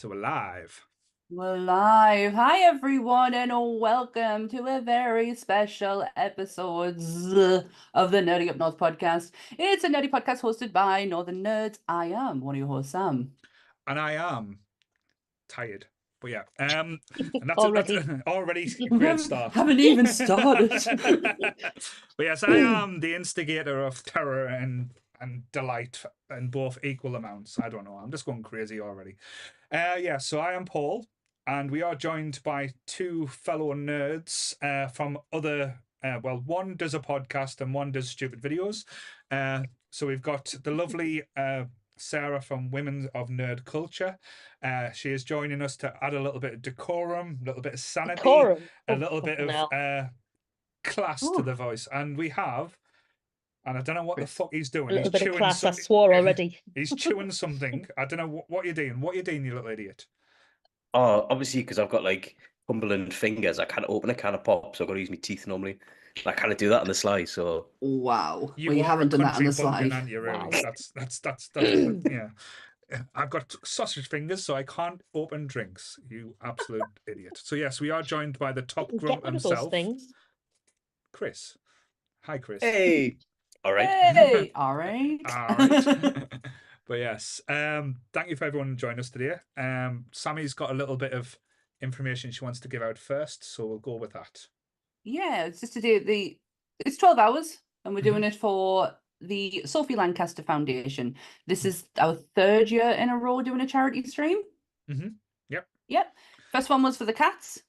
So we're live. We're live. Hi, everyone, and welcome to a very special episode of the Nerdy Up North podcast. It's a nerdy podcast hosted by Northern Nerds. I am one of your hosts, Sam. And I am tired. But yeah, and that's Already. already a great start. Haven't even started. But yes, I am the instigator of terror and delight in both equal amounts. I don't know. I'm just going crazy already. So I am Paul, and we are joined by two fellow nerds from other. One does a podcast and one does stupid videos. So we've got the lovely Sarah from Women of Nerd Culture. She is joining us to add a little bit of decorum, a little bit of sanity, Decorum. a little bit of Now. class to the voice. And we have, and I don't know what the fuck he's doing. A little He's bit of chewing class. I swore already. He's chewing something. I don't know what you're doing. What are you doing, you little idiot? Oh, obviously, because I've got like Cumberland fingers, I can't open a can of pop, so I've got to use my teeth normally. I can't do that on the sly, so. Wow. You well, you are haven't a done that on country the slide. bumpkin, aren't you, really? Wow. That's yeah. I've got sausage fingers, so I can't open drinks. You absolute idiot. So yes, we are joined by the top Get grump rid of those himself, things. Chris. Hi, Chris. Hey! All right. Hey, all right. All right. But yes, thank you for everyone joining us today. Sammy's got a little bit of information she wants to give out first, so we'll go with that. Yeah, it's just to do it's 12 hours, and we're doing it for the Sophie Lancaster Foundation. This is our third year in a row doing a charity stream. Yep. First one was for the cats.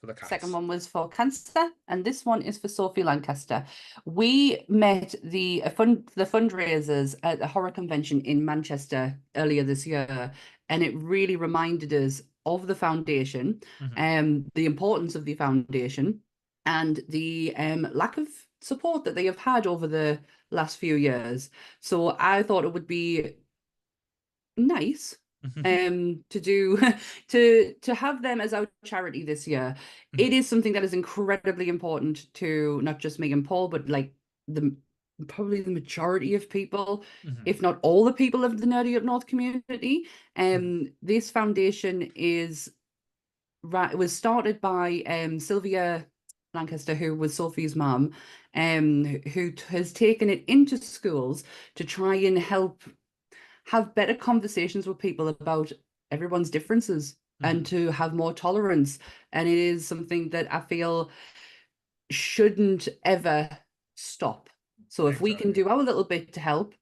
For the cats. Second one was for cancer, and this one is for Sophie Lancaster. We met the fundraisers at the horror convention in Manchester earlier this year, and it really reminded us of the foundation, the importance of the foundation, and the lack of support that they have had over the last few years. So I thought it would be nice to have them as our charity this year. It is something that is incredibly important to not just me and Paul, but like probably the majority of people, if not all the people of the Nerdy Up North community. This foundation it was started by Sylvia Lancaster, who was Sophie's mum, who has taken it into schools to try and help have better conversations with people about everyone's differences and to have more tolerance. And it is something that I feel shouldn't ever stop. So if we can do our little bit to help,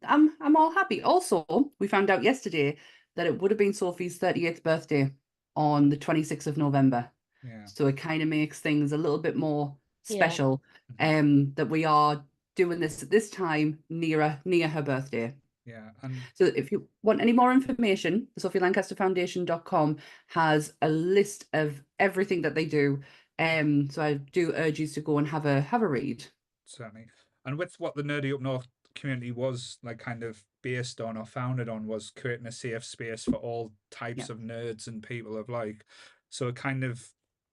I'm all happy. Also, we found out yesterday that it would have been Sophie's 38th birthday on the 26th of November. Yeah. So it kind of makes things a little bit more special that we are doing this at this time near her birthday. Yeah. So if you want any more information, the SophieLancasterFoundation.com has a list of everything that they do. So I do urge you to go and have a read. Certainly. And with what the Nerdy Up North community was like kind of based on or founded on was creating a safe space for all types of nerds and people of like. So it kind of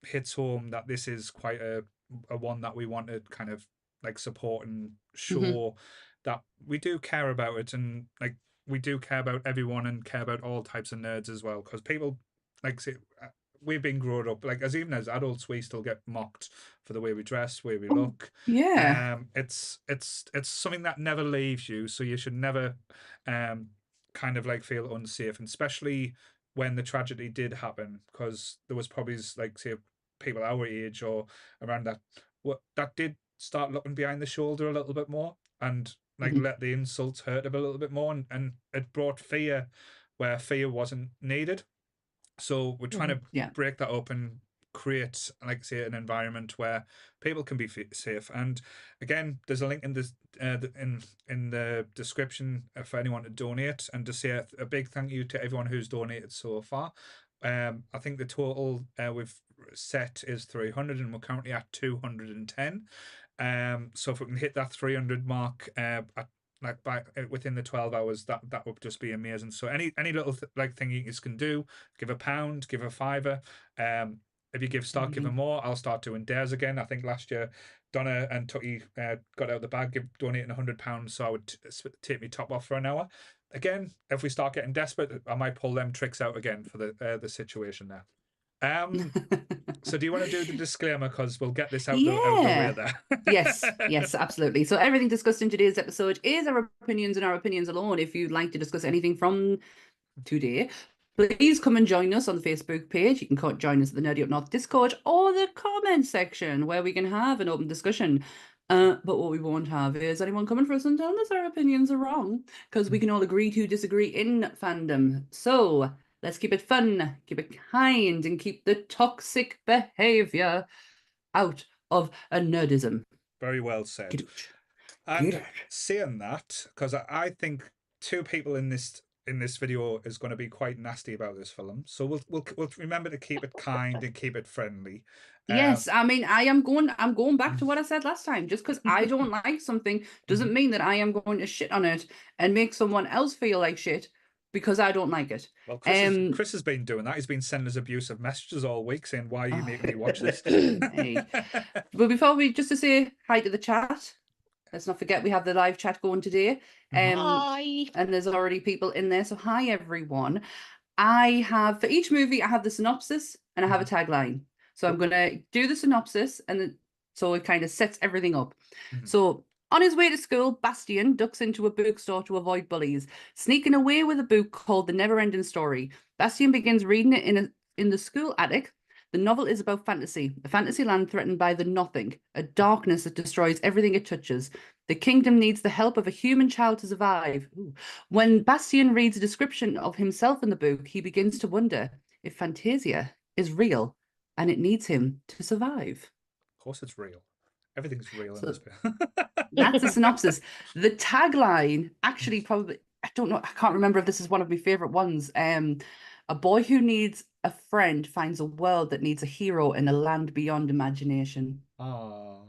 hits home that this is quite a one that we want to kind of like support and show that we do care about it, and like we do care about everyone and care about all types of nerds as well, because people like say we've been grown up like even as adults we still get mocked for the way we dress, way we look. It's something that never leaves you, so you should never kind of like feel unsafe, and especially when the tragedy did happen, because there was probably like say people our age or around that did start looking behind the shoulder a little bit more and like let the insults hurt a little bit more, and it brought fear where fear wasn't needed. So we're trying to break that up and create, like say, an environment where people can be safe. And again, there's a link in this in the description for anyone to donate, and to say a big thank you to everyone who's donated so far. I think the total we've set is 300, and we're currently at 210. So if we can hit that 300 mark within the 12 hours, that would just be amazing. So any little thing you guys can do, give £1, give £5. If you give start giving more, I'll start doing dares again. I think last year Donna and Tucky got out of the bag donating £100, so I would take me top off for an hour. again, if we start getting desperate, I might pull them tricks out again for the situation there. So do you want to do the disclaimer, because we'll get this out the way there? Yes, absolutely. So everything discussed in today's episode is our opinions and our opinions alone. If you'd like to discuss anything from today, please come and join us on the Facebook page. You can join us at the Nerdy Up North Discord or the comment section, where we can have an open discussion. But what we won't have is anyone coming for us and telling us our opinions are wrong, because we can all agree to disagree in fandom. So let's keep it fun, keep it kind, and keep the toxic behavior out of a nerdism. Very well said. And saying that, because I think two people in this video is going to be quite nasty about this film, so we'll remember to keep it kind and keep it friendly. Yes, I mean, I'm going back to what I said last time. Just because I don't like something doesn't mean that I am going to shit on it and make someone else feel like shit because I don't like it. Well, Chris has been doing that. He's been sending us abusive messages all week saying, "Why are you making me watch this?" Hey. But before we, just to say hi to the chat, let's not forget we have the live chat going today. Hi. And there's already people in there, so hi everyone. I have, for each movie, I have the synopsis and I have a tagline. So I'm going to do the synopsis, and then, so it kind of sets everything up. So, on his way to school, Bastian ducks into a bookstore to avoid bullies, sneaking away with a book called The Neverending Story. Bastian begins reading it in the school attic. The novel is about fantasy, a fantasy land threatened by the Nothing, a darkness that destroys everything it touches. The kingdom needs the help of a human child to survive. Ooh. When Bastian reads a description of himself in the book, he begins to wonder if Fantasia is real and it needs him to survive. Of course it's real. Everything's real in this bit. That's the synopsis. The tagline, actually, probably, I don't know, I can't remember if this is one of my favorite ones. A boy who needs a friend finds a world that needs a hero in a land beyond imagination. Oh.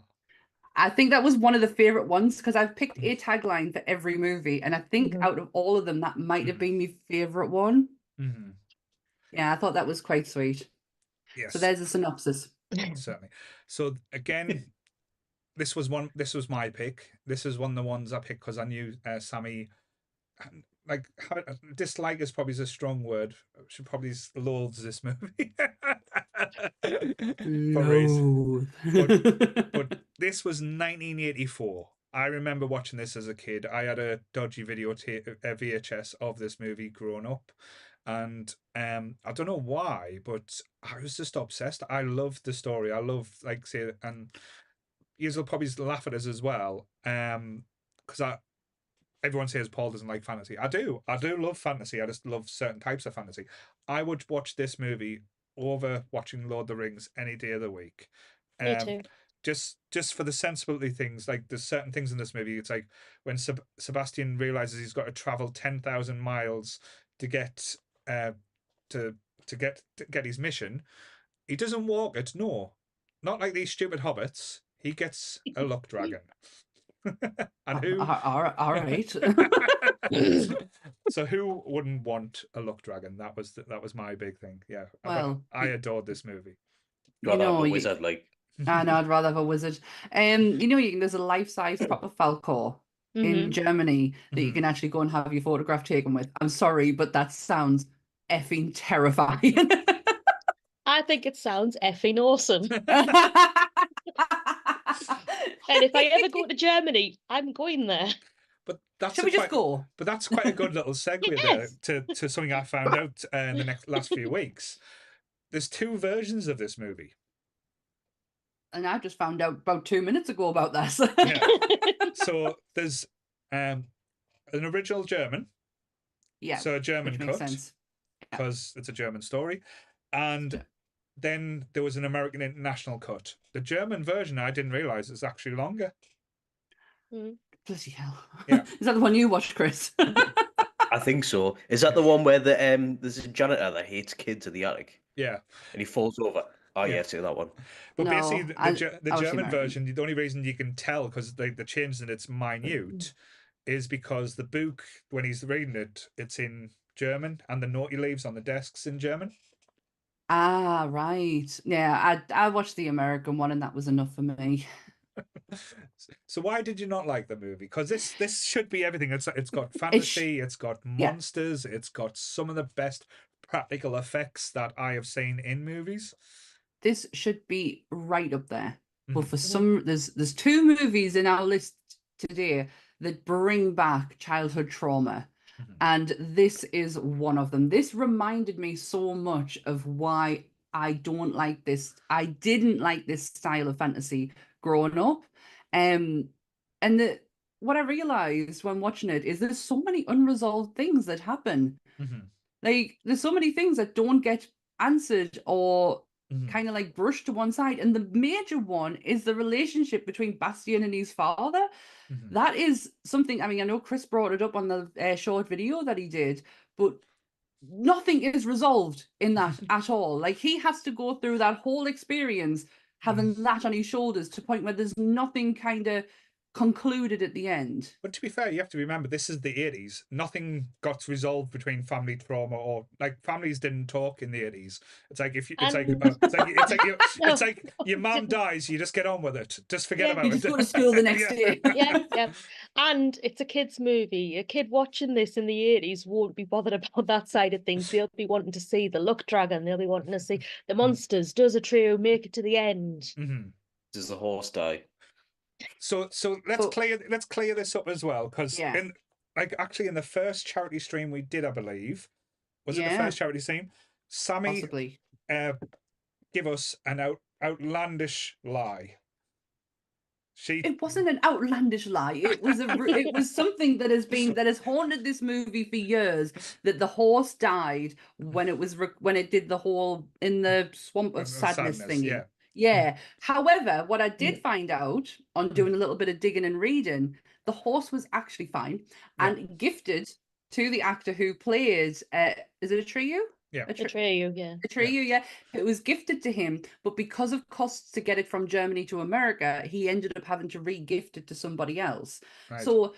I think that was one of the favorite ones, because I've picked a tagline for every movie, and I think out of all of them, that might have been my favorite one. Yeah, I thought that was quite sweet. Yes. So there's a synopsis. Certainly. So again, this was my pick. This is one of the ones I picked because I knew Sammy, like, dislike is probably a strong word. She probably loathes this movie. But this was 1984. I remember watching this as a kid. I had a dodgy VHS of this movie growing up. And I don't know why, but I was just obsessed. I loved the story. I love, like, say, and you'll probably laugh at us as well, because everyone says Paul doesn't like fantasy. I do love fantasy. I just love certain types of fantasy. I would watch this movie over watching Lord of the Rings any day of the week. Me too. Just for the sensibility things. Like, there's certain things in this movie. It's like when Sebastian realizes he's got to travel 10,000 miles to get to get his mission. He doesn't walk it. No, not like these stupid hobbits. He gets a luck dragon. And who? All right. So who wouldn't want a luck dragon? That was my big thing. Yeah. Well, I adored this movie. Rather have a wizard, like. I know, I'd rather have a wizard. There's a life-size proper Falcor in Germany that you can actually go and have your photograph taken with. I'm sorry, but that sounds effing terrifying. I think it sounds effing awesome. And if I ever go to Germany, I'm going there. But that's Shall we just go? But that's quite a good little segue there to something I found out in the last few weeks. There's two versions of this movie. And I just found out about 2 minutes ago about that. Yeah. So there's an original German. Yeah. So a German makes cut, sense. because it's a German story. And then there was an American international cut. The German version, I didn't realize, is actually longer. Bloody hell. Yeah. Is that the one you watched, Chris? I think so. Is that the one where there's a janitor that hates kids in the attic? Yeah. And he falls over. Oh, yeah, see that one. But No, basically, the German American. version, the only reason you can tell, because the change in it's minute, is because the book, when he's reading it, it's in German, and the note he leaves on the desk's in German. Ah, right. Yeah, I watched the American one, and that was enough for me. So why did you not like the movie? Because this should be everything. It's got It's sh- fantasy, it's got yeah. monsters, it's got some of the best practical effects that I have seen in movies. This should be right up there. But Mhm. for some, there's two movies in our list today that bring back childhood trauma. Mhm. And this is one of them. This reminded me so much of why I don't like this. I didn't like this style of fantasy growing up. And what I realized when watching it is there's so many unresolved things that happen. Mhm. Like there's so many things that don't get answered or Mhm. kind of like brushed to one side. And the major one is the relationship between Bastian and his father. Mhm. That is something, I mean, I know Chris brought it up on the short video that he did, but nothing is resolved in that at all. Like he has to go through that whole experience having that on his shoulders to the point where there's nothing kind of concluded at the end. But to be fair, you have to remember this is the 80s. Nothing got resolved between family trauma or like families didn't talk in the 80s. It's like if you, it's like And- it's like No, your mum didn't. dies, you just get on with it. Just forget Yeah. about You it. just go to school the next Yeah. day. Yeah. And it's a kid's movie. A kid watching this in the 80s won't be bothered about that side of things. They'll be wanting to see the luck dragon. They'll be wanting to see the monsters. Does a trio make it to the end? Mhm. Does the horse die? So let's So- clear this up as well, because Yeah. in actually in the first charity stream we did, I believe, was it the Yeah. first charity stream? Sammy Possibly. give us an outlandish lie. It wasn't an outlandish lie. It was it was something that has haunted this movie for years. That the horse died when it was when it did the whole in the swamp of sadness thingy. Yeah. Yeah. However, what I did find out on doing a little bit of digging and reading, the horse was actually fine and gifted to the actor who plays. Is it a trio? Yeah. A trio, yeah. A trio, yeah. It was gifted to him, but because of costs to get it from Germany to America, he ended up having to re-gift it to somebody else. Right. So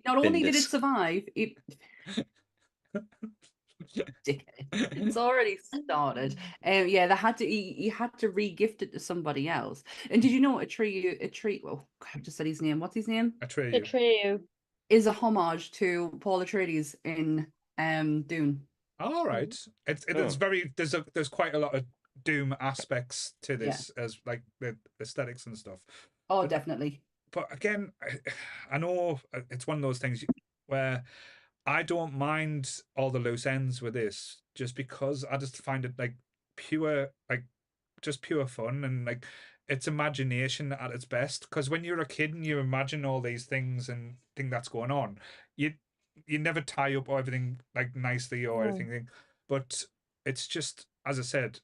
not only did it Bendis. survive, it dickhead. It's already started. Yeah, they had to he had to re-gift it to somebody else. And did you know a trio? Well, I just said his name. What's his name? A A trio. trio. Is a homage to Paul Atreides in Dune. All right. It's Oh. very there's quite a lot of Doom aspects to this as like the aesthetics and stuff. Oh, But- definitely. But again, I know it's one of those things where I don't mind all the loose ends with this, just because I just find it like pure, like just pure fun and like it's imagination at its best. Because when you're a kid and you imagine all these things and think that's going on, you never tie up everything like nicely or No. anything. But it's just, as I said,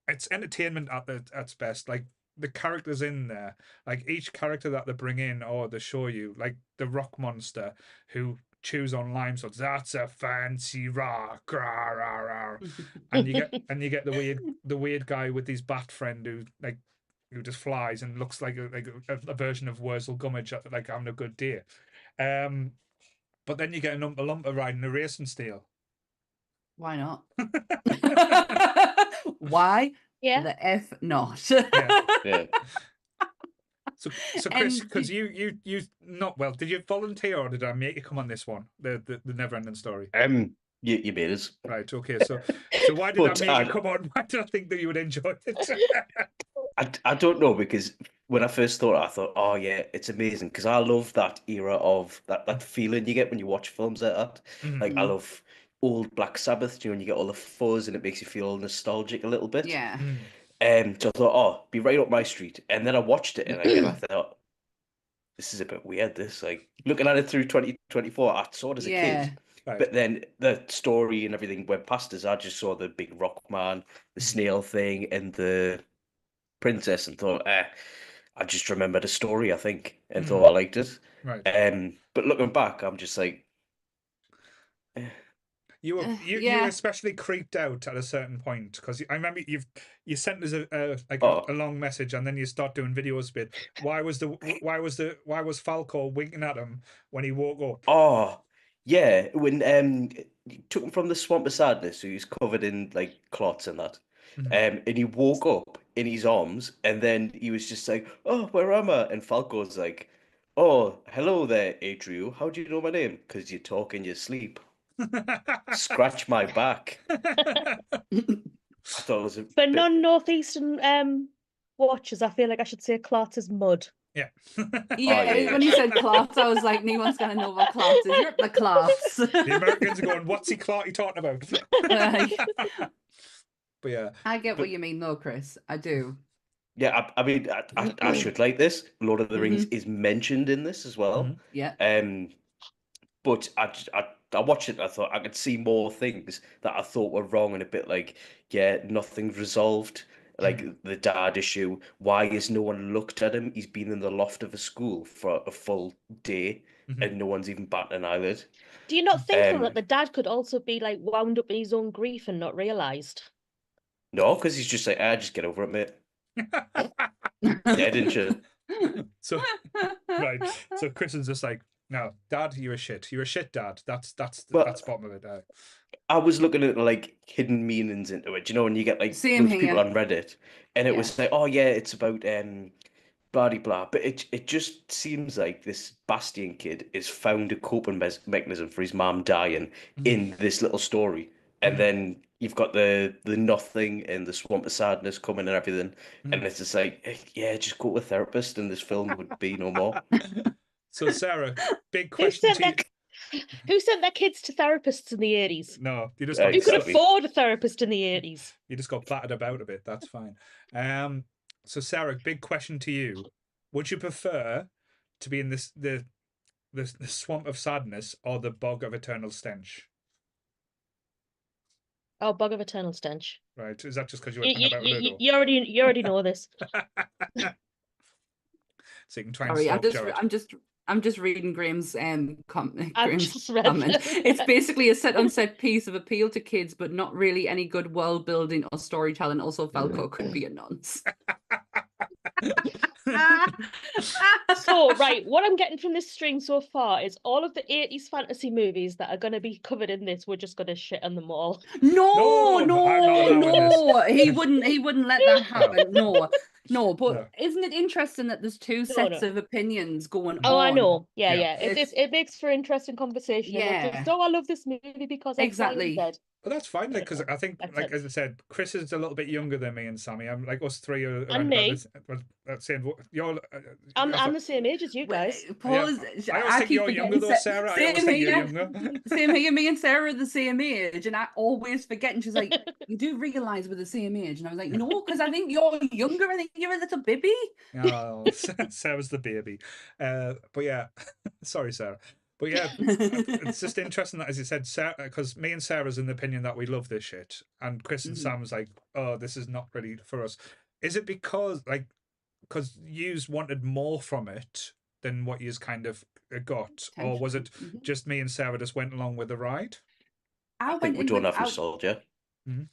it's entertainment at its best. Like the characters in there, like each character that they bring in or they show you, like the rock monster who chews on lime swords. That's a fancy rock, rah, rah, rah. And you get the weird guy with his bat friend who just flies and looks like a version of Wurzel Gummidge, like having a good day. But then you get an Oompa Loompa riding a racing steel. Why not? Why Yeah. the F not? Yeah. So Chris, And because you not well, did you volunteer or did I make you come on this one? The Neverending Story. You made us. Right, okay. So why did But I make you come on? Why did I think that you would enjoy it? I don't know, because when I first I thought, oh yeah, it's amazing, because I love that era of that feeling you get when you watch films like that. Like I love old Black Sabbath, you know, and you get all the fuzz and it makes you feel nostalgic a little bit. yeah. So I thought, oh, be right up my street. And then I watched it and again I thought, this is a bit weird. This, like, looking at it through 2024, I saw it as a Yeah. kid. Right. But then the story and everything went past us. I just saw the big rock man, the snail thing, and the princess, and thought, I just remembered the story, I think, and thought I liked it. Right. But looking back, I'm just like, You were yeah. were especially creeped out at a certain point because I remember you sent us a long message and then you start doing videos a bit. Why was Falco winking at him when he woke up? oh yeah, when you took him from the swamp of sadness, so he was covered in like clots and that, and he woke up in his arms, and then he was just like, "Oh, where am I?" And Falco's like, "Oh, hello there, Adriel. How do you know my name? Because you talk in your sleep. Scratch my back." I thought it was a For bit. non-northeastern watchers, I feel like I should say Clarts is mud. Yeah. Yeah, when he said Clarks, I was like, no one's gonna know what Clarks is. You're up the Clarks. The Americans are going, "What's he Clark you talking about?" But yeah, I get what you mean, though, Chris. I do. Yeah, I mean, I should like this. Lord of the Rings is mentioned in this as well. Yeah. But I watched it and I thought I could see more things that I thought were wrong and a bit like, yeah, nothing's resolved. Like the dad issue. Why has no one looked at him? He's been in the loft of a school for a full day and no one's even batting an eyelid. Do you not think though, that the dad could also be like wound up in his own grief and not realised? No, because he's just like, just get over it, mate. Yeah, didn't you? So right. So Chris is just like, "No, Dad, you're a shit. You're a shit dad. That's bottom of it." I was looking at like hidden meanings into it, you know, when you get like Same those people here. on Reddit, and it was like, oh yeah, it's about blah de blah, but it just seems like this Bastian kid has found a coping mechanism for his mom dying in this little story, and then you've got the nothing and the swamp of sadness coming and everything, and it's just like, yeah, just go to a therapist, and this film would be no more. So Sarah, big question to you. Who sent their kids to therapists in the 80s? No, you just Who could afford a therapist in the 80s? You just got battered about a bit. That's fine. So Sarah, big question to you: would you prefer to be in the swamp of sadness or the bog of eternal stench? Oh, bog of eternal stench. Right? Is that just because you were thinking about Ludo? You already know this. So you can try and Sorry, stop Jared. I'm just reading Graham's comment. That. It's basically a set piece of appeal to kids, but not really any good world building or storytelling. Also, Falco could be a nonce. So, right, what I'm getting from this string so far is all of the 80s fantasy movies that are going to be covered in this, we're just going to shit on them all. No, he wouldn't let that happen. No, but isn't it interesting that there's two sets of opinions going on? Oh, I know. Yeah. It makes for interesting conversation. Yeah. So I love this movie because exactly. But that's fine, like, because I think, like, as I said, Chris is a little bit younger than me and Sammy. I'm like, us three are and me. I'm the same age as you guys. Paul I always think you're younger though, Sarah. I always think you're younger. Same here, me and Sarah are the same age, and I always forget. And she's like, "You do realise we're the same age?" And I was like, "No, because I think you're younger. I think you're a little baby." Oh, Sarah's the baby. But yeah, sorry, Sarah. But yeah, it's just interesting that, as you said, Sarah, because me and Sarah's in the opinion that we love this shit, and Chris and Sam's like, "Oh, this is not really for us." Is it because yous wanted more from it than what yous kind of got, or was it just me and Sarah just went along with the ride? I think we don't have nostalgia.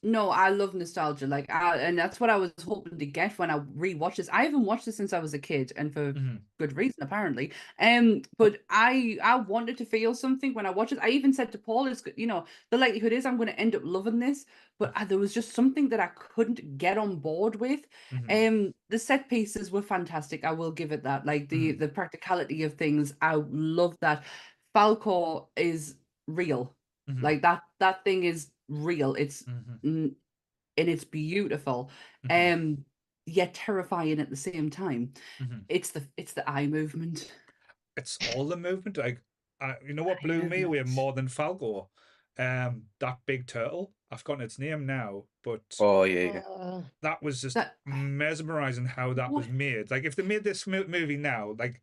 No, I love nostalgia, and that's what I was hoping to get when I rewatched this. I haven't watched this since I was a kid, and for good reason, apparently. But I wanted to feel something when I watched it. I even said to Paul, the likelihood is I'm going to end up loving this, but there was just something that I couldn't get on board with. The set pieces were fantastic. I will give it that. Like the practicality of things, I love that. Falco is real. Like that thing is real. It's and it's beautiful, yet terrifying at the same time. It's the eye movement. It's all the movement. Like, you know what blew me away more than Falco? That big turtle. I've forgotten its name now, but that was just mesmerizing how that was made. Like, if they made this movie now, the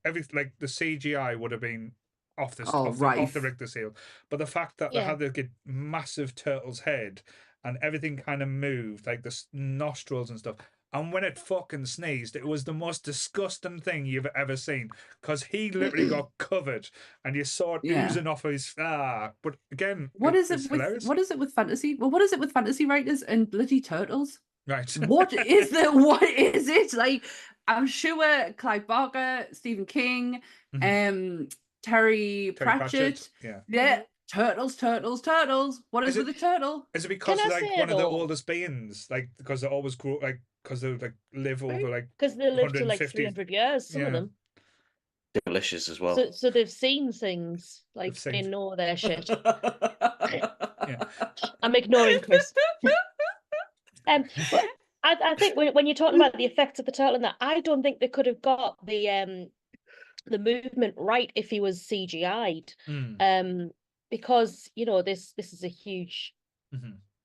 CGI would have been off the Richter scale, but the fact that they had to get massive turtle's head and everything kind of moved, like the nostrils and stuff, and when it fucking sneezed, it was the most disgusting thing you've ever seen, because he literally got covered and you saw it oozing off his but again, what is it with fantasy? Well, what is it with fantasy writers and bloody turtles? Right. What is it? Like, I'm sure Clive Barker, Stephen King, Terry Pratchett. Yeah. Turtles. What is with the turtle? Is it because one of the oldest beings, like, because they always grow, like, because they like live over like Because they live to like 150. 300 years, some of Yeah. them. Delicious as well. So they've seen things, like They've they seen- know their shit. Yeah. I'm ignoring Chris. But I think when you're talking about the effects of the turtle and that, I don't think they could have got the movement right if he was CGI'd. Because you know this is a huge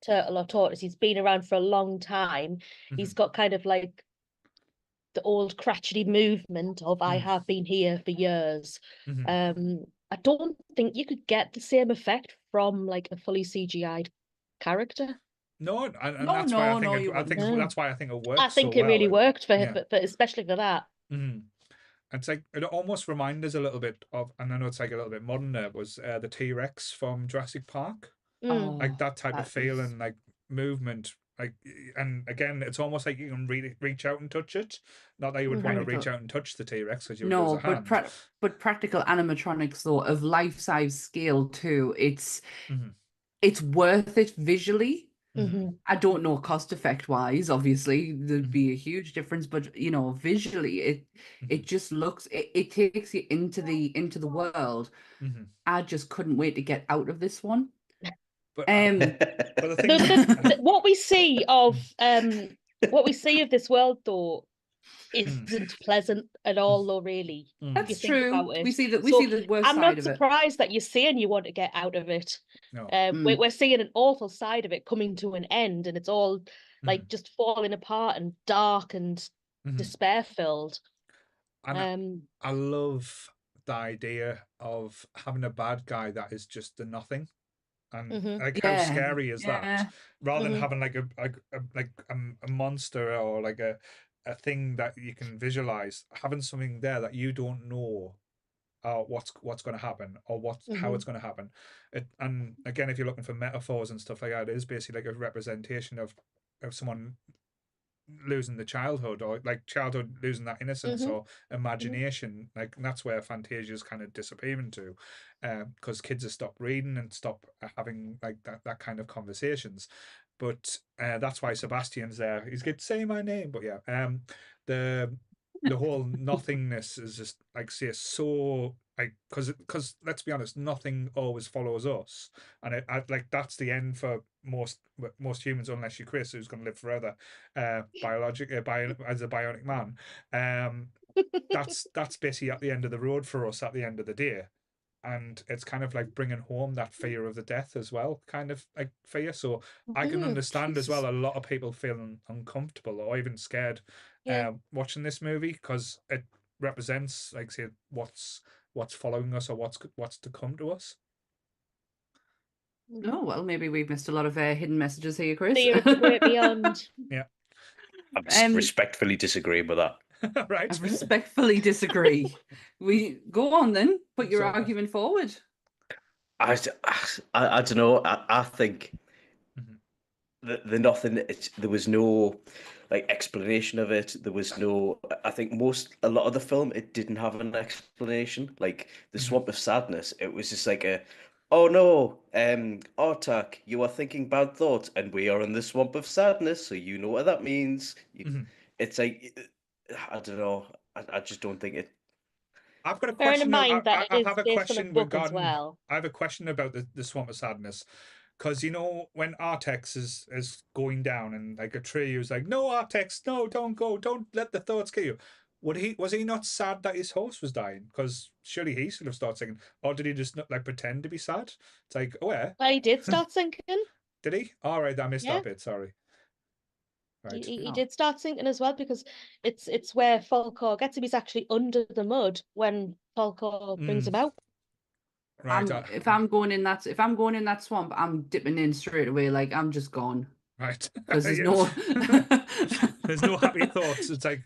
turtle or tortoise. He's been around for a long time. He's got kind of like the old cratchety movement of I have been here for years. I don't think you could get the same effect from like a fully CGI'd character. No, and No, that's why I no, think no, it, you I think wouldn't. that's why I think it works. I think so it really well. worked for Yeah. but especially for that. It's like it almost reminds us a little bit of, and I know it's like a little bit modern there, was the T-Rex from Jurassic Park. Like that type of feeling, like movement, like, and again, it's almost like you can reach out and touch it. Not that you would want to reach out and touch the T-Rex because you would lose a hand. But practical animatronics though of life-size scale too. It's worth it visually. I don't know cost effect wise, obviously there'd be a huge difference, but you know, visually it just looks it takes you into the world. I just couldn't wait to get out of this one. But the thing what we see of this world though isn't pleasant at all though, really. That's true. We see the worst I'm side not of it. surprised that you're saying you want to get out of it. No. We're seeing an awful side of it coming to an end, and it's all like just falling apart and dark and despair filled. And I love the idea of having a bad guy that is just the nothing. And like how scary is that? Rather than having like a monster or like a thing that you can visualize, having something there that you don't know what's going to happen or how it's going to happen. And again, if you're looking for metaphors and stuff like that, it is basically like a representation of someone losing the childhood, or like childhood losing that innocence or imagination. Like, and that's where Fantasia is kind of disappearing to, because kids have stopped reading and stop having like that kind of conversations. But that's why Sebastian's there. He's good to say my name, but yeah, the whole nothingness is just like, say, so like, because let's be honest, nothing always follows us, and like that's the end for most humans, unless you're Chris, who's going to live forever, as a bionic man. That's basically at the end of the road for us at the end of the day. And it's kind of like bringing home that fear of the death as well, kind of like fear. So I can understand as well a lot of people feeling uncomfortable or even scared watching this movie, because it represents, like, say, what's following us or what's to come to us. Oh, well, maybe we've missed a lot of hidden messages here, Chris. Fear of the great beyond. Yeah. I respectfully disagree with that. Right. I respectfully disagree. We go on then. Put your argument forward. I don't know. I think the nothing. There was no like explanation of it. There was no. I think a lot of the film, it didn't have an explanation. Like the Swamp of Sadness, it was just like oh no, Artak, you are thinking bad thoughts, and we are in the Swamp of Sadness, so you know what that means. It's like, I don't know. I just don't think it. I've got a Bearing in question. mind that I it is have a based on a question book as regarding. well. I have a question about the Swamp of Sadness, because you know when Artex is going down and like a tree was like, no, Artex, no, don't go, don't let the thoughts kill you. Was he not sad that his horse was dying? Because surely he should have started singing, or did he just not like pretend to be sad? It's like, oh yeah. Well, he did start sinking. Did he? All right, I missed that bit. Sorry. Right. He did start sinking as well, because it's where Falkor gets him. He's actually under the mud when Falkor brings him out. Right. If I'm going in that swamp, I'm dipping in straight away. Like, I'm just gone. Right. Because there's there's no happy thoughts. It's like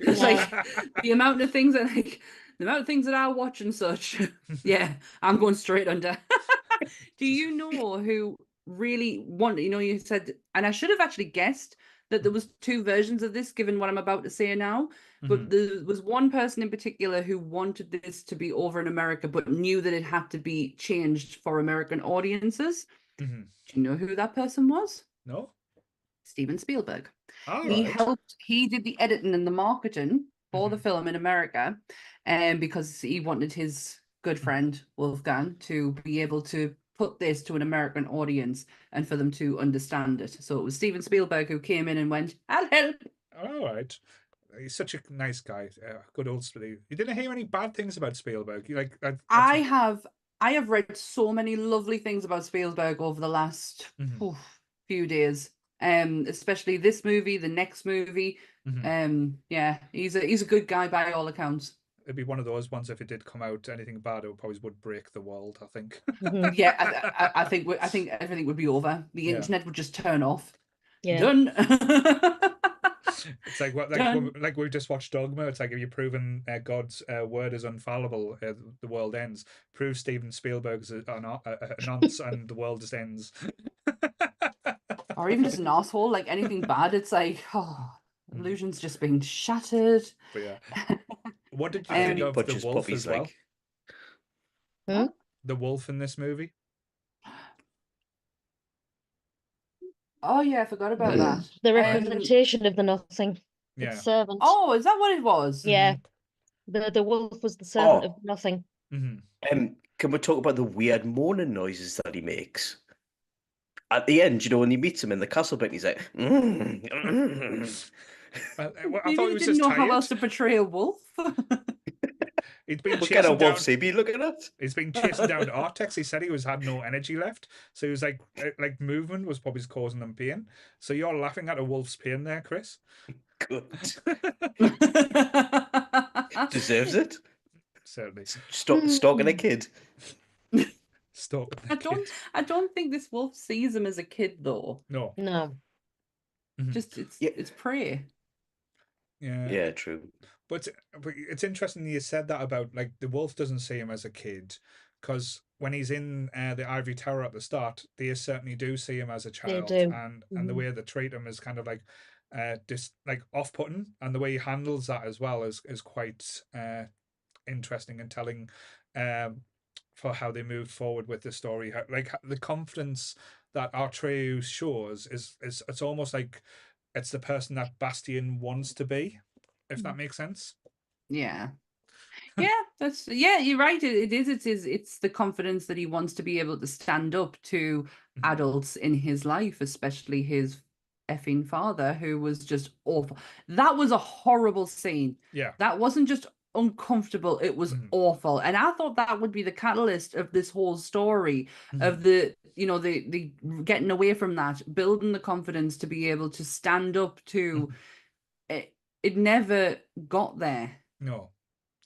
the amount of things that I watch and such. Yeah, I'm going straight under. Do you know who really wanted? You know, you said, and I should have actually guessed that there was two versions of this, given what I'm about to say now. But there was one person in particular who wanted this to be over in America, but knew that it had to be changed for American audiences. Do you know who that person was? No. Steven Spielberg. All He right. he did the editing and the marketing for the film in America, and because he wanted his good friend Wolfgang to be able to put this to an American audience and for them to understand it. So it was Steven Spielberg who came in and went, "I'll help." All right. He's such a nice guy. Good old Spielberg. You didn't hear any bad things about Spielberg. You like I have read so many lovely things about Spielberg over the last few days. Especially this movie, the next movie. Yeah, he's a good guy by all accounts. It'd be one of those ones. If it did come out anything bad, it probably would break the world. I think. Yeah, I think everything would be over. The internet would just turn off. Yeah. Done. It's like like we've just watched Dogma. It's like if you've proven God's word is infallible, the world ends. Prove Steven Spielberg's a nonce, and the world just ends. Or even just an asshole, like anything bad. It's like, illusions just being shattered. But yeah, what did you think of the wolf as well? Like... The wolf in this movie. Oh yeah, I forgot about that. The representation of the nothing. Yeah. The servant. Oh, is that what it was? Yeah. The wolf was the servant of nothing. Can we talk about the weird moaning noises that he makes? At the end, you know, when he meets him in the castle bit, he's like, I thought he was didn't just know tired. how else to portray a wolf. He'd been what kind of wolf he be looking at? He's been chasing down to Artex. He said he had no energy left, so he was like movement was probably causing him pain. So you're laughing at a wolf's pain there, Chris. Good. Deserves it. Certainly. Stalking a kid. I don't think this wolf sees him as a kid though. No. Just it's prey. Yeah, true. But it's interesting you said that about like the wolf doesn't see him as a kid, because when he's in the ivory tower at the start, they certainly do see him as a child, They do. and the way they treat him is kind of like just like off-putting, and the way he handles that as well is quite interesting and telling for how they moved forward with the story. Like the confidence that Atreus shows is it's almost like it's the person that Bastian wants to be, if that makes sense. Yeah, you're right. It's the confidence that he wants to be able to stand up to adults in his life, especially his effing father, who was just awful. That was a horrible scene. Yeah, that wasn't just uncomfortable, it was awful, and I thought that would be the catalyst of this whole story of the getting away from that, building the confidence to be able to stand up to it. It never got there. No.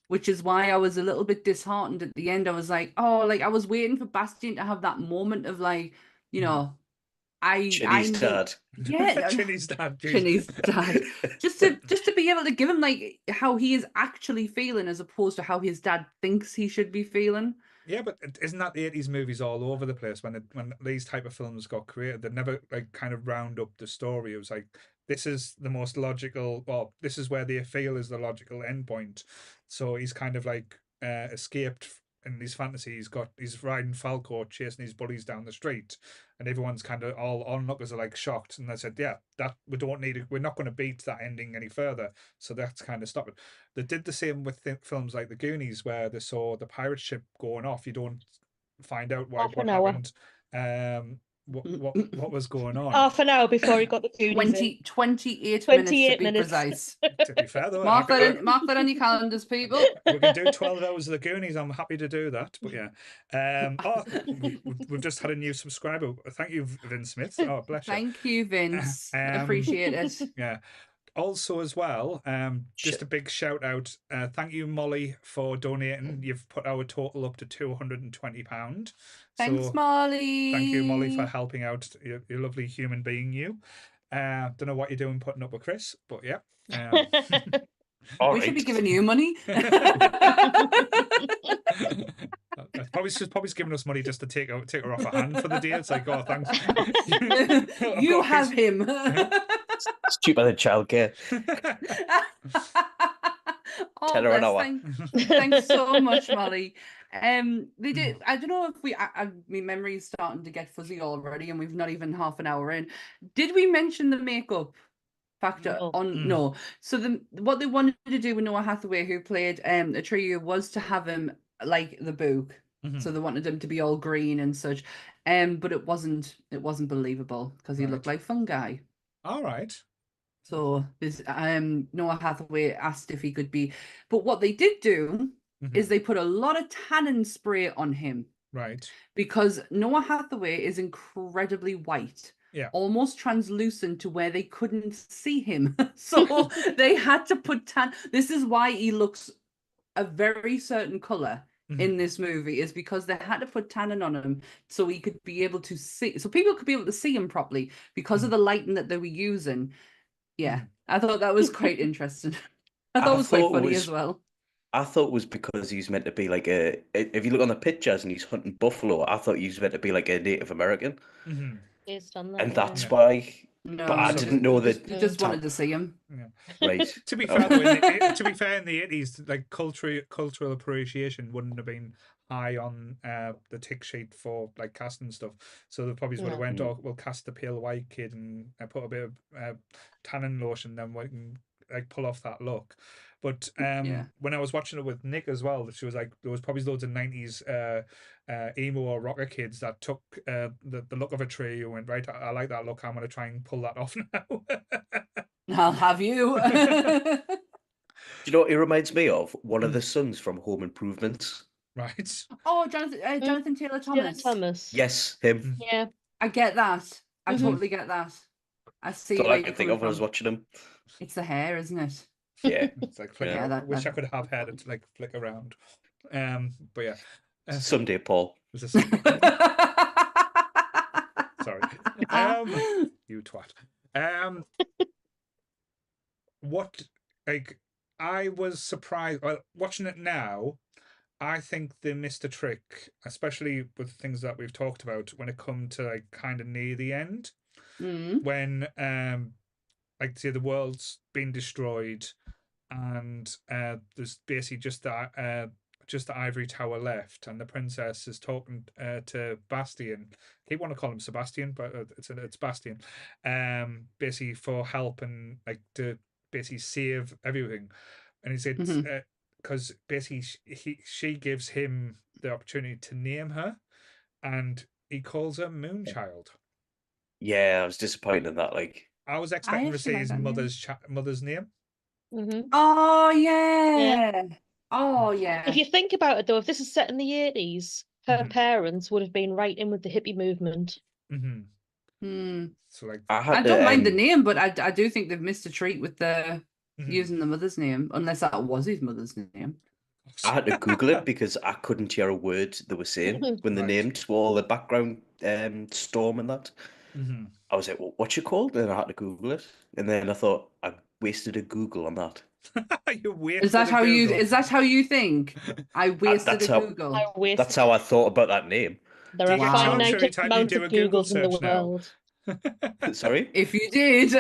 Which is why I was a little bit disheartened at the end. I was like, I was waiting for Bastian to have that moment of like, Chinny's dad. Yeah, Chinny's dad. Chinny's dad. Just to be able to give him like how he is actually feeling, as opposed to how his dad thinks he should be feeling. Yeah, but isn't that the 80s movies all over the place? When these type of films got created, they never like kind of round up the story. It was like, this is the most logical, well, this is where they feel is the logical endpoint. So he's kind of like escaped in these fantasies. He's riding Falco, chasing his bullies down the street, and everyone's kind of all onlookers are like shocked, and they said, yeah, that we don't need it. We're not going to beat that ending any further. So that's kind of stopped it. They did the same with films like The Goonies, where they saw the pirate ship going off. You don't find out what happened. What was going on? Half an hour before he got the Goonies 28 minutes to be precise. To be fair though, mark that on your calendars, people. We can do 12 hours of The Goonies. I'm happy to do that. But yeah, we've just had a new subscriber. Thank you, Vince Smith. Oh, bless you. Thank you, Vince. Appreciate it. Yeah. Also, as well, just a big shout out. Thank you, Molly, for donating. You've put our total up to £220. Thanks, Molly. Thank you, Molly, for helping out. You're a lovely human being, you. Don't know what you're doing putting up with Chris, but yeah. We should be giving you money. Probably giving us money just to take her off her hand for the day. It's like, oh, thanks. You have him. It's cheaper than childcare. Thanks so much, Molly. They did. I don't know if my memory's starting to get fuzzy already, and we've not even half an hour in. Did we mention the makeup factor No. on? No. So what they wanted to do with Noah Hathaway, who played Atreyu, was to have him like the book. So they wanted him to be all green and such. But it wasn't believable because he looked Right. like fungi. All right. So this Noah Hathaway asked if he could be, but what they did do is they put a lot of tannin spray on him. Right. Because Noah Hathaway is incredibly white. Yeah. Almost translucent to where they couldn't see him. So they had to put tan. This is why he looks a very certain color in this movie, is because they had to put tannin on him so he could be able to see, so people could be able to see him properly because of the lighting that they were using. Yeah, I thought that was quite interesting. I thought it was quite funny as well. I thought it was because he's meant to be like if you look on the pictures and he's hunting buffalo, I thought he was meant to be like a Native American. Based on that, and that's why. No, but I didn't know that. Just wanted to see him. Yeah. Right. To be fair, though, in the 80s, like cultural appreciation wouldn't have been high on the tick sheet for like casting stuff. So they probably would have went, "Oh, we'll cast the pale white kid and put a bit of tannin lotion, then we can like pull off that look." But when I was watching it with Nick as well, she was like, there was probably loads of 90s emo or rocker kids that took the look of a tree and went, right, I like that look, I'm going to try and pull that off now. I'll have you. Do you know what it reminds me of? One of the sons from Home Improvement. Right. Oh, Jonathan Taylor Thomas. Yes, him. Yeah. I get that. I totally get that. I see. That's all I could think of when I was watching him. It's the hair, isn't it? Yeah. It's like flick I wish I could have hair to like flick around. But yeah. Someday, Paul. Was this Sorry. You twat. What, like, I was surprised. Well, watching it now, I think they missed a trick, especially with the things that we've talked about when it come to like kind of near the end, when like say the world's been destroyed, and there's basically just the ivory tower left, and the princess is talking to Bastian. I keep want to call him Sebastian, but it's Bastian. Basically for help and like to basically save everything, and he said because basically she gives him the opportunity to name her, and he calls her Moonchild. Yeah, I was disappointed in that. Like, I was expecting to see his mother's name. Oh yeah. Oh yeah. If you think about it, though, if this is set in the 80s, her parents would have been right in with the hippie movement. So like, I don't mind the name, but I do think they've missed a treat with the using the mother's name, unless that was his mother's name. I had to Google it because I couldn't hear a word they were saying when they named all the background storm and that. I was like, well, what's she called? And I had to Google it. And then I thought, I wasted a Google on that. Is that how you think? I wasted a Google. That's how I thought about that name. There are finite amounts of Googles in the world. Sorry? If you did.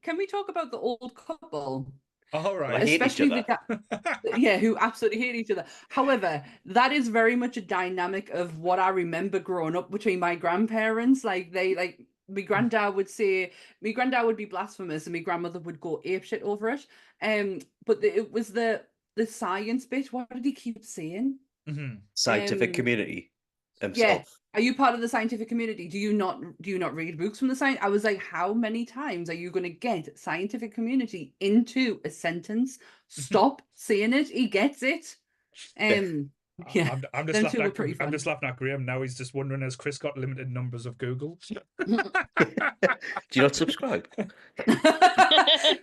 Can we talk about the old couple? All right. Well, especially who absolutely hate each other. However, that is very much a dynamic of what I remember growing up between my grandparents. Like my granddad would be blasphemous and my grandmother would go apeshit over it. But it was the science bit. What did he keep saying? Scientific community himself. Yeah. Are you part of the scientific community? Do you not read books from the science? I was like, how many times are you going to get scientific community into a sentence? Stop saying it. He gets it. Yeah, I'm just laughing at Graham now. He's just wondering, has Chris got limited numbers of Google? Do you not subscribe?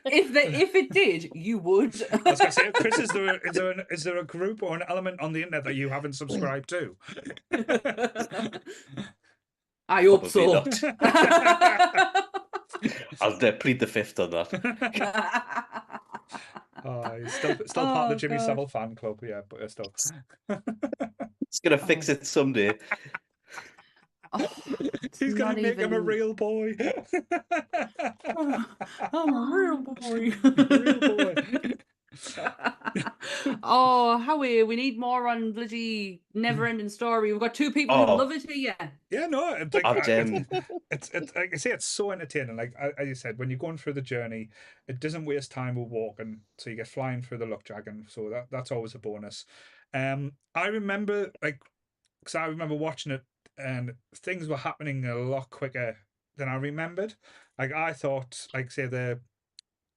If it did, you would. I was going to say, Chris, is there a group or an element on the internet that you haven't subscribed to? I hope so. I'll plead the fifth on that. He's still part of the Jimmy Savile fan club, yeah, but still. It's gonna fix it someday. He's gonna make him a real boy. I'm a real boy. Real boy. Oh, Howie, we need more on bloody Neverending Story. We've got two people who Oh. love it here. Yeah, no, it's like I'd, it's like I say, it's so entertaining. Like as you said, when you're going through the journey, it doesn't waste time with walking, so you get flying through the luck dragon. So that's always a bonus. I remember because I remember watching it, and things were happening a lot quicker than I remembered. Like I thought, like say the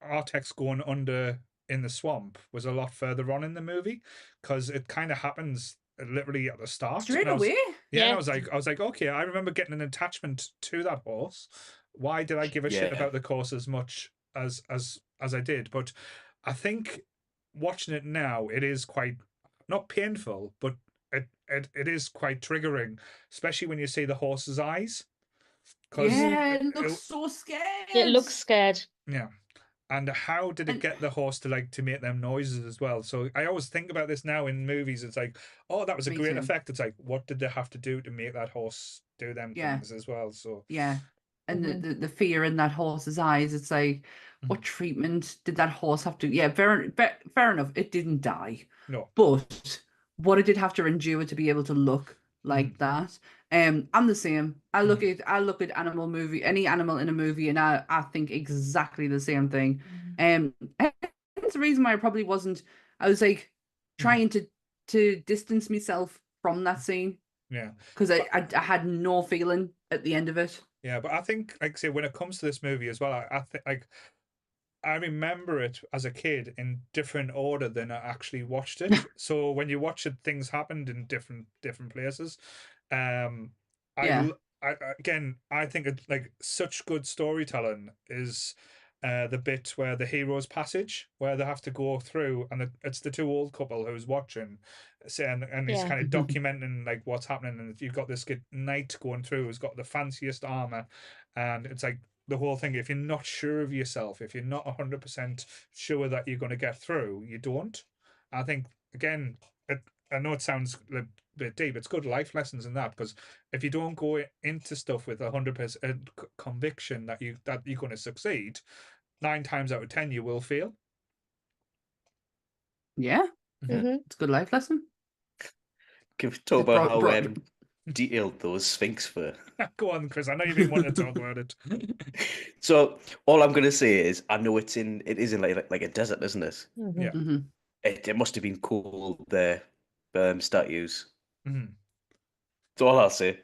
Artex going under in the swamp was a lot further on in the movie because it kind of happens literally at the start. Straight And away. yeah, and Yeah. I was like, okay, I remember getting an attachment to that horse. Why did I give a shit Yeah. about the course as much as I did? But I think watching it now, it is quite not painful, but it is quite triggering, especially when you see the horse's eyes. Because Yeah, it looks so scared. It looks scared. yeah. And how did it And- get the horse to make them noises as well? So I always think about this now in movies. It's like, oh, that was a Me great too. effect. It's like, what did they have to do to make that horse do them Yeah. things as well? So Yeah. And Mhm. the fear in that horse's eyes, it's like, what treatment did that horse have to? Yeah, fair enough. It didn't die. no, But what it did have to endure to be able to look like that. I'm the same. I look at any animal in a movie, and I think exactly the same thing. That's the reason why I probably wasn't. I was like trying to distance myself from that scene yeah, because I had no feeling at the end of it. yeah. But I think, like, say, when it comes to this movie as well, I think like I remember it as a kid in different order than I actually watched it. So when you watch it, things happened in different places. Um, Yeah. Again, I think like such good storytelling is the bit where the hero's passage, where they have to go through, and it's the two old couple who's watching, saying, and he's Yeah. kind of documenting like what's happening, and you've got this knight going through who's got the fanciest armor, and it's like the whole thing. If you're not sure of yourself, if you're not 100% sure that you're going to get through, you don't. I think again, I know it sounds a bit deep. It's good life lessons in that, because if you don't go into stuff with 100% conviction that you're going to succeed, 9 times out of 10 you will fail. Yeah. Mhm. It's a good life lesson. Can we talk Just about how brought- detailed those Sphinx were? Go on, Chris. I know you've been wanting to talk about it. So all I'm gonna say is I know it is in like a desert, isn't it? Mhm. Yeah. Mhm. It must have been cold there, statues. Mhm. That's all I'll say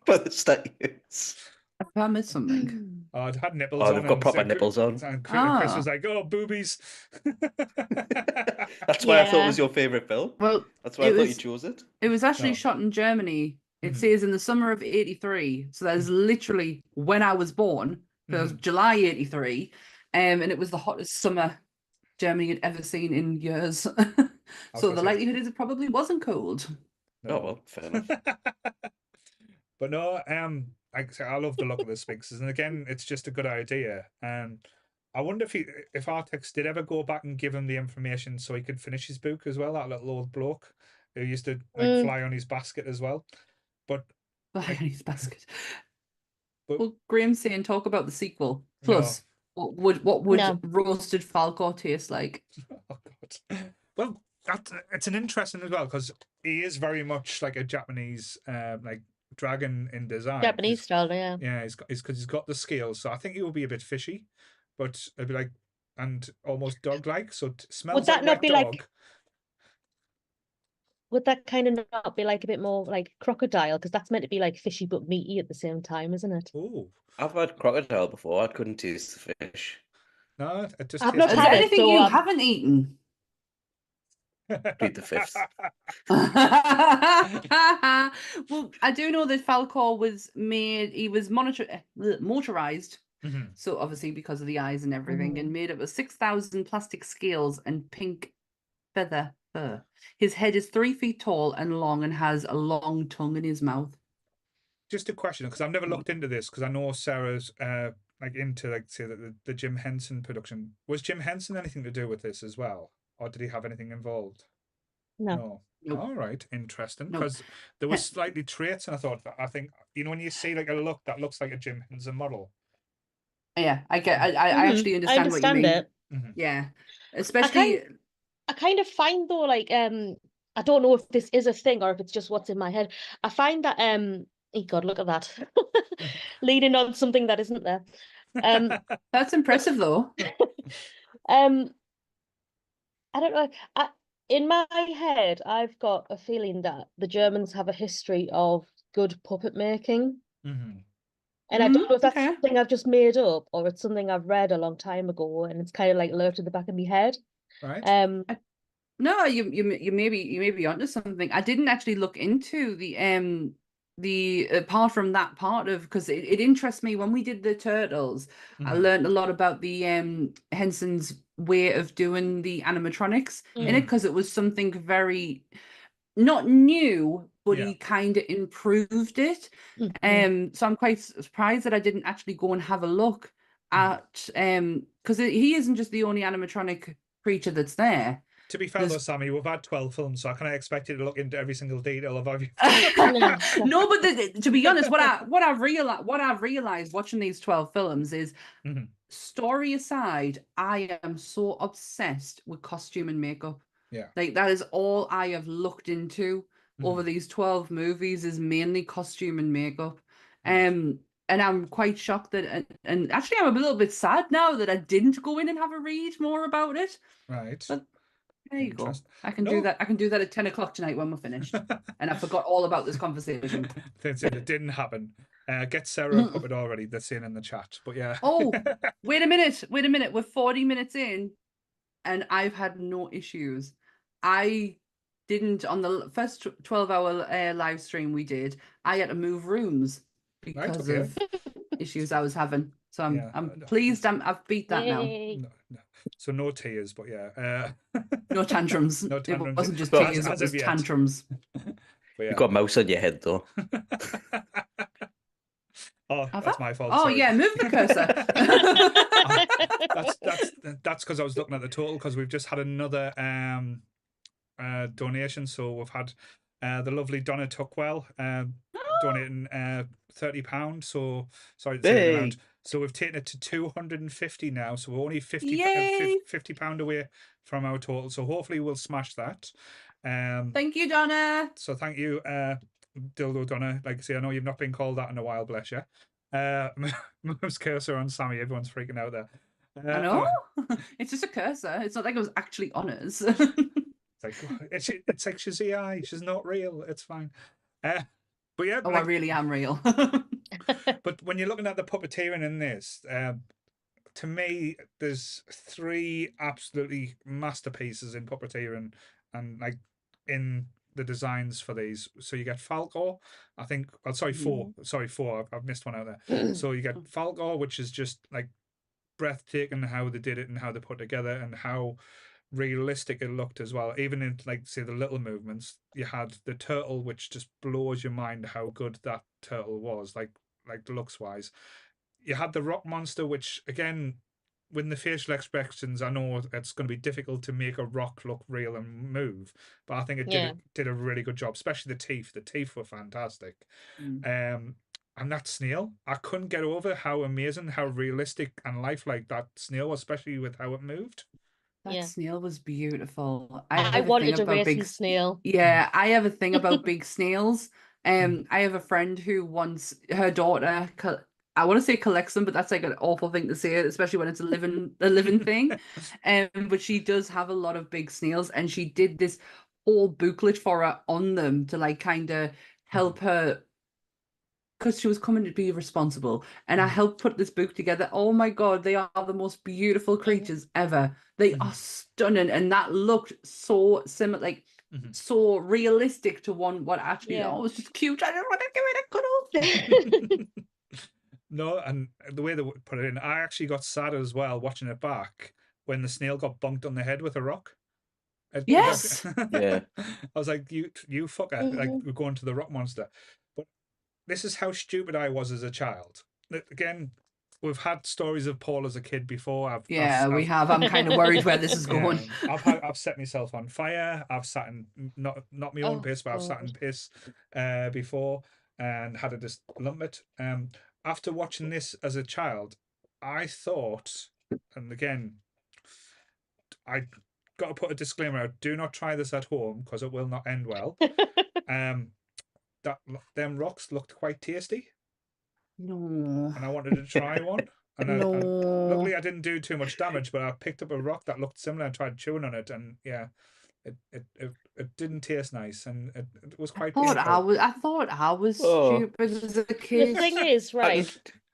for the statues. Have I missed something? Oh, it had nipples Oh, on. they've got and proper said- nipples on. And Chris was Ah. like, "Oh, boobies." That's why I thought it Yeah. was your favorite film. Well, That's why I it thought you was- chose it. it was actually No. shot in Germany. It Mhm. says in the summer of '83. So that is literally when I was born. So it was Mhm. July '83. And it was the hottest summer Germany had ever seen in years. So gonna the say- likelihood is it probably wasn't cold. Oh well, fair enough. But no, like I say, I love the look of the Sphinxes, and again, it's just a good idea. And I wonder if Artex did ever go back and give him the information so he could finish his book as well. That little old bloke who used to like fly on his basket as well. But Fly on his basket. But- Well, Graham's saying talk about the sequel. No. Plus, what would No. roasted Falcor taste like? oh god, well, it's an interesting as well, because he is very much like a Japanese like dragon in design. Japanese style, yeah. Yeah, because he's got the scales, so I think he will be a bit fishy, but it'd be like and almost dog-like. So smells that like not wet be like- dog. Would that kind of not be like a bit more like crocodile? Because that's meant to be like fishy but meaty at the same time, isn't it? Oh I've had crocodile before. I couldn't taste the fish. no, it just I've tastes not Is like- there had it, anything so, you um, haven't eaten? Plead the fifth. Well, I do know that Falcor was made. He was motorized. Mhm. So obviously because of the eyes and everything, Mhm. and made up of 6,000 plastic scales and pink feather fur. His head is 3 feet tall and long, and has a long tongue in his mouth. Just a question, because I've never looked into this, because I know Sarah's like into like say the Jim Henson production. Was Jim Henson anything to do with this as well, or did he have anything involved? No. Nope. All right, interesting. Nope. Because there was slightly traits, and I think when you see like a look that looks like a Jim Henson model. Yeah, I get. I Mhm. actually I understand what you understand mean. it. Mhm. Yeah, especially I kind of find though, like, I don't know if this is a thing or if it's just what's in my head. I find that, oh God, look at that. Leaning on something that isn't there. That's impressive, though. Um, I don't know. In my head, I've got a feeling that the Germans have a history of good puppet making. Mhm. And I don't know if that's Okay. something I've just made up or it's something I've read a long time ago and it's kind of like lurked at the back of my head. Right. No, you may be onto something. I didn't actually look into the apart from that part of, because it interests me when we did the turtles. I Mhm. learned a lot about the Henson's way of doing the animatronics in it, Mm. because it was something very not new, but Yeah. he kind of improved it. Mhm. So I'm quite surprised that I didn't actually go and have a look at because he isn't just the only animatronic creature that's there. To be fair though, There's Sammy, we've had 12 films, so I kind of expect you to look into every single detail of every. no, but to be honest, what I've realized watching these 12 films is, Mhm. story aside, I am so obsessed with costume and makeup. Yeah. Like that is all I have looked into over Mhm. these 12 movies, is mainly costume and makeup. Right. And I'm quite shocked that, and actually I'm a little bit sad now that I didn't go in and have a read more about it. Right. But there you go. Interest- I can do No. that. I can do that at 10 o'clock tonight when we're finished. And I forgot all about this conversation. That's it. It didn't happen. Get Sarah a puppet already. That's in the chat. But yeah. Oh, wait a minute. Wait a minute. We're 40 minutes in and I've had no issues. I didn't, on the first 12-hour live stream we did, I had to move rooms Right. because Okay. of issues I was having. So Yeah. I'm pleased I've beat that now. Yay. No, no. So no tears, but yeah. No tantrums. No It tantrums. wasn't just Well, tears, as it was of yet. tantrums. But You've yeah. got a mouse on your head, though. Oh, Have that's I? my fault. Oh Sorry. yeah, move the cursor. That's because I was looking at the total, because we've just had another donation. So we've had the lovely Donna Tuckwell donating £30. So sorry to say the amount. Hey, So we've taken it to 250 now. So we're only Yay! £50 away from our total. So hopefully we'll smash that. Thank you, Donna. So thank you, Dildo Donna. Like I say, I know you've not been called that in a while, bless you. Moves cursor on Sammy. Everyone's freaking out there. I know. It's just a cursor. It's not like it was actually on us. It's like she's AI. She's not real. It's fine. But yeah, Oh, I really am real. but when you're looking at the puppeteering in this, to me, there's three absolutely masterpieces in puppeteering, and like in the designs for these. So you get Falcor, I think. Oh, sorry, four. Sorry, four. I've missed one out there. So you get Falcor, which is just like breathtaking how they did it and how they put together and how realistic it looked as well. Even in like say the little movements, you had the turtle, which just blows your mind how good that turtle was, like looks wise. You had the rock monster, which again, with the facial expressions, I know it's going to be difficult to make a rock look real and move, but I think it Yeah. did a really good job, especially the teeth. The teeth were fantastic. And that snail, I couldn't get over how amazing, how realistic and lifelike that snail was, especially with how it moved. That Yeah. snail was beautiful. I have a wanted thing a about racing big snail. Yeah, I have a thing about big snails. I have a friend who wants her daughter. I want to say collects them, but that's like an awful thing to say, especially when it's a living thing. But she does have a lot of big snails, and she did this whole booklet for her on them to like kind of help her, because she was coming to be responsible, and I helped put this book together. Oh my god, they are the most beautiful creatures ever. They are stunning, and that looked so similar, like so realistic to what actually. Yeah. Oh, it was just cute. I just want to give it a cuddle. No, and the way they put it in, I actually got sad as well watching it back when the snail got bonked on the head with a rock. Yes. Yeah. I was like, you fucker, like we're going to the rock monster. But this is how stupid I was as a child. Again, we've had stories of Paul as a kid before. We have. I'm kind of worried where this is going. I've set myself on fire. I've sat in not my own Oh, piss, but I've sat in God. piss before and had to just lump it. After watching this as a child, I thought, and again, got to put a disclaimer out. Do not try this at home because it will not end well. Them rocks looked quite tasty, No. and I wanted to try one. And No. luckily, I didn't do too much damage, but I picked up a rock that looked similar and tried chewing on it, and yeah, it didn't taste nice, and it was quite painful. I thought I was Oh. stupid as a The kid. thing is, right,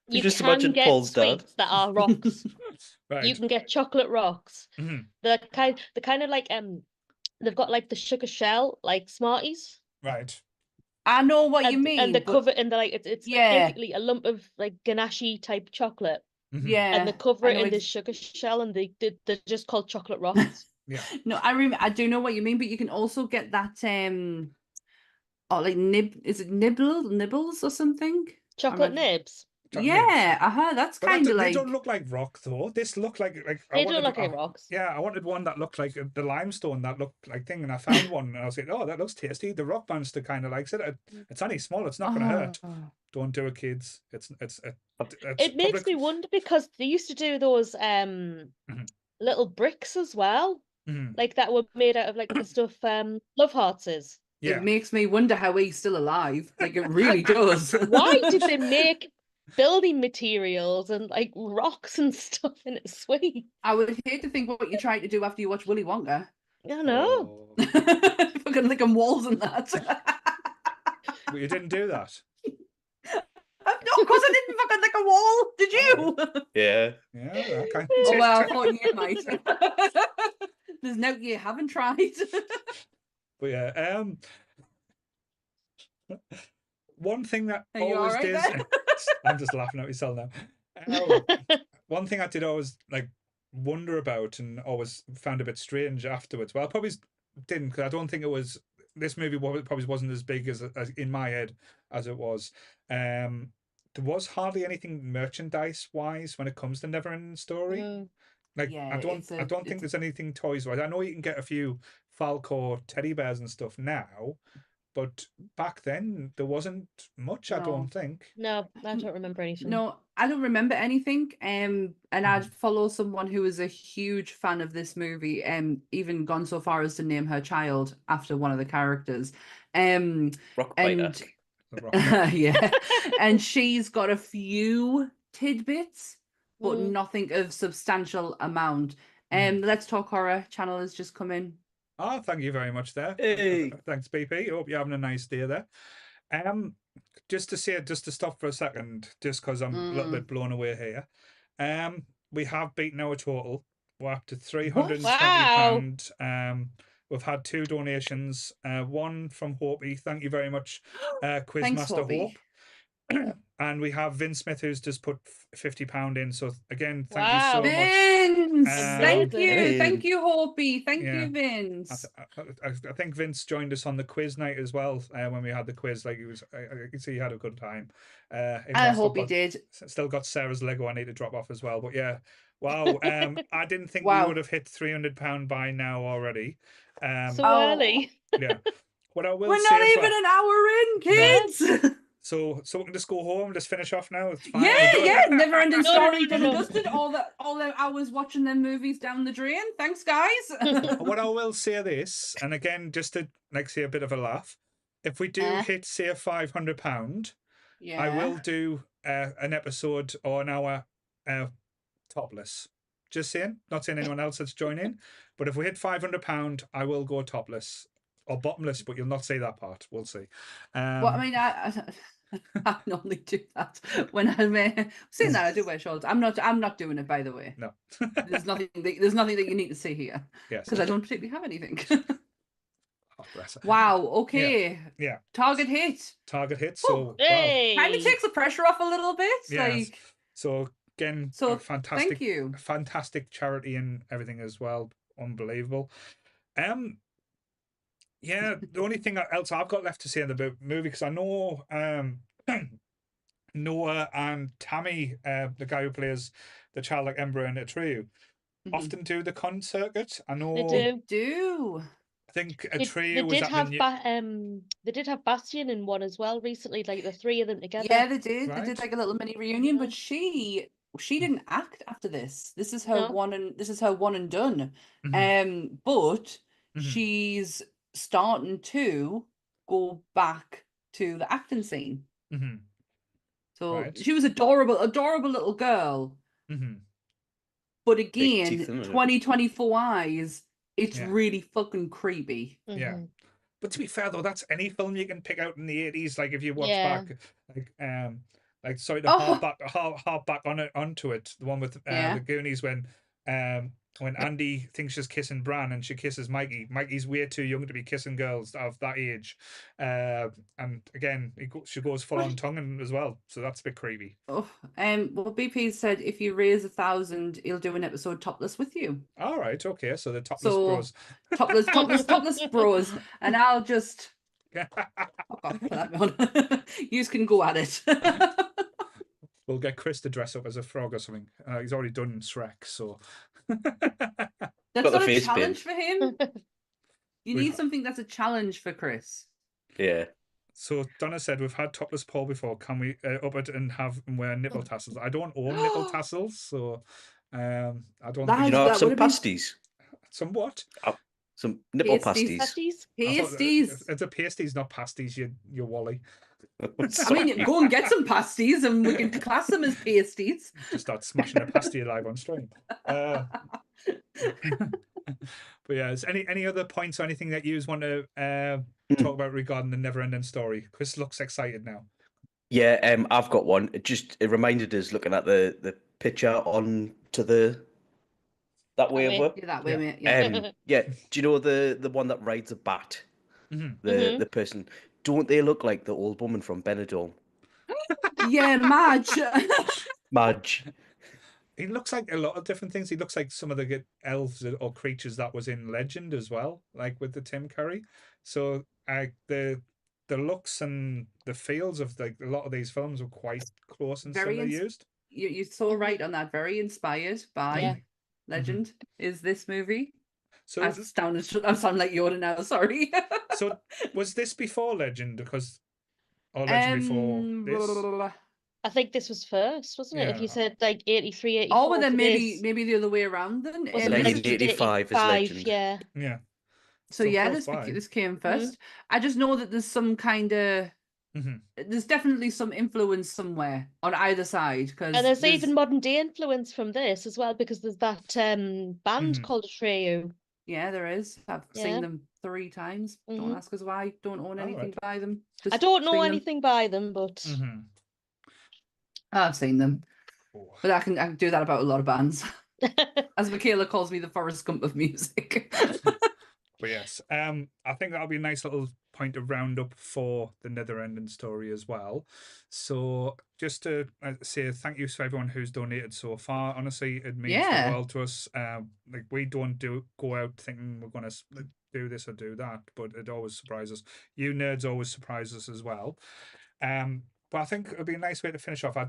You you just can imagine get Paul's dad. sweets that are rocks. Right. You can get chocolate rocks. Mhm. The kind of like they've got like the sugar shell, like Smarties. Right. I know what you mean. And they're but covered, and they're like it's Yeah. basically a lump of like ganache type chocolate, Mhm. yeah. and they cover I it know in this sugar shell, and they're just called chocolate rocks. Yeah. No, I do know what you mean, but you can also get that like is it nibbles or something? Chocolate nibs. Chocolate Yeah, that's But kind of they like don't look like rock though. This looked like I They don't wanted look like rocks. Yeah, I wanted one that looked like the limestone that looked like thing, and I found one, and I was like, oh, that looks tasty. The rock monster kind of likes it. It's only small. It's not going to hurt. Don't do it, kids. It's It makes me wonder because they used to do those little bricks as well, like that were made out of like the stuff Love Hearts is. Yeah. It makes me wonder how he's still alive. Like it really does. Why did they make building materials and like rocks and stuff in it sweet? I would hate to think what you tried to do after you watch Willy Wonka. I know. Fucking licking walls and that. But you didn't do that. No, of course I didn't fucking lick a wall. Did you? Yeah. Yeah. Okay. Oh well, I thought you might. There's no you haven't tried. But yeah, one thing that Are you always all right did. there? I'm just laughing at myself now. One thing I did always like wonder about and always found a bit strange afterwards. Well, I probably didn't, because I don't think it was. This movie probably wasn't as big as in my head as it was. There was hardly anything merchandise wise when it comes to Neverending Story. Like Yeah, I don't think there's anything toys wise. I know you can get a few Falcor teddy bears and stuff now, but back then there wasn't much. I don't think. No, I don't remember anything. No, I don't remember anything. And I'd follow someone who was a huge fan of this movie, even gone so far as to name her child after one of the characters. Rock biter. Yeah, and she's got a few tidbits, but nothing of substantial amount. Let's Talk Horror channel has just come in. Oh, thank you very much there. Hey. Thanks, BP. Hope you're having a nice day there. Just to stop for a second, just because I'm a little bit blown away here. We have beaten our total. We're up to £320. We've had 2 donations. One from Hopi. Thank you very much, Quizmaster Hope. And we have Vince Smith, who's just put £50 in. So again, thank you so much. Vince, thank you, Hopi. Thank you, Vince. I think Vince joined us on the quiz night as well when we had the quiz. Like I can see he had a good time. I hope he did. Still got Sarah's Lego I need to drop off as well. But yeah, wow. I didn't think we would have hit £300 by now already. So early. Yeah. What I will We're say not even an hour in, kids. No. So we can just go home, just finish off now. It's fine. Yeah. Neverending Story done and dusted. All the hours watching them movies down the drain. Thanks, guys. What I will say this, and again, just to say a bit of a laugh, if we do hit say £500, I will do an episode or an hour topless. Just saying, not saying anyone else that's joining, but if we hit £500, I will go topless. Or bottomless, but you'll not say that part. We'll see. Well, I mean, I normally do that when I'm saying that I do wear shorts. I'm not doing it, by the way. No. There's nothing that you need to see here. Yes. Because I don't particularly have anything. Oh, bless her. Wow. Okay. Yeah. Target hit. So hey. Kind of takes the pressure off a little bit. Yes. So again, fantastic. Thank you. Fantastic charity and everything as well. Unbelievable. Yeah, the only thing else I've got left to say in the movie, because I know Noah and Tammy, the guy who plays the child like Ember in a trio, often do the con circuit. I know they do. I think a trio they did have Bastion in one as well recently, like the 3 of them together. Yeah, they did. Right. They did like a little mini reunion, but she she didn't act after this. This is her No. one and done. Mhm. But Mhm. she's starting to go back to the acting scene. Mhm. So Right. she was adorable little girl. Mhm. But Big again, teeth, isn't it? 2024 eyes, it's Yeah. really fucking creepy. Yeah. Mhm. But to be fair though, that's any film you can pick out in the 80s. Like if you watch Yeah. back, like sorry to Oh, harp back onto it. The one with yeah. the Goonies when Andy thinks she's kissing Bran and she kisses Mikey. Mikey's way too young to be kissing girls of that age. And again, she goes full on tonguing as well. So that's a bit creepy. Oh, well, BP said if you raise 1,000, he'll do an episode topless with you. All right, okay. So the topless So bros. topless bros, and I'll just Yeah. fuck off for that one. You can go at it. We'll get Chris to dress up as a frog or something. He's already done Shrek, so. That's Got the not a face challenge paint. for him. You We've- need something that's a challenge for Chris. Yeah. So Donna said we've had topless Paul before. Can we up it and have him wear nipple tassels? I don't own nipple tassels, so I don't That- think You know, have that some would've been- pasties. somewhat. Some nipple Pasties. pasties. Pasties? I thought Pasties. it's a pasties, not pasties. You Wally. I mean, go and get some pasties, and we can class them as pasties. Just start smashing a pasty live on stream. But yeah, is any other points or anything that you want to talk about regarding the Neverending Story? Chris looks excited now. Yeah, I've got one. It reminded us looking at the picture on to that way way. over. Yeah, that way, Yeah. mate. Yeah. Yeah. Do you know the one that rides a bat? Mhm. The person. Don't they look like the old woman from Benidorm? Yeah, Madge. Madge. He looks like a lot of different things. He looks like some of the elves or creatures that was in Legend as well, like with the Tim Curry. So the looks and the feels of like a lot of these films were quite close and Very similar used. You're so right on that. Very inspired by Yeah. Legend is this movie. So I sound like Yoda now. Sorry. so was this before Legend? Because or Legend before this? I think this was first, wasn't it? If Yeah. you said like 83, 84 Oh, well, then for this, maybe the other way around then. was it this is- 1985 is 1985? Legend. Yeah. Yeah. so so yeah, close by. this came 1st. I just know that there's some kind of Mhm. there's definitely some influence somewhere on either side because And there's even modern day influence from this as well, because there's that band Mhm. called Atreyu. yeah, there is. I've Yeah. seen them 3 times. Don't Mhm. ask us why. Don't own All anything right. by them. I Just don't know seen them. anything by them, but Mhm. I've seen them, Oh. but I can do that about a lot of bands. As Michaela calls me, the Forrest Gump of music. But yes, I think that'll be a nice little point of roundup for the Neverending Story as well. So just to say thank you to everyone who's donated so far. Honestly, it means Yeah. the world to us. Like we don't go out thinking we're going to do this or do that, but it always surprises us. You nerds always surprise us as well. But I think it'd be a nice way to finish off. I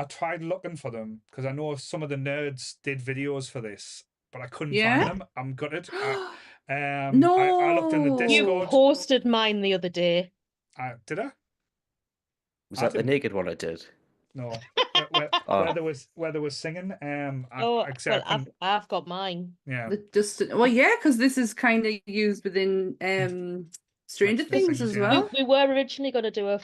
tried looking for them because I know some of the nerds did videos for this, but I couldn't Yeah? find them. I'm gutted. I looked in the No. you Discord. posted mine the other day. Did I? Was I that the didn't- naked one I did? No. Oh. Where there was singing. Oh, actually, I well, couldn't- I've got mine. yeah. Well, yeah, because this is kind of used within Stranger Stranger Things Things, as yeah. well. We were originally going to do a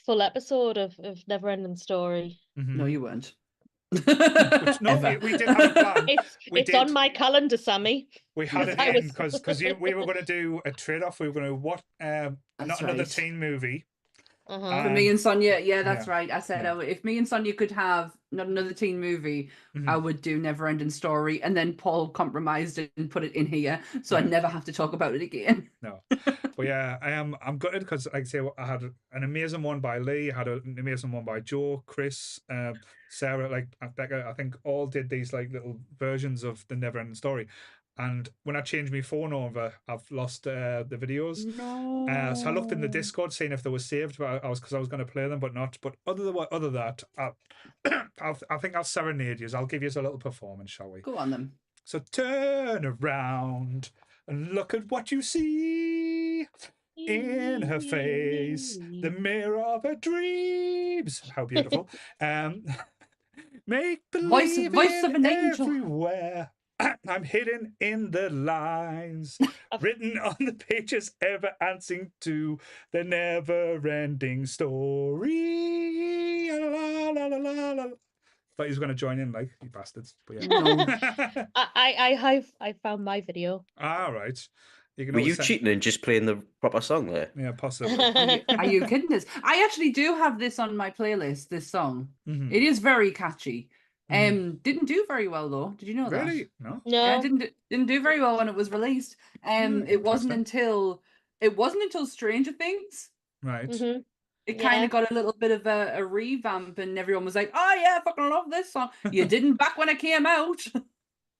full episode of Neverending Story. Mhm. No, you weren't. No, Ever. we did have a plan. We It's on did. my calendar, Sammy. We had it I in was- because we were going to do a trade off. We were going to watch not another right. teen movie. Uh-huh. For me and Sonia, yeah, that's yeah, right. I said yeah. if me and Sonia could have not another teen movie, Mhm. I would do Neverending Story, and then Paul compromised it and put it in here, so I'd Yeah. never have to talk about it again. No, but yeah, I'm gutted because, like I say, I had an amazing one by Lee, I had an amazing one by Joe, Chris, Sarah, like Becca. I think all did these like little versions of the Neverending Story, and when I changed my phone over, I've lost the videos. No. So I looked in the Discord seeing if they were saved, but I was going to play them, but not. But other than that, I think I'll serenade you. I'll give you a little performance, shall we? Go on then. So turn around and look at what you see in her face, the mirror of her dreams. How beautiful. Make Voice believe of an angel. everywhere. I'm hidden in the lines, written on the pages, ever answering to the never-ending story. La, la, la, la, la. Thought he was going to join in, like, you bastards. But yeah. No. I found my video. All right. You can Were always you send... cheating and just playing the proper song there? Yeah, possibly. Are you kidding us? I actually do have this on my playlist, this song. Mhm. It is very catchy. Didn't do very well though. Did you know that? Really? No? Yeah, No. didn't do very well when it was released. It wasn't until Stranger Things. Right. Mhm. It kind Yeah. of got a little bit of a revamp, and everyone was like, "Oh yeah, I fucking love this song." You didn't back when it came out.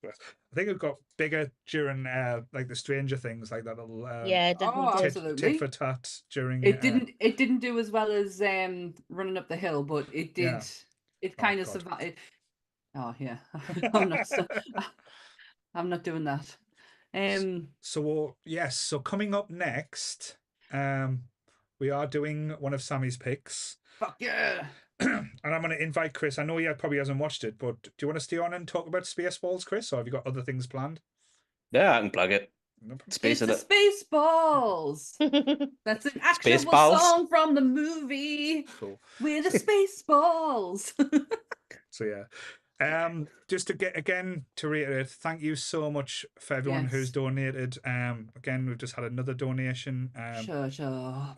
I think it got bigger during like the Stranger Things, like that little Yeah, it didn't Oh, do. absolutely. tit for tat during. It didn't do as well as Running Up the Hill, but it did. Yeah. It Oh, kind of God. survived. Oh yeah, I'm not doing that. So yes, so coming up next, we are doing one of Sammy's picks. Fuck yeah. And I'm going to invite Chris. I know he probably hasn't watched it, but do you want to stay on and talk about Spaceballs, Chris, or have you got other things planned? Yeah, I can plug it. No problem. Space It's in the it. Spaceballs. That's an actual Spaceballs. song from the movie. Cool. We're the Spaceballs. So yeah, just to get again to reiterate, thank you so much for everyone who's Yes. donated. Again, we've just had another donation. Sure,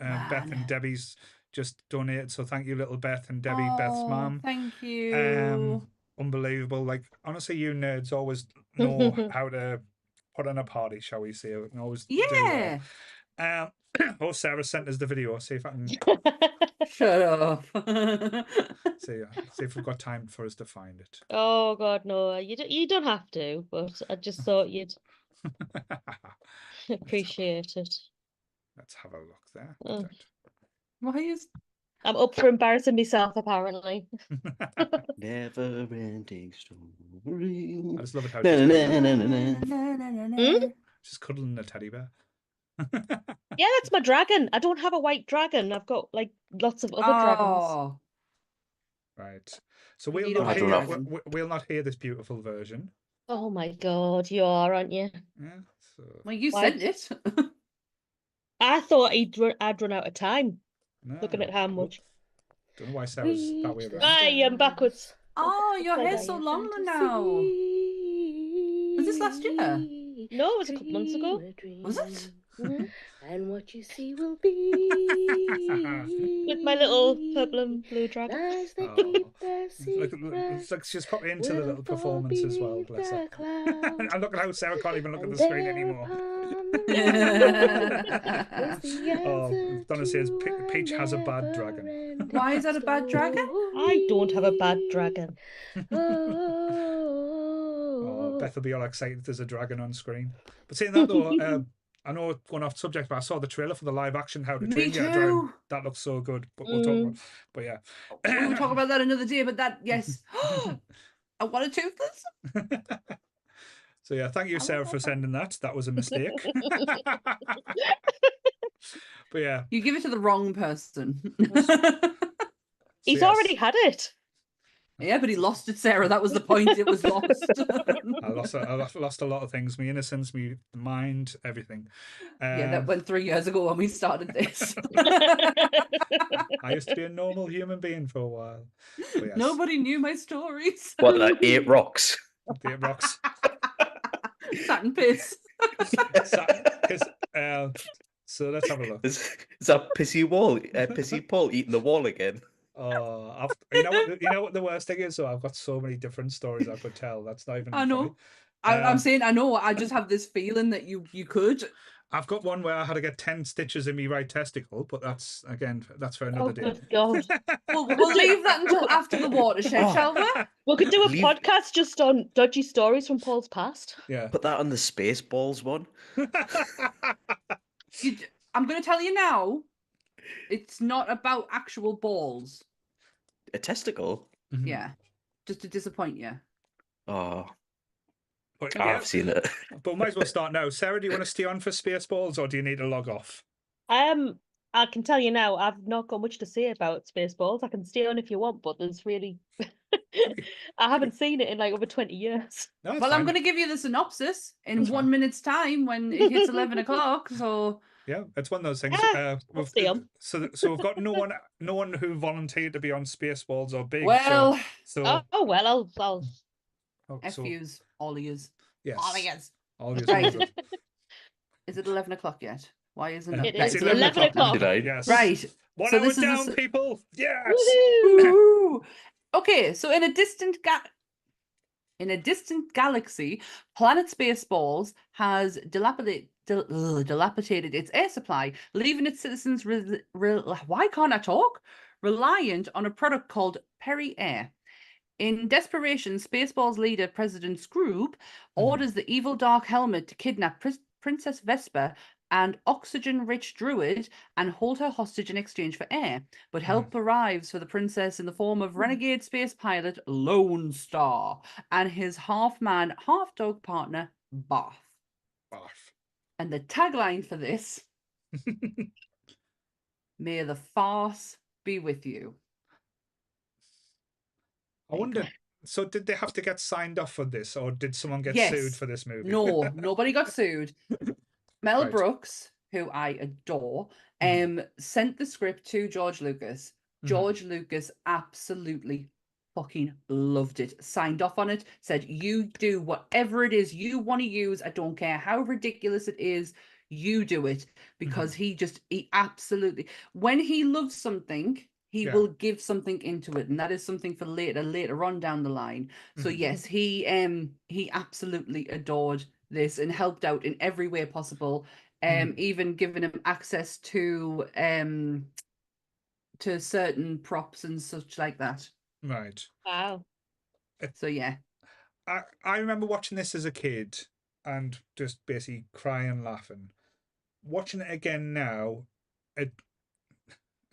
Beth and man. Debbie's just donated, so thank you, little Beth and Debbie, Beth's Oh, mum. thank you. Unbelievable. Like honestly, you nerds always know how to put on a party, shall we say? And always do Yeah. well. Oh, Sarah sent us the video. See if I can Shut up. see if we've got time for us to find it. Oh God, no! You don't have to, but I just thought you'd appreciate it. Let's have a look there. Oh. Why is I'm up for embarrassing myself, apparently. Never-ending story. I just love it how Na, just, na, na, na. just cuddling a teddy bear. Yeah, that's my dragon. I don't have a white dragon. I've got like lots of other dragons. Oh, Right. So We we'll need a not white hear dragon. we'll not hear this beautiful version. Oh my God, you are, aren't you? Yeah. So well, you Why- sent it. I thought I'd run out of time no, looking at how much. Don't know why Sarah's that way around. I am backwards. Oh, your Upside hair's so down. long now. Was this last year? No, it was a couple months ago. Was it? Mhm. And what you see will be With my little purple and blue dragon. lies that Oh. keep their It's secrets like she's probably into the will little performance as well, fall bless her. beneath the clouds. And look at how Sarah can't even look at And the screen there anymore. upon the mountain is the Oh, answer Donna says to Peach has a bad dragon. never-ending Why is that a bad dragon? I don't have a bad story. dragon. Oh, Beth will be all excited if there's a dragon on screen. But saying that though, I know it's going off subject, but I saw the trailer for the live action How to Me Train Your Dragon. too. That looks so good. But we'll talk about. But yeah, We will talk about that another day, but that, yes. I want a toothless. So yeah, thank you, Sarah, for sending that. That was a mistake. But yeah, You give it to the wrong person. He's yes. already had it. Yeah, but he lost it, Sarah. That was the point. It was lost. I lost a lot of things. My innocence, my mind, everything. Yeah, that went 3 years ago when we started this. I used to be a normal human being for a while. But yes, Nobody knew my stories. What, like 8 rocks? the rocks. Satin piss. So let's have a look. Is that pissy Paul eating the wall again? Oh, you know what the worst thing is? So I've got so many different stories I could tell. That's not even. I know. funny. I'm saying I know. I just have this feeling that you could. I've got one where I had to get 10 stitches in my right testicle, but that's for another Oh, day. good God. We'll leave that until after the watershed, shall we? We could do a Leave- podcast just on dodgy stories from Paul's past. Yeah. Put that on the Spaceballs one. I'm going to tell you now. It's not about actual balls. A testicle? Mhm. Yeah, just to disappoint you. Oh, But, I've seen it. but we might as well start now. Sarah, do you want to stay on for Spaceballs or do you need to log off? I can tell you now, I've not got much to say about Spaceballs. I can stay on if you want, but there's really I haven't seen it in like over 20 years. No, it's Well, I'm fine. going to give you the synopsis in That's 1 fine. minute's time when it hits 11 o'clock. So, Yeah, it's one of those things. I'll see 'em. So we've got no one who volunteered to be on Spaceballs or Big. well, so Well, I'll F yous, all yous. yes, All yous. all yous. Right. Is it 11 o'clock yet? Why isn't it? It Right, is it's 11 now. o'clock. Yes. Right. 1 So hour this is down, the people. Yes. Woohoo! Ooh. Okay, so in a distant galaxy, planet Spaceballs has dilapidated its air supply, leaving its citizens why can't I talk? Reliant on a product called Peri Air. In desperation, Spaceballs leader President Scroob orders the evil Dark Helmet to kidnap Princess Vespa and oxygen-rich druid and hold her hostage in exchange for air. But help arrives for the princess in the form of renegade space pilot Lone Star and his half-man, half-dog partner, Barf. And the tagline for this, may the farce be with you. I wonder. So did they have to get signed off for this, or did someone get Yes. sued for this movie? No, nobody got sued. Mel Right. Brooks, who I adore, sent the script to George Lucas. George Lucas absolutely fucking loved it. Signed off on it. Said, you do whatever it is you want to use. I don't care how ridiculous it is. You do it. Because he absolutely, when he loves something, he will give something into it, and that is something for later on down the line. So yes, he absolutely adored this and helped out in every way possible. Even giving him access to certain props and such like that. Right. Wow. So yeah. I remember watching this as a kid and just basically crying and laughing. Watching it again now,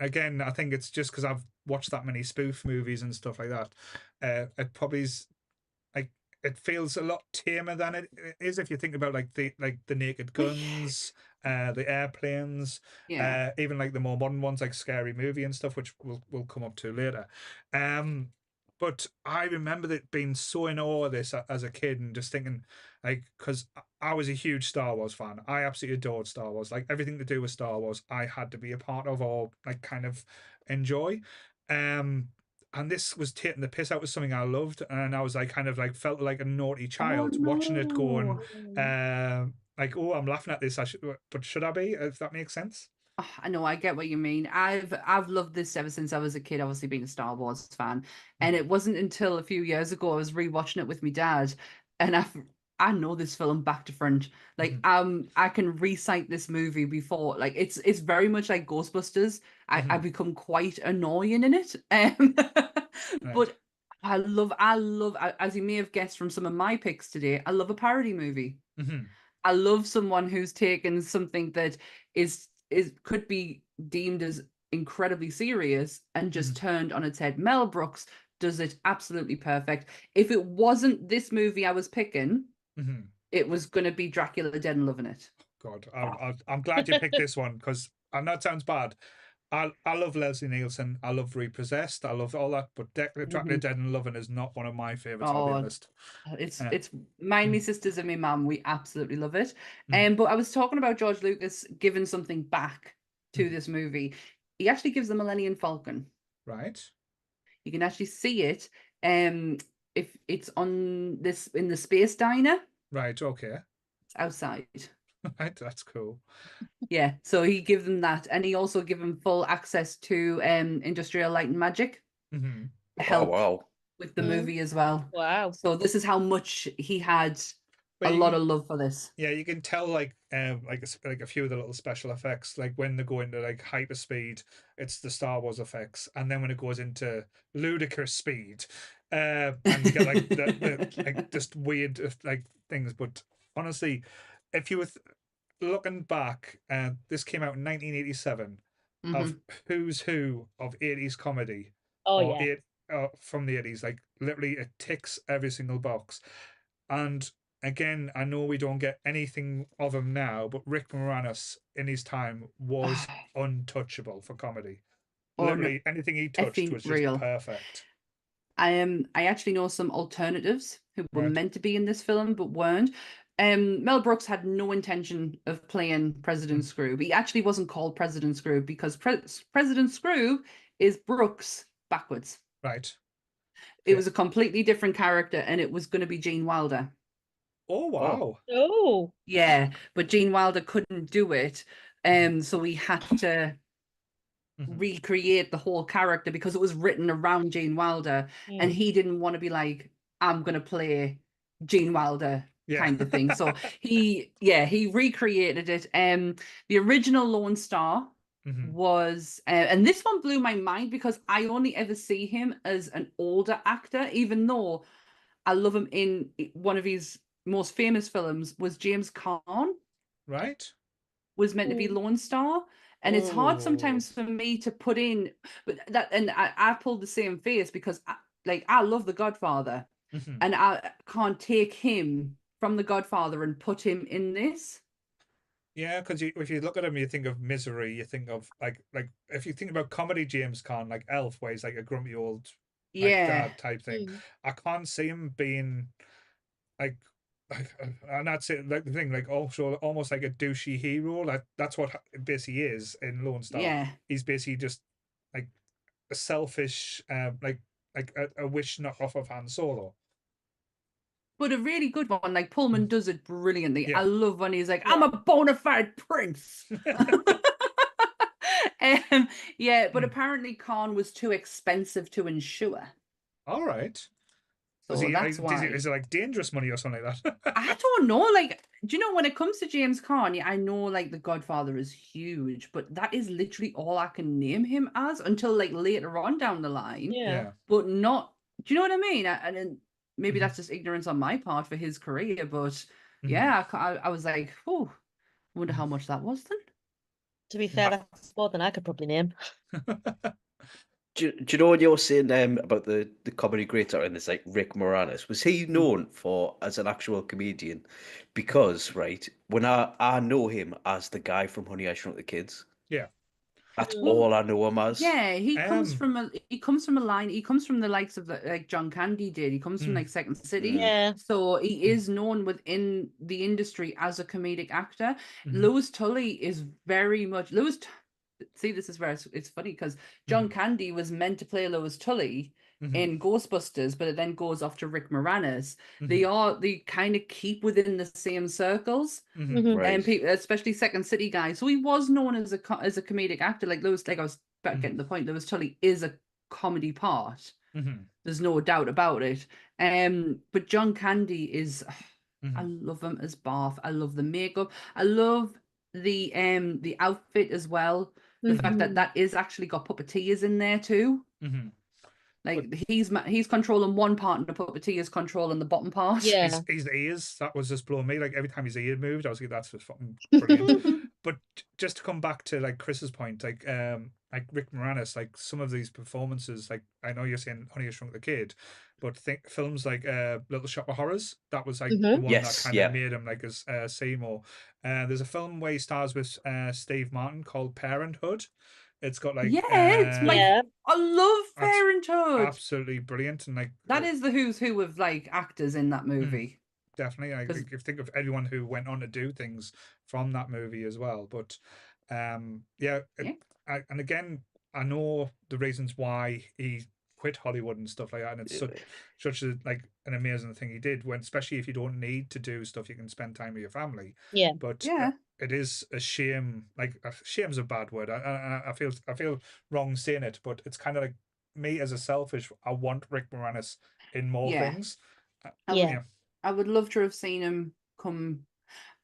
I think it's just because I've watched that many spoof movies and stuff like that. It probably is like it feels a lot tamer than it is if you think about like the Naked Guns, the airplanes, even like the more modern ones like Scary Movie and stuff, which we'll come up to later. But I remember it being so in awe of this as a kid and just thinking, like, because I was a huge Star Wars fan. I absolutely adored Star Wars. Like, everything to do with Star Wars, I had to be a part of or, like, kind of enjoy. And this was taking the piss out of something I loved. And I was, like, kind of, like, felt like a naughty child watching it going, like, oh, I'm laughing at this, but should I be, if that makes sense? I know, I get what you mean. I've loved this ever since I was a kid, obviously being a Star Wars fan. And it wasn't until a few years ago I was rewatching it with my dad, and I know this film back to front. Like I can recite this movie before. Like it's very much like Ghostbusters. I become quite annoying in it. But I love as you may have guessed from some of my picks today, I love a parody movie. I love someone who's taken something that could be deemed as incredibly serious and just turned on its head. Mel Brooks does it absolutely perfect. If it wasn't this movie I was picking, it was going to be Dracula Dead and Loving It. God, I'm glad you picked this one because I know it sounds bad. I love Leslie Nielsen. I love Repossessed. I love all that. But Dracula Dead and Loving is not one of my favorites. I'll be honest. It's mine, me sisters, and me mum. We absolutely love it. But I was talking about George Lucas giving something back to this movie. He actually gives the Millennium Falcon. Right. You can actually see it. If it's in the Space Diner. Right. Okay. It's outside. Right. That's cool. Yeah, so he gave them that, and he also gave them full access to Industrial Light and Magic. Help with the movie as well. Wow. So this is how much he had a lot of love for this. Yeah, you can tell like a few of the little special effects, like when they go into like hyperspeed, it's the Star Wars effects, and then when it goes into ludicrous speed, and you get like the like just weird like things. But honestly, if you were looking back, this came out in 1987 of who's who of 80s comedy. From the 80s, like literally it ticks every single box. And again, I know we don't get anything of him now, but Rick Moranis in his time was untouchable for comedy. Literally anything he touched was just perfect. I actually know some alternatives who were Right. meant to be in this film but weren't. Mel Brooks had no intention of playing President Scrooge. He actually wasn't called President Scrooge because President Scrooge is Brooks backwards. Right. It was a completely different character, and it was going to be Gene Wilder. Oh wow. Oh. Yeah, but Gene Wilder couldn't do it, so we had to recreate the whole character because it was written around Gene Wilder, and he didn't want to be like, I'm going to play Gene Wilder kind of thing. So he recreated it. The original Lone Star was, and this one blew my mind because I only ever see him as an older actor, even though I love him in one of his most famous films was James Caan. Right. Was meant to be Lone Star. And it's hard sometimes for me to put in, but that, and I pulled the same face because I love The Godfather, and I can't take him from The Godfather and put him in this. Yeah, because if you look at him, you think of Misery. You think of like if you think about comedy James Caan, like Elf, where he's like a grumpy old dad type thing. I can't see him being like and that's it. Like the thing, like also almost like a douchey hero. Like that's what basically is in Lone Star. Yeah, he's basically just like a selfish, like a wish knockoff of Han Solo. But a really good one. Like Pullman does it brilliantly. Yeah. I love when he's like, "I'm a bona fide prince." Yeah, but apparently Khan was too expensive to insure. All right. So that's why. Is it like dangerous money or something like that? I don't know. Like, do you know when it comes to James Caan? Yeah, I know like The Godfather is huge, but that is literally all I can name him as until like later on down the line. Yeah. But not. Do you know what I mean? And then maybe that's just ignorance on my part for his career. But yeah, I was like, oh, wonder how much that was then. To be fair, that's more than I could probably name. Do you know what you're saying about the comedy creator and this like Rick Moranis? Was he known for as an actual comedian? Because right, when I know him as the guy from Honey I Shrunk the Kids. Yeah. That's all I know him as. Yeah, he comes from a line. He comes from the likes of like John Candy did. He comes from like Second City. Yeah. So he is known within the industry as a comedic actor. Lewis Tully is very much see, this is where it's funny because John Candy was meant to play Lewis Tully in Ghostbusters, but it then goes off to Rick Moranis. They kind of keep within the same circles, Right. and people, especially Second City guys. So he was known as a comedic actor. Like Lewis, like I was getting the point. Lewis Tully is a comedy part. There's no doubt about it. But John Candy is. I love him as Barth. I love the makeup. I love the outfit as well. The fact that is actually got puppeteers in there too. Like he's controlling one part and the puppeteer is controlling the bottom part. Yeah. His ears, that was just blowing me. Like every time his ear moved, I was like, that's just fucking brilliant. But just to come back to like Chris's point, like Rick Moranis, like some of these performances, like I know you're saying Honey I Shrunk the Kid, but think films like Little Shop of Horrors, that was like the one that kind of made him like as Seymour. There's a film where he stars with Steve Martin called Parenthood. It's got like I love Parenthood. Absolutely brilliant, and like that is the who's who of like actors in that movie. Definitely, I think of everyone who went on to do things from that movie as well. But and again, I know the reasons why he quit Hollywood and stuff like that, and it's such a like an amazing thing he did. When especially if you don't need to do stuff, you can spend time with your family. Yeah, but it is a shame. Like shame's a bad word. I feel wrong saying it, but it's kind of like me as a selfish. I want Rick Moranis in more things. I would love to have seen him come.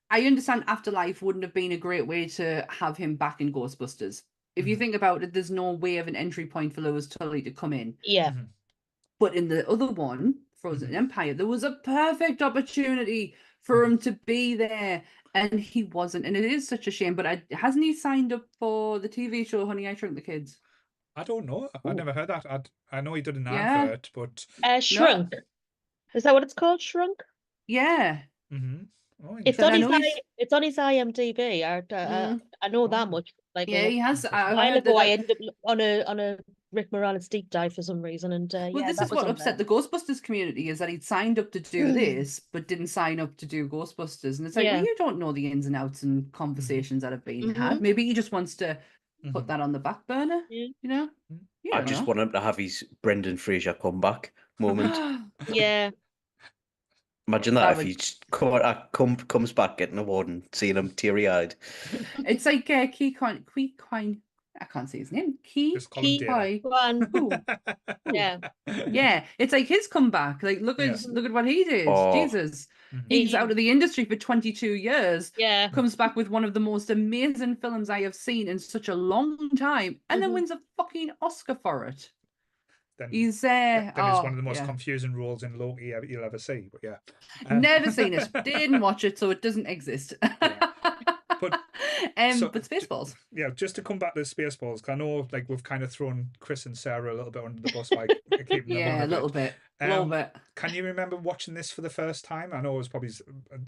I understand Afterlife wouldn't have been a great way to have him back in Ghostbusters. If you think about it, there's no way of an entry point for Lewis Tully to come in. Yeah. But in the other one, Frozen Empire, there was a perfect opportunity for him to be there, and he wasn't. And it is such a shame. But hasn't he signed up for the TV show Honey I Shrunk the Kids? I don't know. I never heard that. I know he did an advert, but Shrunk. No. Is that what it's called? Shrunk? Yeah. Oh, it's on his IMDb. I know that much. Like he has. a while ago, I ended up on a Rick Moranis deep dive for some reason, and Well, yeah, this that is was what on upset there. the Ghostbusters community, is that he'd signed up to do this, but didn't sign up to do Ghostbusters. And it's like, well, Yeah. you don't know the ins and outs and conversations that have been had. Mhm. Maybe he just wants to put Mhm. that on the back burner, Yeah. you know? Mm. You I don't just know. want him to have his Brendan Fraser comeback moment. Yeah. Imagine that, That if would- he just comes back getting an award and seeing him teary-eyed. It's like Key, I can't say his name. Just call him Key Data. one. Who? Yeah. Yeah, it's like his comeback. Like, look Yeah. at look at what he did. Oh. Jesus. Mhm. He's out of the industry for 22 years. Yeah. Comes back with one of the most amazing films I have seen in such a long time, and then Mhm. wins a fucking Oscar for it. Then, He's then it's one oh, of the most yeah. confusing roles in Loki you'll ever see. But yeah, Never seen it. Didn't watch it, so it doesn't exist. But but j- Spaceballs. yeah, just to come back to Spaceballs, 'cause I know like we've kind of thrown Chris and Sarah a little bit under the bus by keeping them on Yeah, a a little bit. bit. A little Um, bit. Can you remember watching this for the first time? I know it was probably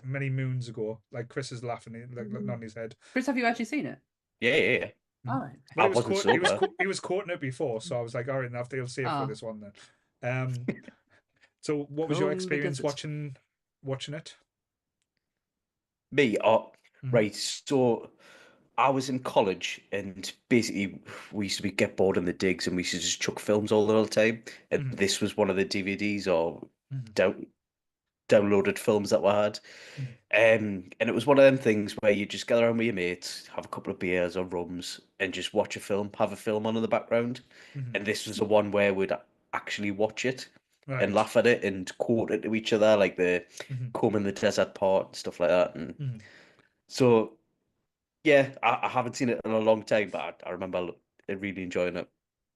many moons ago. Like Chris is laughing, like nodding his head. Chris, have you actually seen it? Yeah. All right. Well, I wasn't sober. he was quoting it before, so I was like, all right, now they'll see it for Oh. this one then. So what was your From the experience desert. watching it? Me, Mhm. right. So I was in college, and basically we used to get bored in the digs, and we used to just chuck films all the time. And Mhm. this was one of the DVDs or Mhm. downloaded films that we had. Mhm. And it was one of them things where you just gather around with your mates, have a couple of beers or rums, and just watch a film, have a film on in the background. Mhm. And this was the one where we'd actually watch it Right. and laugh at it and quote it to each other, like the Mhm. Come in the Desert part and stuff like that. And Mhm. so, yeah, I haven't seen it in a long time, but I remember really enjoying it.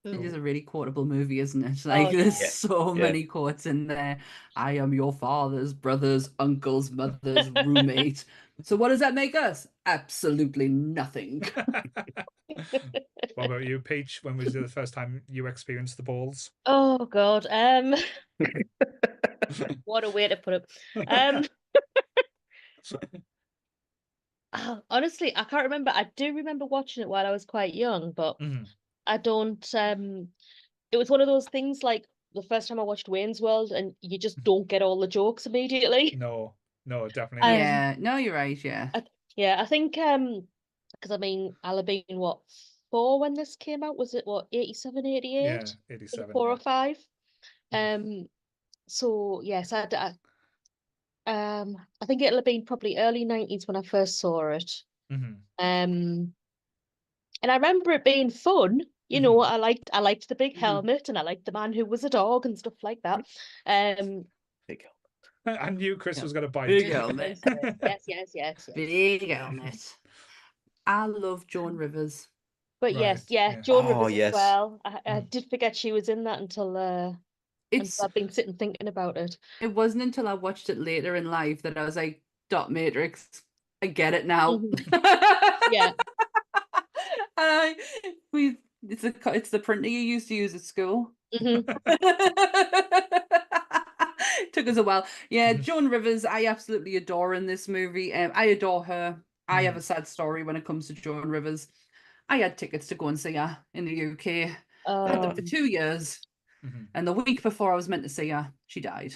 It Mm. is a really quotable movie, isn't it? Like, yeah. there's Yeah, so yeah. many quotes in there. I am your father's brother's uncle's mother's roommate. So what does that make us? Absolutely nothing. What about you, Peach? When was the first time you experienced the balls? Oh God. What a way to put it. Honestly, I can't remember. I do remember watching it while I was quite young, but Mhm. I don't. It was one of those things like the first time I watched Wayne's World, and you just don't get all the jokes immediately. No, definitely not. Yeah, no, you're right. Yeah. Yeah, I think because I mean, I'll have been what 4 when this came out. Was it what 87, 88? Yeah, 87. 4 Yeah. or 5? So yes, I think it'll have been probably early 90s when I first saw it. Mhm. And I remember it being fun. You know, Mhm. I liked the big Mhm. helmet, and I liked the man who was a dog and stuff like that. Big I knew Chris Yeah. was going to bite. Big helmet. Yes. Big helmet. I love Joan Rivers. But Right, yes, yeah, yeah. Joan Oh, Rivers as yes. well. I Mm. did forget she was in that until It's I've been sitting thinking about it. it wasn't until I watched it later in life that I was like, dot matrix. I get it now. Yeah. I, it's the printer you used to use at school. Mhm. Took us a while. Yeah, Mhm. Joan Rivers, I absolutely adore in this movie. I adore her. I have Mhm. a sad story when it comes to Joan Rivers. I had tickets to go and see her in the UK. I had them for 2 years. Mhm. And the week before I was meant to see her, she died.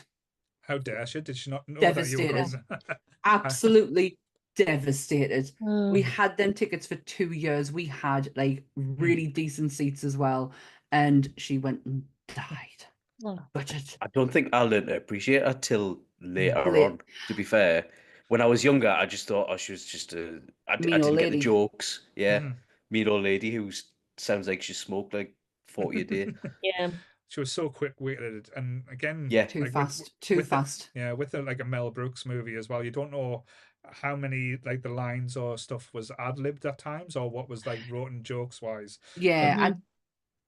How dare she? Did she not know that you were Devastated. going? Absolutely devastated. We Mm. had them tickets for 2 years. We had like Hmm. really decent seats as well. And she went and died. Oh. Butchered. I don't think I learned to appreciate her till later Late. on, to be fair. When I was younger, I just thought, oh, she was just I Mean didn't old get the lady. jokes. Yeah. Mhm. Mean old lady who sounds like she smoked like 40 a day. Yeah. She was so quick-witted, and again, Yeah. Too like fast. Too with fast. yeah, with like a Mel Brooks movie as well. You don't know how many like the lines or stuff was ad-libbed at times, or what was like written jokes-wise. Yeah, Mhm.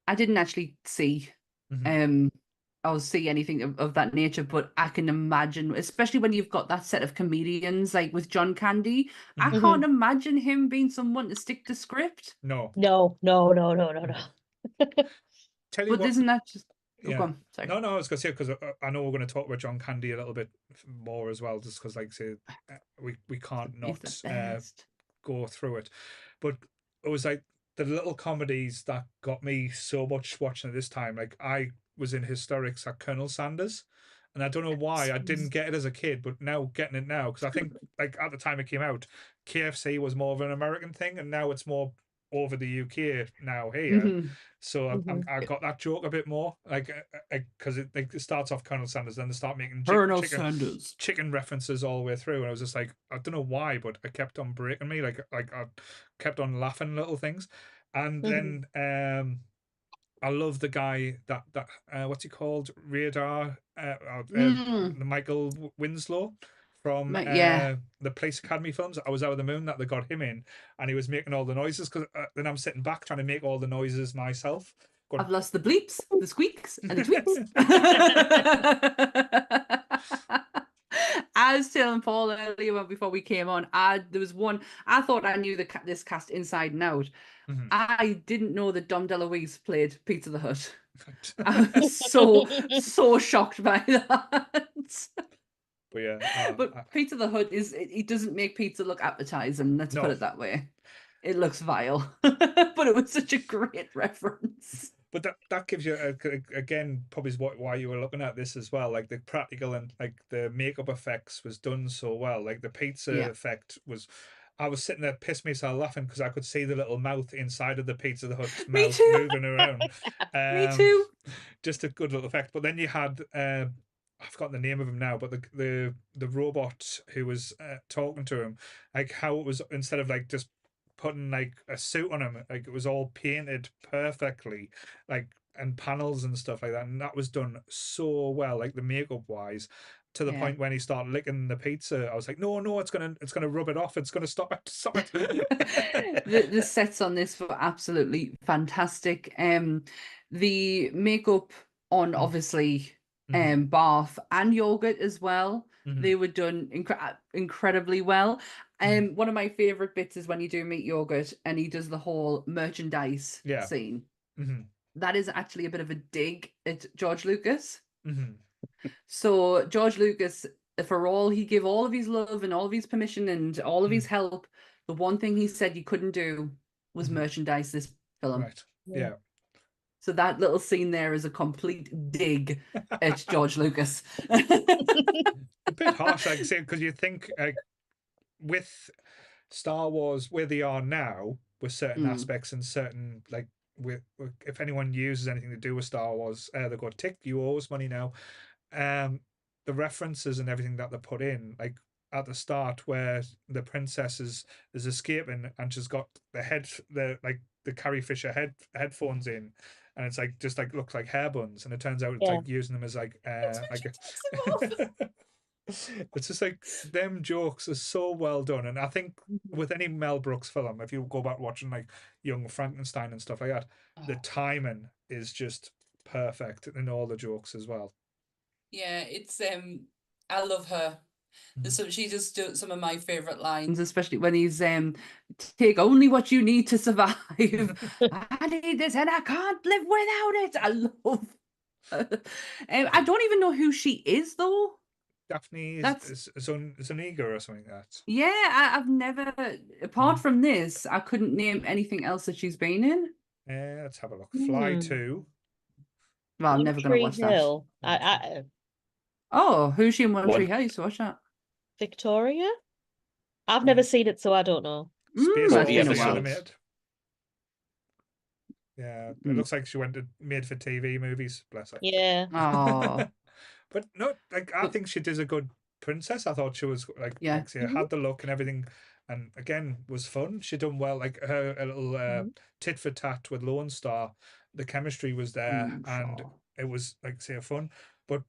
I didn't actually see Mhm. or see anything of that nature, but I can imagine, especially when you've got that set of comedians like with John Candy, I Mhm. can't imagine him being someone to stick to script. No. No. Tell you But what, isn't that just oh, go yeah. on, sorry. No, I was gonna say because I know we're gonna talk about John Candy a little bit more as well, just because like say we can't He's the not best. go through it, but it was like the little comedies that got me so much watching it this time. Like I was in hysterics at Colonel Sanders, and I don't know why I didn't get it as a kid, but now getting it now because I think like at the time it came out, KFC was more of an American thing, and now it's more over the UK now here. Mhm. So I got that joke a bit more, like because it starts off Colonel Sanders, then they start making Colonel Sanders. chicken references all the way through, and I was just like, I don't know why, but it kept on breaking me, like I kept on laughing little things, and then I love the guy that what's he called, Radar, Mm. the Michael Winslow from Yeah. the Police Academy films. I was Out of the Moon that they got him in, and he was making all the noises because then I'm sitting back trying to make all the noises myself. Going, I've lost the bleeps, the squeaks, and the tweets. I was telling Paul earlier before we came on, there was one, I thought I knew this cast inside and out. I didn't know that Dom DeLuise played Pizza the Hut. I was so shocked by that. But yeah, but Pizza the Hut it doesn't make pizza look appetizing, let's put it that way. It looks vile. But it was such a great reference. But that gives you again probably why you were looking at this as well. Like the practical and like the makeup effects was done so well. Like the pizza effect was. I was sitting there pissed myself laughing because I could see the little mouth inside of the Pizza the Hut's mouth moving around. Me too. Just a good little effect. But then you had I've forgotten the name of him now, but the robot who was talking to him, like how it was instead of like just putting like a suit on him, like it was all painted perfectly, like and panels and stuff like that, and that was done so well, like the makeup wise, to the point when he started licking the pizza, I was like, no, it's gonna rub it off, it's gonna stop it. The sets on this were absolutely fantastic. The makeup on obviously Bath and Yogurt as well. They were done incredibly well. One of my favorite bits is when you do meet Yogurt and he does the whole merchandise scene. That is actually a bit of a dig at George Lucas. So George Lucas, he gave all of his love and all of his permission and all of his help, the one thing he said you couldn't do was merchandise this film. Right. Yeah. So that little scene there is a complete dig at George Lucas. A bit harsh, like say, because you think with Star Wars where they are now, with certain aspects and certain like if anyone uses anything to do with Star Wars, they go tick, you owe us money now. The references and everything that they put in, like at the start where the princess is escaping and she's got the Carrie Fisher headphones in, and it's like just like looks like hair buns, and it turns out it's like using them as like it's just like them jokes are so well done. And I think with any Mel Brooks film, if you go back watching like Young Frankenstein and stuff like that, the timing is just perfect in all the jokes as well. Yeah, it's I love her. So she just does some of my favorite lines, especially when he's take only what you need to survive. I need this and I can't live without it. I love her. I don't even know who she is though. Daphne Zuniga or something like that. Yeah, I've never, apart from this, I couldn't name anything else that she's been in. Let's have a look. Fly 2. Well, I'm never going to watch Hill. that. Who's she in One Tree Hill? I used to watch that. Victoria? I've never seen it, so I don't know. Spaceballs animated. Yeah, it looks like she went to made-for-TV movies. Bless her. Yeah. Oh. But no, like I think she did a good princess. I thought she was like she had the look and everything, and again was fun. She done well. Like her a little tit for tat with Lone Star, the chemistry was there, and it was like fun. But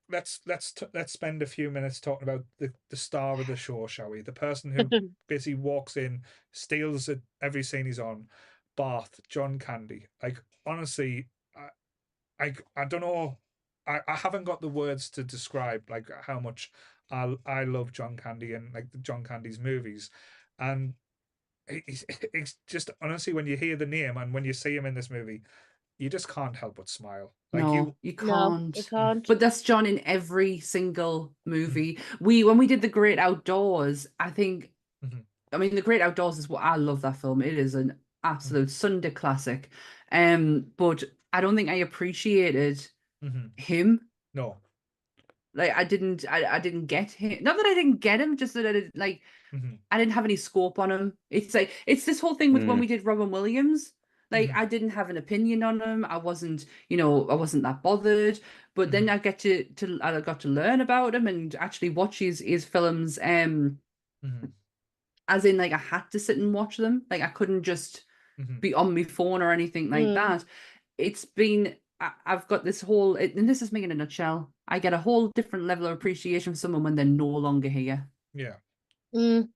let's spend a few minutes talking about the star of the show, shall we? The person who basically walks in, steals it every scene he's on. Bath, John Candy. Like honestly, I don't know. I haven't got the words to describe like how much I love John Candy and like the John Candy's movies, and it's just honestly when you hear the name and when you see him in this movie, you just can't help but smile. Like you can't. No, you can't. But that's John in every single movie. When we did The Great Outdoors, I think, I mean, The Great Outdoors is what I love that film. It is an absolute Sunday classic. But I don't think I appreciated him. No. Like I didn't get him. Not that I didn't get him, just that I didn't like. I didn't have any scope on him. It's like it's this whole thing with when we did Robin Williams. Like I didn't have an opinion on him. I wasn't that bothered. But then I got to learn about him and actually watch his films. As in, like I had to sit and watch them. Like I couldn't just be on my phone or anything like that. It's been. I've got this whole, and this is me in a nutshell. I get a whole different level of appreciation for someone when they're no longer here. Yeah. And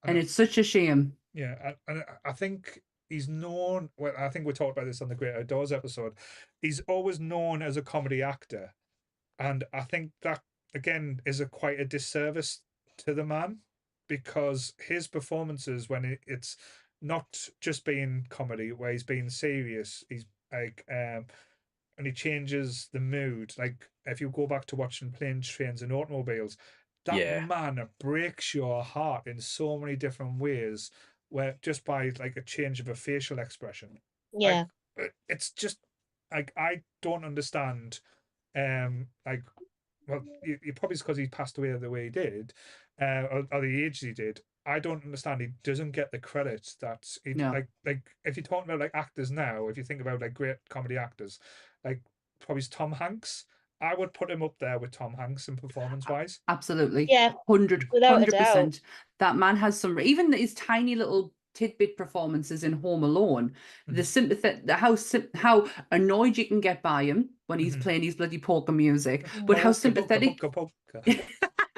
it's such a shame. Yeah, and I think he's known. Well, I think we talked about this on the Great Outdoors episode. He's always known as a comedy actor, and I think that again is quite a disservice to the man, because his performances when it's not just being comedy, where he's being serious, he's like and he changes the mood. Like if you go back to watching Planes, Trains, and Automobiles, that man breaks your heart in so many different ways, where just by like a change of a facial expression. Yeah. Like, it's just like I don't understand. Like, well, you probably because he passed away the way he did, or the age he did. I don't understand. He doesn't get the credit that he like if you're talking about like actors now, if you think about like great comedy actors, like probably Tom Hanks. I would put him up there with Tom Hanks in performance wise. Absolutely. Yeah. 100%. That man has some, even his tiny little tidbit performances in Home Alone, the sympathy, how annoyed you can get by him when he's playing his bloody polka music, but how sympathetic.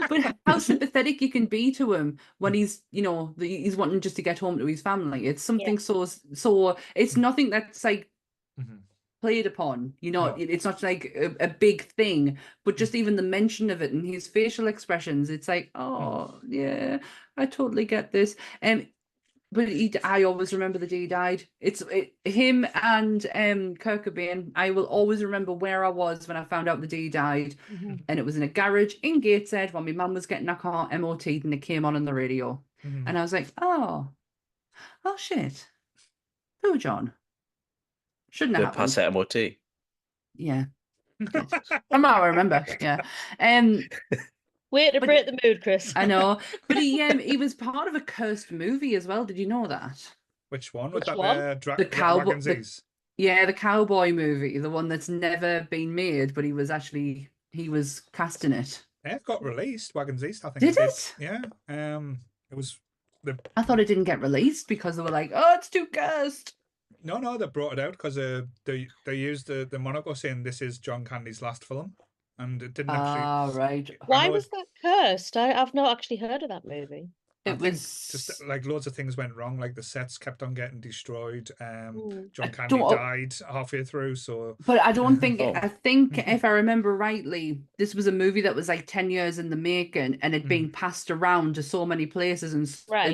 But how sympathetic you can be to him when he's he's wanting just to get home to his family. It's something so it's nothing that's like played upon, it's not like a big thing, but just even the mention of it and his facial expressions, it's like, oh yeah, I totally get this. But I always remember the day he died. It's him and Kurt Cobain. I will always remember where I was when I found out the day he died, and it was in a garage in Gateshead when my mum was getting her car MOT'd, and it came on the radio, and I was like, oh shit, poor John. Shouldn't have happened. Pass at MOT. Yeah. Somehow I remember. Yeah. Way to break the mood, Chris. I know. But he was part of a cursed movie as well. Did you know that? Which one? Was that the cowboy? The cowboy movie, the one that's never been made, but he was cast in it. Yeah, it got released. Wagons East, I think. Did it? Yeah. It was I thought it didn't get released because they were like, oh, it's too cursed. No, they brought it out because they used the moniker saying this is John Candy's last film. And it didn't actually. Right. Why was that cursed? I've not actually heard of that movie. It was just like loads of things went wrong. Like the sets kept on getting destroyed. John Candy died halfway through. So, but I don't think. I think if I remember rightly, this was a movie that was like 10 years in the making, and it being passed around to so many places, and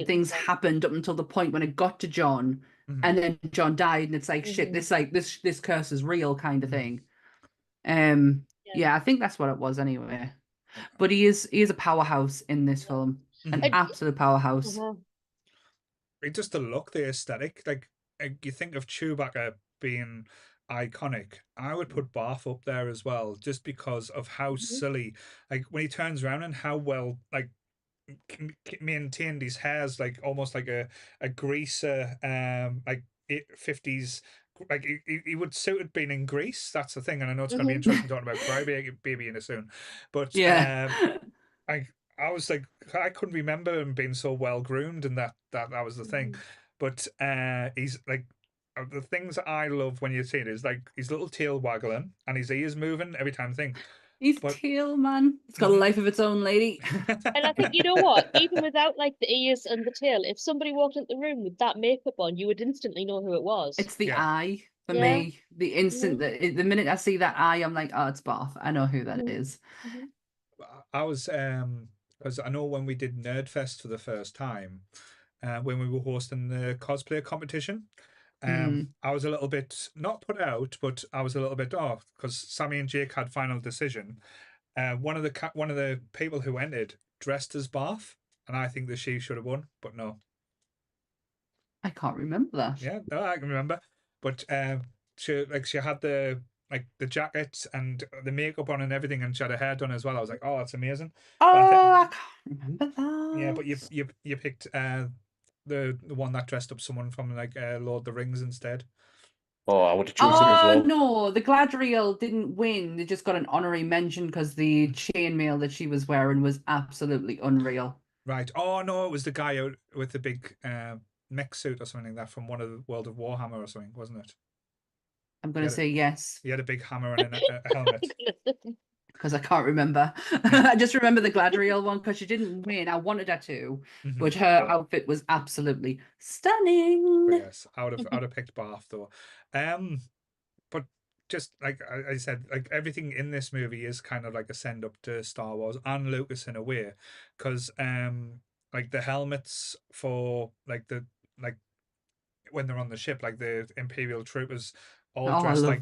things happened up until the point when it got to John, and then John died, and it's like shit. This curse is real, kind of thing. Yeah, I think that's what it was anyway. But he is a powerhouse in this film. An absolute powerhouse. Just the look, the aesthetic. Like you think of Chewbacca being iconic. I would put Barf up there as well, just because of how silly. Like when he turns around and how well like maintained his hair's like almost like a greaser like 50s. Like he would suit it being in Greece. That's the thing, and I know it's going to be interesting talking about Crybaby in a soon, but I was like, I couldn't remember him being so well groomed, and that was the thing. But he's like, the things that I love when you see it is like his little tail waggling and his ears moving every time. His tail, man, it's got a life of its own, lady. And I think, you know what, even without like the ears and the tail, if somebody walked into the room with that makeup on, you would instantly know who it was. It's the eye for me. The instant the minute I see that eye, I'm like, oh, it's Barf. I know who that is. I was because I know when we did Nerdfest for the first time, when we were hosting the cosplayer competition. I was a little bit not put out, but I was a little bit off because Sammy and Jake had final decision. One of the people who entered dressed as Barf, and I think that she should have won, but no. I can't remember that. Yeah, no, I can remember. But she had the jacket and the makeup on and everything, and she had her hair done as well. I was like, oh, that's amazing. But Oh, I can't remember yeah, that. but you picked the one that dressed up someone from like Lord of the Rings instead. Oh, I would have chosen it as Oh well. no, the Gladriel didn't win. They just got an honorary mention because the chainmail that she was wearing was absolutely unreal. Right. Oh no, it was the guy out with the big mech suit or something like that from one of the World of Warhammer or something, wasn't it? I'm going to say yes He had a big hammer and a helmet. because I can't remember. I just remember the Gladriel one because she didn't win. I wanted her to, but her outfit was absolutely stunning. But yes, I would have picked Bath though. But just like I said, like everything in this movie is kind of like a send up to Star Wars and Lucas in a way, because like the helmets for like when they're on the ship, like the Imperial troopers all Oh, I dressed love like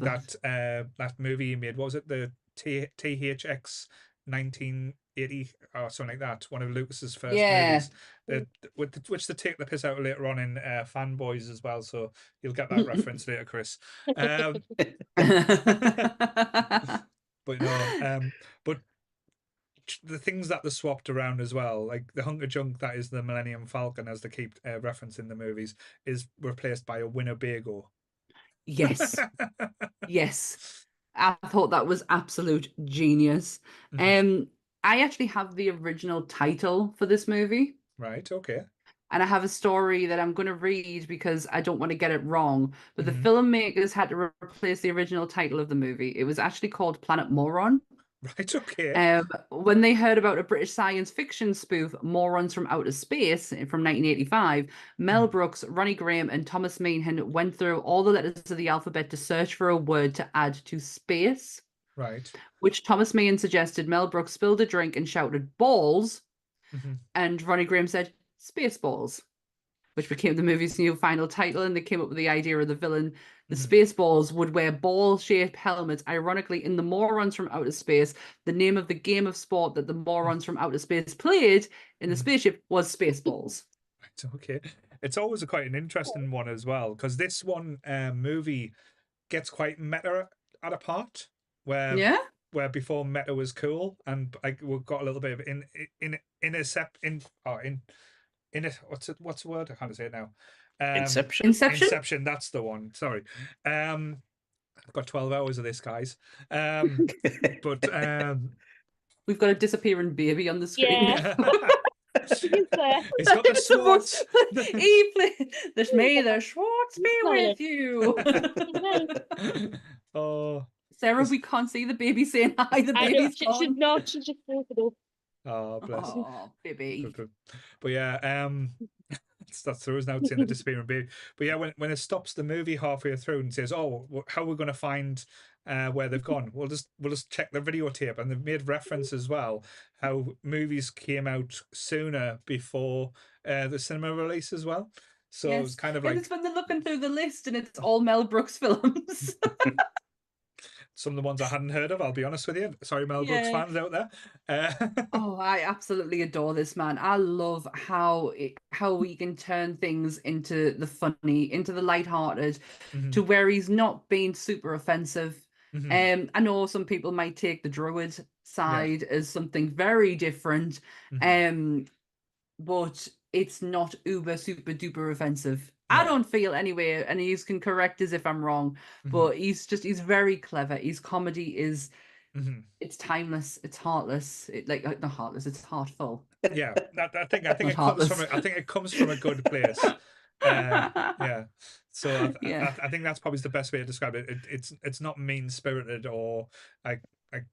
that movie he made. What was it, the THX 1980 or something like that? One of Lucas's first Yeah. movies. Which they take the piss out later on in Fanboys as well. So you'll get that reference later, Chris. But no, but the things that they swapped around as well, like the Hunker Junk that is the Millennium Falcon, as they keep referencing the movies, is replaced by a Winnebago. Yes. Yes. I thought that was absolute genius. I actually have the original title for this movie. Right, okay. And I have a story that I'm going to read because I don't want to get it wrong. But the filmmakers had to replace the original title of the movie. It was actually called Planet Moron. Right, okay. When they heard about a British science fiction spoof, Morons from Outer Space, from 1985, Mel Brooks, Ronnie Graham, and Thomas Meehan went through all the letters of the alphabet to search for a word to add to space. Right. Which Thomas Meehan suggested. Mel Brooks spilled a drink and shouted balls, and Ronnie Graham said Spaceballs, which became the movie's new final title, and they came up with the idea of the villain. The Spaceballs would wear ball-shaped helmets. Ironically, in the Morons from Outer Space, the name of the game of sport that the Morons from Outer Space played in the spaceship was Spaceballs. Right, okay. It's always quite an interesting one as well, because this one movie gets quite meta at a part where before meta was cool, and like we've got a little bit of what's the word? I can't say it now. Inception. Inception, that's the one. Sorry. I've got 12 hours of this, guys. But we've got a disappearing baby on the screen. Yeah. He's got the Schwartz. There's me, the Schwartz be with you. Oh, Sarah, we can't see the baby saying hi. The baby's she gone. should not. She just broke it up. Oh, bless. Oh, baby. But yeah, that's through us now saying the disappearing baby. But yeah, when it stops the movie halfway through and says, "Oh, how are we going to find where they've gone?" We'll just check the videotape, and they've made reference as well how movies came out sooner before the cinema release as well. So it's kind of like, and it's when they're looking through the list and it's all Mel Brooks films. some of the ones I hadn't heard of, I'll be honest with you. Sorry, Mel Brooks fans out there. Oh, I absolutely adore this man. I love how he can turn things into the funny, into the lighthearted, to where he's not being super offensive. I know some people might take the druid side as something very different, but it's not uber super duper offensive. I don't feel anyway, and he can correct us if I'm wrong, but he's very clever. His comedy is it's timeless, it's heartless, not heartless, it's heartful. Yeah, I think it comes from a good place. Yeah, so I think that's probably the best way to describe it. It's not mean spirited or like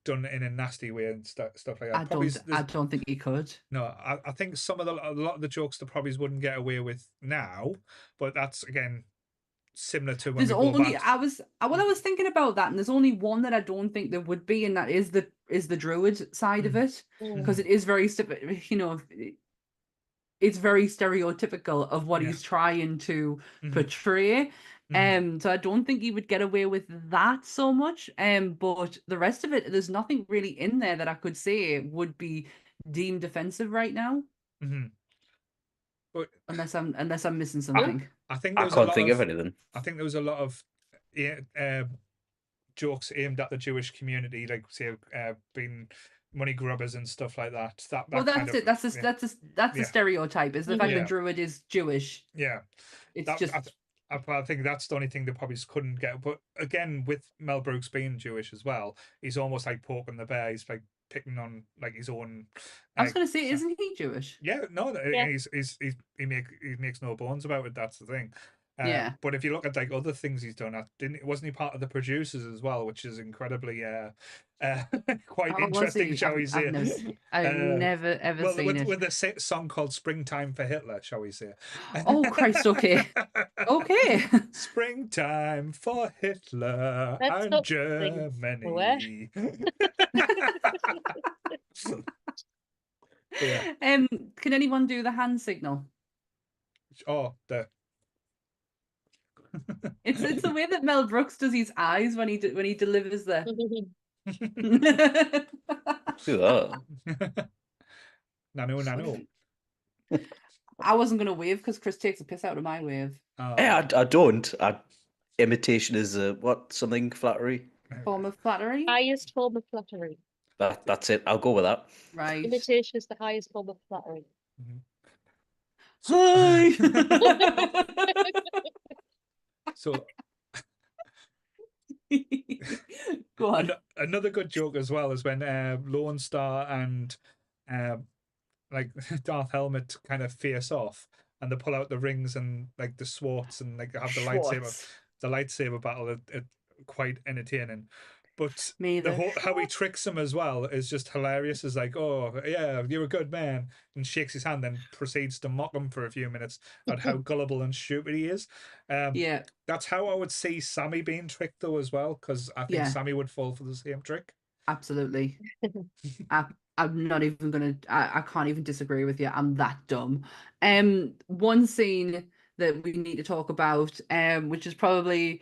done in a nasty way and stuff like that. I don't think he could. No, I think a lot of the jokes the probably wouldn't get away with now, but that's again similar to when I was thinking about that, and there's only one that I don't think there would be, and that is the druid side of it, because it is very, it's very stereotypical of what he's trying to portray. So I don't think he would get away with that so much. But the rest of it, there's nothing really in there that I could say would be deemed offensive right now. But unless I'm missing something. I think I there was can't think of anything. I think there was a lot of jokes aimed at the Jewish community, like say being money grubbers and stuff like that. Well, kind that's of, it. That's yeah, the stereotype. Is the fact Yeah. that Druid is Jewish. yeah. It's That, just I think that's the only thing they probably couldn't get. But again, with Mel Brooks being Jewish as well, he's almost like poking the bear. He's like picking on like his own. I was going to say, isn't he Jewish? Yeah, no, Yeah. he makes no bones about it. That's the thing. Yeah. But if you look at like other things he's done, wasn't he part of the producers as well, which is incredibly quite Oh, was interesting, he? shall we say? I've never ever seen it. With a song called "Springtime for Hitler," shall we say? Oh Christ! Okay, okay. Springtime for Hitler Let's and not sing for Germany. Yeah. Can anyone do the hand signal? Oh, It's the way that Mel Brooks does his eyes when he delivers the. Do that. Nano. I wasn't gonna wave because Chris takes a piss out of my wave. Yeah, I don't. Imitation is something flattery. Form of flattery, Highest form of flattery. That's it. I'll go with that. right? Imitation is the highest form of flattery. Hi. So Go on. another good joke as well is when Lone Star and like Darth Helmet kind of face off, and they pull out the rings and like the swords and like have the lightsaber battle. It quite entertaining. But how he tricks him as well is just hilarious. Is like, oh yeah, you're a good man, and shakes his hand, then proceeds to mock him for a few minutes at how gullible and stupid he is. Yeah, that's how I would see Sammy being tricked though as well, because I think Yeah. Sammy would fall for the same trick. absolutely. I'm not even gonna. I can't even disagree with you. I'm that dumb. One scene that we need to talk about, which is probably,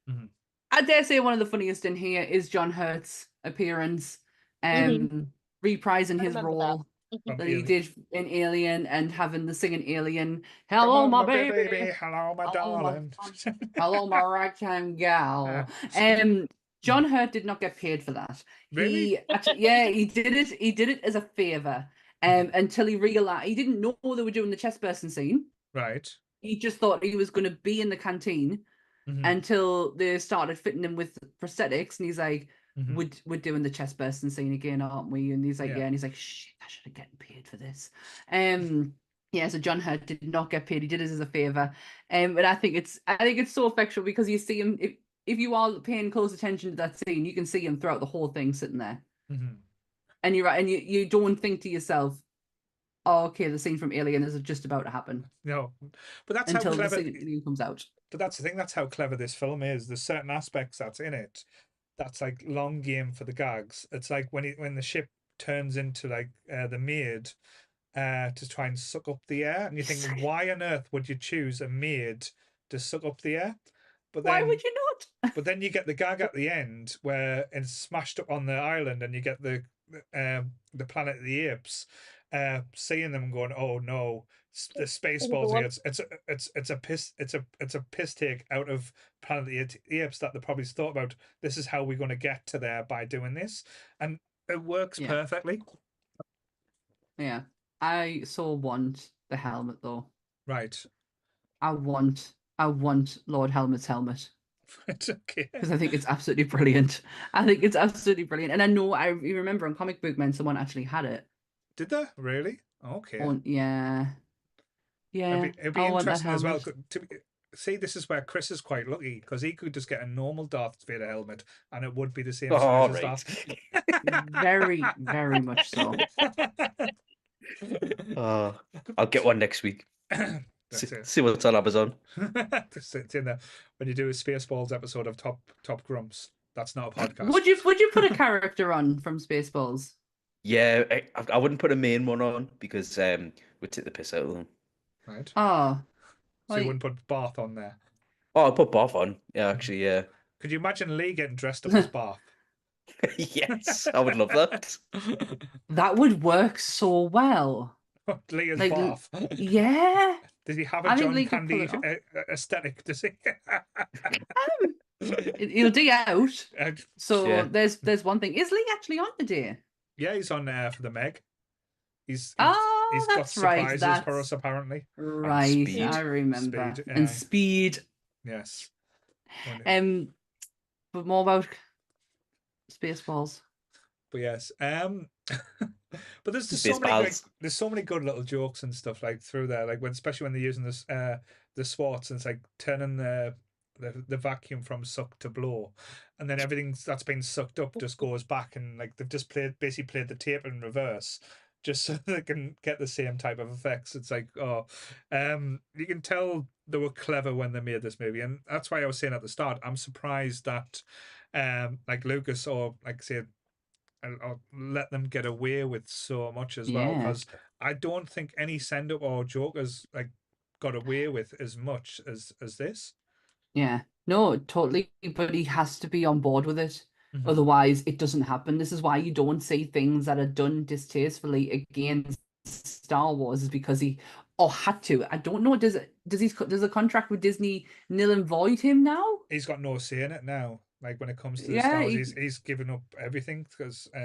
Mhm. I dare say, one of the funniest in here is John Hurt's appearance, reprising I his remember role From that he Alien. did in Alien and having the singing Alien. Hello, my baby. Hello, my Hello, my darling. Hello, my ragtime gal. John Hurt did not get paid for that. Really? He actually, yeah, he did it. He did it as a favor. Until he realized he didn't know they were doing the chest bursting scene. Right. He just thought he was going to be in the canteen Mhm. until they started fitting him with prosthetics, and he's like, Mhm. we're doing the chest bursting scene again, aren't we? And he's like, Yeah. yeah, and he's like, shit, I should have gotten paid for this. Yeah, so John Hurt did not get paid. He did it as a favor. But I think it's so effectual because you see him, if you are paying close attention to that scene, you can see him throughout the whole thing sitting there. Mhm. And you're right, and you don't think to yourself, oh, okay, the scene from Alien is just about to happen. No, but that's until how the clever. scene comes out. But that's the thing. That's how clever this film is. There's certain aspects that's in it that's like long game for the gags. It's like when the ship turns into like the maid to try and suck up the air, and you think, why on earth would you choose a maid to suck up the air? But then, why would you not? But then you get the gag at the end where it's smashed up on the island, and you get the Planet of the Apes seeing them going, oh no, the Spaceballs here. It's a piss take out of Planet of the Apes that they probably thought about. This is how we're going to get to there by doing this, and it works perfectly. Yeah, I so want the helmet though. Right. I want Lord Helmet's helmet. It's okay. Because I think it's absolutely brilliant. I think it's absolutely brilliant. And I know you remember on Comic Book Men someone actually had it. Did they? Really? Okay. Oh, yeah. Yeah. It'd be interesting as well. See, this is where Chris is quite lucky because he could just get a normal Darth Vader helmet and it would be the same size as Darth. Very, very much so. I'll get one next week. See what's on Amazon. It's in there. When you do a Spaceballs episode of Top Grumps, that's not a podcast. Would you put a character on from Spaceballs? Yeah, I wouldn't put a main one on because we'd take the piss out of them. Right. Oh. So you wouldn't put Barth on there? Oh, I'll put Barth on. Yeah, actually, yeah. Could you imagine Lee getting dressed up as Barth? Yes, I would love that. That would work so well. Leah's Like, bath. yeah. Does he have a I think John Lee could pull Candy it off. aesthetic? Does he? He'll dig out. So Yeah. there's one thing. Is Lee actually on today? Yeah, he's on there for the Meg. He's Oh, got that's right. surprises for That's us apparently. right. Speed. I remember. Speed, And aye. Speed. Yes. But more about Spaceballs. But yes, but there's just Space so many like, Pals. there's so many good little jokes and stuff like through there, like when especially when they're using this the swats and it's like turning the vacuum from suck to blow, and then everything that's been sucked up just goes back, and like they've just basically played the tape in reverse just so they can get the same type of effects. It's like, oh, you can tell they were clever when they made this movie, and that's why I was saying at the start, I'm surprised that like Lucas or like say or let them get away with so much as well, Yeah. because I don't think any send up or jokers like got away with as much as this. Yeah. No, totally. But he has to be on board with it. Mhm. Otherwise, it doesn't happen. This is why you don't see things that are done distastefully against Star Wars, is because he had to. I don't know. Does a contract with Disney null and void him now? He's got no say in it now. Like when it comes to the Yeah, Star Wars, he's given up everything because like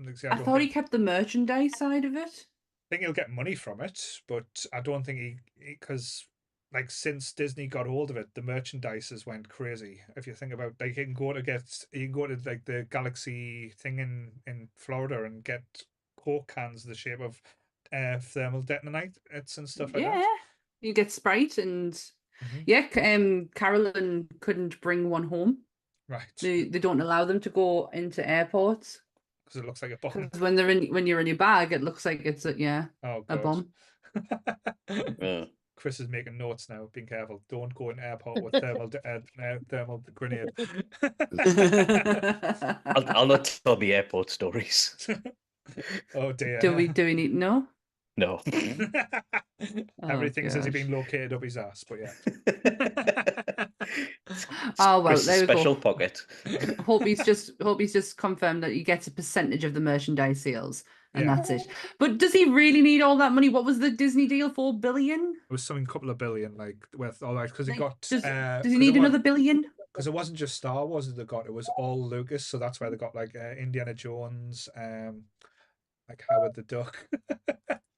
I say, I I don't thought he think, kept the merchandise side of it. think he'll get money from it, but I don't think he because like since Disney got hold of it, the merchandise has went crazy. If you think about like you can go to like the Galaxy thing in Florida and get Coke cans the shape of thermal detonite and stuff like Yeah. that. You get Sprite and Mhm. yeah, Carolyn couldn't bring one home. Right, They don't allow them to go into airports because it looks like a bomb. because when you're in your bag, it looks like it's a Oh a god. bomb. Chris is making notes now. Being careful. Don't go in airport with thermal grenade. I'll not tell the airport stories. Oh dear. Do we need to know? No. Everything says he's gosh. been located up his ass, but yeah. Oh well, Chris's there we special go. pocket. Hope he's just confirmed that he gets a percentage of the merchandise sales, and Yeah. that's it. But does he really need all that money? What was the Disney deal? 4 billion? It was something couple of billion, like with all that, because he Like, got. does he need another billion? Because it wasn't just Star Wars that they got; it was all Lucas. So that's why they got like Indiana Jones, like Howard the Duck.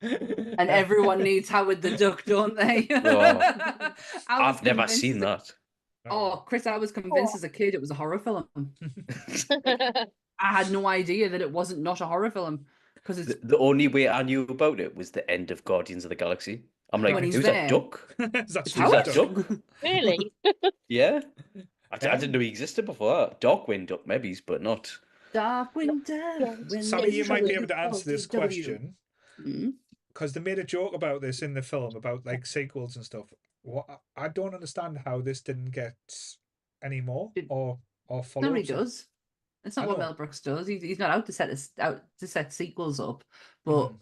And everyone needs Howard the Duck, don't they? Oh, I was I've never convinced seen as a- that. Oh, Chris, I was convinced as a kid it was a horror film. I had no idea that it wasn't not a horror film because it's The only way I knew about it was the end of Guardians of the Galaxy. I'm like, when he's who's there. that duck? That's It's Who's Howard. that duck? Really? Yeah. I didn't know he existed before that. Darkwing Duck, maybe, but not. Darkwing Duck. when Sammy, you might be literally able to answer this W. question Mm. because they made a joke about this in the film about like sequels and stuff. What I don't understand how this didn't get any more or follow Nobody ups. does. It's not I what know. Mel Brooks does. He's not out to set sequels up. But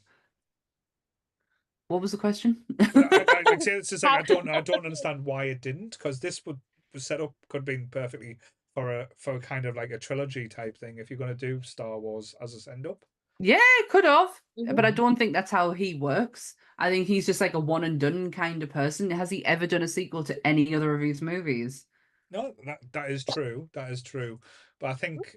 what was the question? But I like say it's just like I don't understand why it didn't, because this was set up could have been perfectly for a kind of like a trilogy type thing if you're going to do Star Wars as a send up. Yeah, could have. But I Mhm. don't think that's how he works. I think he's just like a one and done kind of person. Has he ever done a sequel to any other of his movies? No, that is true. That is true. But I think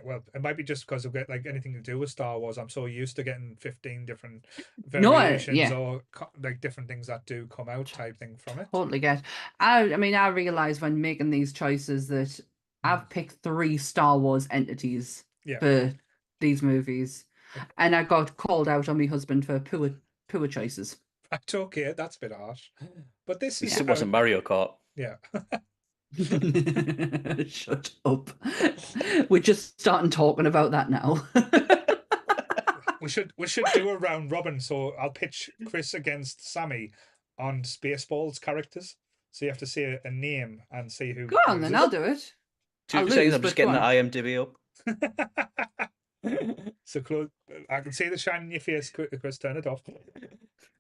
well, it might be just because of like anything to do with Star Wars. I'm so used to getting 15 different No, variations yeah. or like different things that do come out type thing from it. Totally get. I mean, I realize when making these choices that I've picked 3 Star Wars entities Yeah. for these movies, and I got called out on my husband for poor choices. Right, okay, that's a bit harsh. But this is It wasn't Mario Kart. yeah. Shut up. We're just starting talking about that now. We should do a round robin. So I'll pitch Chris against Sammy on Spaceballs characters. So you have to say a name and see who. Go on then, I'll do it. 2 I'll seconds, lose, I'm just but getting go the on. IMDb up. So close. I can see the shine in your face, Chris. Turn it off.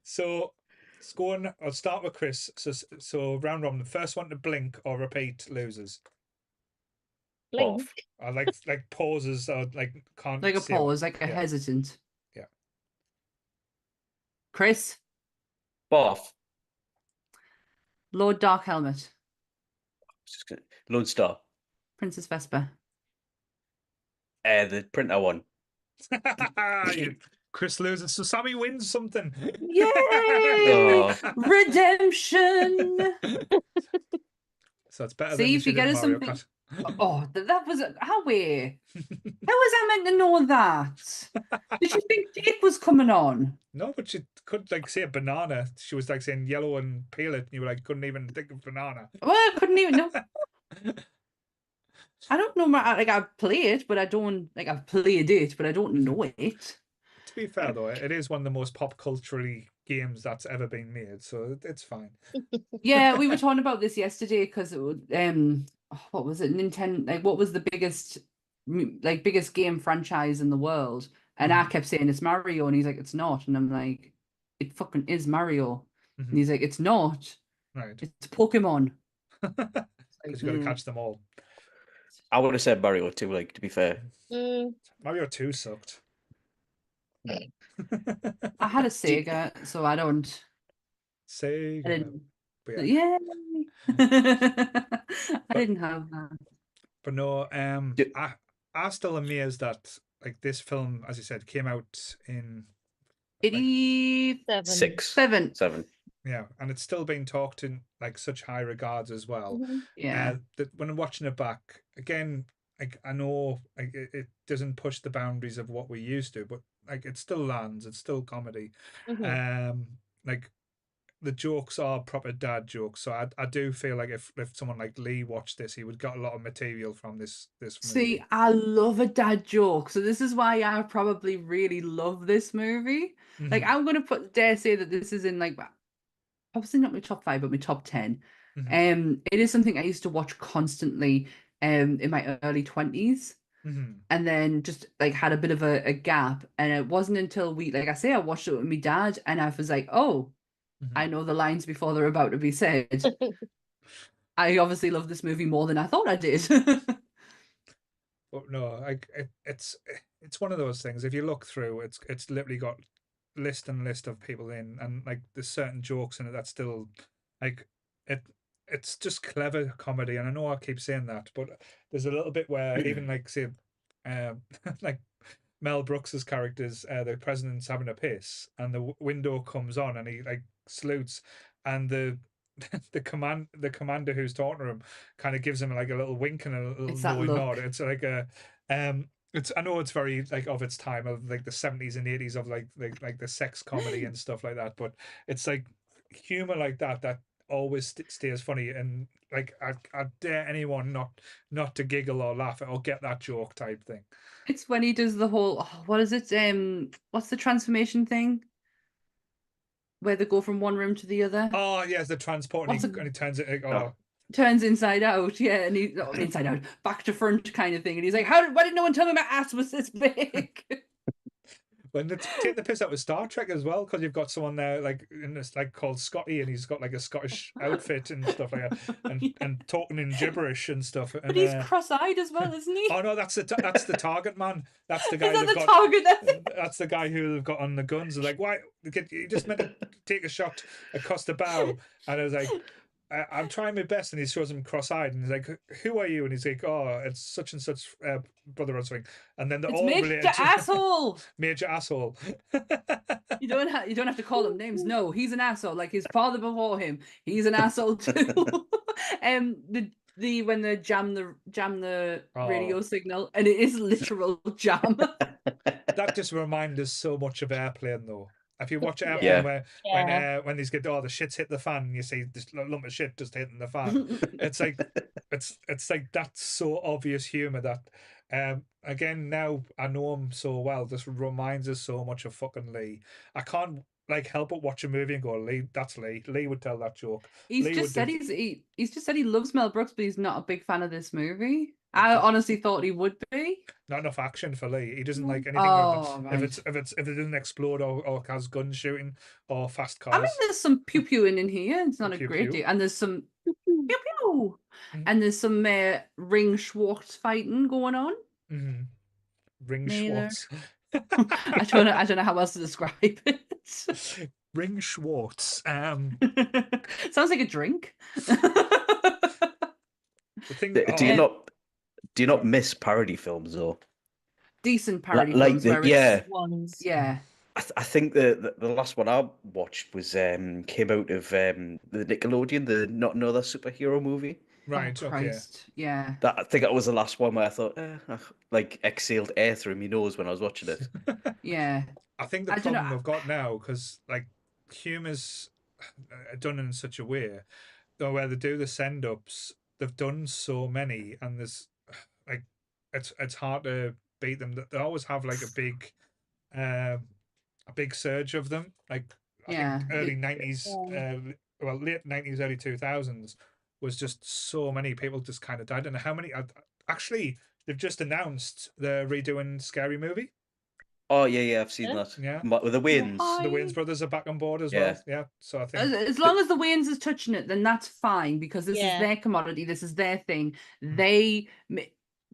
So let's go on. I'll start with Chris. So round robin. The first one to blink or repeat loses. Blink. Off. I like pauses or like can't Like a say pause, like a yeah. hesitant. Yeah. Chris, Bath. Lord Dark Helmet, Lodestar. Princess Vesper. The printer one. Chris loses, so Sammy wins something. Yay! Oh. Redemption. So it's better See, than if you she get did us Mario something. Kart. Oh, that was how we. How was I meant to know that? Did you think Dick was coming on? No, but she could like say a banana. She was like saying yellow and peel it, and you were like couldn't even think of banana. Well, I couldn't even know. I don't know. Like I've played, but I don't like I've played it, but I don't know it. To be fair though, it is one of the most pop culturally games that's ever been made, so it's fine. Yeah, we were talking about this yesterday because what was it? Nintendo. Like, what was the biggest game franchise in the world? And I kept saying it's Mario, and he's like, it's not, and I'm like, it fucking is Mario, and he's like, it's not. Right. It's Pokemon. Because you got to catch them all. I would have said Mario 2, like, to be fair. Mario 2 sucked. I had a Sega, so I don't. Sega. I didn't. But yeah. Yay! I didn't have that. But no, I'm still amazed that like this film, as you said, came out in 87. Seven. Yeah, and it's still being talked in like such high regards as well. Yeah. That when I'm watching it back again, like I know like it doesn't push the boundaries of what we used to, but like it still lands. It's still comedy. Like the jokes are proper dad jokes. So I do feel like if someone like Lee watched this, he would get a lot of material from this movie. See, I love a dad joke, so this is why I probably really love this movie. Like I'm gonna dare say that this is in like obviously not my top 5, but my top 10. It is something I used to watch constantly in my early 20s. And then just like had a bit of a gap. And it wasn't until like I say, I watched it with my dad and I was like, oh, I know the lines before they're about to be said. I obviously love this movie more than I thought I did. But no, like it's one of those things. If you look through, it's literally got list and list of people in, and like there's certain jokes in it that still like it's just clever comedy. And I know I keep saying that, but there's a little bit where even like say like Mel Brooks's characters, the president's having a piss and the window comes on and he like salutes, and the commander who's talking to him kind of gives him like a little wink and a little knowing nod. It's like a it's I know it's very like of its time of like the 70s and 80s of like the sex comedy and stuff like that, but it's like humor like that always stays funny, and like I dare anyone not to giggle or laugh or get that joke type thing. It's when he does the whole what is it? What's the transformation thing? Where they go from one room to the other. Oh yes, the transport, and he turns it like, turns inside out, yeah, and he's inside out, back to front kind of thing, and he's like, why did no one tell me my ass was this big? When they take the piss out with Star Trek as well, because you've got someone there like in this like called Scotty, and he's got like a Scottish outfit and stuff like that, and talking in gibberish and stuff. But he's cross-eyed as well, isn't he? Oh no, that's the target man. That's the guy. Is that the target? That's the guy who they've got on the guns. They're like, why? You just meant to take a shot across the bow, and I was like, I'm trying my best, and he shows him cross-eyed, and he's like, "Who are you?" And he's like, "Oh, it's such and such brother or something." And then they're all related. Major asshole. Major asshole. You don't have to call him names. No, he's an asshole. Like his father before him, he's an asshole too. When they jam the radio signal, and it is literal jam. That just reminds us so much of Airplane, though. If you watch Airplane, when these get the shit's hit the fan, and you see this lump of shit just hitting the fan, it's like that's so obvious humor that again now I know him so well. This reminds us so much of fucking Lee. I can't like help but watch a movie and go, Lee, that's Lee. Lee would tell that joke. He's just said he loves Mel Brooks, but he's not a big fan of this movie. I honestly thought he would be. Not enough action for Lee. He doesn't like anything if it doesn't explode or has gun shooting or fast cars. I mean, there's some pew pewing in here. It's not a great deal, and there's some pew pew, and there's some Ring Schwartz fighting going on. Ring Schwartz. I don't know how else to describe it. Ring Schwartz. Sounds like a drink. The thing. Do Oh, you not miss parody films though? Decent parody Like films the where it's yeah. Ones. yeah. I think the last one I watched was came out of the Nickelodeon, the Not Another Superhero movie. right. Oh Okay. Christ. Yeah. That I think that was the last one where I thought, like exhaled air through my nose when I was watching it. Yeah. I think the I don't know. problem we've got now, because like humor's done in such a way, though, where they do the send ups, they've done so many, and there's like it's hard to beat them. They always have like a big surge of them. Like I Yeah. think early '90s, Yeah. well, late '90s, early 2000s was just so many people just kind of died. I don't know how many. Actually, they've just announced they're redoing Scary Movie. Oh yeah, I've seen Yeah. that. Yeah. With the Waynes. Why? The Wayans brothers are back on board as Yeah. well. Yeah. So I think As long as the Wayans is touching it, then that's fine because this is Yeah. their commodity. This is their thing. They,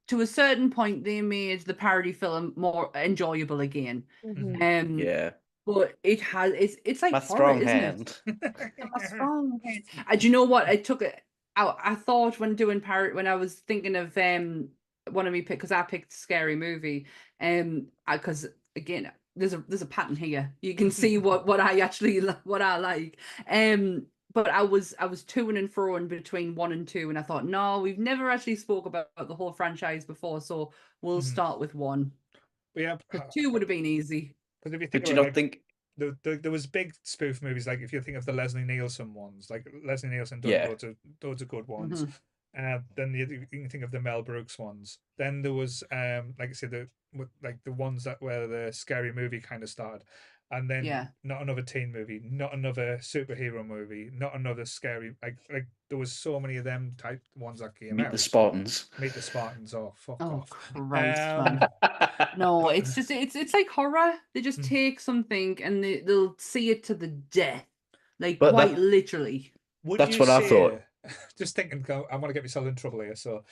to a certain point, they made the parody film more enjoyable again. Mhm. Yeah. But it's like My horror, strong isn't hand. it? My strong hand. Do you know what? I took it out. I thought when doing parody, when I was thinking of one of me pick because I picked Scary Movie, because again there's a pattern here. You can see what I actually what I like. But I was to and fro in between 1 and 2, and I thought, no, we've never actually spoke about the whole franchise before, so we'll start with 1. But yeah, 2 would have been easy. because if you think But do you about not like think? there was big spoof movies, like if you think of the Leslie Nielsen ones, like Leslie Nielsen done Yeah. loads of good ones. Then you can think of the Mel Brooks ones. Then there was like I said, the ones that where the Scary Movie kind of started, and then Yeah. not another teen movie, not another superhero movie, not another scary like there was so many of them type ones that came Meet out. the Spartans. Meet the Spartans. Oh, fuck Oh off. Christ, man. No, but- it's just it's like horror. They just take something and they'll see it to the death, like But quite that- literally. Would That's you what I say, thought. just thinking, I'm going to get myself in trouble here. So,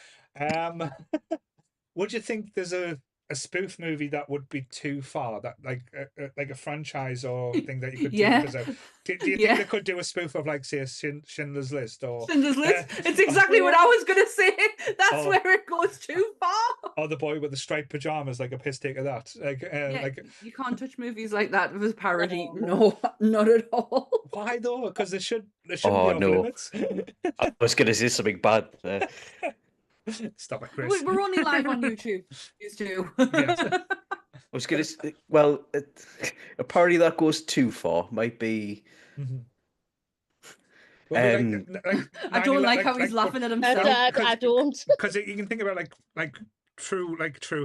would you think there's a spoof movie that would be too far? That like a franchise or thing that you could Yeah. do? Do you Yeah. think they could do a spoof of like say a Schindler's List or Schindler's List. It's exactly what I was gonna say. That's Oh. where it goes too far. or the boy with the striped pajamas, like a piss take of that? Yeah, Like you can't touch movies like that with a parody. No. No, not at all. why though? Because they shouldn't be Oh, off no. limits. I was going to say something bad. Stop it, Chris. We're only live on YouTube. These two. Yes. I was going to say, well, a parody that goes too far might be. Well, I don't like how he's laughing at himself. I don't. Because you can think about like true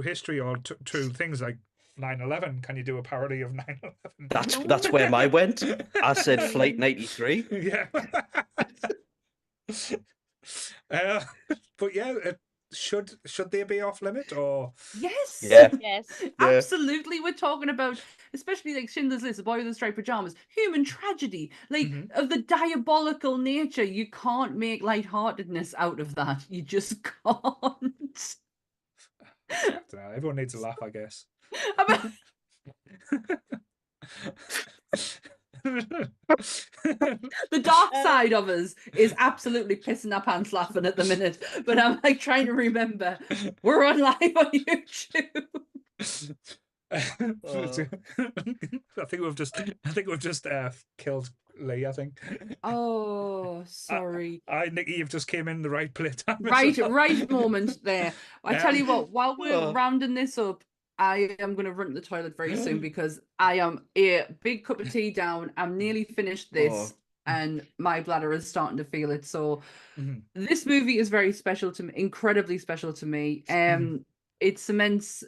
history or true things like 9/11. Can you do a parody of 9/11? That's where mine went. I said Flight 93. Yeah. But yeah, should they be off limit or? Yes. Yeah. Yes. Absolutely. We're talking about, especially like Schindler's List, The Boy with the Striped Pajamas, human tragedy, like of the diabolical nature. You can't make lightheartedness out of that. You just can't. Everyone needs a laugh, I guess. I mean, the dark side of us is absolutely pissing our pants laughing at the minute, but I'm like trying to remember we're on live on YouTube. I think we've just killed Lee. I think. Oh, sorry. Nikki, you've just came in the right place. Right moment there. I tell you what, while we're rounding this up, I am going to run to the toilet very soon because I am a big cup of tea down. I'm nearly finished this and my bladder is starting to feel it. So this movie is very special to me, incredibly special to me. It cements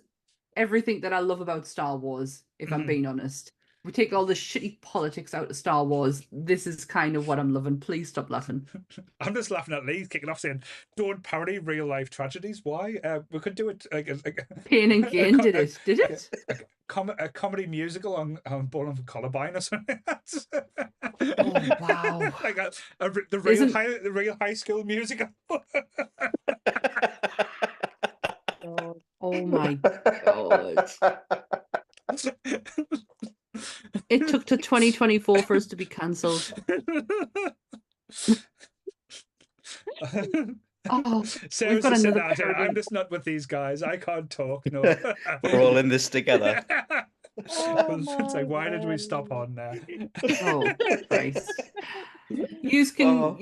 everything that I love about Star Wars, if I'm being honest. We take all the shitty politics out of Star Wars. This is kind of what I'm loving. Please stop laughing. I'm just laughing at Lee kicking off saying, "Don't parody real life tragedies." Why? We could do it like Pain and Gain did it? Did it? A comedy musical on Bowling for Columbine or something. Oh wow! Like the real high school musical. Oh my god! It took to 2024 for us to be cancelled. Oh, Sarah's we've got just sitting another there, I'm parody. just not with these guys. I can't talk. No. We're all in this together. Oh It's like, my why did we stop God. on there? Oh, Christ. You can. Oh.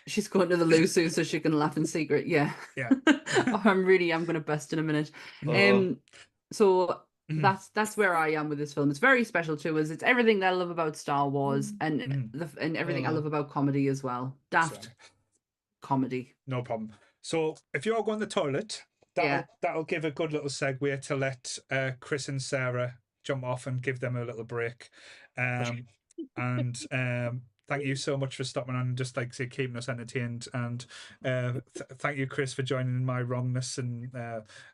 She's going to the loo soon so she can laugh in secret. Yeah. Yeah. Oh, I'm going to burst in a minute. Oh. So Mhm. that's where I am with this film. It's very special to us. It's everything that I love about Star Wars and and everything I love about comedy as well. Daft Sorry. comedy. No problem. So if you're going to the toilet, that'll give a good little segue to let Chris and Sarah jump off and give them a little break. And thank you so much for stopping on and just like say keeping us entertained. And thank you, Chris, for joining in my wrongness and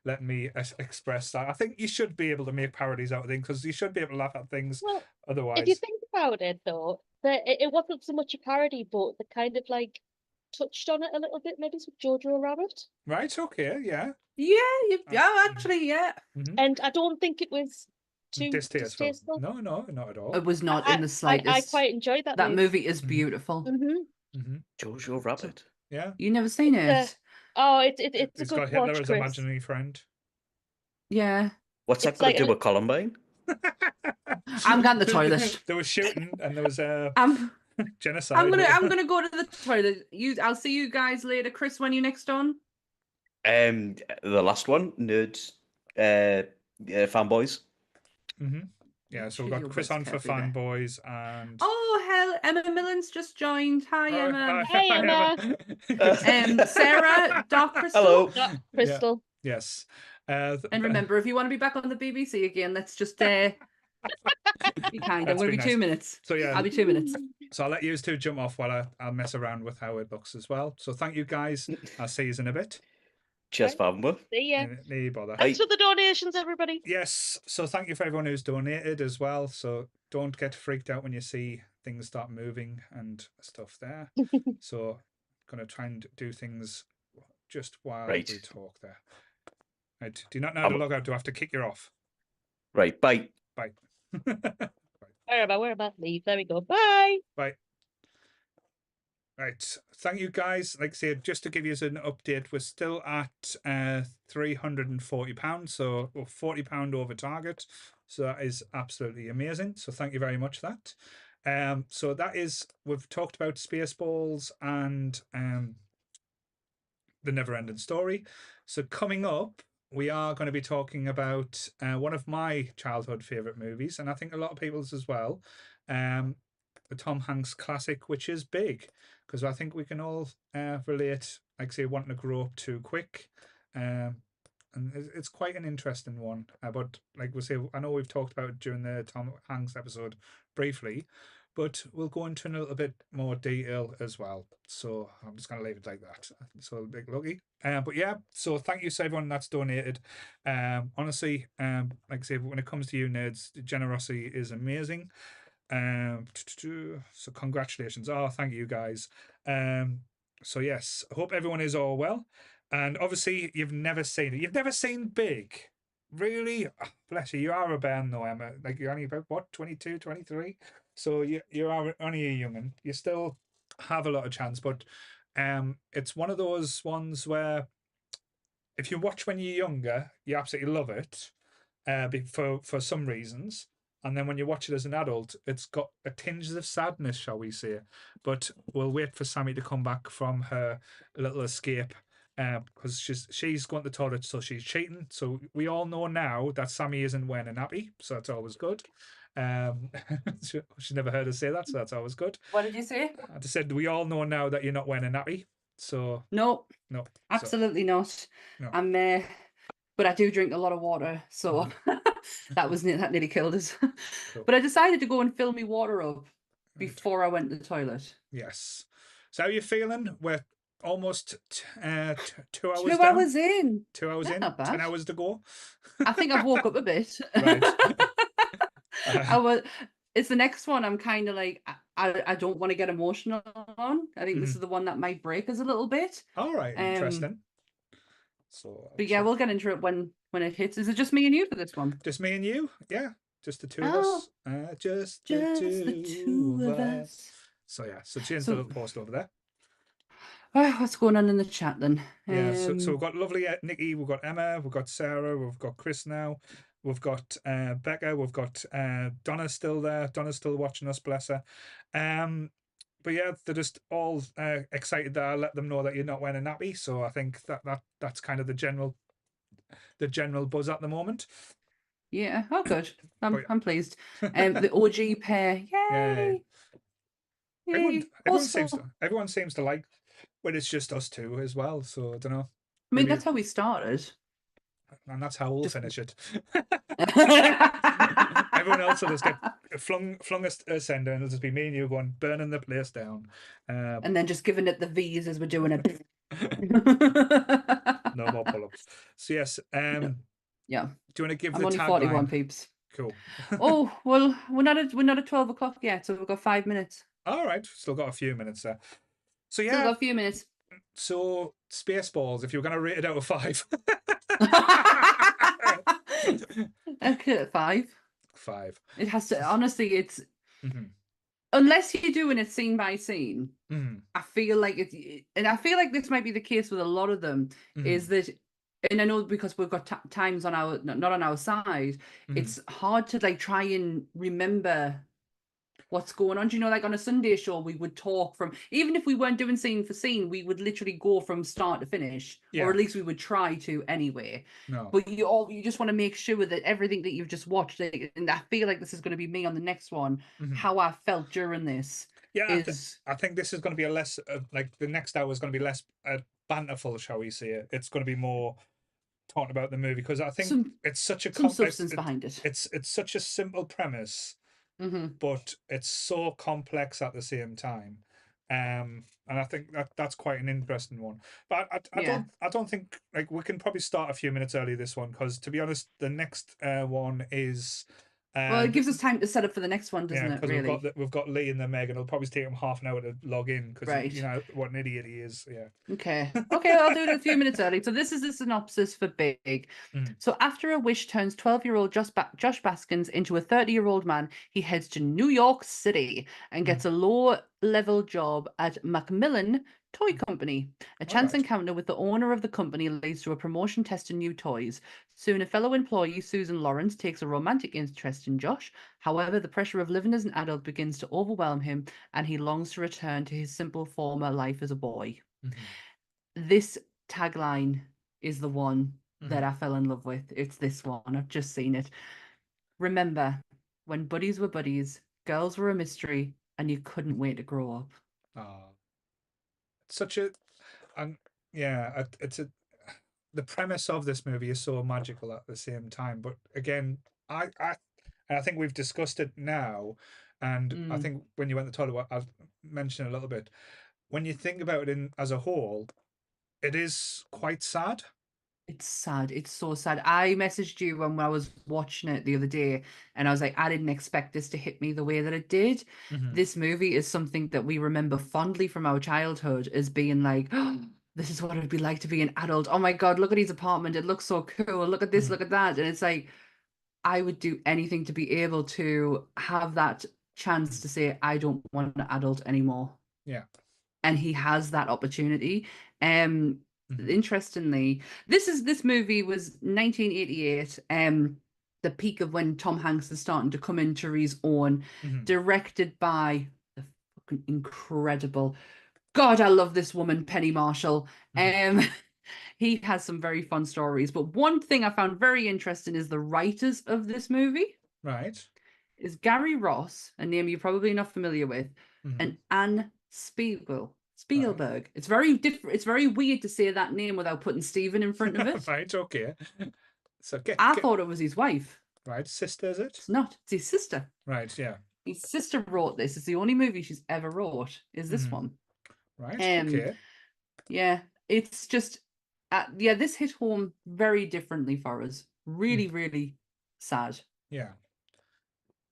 letting me express that. I think you should be able to make parodies out of things because you should be able to laugh at things. Well, Otherwise, if you think about it, though, it wasn't so much a parody, but the kind of like touched on it a little bit, maybe with Jojo Rabbit. right? Okay, yeah. Yeah, actually, yeah. And I don't think it was too Distasteful. distasteful. No, not at all. It was not in the slightest. I quite enjoyed that. That movie is beautiful. Jojo Rabbit. Yeah. You never seen it? It's a It's good got Hitler watch, as Chris. imaginary friend. Yeah. What's that It's got to like do a- with Columbine? I'm going to the toilet. There was shooting and there was genocide. I'm gonna go to the toilet. I'll see you guys later. Chris, when you next on? The last one, Nerds, Fanboys. Yeah, so we've Choose got your Chris words on for carefully there. fanboys and Oh hell, Emma Millen's just joined. Hi, Emma. Hey, Emma. Sarah, Doc Crystal. Hello. Crystal. Yes. And remember, if you want to be back on the BBC again, let's just be kind. I'm Let's going to be be nice. 2 minutes. So yeah, I'll be 2 minutes. so I'll let you two jump off while I'll mess around with how it looks as well. So thank you guys. I'll see you in a bit. Cheers, Fanboy. See ya. No bother. Thanks for the donations, everybody. Yes, so thank you for everyone who's donated as well. So don't get freaked out when you see things start moving and stuff there. So gonna try and do things just while we talk there. Right. Do you not know how to log out? Do I have to kick you off? Right, bye. Bye. Where about leave? There we go. Bye. Bye. Right. Thank you guys. Like I said, just to give you an update, we're still at £340, so we're £40 over target. So that is absolutely amazing. So thank you very much for that. So that is, we've talked about Spaceballs and the Neverending Story. So coming up, we are going to be talking about one of my childhood favourite movies, and I think a lot of people's as well, the Tom Hanks classic, which is Big, because I think we can all relate, like say, wanting to grow up too quick. And it's quite an interesting one. But like we say, I know we've talked about it during the Tom Hanks episode briefly, but we'll go into a little bit more detail as well. So I'm just going to leave it like that. So big lucky. But yeah, so thank you to everyone that's donated. Honestly, like I say, when it comes to you nerds, the generosity is amazing. So congratulations. Oh, thank you guys. So yes, I hope everyone is all well. And obviously you've never seen it. You've never seen Big. Really? Oh, bless you. You are a band though, Emma. Like you're only about what, 22, 23? So you are only a young'un. You still have a lot of chance, but it's one of those ones where if you watch when you're younger, you absolutely love it. For some reasons. And then when you watch it as an adult, it's got a tinge of sadness, shall we say. But we'll wait for Sammy to come back from her little escape because she's going to the toilet, so she's cheating. So we all know now that Sammy isn't wearing a nappy, so that's always good. She never heard us say that, so that's always good. What did you say? I just said we all know now that you're not wearing a nappy. So no, So, absolutely not. no. I'm but I do drink a lot of water, so that nearly killed us. Cool. But I decided to go and fill my water up before I went to the toilet. Yes. So how are you feeling? We're almost 2 hours 2 down. hours in. 2 hours That's in. not bad. 10 hours to go. I think I've woke up a bit. Right. It's the next one. I'm kind of like, I don't want to get emotional on. I think this is the one that might break us a little bit. All right. Interesting. So, But yeah, we'll get into it when it hits. Is it just me and you for this one? just me and you? Yeah. Just the two of Oh, us. Just just the two of us. So yeah, so change the So, little post over there. what's going on in the chat then? Yeah, so we've got lovely Nikki, we've got Emma, we've got Sarah, we've got Chris now, we've got Becca, we've got Donna still there. Donna's still watching us, bless her. But yeah, they're just all excited that I let them know that you're not wearing a nappy. So I think that's kind of the general buzz at the moment. Yeah. Oh, good. But I'm pleased. The OG pair. Yay! yeah, Yay! everyone seems to like when it's just us two as well. So I don't know. I mean, Maybe, that's how we started. and that's how we'll Just- finish it. Everyone else will just get flung a sender, and it'll just be me and you going burning the place down. And then just giving it the V's as we're doing it. No more pull-ups. So yes, Yeah. do you want to give I'm the only tagline? 41 peeps. Cool. Oh, well, we're not at 12 o'clock yet, so we've got 5 minutes. All right, still got a few minutes there. So Still yeah, got a few minutes. so Spaceballs, if you were going to rate it out of 5. Okay, 5. 5. It has to, honestly, it's, Mm-hmm. unless you're doing it scene by scene, Mm-hmm. I feel like and I feel like this might be the case with a lot of them, is that, and I know because we've got times on our, not on our side, it's hard to like try and remember what's going on. Do you know, like on a Sunday show, we would talk from, even if we weren't doing scene for scene, we would literally go from start to finish, or at least we would try to anyway. No. But you just want to make sure that everything that you've just watched, and I feel like this is going to be me on the next one, how I felt during this. Yeah, I think this is going to be a less, like the next hour is going to be less banterful, shall we say it. It's going to be more talking about the movie, because I think it's such a complex, substance behind it. It's such a simple premise, but it's so complex at the same time. And I think that's quite an interesting one. But I don't think, like, we can probably start a few minutes early this one, because to be honest, the next one is. Well, it gives us time to set up for the next one, doesn't it? Really, because we've got Lee and then Megan. It'll probably take him half an hour to log in, because you know what an idiot he is. Yeah. Okay. I'll do it a few minutes early. So this is the synopsis for Big. So after a wish turns 12-year-old Josh Baskins into a 30-year-old man, he heads to New York City and gets a low-level job at Macmillan Toy Company. A chance encounter with the owner of the company leads to a promotion test in new toys. Soon, a fellow employee, Susan Lawrence, takes a romantic interest in Josh. However, the pressure of living as an adult begins to overwhelm him, and he longs to return to his simple former life as a boy. This tagline is the one that I fell in love with. It's this one. I've just seen it. Remember, when buddies were buddies, girls were a mystery, and you couldn't wait to grow up. Such a, the premise of this movie is so magical at the same time. But again, I think we've discussed it now, and I think when you went to the toilet, I've mentioned a little bit. When you think about it as a whole, it is quite sad. It's sad. It's so sad. I messaged you when I was watching it the other day, and I was like, I didn't expect this to hit me the way that it did. This movie is something that we remember fondly from our childhood as being like, oh, this is what it'd be like to be an adult. Oh my God, look at his apartment. It looks so cool. Look at this, look at that. And it's like, I would do anything to be able to have that chance to say, I don't want an adult anymore. Yeah. And he has that opportunity. Interestingly, this movie was 1988, the peak of when Tom Hanks is starting to come into his own, directed by the fucking incredible, God, I love this woman, Penny Marshall. He has some very fun stories, but one thing I found very interesting is the writers of this movie. Right. Is Gary Ross, a name you're probably not familiar with, and Anne Spielberg. Right. It's very different. It's very weird to say that name without putting Stephen in front of it. Right. Okay. So I thought it was his wife. Right. Sister, is it? It's not. It's his sister. Right. Yeah. His sister wrote this. It's the only movie she's ever wrote. Is this one? Right. Okay. Yeah. It's just. This hit home very differently for us. Really, really sad. Yeah.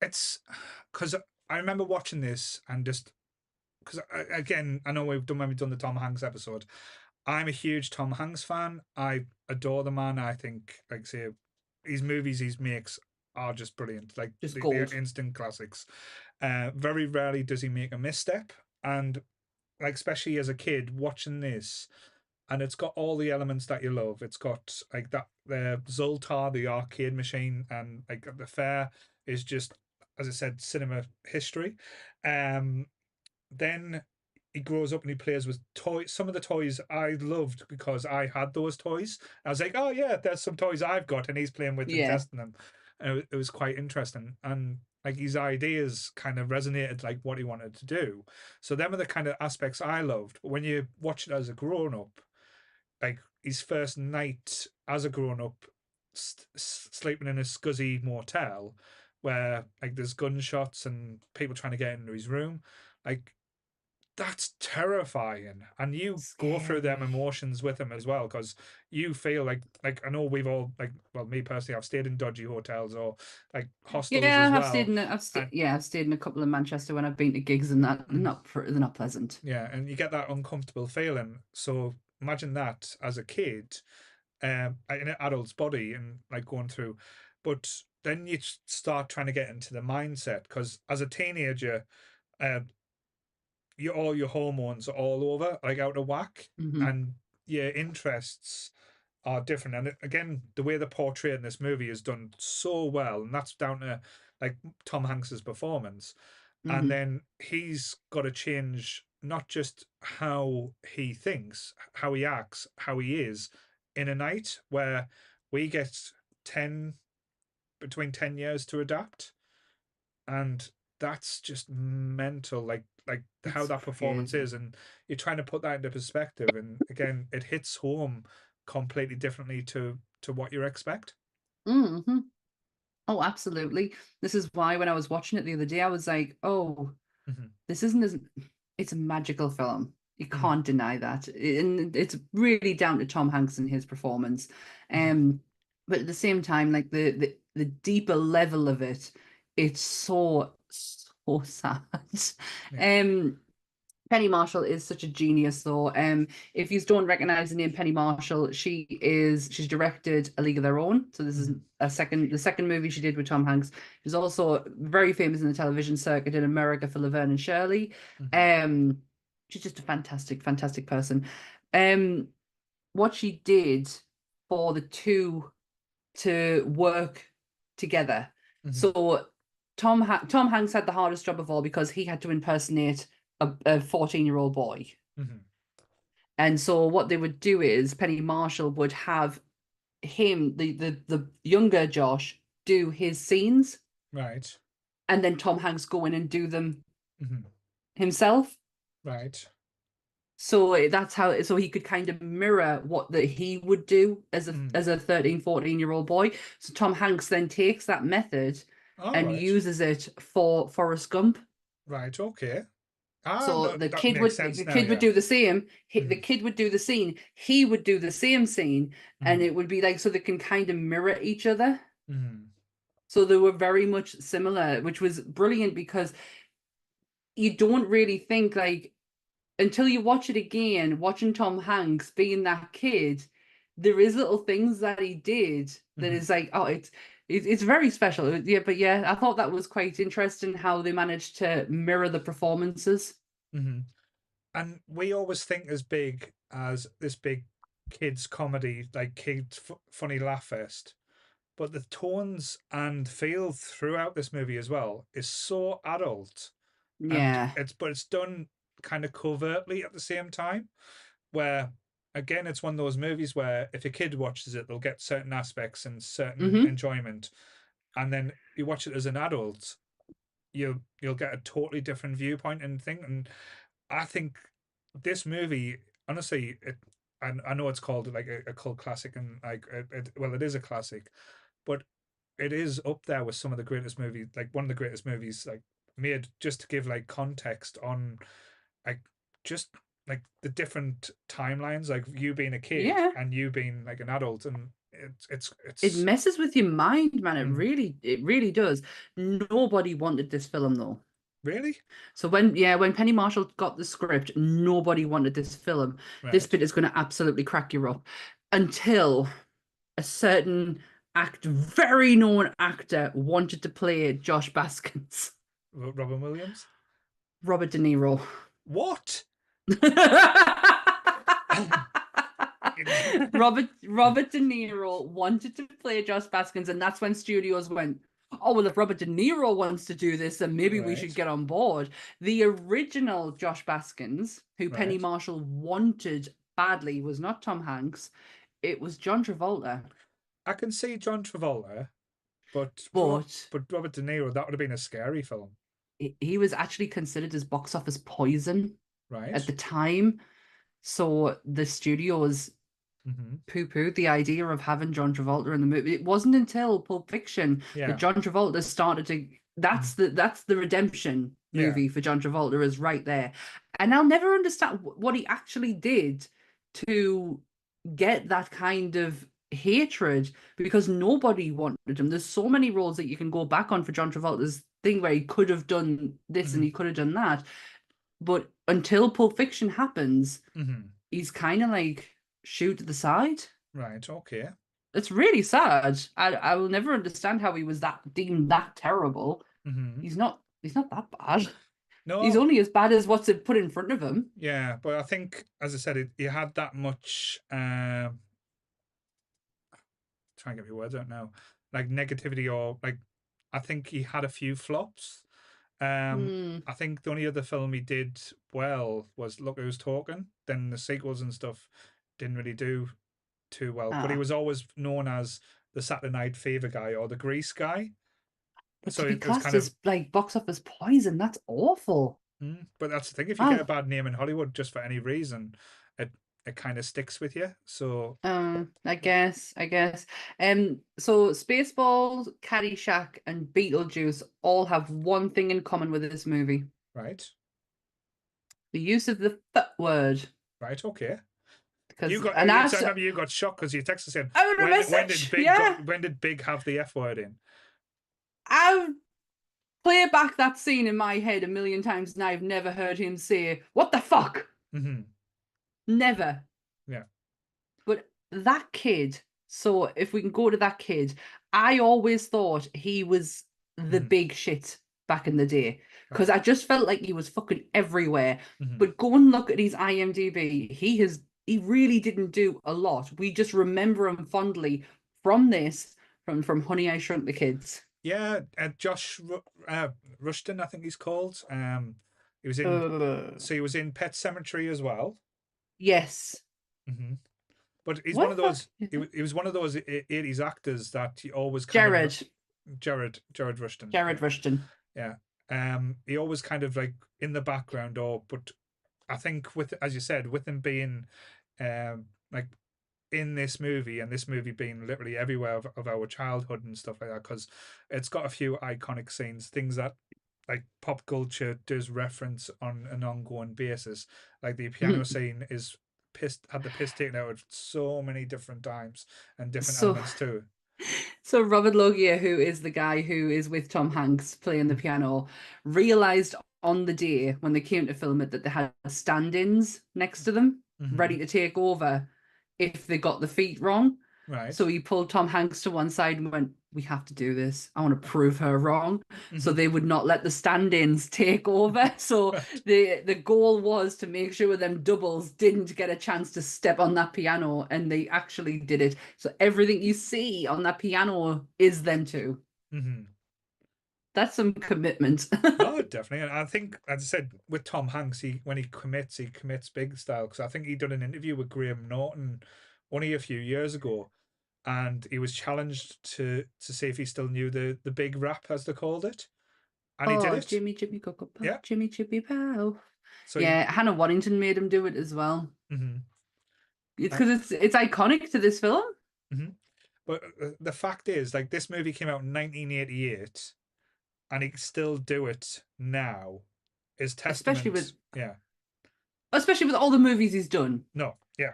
It's because I remember watching this and just because again, I know when we've done the Tom Hanks episode. I'm a huge Tom Hanks fan. I adore the man. I think, like say, his movies he makes are just brilliant, like Just the gold. instant classics. Very rarely does he make a misstep, and like especially as a kid watching this, and it's got all the elements that you love. It's got like that the Zoltar, the arcade machine, and like the fair is just, as I said, cinema history. Then he grows up and he plays with toys. Some of the toys I loved because I had those toys. I was like, oh yeah, there's some toys I've got, and he's playing with and Yeah. testing them. And it was quite interesting. And like his ideas kind of resonated like what he wanted to do. So them are the kind of aspects I loved. But when you watch it as a grown up, like his first night as a grown up, sleeping in a scuzzy motel where like there's gunshots and people trying to get into his room, like that's terrifying, and you go through them Scary. emotions with him as well, because you feel like I know we've all, like, well, me personally, I've stayed in dodgy hotels or like hostels as Yeah, well, I've stayed in a couple in Manchester when I've been to gigs, and that they're not pleasant. yeah, and you get that uncomfortable feeling. So imagine that as a kid, in an adult's body and like going through, but then you start trying to get into the mindset, because as a teenager, uh, all your hormones are all over, like out of whack, and your interests are different. And again, the way they're portrayed in this movie is done so well, and that's down to like Tom Hanks's performance. And then he's got to change not just how he thinks, how he acts, how he is in a night where we get 10 between 10 years to adapt, and that's just mental, like how It's that performance crazy. is, and you're trying to put that into perspective, and again it hits home completely differently to what you expect. Mm-hmm. Oh, absolutely. This is why when I was watching it the other day, I was like, oh, this isn't as it's a magical film. You can't deny that. And it's really down to Tom Hanks and his performance. But at the same time, like the deeper level of it, it's so sad. Yeah. Penny Marshall is such a genius, though. If you don't recognize the name Penny Marshall, she's directed A League of Their Own. So this is the second movie she did with Tom Hanks. She's also very famous in the television circuit in America for Laverne and Shirley. She's just a fantastic, fantastic person. What she did for the two to work together. So Tom Hanks had the hardest job of all because he had to impersonate a 14-year-old boy. And so what they would do is Penny Marshall would have him, the younger Josh, do his scenes. Right. And then Tom Hanks go in and do them himself. Right. So that's how, so he could kind of mirror what that he would do as a 13, 14-year-old boy. So Tom Hanks then takes that method and uses it for Forrest Gump. Right. Okay. So No, the that kid makes sense now, would yeah. do the same. The kid would do the scene. He would do the same scene, and it would be like, so they can kind of mirror each other. So they were very much similar, which was brilliant because you don't really think, like, until you watch it again, watching Tom Hanks being that kid, there is little things that he did that is like, oh, it's very special. Yeah, but yeah, I thought that was quite interesting how they managed to mirror the performances. And we always think as big as this big kids comedy, like kids funny laugh fest, but the tones and feel throughout this movie as well is so adult, and Yeah. it's done kind of covertly at the same time, where again it's one of those movies where if a kid watches it, they'll get certain aspects and certain enjoyment, and then you watch it as an adult, you'll get a totally different viewpoint and thing. And I think this movie, honestly, I know it's called like a cult classic, and like well, it is a classic, but it is up there with some of the greatest movies, like one of the greatest movies like made, just to give like context on like just like the different timelines, like you being a kid and you being like an adult, and it messes with your mind, man. It really does. Nobody wanted this film though. Really? So when Penny Marshall got the script, nobody wanted this film. This bit is going to absolutely crack you up until a certain very known actor wanted to play Josh Baskins? Robin Williams. Robert De Niro. What? Robert De Niro wanted to play Josh Baskins, and that's when studios went, oh, well, if Robert De Niro wants to do this, then maybe we should get on board. The original Josh Baskins, who Penny Marshall wanted badly, was not Tom Hanks. It was John Travolta. I can see John Travolta, but Robert De Niro, that would have been a scary film. He was actually considered as box office poison at the time. So the studios poo-pooed the idea of having John Travolta in the movie. It wasn't until Pulp Fiction that John Travolta started to. That's the redemption movie for John Travolta, is right there. And I'll never understand what he actually did to get that kind of hatred, because nobody wanted him. There's so many roles that you can go back on for John Travolta's thing where he could have done this and he could have done that. But until Pulp Fiction happens, he's kind of like shoot to the side. Right, okay. It's really sad. I will never understand how he was deemed that terrible. He's not that bad. No, he's only as bad as what's put in front of him. Yeah, but I think, as I said, he had that much. Try and get my words out now. Like negativity, or like, I think he had a few flops. I think the only other film he did well was Look Who's Talking. Then the sequels and stuff didn't really do too well. But he was always known as the Saturday Night Fever guy or the Grease guy. But so to be classed as like box office poison, that's awful. But that's the thing. If you get a bad name in Hollywood just for any reason, it kind of sticks with you. So I guess. So Spaceballs, Caddyshack, and Beetlejuice all have one thing in common with this movie. Right. The use of the F word. Right. Okay. You got shocked because you texted saying, when did Big have the F word in? I've played back that scene in my head a million times, and I've never heard him say, "What the fuck?" Never. Yeah. But that kid, so if we can go to that kid, I always thought he was the big shit back in the day, because I just felt like he was fucking everywhere. But go and look at his IMDb. He really didn't do a lot. We just remember him fondly from Honey, I Shrunk the Kids. Yeah, Josh Rushton, I think he's called. He was in. So he was in Pet Sematary as well. Yes. But he's one of those. He was one of those 80s actors that he always Jared Rushton. Jared Rushton. Yeah. He always kind of like in the background, but I think as you said, with him being like in this movie, and this movie being literally everywhere of our childhood and stuff like that, because it's got a few iconic scenes, things that like pop culture does reference on an ongoing basis. Like the piano scene had the piss taken out at so many different times and different elements too. So Robert Loggia, who is the guy who is with Tom Hanks playing the piano, realized on the day when they came to film it that they had stand-ins next to them ready to take over if they got the feet wrong. Right. So he pulled Tom Hanks to one side and went, "We have to do this. I want to prove her wrong." So they would not let the stand-ins take over. So the goal was to make sure them doubles didn't get a chance to step on that piano, and they actually did it. So everything you see on that piano is them two. That's some commitment. Oh, definitely. And I think, as I said, with Tom Hanks, when he commits big style. Because I think he done an interview with Graham Norton only a few years ago, and he was challenged to see if he still knew the big rap, as they called it, and he did it. Jimmy Coco Pow, Jimmy Chippy Pow. So Hannah Waddington made him do it as well. It's because it's iconic to this film. But the fact is, like, this movie came out in 1988. And he can still do it now, is testament. Especially with all the movies he's done. No, yeah,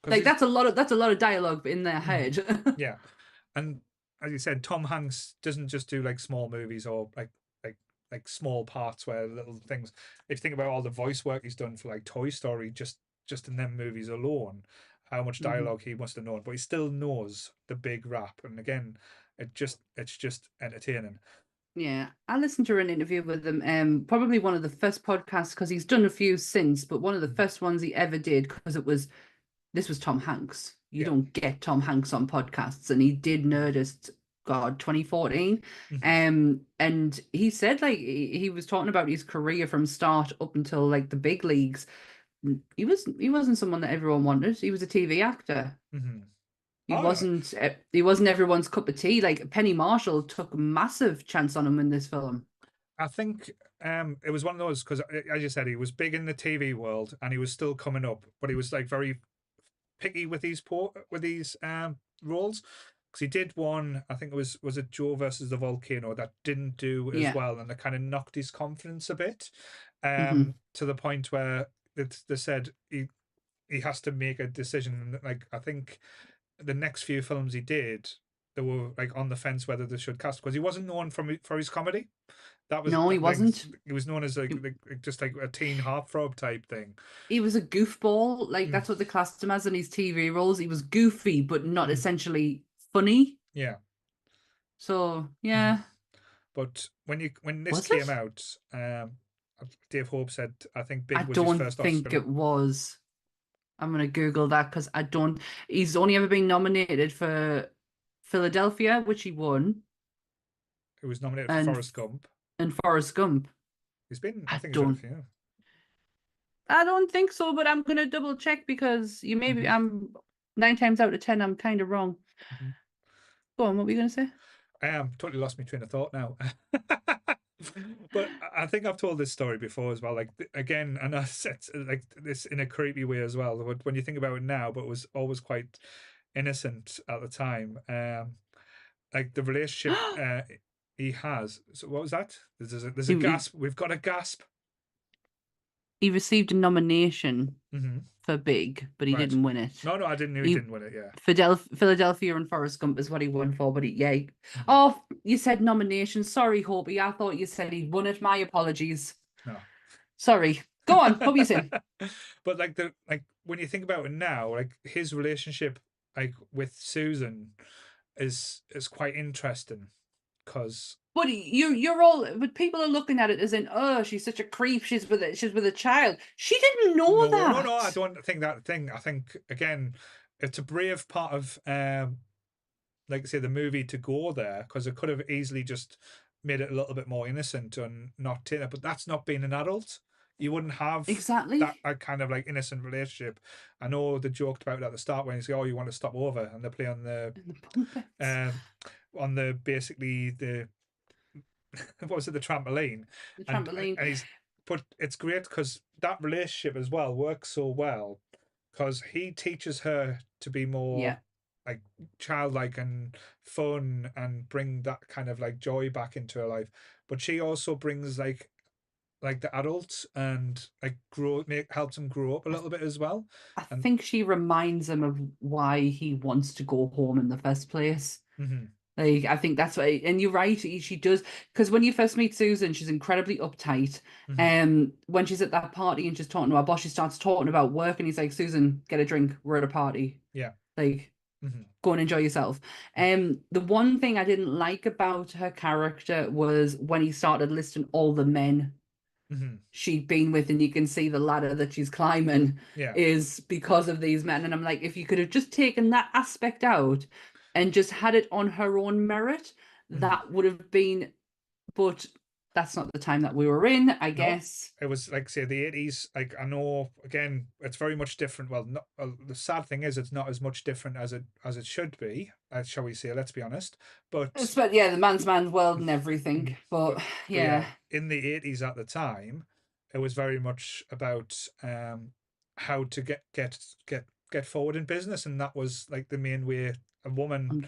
like that's a lot of dialogue in their head. Yeah, and as you said, Tom Hanks doesn't just do like small movies or like small parts where little things. If you think about all the voice work he's done for like Toy Story, just in them movies alone, how much dialogue he must have known, but he still knows the big rap. And again, it's just entertaining. Yeah, I listened to an interview with him, probably one of the first podcasts, because he's done a few since, but one of the first ones he ever did, because this was Tom Hanks. You don't get Tom Hanks on podcasts, and he did Nerdist, God, 2014. And he said, like, he was talking about his career from start up until like the big leagues. He wasn't someone that everyone wanted. He was a TV actor. He wasn't everyone's cup of tea. Like Penny Marshall took a massive chance on him in this film. I think it was one of those, because as you said, he was big in the TV world and he was still coming up, but he was like very picky with these roles, because he did one, I think it was it Joe versus the Volcano, that didn't do as well, and it kind of knocked his confidence a bit, to the point where they said he has to make a decision. Like I think the next few films he did, they were like on the fence whether they should cast, because he wasn't known for his comedy. That was he wasn't. He was known as just like a teen heartthrob type thing. He was a goofball, like that's what they classed him as in his TV roles. He was goofy, but not essentially funny. Yeah. So yeah. But when this came out, Dave Hope said, I think Big was his first Oscar. I don't think it was. I'm gonna Google that because I don't. He's only ever been nominated for Philadelphia, which he won. He was nominated for Forrest Gump. And Forrest Gump. He's been. I think he's had a few. I don't think so, but I'm gonna double check because you maybe I'm 9 times out of 10 I'm kind of wrong. Go on, what were you gonna say? Totally lost my train of thought now. But I think I've told this story before as well. Like again, and I said like this in a creepy way as well. When you think about it now, but it was always quite innocent at the time. Like the relationship he has. So what was that? There's a gasp. We've got a gasp. He received a nomination for Big, but he didn't win it. No, I didn't know he didn't win it. Yeah, Philadelphia and Forrest Gump is what he won for, but Oh, you said nomination. Sorry, Hobie. I thought you said he won it. My apologies. No, sorry. Go on. What were you saying? But like when you think about it now, like his relationship like with Susan is quite interesting, because. But you're all. But people are looking at it as in, oh, she's such a creep. She's with a child. She didn't know that. No. I don't think that thing. I think again, it's a brave part of, like I say, the movie to go there, because it could have easily just made it a little bit more innocent and not taken it. But that's not being an adult. You wouldn't have that kind of like innocent relationship. I know they joked about it at the start when you say, "Oh, you want to stop over," and they play on the basically the. What was it? The trampoline. The trampoline. But it's great because that relationship as well works so well, because he teaches her to be more like childlike and fun and bring that kind of like joy back into her life. But she also brings like the adults and like helps him grow up a little bit as well. I think she reminds him of why he wants to go home in the first place. Like, I think that's why, and you're right, she does, because when you first meet Susan, she's incredibly uptight. When she's at that party and she's talking to her boss, she starts talking about work, and he's like, Susan, get a drink, we're at a party. Yeah. Like, go and enjoy yourself. The one thing I didn't like about her character was when he started listing all the men she'd been with, and you can see the ladder that she's climbing is because of these men. And I'm like, if you could have just taken that aspect out and just had it on her own merit, that would have been, but that's not the time that we were in, I guess. It was like, say, the 80s. Like, I know, again, it's very much different. Well, the sad thing is it's not as much different as it should be, shall we say, let's be honest. But the man's world and everything. But yeah. In the 80s at the time, it was very much about how to get forward in business, and that was like the main way. A woman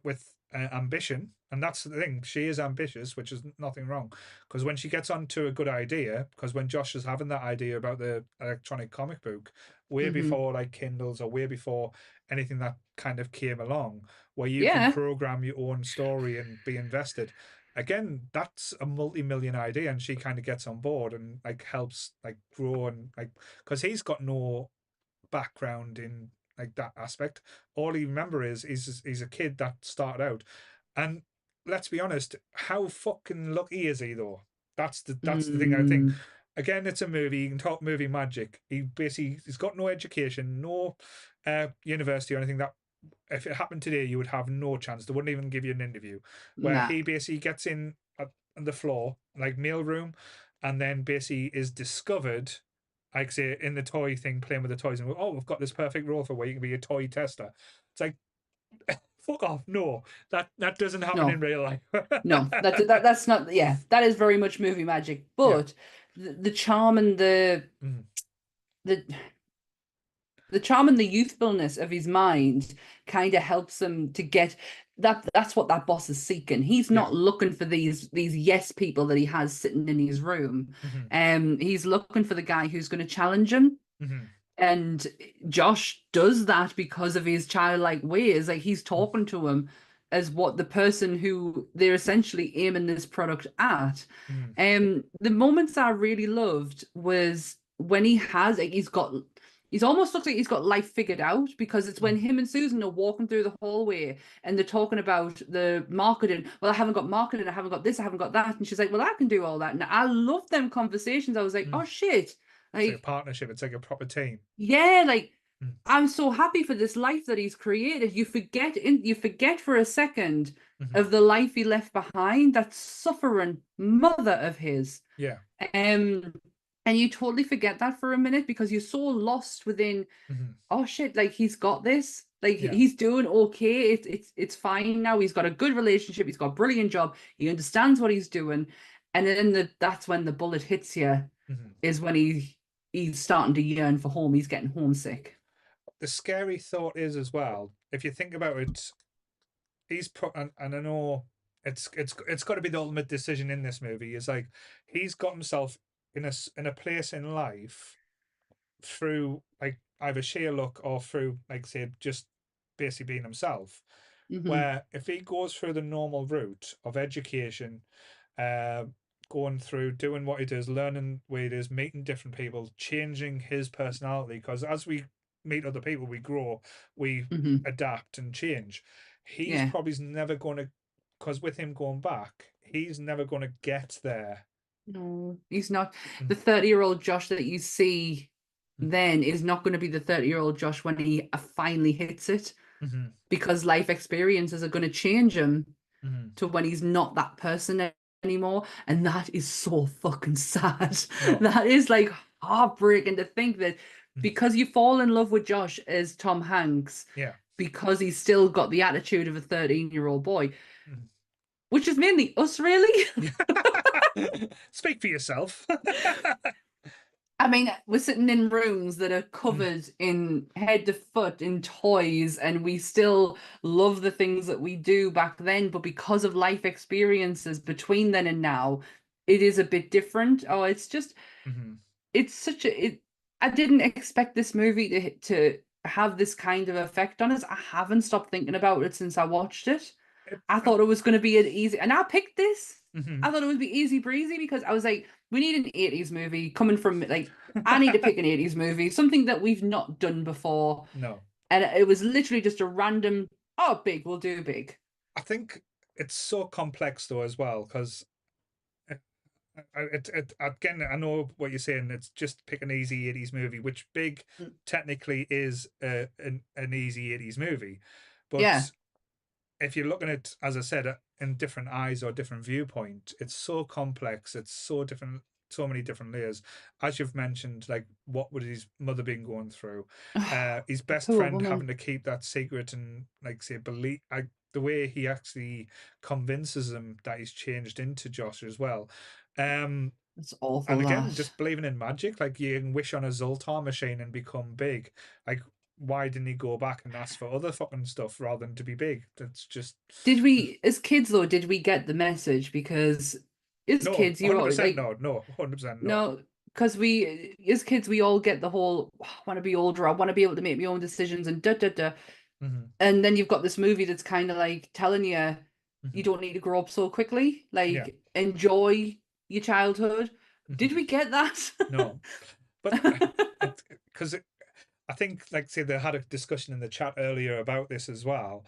with ambition, and that's the thing, she is ambitious, which is nothing wrong, because when she gets onto a good idea, because when Josh is having that idea about the electronic comic book way before like Kindles or way before anything that kind of came along, where you can program your own story and be invested, again, that's a multi-million idea, and she kind of gets on board and like helps like grow, and like, because he's got no background in like that aspect. All he remember is he's a kid that started out, and let's be honest, how fucking lucky is he though? That's the thing I think. Again, it's a movie. You can talk movie magic. He's got no education, no university or anything. That if it happened today, you would have no chance. They wouldn't even give you an interview. Where Nah. he basically gets in on the floor, like mailroom, and then basically is discovered, like say in the toy thing, playing with the toys, and oh, we've got this perfect role for where you can be a toy tester. It's like, fuck off! No, that doesn't happen No. in real life. No, that's not. Yeah, that is very much movie magic. But the charm and the charm and the youthfulness of his mind kind of helps him to get that. That's what that boss is seeking. He's not looking for these yes people that he has sitting in his room. He's looking for the guy who's going to challenge him. And Josh does that because of his childlike ways. Like he's talking to him as what the person who they're essentially aiming this product at. The moments I really loved was when he has, like, he's almost looks like he's got life figured out, because it's when him and Susan are walking through the hallway and they're talking about the marketing. Well, I haven't got marketing, I haven't got this, I haven't got that. And she's like, well, I can do all that. And I love them conversations. I was like, oh shit. It's like a partnership. It's like a proper team. Yeah, like I'm so happy for this life that he's created. You forget for a second of the life he left behind, that suffering mother of his. Yeah. And you totally forget that for a minute because you're so lost within, oh shit, like he's got this. Like he's doing okay. It's fine now. He's got a good relationship. He's got a brilliant job. He understands what he's doing. And then that's when the bullet hits you, is when he's starting to yearn for home. He's getting homesick. The scary thought is as well, if you think about it, he's put, and I know it's got to be the ultimate decision in this movie. Is like he's got himself in a place in life through like either sheer luck or through, like say, just basically being himself. Where if he goes through the normal route of education, going through doing what he does, learning where he is, meeting different people, changing his personality, because as we meet other people, we grow, we adapt and change. He's probably never going to, because with him going back, he's never going to get there. No, he's not. The 30-year-old Josh that you see then is not going to be the 30-year-old Josh when he finally hits it, because life experiences are going to change him to when he's not that person anymore. And that is so fucking sad. That is like heartbreaking to think that because you fall in love with Josh as Tom Hanks, because he's still got the attitude of a 13-year-old boy, which is mainly us, really. Speak for yourself. I mean, we're sitting in rooms that are covered in head to foot in toys, and we still love the things that we do back then, but because of life experiences between then and now, it is a bit different. Oh, it's just, it's such a, I didn't expect this movie to have this kind of effect on us. I haven't stopped thinking about it since I watched it. I thought it was going to be an easy, and I picked this. I thought it would be easy breezy because I was like, we need an 80s movie coming from, like, I need to pick an 80s movie, something that we've not done before. No. And it was literally just a random, oh, big, we'll do big. I think it's so complex though as well, because again, I know what you're saying. It's just pick an easy 80s movie, which Big technically is an easy 80s movie. But if you're looking at, as I said, in different eyes or different viewpoint, it's so complex. It's so different, so many different layers. As you've mentioned, like what would his mother been going through? His best friend having to keep that secret and, like, say, believe. The way he actually convinces him that he's changed into Josh as well. It's awful. And again, just believing in magic, like you can wish on a Zoltar machine and become big. Like, why didn't he go back and ask for other fucking stuff rather than to be big? That's just. Did we, as kids though, did we get the message? Because as kids, you 100% like, no, 100% no. Because we, as kids, we all get the whole, oh, I want to be older, I want to be able to make my own decisions, and da da da. And then you've got this movie that's kind of like telling you you don't need to grow up so quickly. Like, enjoy your childhood. Did we get that? No, but because I think, like, say, they had a discussion in the chat earlier about this as well.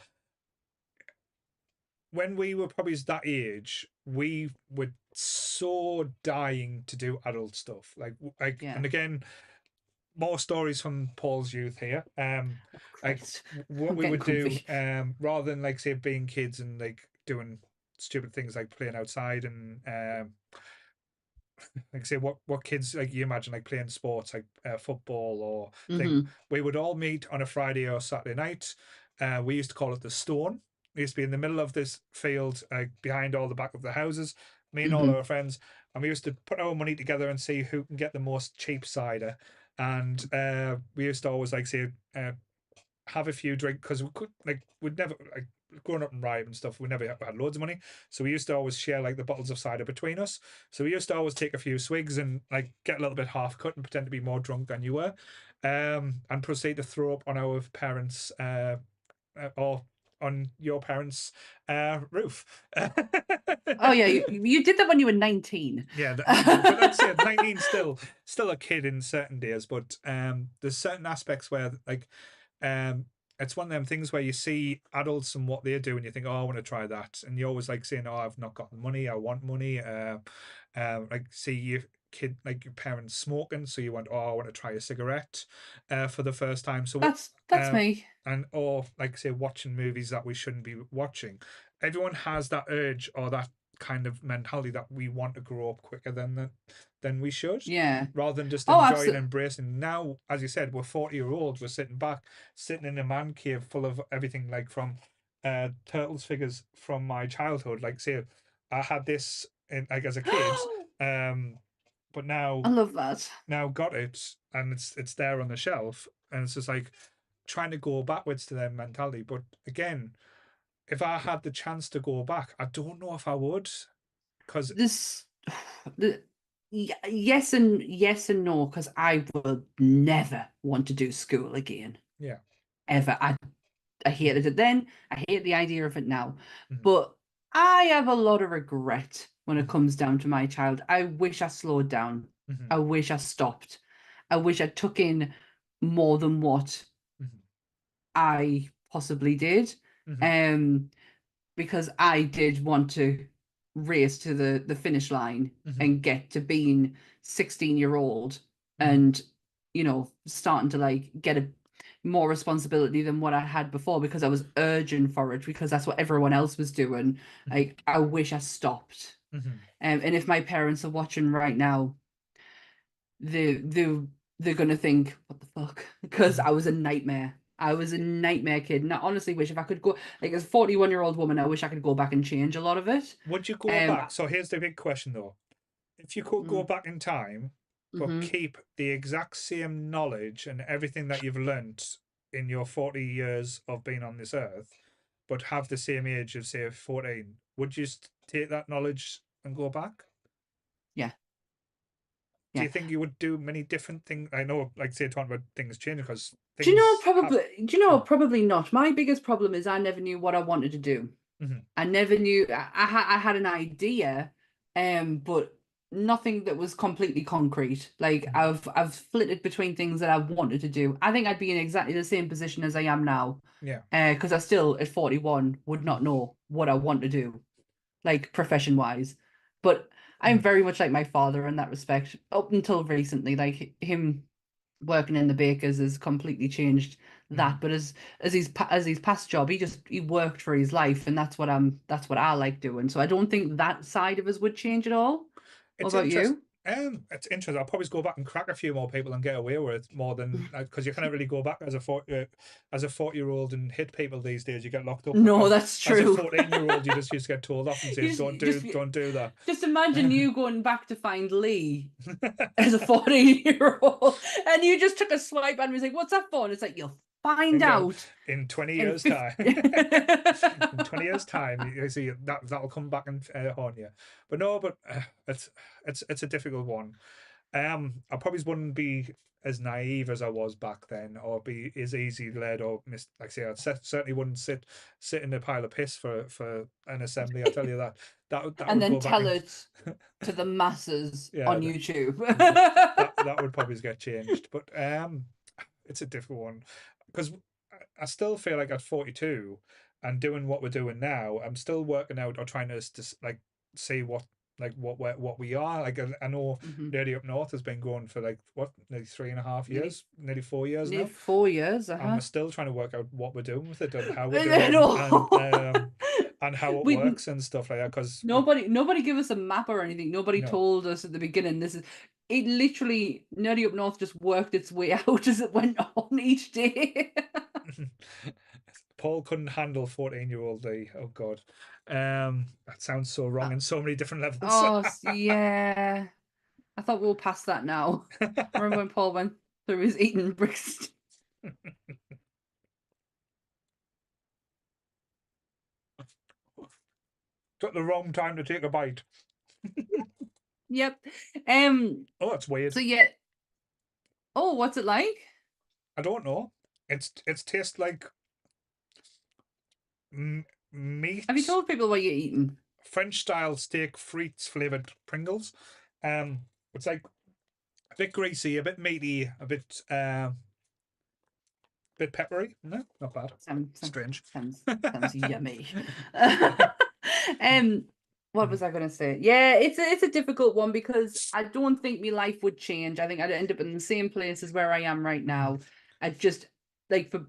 When we were probably that age, we were so dying to do adult stuff. And again, more stories from Paul's youth here. Like Christ. what I'm we would getting do, comfy. rather than like say being kids and like doing stupid things like playing outside and like say what kids like you imagine like playing sports like football or thing. We would all meet on a Friday or Saturday night. We used to call it the Stone. We used to be in the middle of this field, behind all the back of the houses. Me and all our friends, and we used to put our money together and see who can get the most cheap cider. And we used to always like say have a few drinks because we could like we'd never like growing up in Ripe and stuff. We never had loads of money, so we used to always share like the bottles of cider between us. So we used to always take a few swigs and like get a little bit half cut and pretend to be more drunk than you were, and proceed to throw up on our parents' or on your parents' roof. Oh yeah, you did that when you were 19. Yeah, 19, but let's say 19 still a kid in certain days, but there's certain aspects where like it's one of them things where you see adults and what they do and you think, oh, I want to try that, and you always like saying, oh, I've not got money, I want money. Like see your kid like your parents smoking, so you went, oh, I want to try a cigarette for the first time. So That's me. and or like say watching movies that we shouldn't be watching. Everyone has that urge or that kind of mentality that we want to grow up quicker than we should. Yeah. Rather than just Oh, enjoying and embracing. Now, as you said, we're 40-year-olds. We're sitting in a man cave full of everything, like from Turtles figures from my childhood. Like, say, I had this like as a kid, but now I love that. Now got it, and it's there on the shelf, and it's just like trying to go backwards to their mentality. But again, if I had the chance to go back, I don't know if I would, because yes and no, because I will never want to do school again. Yeah. Ever. I hated it then. I hate the idea of it now. But I have a lot of regret when it comes down to my child. I wish I slowed down. I wish I stopped. I wish I took in more than what I possibly did. Because I did want to race to the finish line and get to being 16-year-old and, you know, starting to like get a more responsibility than what I had before because I was urging for it because that's what everyone else was doing. Like, I wish I stopped. And if my parents are watching right now, they're going to think, what the fuck? Because I was a nightmare. I was a nightmare kid. And I honestly wish if I could go, like as a 41-year-old woman, I wish I could go back and change a lot of it. Would you go back? So here's the big question though. If you could go back in time, but keep the exact same knowledge and everything that you've learnt in your 40 years of being on this earth, but have the same age of, say, 14, would you take that knowledge and go back? Yeah. Do you think you would do many different things? I know, like, say, talking about things changing because things. Do you know, probably not. My biggest problem is I never knew what I wanted to do. I never knew. I had an idea, but nothing that was completely concrete. Like I've flitted between things that I wanted to do. I think I'd be in exactly the same position as I am now. Yeah. Because I still at 41 would not know what I want to do, like profession wise. But I'm very much like my father in that respect. Up until recently, like him working in the bakers has completely changed that. But as his past job, he worked for his life, and that's what I like doing. So I don't think that side of us would change at all. What about you? It's interesting. I'll probably go back and crack a few more people and get away with it more than because you can't really go back as a 40-year-old and hit people these days. You get locked up. No, that's true. As a 14-year-old, you just get told off and say, don't do that. Just imagine you going back to find Lee as a 14-year-old, and you just took a swipe and was like, "What's that for?" And it's like you'll find out in 20 years' time. In 20 years' time, you see that'll come back and haunt you. But no, it's a difficult one. I probably wouldn't be as naive as I was back then, or be as easy led or like I say, I certainly wouldn't sit in a pile of piss for an assembly. I'll tell you that. That and would then tell it to the masses on YouTube. that would probably get changed. But it's a different one because I still feel like at 42 and doing what we're doing now, I'm still working out or trying to like see what we are. Like I know Dirty Up North has been going for like what, nearly 3.5 years, nearly 4 years Nearly now. 4 years, And we're still trying to work out what we're doing with it and how we're I doing it know. and how it We- works and stuff like that. Because Nobody give us a map or anything. Nobody No. told us at the beginning. It literally, Nerdy Up North just worked its way out as it went on each day. Paul couldn't handle 14-year-old D. Oh God, that sounds so wrong in so many different levels. Oh, yeah. I thought we were past that now. Remember when Paul went through his eating bricks? Took the wrong time to take a bite. Yep. Oh, that's weird. So yeah. Oh, what's it like? I don't know. It's tastes like meat. Have you told people what you're eating? French style steak frites flavored Pringles. It's like a bit greasy, a bit meaty, a bit peppery. No, not bad. Strange. Sounds yummy. What was I going to say? Yeah, it's a difficult one because I don't think my life would change. I think I'd end up in the same place as where I am right now. I just like for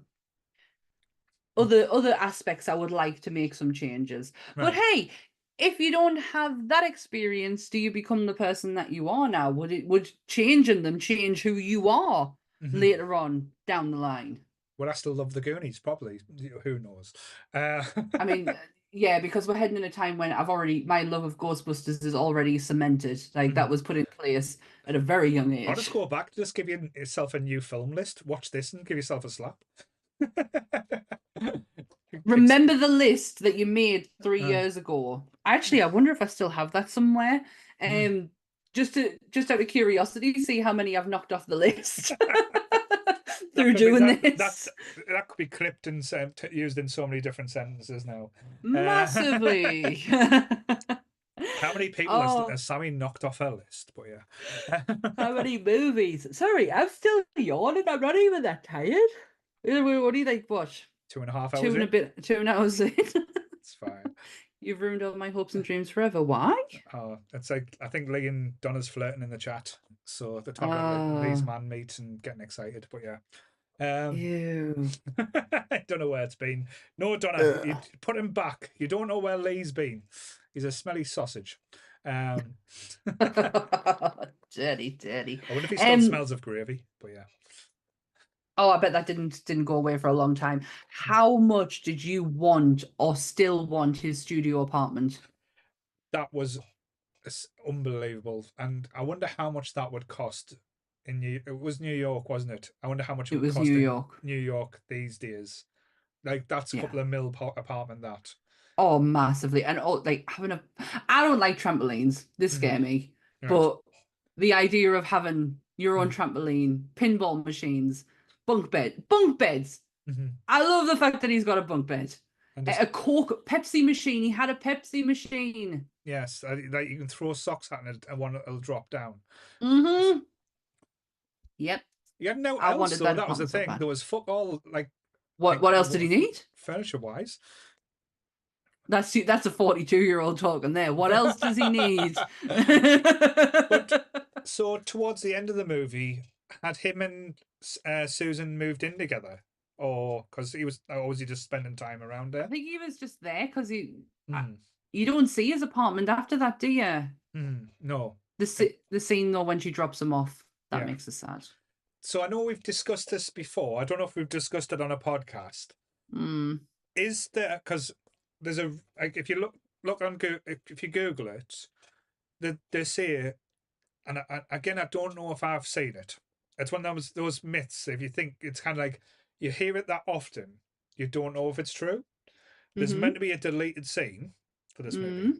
other aspects, I would like to make some changes. But hey, if you don't have that experience, do you become the person that you are now? Would changing them change who you are later on down the line? Well, I still love the Goonies, probably. Who knows? I mean, yeah, because we're heading in a time when my love of Ghostbusters is already cemented. Like that was put in place at a very young age. I'll just go back, just give yourself a new film list. Watch this and give yourself a slap. Remember the list that you made 3 years ago? Actually, I wonder if I still have that somewhere. Just out of curiosity, see how many I've knocked off the list through doing this. That could be clipped and used in so many different sentences now. Massively. How many people has Sammy knocked off her list? But yeah. How many movies? Sorry, I'm still yawning. I'm not even that tired. What do you think? What? 2.5 hours. 2 hours in. It's fine. You've ruined all my hopes and dreams forever. Why? Oh, it's like I think Lee and Donna's flirting in the chat, so they're talking about like, Lee's man meet and getting excited. But yeah, ew. I don't know where it's been. No, Donna, you put him back. You don't know where Lee's been. He's a smelly sausage. Dirty. I wonder if he still smells of gravy. But yeah. Oh, I bet that didn't go away for a long time. How much did you want or still want his studio apartment? That was unbelievable, and I wonder how much that would cost. It was New York, wasn't it? I wonder how much it would cost in New York these days. Like that's a couple of mil apartment that. Oh, massively, and like having I don't like trampolines. They scare me, but the idea of having your own trampoline, pinball machines. Bunk beds. I love the fact that he's got a bunk bed. A Coke Pepsi machine. He had a Pepsi machine. Yes, like you can throw socks at it and one will drop down. Yep. Yeah, no else. So that was the thing. There was fuck all like. What else did he need? Furniture wise. That's a 42-year-old talking there. What else does he need? But so towards the end of the movie, had him and Susan moved in together, or because was he just spending time around there? I think he was just there because you don't see his apartment after that, do you? No. The scene though when she drops him off, that makes us sad. So I know we've discussed this before. I don't know if we've discussed it on a podcast. Is there, because there's like if you look on Google, if you Google it, they say, and again I don't know if I've seen it. It's one of those myths. If you think it's kind of like you hear it that often, you don't know if it's true. There's meant to be a deleted scene for this movie.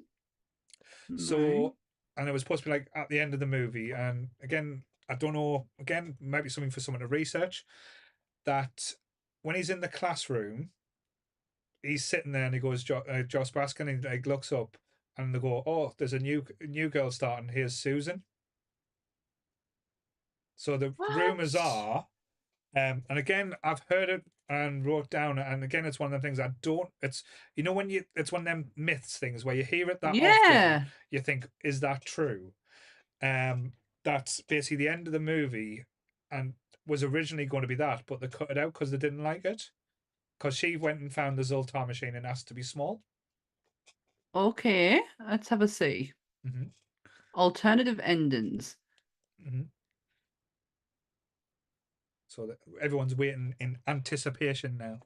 So, and it was supposed to be like at the end of the movie. And again, I don't know. Again, might be something for someone to research. That when he's in the classroom, he's sitting there and he goes, Josh Baskin, and he like looks up and they go, "Oh, there's a new girl starting. Here's Susan." So the rumors are And again, I've heard it and wrote down, and again, it's one of the things I don't. It's when it's one of them myths things where you hear it that often, you think, is that true? That's basically the end of the movie, and was originally going to be that, but they cut it out because they didn't like it. Because she went and found the Zoltar machine and asked to be small. Okay, let's have a see. Alternative endings. So that everyone's waiting in anticipation now.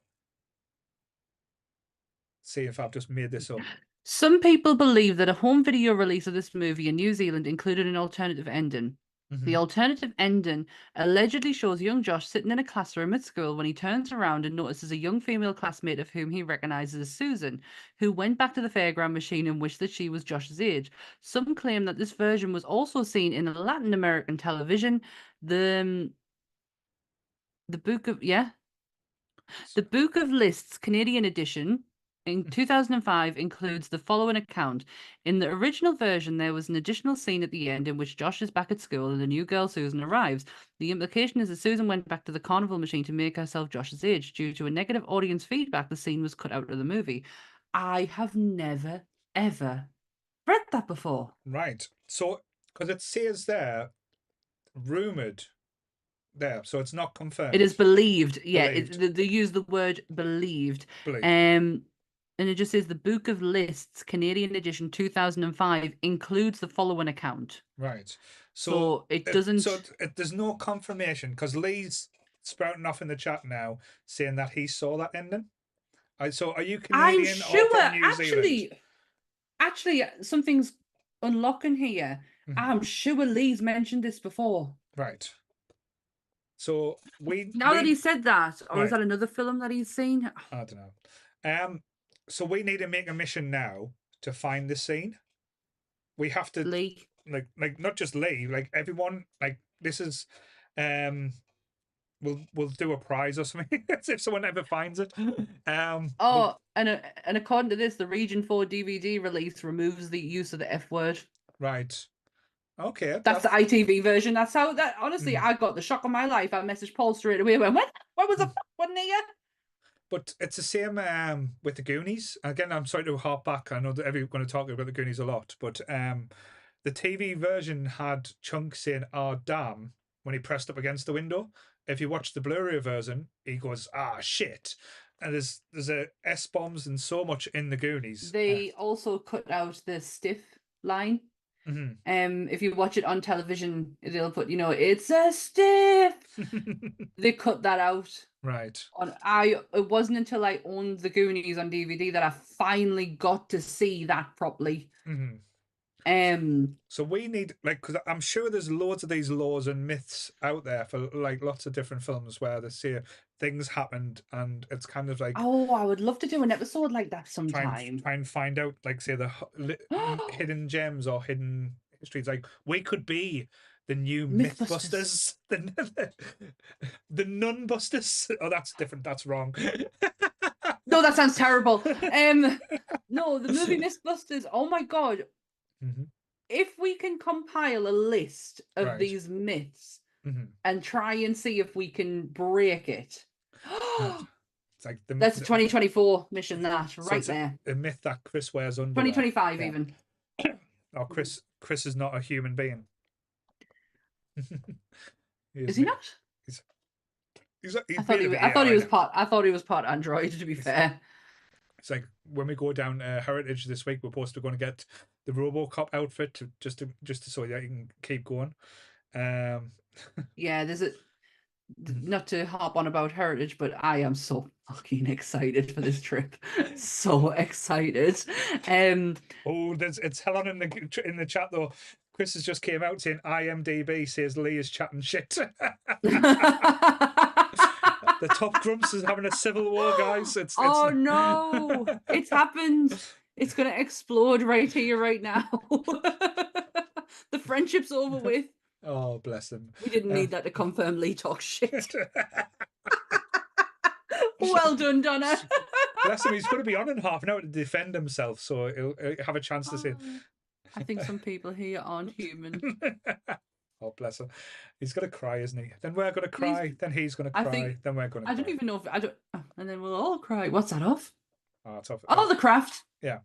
See if I've just made this up. Some people believe that a home video release of this movie in New Zealand included an alternative ending. The alternative ending allegedly shows young Josh sitting in a classroom at school when he turns around and notices a young female classmate of whom he recognizes as Susan, who went back to the fairground machine and wished that she was Josh's age. Some claim that this version was also seen in Latin American television. The Book of The Book of Lists Canadian edition in 2005 includes the following account. In the original version, there was an additional scene at the end in which Josh is back at school and the new girl Susan arrives. The implication is that Susan went back to the carnival machine to make herself Josh's age. Due to a negative audience feedback, the scene was cut out of the movie. I have never, ever read that before. Right. So, because it says there, rumoured there, so it's not confirmed. It is believed. Yeah, they use the word believed. And it just says the Book of Lists, Canadian edition 2005, includes the following account. Right. So it doesn't. So there's no confirmation because Lee's spouting off in the chat now saying that he saw that ending. So are you Canadian or from New Zealand? Actually, something's unlocking here. I'm sure Lee's mentioned this before. Right. So that he said that, or is that another film that he's seen? I don't know. So we need to make a mission now to find the scene. We have to Lee, like not just Lee, like everyone. Like this is, we'll do a prize or something if someone ever finds it. and according to this, the Region 4 DVD release removes the use of the F word. Right. Okay. That's the ITV version. That's how that. Honestly, I got the shock of my life. I messaged Paul straight away. When was the wasn't it yet? But it's the same with the Goonies. Again, I'm sorry to harp back. I know that everyone's going to talk about the Goonies a lot, but the TV version had Chunk saying "ah damn" when he pressed up against the window. If you watch the Blu-ray version, he goes "ah shit," and there's a S-bombs and so much in the Goonies. They also cut out the stiff line. If you watch it on television, they'll put, it's a stiff. They cut that out. Right. It wasn't until I owned the Goonies on DVD that I finally got to see that properly. So we need, because I'm sure there's loads of these laws and myths out there for lots of different films where they say things happened and it's kind of like, oh, I would love to do an episode like that sometime. Try and find out, say the hidden gems or hidden histories. Like we could be the new Mythbusters, the Nunbusters. Oh, that's different. That's wrong. No, that sounds terrible. No, the movie Mythbusters. Oh my god. If we can compile a list of these myths and try and see if we can break it. It's like that's a 2024 mission, there. A myth that Chris wears underwear. 2025 even. Oh, Chris is not a human being. Is he not? I thought he was part Android, to be fair. It's like when we go down Heritage this week, we're supposed to going to get the RoboCop outfit just so that you can keep going. Yeah, there's not to harp on about Heritage, but I am so fucking excited for this trip. So excited. It's Helen in the chat though. Chris has just came out saying IMDb says Lee is chatting shit. The top grumps is having a civil war, guys. Oh no, it's happened. It's gonna explode right here, right now. The friendship's over with. Oh, bless him. We didn't need that to confirm Lee talks shit. Well done, Donna. Bless him. He's going to be on in half an hour to defend himself, so he'll have a chance to say. I think some people here aren't human. Oh, bless her. He's gonna cry, isn't he? Then we're gonna cry. Then he's gonna I cry. think- Then we're gonna I cry. don't even know if I don't. And then we'll all cry. What's that off? Oh, it's off. Oh, The Craft. Yeah.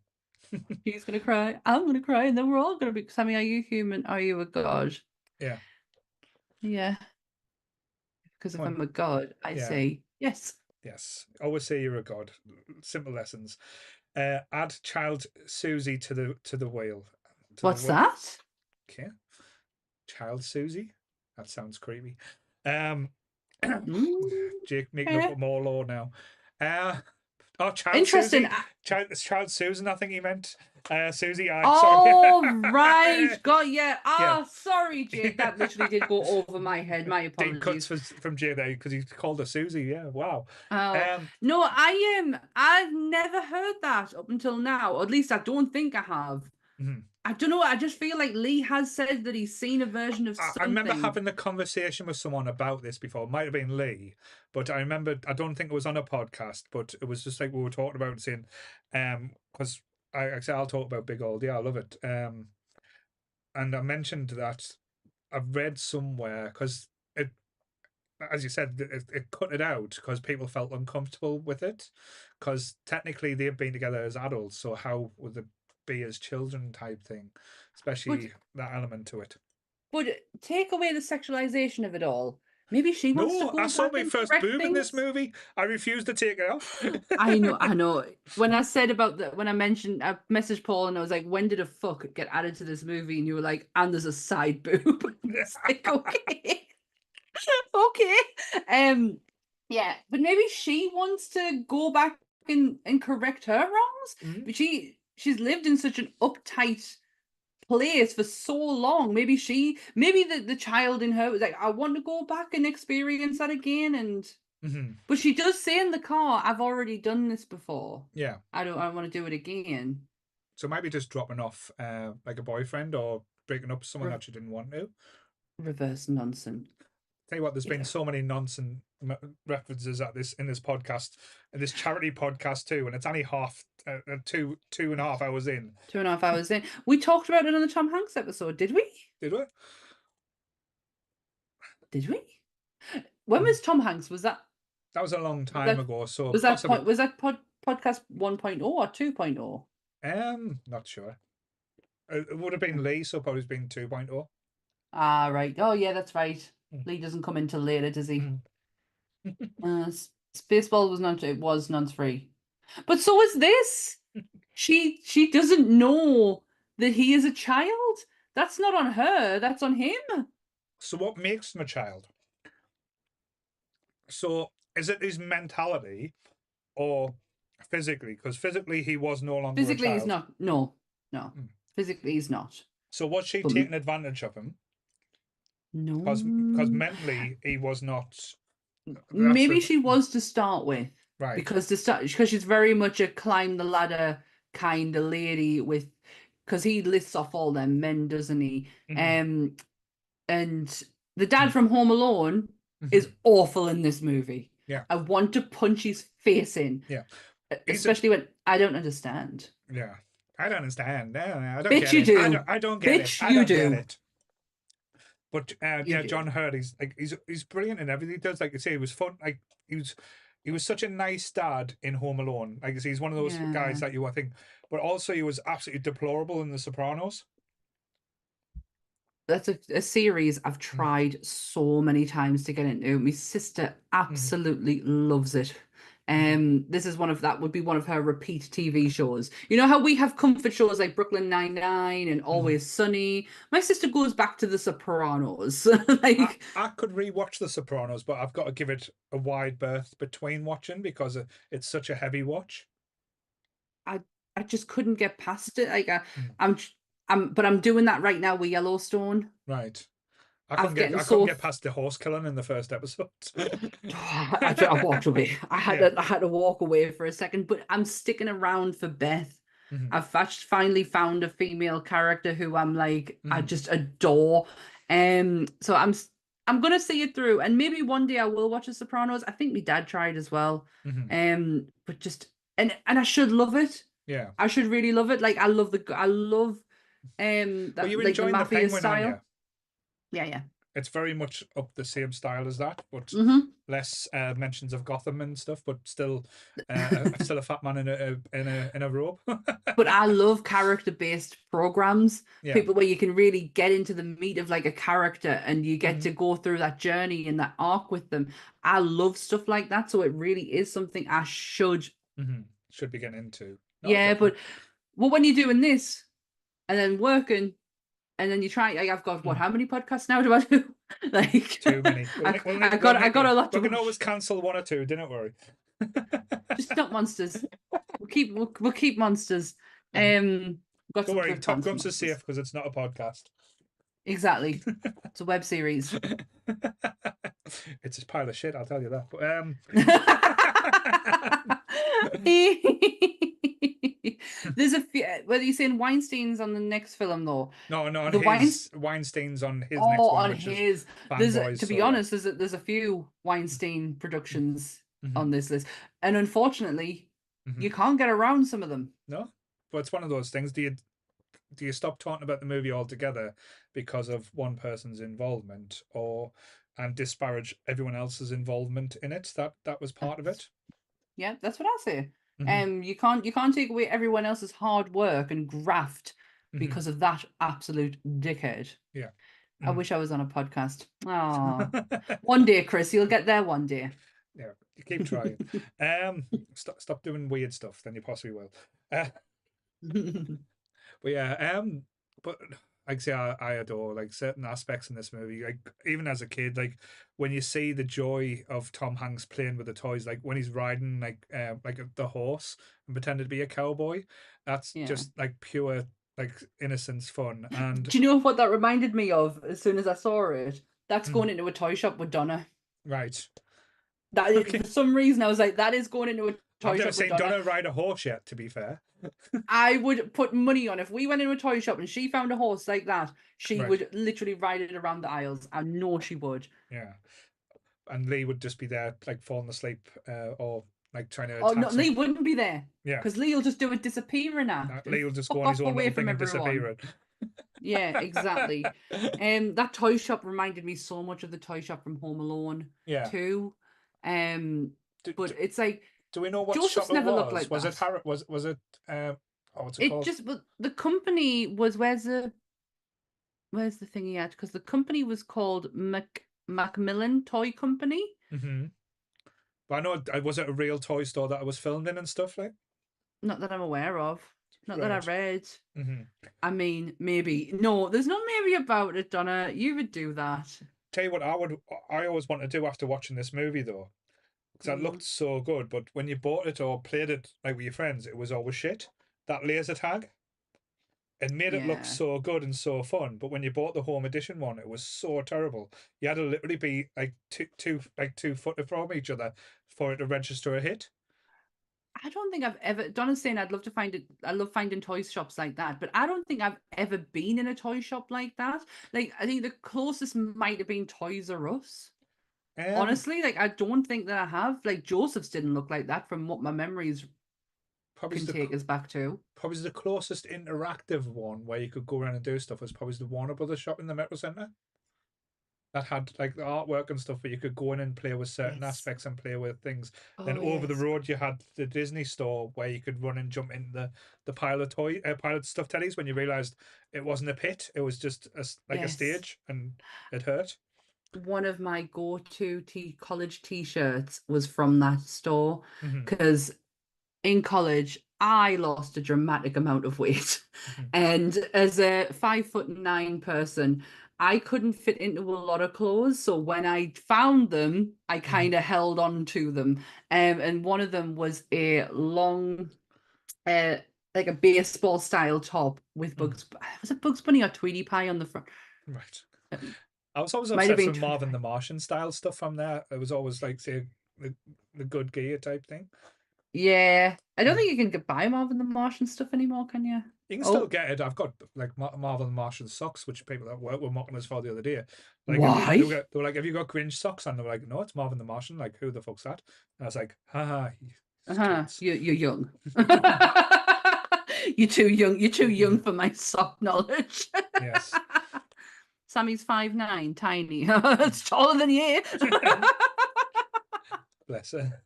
He's gonna cry. I'm gonna cry, and then we're all gonna be. Sammy, are you human? Are you a god? Yeah. Yeah. Because if Come on. I'm a god, I Yeah. say yes. Yes. Always say you're a god. Simple lessons. Add child Susie to the whale. What's that? Okay. Child Susie? That sounds creepy. Jake making up more law now. Child Interesting. Susie. Child Susan, I think he meant. Susie, Oh, sorry. right. God, yeah. Yeah. Sorry, Jake. That literally did go over my head. My Deep cuts apologies. from Jay there because he called her Susie. Yeah, wow. Oh, no, I've never heard that up until now. Or at least I don't think I have. Mhm. I don't know. I just feel like Lee has said that he's seen a version of something. I remember having a conversation with someone about this before. It might have been Lee, but I remember, I don't think it was on a podcast, but it was just like we were talking about and saying, because I said, I'll talk about Big Old. Yeah, I love it. And I mentioned that I've read somewhere, because it, as you said, it cut it out because people felt uncomfortable with it, because technically they've been together as adults, so how would it be as children type thing, especially that element to it. But take away the sexualization of it all. Maybe she wants to go I saw back my and first correct boob in this things. movie. I refused to take it off. I know. When I said when I messaged Paul and I was like, when did a fuck get added to this movie? And you were like, and there's a side boob. It's like, okay. Okay. Yeah, but maybe she wants to go back and correct her wrongs. But she's lived in such an uptight place for so long. Maybe the child in her was like, I want to go back and experience that again. And but she does say in the car, I've already done this before. Yeah. I want to do it again. So maybe just dropping off like a boyfriend or breaking up with someone that you didn't want to. Reverse nonsense. Tell you what, there's been so many nonsense references in this podcast, this charity podcast too, and it's only half 2.5 hours in. 2.5 hours in. We talked about it on the Tom Hanks episode, did we? Did we? Did we? When was Tom Hanks? Was that? That was a long time ago. So was that podcast 1.0 or 2.0? Not sure. It would have been Lee, so probably it's been 2.0. Ah, right. Oh, yeah, that's right. Lee doesn't come in till later, does he? Spaceballs was non-free, but so is this. She doesn't know that he is a child. That's not on her. That's on him. So what makes him a child? So is it his mentality or physically? Because physically he was no longer physically a child. He's not. No. Physically he's not. So was she taking advantage of him? No. Because mentally he was not. Maybe she was to start with. Right. Because she's very much a climb the ladder kind of lady because he lists off all them men, doesn't he? And the dad from Home Alone is awful in this movie. Yeah. I want to punch his face in. Yeah. Especially when I don't understand. Yeah. I don't understand. No, I don't Bitch, get you it. do. I don't get Bitch, it. I you don't do. get it. But yeah, John Hurt, he's brilliant in everything he does. Like you say, he was fun. Like he was such a nice dad in Home Alone. Like you say, he's one of those guys that I think. But also, he was absolutely deplorable in The Sopranos. That's a series I've tried so many times to get into. My sister absolutely loves it. This is would be one of her repeat TV shows. You know how we have comfort shows like Brooklyn Nine-Nine and Always Sunny? My sister goes back to The Sopranos. Like I could rewatch The Sopranos, but I've got to give it a wide berth between watching because it's such a heavy watch. I just couldn't get past it. Like I'm doing that right now with Yellowstone. Right. I couldn't get past the horse killing in the first episode. I walked away. I had to walk away for a second, but I'm sticking around for Beth. I've finally found a female character who I'm like I just adore. So I'm gonna see it through, and maybe one day I will watch The Sopranos. I think my dad tried as well. But just and I should love it. Yeah, I should really love it. Like I love well, you're enjoying the mafia the Penguin, style. aren't you? Yeah. It's very much up the same style as that, but less mentions of Gotham and stuff. But still, still a fat man in a robe. But I love character-based programs, Yeah. people where you can really get into the meat of like a character and you get to go through that journey and that arc with them. I love stuff like that, so it really is something I should be getting into. No, yeah, definitely. but when you're doing this and then working and then you try, like, I've got how many podcasts now do I do? Like Too many. I got a lot to We can watch. always cancel one or two. Don't worry. Just not monsters. We'll keep monsters. Got Don't some worry. good Top plans for Grumps is monsters. safe because it's not a podcast. Exactly. It's a web series. It's a pile of shit, I'll tell you that. But, there's a few. Whether you're saying Weinstein's on the next film though? no, on The Weinstein's on his next Oh, one, on which his. is There's Fanboys. to be so, honest, there's a few Weinstein productions Mhm. on this list, and unfortunately, Mhm. you can't get around some of them. No, but it's one of those things. Do you stop talking about the movie altogether because of one person's involvement, and disparage everyone else's involvement in it? That was part of it. Yeah, that's what I say. Mhm. You can't take away everyone else's hard work and graft because of that absolute dickhead. Yeah. I wish I was on a podcast. Oh, one day, Chris, you'll get there one day. Yeah, you keep trying. Stop doing weird stuff, then you possibly will. But yeah, but like I say, I adore like certain aspects in this movie. Like even as a kid, like when you see the joy of Tom Hanks playing with the toys, like when he's riding like the horse and pretending to be a cowboy, that's just like pure like innocence fun. And do you know what that reminded me of? As soon as I saw it, that's going into a toy shop with Donna. Right. That for some reason I was like, that is going into a toy I've never shop seen with Donna. Donna ride a horse yet, to be fair. I would put money on if we went into a toy shop and she found a horse like that, she Right. would literally ride it around the aisles. I know she would. Yeah. And Lee would just be there, like falling asleep, or like trying to. Oh no, Lee wouldn't be there. Yeah. Because Lee will just do a disappearing act. Lee will just go on his own little thing and disappear. Yeah, exactly. That toy shop reminded me so much of the toy shop from Home Alone. Yeah. Too. But it's like. Do we know what Joseph's shop it never was? looked like was that. it Harrod? Was it? What's it called? But the company was where's the thingy at? Because the company was called Macmillan Toy Company. Mm-hmm. But I know, was it a real toy store that I was filmed in and stuff like? Not that I'm aware of. Not that I read. Mm-hmm. I mean, maybe. No, there's no maybe about it, Donna. You would do that. Tell you what, I always want to do after watching this movie though, because it looked so good. But when you bought it or played it like with your friends, it was always shit. That laser tag. It made it look so good and so fun, but when you bought the home edition one, it was so terrible. You had to literally be like 2 foot from each other for it to register a hit. I don't think I've ever. Donna's saying I'd love to find it. I love finding toy shops like that, but I don't think I've ever been in a toy shop like that. Like I think the closest might have been Toys R Us. Honestly, like I don't think that I have. Like Joseph's didn't look like that from what my memories can take us back to. Probably the closest interactive one where you could go around and do stuff was probably the Warner Brothers shop in the Metro Centre. That had like the artwork and stuff where you could go in and play with certain aspects and play with things. Then over the road you had the Disney store where you could run and jump into the pile of pilot stuffed teddies when you realised it wasn't a pit, it was just a stage and it hurt. One of my go-to college t-shirts was from that store because in college I lost a dramatic amount of weight, and as a 5'9" person, I couldn't fit into a lot of clothes. So when I found them, I kind of held on to them. And one of them was a long, like a baseball style top with Bugs. Was it Bugs Bunny or Tweety Pie on the front? Right. I was always obsessed with Marvin the Martian style stuff from there. It was always like, say, the good gear type thing. Yeah. I don't think you can buy Marvin the Martian stuff anymore, can you? You can still get it. I've got like Marvel and Martian socks, which people that work were mocking us for the other day. Like, why? They were like, "Have you got Grinch socks?" And they were like, "No, it's Marvin the Martian." Like, who the fuck's that? And I was like, "Haha, you're young. You're too young. You're too young for my sock knowledge." Yes. Sammy's 5'9", tiny. It's taller than you. Bless her.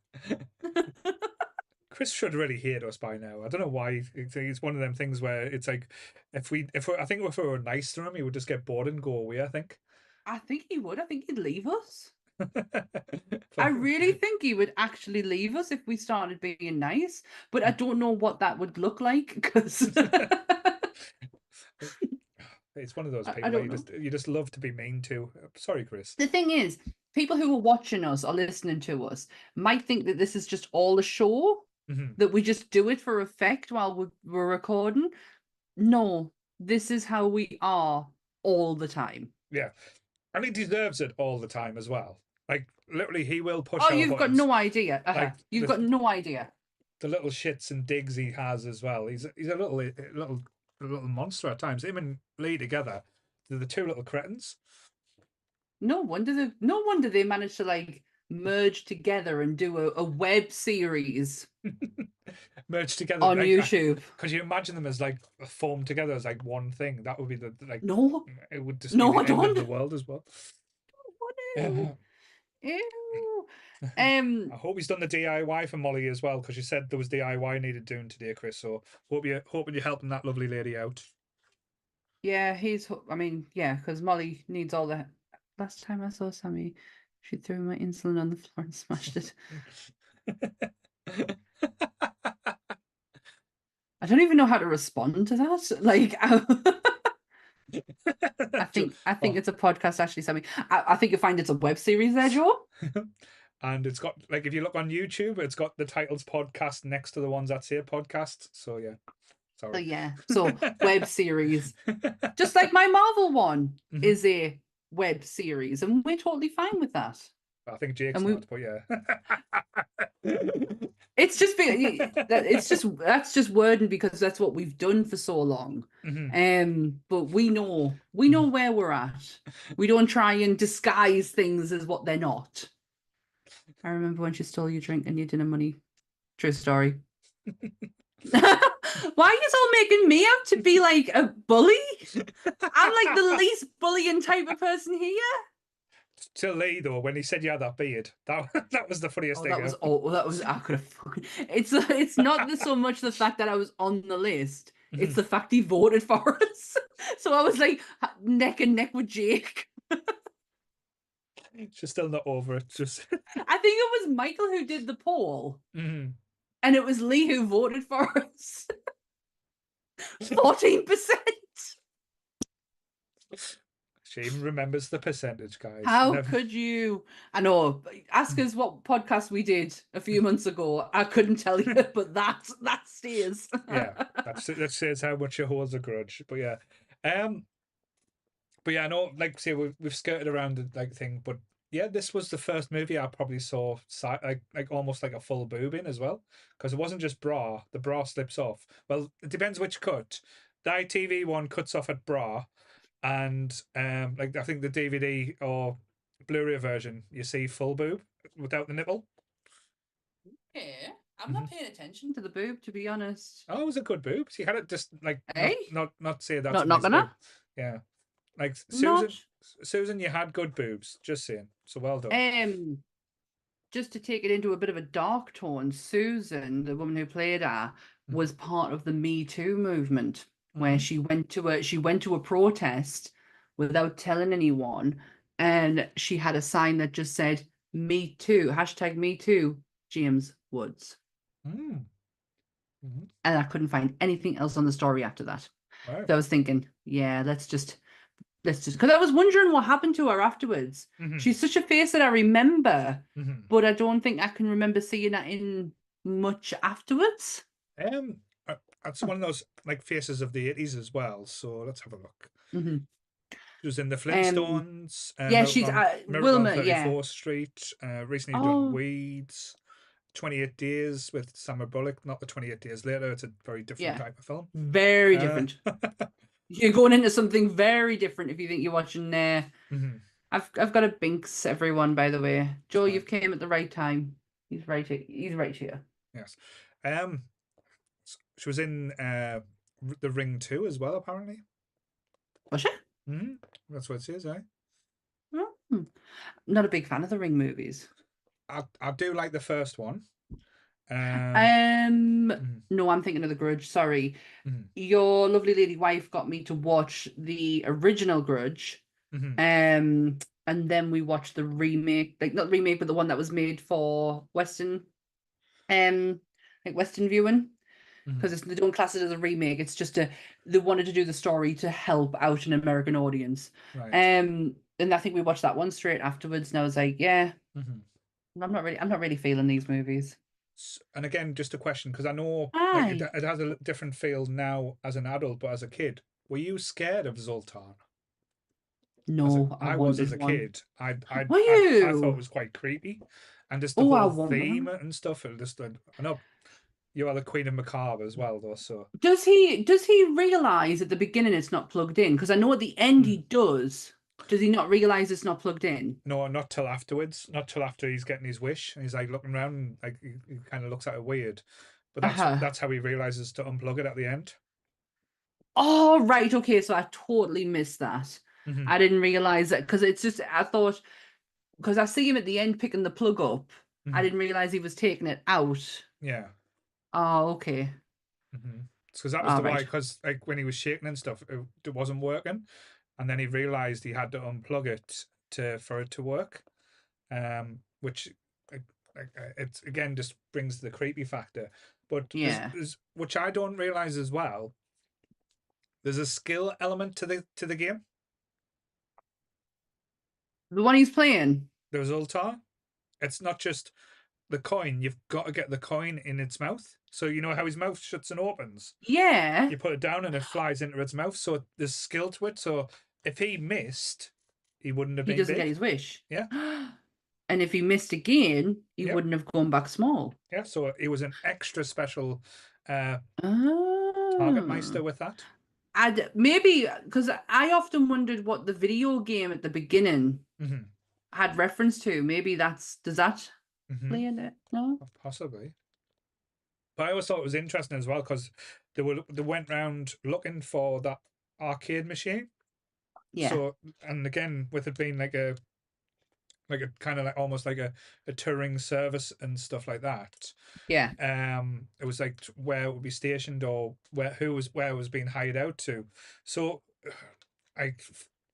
Chris should really hate us by now. I don't know why. It's one of them things where it's like, I think if we were nice to him, he would just get bored and go away. I think. I think he would. I think he'd leave us. I really think he would actually leave us if we started being nice, but I don't know what that would look like because it's one of those I people don't that you just love to be mean to. Sorry, Chris. the thing is, people who are watching us or listening to us might think that this is just all a show, that we just do it for effect while we're recording. No, this is how we are all the time. Yeah, and he deserves it all the time as well. Like literally, he will push. Oh, you've got no idea. Like you've got no idea. The little shits and digs he has as well. He's a little monster at times. Him and Lee together, they're the two little cretins. No wonder they managed to like merge together and do a web series. Merge together on YouTube. Because you imagine them as like formed together as like one thing. That would be the like. No, it would just be the end of the world as well. Ew. Ew. I hope he's done the DIY for Molly as well, because you said there was DIY needed doing today, Chris. So hoping you're helping that lovely lady out. Yeah, because Molly needs all the. Last time I saw Sammy, she threw my insulin on the floor and smashed it. I don't even know how to respond to that. Like, I think it's a podcast, actually, Sammy. I think you'll find it's a web series there, Joe. And it's got, like, if you look on YouTube, it's got the titles podcast next to the ones that say podcast. So, yeah. Sorry. So, yeah. So, web series. Just like my Marvel one is a web series. And we're totally fine with that. I think Jake's not, but yeah. It's just that's just wording because that's what we've done for so long. But we know where we're at. We don't try and disguise things as what they're not. I remember when she stole your drink and you didn't have money. True story. Why are you all making me out to be like a bully? I'm like the least bullying type of person here. To Lee though, when he said you had that beard, that was the funniest thing. That was I could have fucking. It's not so much the fact that I was on the list. It's the fact he voted for us. So I was like neck and neck with Jake. She's still not over it. Just I think it was Michael who did the poll, and it was Lee who voted for us. 14%. She even remembers the percentage, guys. How could you? I know. Ask us what podcast we did a few months ago. I couldn't tell you, but that stays. Yeah, that says how much she holds a grudge. But yeah, I know. Like, say we've skirted around the like thing, but yeah, this was the first movie I probably saw like almost like a full boob in as well, because it wasn't just bra. The bra slips off. Well, it depends which cut. The ITV one cuts off at bra. And like I think the DVD or Blu-ray version, you see full boob without the nipple. Yeah, I'm not paying attention to the boob, to be honest. Oh, it was a good boob. She had it just like not say that. Not gonna. Yeah, like Susan, you had good boobs. Just saying. So well done. Just to take it into a bit of a dark tone, Susan, the woman who played her, was part of the Me Too movement. Where she went to a protest without telling anyone, and she had a sign that just said "Me Too" #Me Too James Woods. And I couldn't find anything else on the story after that. Right. So I was thinking, yeah, let's just because I was wondering what happened to her afterwards. She's such a face that I remember, but I don't think I can remember seeing her in much afterwards. It's one of those like faces of the 80s as well. So let's have a look. She was in the Flintstones. Yeah, she's Wilma. 34th Street. Recently done Weeds. 28 Days with Sandra Bullock. Not the 28 Days Later. It's a very different type of film. Very different. You're going into something very different if you think you're watching there. I've got a Binks, everyone. By the way, Joe, you've came at the right time. He's right here. Yes. She was in The Ring 2 as well, apparently. Was she? That's what it says, eh? Hmm. Not a big fan of the Ring movies. I do like the first one. No, I'm thinking of The Grudge. Sorry. Mhm. Your lovely lady wife got me to watch the original Grudge. Mhm. And then we watched the remake, like not the remake, but the one that was made for Western, like Western viewing. Because they don't class it as a remake. It's just they wanted to do the story to help out an American audience. Right. And I think we watched that one straight afterwards, and I was like, yeah, Mhm. I'm not really feeling these movies. And again, just a question, because I know like Aye. it has a different feel now as an adult, but as a kid, were you scared of Zoltan? No, I I was as wanted a one. kid. I Were thought it you? was quite creepy, and just the Oh, I whole want theme one. and stuff. And just I know you are the Queen of Macabre as well, though. So Does he realize at the beginning it's not plugged in? Because I know at the end he does. Does he not realize it's not plugged in? no, not till afterwards. Not till after he's getting his wish, and he's like looking around, and, like he kind of looks at it weird. But Uh-huh. that's how he realizes to unplug it at the end. Oh, right. Okay, so I totally missed that. Mhm. I didn't realize that because it's just I thought because I see him at the end picking the plug up. I Mhm. didn't realize he was taking it out. Yeah. Oh, okay. Because that was All the why. right. Because like when he was shaking and stuff, it wasn't working, and then he realized he had to unplug it for it to work. Which it's again just brings the creepy factor. But Yeah. there's which I don't realize as well. There's a skill element to the game. The one he's playing. There's Ultar. It's not just the coin. You've got to get the coin in its mouth. So you know how his mouth shuts and opens. Yeah. You put it down and it flies into its mouth. So there's skill to it. So if he missed, he wouldn't have He been doesn't get big. his wish. Yeah. And if he missed again, he Yeah. wouldn't have gone back small. Yeah. So it was an extra special target meister Oh. with that. I'd maybe because I often wondered what the video game at the beginning Mm-hmm. had reference to. Maybe does that play in it? No? Possibly. But I always thought it was interesting as well because they went round looking for that arcade machine. Yeah. So and again with it being like a kind of like almost like a touring service and stuff like that. Yeah. It was like where it would be stationed or where it was being hired out to. So I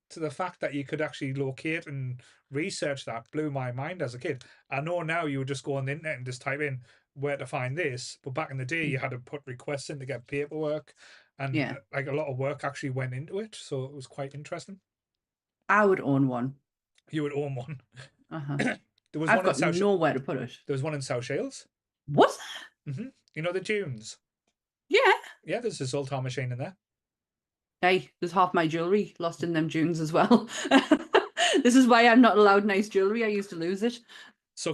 to the fact that you could actually locate and research that blew my mind as a kid. I know now you would just go on the internet and just type in where to find this, but back in the day you had to put requests in to get paperwork, and Yeah. like a lot of work actually went into it, so it was quite interesting. I would own one. You would own one. Uh-huh. There was I've one in got South. nowhere to put it. There was one in South Shields. What's that? You know the dunes. Yeah. Yeah, there's a Zoltar machine in there. Hey, there's half my jewelry lost in them dunes as well. This is why I'm not allowed nice jewelry. I used to lose it. So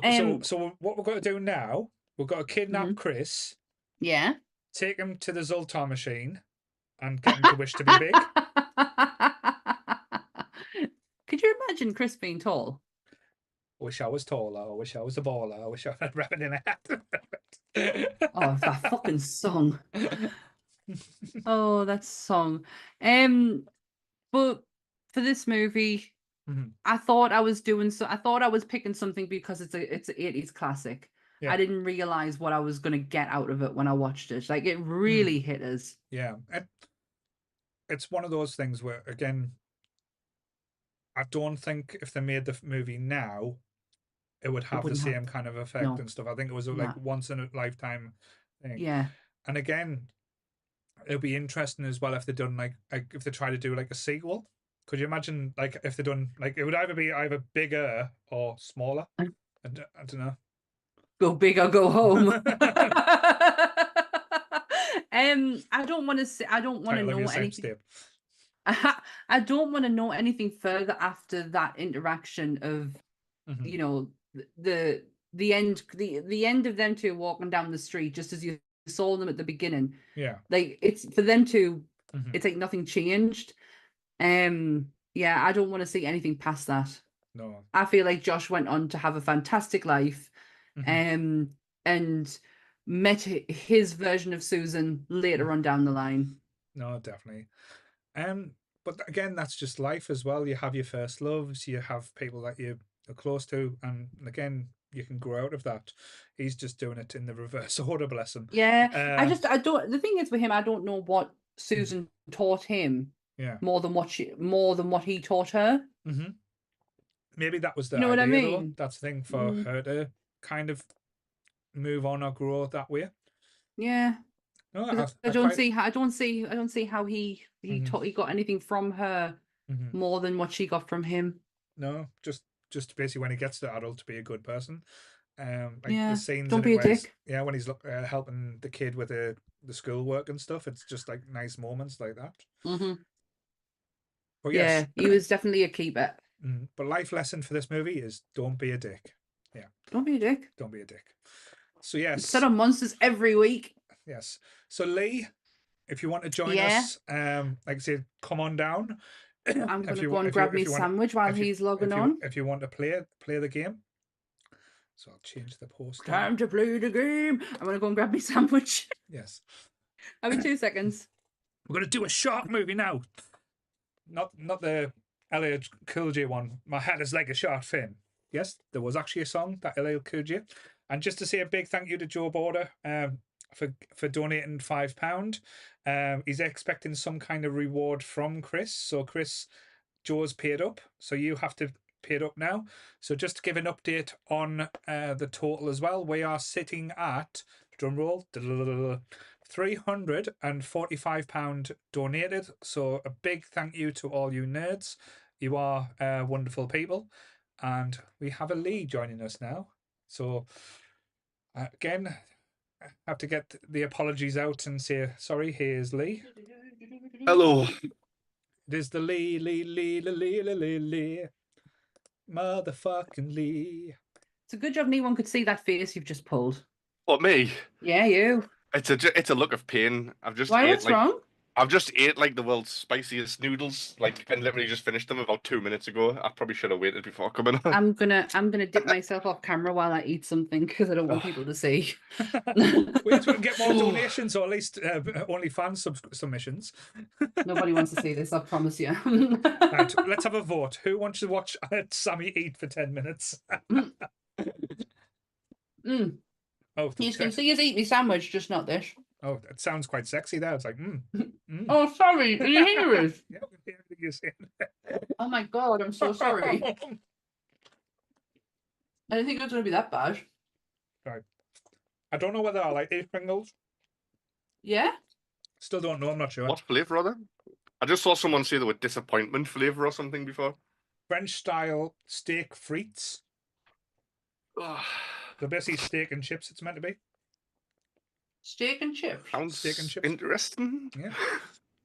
what we're going to do now? We've got to kidnap Chris, Yeah. take him to the Zoltar machine, and get him to wish to be big. Could you imagine Chris being tall? Wish I was taller. I wish I was a baller. I wish I had a rabbit in a hat. Oh, that fucking song. Oh, that song. But for this movie, I thought I was picking something because it's an 80s classic. Yeah. I didn't realize what I was going to get out of it when I watched it. Like it really hit us. Yeah. It's one of those things where, again, I don't think if they made the movie now, it would have the same kind of effect and stuff. I think it was like once in a lifetime thing. Yeah. And again, it'll be interesting as well if they done like if they try to do like a sequel. Could you imagine like if they done like it would either be bigger or smaller? I don't know. Go big or go home. I don't want to know anything. I don't want to know anything further after that interaction of you know the end of them two walking down the street just as you saw them at the beginning. Yeah. Like it's for them to it's like nothing changed. Yeah, I don't want to see anything past that. No. I feel like Josh went on to have a fantastic life. And met his version of Susan later on down the line. No, definitely. but again, that's just life as well. You have your first loves, you have people that you are close to, and again, you can grow out of that. He's just doing it in the reverse order, bless him. Yeah, I don't. The thing is with him, I don't know what Susan taught him Yeah. more than what he taught her. Mm-hmm. Maybe that was the You know what I idea, though. mean? That's the thing for her to kind of move on or grow that way. Yeah. No, 'Cause I don't see how he got anything from her more than what she got from him. No, just basically when he gets to adult to be a good person. Like Yeah, the scenes don't in be it a where he's- dick. yeah, when he's helping the kid with the schoolwork and stuff, it's just like nice moments like that. But yes, Yeah, he was definitely a keeper. But life lesson for this movie is don't be a dick. Yeah, Don't be a dick. don't be a dick. So yes, Set on monsters every week. yes. So Lee, if you want to join Yeah. us, like I said, come on down. I'm If gonna you- go and if you- grab if me you a want- sandwich while if you- he's logging if you, on. If you want to play the game, so I'll change the post. Time to play the game. I'm gonna go and grab me sandwich. Yes, Have me 2 seconds. we're gonna do a shark movie now. Not the Elliot Cool J one. My head is like a shark fin. Yes, there was actually a song that Elliot Cool J. And just to say a big thank you to Joe Border for donating £5. He's expecting some kind of reward from Chris. So Chris, Joe's paid up, so you have to pay it up now. So just to give an update on the total as well, we are sitting at drumroll £345 donated. So a big thank you to all you nerds. You are wonderful people, and we have a Lee joining us now. So again, I have to get the apologies out and say sorry. Here's Lee. Hello. It is the Lee, motherfucking Lee. It's a good job no one could see that face you've just pulled. What, me? Yeah, you. It's a look of pain. Why? What's wrong? I've just ate like the world's spiciest noodles, and literally just finished them about 2 minutes ago. I probably should have waited before coming on. I'm gonna dip myself off camera while I eat something because I don't want people to see. We have to get more donations, or at least OnlyFans submissions. Nobody wants to see this, I promise you. Right, let's have a vote. Who wants to watch Sammy eat for 10 minutes? Oh, You can see us eat me sandwich, just not this. Oh, that sounds quite sexy there. It's like, Oh, sorry. Did you hear it? Yeah, we hear everything you're saying. Oh my god, I'm so sorry. I didn't think it was going to be that bad. Right. I don't know whether I like these Pringles. Yeah? Still don't know. I'm not sure. What flavour are they? I just saw someone say they were disappointment flavour or something before. French style steak frites. They're basically steak and chips. It's meant to be. Steak and chips. Sounds Steak and chips. interesting. Yeah.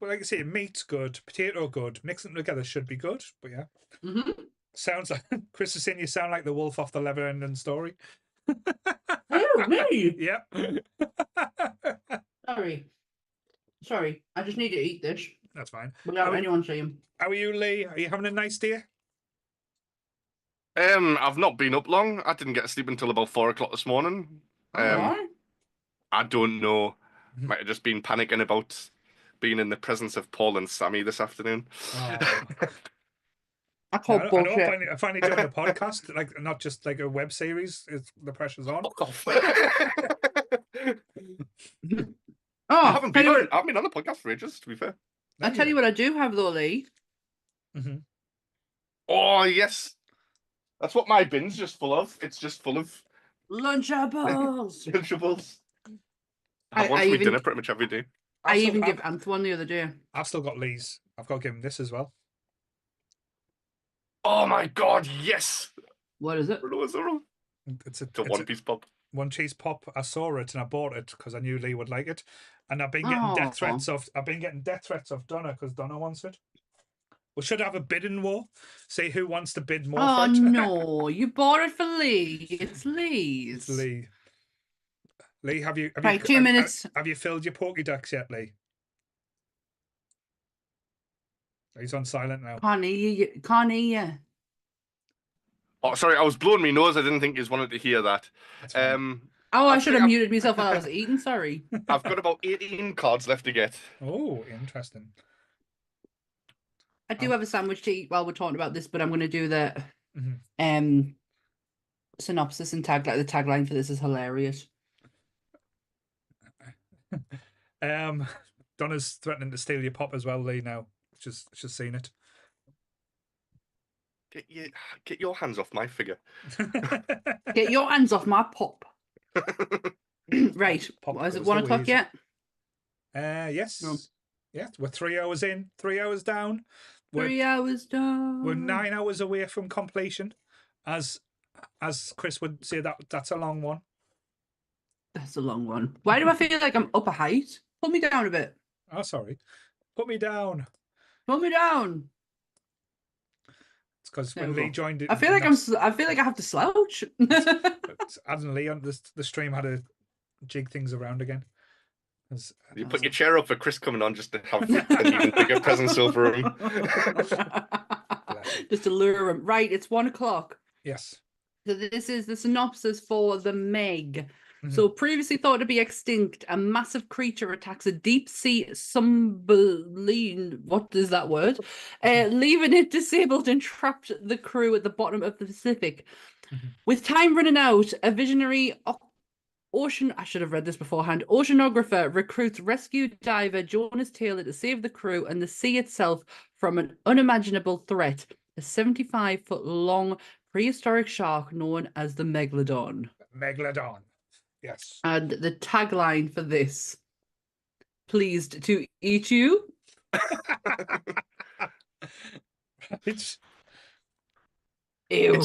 Well, like I say, meat's good, potato good. Mixing them together should be good. But yeah, sounds like Chris is saying you sound like the wolf off the Neverending Story. Oh, me? Yep. Sorry. I just need to eat this That's fine. without anyone seeing. How are you, Lee? Are you having a nice day? I've not been up long. I didn't get to sleep until about 4 o'clock this morning. Alright. I don't know. Might have just been panicking about being in the presence of Paul and Sammy this afternoon. Oh. I call I know. bullshit. I'm finally doing a podcast, like not just like a web series. The pressure's on. Fuck off. Oh, I haven't been on the podcast for ages, to be fair. I tell you what I do have though, Lee. Oh, yes. That's what my bin's just full of. It's just full of Lunchables. Lunchables. I I want to eat even- dinner pretty much every day. I even give Anth one the other day. I've still got Lee's. I've got to give him this as well. Oh my god, yes! What is it? It's a one-piece pop. One cheese pop. I saw it and I bought it because I knew Lee would like it, and I've been getting death threats of Donna because Donna wants it. We should have a bidding war. See who wants to bid more Oh for it. no, you bought it for Lee. It's Lee's. It's Lee. Lee, have you Right, 2 minutes. Have you filled your Pokédex yet, Lee? He's on silent now. Can't hear you. Oh, sorry, I was blowing my nose. I didn't think you wanted to hear that. Oh, I I'll should say have muted myself while I was eating. Sorry. I've got about 18 cards left to get. Oh, interesting. I do have a sandwich to eat while we're talking about this, but I'm going to do the Mhm. synopsis and tagline. The tagline for this is hilarious. Donna's threatening to steal your pop as well, Lee. Now, she's seen it. Get your hands off my figure. Get your hands off my pop. Right. Pop Is it goes 1 the o'clock weasel. yet? Yes. No. Yeah, we're 3 hours in, 3 hours down. 3 hours down. We're 9 hours away from completion. As Chris would say, that's a long one. That's a long one. Why do I feel like I'm up a height? Put me down a bit. Oh, sorry. Put me down. Put me down. It's because There when we Lee go. joined it, I feel like I feel like I have to slouch. Adam Lee on the stream had to jig things around again. You put your chair up for Chris coming on just to have an even bigger presence over him. Just to lure him. Right, it's 1 o'clock. Yes. So this is the synopsis for the Meg. So previously thought to be extinct, a massive creature attacks a deep sea submarine. What is that word? Leaving it disabled and trapped the crew at the bottom of the Pacific. With time running out, a visionary I should have read this beforehand. Oceanographer recruits rescue diver Jonas Taylor to save the crew and the sea itself from an unimaginable threat, a 75-foot long prehistoric shark known as the Megalodon. Megalodon. Yes. And the tagline for this: pleased to eat you. It's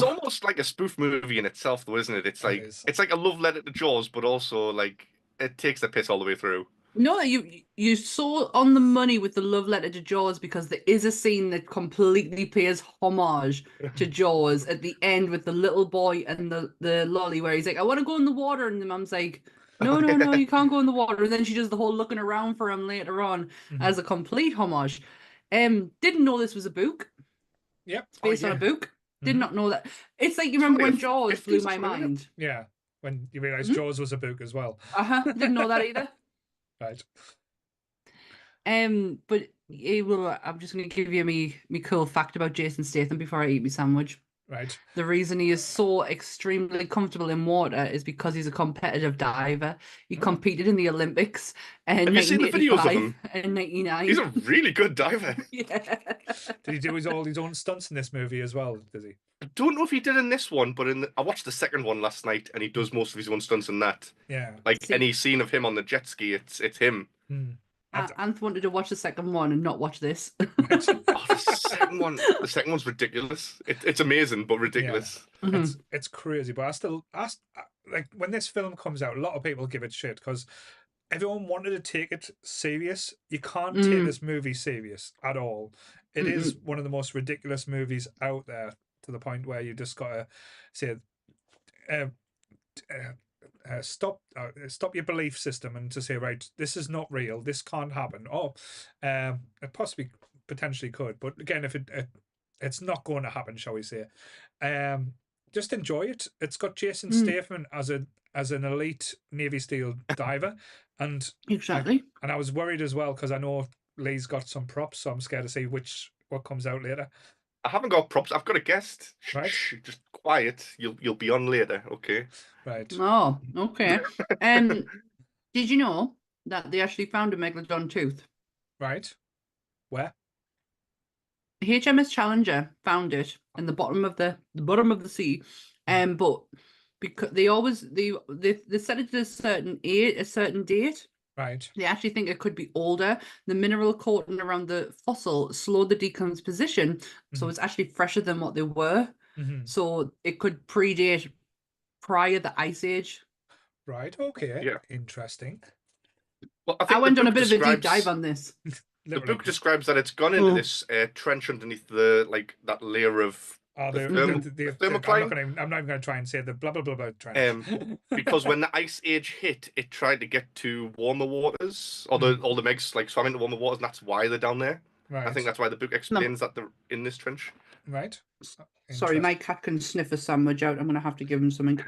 almost like a spoof movie in itself, though, isn't it? It's like a love letter to Jaws, but also like it takes the piss all the way through. No, you saw on the money with the love letter to Jaws, because there is a scene that completely pays homage to Jaws at the end with the little boy and the lolly, where he's like, I want to go in the water, and the mum's like, no, you can't go in the water. And then she does the whole looking around for him later on as a complete homage. Didn't know this was a book. Yep. It's based on a book. Did not know that. It's like, you remember when Jaws blew my mind? Yeah, when you realise Jaws was a book as well. Didn't know that either. Right. But I'm just going to give you me cool fact about Jason Statham before I eat my sandwich. Right. The reason he is so extremely comfortable in water is because he's a competitive diver. He competed in the Olympics in Have you seen the videos of 1985 him? and 99. He's a really good diver. Yeah. Did he do all his own stunts in this movie as well? Does he? I don't know if he did in this one, but I watched the second one last night, and he does most of his own stunts in that. Yeah. Like any scene of him on the jet ski, it's him. Anth wanted to watch the second one and not watch this. The second one's ridiculous. It's amazing, but ridiculous. Yeah. It's crazy. But I still like when this film comes out, a lot of people give it shit because everyone wanted to take it serious. You can't take this movie serious at all. It is one of the most ridiculous movies out there, to the point where you just gotta say, stop your belief system and to say, right, this is not real, this can't happen. It possibly potentially could, but again, if it's not going to happen, shall we say. Just enjoy it. It's got Jason Statham as an elite Navy SEAL diver, and exactly. And I was worried as well because I know Lee's got some props, so I'm scared to see what comes out later. I haven't got props. I've got a guest. Right. Shh, just quiet. You'll be on later, okay? Right. Oh, okay. Did you know that they actually found a megalodon tooth? Right. Where? HMS Challenger found it in the bottom of the sea, but because they set it to a certain date. Right. They actually think it could be older. The mineral coating around the fossil slowed the decomposition, so it's actually fresher than what they were. So it could predate prior the Ice Age. Right. Okay. Yeah. Interesting. Well, I went on a bit of a deep dive on this. The book describes that it's gone into this trench underneath that layer of thermocline. I'm not even going to try and say the blah blah blah blah trench. Because when the Ice Age hit, it tried to get to warmer waters, or all the Megs swam into warmer waters, and that's why they're down there. Right. I think that's why the book explains that they're in this trench. Right. Sorry, my cat can sniff a sandwich out. I'm going to have to give him something.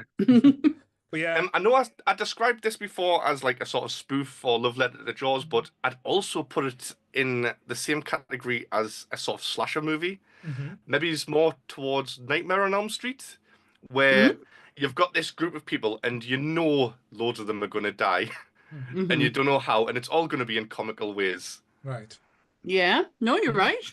But yeah, I know I described this before as like a sort of spoof or love letter to the Jaws, but I'd also put it in the same category as a sort of slasher movie. Maybe it's more towards Nightmare on Elm Street, where you've got this group of people and you know loads of them are going to die, and you don't know how, and it's all going to be in comical ways. right. Yeah, no, you're right.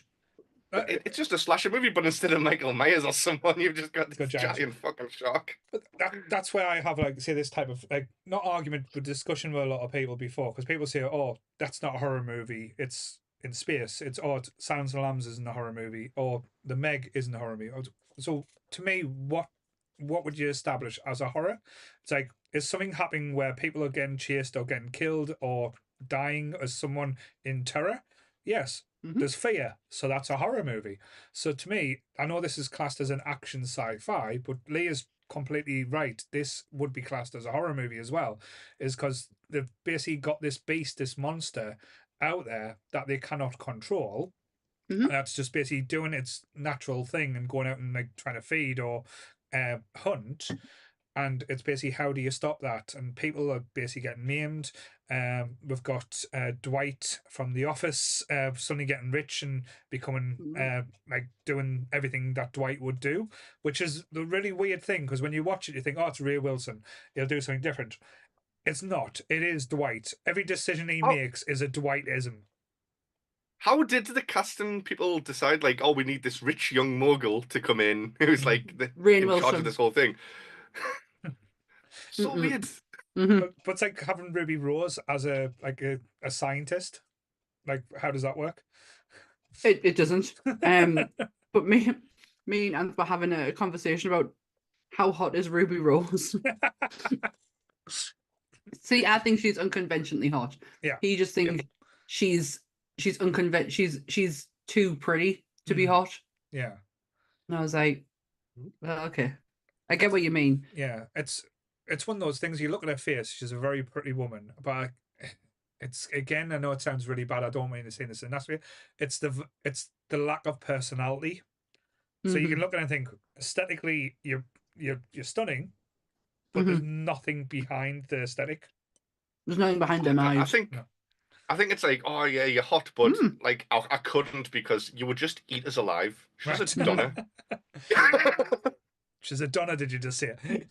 But it's just a slasher movie, but instead of Michael Myers or someone, you've just got this Got giant. giant fucking shark. But that's where I have like say this type of like not argument but discussion with a lot of people before, because people say, oh, that's not a horror movie, it's in space, it's Silence of the Lambs isn't a horror movie, or The Meg isn't a horror movie. So to me, what would you establish as a horror? It's like, is something happening where people are getting chased or getting killed or dying as someone in terror? Yes. There's fear, so that's a horror movie. So to me, I know this is classed as an action sci-fi, but Lee is completely right. This would be classed as a horror movie as well, is because they've basically got this beast, this monster out there that they cannot control. And that's just basically doing its natural thing and going out and like trying to feed or hunt. And it's basically, how do you stop that? And people are basically getting maimed. We've got Dwight from The Office suddenly getting rich and becoming like doing everything that Dwight would do, which is the really weird thing, because when you watch it, you think, oh, it's Ray Wilson, he'll do something different. It's not. It is Dwight. Every decision he makes is a Dwightism. How did the casting people decide, like, oh, we need this rich young mogul to come in who's like in charge of this whole thing? So weird. But it's like having Ruby Rose as a scientist. Like, how does that work? It doesn't. But me and we're having a conversation about how hot is Ruby Rose. See, I think she's unconventionally hot. Yeah. He just thinks she's she's too pretty to be hot. Yeah. And I was like, well, okay, I get what you mean. Yeah, it's one of those things. You look at her face; she's a very pretty woman, but it's, again, I know it sounds really bad. I don't mean to say this, and that's it's the lack of personality. So you can look at it and think, aesthetically, you're stunning, but there's nothing behind the aesthetic. There's nothing behind them eyes. I think it's like, oh yeah, you're hot, but like I couldn't, because you would just eat us alive. She's a Donna. She's a Donna, did you just say it?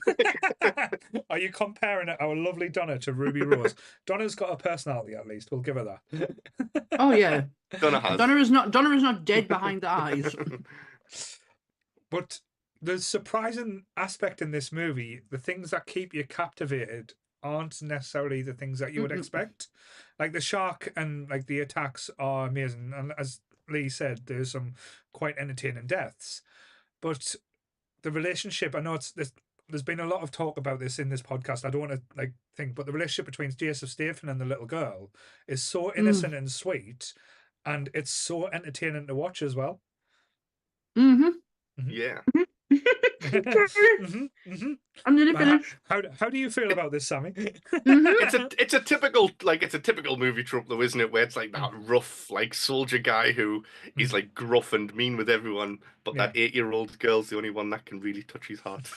Are you comparing our lovely Donna to Ruby Rose? Donna's got a personality, at least. We'll give her that. Oh yeah. Donna has. Donna is not dead behind the eyes. But the surprising aspect in this movie, the things that keep you captivated, aren't necessarily the things that you would expect. Like the shark and like the attacks are amazing, and as Lee said, there's some quite entertaining deaths. But the relationship, I know there's been a lot of talk about this in this podcast. I don't want to think, but the relationship between Joseph Statham and the little girl is so innocent and sweet, and it's so entertaining to watch as well. Yeah. I'm nearly finished. How do you feel about this, Sammy? It's a typical movie trope, though, isn't it? Where it's like that rough, like, soldier guy who is like gruff and mean with everyone, but that 8-year-old girl's the only one that can really touch his heart.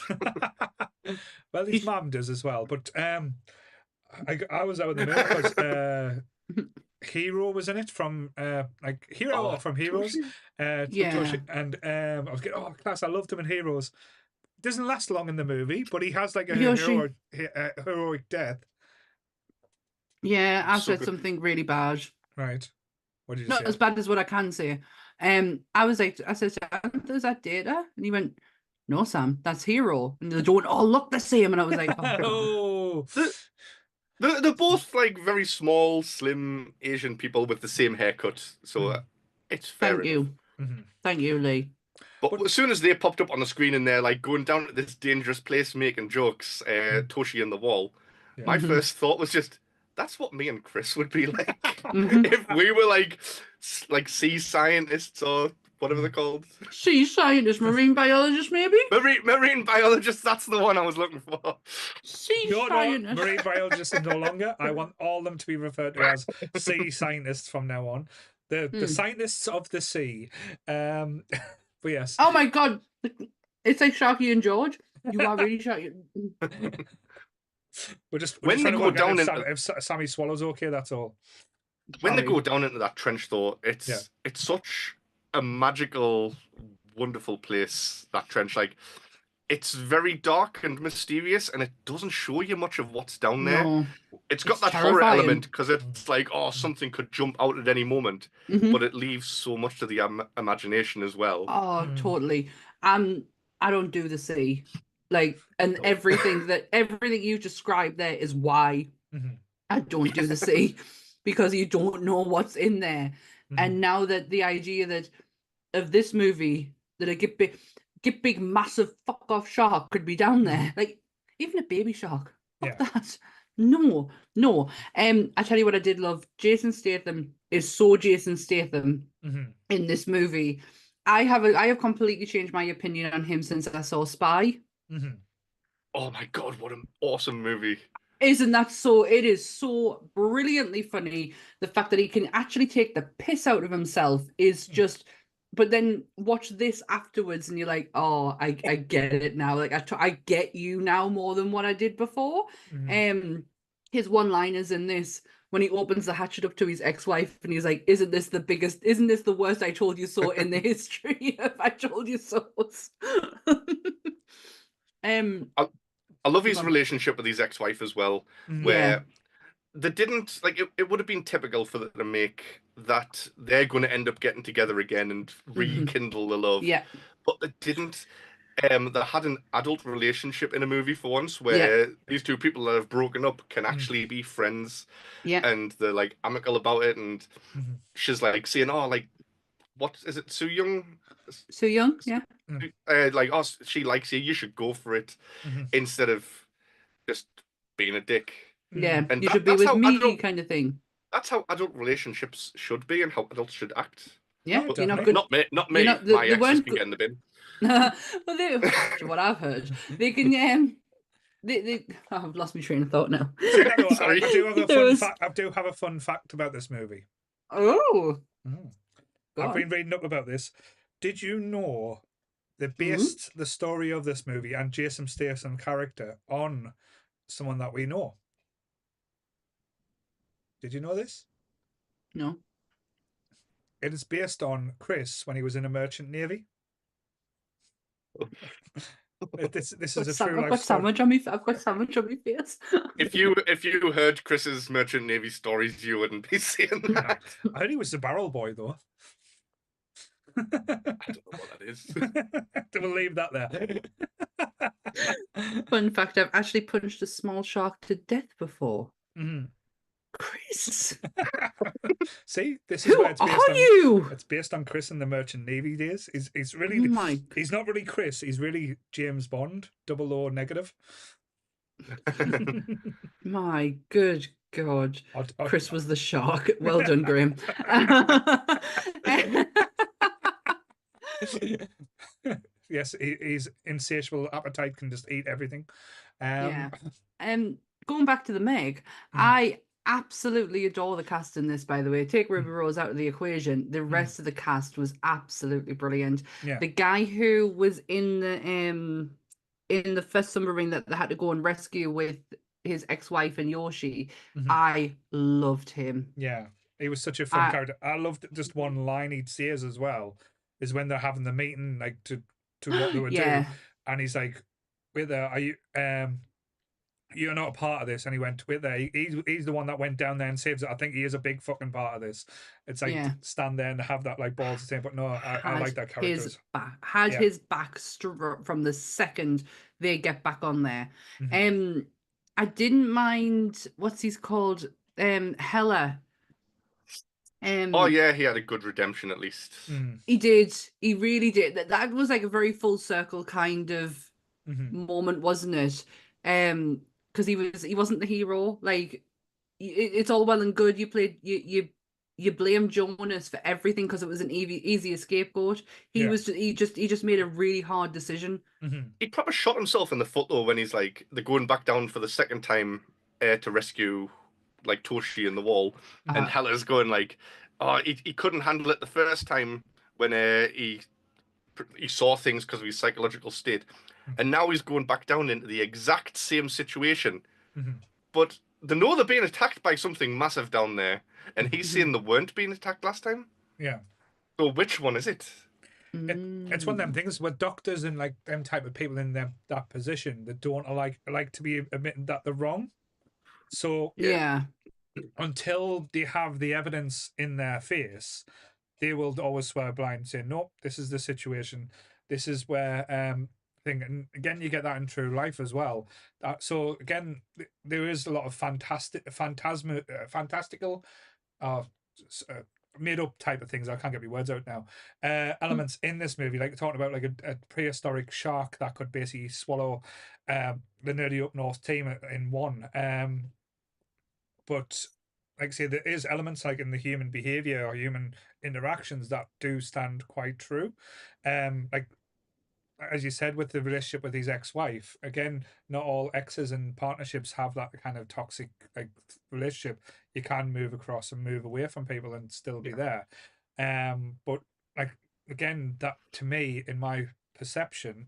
Well, his mum does as well, but I was out in the middle because Hero was in it from Hero from Heroes. Yeah. And I was getting, oh, class, I loved him in Heroes. Doesn't last long in the movie, but he has like a heroic death. Yeah, I said something really bad. Right. What did you Not say? as bad as what I can say. I said, is that Data? And he went, no, Sam, that's Hero. And they don't all look the same. And I was like, oh. They're both like very small, slim Asian people with the same haircut, so it's fair. Thank you, Lee. But as soon as they popped up on the screen and they're like going down to this dangerous place making jokes, Toshi and the wall, my first thought was just, that's what me and Chris would be like if we were like sea scientists or whatever they're called. Sea scientist, marine biologist, maybe? Marine biologist, that's the one I was looking for. Sea scientist. No, marine biologists are no longer. I want all of them to be referred to as sea scientists from now on. The scientists of the sea. But yes. Oh my God. It's like Sharky and George. You are really Sharky. We're just When they trying to go work out down if Sammy Swallow's okay. That's all. when they Sorry. go down into that trench, though, it's Yeah. such a magical, wonderful place. That trench, like, it's very dark and mysterious, and it doesn't show you much of what's down there. No. It's got It's that horror terrifying. element because it's like, oh, something could jump out at any moment, Mhm. but it leaves so much to the imagination as well. Oh, totally. I don't do the sea. Like, and No. everything you described there is why I don't do the sea, because you don't know what's in there. And now that the idea that of this movie that a get big massive fuck off shark could be down there, like even a baby shark, fuck that. No. I tell you what I did love. Jason Statham is so Jason Statham in this movie. I have completely changed my opinion on him since I saw Spy. Oh my god, what an awesome movie. Isn't that so? It is so brilliantly funny. The fact that he can actually take the piss out of himself is just. But then watch this afterwards, and you're like, "Oh, I get it now. Like I get you now more than what I did before." His one-liners in this, when he opens the hatchet up to his ex-wife, and he's like, "Isn't this the worst I told you so in the history of I told you so?" I love his relationship with his ex-wife as well, where they didn't like it would have been typical for them to make that they're going to end up getting together again and rekindle the love. Yeah. But they didn't. They had an adult relationship in a movie for once, where these two people that have broken up can actually be friends. Yeah. And they're like amicable about it, and she's like saying, "Oh, like, what is it, Soo Young? So young, yeah. Like, oh, she likes you. You should go for it instead of just being a dick." Yeah, And you should be with me, adult, kind of thing. that's how adult relationships should be, and how adults should act. Yeah, But you're not good. Not me. You're not- My they exes weren't can good- get in the bin. Well, after what I've heard, they can. I've lost my train of thought now. Sorry. I do have a fun fact. I do have a fun fact about this movie. Oh, I've been reading up about this. Did you know they based the story of this movie and Jason Statham character on someone that we know? Did you know this? No. It is based on Chris when he was in a merchant navy. This is a true life story. I've got sandwich on my face. If you heard Chris's merchant navy stories, you wouldn't be saying that. I heard he was the barrel boy though. I don't know what that is. We'll leave that there. Fun fact: I've actually punched a small shark to death before. Chris, see, this is who where it's based are on. You? It's based on Chris in the Merchant Navy days. He's really. He's not really Chris. He's really James Bond, 00 negative. My good God, Chris was the shark. Well done, Graham. Yes, he's insatiable appetite, can just eat everything. Going back to the Meg, I absolutely adore the cast in this, by the way. Take Ruby Rose out of the equation. The rest of the cast was absolutely brilliant. Yeah. The guy who was in the first submarine that they had to go and rescue with his ex-wife and Yoshi, I loved him. Yeah, he was such a fun character. I loved just one line he'd say as well, is when they're having the meeting, like to what they would do, and he's like, "Wait there, are you? You're not a part of this." And he went, "Wait there." He's the one that went down there and saves it. I think he is a big fucking part of this. It's like stand there and have that like balls to say, but no, I like that character. His back from the second they get back on there. I didn't mind what's he's called, Hella. Oh yeah, he had a good redemption at least. He did. He really did. That was like a very full circle kind of moment, wasn't it? Because he wasn't the hero. Like it's all well and good. You blame Jonas for everything because it was an easy scapegoat. He just made a really hard decision. He probably shot himself in the foot though when he's like they're going back down for the second time to rescue like Toshi in the wall, and Hella's going like, oh, he couldn't handle it the first time when he saw things because of his psychological state, and now he's going back down into the exact same situation but they know they're being attacked by something massive down there, and he's saying they weren't being attacked last time. Yeah. So which one is it? It's one of them things where doctors and like them type of people in that position that don't like to be admitting that they're wrong. So Yeah. until they have the evidence in their face, they will always swear blind, saying, "Nope, this is the situation. This is where thing." And again, you get that in true life as well. So again, there is a lot of fantastical, uh, made up type of things. I can't get my words out now. Elements in this movie, like talking about like a prehistoric shark that could basically swallow the nerdy up north team in one. But like I say, there is elements like in the human behavior or human interactions that do stand quite true. Like as you said, with the relationship with his ex-wife, again, not all exes and partnerships have that kind of toxic like relationship. You can move across and move away from people and still be there. But like again, that to me, in my perception,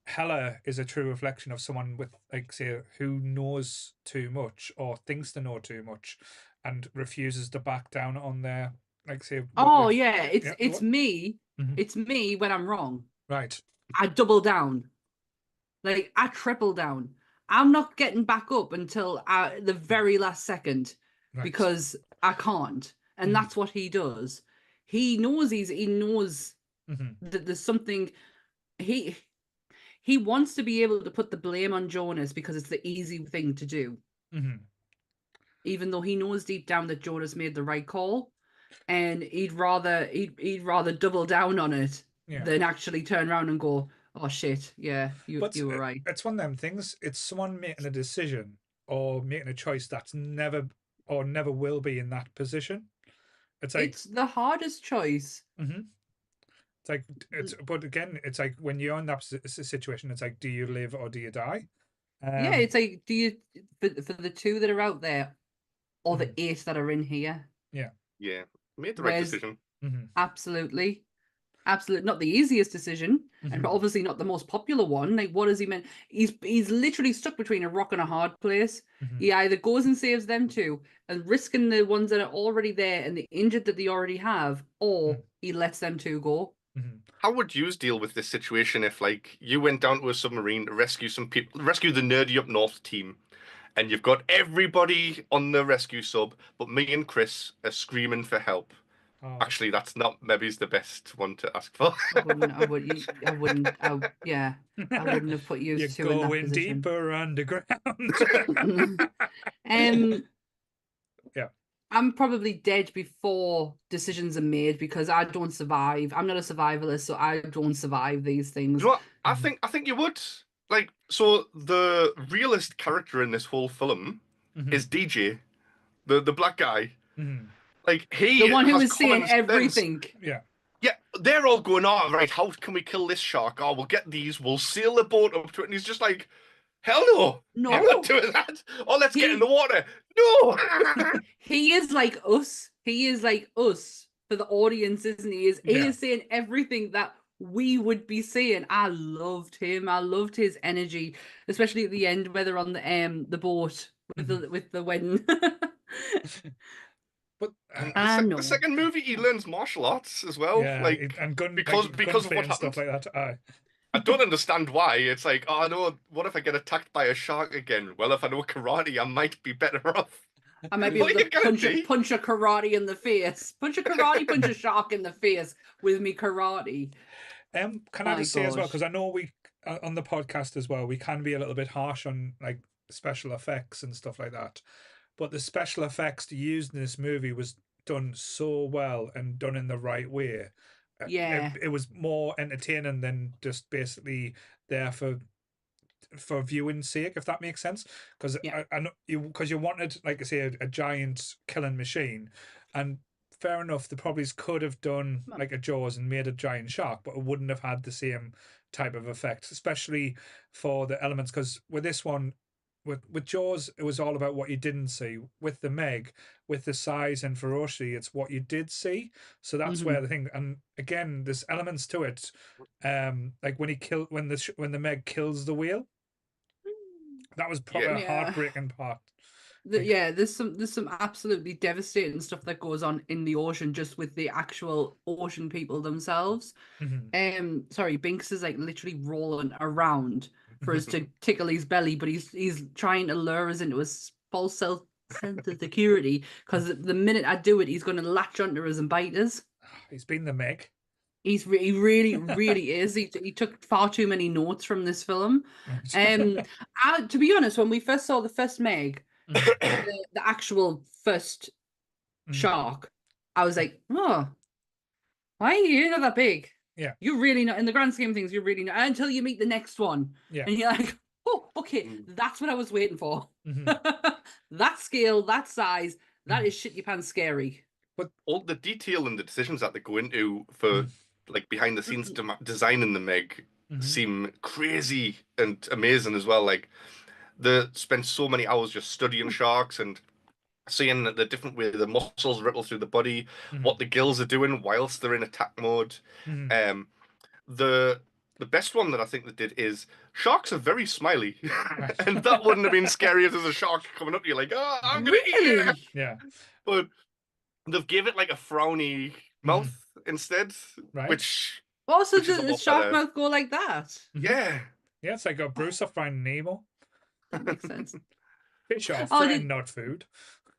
Hella is a true reflection of someone with like say who knows too much or thinks to know too much and refuses to back down on their like say Oh yeah, it's what? me. It's me when I'm wrong. Right. I double down. Like I triple down. I'm not getting back up until the very last second because I can't. And that's what he does. He knows that there's something he wants to be able to put the blame on Jonas because it's the easy thing to do. Even though he knows deep down that Jonas made the right call, and he'd rather double down on it than actually turn around and go, "Oh shit, yeah, you were right." It's one of them things. It's someone making a decision or making a choice that's never will be in that position. It's like it's the hardest choice. It's like but again, it's like when you're in that situation, it's like, do you live or do you die? Yeah, it's like, do you for the 2 that are out there, or the 8 that are in here? Yeah, made the right decision. Absolutely. Not the easiest decision, and obviously not the most popular one. Like, what has he meant? He's literally stuck between a rock and a hard place. He either goes and saves them 2 and risking the ones that are already there and the injured that they already have, or he lets them 2 go. How would you deal with this situation if, like, you went down to a submarine to rescue some people, rescue the Nerdy Up North team, and you've got everybody on the rescue sub, but me and Chris are screaming for help? Actually, that's not maybe the best one to ask for. I wouldn't have put you 2 in that You're going position. deeper underground. Yeah. I'm probably dead before decisions are made because I don't survive. I'm not a survivalist, so I don't survive these things. You know what? I think you would. Like, so the realist character in this whole film is DJ, the black guy. Like, he the one who has is saying common sense. everything. Yeah, they're all going, "Oh, right, how can we kill this shark? Oh, we'll get these, we'll sail the boat up to it." And he's just like, "Hell no, I'm not doing that. Oh, let's get in the water." No. He is like us. He is like us for the audience, isn't he? He is saying everything that we would be saying. I loved him. I loved his energy, especially at the end, where they're on the boat with the wedding. But the second movie, he learns martial arts as well. Yeah, like, and because of what happened. Stuff like that. I don't understand why. It's like, oh no, what if I get attacked by a shark again? Well, if I know karate, I might be better off. I might be able to punch a karate in the face. Punch a shark in the face with me karate. Can I just say as well, because I know we on the podcast as well, we can be a little bit harsh on like special effects and stuff like that. But the special effects used in this movie was done so well and done in the right way. Yeah, it was more entertaining than just basically there for viewing's sake, if that makes sense. Because I know you wanted, like I say, a giant killing machine, and fair enough, the probably could have done like a Jaws and made a giant shark, but it wouldn't have had the same type of effect, especially for the elements. Because with this one, with Jaws, it was all about what you didn't see. With the Meg, with the size and ferocity, it's what you did see. So that's where the thing. And again, there's elements to it, like when the Meg kills the whale. That was proper Yeah. heartbreaking part. Yeah, there's some absolutely devastating stuff that goes on in the ocean just with the actual ocean people themselves. Sorry, Binks is like literally rolling around for us to tickle his belly, but he's trying to lure us into a false sense of security because the minute I do it, he's going to latch onto us and bite us. He's been the Meg. He really, really is. He took far too many notes from this film. To be honest, when we first saw the first Meg, the actual first shark, I was like, oh, why are you not that big? Yeah. You're really not, in the grand scheme of things, you're really not, until you meet the next one. Yeah. And you're like, oh, okay, that's what I was waiting for. That scale, that size, that is shit your pants scary. But all the detail and the decisions that they go into for like behind the scenes designing the Meg seem crazy and amazing as well. Like they spend so many hours just studying sharks and seeing the different way the muscles ripple through the body, what the gills are doing whilst they're in attack mode. The best one that I think they did is sharks are very smiley, and that wouldn't have been scary if there's a shark coming up to you like, oh, I'm gonna eat you. Yeah. But they've gave it like a frowny mouth instead, which also which is a the lot shark better. mouth go like that. Yeah. Yeah, it's like a Bruce off Finding Nemo. That makes sense. Fish are friend, not food.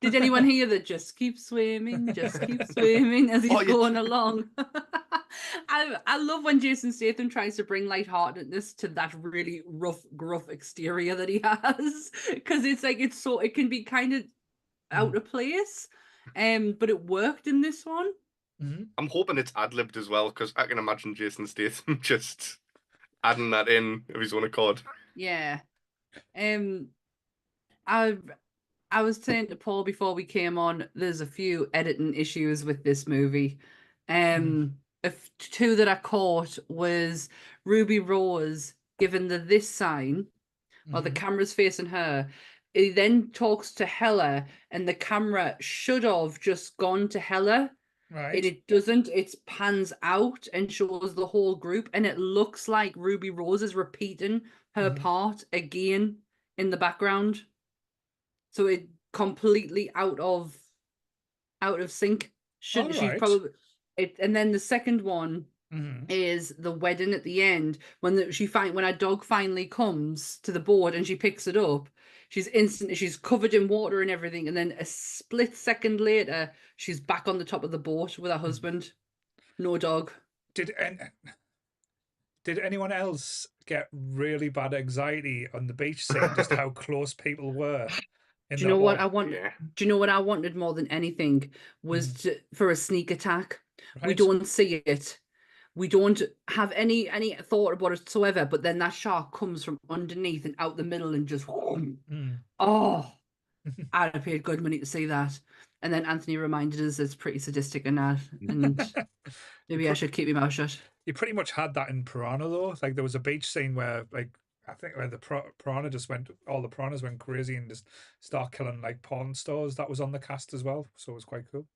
Did anyone hear that? Just keep swimming as he's going along. I love when Jason Statham tries to bring lightheartedness to that really rough, gruff exterior that he has, because it's like it can be kind of out of place, but it worked in this one. I'm hoping it's ad-libbed as well, because I can imagine Jason Statham just adding that in of his own accord. Yeah. I was saying to Paul before we came on, there's a few editing issues with this movie. Two that I caught was Ruby Rose giving this sign while the camera's facing her. He then talks to Hella, and the camera should have just gone to Hella. Right. And it doesn't. It pans out and shows the whole group, and it looks like Ruby Rose is repeating her part again in the background. So it completely out of sync. She's probably it. And then the second one is the wedding at the end when when a dog finally comes to the board and she picks it up. She's covered in water and everything, and then a split second later, she's back on the top of the boat with her husband. No dog. Did anyone else get really bad anxiety on the beach scene? Just how close people were. Do you know what I want? Yeah. Do you know what I wanted more than anything was for a sneak attack? Right. We don't see it. We don't have any thought about it whatsoever. But then that shark comes from underneath and out the middle and just oh, I'd have paid good money to see that. And then Anthony reminded us it's pretty sadistic and that, and maybe I should keep my mouth shut. You pretty much had that in Piranha though. Like there was a beach scene where I think where the piranha all the piranhas went crazy and just start killing like porn stars. That was on the cast as well, so it was quite cool.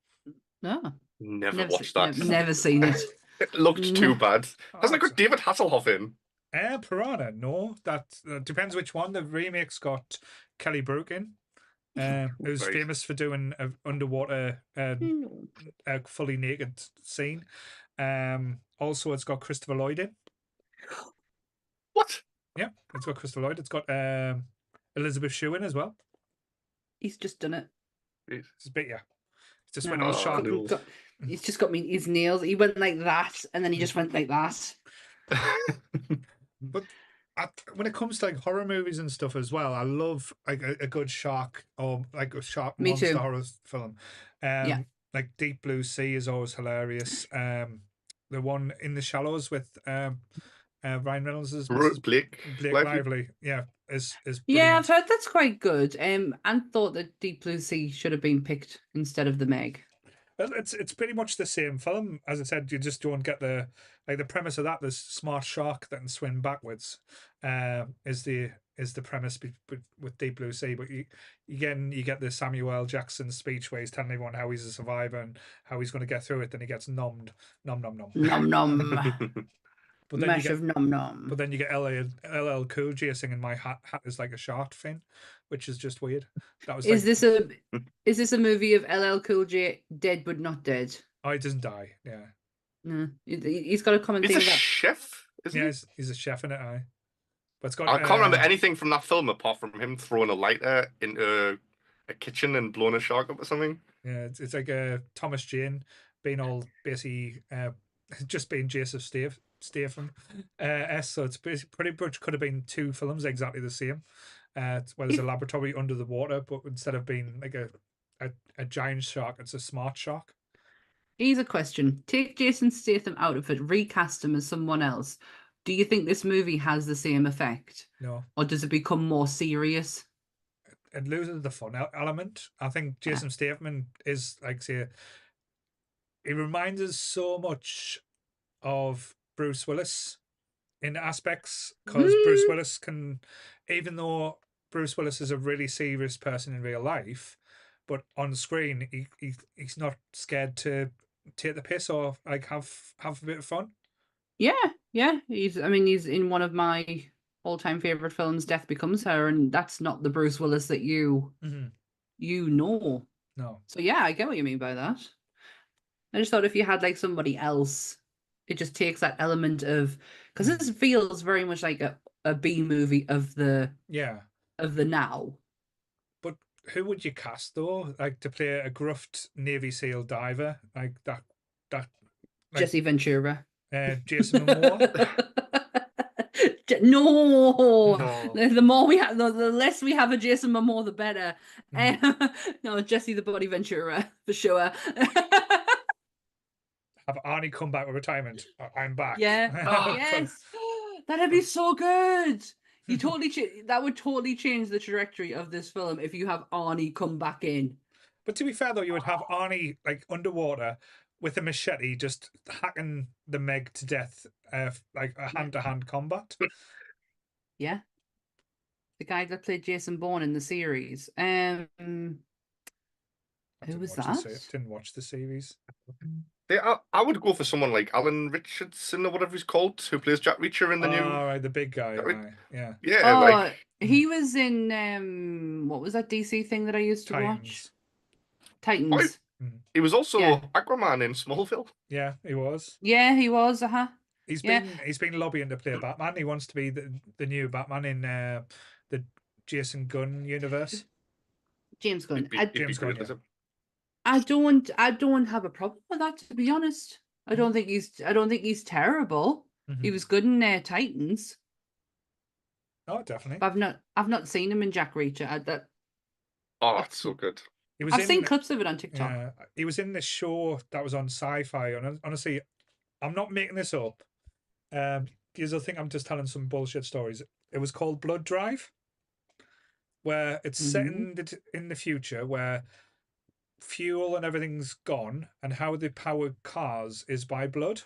No, never watched that. Never seen it. It looked too bad. Hasn't it got David Hasselhoff in? Piranha, no. That depends which one. The remake's got Kelly Brook in. Who's famous for doing an underwater, fully naked scene. Also, it's got Christopher Lloyd in. What? Yeah, it's got Christopher Lloyd. It's got Elizabeth Shue in as well. He's just done it. It's a bit, yeah. It's just went all sharp. He's just got his nails. He went like that, and then he just went like that. But when it comes to like horror movies and stuff as well, I love like a good shark or like a shark monster horror film. Like Deep Blue Sea is always hilarious. The one In the Shallows with Ryan Reynolds' Blake Lively, is brilliant. Yeah, I've heard that's quite good. And thought that Deep Blue Sea should have been picked instead of the Meg. Well, it's pretty much the same film. As I said, you just don't get the premise of that. This smart shark that can swim backwards is the premise with Deep Blue Sea. But you get the Samuel L. Jackson speech where he's telling everyone how he's a survivor and how he's going to get through it. Then he gets nom nom nom. Nom nom. But then Mash you of get, nom nom. but then you get LL Cool J singing "My hat is like a shark fin," which is just weird. That was Is like, this a movie of LL Cool J dead but not dead? oh, he doesn't die. Yeah, No, he's got a common He's theme a about. chef, isn't yeah, he? he's a chef in it. Aye, but it's got. I can't remember anything from that film apart from him throwing a lighter into a kitchen and blowing a shark up or something. Yeah, it's like Thomas Jane being all basically just being Jason Statham. So it's pretty much could have been two films exactly the same. Where there's a laboratory under the water, but instead of being like a giant shark, it's a smart shark. Here's a question. Take Jason Statham out of it, recast him as someone else. Do you think this movie has the same effect? No, Or does it become more serious? it loses the fun element. I think Jason Statham is like, say, he reminds us so much of Bruce Willis in aspects, because Bruce Willis can, even though Bruce Willis is a really serious person in real life, but on screen he's not scared to take the piss or like have a bit of fun. Yeah. He's in one of my all-time favorite films, Death Becomes Her, and that's not the Bruce Willis that you know. No. So yeah, I get what you mean by that. I just thought if you had like somebody else, it just takes that element of, because this feels very much like a B movie of the now. But who would you cast though, like to play a gruffed Navy SEAL diver like that like, Jesse Ventura. Jason Momoa? No. No. The more we have, the less we have a Jason Momoa, the better. No, Jesse the Body Ventura for sure. Have Arnie come back with retirement. I'm back. Yeah. Yes. That'd be so good. You totally that would totally change the trajectory of this film if you have Arnie come back in. But to be fair though, you would have Arnie like underwater with a machete just hacking the Meg to death, like a hand-to-hand combat. Yeah. The guy that played Jason Bourne in the series. Who was that? Didn't watch the series. I would go for someone like Alan Richardson or whatever he's called, who plays Jack Reacher in the new. Right, the big guy. Yeah. Yeah, like he was in what was that DC thing that I used to watch? Titans. He was also Aquaman in Smallville. Yeah, he was. Yeah, he was. He's been lobbying to play Batman. He wants to be the new Batman in the Jason Gunn universe. James Gunn. James Gunn. Yeah. I don't have a problem with that, to be honest. I don't think he's terrible. He was good in Titans. Oh, definitely. But I've not seen him in Jack Reacher. That's so good. I've seen clips of it on TikTok. Yeah, he was in this show that was on Sci-Fi, and honestly, I'm not making this up. Because I think I'm just telling some bullshit stories. It was called Blood Drive, where it's set in the future, where fuel and everything's gone, and how they power cars is by blood.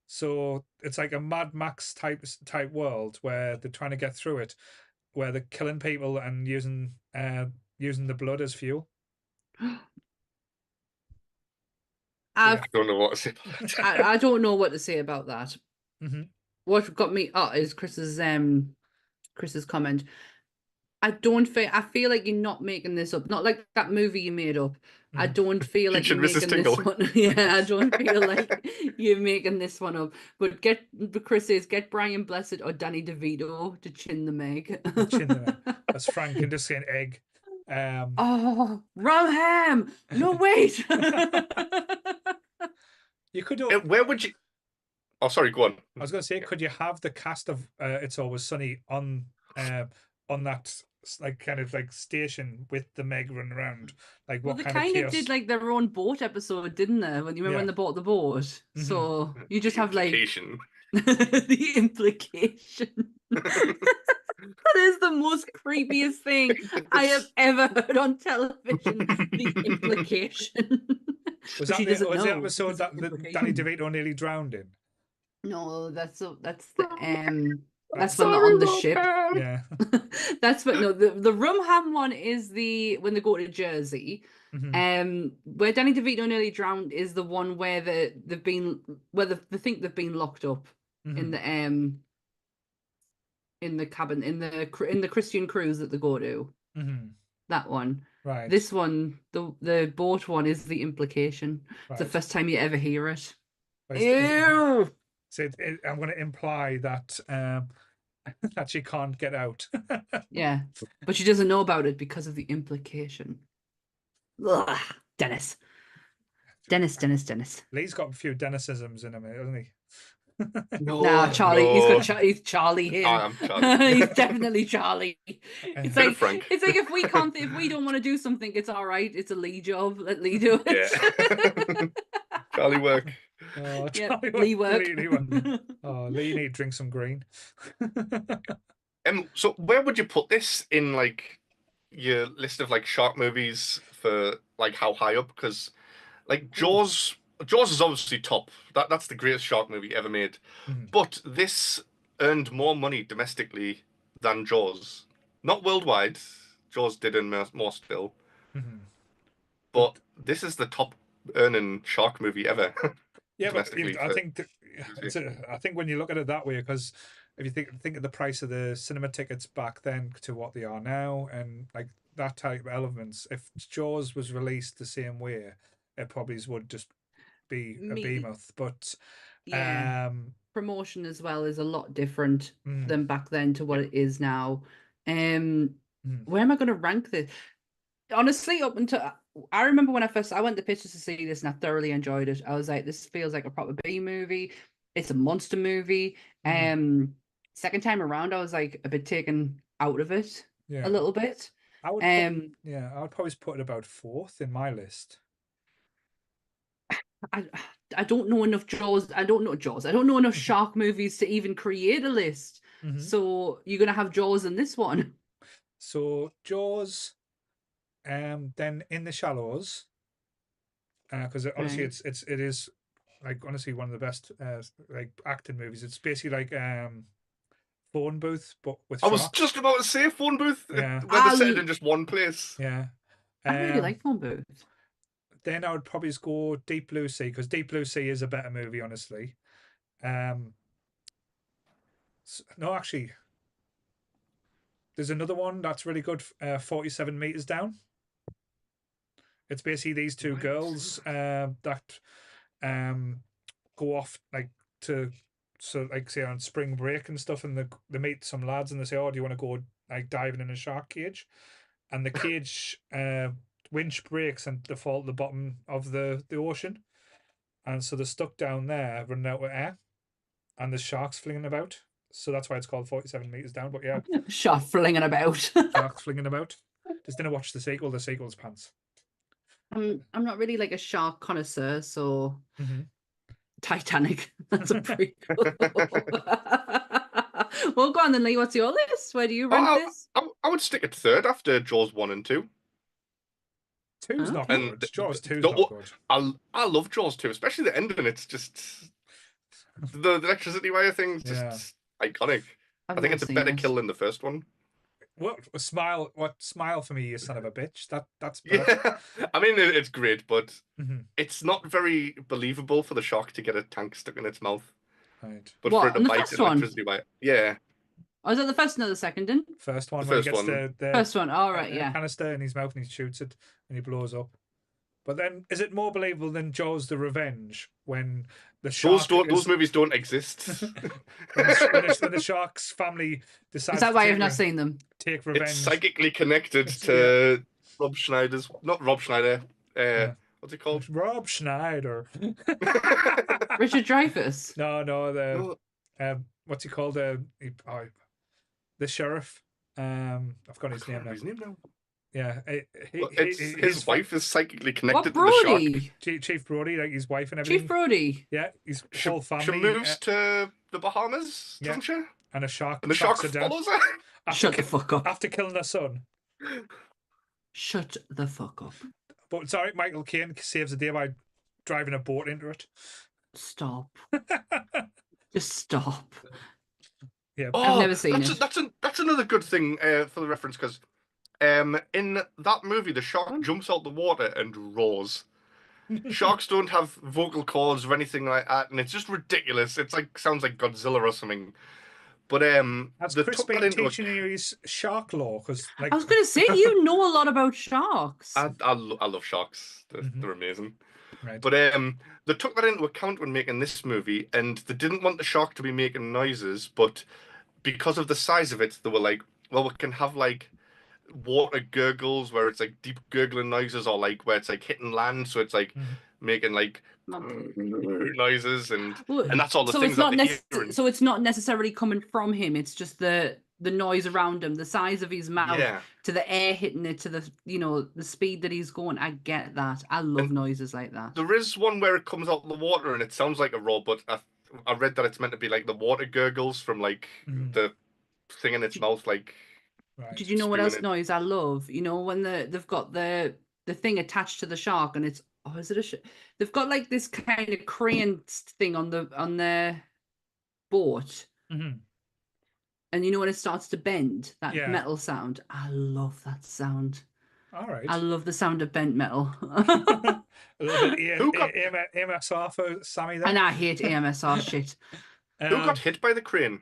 So it's like a Mad Max type world where they're trying to get through it, where they're killing people and using the blood as fuel. I don't know what to say. I don't know what to say about that. What got me is Chris's comment. I feel like you're not making this up. Not like that movie you made up. I don't feel like you're making this one. Yeah, I don't feel like you're making this one up. But Chris says, get Brian Blessed or Danny DeVito to chin the Meg. Chin the Meg. That's Frank and just saying egg. Rum ham. No, wait. You could. Where would you? Oh, sorry. Go on. I was going to say, could you have the cast of It's Always Sunny on that like kind of like station with the Meg running around? Like what kind of chaos? They kind of did like their own boat episode, didn't they? When you remember when they bought the boat. So you just have like the implication. That is the most creepiest thing I have ever heard on television. The implication. Was that the episode that Danny DeVito nearly drowned in? No, that's the when they're on the ship. Yeah. That's what the rum ham one is when they go to Jersey. Where Danny DeVito nearly drowned is the one where they think they've been locked up in the cabin in the Christian cruise that they go to. That one. Right. This one, the boat one, is the implication. It's the Right. first time you ever hear it. Ew! So I'm going to imply that that she can't get out. Yeah, but she doesn't know about it because of the implication. Ugh, Dennis. Lee's got a few Dennisisms in him, hasn't he? Nah, Charlie. No. He's Charlie him. I'm Charlie. He's definitely Charlie. It's Bit like of Frank. it's like if we can't, if we don't want to do something, it's all right. It's a Lee job. Let Lee do it. Yeah. Charlie work. Oh, Yep, Charlie Lee work. Lee work. Oh, Lee need to drink some green. So where would you put this in like your list of like shark movies for like how high up? Because like Jaws is obviously top. That's the greatest shark movie ever made. But this earned more money domestically than Jaws. Not worldwide. Jaws did earn more still. But this is the top earning shark movie ever. Yeah, but domestically I for- think I think when you look at it that way, because if you think of the price of the cinema tickets back then to what they are now, and like that type of elements, if Jaws was released the same way, it probably would just be a behemoth. But Yeah. Promotion as well is a lot different than back then to what it is now. Where am I going to rank this? Honestly, up until I remember when I went to pictures to see this, and I thoroughly enjoyed it. I was like, this feels like a proper B movie. It's a monster movie. Second time around, I was like a bit taken out of it a little bit. I would probably put it about 4th in my list. I don't know enough Jaws. I don't know enough shark movies to even create a list. So you're gonna have Jaws in this one. So Jaws, then In the Shallows, because honestly, it is like honestly one of the best like acting movies. It's basically like Phone Booth, but with sharks. I was just about to say Phone Booth. Yeah. Where they set it in just one place. Yeah. I really like Phone Booth. Then I would probably just go Deep Blue Sea, because Deep Blue Sea is a better movie, honestly. No, actually, there's another one that's really good. 47 Meters Down. It's basically these two girls that go off like say on spring break and stuff, and they meet some lads and they say, "Oh, do you want to go like diving in a shark cage?" And the cage winch breaks and they fall at the bottom of the ocean, and so they're stuck down there running out of air, and there's sharks flinging about. So that's why it's called 47 Meters Down. But yeah, shark flinging about. Sharks flinging about. Just didn't watch the sequel. The sequel's pants. I'm not really like a shark connoisseur, so Titanic. That's a prequel. Well, go on then, Lee. What's your list? Where do you rank this? I would stick it 3rd after Jaws 1 and 2. 2's not good. Jaws 2's not good. I love Jaws 2, especially the ending. It's just the electricity wire thing's just iconic. I think it's a better kill than the first one. What smile for me, you son of a bitch. That's yeah. I mean, it's great, but it's not very believable for the shark to get a tank stuck in its mouth. Right. But for it to bite electricity wire. Yeah. Oh, is that the first or the second? Then first one. The when first he gets one. The first one. All right, yeah. Canister in his mouth and he shoots it and he blows up. But then, is it more believable than Jaws: The Revenge when the shark? Those movies don't exist. when the shark's family decides. Is that why I've not seen them? Take revenge. It's psychically connected to Rob Schneider's. Not Rob Schneider. What's it called? Rob Schneider. Richard Dreyfuss. No. What's he called? The sheriff. I've got his name now. His name now. Yeah, his wife is psychically connected Brody? to the shark. Chief Brody, like his wife and everything. Chief Brody. Yeah, his whole family. She moves to the Bahamas, doesn't she? And a shark. And the shark follows her. Shut the fuck up. After killing her son. Shut the fuck up. But it's alright, Michael Caine saves the day by driving a boat into it. Stop. Just stop. Yeah. I've never seen it. That's another good thing for the reference, because in that movie, the shark jumps out the water and roars. Sharks don't have vocal cords or anything like that, and it's just ridiculous. It's like sounds like Godzilla or something. But Has they Chris took been that into teaching you his shark law? Because like I was going to say, you know a lot about sharks. I love sharks. They're amazing. right. But they took that into account when making this movie, and they didn't want the shark to be making noises, but because of the size of it, they were like, well, we can have like water gurgles where it's like deep gurgling noises, or like where it's like hitting land, so it's like making like noises, and that's all the things that they're hearing. So it's not necessarily coming from him. It's just the noise around him, the size of his mouth, to the air hitting it, to the the speed that he's going. I get that. I love noises like that. There is one where it comes out of the water and it sounds like a roar, but I read that it's meant to be like the water gurgles from like the thing in its mouth, like. Right. Did you know what else noise I love? You know when they've got the thing attached to the shark, and it's is it a they've got like this kind of crane thing on the boat, and you know when it starts to bend, that metal sound. I love that sound. All right. I love the sound of bent metal. A little bit AMSR for Sammy there. And I hate AMSR shit. Who got hit by the crane?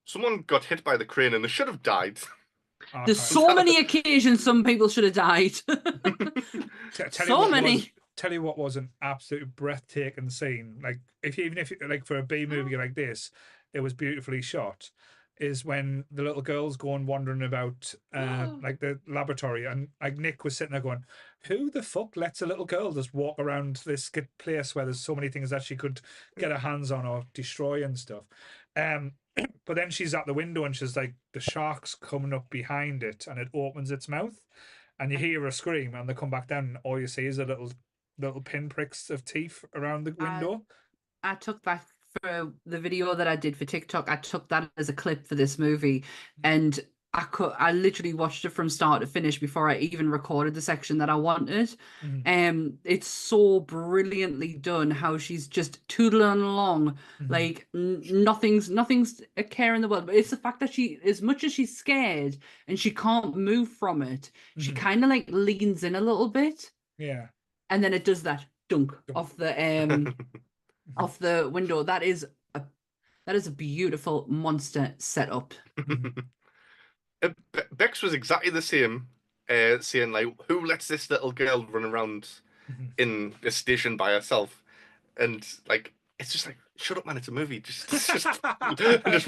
Someone got hit by the crane and they should have died. There's so many occasions some people should have died. So many. Tell you what was an absolute breathtaking scene. Like even if like for a B movie like this, it was beautifully shot. Is when the little girl's going wandering about like the laboratory, and like Nick was sitting there going, who the fuck lets a little girl just walk around this place where there's so many things that she could get her hands on or destroy and stuff. But then she's at the window and she's like, the shark's coming up behind it, and it opens its mouth, and you hear her scream, and they come back down, and all you see is a little pinpricks of teeth around the window. I took that for the video that I did for TikTok. I took that as a clip for this movie, and I literally watched it from start to finish before I even recorded the section that I wanted. It's so brilliantly done how she's just tootling along, like nothing's a care in the world. But it's the fact that she, as much as she's scared and she can't move from it, she kind of like leans in a little bit. Yeah. And then it does that dunk off the off the window. That is a beautiful monster setup. Bex was exactly the same, saying like, who lets this little girl run around in a station by herself? And like, it's just like, shut up, man, it's a movie. Just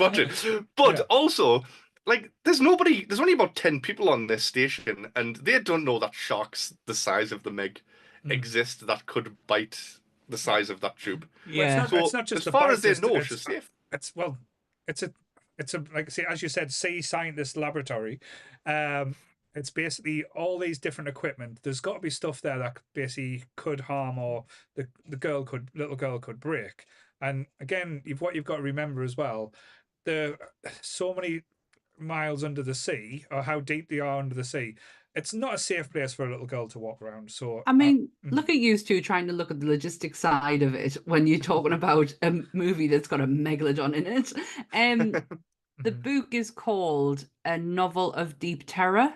watch it. But also, like, there's only about 10 people on this station, and they don't know that sharks the size of the Meg exist that could bite the size of that tube. Yeah. So it's not just as far as they know, she's safe. It's a like say as you said, sea scientist laboratory. It's basically all these different equipment. There's got to be stuff there that basically could harm, or the little girl could break. And again, what you've got to remember as well, the so many miles under the sea, or how deep they are under the sea. It's not a safe place for a little girl to walk around. So I mean, look at you two trying to look at the logistic side of it when you're talking about a movie that's got a megalodon in it. The book is called A Novel of Deep Terror.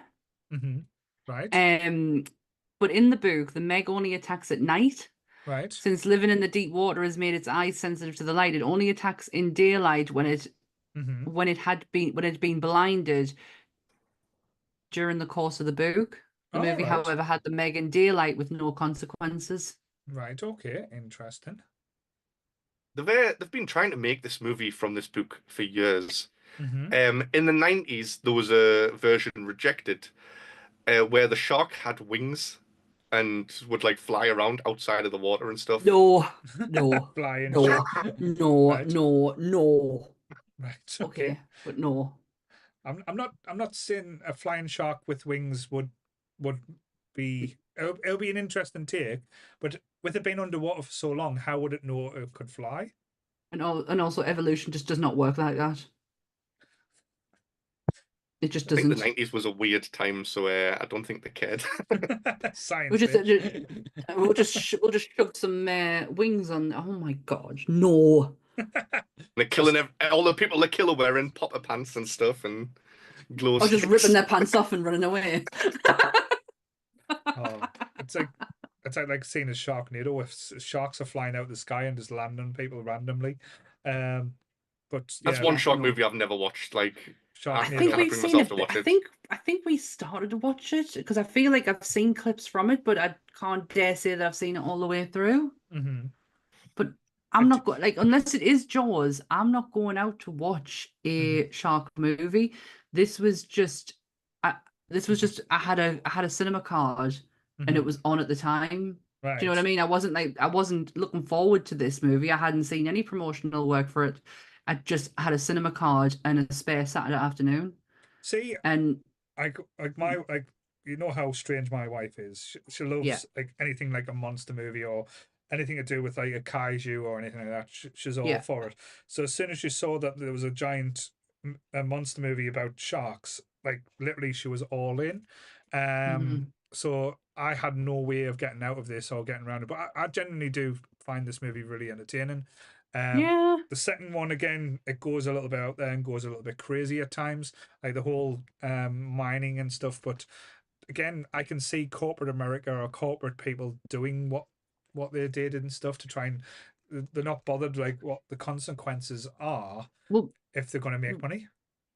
Right. But in the book, the Meg only attacks at night. Right. Since living in the deep water has made its eyes sensitive to the light, it only attacks in daylight when it had been blinded during the course of the book. The movie, however, had the Meg in daylight with no consequences. Right, okay, interesting. They've been trying to make this movie from this book for years. In the 90s, there was a version rejected where the shark had wings and would like fly around outside of the water and stuff. No. Flying no, shark. no, Right. no. Right, Okay, but no. I'm not saying a flying shark with wings would be it'll be an interesting take, but with it being underwater for so long, how would it know it could fly? And also evolution just does not work like that. It just doesn't. I think the 90s was a weird time, so I don't think they cared. Science. We'll just shove some wings on. Oh my god, no! They're killing all the people they kill are wearing popper pants and stuff and glow Or just sticks. ripping their pants off and running away. Oh, it's like it's like seeing a Sharknado if sharks are flying out of the sky and just land on people randomly. But That's yeah, one shark no. movie I've never watched. Like, I I'm think Sharknado. trying to we've bring seen a myself to bit. watch it. I think we started to watch it because I feel like I've seen clips from it, but I can't dare say that I've seen it all the way through. Mm-hmm. But I'm not going, like, unless it is Jaws, I'm not going out to watch a shark movie. This was just, I, I had a cinema card and it was on at the time. Right. Do you know what I mean? I wasn't looking forward to this movie. I hadn't seen any promotional work for it. I just had a cinema card and a spare Saturday afternoon. See, And like you know how strange my wife is. She loves yeah, like anything like a monster movie or anything to do with like a kaiju or anything like that. She's all yeah. for it. So as soon as she saw that there was a giant a monster movie about sharks, like literally she was all in. So I had no way of getting out of this or getting around it. But I genuinely do find this movie really entertaining. Yeah. The second one again, it goes a little bit out there and goes a little bit crazy at times, like the whole mining and stuff. But again, I can see corporate America or corporate people doing what they did and stuff to try and they're not bothered like what the consequences are Well, if they're going to make money.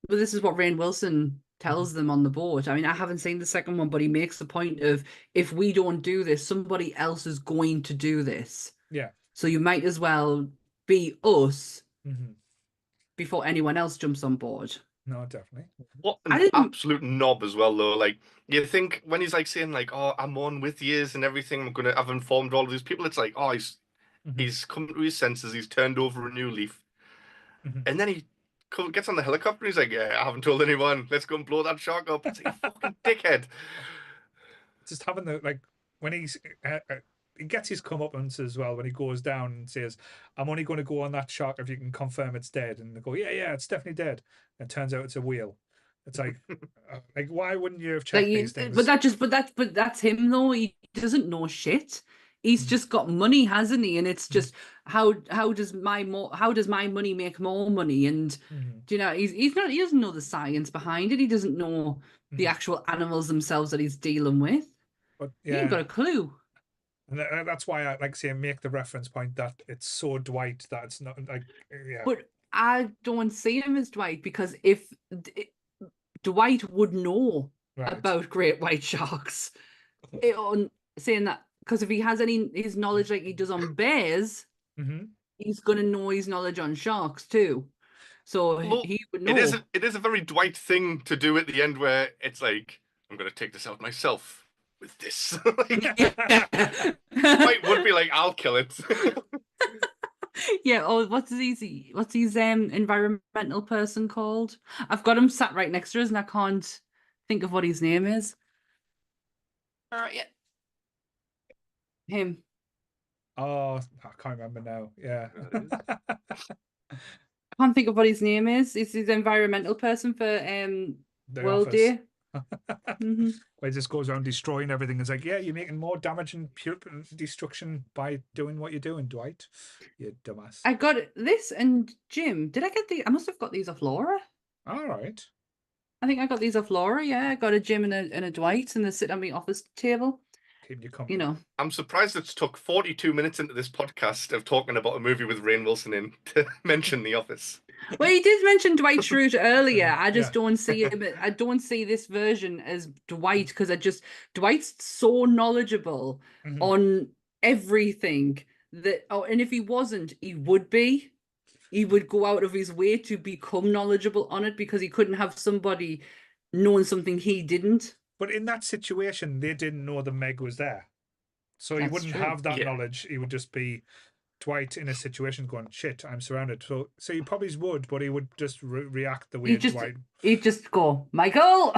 but this is what Rainn Wilson tells them on the boat. I mean, I haven't seen the second one, but he makes the point of if we don't do this, somebody else is going to do this. Yeah. So you might as well be us Mm-hmm. before anyone else jumps on board. No, definitely. What I an didn't- absolute knob as well, though. Like, you think when he's like saying like, "Oh, I'm on with years and everything. I've informed all of these people." It's like, oh, he's come to his senses. He's turned over a new leaf, and then he gets on the helicopter. And he's like, "Yeah, I haven't told anyone. Let's go and blow that shark up." It's like, you fucking dickhead. Just having the like when he's he gets his comeuppance as well when he goes down and says, "I'm only going to go on that shark if you can confirm it's dead." And they go, "Yeah, it's definitely dead." And it turns out it's a whale. It's like why wouldn't you have checked these things? But that's him though. He doesn't know shit. He's just got money, hasn't he? And it's just how does my money make more money? And do you know he doesn't know the science behind it. He doesn't know the actual animals themselves that he's dealing with. But He ain't got a clue. And that's why I like say make the reference point that it's so Dwight that it's not like But I don't see him as Dwight because if Dwight would know about great white sharks, saying that because if he has his knowledge like he does on bears, he's gonna know his knowledge on sharks too. So he would know. It is a very Dwight thing to do at the end where it's like, I'm gonna take this out myself with this. Dwight would be like, I'll kill it. Yeah. Oh, what's his environmental person called? I've got him sat right next to us, and I can't think of what his name is. Yeah. Him. Oh, I can't remember now. Yeah. I can't think of what his name is. It's his environmental person for World Office. Day. Where it just goes around destroying everything. It's like, yeah, you're making more damage and pure destruction by doing what you're doing, Dwight. You dumbass. I got this and Jim. Did I get these? I must have got these off Laura. All right. I think I got these off Laura. Yeah, I got a Jim and a Dwight, and they sit on my office table. Keep you company. You know. I'm surprised it's took 42 minutes into this podcast of talking about a movie with Rainn Wilson in to mention The Office. Well, he did mention Dwight Schrute earlier. I just don't see him. I don't see this version as Dwight because Dwight's so knowledgeable on everything that. Oh, and if he wasn't, he would be. He would go out of his way to become knowledgeable on it because he couldn't have somebody knowing something he didn't. But in that situation, they didn't know the Meg was there, so he wouldn't have that knowledge. He would just be Dwight in a situation going, "Shit, I'm surrounded." So he probably would, but he would just react the way Dwight. He'd just go, "Michael."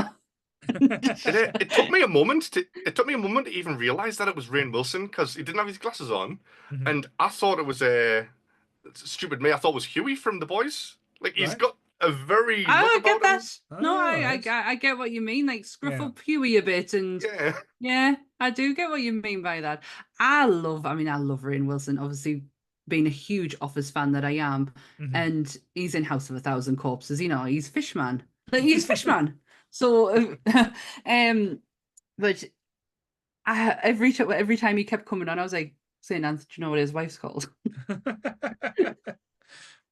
It took me a moment to even realize that it was Rainn Wilson because he didn't have his glasses on, and I thought it was stupid me. I thought it was Huey from The Boys. Like he's got a very. I get that. No, I get what you mean. Like scruff up Huey a bit, and yeah, I do get what you mean by that. I love Rainn Wilson. Obviously, being a huge Office fan that I am, and he's in House of a Thousand Corpses. You know, he's Fishman. Like he's Fishman. So, but Every time he kept coming on, I was like, saying, Nance, do you know what his wife's called? What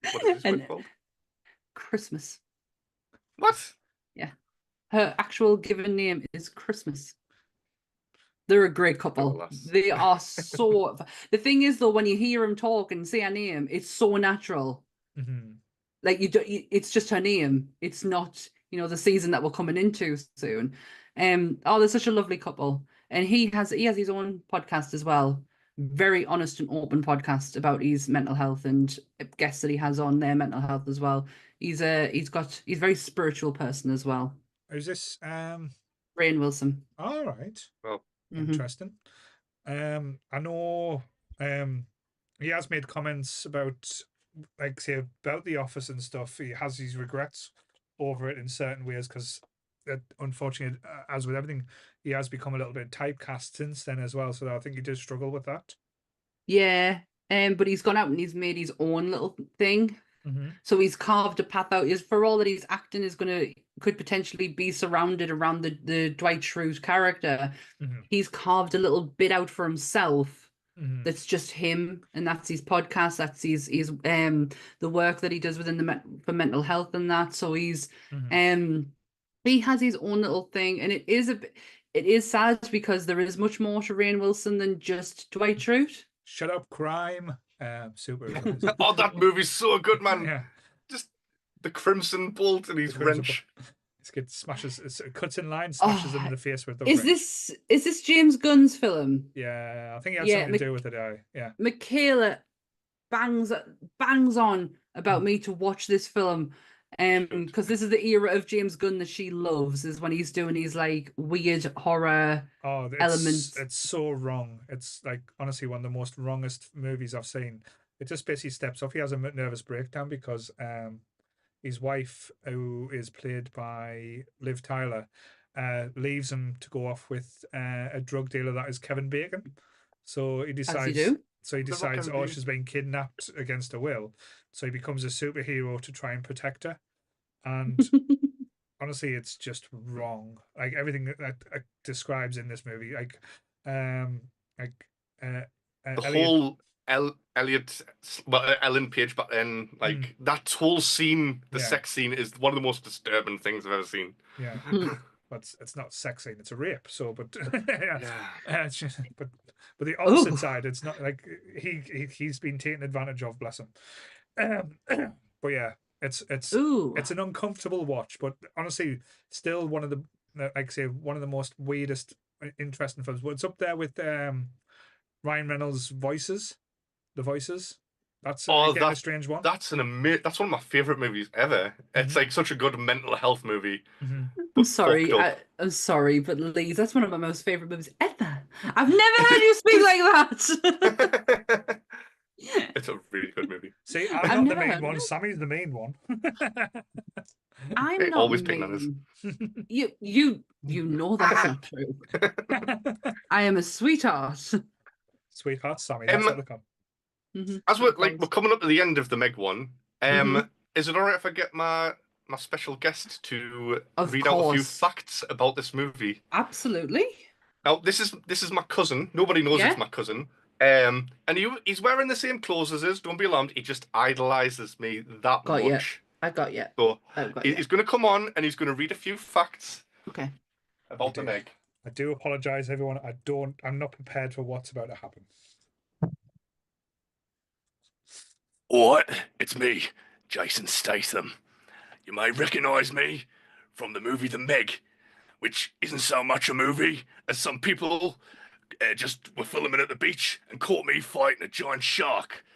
is this And one called? Christmas. What? Yeah. Her actual given name is Christmas. They're a great couple. alas. They are so. The thing is, though, when you hear him talk and say her name, it's so natural. Like it's just her name. It's not, the season that we're coming into soon. Oh, they're such a lovely couple, and he has his own podcast as well. Very honest and open podcast about his mental health and guests that he has on their mental health as well. He's a very spiritual person as well. Who's this? Rainn Wilson. All right. Well, interesting. I know he has made comments about, like, say, about The Office and stuff. He has his regrets over it in certain ways because, unfortunately, as with everything, he has become a little bit typecast since then as well. So I think he does struggle with that. Yeah, but he's gone out and he's made his own little thing. So he's carved a path out. Is for all that he's acting could potentially be surrounded around the Dwight Schrute character. He's carved a little bit out for himself. That's just him, and that's his podcast. That's his the work that he does within for mental health and that. So he's he has his own little thing, and it is sad because there is much more to Rainn Wilson than just Dwight Schrute. Shut Up Crime. Super. Oh, that movie's so good, man. Yeah. Just the Crimson Bolt and his wrench. It cuts in line, smashes them in the face with the wrench. Is this James Gunn's film? Yeah, I think he had something to do with it. Yeah. Michaela bangs on about me to watch this film. Because this is the era of James Gunn that she loves, is when he's doing these like weird horror elements. It's so wrong. It's like honestly one of the most wrongest movies I've seen. It just basically steps off. He has a nervous breakdown because his wife, who is played by Liv Tyler, leaves him to go off with a drug dealer that is Kevin Bacon. So he decides. She's been kidnapped against her will. So he becomes a superhero to try and protect her. And honestly, it's just wrong. Like everything that describes in this movie, Ellen Page, but then that whole scene, the sex scene, is one of the most disturbing things I've ever seen. Yeah. But it's not sex scene; it's a rape. So, but but the opposite side, it's not like he's been taken advantage of. Bless him. But yeah, it's an uncomfortable watch. But honestly, still one of the most weirdest, interesting films. But it's up there with Ryan Reynolds' Voices. The Voices. That's a strange one. That's one of my favorite movies ever. It's like such a good mental health movie. I'm sorry, but Lee, that's one of my most favorite movies ever. I've never heard you speak like that. It's a really good movie. See, I'm not the main one. Sammy's the main one. I'm not always main. You know that's not true. I am a sweetheart. Sweetheart Sammy. That's what they come. As we're coming up to the end of the Meg one, is it alright if I get my special guest to read out a few facts about this movie? Absolutely. Now this is my cousin. Nobody knows it's my cousin. And he's wearing the same clothes as us. Don't be alarmed. He just idolizes me that much. I got you. So he's going to come on and he's going to read a few facts. Okay. About the Meg. I do apologize, everyone. I'm not prepared for what's about to happen. What? It's me, Jason Statham. You may recognize me from the movie The Meg, which isn't so much a movie as some people just were filming at the beach and caught me fighting a giant shark.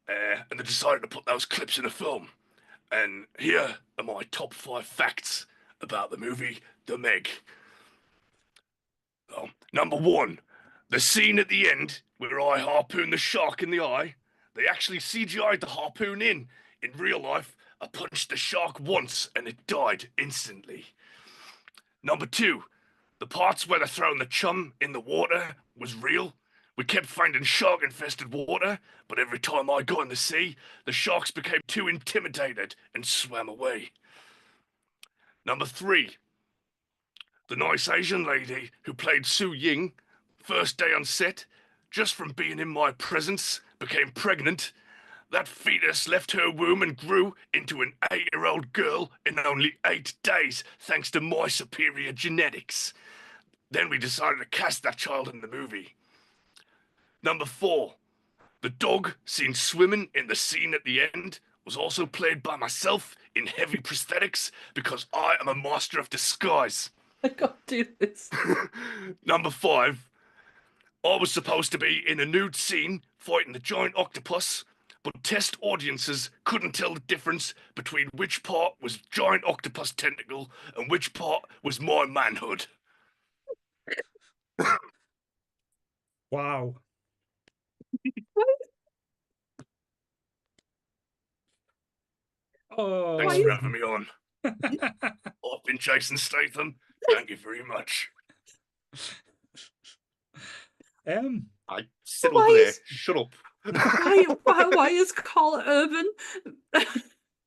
And they decided to put those clips in a film. And here are my top 5 facts about the movie The Meg. Number 1, the scene at the end where I harpoon the shark in the eye. They actually CGI'd the harpoon in. In real life, I punched the shark once and it died instantly. Number 2, the parts where they're throwing the chum in the water was real. We kept finding shark-infested water, but every time I got in the sea, the sharks became too intimidated and swam away. Number 3, the nice Asian lady who played Su Ying first day on set, just from being in my presence, became pregnant. That fetus left her womb and grew into an 8-year-old girl in only 8 days, thanks to my superior genetics. Then we decided to cast that child in the movie. Number 4. The dog seen swimming in the scene at the end was also played by myself in heavy prosthetics because I am a master of disguise. I can't do this. Number 5. I was supposed to be in a nude scene fighting the giant octopus, but test audiences couldn't tell the difference between which part was giant octopus tentacle and which part was my manhood. Wow. Thanks Oh. for having me on. I've been Jason Statham. Thank you very much. I sit over there. Shut up. Why is Carl Urban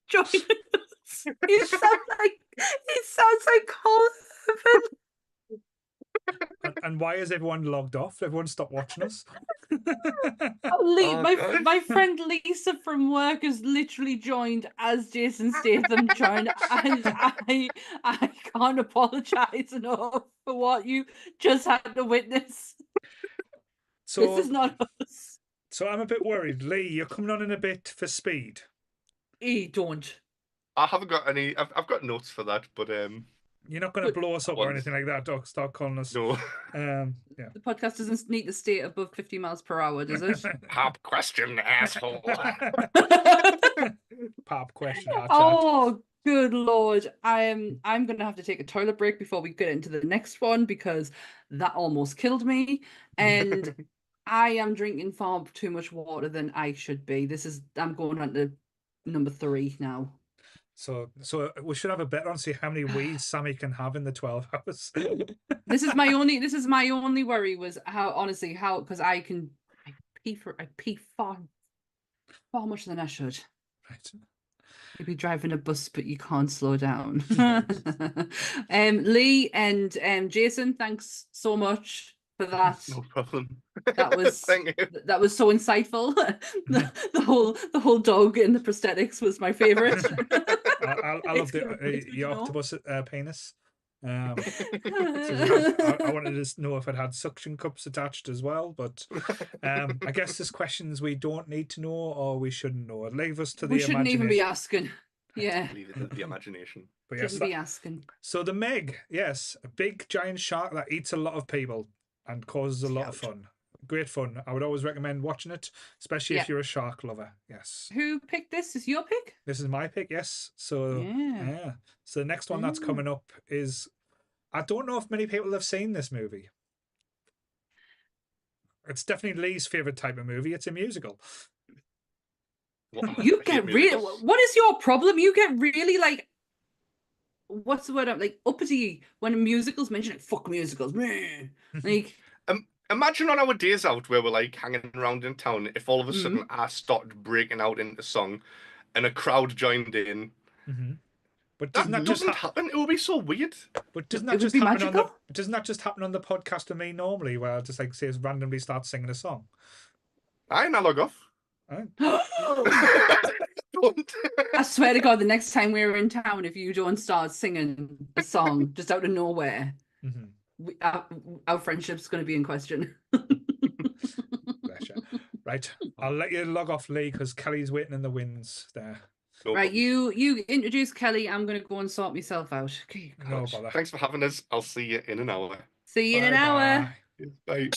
joining us? He sounds like Carl Urban. And why is everyone logged off? Everyone stopped watching us. My friend Lisa from work has literally joined as Jason Statham joined, and I can't apologize enough for what you just had to witness. So this is not us. So I'm a bit worried. Lee, you're coming on in a bit for Speed. Don't. I haven't got any. I've got notes for that, but you're not going to blow us up or anything like that. Don't start calling us. No. Yeah. The podcast doesn't need to stay above 50 miles per hour, does it? Pop question, asshole. Pop question. Oh, good lord! I'm gonna have to take a toilet break before we get into the next one because that almost killed me, and I am drinking far too much water than I should be. I'm going on to number 3 now. So we should have a bet on see how many weeds Sammy can have in the 12 hours. This is my only worry was because I pee far much than I should. Right. You'd be driving a bus, but you can't slow down. Lee and Jason, thanks so much for that. No problem. That was Thank you. That was so insightful. the whole dog in the prosthetics was my favorite. I love the octopus penis. I wanted to know if it had suction cups attached as well, but I guess there's questions we don't need to know or we shouldn't know. Leave us to the imagination. We shouldn't even be asking. Yeah. Leave it to the imagination. But yes, shouldn't be asking. So the Meg, yes, a big giant shark that eats a lot of people and causes a lot of fun. Great fun. I would always recommend watching it, especially if you're a shark lover. Yes. Who picked this? Is your pick? This is my pick, yes. So yeah. So the next one that's coming up is, I don't know if many people have seen this movie. It's definitely Lee's favorite type of movie. It's a musical. What is your problem? You get really like, what's the word? Like uppity when musicals mention it. Fuck musicals. Like. Imagine on our days out where we're like hanging around in town, if all of a sudden I started breaking out into song and a crowd joined in. But doesn't that just happen? It would be so weird. But doesn't that just happen on the happen on the podcast with me normally, where I'll just like say randomly start singing a song? I log off. I swear to God, the next time we're in town, if you don't start singing a song just out of nowhere, our friendship's going to be in question. Right, I'll let you log off, Lee, because Kelly's waiting in the wings there. No right, you introduce Kelly. I'm going to go and sort myself out. Okay, no bother. Thanks for having us. I'll see you in an hour. See you in an hour. Bye.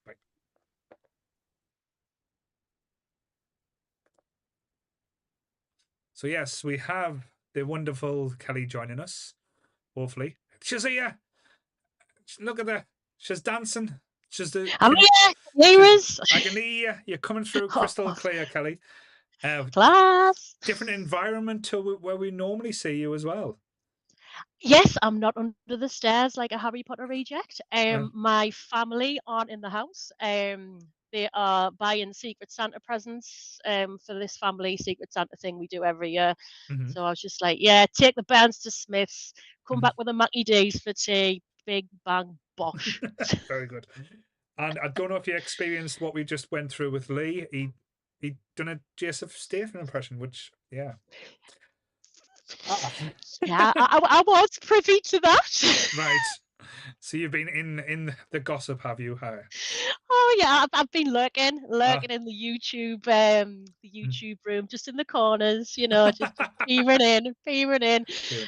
Bye. So yes, we have the wonderful Kelly joining us. Hopefully, she's here. Look at her. She's dancing. I'm here. Here is. I can hear you. You're coming through crystal clear, Kelly. Class. Different environment to where we normally see you as well. Yes, I'm not under the stairs like a Harry Potter reject. My family aren't in the house. They are buying Secret Santa presents for this family Secret Santa thing we do every year. So I was just like, yeah, take the bands to Smith's, come back with a Mackie D's for tea, big bang bosh. Very good. And I don't know if you experienced what we just went through with Lee. He done a Joseph Statham impression, which yeah. Yeah, I was privy to that. Right. So you've been in the gossip, have you? Huh? Oh yeah, I've been lurking in the YouTube room, just in the corners, you know, just peering in,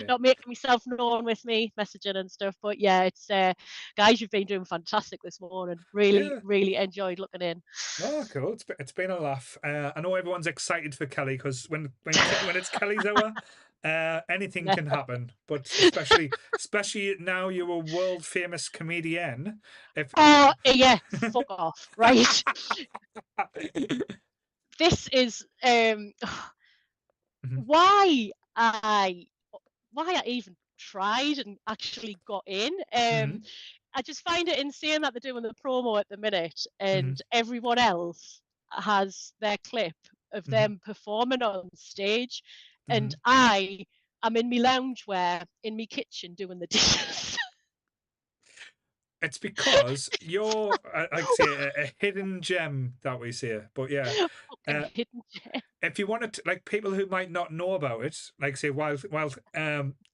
not making myself known with me, messaging and stuff. But yeah, it's guys, you've been doing fantastic this morning. Really enjoyed looking in. Oh, cool! It's been a laugh. I know everyone's excited for Kelly because when it's Kelly's hour, anything can happen. But especially now you're a world famous comedian. Yeah, fuck off, right? This is why I even tried and actually got in. I just find it insane that they're doing the promo at the minute, and everyone else has their clip of them performing on stage, and I am in my loungewear in my kitchen doing the dishes. It's because you're, like I say, a hidden gem that we see. But yeah, hidden gem. If you wanted to, like people who might not know about it, like say while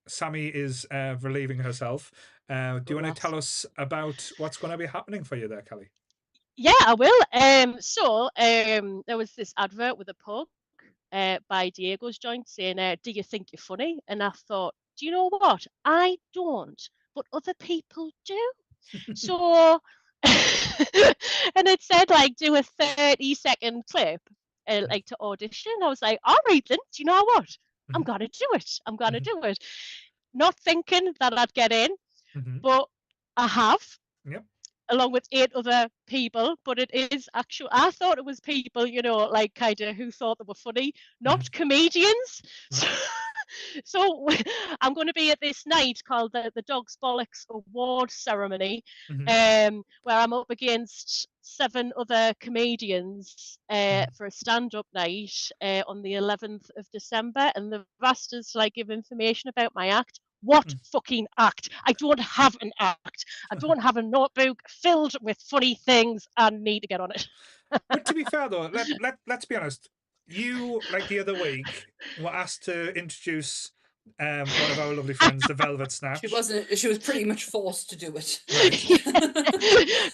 Sammy is relieving herself, do you want to tell us about what's going to be happening for you there, Kelly? Yeah, I will. So there was this advert with a pug by Diego's joint saying, "Do you think you're funny?" And I thought, do you know what? I don't, but other people do. So, and it said like do a 30-second clip, like to audition. I was like, all right then. Do you know what? I'm gonna do it. I'm gonna do it. Not thinking that I'd get in, but I have. Yep. Along with 8 other people, but it is actual. I thought it was people, you know, like kind of who thought they were funny, not comedians. So I'm going to be at this night called the Dogs Bollocks Award Ceremony, where I'm up against 7 other comedians for a stand-up night on the 11th of December, and they've asked us to like give information about my act. What fucking act? I don't have an act. I don't have a notebook filled with funny things. I need to get on it. But to be fair though, let's be honest. You, like the other week, were asked to introduce one of our lovely friends, the Velvet Snatch. She was pretty much forced to do it. Right.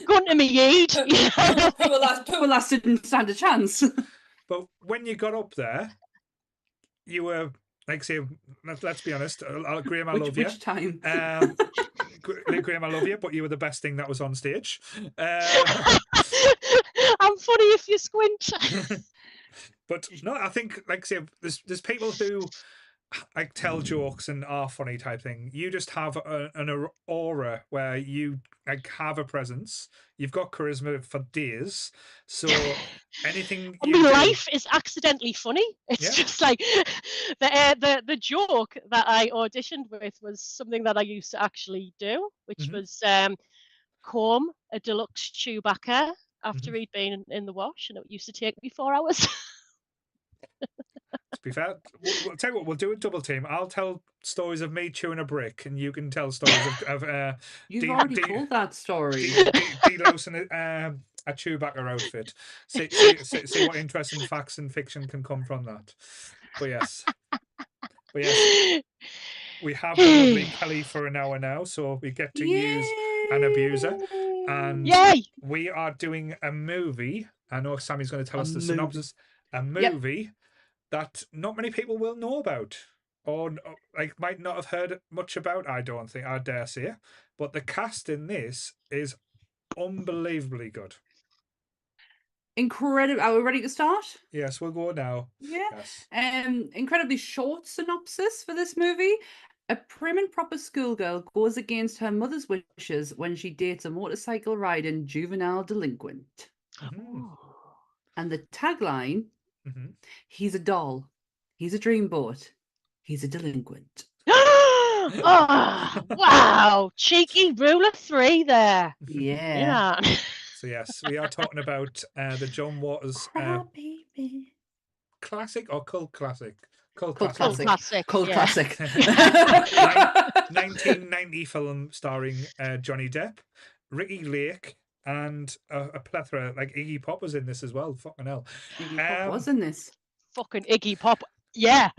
Going to me age. Poor lass didn't stand a chance. But when you got up there, you were, like say, let's be honest, Graham, I love you. Which time? Graham, I love you, but you were the best thing that was on stage. I'm funny if you squint. But no, I think, like say, there's people who like tell jokes and are funny type thing. You just have an aura where you like have a presence. You've got charisma for days. So anything my life is accidentally funny. It's just like the joke that I auditioned with was something that I used to actually do, which was comb a deluxe Chewbacca after he'd been in the wash, and it used to take me 4 hours. To be fair, we'll tell you what, we'll do a double team. I'll tell stories of me chewing a brick, and you can tell stories of You've already told that story. Delousing a Chewbacca outfit. See what interesting facts and fiction can come from that. But yes, we have the lovely Kelly for an hour now, so we get to use an abuser, and we are doing a movie. I know Sammy's going to tell us the synopsis. A movie that not many people will know about, or like might not have heard much about. I don't think, I dare say, but the cast in this is unbelievably good. Incredible. Are we ready to start? Yes, we'll go now. Yeah. Yes. Incredibly short synopsis for this movie. A prim and proper schoolgirl goes against her mother's wishes when she dates a motorcycle riding juvenile delinquent. And the tagline, he's a doll, he's a dreamboat, he's a delinquent. Oh, wow. Cheeky rule of 3 there. Yeah. So yes, we are talking about the John Waters classic or cult classic? Cult classic. 1990 film starring Johnny Depp, Ricky Lake, and a plethora, like Iggy Pop was in this as well. Fucking hell. Iggy Pop was in this. Fucking Iggy Pop. Yeah.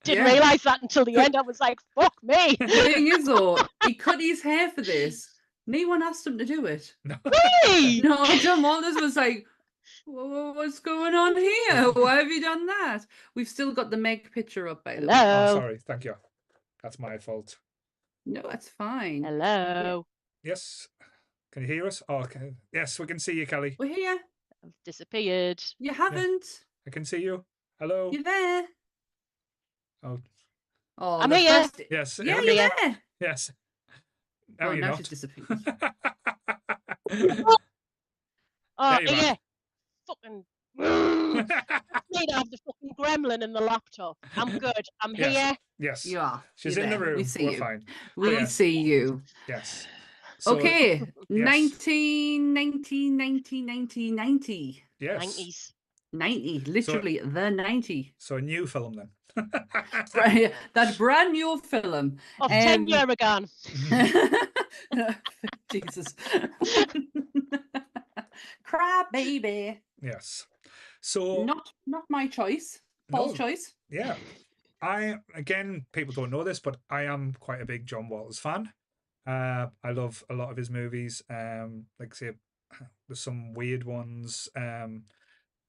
Didn't Yeah. realise that until the end. I was like, fuck me. The thing is, though, he cut his hair for this. No one asked him to do it. Really? No, John Walters was like, what's going on here? Why have you done that? We've still got the Meg picture up, by the way. Hello. Oh, sorry. Thank you. That's my fault. No, that's fine. Hello. Yes. Can you hear us? Oh, okay. Yes, we can see you, Kelly. We're here. I've disappeared. You haven't. I can see you. Hello. You're there. Oh, Oh, I'm the here. first- yes. Yeah, Okay. you're there. Yes. Now Oh, you're now not. she's disappeared. Oh, There you're yeah. back. Fucking. Need to have the fucking gremlin in the laptop. I'm good. I'm Yes. here. Yes. You are. She's You're in the there. room. We see We're you. fine. We Yeah. see you. Yes. So, Okay. yes. 1990. Yes. 90s. 90. Literally the 90. So a new film then. That brand new film. Of 10 year ago. Jesus. Cry baby. Yes. So Not my choice. Paul's No. choice. yeah. Again, people don't know this, but I am quite a big John Walters fan. I love a lot of his movies. Like say, there's some weird ones. Now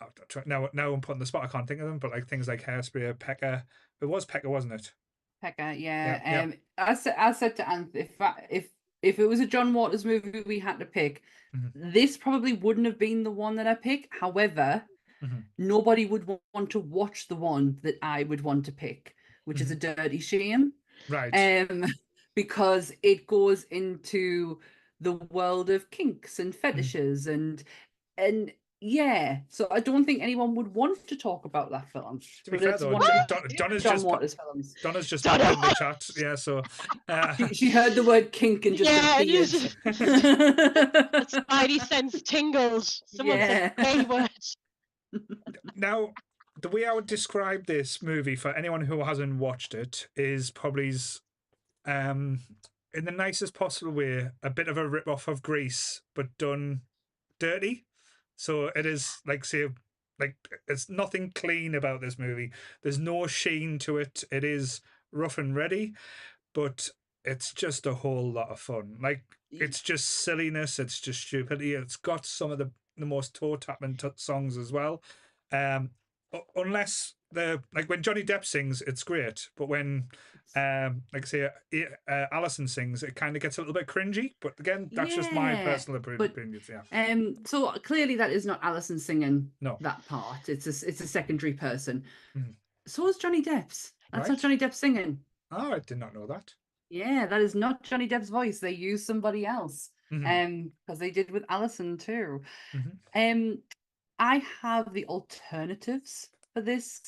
I'm putting the spot. I can't think of them, but like things like Hairspray, Pecker. It was Pecker, wasn't it? Pekka, yeah. Yeah, I said to Anth, if it was a John Waters movie we had to pick, this probably wouldn't have been the one that I pick. However, nobody would want to watch the one that I would want to pick, which is A Dirty Shame. Right. Because it goes into the world of kinks and fetishes and yeah, so I don't think anyone would want to talk about that film. To be But fair it's though, one of Donna's John just Waters films. Donna's just popped in the chat. Yeah, so She heard the word kink and just Yeah, it appeared. is. The spidey sense tingles. Someone said a word. now the way I would describe this movie for anyone who hasn't watched it is probably in the nicest possible way, a bit of a rip off of Grease, but done dirty. So it is like it's nothing clean about this movie. There's no sheen to it. It is rough and ready, but it's just a whole lot of fun. Like it's just silliness. It's just stupidity. It's got some of the most toe tapping songs as well. Unless like when Johnny Depp sings, it's great, but when like say Alison sings, it kind of gets a little bit cringy. But again, that's just my personal opinion. Yeah. So clearly that is not Alison singing No. that part. It's a secondary person. So is Johnny Depp's. That's not Right. Johnny Depp singing. Oh, I did not know that. Yeah, that is not Johnny Depp's voice. They used somebody else. Because they did with Alison too. I have the alternatives for this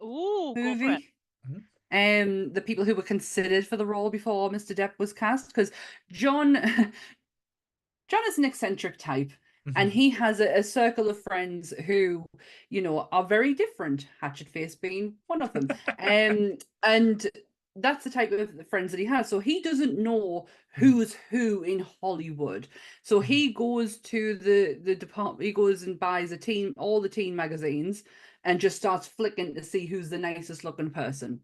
Ooh, go for it. movie. The people who were considered for the role before Mr. Depp was cast, because John is an eccentric type, and he has a circle of friends who, you know, are very different. Hatchet Face being one of them, and that's the type of friends that he has. So he doesn't know who's who in Hollywood. So he goes to the department. He goes and buys all the teen magazines, and just starts flicking to see who's the nicest looking person.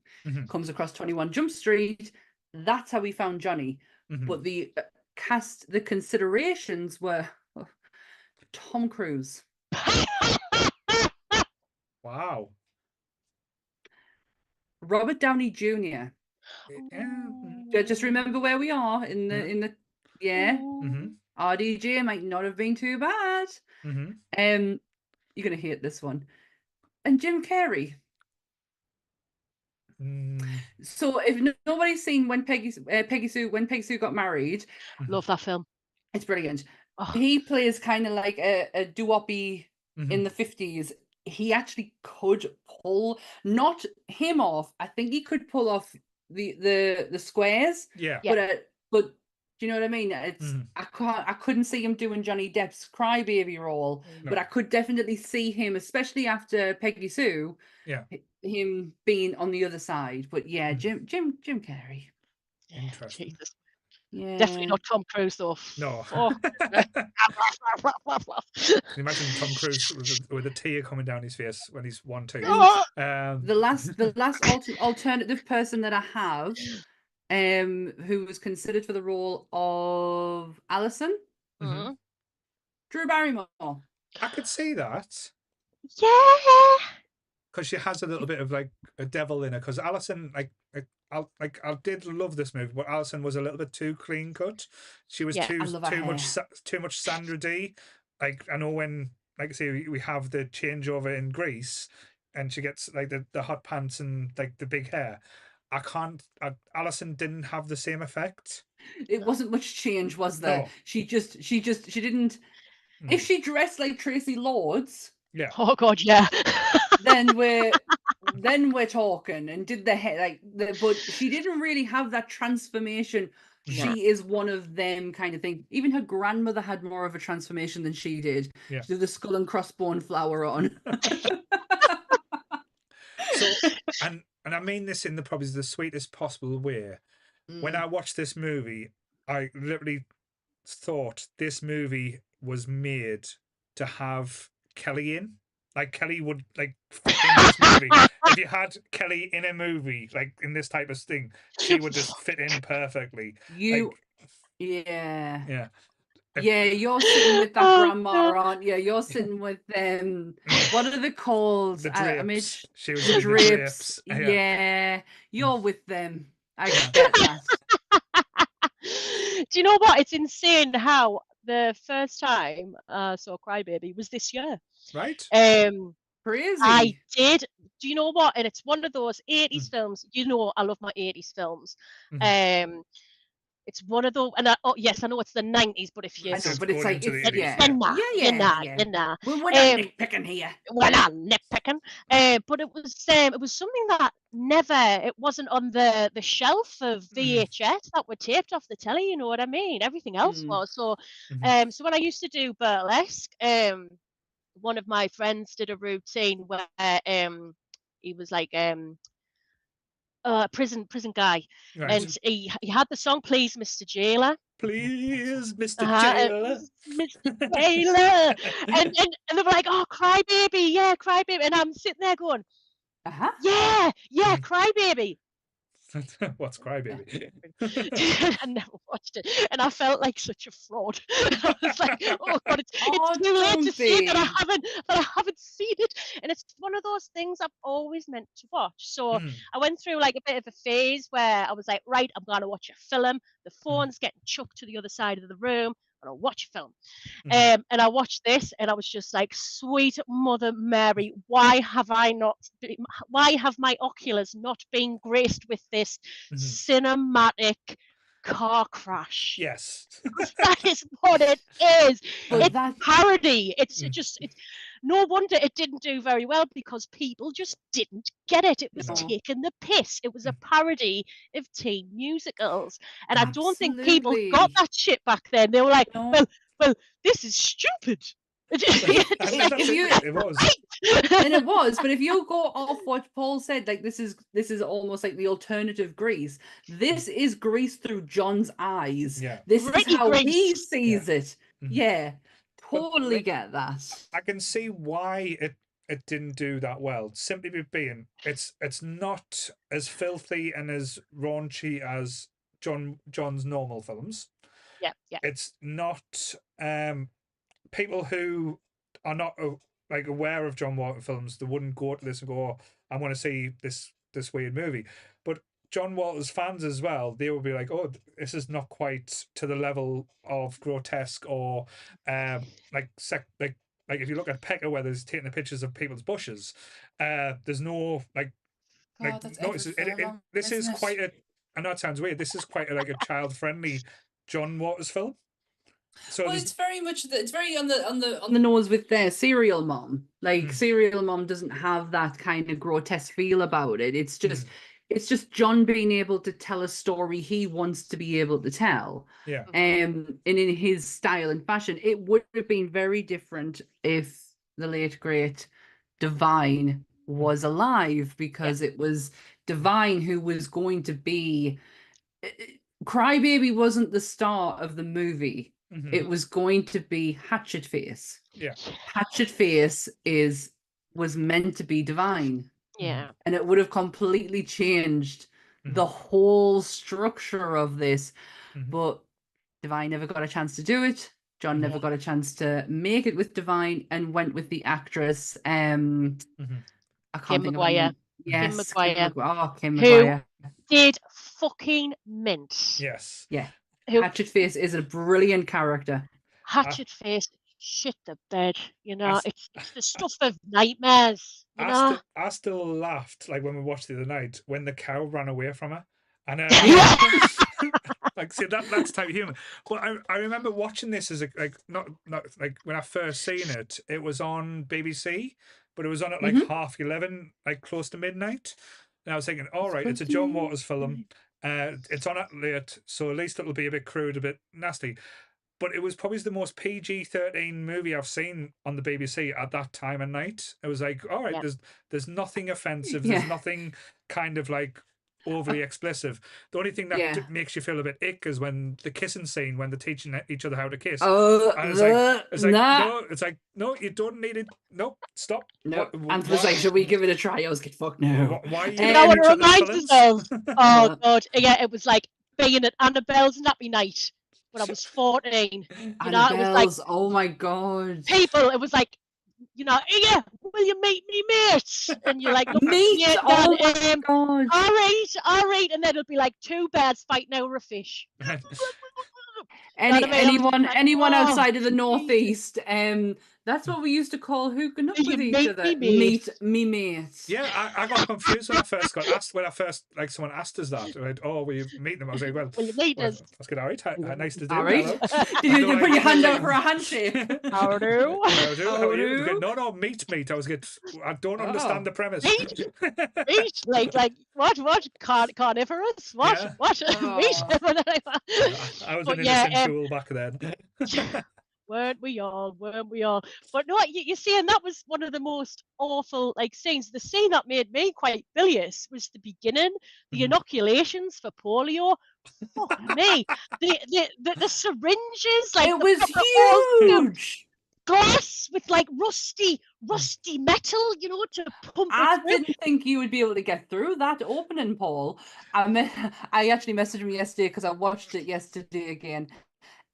Comes across 21 Jump Street. That's how we found Johnny. But the the considerations were Tom Cruise. Wow. Robert Downey Jr. Just remember where we are in the RDJ might not have been too bad. You're gonna hate this one. And Jim Carrey. So if nobody's seen when Peggy Sue got married, Love that film. it's brilliant. Oh. He plays kind of like a doo-woppy in the 50s. He actually could pull not him off. I think he could pull off the squares. Yeah. But do you know what I mean? It's I couldn't see him doing Johnny Depp's crybaby role, but I could definitely see him, especially after Peggy Sue. Yeah. Him being on the other side. But yeah, Jim Carrey. Interesting. Jesus. Yeah. Definitely not Tom Cruise though. No. Fuck. Can you imagine Tom Cruise with a tear coming down his face when he's 1, 2? The last alternative person that I have, who was considered for the role of Alison, Mhm. Drew Barrymore. I could see that Yeah. because she has a little bit of like a devil in her. Because Alison, I did love this movie, but Alison was a little bit too clean cut. She was Yeah, I love her too much Sandra D. Like I know when, like I say, we have the changeover in Greece, and she gets like the hot pants and like the big hair. Alison didn't have the same effect. It wasn't much change, was there? No. She didn't. If she dressed like Tracy Lords, Yeah. Oh God, yeah. then we're talking, and did the hair but she didn't really have that transformation. No. She is one of them kind of thing. Even her grandmother had more of a transformation than she did. Yeah. She did the skull and crossbone flower on. So, and I mean this in probably the sweetest possible way. When I watched this movie, I literally thought this movie was made to have Kelly in. Like Kelly would like fit in this movie. If you had Kelly in a movie, like in this type of thing, she would just fit in perfectly. Yeah. Yeah. Yeah, you're sitting with that Oh, grandma, God. aren't you? You're sitting with them. What are they called? The I mean, drapes. She was the with drapes. the drapes. Yeah, you're with them. I get that. Do you know what? It's insane how the first time I saw Crybaby was this year. Right. Crazy. I did. Do you know what? And it's one of those 80s films. You know, I love my 80s films. It's one of those, and yes, I know it's the 90s, but if you, I know, but it's like, into the it's, 80s, you know. We're not nitpicking here. We're not nitpicking. But it was something that it wasn't on the shelf of VHS that were taped off the telly. You know what I mean? Everything else was. So, so when I used to do burlesque, one of my friends did a routine where he was like prison guy, and he had the song "Please, Mr. Jailer." Please, Mr. Jailer. Mr. Jailer. and they were like, "Oh, Crybaby, yeah, Crybaby," and I'm sitting there going, "Yeah, Crybaby." What's Crybaby? I never watched it, and I felt like such a fraud. I was like, "Oh God, it's too late to see it that I haven't seen it." And it's one of those things I've always meant to watch. So I went through like a bit of a phase where I was like, "Right, I'm gonna watch a film. The phone's getting chucked to the other side of the room. I'm gonna watch a film." And I watched this, and I was just like, "Sweet Mother Mary, why have my oculars not been graced with this cinematic car crash?" Yes. That is what it is. But it's parody. It's no wonder it didn't do very well, because people just didn't get it. It was taking the piss. It was a parody of teen musicals. And I don't think people got that shit back then. They were like, well, this is stupid. It was. And it was, but if you go off what Paul said, like this is almost like the alternative Grease. This is Grease through John's eyes. Yeah. This is how he Grease. sees it. Yeah. Totally get that. I can see why it didn't do that well. Simply being it's not as filthy and as raunchy as John's normal films. Yeah. It's not people who are not like aware of John Waters films, they wouldn't go to this and go, "I want to see this weird movie." But John Waters fans as well, they will be like, "Oh, this is not quite to the level of grotesque or like if you look at Pecker, where there's taking the pictures of people's bushes, there's no this is quite a. I know it sounds weird. This is quite a child friendly John Waters film. So it's very much it's very on the nose with their Serial Mom. Like Serial Mom doesn't have that kind of grotesque feel about it. It's just John being able to tell a story he wants to be able to tell. Yeah. And in his style and fashion. It would have been very different if the late great Divine was alive, because it was Divine who was going to be Crybaby wasn't the star of the movie. It was going to be Hatchet Face. Yeah. Hatchet Face was meant to be Divine. Yeah. And it would have completely changed the whole structure of this. But Divine never got a chance to do it. John never got a chance to make it with Divine and went with the actress. I can't Kim think McGuire. of her. Yes, Kim McGuire. Kim Who McGuire. did fucking mint. Yes. Yeah. Who, Hatchet Face is a brilliant character. Hatchet Face, shit the bed. You know, it's the stuff of nightmares. You know? I still laughed like when we watched it the other night when the cow ran away from her. And like, see, that's type of humor. But I remember watching this as not like when I first seen it. It was on BBC, but it was on at like 11:30, like close to midnight. And I was thinking, all right, it's a John Waters film. It's on at late, so at least it'll be a bit crude, a bit nasty. But it was probably the most PG-13 movie I've seen on the BBC at that time of night. It was like, all right, there's nothing offensive. There's nothing kind of like overly explicit. The only thing that makes you feel a bit ick is when the kissing scene, when they're teaching each other how to kiss. No, you don't need it. Nope, stop. No, and was like, should we give it a try? I was like, fuck no. Why are you You know what it reminds us of? Oh god, yeah, it was like being at Annabelle's Nappy Night when I was 14. You know, it was like, oh my god. People, it was like, you know, yeah, will you meet me, mate? And you're like, meet? Oh my god. All right, and then it'll be like two bears fighting over a fish. Anyone outside of the northeast, that's what we used to call hooking up with each other. Meet me, mate. Yeah, I got confused when I first got asked. When I first like someone asked us that, right? Oh, will you meet them? I was like, well, will you meet us? That's good. All right, nice to do. All right. Did you put your hand out for a handshake? How do? How are you? No, meet. I was good. I don't understand the premise. Meet, like what? Carnivorous? What? Yeah. What? Meet. I was an innocent fool back then. Weren't we all? But no, you see, and that was one of the most awful like scenes. The scene that made me quite bilious was the beginning, the inoculations for polio. Fuck me, the syringes, like it was huge. Glass with like rusty metal, you know, to pump. I didn't think you would be able to get through that opening, Paul. I actually messaged him yesterday because I watched it yesterday again.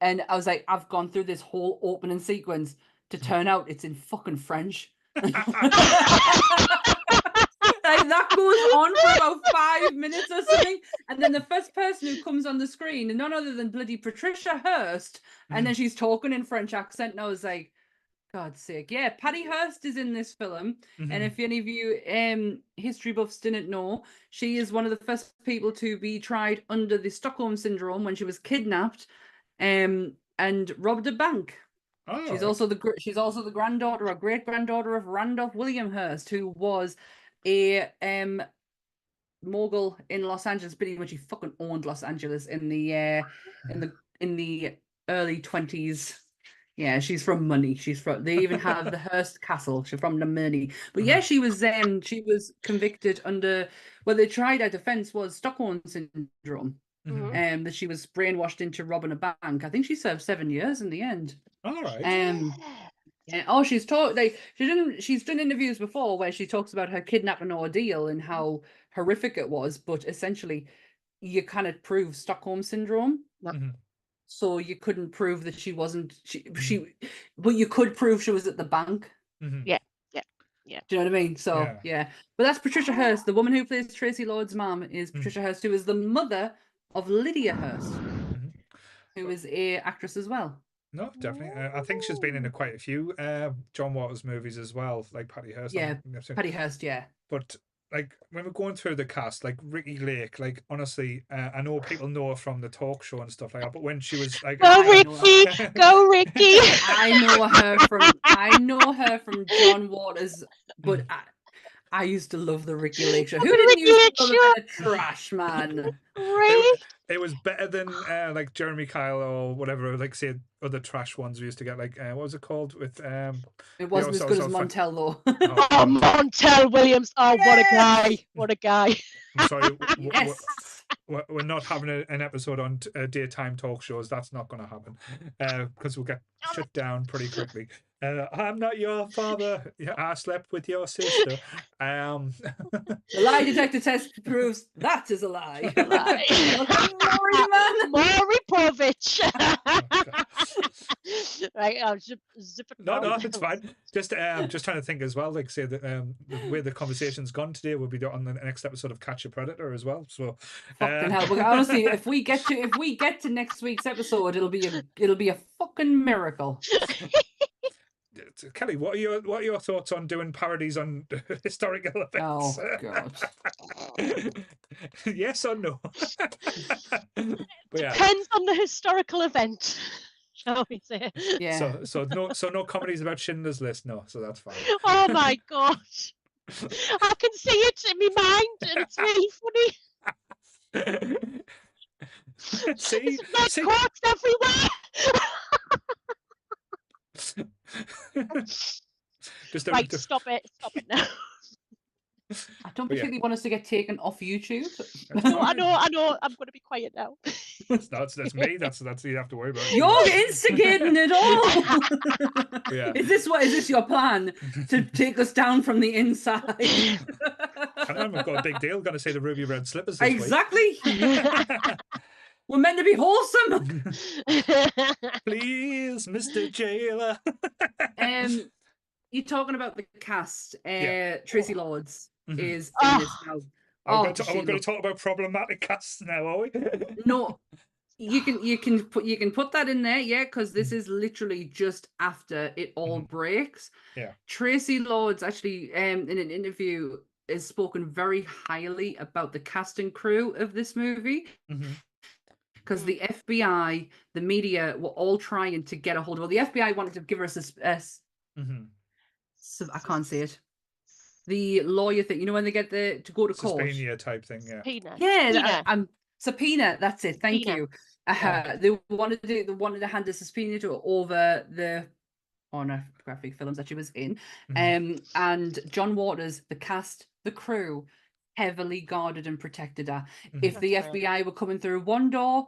And I was like, I've gone through this whole opening sequence to turn out it's in fucking French. Like, that goes on for about 5 minutes or something. And then the first person who comes on the screen, and none other than bloody Patricia Hearst. And then she's talking in French accent. And I was like, God's sake. Yeah, Patty Hearst is in this film. And if any of you history buffs didn't know, she is one of the first people to be tried under the Stockholm Syndrome when she was kidnapped. And robbed a bank. Oh, she's also the granddaughter or great granddaughter of Randolph William Hearst, who was a mogul in Los Angeles. Pretty much, he fucking owned Los Angeles in the early 20s. Yeah, she's from money. They even have the Hearst Castle. She's from the money. But yeah, she was convicted under. Well, they tried her defense was Stockholm Syndrome. That she was brainwashed into robbing a bank. I think she served 7 years in the end. All right. Yeah. Oh, she's done interviews before where she talks about her kidnapping ordeal and how horrific it was. But essentially, you kind of prove Stockholm Syndrome. So you couldn't prove that she wasn't. But you could prove she was at the bank. Yeah. Do you know what I mean? So yeah. But that's Patricia Hearst. The woman who plays Tracy Lord's mom is Patricia Hearst, who is the mother of Lydia Hearst, who is a actress as well. No, definitely. I think she's been in quite a few John Waters movies as well, like Patty Hearst. Yeah, Patty Hearst, yeah. But like when we're going through the cast, like Ricky Lake, like honestly, I know people know her from the talk show and stuff like that. But when she was like, go Ricky. I know her from John Waters, but I used to love the Ricky Lake show. Who didn't used to love a bit of trash, man? Right? It was better than like Jeremy Kyle or whatever, like say other trash ones we used to get. Like what was it called? With it wasn't as good as Montel though. Montel Williams! Oh, what a guy! What a guy! I'm sorry. Yes. we're not having an episode on daytime talk shows. That's not going to happen because we'll get shut down pretty quickly. I'm not your father. I slept with your sister. The lie detector test proves that is a lie. Lie. Maury, man. Maury Povich. Oh, Right, I'll zip it no, down. it's fine. Just trying to think as well. Like say that the way the conversation's gone today, we'll be on the next episode of Catch a Predator as well. So Fucking hell! But honestly, if we get to next week's episode, it'll be a fucking miracle. Kelly, what are your thoughts on doing parodies on historical events? Oh God! Yes or no? But yeah. Depends on the historical event, shall we say? Yeah. So no comedies about Schindler's List, no. So that's fine. Oh my god! I can see it in my mind, and it's really funny. See, There's quotes everywhere. Right, stop it now. I don't particularly want us to get taken off YouTube. No, I know. I'm going to be quiet now. That's me. That's you have to worry about. You're instigating it all. Yeah. Is this your plan to take us down from the inside? I've got a big deal. Going to say the ruby red slippers this Exactly. week. We're meant to be wholesome. Please, Mr. Jailer. You're talking about the cast. Tracy Lords is Oh. in this now. We're going to talk about problematic casts now, are we? No, you can put that in there, yeah, because this is literally just after it all breaks. Yeah. Tracy Lords actually, in an interview, has spoken very highly about the cast and crew of this movie. Because the FBI, the media were all trying to get a hold of it. The FBI wanted to give us I can't say it. The lawyer thing, when they get to go to court. Subpoena type thing, yeah. Subpoena. Yeah, subpoena. That's it. Thank Subpoena. you. They wanted to hand a subpoena to her over the pornographic films that she was in. And John Waters, the cast, the crew, heavily guarded and protected her. If the FBI were coming through one door,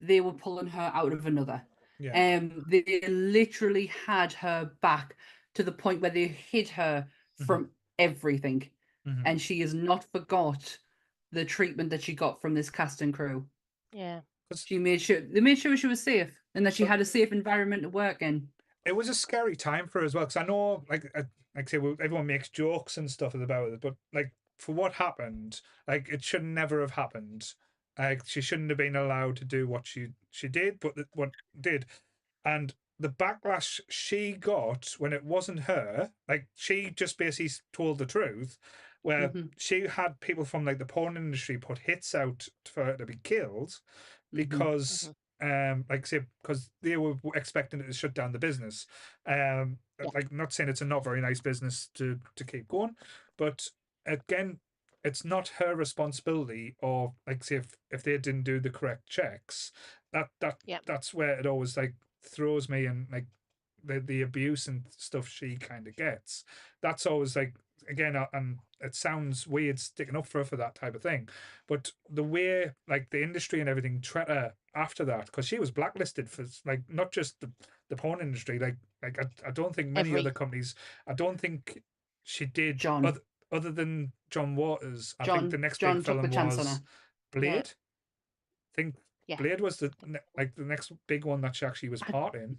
they were pulling her out of another. Yeah. They literally had her back to the point where they hid her from everything. And she has not forgot the treatment that she got from this cast and crew. Yeah. They made sure she was safe and that she had a safe environment to work in. It was a scary time for her as well, because I know, like I say, everyone makes jokes and stuff about it, but like for what happened, like it should never have happened. Like she shouldn't have been allowed to do what she did, but what did, and the backlash she got when it wasn't her, like she just basically told the truth, where she had people from like the porn industry put hits out for her to be killed because like say because they were expecting it to shut down the business. Like not saying it's a not very nice business to keep going, but again, it's not her responsibility, or like say if they didn't do the correct checks, that's where it always like throws me, and like the abuse and stuff she kind of gets. That's always like, again, and it sounds weird sticking up for her for that type of thing, but the way like the industry and everything treated her after that, because she was blacklisted for like not just the porn industry, like I don't think many other companies, I don't think she did other than John Waters. I think the next big film was Blade. I think Blade was the next big one that she actually was part in.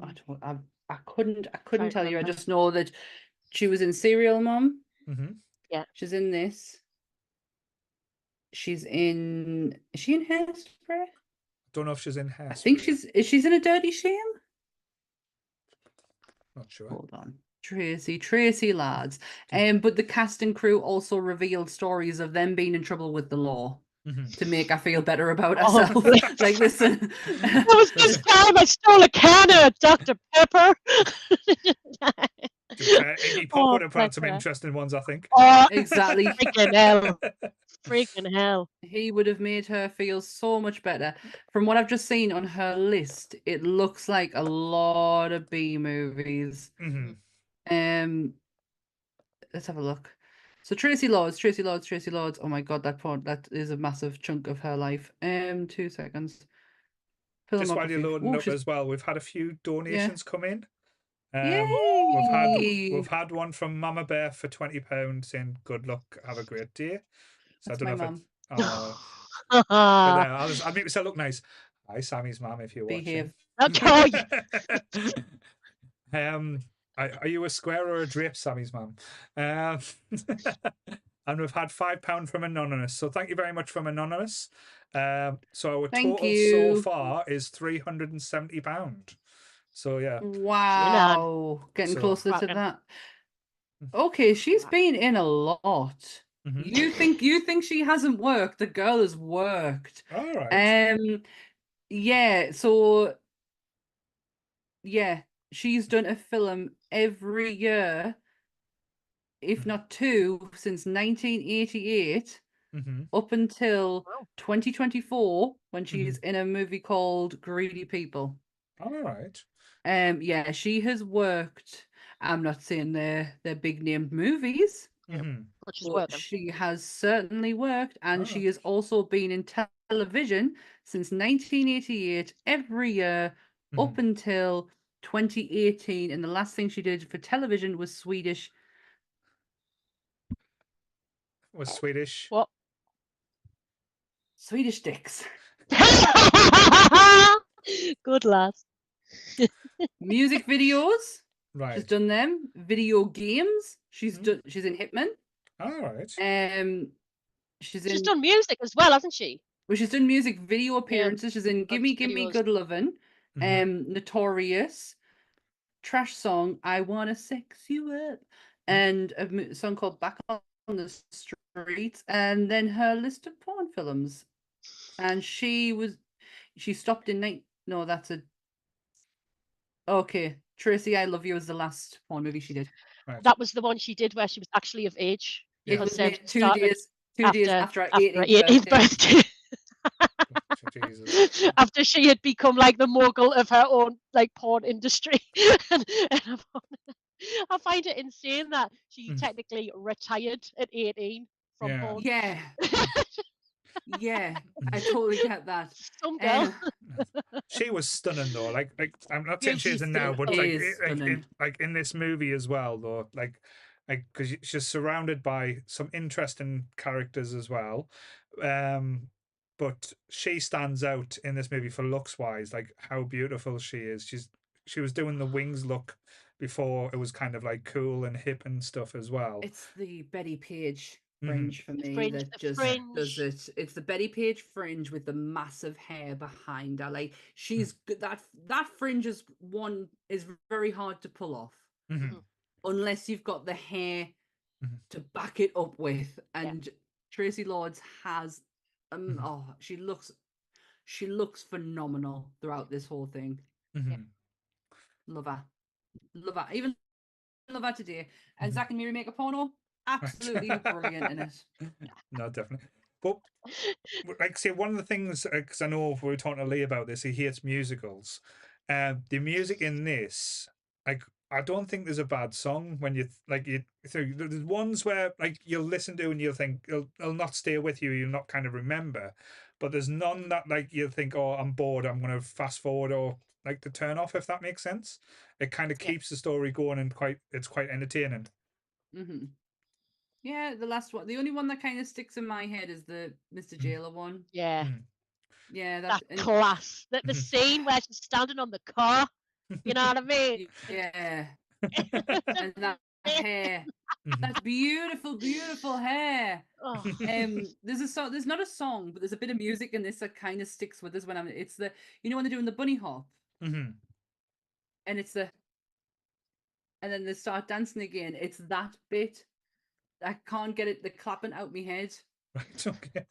I couldn't tell you. I just know that she was in Serial Mom. Yeah, she's in this. Is she in Hairspray? Don't know if she's in Hairspray. I think she's in A Dirty Shame. Not sure. Hold on. Tracy lads. But the cast and crew also revealed stories of them being in trouble with the law to make her feel better about herself. Like, listen, that was this time I stole a can of Dr. Pepper. Iggy Pop would have had some interesting ones, I think. Exactly. Freaking hell. He would have made her feel so much better. From what I've just seen on her list, it looks like a lot of B movies. Let's have a look. So Tracy Lords. Oh my god, that is a massive chunk of her life. 2 seconds. Just while you're Filmography. loading Oh, up as well, we've had a few donations come in. Yay! We've had one from Mama Bear for £20 saying good luck, have a great day. So That's I my don't know mum. if but there, I'll make myself look nice. Hi, Sammy's mum, if you're watching. Behave. Are you a square or a drape, Sammy's mum? And we've had £5 from Anonymous. So thank you very much from Anonymous. So our Thank total so you. far is £370. So yeah. Wow. Getting So- closer to Cracking. that. Okay, she's been in a lot. Mhm. You think she hasn't worked? The girl has worked. All right. Yeah, so yeah, she's done a film every year, if not two, since 1988 up until 2024 when she's in a movie called Greedy People. All right. Yeah, she has worked. I'm not saying they're big named movies, But she's but working. she has certainly worked, and Oh. she has also been in television since 1988 every year up until 2018. And the last thing she did for television was Swedish. Was Swedish. What? Swedish Dicks. Good lad. Music videos. Right. She's done them. Video games. She's in Hitman. All right. She's done music as well, hasn't she? Well, she's done music video appearances. She's in Gimme Gimme videos. Good Lovin', Notorious, Trash Song, I Wanna Sex You Up, and a song called Back on the Street, and then her list of porn films. And she stopped in no, that's a okay. Tracy, I Love You is the last porn movie she did. Right. That was the one she did where she was actually of age. It Because was made she 2 started days after her 18th 18th birthday. Jesus. After she had become like the mogul of her own like porn industry. and I find it insane that she technically retired at 18 from porn. Yeah. Yeah, I totally get that. Some girl. She was stunning though. Like I'm not saying Yeah, she she isn't now, still but like is stunning. like in this movie as well though. Like because she's surrounded by some interesting characters as well. But she stands out in this movie for looks wise, like how beautiful she is. She was doing the wings look before it was kind of like cool and hip and stuff as well. It's the Betty Page fringe for me fringe, that the just fringe. does it. It's the Betty Page fringe with the massive hair behind her. Like she's good. That fringe is very hard to pull off unless you've got the hair to back it up with. And Tracy Lords has she looks phenomenal throughout this whole thing. Love her. Even love her today. And Zack and Miri make a porno. Absolutely brilliant in it. No, definitely. But like, say one of the things, because I know we were talking to Lee about this, he hates musicals. The music in this, like, I don't think there's a bad song when so there's ones where like you'll listen to and you'll think it'll not stay with you, you'll not kind of remember, but there's none that like you'll think, oh, I'm bored, I'm gonna fast forward or like to turn off, if that makes sense. It kind of keeps the story going and it's quite entertaining. Yeah, the last one. The only one that kind of sticks in my head is the Mr. Jailer one. Yeah. Yeah, that class. The scene where she's standing on the car. You know what I mean? Yeah. And that hair. That beautiful, beautiful hair. Oh. There's a song. There's not a song, but there's a bit of music in this that kind of sticks with us when it's the when they're doing the bunny hop. And it's and then they start dancing again. It's that bit. I can't get it. The clapping out my head. Right. Okay.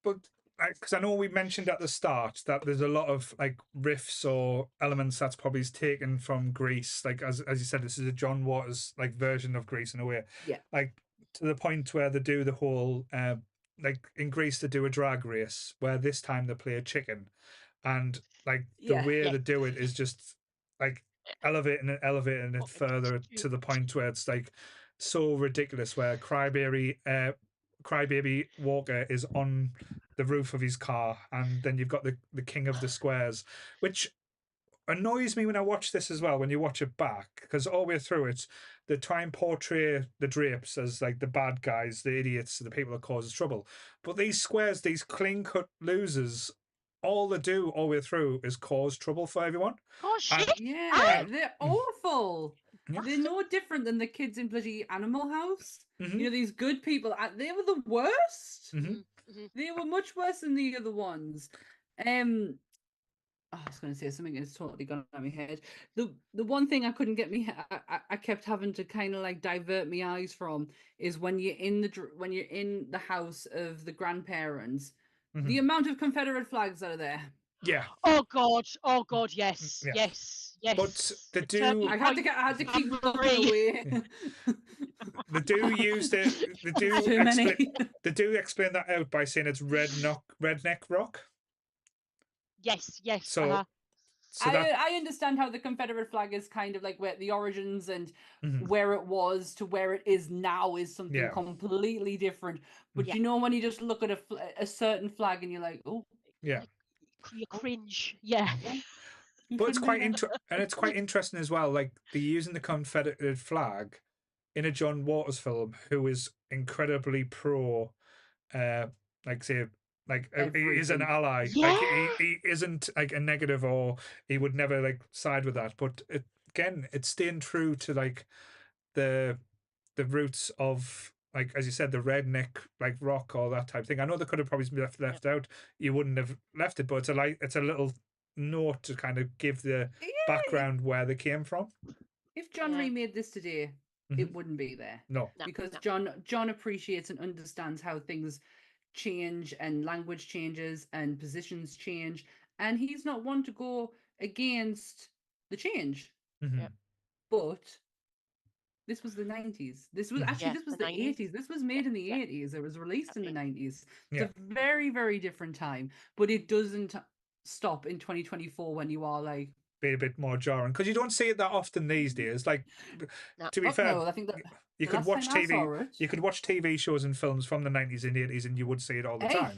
But because I know we mentioned at the start that there's a lot of like riffs or elements that's probably taken from Grease. Like as you said, this is a John Waters like version of Grease in a way. Yeah. Like to the point where they do the whole like in Grease they do a drag race where this time they play a chicken, and like the way they do it is just like elevating it further to the point where it's like so ridiculous where Crybaby Walker is on the roof of his car, and then you've got the King of the Squares, which annoys me when I watch this as well, when you watch it back, because all the way through it, they try and portray the Drapes as like the bad guys, the idiots, the people that causes trouble. But these squares, these clean-cut losers, all they do all the way through is cause trouble for everyone. Oh, shit. Yeah, they're awful. Yeah. They're no different than the kids in bloody Animal House. Mhm. You know, these good people, they were the worst. Mhm. They were much worse than the other ones. I was going to say something that's totally gone out of my head. The one thing I couldn't get me, I kept having to kind of like divert my eyes from is when you're in the house of the grandparents, the amount of Confederate flags that are there. Yeah. Oh God! Yes, Yeah. yes, yes. But they The do. turkey I had to points keep are looking free. away. They do use the. They do Too many. They do explain that out by saying it's redneck rock. Yes, yes. So, so that I understand how the Confederate flag is kind of like where the origins and Mhm. where it was to where it is now is something Yeah. completely different. But Yeah. you know, when you just look at a certain flag and you're like, oh, yeah. You cringe. Yeah. you But it's shouldn't do quite that. and it's quite interesting as well. Like they're using the Confederate flag in a John Waters film, who is incredibly pro, like say, like he is an Everything. ally. Yeah. Like he isn't like a negative, or he would never like side with that. But again, it's staying true to like the roots of, like as you said, the redneck like rock or that type of thing. I know they could have probably left out. You wouldn't have left it, but it's a little note to kind of give the background where they came from. If John Yeah. remade this today, it wouldn't be there. No. No, Because no. John appreciates and understands how things change and language changes and positions change, and he's not one to go against the change. Mhm. Yeah. But this was the 90s. This was actually Yeah, this was the the 90s. 80s. This was made in the yeah. 80s. It was released in the 90s. It's Yeah. a very, very different time. But it doesn't stop in 2024 when you are like, Be a bit more jarring because you don't see it that often these days. Like, No. to be oh, fair, no, I think that you the could last watch time I TV. saw it- You could watch TV shows and films from the 90s and 80s, and you would see it all the time.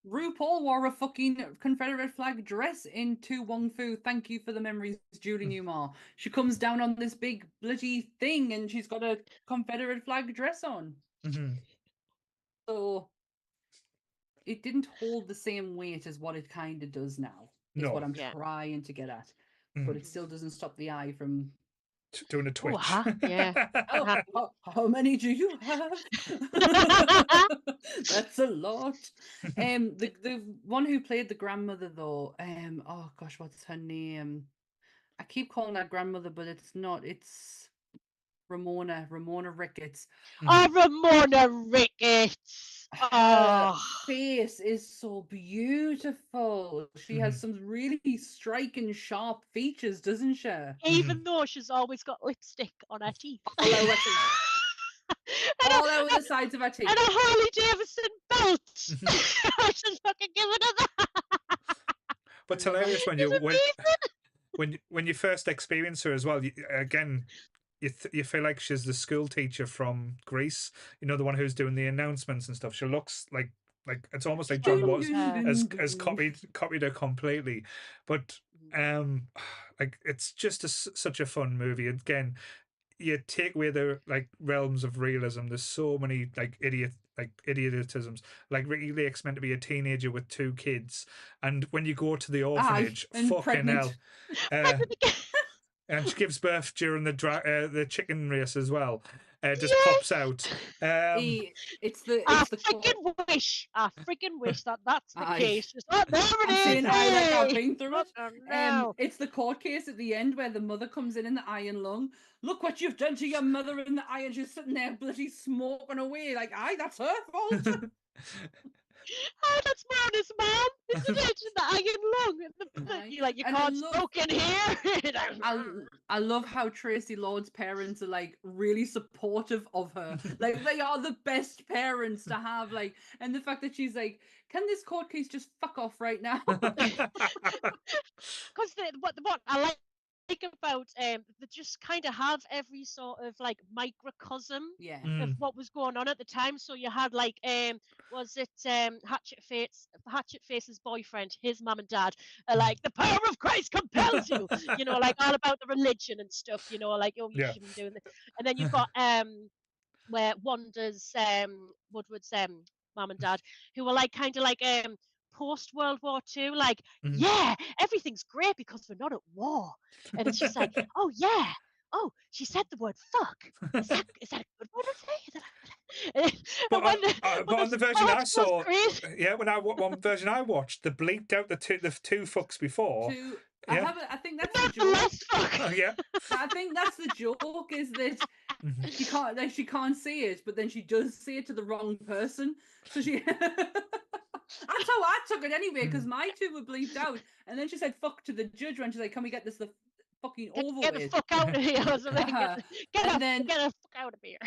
RuPaul wore a fucking Confederate flag dress in To Wong Fu. Thank you for the memories, Julie Newmar. She comes down on this big bloody thing and she's got a Confederate flag dress on. Mhm. So it didn't hold the same weight as what it kind of does now, is No. what I'm Yeah. trying to get at. Mhm. But it still doesn't stop the eye from. Doing a Twitch. Yeah. How many do you have? That's a lot. The one who played the grandmother though, oh gosh, what's her name? I keep calling her grandmother, but it's not. It's Ramona Ricketts. Oh, Ramona Ricketts. Her Oh. face is so beautiful. She has some really striking, sharp features, doesn't she? Even though she's always got lipstick on her teeth. All over her teeth. And All over the sides of her teeth. And a Harley Davidson belt. I should fucking give it a that. But it's hilarious when you first experience her as well. You feel like she's the school teacher from Greece. You know, the one who's doing the announcements and stuff. She looks like it's almost like John Waters has copied her completely. But like it's just such a fun movie. Again, you take away the like realms of realism. There's so many like idiotisms. Like Ricky Lake's meant to be a teenager with 2 kids, and when you go to the orphanage, and fucking pregnant. hell. And she gives birth during the chicken race as well. Just pops out. It's the I freaking wish that that's the case. Just, there it I'm is. saying like I've been through it. Oh, no. It's the court case at the end where the mother comes in the iron lung. Look what you've done to your mother in the iron. She's sitting there bloody smoking away. Like, aye, that's her fault. Oh, that's Mona's mom, isn't it? The iron lung. You're like, you can't smoke in here. I love how Tracy Lord's parents are like really supportive of her. Like they are the best parents to have. Like, and the fact that she's like, can this court case just fuck off right now? Because what I like about they just kind of have every sort of like microcosm Yeah. of what was going on at the time. So you had like was it Hatchet Face's boyfriend, his mum and dad are like, the power of Christ compels you, you know, like all about the religion and stuff, you know, like, oh, you shouldn't be doing this. And then you've got where Wanda's Woodward's mum and dad, who were like kind of like post World War II, like, yeah, everything's great because we're not at war. And it's just like, oh yeah, oh, she said the word fuck. Is that a good word to say? But on the version I saw, one version I watched, they bleeped out the two fucks before. I think that's the joke. Yeah. I think that's the joke, is that she can't see it, but then she does see it to the wrong person. So she that's how I took it anyway, because my two were bleeped out, and then she said "fuck" to the judge when she's like, "Can we get this the fucking over get with? the fuck out of here!" Or something. Get the fuck out of here.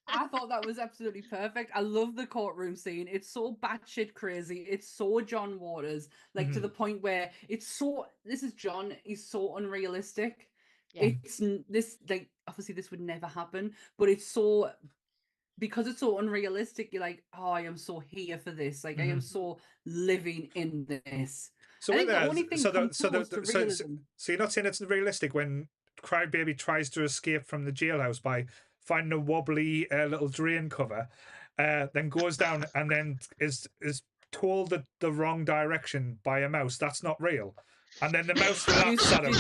I thought that was absolutely perfect. I love the courtroom scene. It's so batshit crazy. It's so John Waters, like to the point where it's so. This is John. He's so unrealistic. Yeah. It's this like obviously this would never happen, but it's so. Because it's so unrealistic, you're like, oh, I am so here for this. Like, I am so living in this. So, so you're not saying it's realistic when Crybaby tries to escape from the jailhouse by finding a wobbly little drain cover, then goes down and then is told the wrong direction by a mouse. That's not real. And then the mouse laughs at him.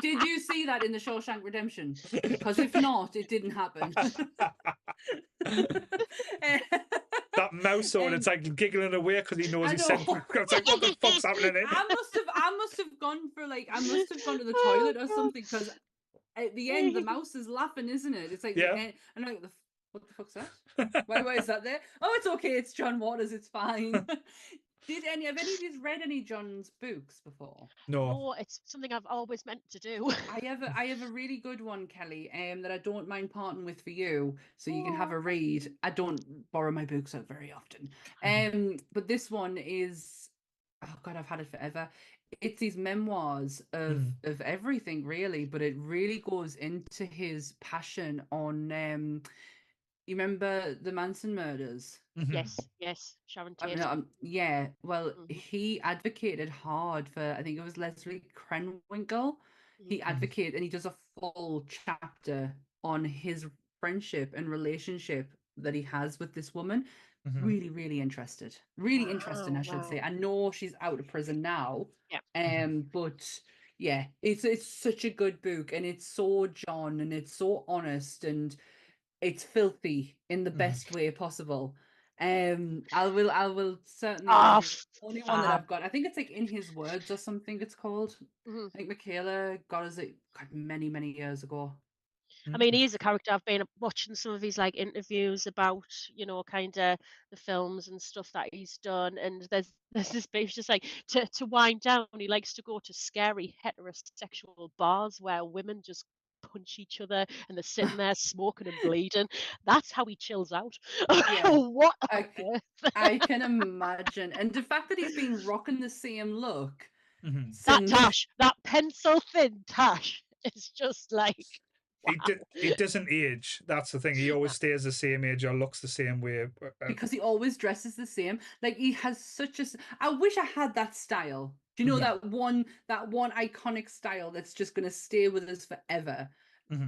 Did you see that in the Shawshank Redemption? Because if not, it didn't happen. That mouse on it's like giggling away because he knows he's sent. It's like, what the fuck's happening here? I must have gone to the toilet or something, because at the end the mouse is laughing, isn't it? It's like and I'm like, what the fuck's that? Why is that there? Oh, it's okay. It's John Waters. It's fine. Have any of you read any John's books before? No, it's something I've always meant to do. I have a really good one, Kelly, that I don't mind parting with for you, so you can have a read. I don't borrow my books out very often. But this one is, oh God, I've had it forever. It's these memoirs of everything, really, but it really goes into his passion on you remember the Manson murders? Yes, Sharon Tate. He advocated hard for, I think it was Leslie Krenwinkel. He advocated, and he does a full chapter on his friendship and relationship that he has with this woman. Really, really interested. Really interesting, I should say. I know she's out of prison now. But yeah, it's such a good book, and it's so John, and it's so honest, and it's filthy in the best way possible. I will certainly the only one that I've got. I think it's like In His Words or something it's called. I think Michaela got us it many, many years ago. I mean, he's a character. I've been watching some of his like interviews about, you know, kind of the films and stuff that he's done. And there's this bit, just like to wind down. He likes to go to scary heterosexual bars where women just punch each other and they're sitting there smoking and bleeding. That's how he chills out. What I can imagine. And the fact that he's been rocking the same look. That tash, that pencil thin tash, is just like he doesn't age. That's the thing. He always stays the same age or looks the same way. Because he always dresses the same. Like he has such a. I wish I had that style. Do you know that one iconic style that's just going to stay with us forever?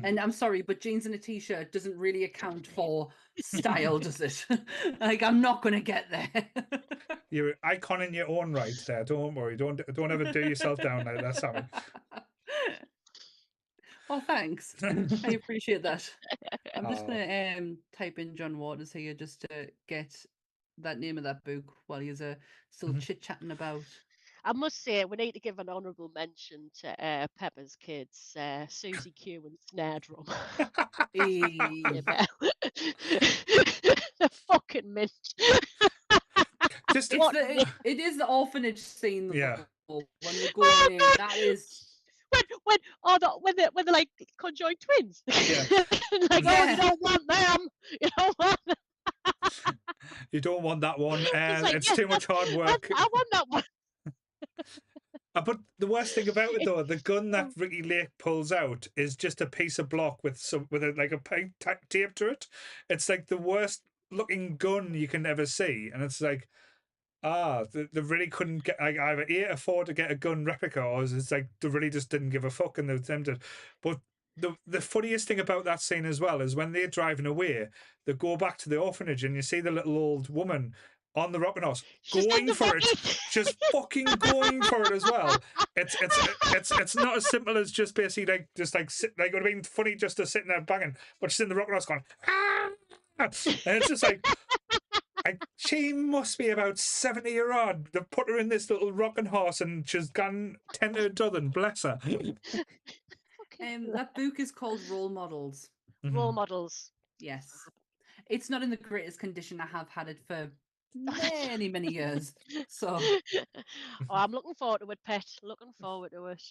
And I'm sorry, but jeans and a t-shirt doesn't really account for style, does it? Like I'm not going to get there. You're an icon in your own right there. Don't worry. Don't ever do yourself down like that, Sammy. Oh, thanks. I appreciate that. I'm just going to type in John Waters here just to get that name of that book while he's still chit-chatting about. I must say, we need to give an honourable mention to Pepper's Kids, Susie Q and Snare Drum. The fucking mint. It is the orphanage scene. When they go in, that is. When they're like conjoined twins. Like, oh, you don't want them. You don't want them. You don't want that one. It's too much hard work. I want that one. But the worst thing about it, though, the gun that Ricky Lake pulls out is just a piece of block with a pipe taped to it. It's like the worst looking gun you can ever see, and it's like, they really couldn't get like either afford to get a gun replica, or it's like they really just didn't give a fuck and they attempted. But the funniest thing about that scene as well is when they're driving away, they go back to the orphanage and you see the little old woman on the rocking horse going for it. She's fucking going for it as well. It's not as simple as just basically sit, it would have been funny just to sit in there banging, but she's in the rocking horse going, ah! And it's just like she must be about 70-year-old. They put her in this little rocking horse and she's gone 10 to a dozen, bless her. That book is called Role Models. Role Models. Yes. It's not in the greatest condition. I have had it for many, many years. So I'm looking forward to it, Pet. Looking forward to it.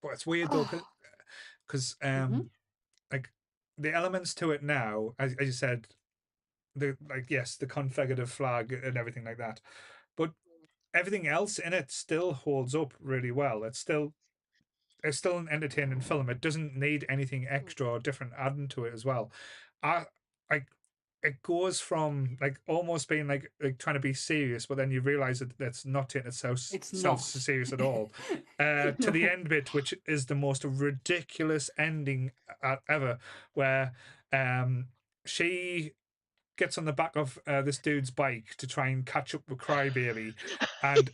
But it's weird though, because like the elements to it now, as you said, the configurative flag and everything like that, but everything else in it still holds up really well. It's still an entertaining film. It doesn't need anything extra or different adding to it as well. It goes from like almost being like trying to be serious, but then you realize that that's not taking itself serious at all. To the end bit, which is the most ridiculous ending ever, where she gets on the back of this dude's bike to try and catch up with Crybaby, and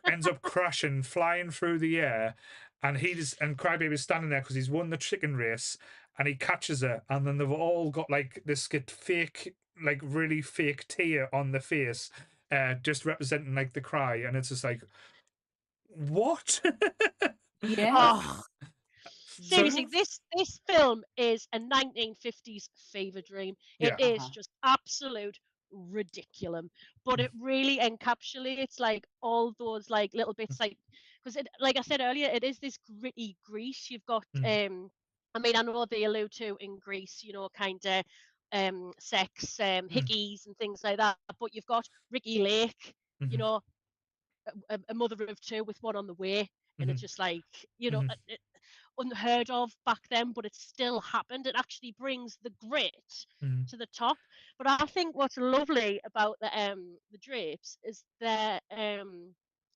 ends up crashing, flying through the air, and Crybaby's standing there because he's won the chicken race, and he catches her, and then they've all got like this fake, like really fake tear on the face, just representing like the cry, and it's just like, what? Yeah. Seriously, this film is a 1950s fever dream. It is just absolute ridiculum, but it really encapsulates like all those like little bits, like because like I said earlier, it is this gritty Greece. You've got I mean, I know they allude to in Greece, you know, kind of sex, hickeys and things like that, but you've got Ricky Lake, you know, a mother of two with one on the way, and it's just like, you know, unheard of back then, but it still happened. It actually brings the grit to the top. But I think what's lovely about the Drapes is their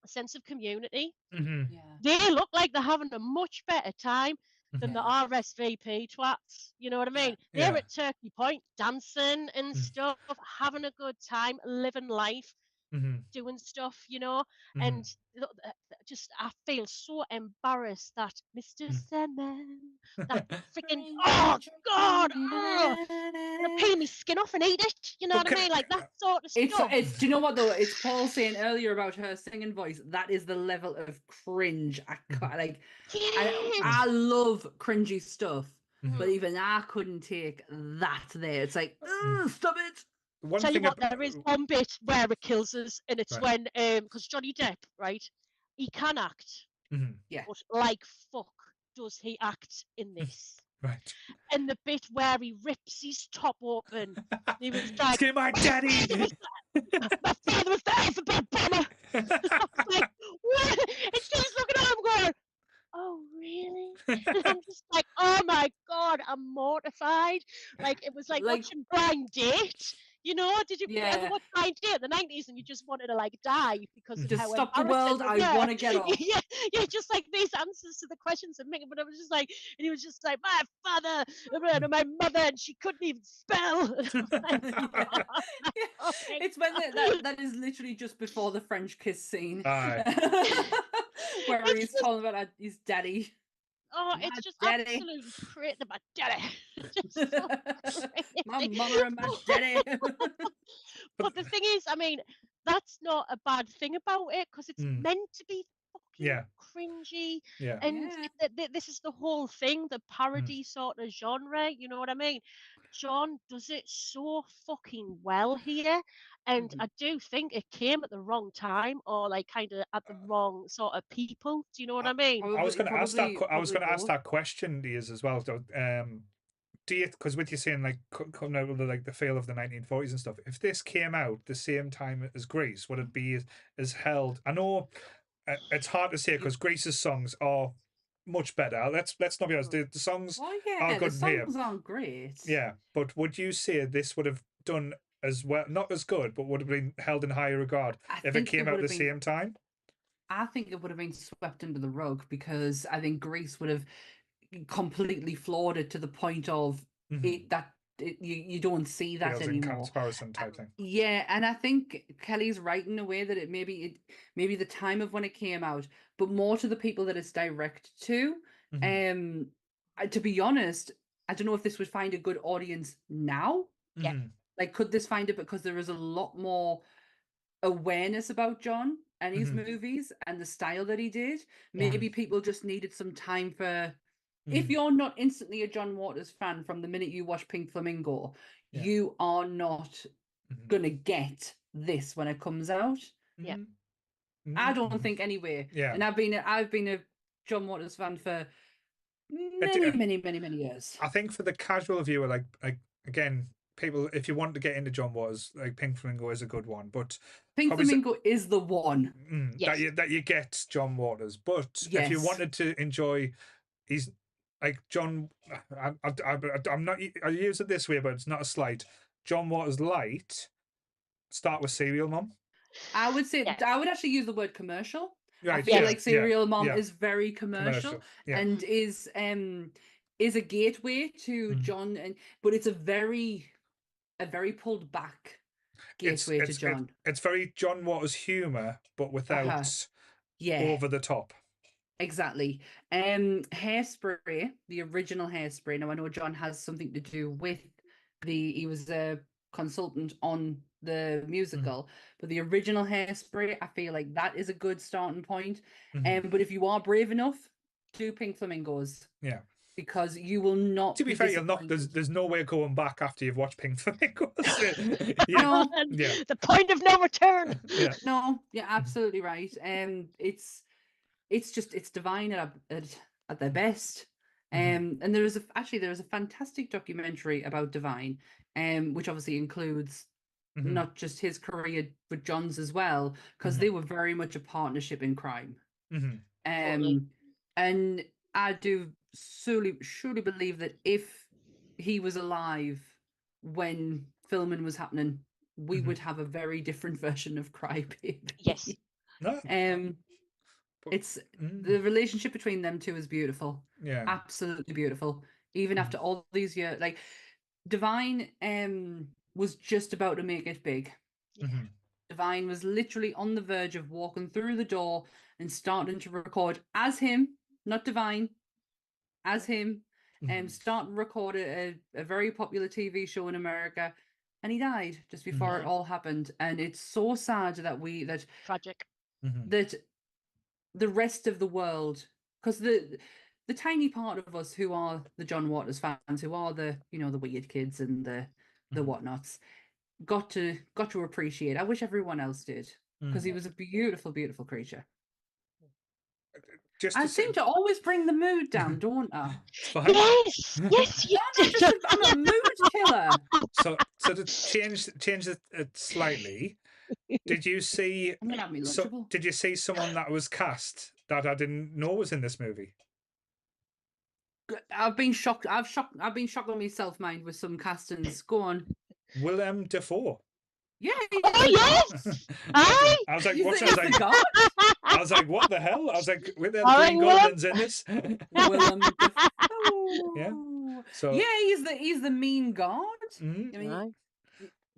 sense of community. They look like they're having a much better time than the RSVP twats. You know what I mean? They're at Turkey Point dancing and stuff, having a good time, living life. Doing stuff, you know, and just I feel so embarrassed that Mr. Sandman, that freaking oh god, gonna peel me skin off and eat it. You know what I mean? Like that sort of stuff. It's do you know what though? It's Paul saying earlier about her singing voice. That is the level of cringe. I love cringy stuff, but even I couldn't take that. There, it's like stop it. Tell you what, there is one bit where it kills us, and it's when because Johnny Depp, right, he can act, but like fuck does he act in this. Right. And the bit where he rips his top open, he was like, "Get my daddy! My father was the alphabet bomber." I was like, what? And she's looking at him going, "Oh, really?" And I'm just like, "Oh my god, I'm mortified." Like it was like watching Blind Date. You know, did you ever watch Blind Date in the 90s and you just wanted to like die because of just how stop the world? I want to get off. Yeah, just like these answers to the questions and making. But I was just like, and he was just like, my father, and my mother, and she couldn't even spell. It's when that is literally just before the French kiss scene, where he's talking about his daddy. Oh, it's just absolutely great. My daddy. My mother and my daddy. But the thing is, I mean, that's not a bad thing about it because it's meant to be fucking cringy. And this is the whole thing, the parody sort of genre. You know what I mean? John does it so fucking well here. And I do think it came at the wrong time, or like kind of at the wrong sort of people. Do you know what I mean? I was going to ask that. I was going to ask that question to you as well. So, do you, because with you saying like coming out of like the feel of the 1940s and stuff, if this came out the same time as Grease, would it be as held? I know it's hard to say because Grease's songs are much better. Let's not be honest. The songs Oh are yeah, the good here. songs aren't great. Yeah, but would you say this would have done as well? Not as good, but would have been held in higher regard if it came out at the same time? I think it would have been swept under the rug because I think Grease would have completely flawed it to the point of it that you don't see that Pales in anymore. comparison type thing. Yeah, and I think Kelly's right in a way that maybe the time of when it came out, but more to the people that it's direct to. To be honest, I don't know if this would find a good audience now. Yeah. Like, could this find it because there is a lot more awareness about John and his movies and the style that he did? Maybe people just needed some time for. If you're not instantly a John Waters fan from the minute you watch Pink Flamingo, you are not gonna get this when it comes out. Yeah. I don't think anyway. Yeah. And I've been a John Waters fan for many years. I think for the casual viewer, like again, people, if you want to get into John Waters, like Pink Flamingo is a good one, but Pink Flamingo is the one that you get John Waters. But if you wanted to enjoy, he's like John. I'm not. I use it this way, but it's not a slight. John Waters light. Start with Serial Mom. I would say I would actually use the word commercial. Right, I feel like Serial Mom is very commercial, and is a gateway to John, but it's a very pulled back gateway to John. It's very John Waters humor, but without over the top. Exactly. Hairspray, the original Hairspray. Now I know John has something to do with he was a consultant on the musical, but the original Hairspray, I feel like that is a good starting point. But if you are brave enough, do Pink Flamingos. Yeah. Because you will not. To be fair, you'll not. There's no way going back after you've watched Pink Flamingos. The point of no return. No, you're absolutely right. It's divine at their best. And there is a fantastic documentary about Divine, which obviously includes not just his career but John's as well, because they were very much a partnership in crime. And I do surely believe that if he was alive when filming was happening, we would have a very different version of Crybaby. Yes. It's the relationship between them two is beautiful. Yeah, absolutely beautiful. Even after all these years, like Divine was just about to make it big. Divine was literally on the verge of walking through the door and starting to record as him, not Divine, as him, starting to record a very popular TV show in America, and he died just before it all happened. And it's so sad that tragic that the rest of the world, because the tiny part of us who are the John Waters fans, who are the the weird kids and the whatnots, got to appreciate. I wish everyone else did, because he was a beautiful creature. I seem to always bring the mood down, don't I? Yes, you do. I'm a mood killer. So to change it slightly, did you see someone that was cast that I didn't know was in this movie? I've been shocked. I've been shocked on myself, mind, with some castings. Go on. Willem Dafoe. Yeah. Oh yes. I was like, what's that? I was like, what the hell? I was like, with them Green Goblins in this. Willem Dafoe. Yeah. So yeah, he's the mean god. I mean,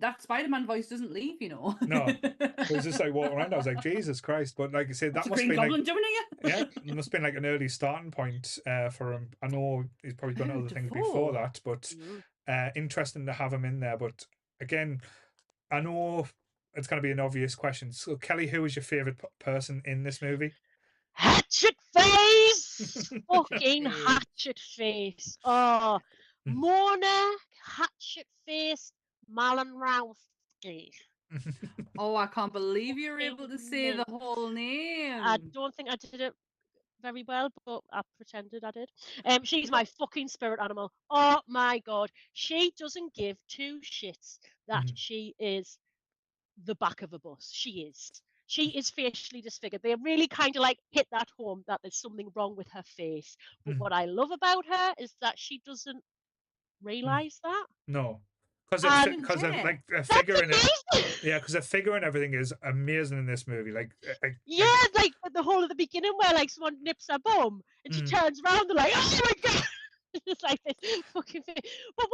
that Spider-Man voice doesn't leave, No. It was just like walking around. I was like, Jesus Christ! But like I said, that must be like, doing it? Yeah, it must have been like an early starting point for him. I know he's probably done other things before that, but interesting to have him in there. But again, I know it's going to be an obvious question. So, Kelly, who is your favorite person in this movie? Hatchet face, fucking hatchet face. Oh, Mona hatchet face. Malinowski. Oh, I can't believe you're able to say the whole name. I don't think I did it very well, but I pretended I did. She's my fucking spirit animal. Oh my god. She doesn't give two shits that she is the back of a bus. She is. She is facially disfigured. They really kind of like hit that home that there's something wrong with her face. But what I love about her is that she doesn't realize that. No, because And like a that's figure in it. amazing. Yeah, because the figure and everything is amazing in this movie. Like, Yeah, like the whole of the beginning where like someone nips her bum and she turns around and like, oh my god. It's like this fucking thing. But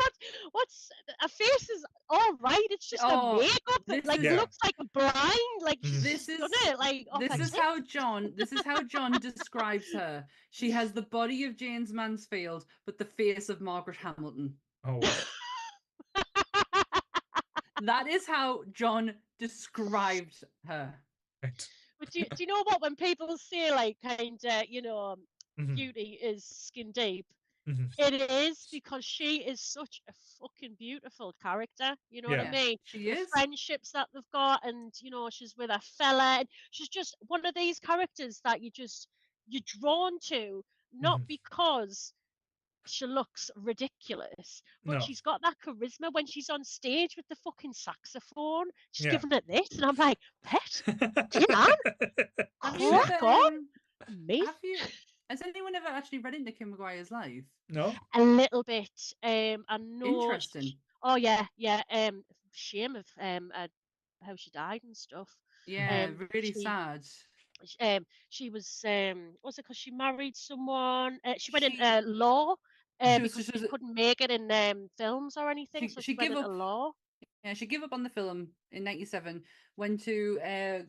what's a face is all right. It's just a makeup. It like looks like a blind. Like she's done it. Like this is how John describes her. She has the body of James Mansfield, but the face of Margaret Hamilton. Oh. That is how John described her. Right. But do you know what? When people say like kind of, you know, beauty is skin deep, it is because she is such a fucking beautiful character. You know what I mean? She is. Friendships that they've got, and you know, she's with a fella, and she's just one of these characters that you're drawn to, not because she looks ridiculous, but she's got that charisma when she's on stage with the fucking saxophone. She's giving it this, and I'm like, pet, yeah, crack on, me. Has anyone ever actually read into Kim Maguire's life? No. A little bit. I know. Interesting. Oh yeah. Shame of how she died and stuff. Yeah, really sad. She was was it because she married someone? She went into law because she couldn't make it in films or anything. So she went into law. Yeah, she gave up on the film in '97, went to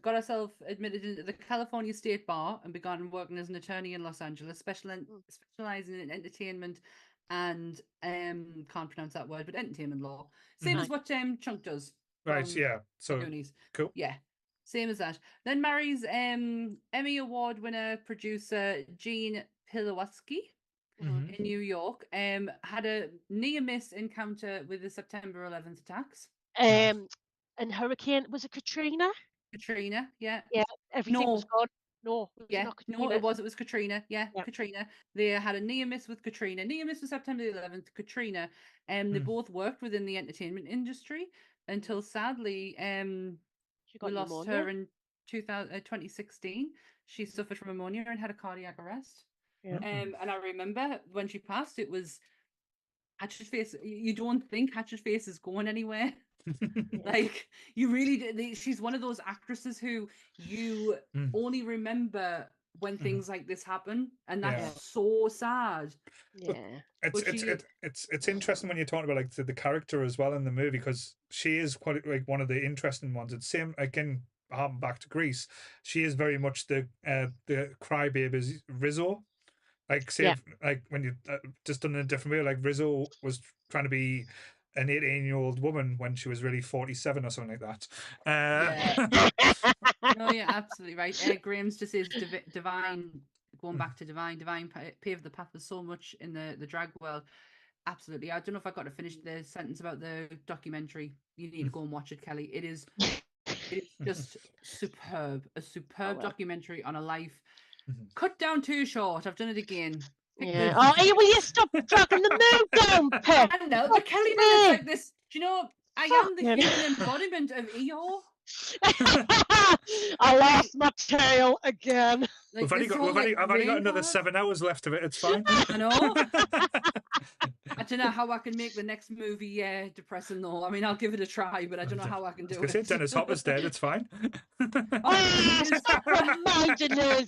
got herself admitted into the California State Bar and began working as an attorney in Los Angeles, specializing in entertainment and can't pronounce that word, but entertainment law. Same as what Chunk does. Right, yeah. So cool. Yeah. Same as that. Then marries Emmy Award winner producer Gene Pilawatsky in New York. Had a near miss encounter with the September 11th attacks. And Hurricane, was it Katrina? Katrina, yeah. Yeah, everything was gone. No, it was Katrina. Yeah, Katrina. They had a near miss with Katrina. Near miss was September the 11th. Katrina. They both worked within the entertainment industry until sadly we lost pneumonia. her in 2016. She suffered from pneumonia and had a cardiac arrest. Yeah. And I remember when she passed, it was Hatchet's Face. You don't think Hatchet's Face is going anywhere. Like you really did. She's one of those actresses who you only remember when things like this happen, and that's so sad. Yeah, it's interesting when you're talking about like the character as well in the movie, because she is quite like one of the interesting ones. It's same again. Harping back to Greece, she is very much the crybaby's Rizzo. Like say like when you just done in a different way. Like Rizzo was trying to be an 18-year-old woman when she was really 47 or something like that. No, yeah, absolutely right. Graham's just says divine, going back to divine paved the path for so much in the drag world. Absolutely. I don't know if I got to finish the sentence about the documentary. You need to go and watch it, Kelly. It is just superb. A superb documentary on a life cut down too short. I've done it again. Yeah. Will you stop dragging the mood down, Pip? I know, but Kelly is like this. Do you know, I am the human embodiment of Eeyore. I lost my tail again. Like, I've only got another 7 hours left of it. It's fine. I know. I don't know how I can make the next movie depressing though. I mean, I'll give it a try, but I don't know how I can do it. Dennis Hopper's dead. It's fine. Stop reminding us.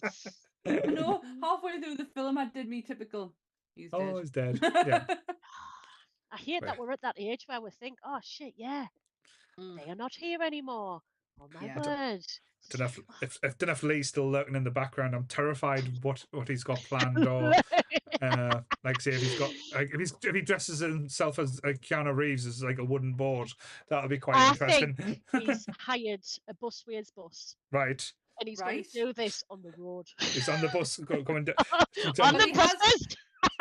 No, halfway through the film, I did me typical. He's dead. Yeah. I hate that we're at that age where we think, oh shit, yeah, they are not here anymore. Oh my word. Don't know if Lee's still lurking in the background. I'm terrified what he's got planned, or like say if he's got like if he dresses himself as Keanu Reeves as like a wooden board, that'll be quite interesting. Think he's hired a busway's bus. Right. And he's going to do this on the road. He's on the bus going on the buses.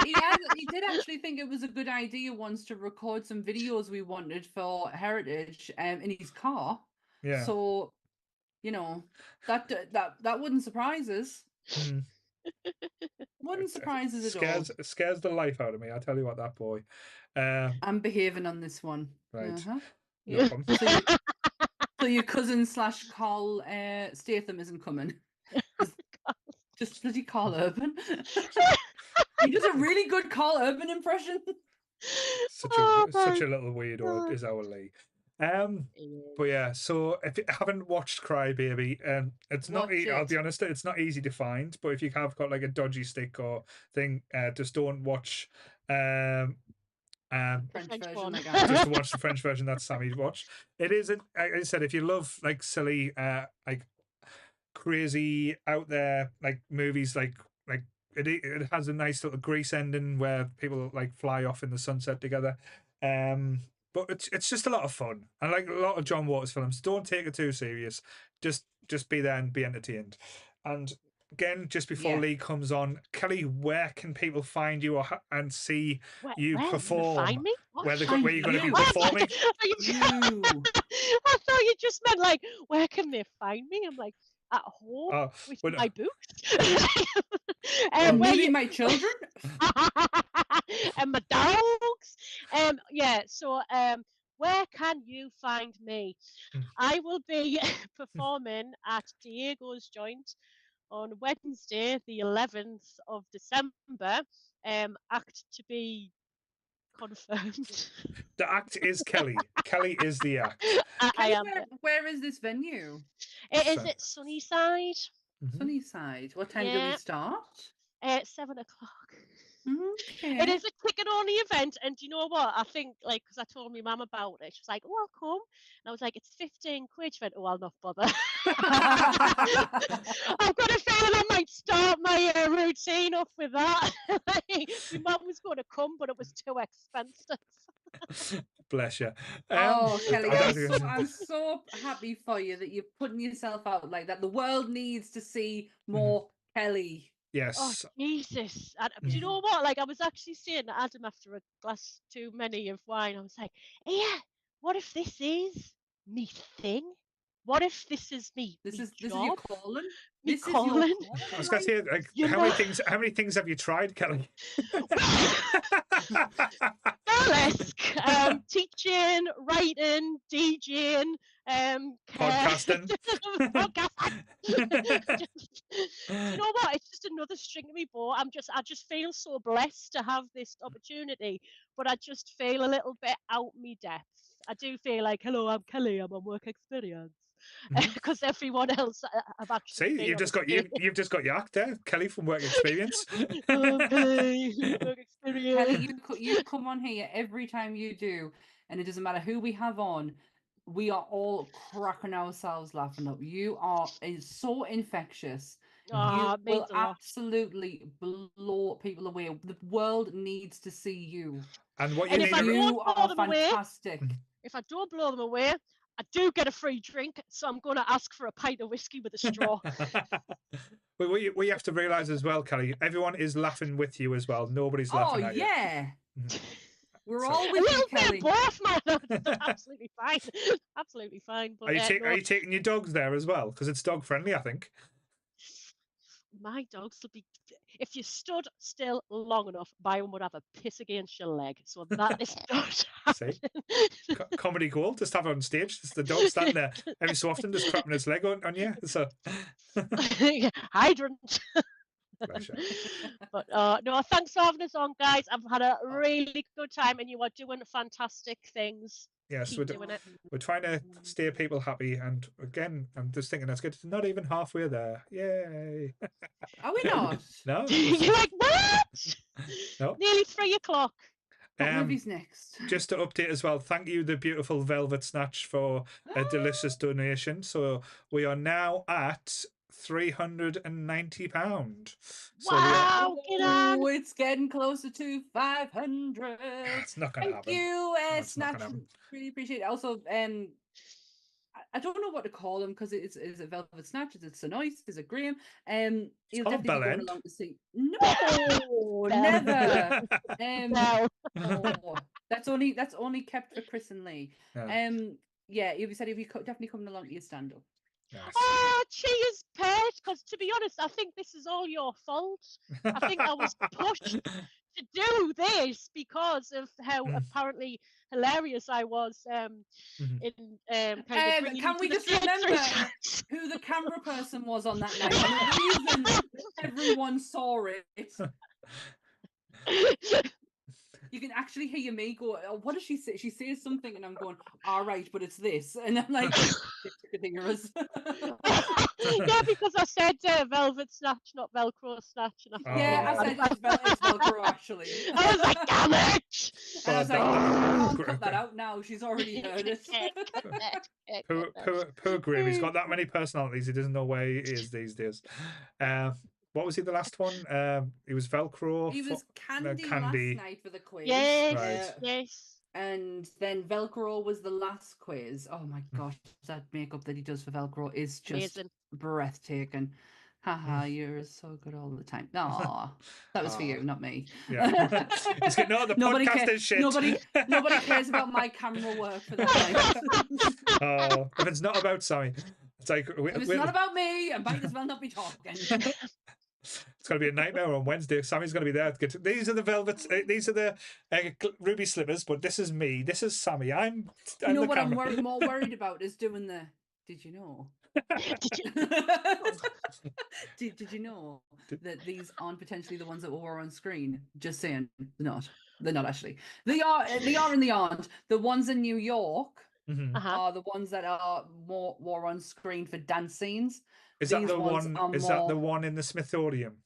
He did actually think it was a good idea once to record some videos we wanted for Heritage in his car. Yeah. So, you know, that wouldn't surprise us. Wouldn't surprise us at all. Scares the life out of me. I tell you what, that boy. I'm behaving on this one. Right. Uh-huh. No problem. So your cousin / Carl Statham isn't coming. Just bloody Carl Urban. He does a really good Carl Urban impression. Such a little weirdo is our Lee. But yeah, so if you haven't watched Crybaby, it's not. I'll be honest, it's not easy to find. But if you have got like a dodgy stick or thing, just don't watch. French version, just to watch the French version that Sammy's watched. It is, like I said, if you love like silly, like crazy out there like movies, like it has a nice little Grease ending where people like fly off in the sunset together. But it's just a lot of fun. And like a lot of John Waters films, don't take it too serious. Just be there and be entertained. And again, just before Lee comes on, Kelly, where can people find you and see you perform? Find me? Where you're going to be performing? I thought you just meant like, where can they find me? I'm like, at home with my books. And my children and my dogs. So where can you find me? I will be performing at Diego's Joint on Wednesday, the 11th of December. Act to be confirmed. The act is Kelly. Kelly is the act. I am. Where is this venue? It is at Sunnyside. Sunnyside. What time do we start? At 7 o'clock. Okay. It is a ticket-only event, and do you know what? I think, like, because I told my mum about it, she was like, "Oh, I'll come," and I was like, "It's 15 quid." She went, "Oh, I'll not bother." I've got a feeling I might start my routine off with that. My mum was going to come, but it was too expensive. Bless you. Kelly, I'm so happy for you that you're putting yourself out like that. The world needs to see more Kelly. Yes. Oh, Jesus. And, do you know what? Like, I was actually saying to Adam after a glass too many of wine, I was like, yeah, what if this is me thing? What if this is me? This is your calling? This is your calling? I was going to say, like, how many things have you tried, Kelly? Burlesque, teaching, writing, DJing, podcasting. You know what? It's just another string to me bow. I just feel so blessed to have this opportunity, but I just feel a little bit out me depth. I do feel like, hello, I'm Kelly. I'm on work experience. Because everyone else have actually. See, you've just got your act there, Kelly from Work Experience. Kelly, Work Experience. Kelly, you come on here every time you do, and it doesn't matter who we have on. We are all cracking ourselves laughing up. You are so infectious. You will absolutely blow people away. The world needs to see you. And what you are fantastic. If I don't blow them away, I do get a free drink, so I'm going to ask for a pint of whiskey with a straw. But we have to realise as well, Kelly, everyone is laughing with you as well. Nobody's laughing at you. Oh, yeah. We're all with you, Kelly. Both, man. Absolutely fine. Absolutely fine. But, are you taking your dogs there as well? Because it's dog friendly, I think. My dogs will be. If you stood still long enough, Byron would have a piss against your leg. So that is not happening. See? Comedy gold. Just have it on stage. Just the dog standing there every so often, just crapping his leg on you. So hydrant. But no, thanks for having us on, guys. I've had a really good time, and you are doing fantastic things. Yes, we're trying to stay people happy, and again, I'm just thinking that's good. It's not even halfway there. Yay! Are we not? No. You're like, what? No. Nearly 3 o'clock. What movie's next? Just to update as well, thank you, the beautiful Velvet Snatch, for a delicious donation. So we are now at £390. So wow! It's getting closer to 500. It's not going to happen. Thank you, Snatch. Really appreciate it. Also, I don't know what to call him because is it Velvet Snatch? Is it So Nice? Is it Graham? He'll definitely be going along to see. No, never. No. That's only kept for Chris and Lee. Yeah, he said he'll be definitely coming along to your stand up. Nice. Oh, cheers, Pet. Because to be honest, I think this is all your fault. I think I was pushed to do this because of how apparently hilarious I was in kind of bringing can you we to just the remember theatrics. who the camera person was on that night and the reason everyone saw it? You can actually hear me go, oh, what does she say? She says something and I'm going, all right, but it's this. And I'm like, yeah, because I said velvet snatch, not Velcro snatch. And yeah, I said it's Velcro actually. I was like, damn it! And I was like, I can't cut that out now. She's already heard it. Poor Grim. He's got that many personalities. He doesn't know where he is these days. What was he the last one? He was Velcro. He was Candy last night for the quiz. Yes, Right. yes. And then Velcro was the last quiz. Oh my gosh, that makeup that he does for Velcro is just Amazing. breathtaking. Haha, you're so good all the time. No, that was for you, not me. Yeah. It's getting the podcast is shit. Nobody cares about my camera work for that night. Oh, if it's not about Sammy, it's like if it's not about me, I might as well not be talking. It's going to be a nightmare on Wednesday. Sammy's going to be there. These are the velvet. These are the ruby slippers, but this is me. This is Sammy. I'm you know the what camera. I'm more worried about is doing the. Did you know? Did you know that these aren't potentially the ones that were on screen? Just saying, they're not. They're not actually. They are and they aren't. The ones in New York are the ones that are more on screen for dance scenes. Is that the one? Is that the one in the Smithsonian?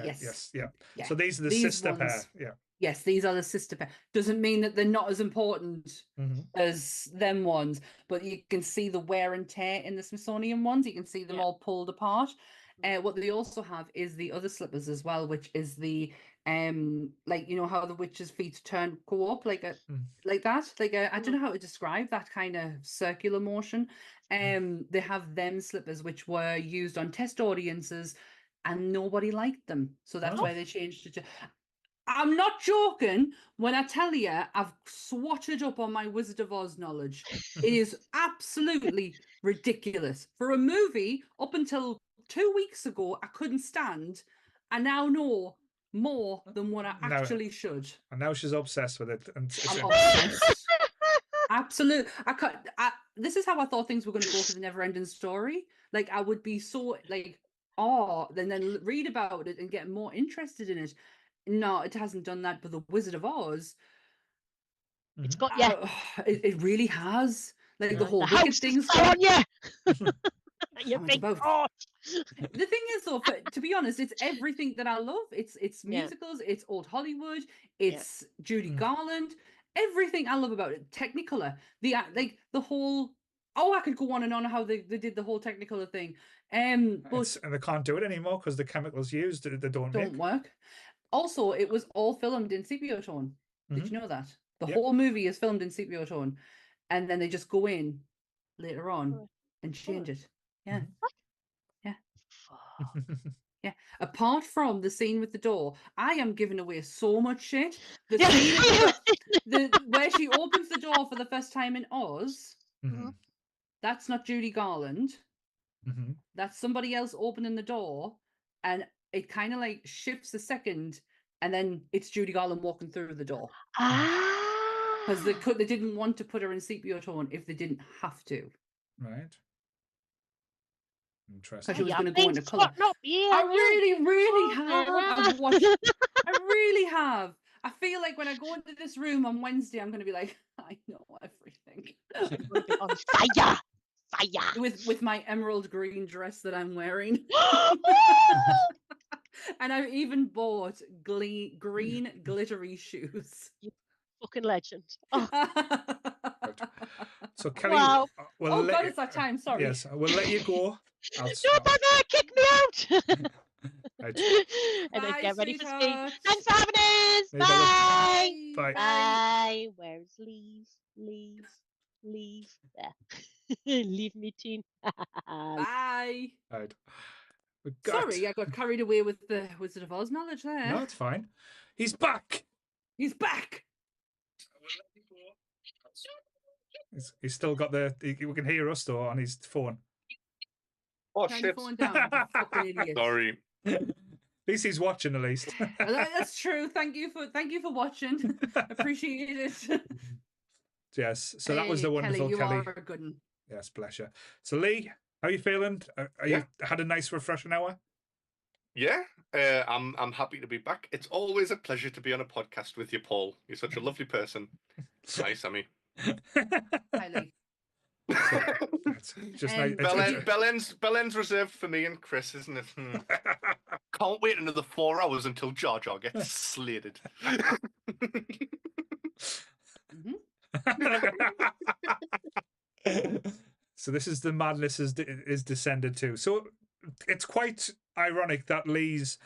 Yes. Yes. Yeah. So these are the sister pair. Yeah. Yes, these are the sister pair. Doesn't mean that they're not as important as them ones, but you can see the wear and tear in the Smithsonian ones. You can see them all pulled apart. What they also have is the other slippers as well, which is the like, you know how the witch's feet go up like that. Like I don't know how to describe that kind of circular motion. They have them slippers which were used on test audiences and nobody liked them, so that's why they changed it to. I'm not joking when I tell you I've swatted up on my Wizard of Oz knowledge. It is absolutely ridiculous. For a movie, up until 2 weeks ago, I couldn't stand. I now know more than what I actually should. And now she's obsessed with it. And I'm obsessed. Absolutely. This is how I thought things were going to go for the Neverending Story. Like, I would be so, like, and then read about it and get more interested in it. No, it hasn't done that, but the Wizard of Oz, it's got it really has. Like the whole the wicked house things on you. You big The thing is, though, to be honest, it's everything that I love. It's musicals, it's old Hollywood, it's Judy Garland, everything I love about it. Technicolor, the whole. Oh, I could go on and on how they did the whole Technicolor thing. But and they can't do it anymore because the chemicals used they don't work. Also, it was all filmed in sepia tone. Did you know that? The whole movie is filmed in sepia tone. And then they just go in later on and change it. Yeah. Yeah. Yeah. Apart from the scene with the door, I am giving away so much shit. The scene where she opens the door for the first time in Oz, that's not Judy Garland. That's somebody else opening the door. And it kind of like shifts a second, and then it's Judy Garland walking through the door. Because they didn't want to put her in sepia tone if they didn't have to. Right. Interesting. Because she was going to go into colour. I really have. I've watched. I really have. I feel like when I go into this room on Wednesday, I'm going to be like, I know everything. On fire. With my emerald green dress that I'm wearing. And I've even bought green glittery shoes. You fucking legend. So Kelly, God, it's that time. Sorry. Yes, we'll let you go. No, bother, kick me out. Right. And then get ready for sweetheart. speed. Thanks for having us. Bye. Bye. Bye. Where's leave? There. Leave me, teen. Bye. Right. Sorry, I got carried away with the Wizard of Oz knowledge there. No, it's fine. He's back. He's back. He's still got we can hear us though on his phone. Oh, Turn shit. your phone down, you fucking idiot. Sorry. least he's watching. At least That's true. Thank you for watching. Appreciate it. Yes. So that was the wonderful Kelly. You Kelly. are a good one. Yes, bless you. So Lee, how are you feeling? Are you had a nice refreshing hour? Yeah, I'm happy to be back. It's always a pleasure to be on a podcast with you, Paul. You're such a lovely person. Hi, Sammy. Hi, Lee. It's just nice. Bellend's reserved for me and Chris, isn't it? Can't wait another 4 hours until Jar Jar gets slated. So this is the madness is descended to. So it's quite ironic that Lee's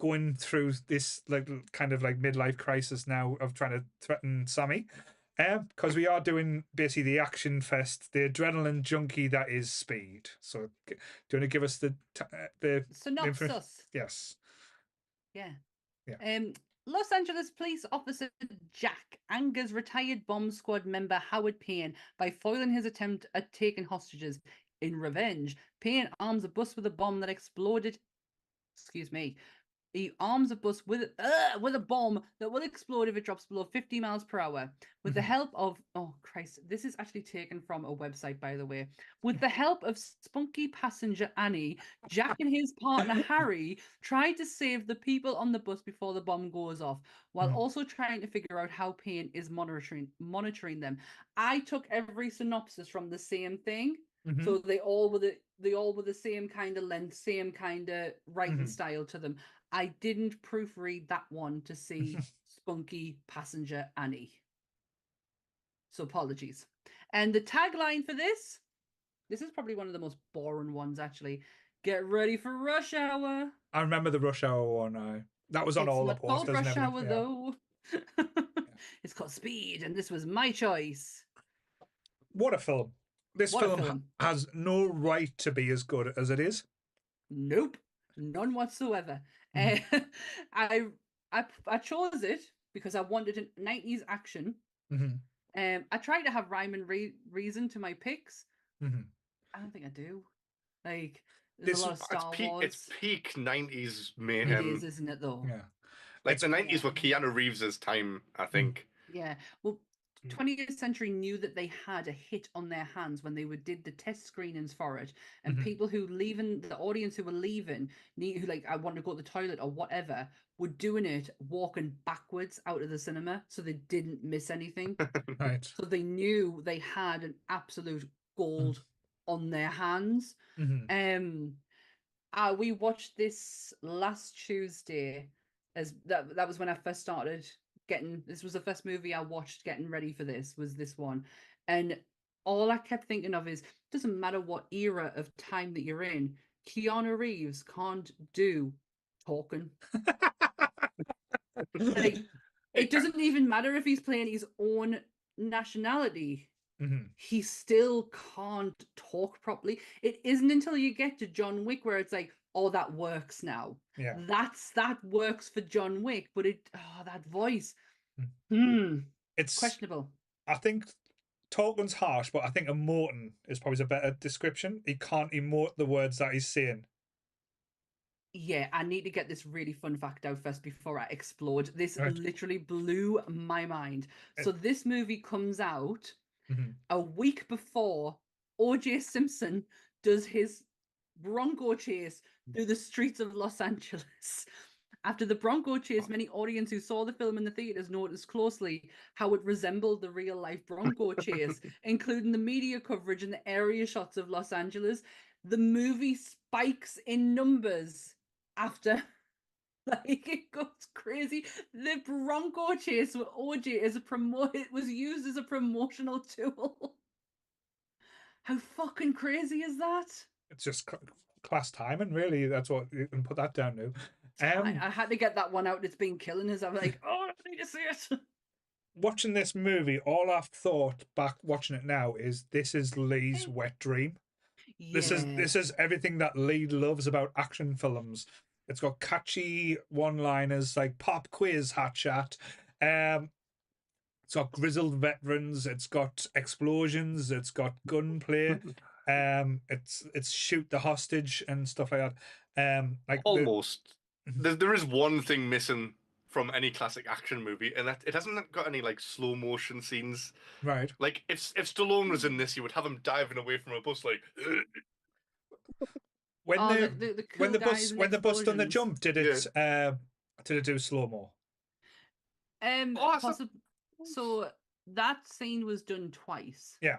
going through this like kind of like midlife crisis now of trying to threaten Sammy. Because we are doing basically the action fest, the adrenaline junkie that is Speed. So, do you want to give us the synopsis? Yes. Yeah. Yeah. Los Angeles police officer Jack angers retired bomb squad member Howard Payne by foiling his attempt at taking hostages. In revenge, Payne arms a bus with a bomb that exploded. Excuse me. He arms a bus with a bomb that will explode if it drops below 50 miles per hour. With the help of... Oh, Christ. This is actually taken from a website, by the way. With the help of spunky passenger Annie, Jack and his partner Harry try to save the people on the bus before the bomb goes off, while also trying to figure out how Payne is monitoring them. I took every synopsis from the same thing. So they all were the same kind of length, same kind of writing style to them. I didn't proofread that one to see spunky passenger Annie. So apologies. And the tagline for this is probably one of the most boring ones, actually. Get ready for rush hour. I remember the rush hour one. That was on all the posters. It's not called rush hour, though. It's called Speed, and this was my choice. What a film. This film has no right to be as good as it is. Nope. None whatsoever. I chose it because I wanted a 90s action. I tried to have rhyme and reason to my picks. I don't think I do. Like, there's a lot of Star Wars. It's peak 90s mayhem. It is, isn't it, though? Yeah. Like, the 90s were Keanu Reeves' time, I think. Yeah. Well, 20th Century knew that they had a hit on their hands when they did the test screenings for it, and people who the audience who were leaving, who like I want to go to the toilet or whatever, were doing it walking backwards out of the cinema, so they didn't miss anything. Right. So they knew they had an absolute gold on their hands. We watched this last Tuesday, as that was when I first started. This was the first movie I watched getting ready for this, was this one. And all I kept thinking of is, doesn't matter what era of time that you're in, Keanu Reeves can't do talking. Like, it doesn't even matter if he's playing his own nationality. He still can't talk properly. It isn't until you get to John Wick where it's like, oh, that works now. Yeah. That works for John Wick, but that voice. It's questionable. I think talking's harsh, but I think emoting is probably a better description. He can't emote the words that he's saying. Yeah, I need to get this really fun fact out first before I explode. This literally blew my mind. So this movie comes out a week before O.J. Simpson does his Bronco chase through the streets of Los Angeles. After the Bronco chase, many audience who saw the film in the theaters noticed closely how it resembled the real-life Bronco chase, including the media coverage and the area shots of Los Angeles. The movie spikes in numbers after, like, it goes crazy. The Bronco chase with OJ it was used as a promotional tool. How fucking crazy is that? It's just class timing, really. That's what you can put that down to. I had to get that one out. It's been killing us. I'm like, oh, I need to see it. Watching this movie, all I've thought back watching it now is this is Lee's wet dream. Yeah. This is everything that Lee loves about action films. It's got catchy one-liners like pop quiz, hot chat. It's got grizzled veterans. It's got explosions. It's got gunplay. It's shoot the hostage and stuff like that. Like Almost. There is one thing missing from any classic action movie, and that it hasn't got any like slow motion scenes. Right. Like if Stallone was in this, you would have him diving away from a bus like. When the cool when the guys bus and when the bus done the explosions. jump, did it do slow mo? So that scene was done twice. Yeah.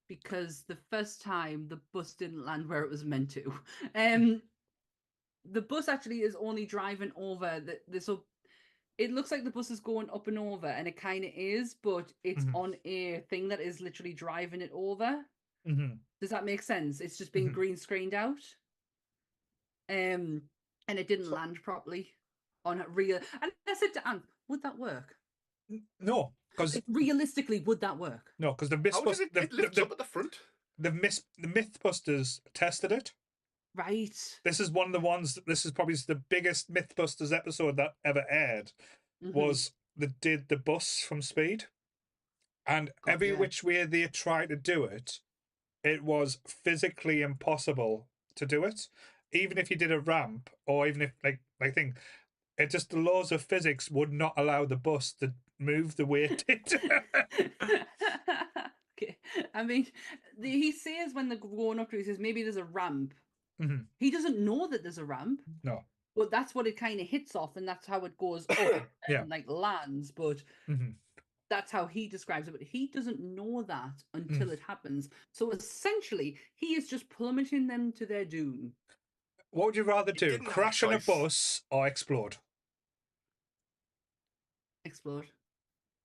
Because the first time the bus didn't land where it was meant to. The bus actually is only driving over so it looks like the bus is going up and over, and it kind of is, but it's on a thing that is literally driving it over. Does that make sense? It's just being green screened out. And it didn't land properly on a real. And I said to Anne, would that work? No, because realistically, would that work? No, because the How does it lift up at the front? The Mythbusters tested it. Right. This is one of the ones. This is probably the biggest Mythbusters episode that ever aired. Was did the bus from Speed, and every which way they tried to do it, it was physically impossible to do it. Even if you did a ramp, or even if like thing, it just the laws of physics would not allow the bus to move the way it did. Okay, I mean, he says when they're going up to, he says maybe there's a ramp. He doesn't know that there's a ramp. No. But that's what it kind of hits off, and that's how it goes up and like lands. But that's how he describes it. But he doesn't know that until it happens. So essentially, he is just plummeting them to their doom. What would you rather do? Crash on a bus or explode? Explode.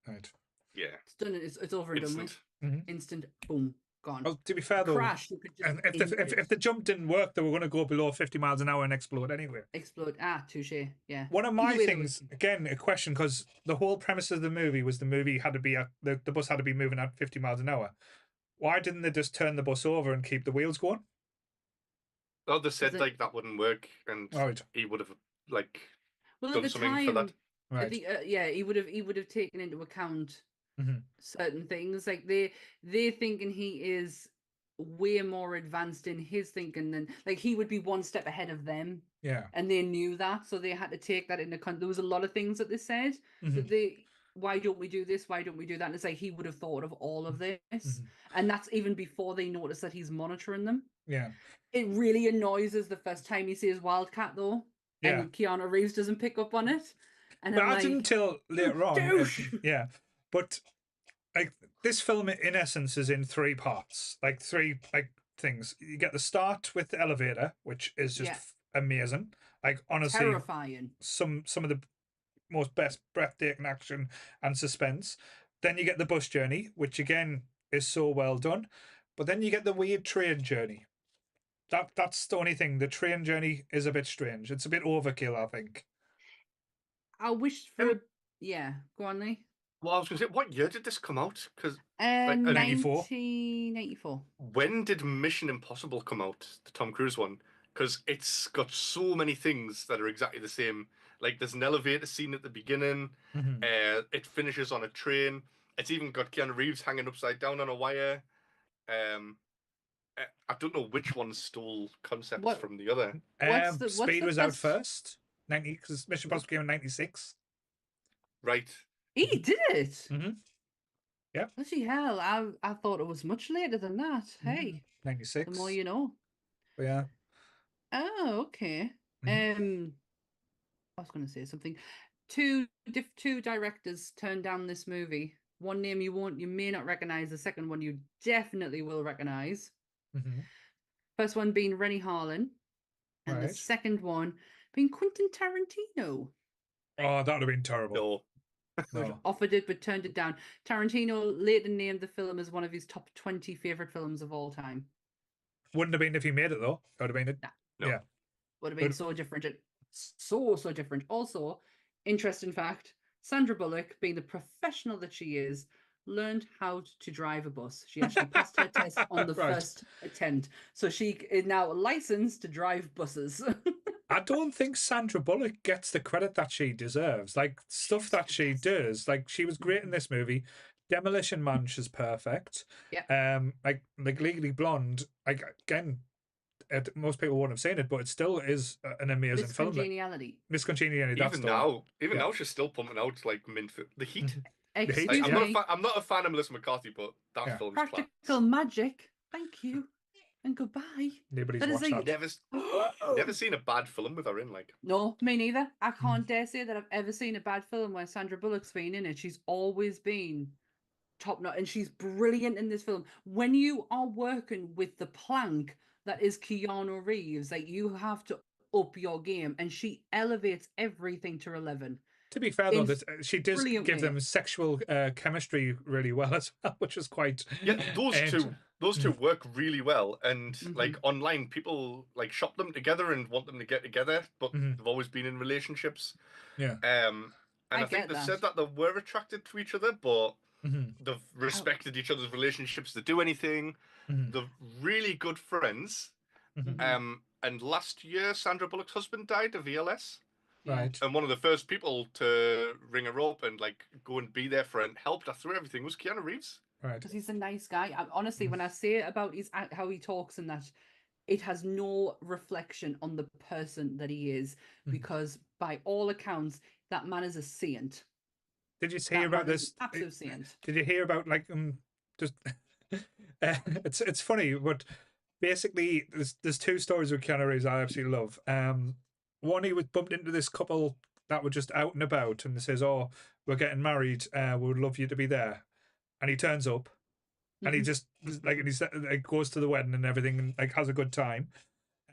Right. Yeah. It's done. It's over and done with. Instant. Boom. Gone. Oh, to be fair though, crash. You could just if the jump didn't work, they were going to go below 50 miles an hour and explode anyway. Explode. Touche. Yeah. One of my things, again, a question, because the whole premise of the movie was the movie had to be the bus had to be moving at 50 miles an hour. Why didn't they just turn the bus over and keep the wheels going? Oh, they said like that wouldn't work, and he would have like done something for that. Right. He would have taken into account certain things. Like they're thinking he is way more advanced in his thinking than like he would be one step ahead of them. Yeah. And they knew that, so they had to take that into account. There was a lot of things that they said that why don't we do this? Why don't we do that? And it's like he would have thought of all of this. And that's even before they notice that he's monitoring them. Yeah. It really annoys us the first time he sees Wildcat though. Yeah. And Keanu Reeves doesn't pick up on it. And but I didn't until later on. Yeah. But like this film in essence is in three parts. Like three things. You get the start with the elevator, which is just amazing. Like honestly terrifying. Some of the most best breathtaking action and suspense. Then you get the bus journey, which again is so well done. But then you get the weird train journey. That's the only thing. The train journey is a bit strange. It's a bit overkill, I think. I wish for go on, Lee. Well, I was going to say, what year did this come out? Because 1994. When did Mission Impossible come out? The Tom Cruise one, because it's got so many things that are exactly the same. Like there's an elevator scene at the beginning. It finishes on a train. It's even got Keanu Reeves hanging upside down on a wire. I don't know which one stole concepts from the other. Speed was out first. 90, because Mission Impossible came in 96. Right. He did it. Yeah. Bloody hell! I thought it was much later than that. Hey, 96. The more you know. But yeah. Oh, okay. I was going to say something. Two directors turned down this movie. One name you may not recognize. The second one you definitely will recognize. First one being Rennie Harlan, and the second one being Quentin Tarantino. Oh, that would have been terrible. No. Offered it but turned it down. Tarantino later named the film as one of his top 20 favorite films of all time. Wouldn't have been if he made it though. That would have been it. No. Yeah. Would have been so different. So different. Also, interesting fact, Sandra Bullock, being the professional that she is, learned how to drive a bus. She actually passed her test on the first attempt. So she is now licensed to drive buses. I don't think Sandra Bullock gets the credit that she deserves. Like stuff that she does. Like she was great in this movie. Demolition Man, she's perfect. Yeah. Like Legally Blonde. Like again, most people won't have seen it, but it still is an amazing Miss film. Congeniality. Miss Congeniality. That's Even now, she's still pumping out like the Heat. Excuse Like, me. I'm not a fan of Melissa McCarthy, but that film's Practical class. magic. Thank you. And goodbye. Nobody's That is watched like- that. Never seen a bad film with her in. Like, No, me neither. I can't dare say that I've ever seen a bad film where Sandra Bullock's been in it. She's always been top notch, and she's brilliant in this film. When you are working with the plank that is Keanu Reeves, like, you have to up your game, and she elevates everything to 11. To be fair, though, she does brilliant give way. them sexual chemistry really well as well, which is quite. yeah, those two work really well, and like online, people like shop them together and want them to get together, but they've always been in relationships. Yeah. And I think they said that they were attracted to each other, but they've respected each other's relationships to do anything. They're really good friends. And last year, Sandra Bullock's husband died of VLS. Right. And one of the first people to ring her up and like go and be there for and help her through everything was Keanu Reeves. Right. Because he's a nice guy. Honestly, when I say about how he talks and that, it has no reflection on the person that he is, because by all accounts, that man is a saint. Did you hear about this? Absolute saint. Did you hear about like just? It's funny, but basically, there's two stories with Keanu Reeves I absolutely love. One, he was bumped into this couple that were just out and about, and they says, "Oh, we're getting married. We would love you to be there." And he turns up, and he just like, and he goes to the wedding and everything, and like has a good time.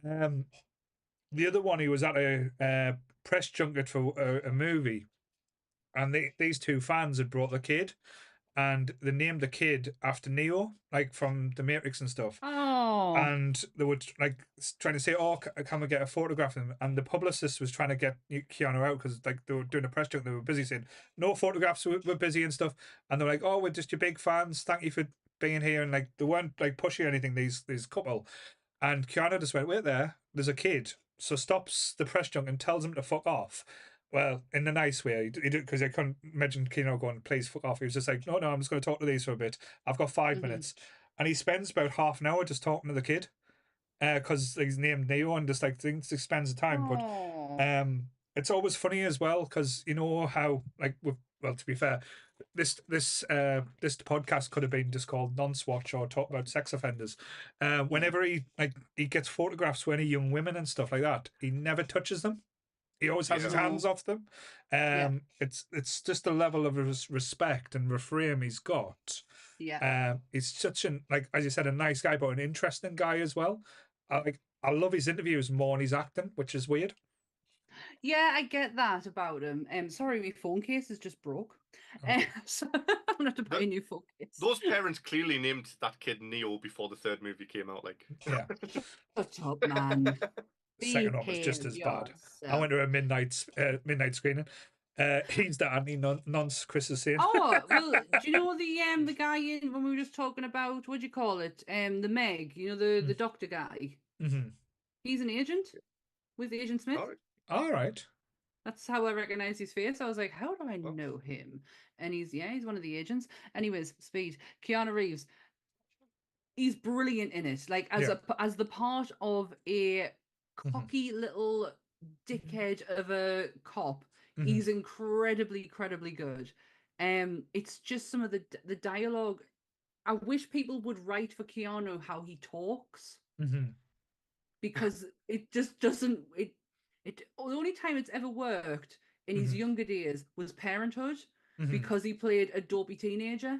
The other one, he was at a press junket for a movie, and these two fans had brought the kid, and they named the kid after Neo, like from The Matrix and stuff. Oh. And they were like trying to say, "Oh, can we get a photograph of him?" And the publicist was trying to get Keanu out because like they were doing a press junket. They were busy saying, "No photographs. We're busy and stuff." And they're like, "Oh, we're just your big fans. Thank you for being here." And like they weren't like pushing anything. These couple, and Keanu just went, "Wait there. There's a kid." So stops the press junket and tells him to fuck off. Well, in a nice way, he did, because I couldn't imagine Keanu going, "Please fuck off." He was just like, "No, I'm just going to talk to these for a bit. I've got 5 minutes." And he spends about half an hour just talking to the kid, because he's named Neo, and just like things spends the time. But it's always funny as well, because you know how like to be fair, this podcast could have been just called Non-Swatch or talk about sex offenders. Whenever he gets photographs with any young women and stuff like that, he never touches them. He always has his hands off them. It's just a level of respect and refrain he's got. Yeah. He's such an, like as you said, a nice guy, but an interesting guy as well. I love his interviews more than his acting, which is weird. Yeah, I get that about him. Sorry, my phone case is just broke. So I'm gonna have to buy a new phone case. Those parents clearly named that kid Neo before the third movie came out. Like, yeah. Shut up, man. Second one was just as bad. I went to a midnight screening. He's the anti-nonce, Chris is saying. Oh, well, do you know the guy in when we were just talking about, what do you call it? The Meg, you know, the doctor guy. He's an agent with Agent Smith. All right. That's how I recognize his face. I was like, how do I know him? And he's one of the agents. Anyways, Speed. Keanu Reeves. He's brilliant in it. Like as the part of a cocky little dickhead of a cop. He's incredibly good. It's just some of the dialogue. I wish people would write for Keanu how he talks, because it just doesn't. The only time it's ever worked in his younger days was Parenthood, because he played a dopey teenager.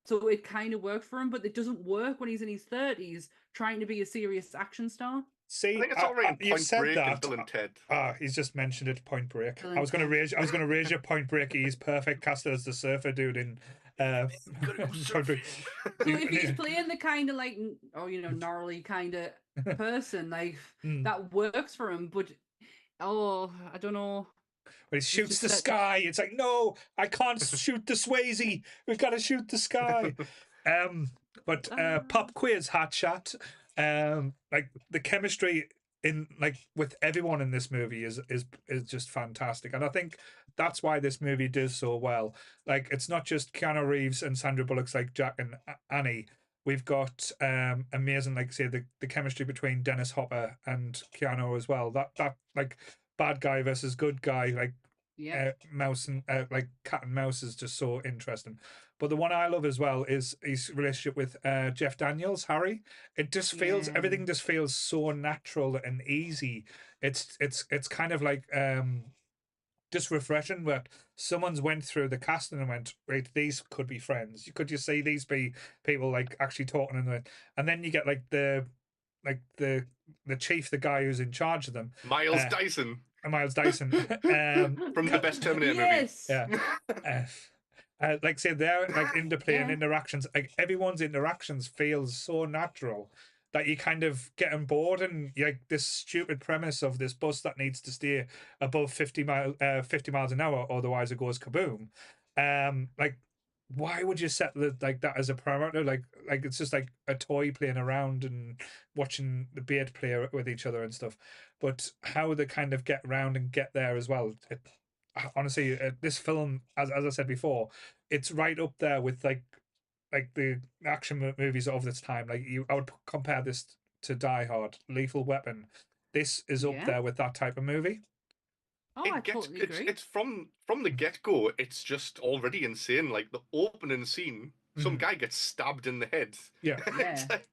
So it kind of worked for him, but it doesn't work when he's in his 30s trying to be a serious action star. See, I think it's already in Point Break and Bill and Ted. He's just mentioned it. Point Break. I was going to raise your Point Break. He's perfect casted as the surfer dude in. Point Break. So if he's playing the kind of like, gnarly kind of person, like that works for him. But I don't know. When he shoots the sky, it's like, no, I can't shoot the Swayze. We've got to shoot the sky. But Pop Quiz Hot Shot. Like the chemistry in with everyone in this movie is just fantastic, and I think that's why this movie does so well. Like, it's not just Keanu Reeves and Sandra Bullock's like Jack and Annie. We've got amazing, like say the chemistry between Dennis Hopper and Keanu as well. That like bad guy versus good guy, like mouse and like cat and mouse is just so interesting. But the one I love as well is his relationship with Jeff Daniels, Harry. It just feels everything just feels so natural and easy. It's kind of like just refreshing where someone's went through the casting and went, right, these could be friends. Could you see these be people like actually talking in it? And then you get like the chief, the guy who's in charge of them, Miles Dyson. Miles Dyson, from the best Terminator movie. Yeah. Like say their like interplay and interactions, like everyone's interactions feels so natural that you kind of get on board, and like this stupid premise of this bus that needs to stay above 50 miles an hour, otherwise it goes kaboom. Like why would you set like that as a parameter? Like it's just like a toy playing around and watching the bait play with each other and stuff. But how they kind of get around and get there as well. Honestly, this film, as I said before, it's right up there with like the action movies of this time. Like I would compare this to Die Hard, Lethal Weapon. This is up there with that type of movie. Oh, I totally agree. It's from the get go. It's just already insane. Like the opening scene, some guy gets stabbed in the head. Yeah, it's like,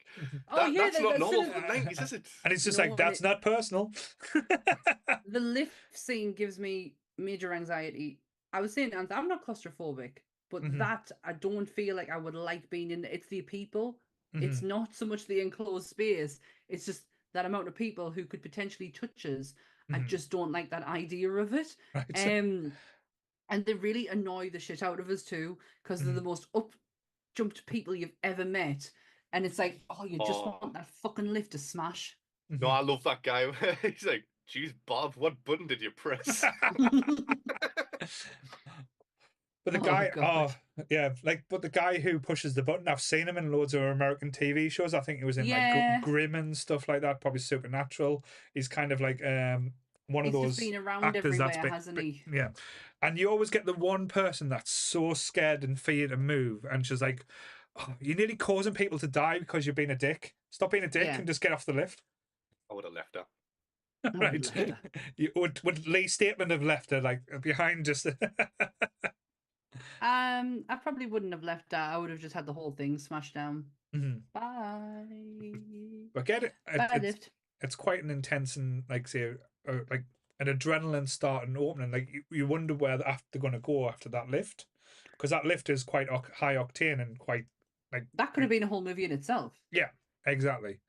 that's not normal for the 90s, is it? And it's just like that's not personal. The lift scene gives me major anxiety. I was saying I'm not claustrophobic, but that I don't feel like I would like being in. It's the people. It's not so much the enclosed space. It's just that amount of people who could potentially touch us. I just don't like that idea of it. Right. And they really annoy the shit out of us too, because they're the most up-jumped people you've ever met. And it's like, oh, you just want that fucking lift to smash. No, I love that guy. He's like, geez, Bob, what button did you press? But the guy, but the guy who pushes the button, I've seen him in loads of American TV shows. I think he was in like Grimm and stuff like that, probably Supernatural. He's kind of like one of those just been around actors everywhere, hasn't he? Yeah, and you always get the one person that's so scared and feared to move, and she's like, oh, "You're nearly causing people to die because you're being a dick. Stop being a dick and just get off the lift." I would have left her. Right, you would Lee Statement have left her like behind just. I probably wouldn't have left that. I would have just had the whole thing smashed down. Bye. But get it. Bye, lift. It's quite an intense and like say like an adrenaline start and opening. Like you wonder where they're going to go after that lift, because that lift is quite high octane and quite like that could have been a whole movie in itself. Yeah, exactly.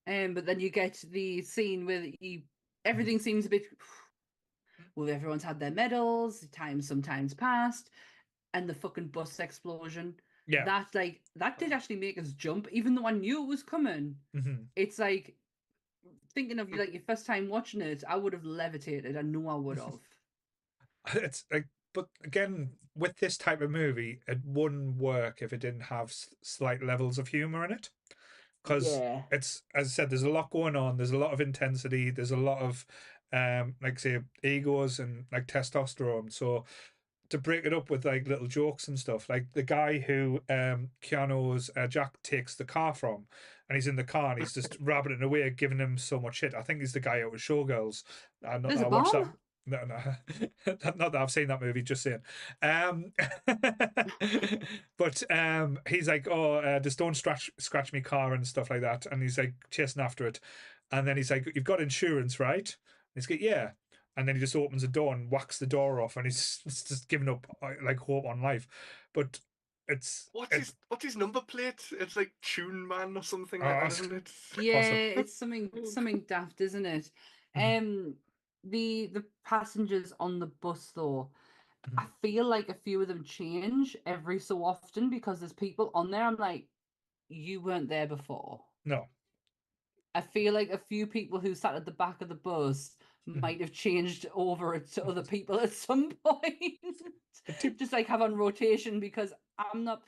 But then you get the scene where everything seems a bit. Well, everyone's had their medals. Time sometimes passed, and the fucking bus explosion. Yeah, that did actually make us jump, even though I knew it was coming. It's like thinking of like your first time watching it. I would have levitated. I know I would have. It's like, but again, with this type of movie, it wouldn't work if it didn't have slight levels of humor in it. Because it's, as I said, there's a lot going on. There's a lot of intensity. There's a lot of like say egos and like testosterone. So to break it up with like little jokes and stuff, like the guy who Keanu's Jack takes the car from, and he's in the car and he's just rabbiting away, giving him so much shit. I think he's the guy out with Showgirls. There's a bomb? No, not that I've seen that movie, just saying. But he's like, oh, just don't scratch me car and stuff like that. And he's like chasing after it. And then he's like, you've got insurance, right? And he's like, yeah. And then he just opens the door and whacks the door off, and he's just giving up like hope on life. But what's his number plate? It's like Tune Man or something like that, isn't it? Yeah, it's something daft, isn't it? The passengers on the bus though, I feel like a few of them change every so often, because there's people on there I'm like, you weren't there before. No. I feel like a few people who sat at the back of the bus might have changed over to other people at some point. Just like have on rotation, because I'm not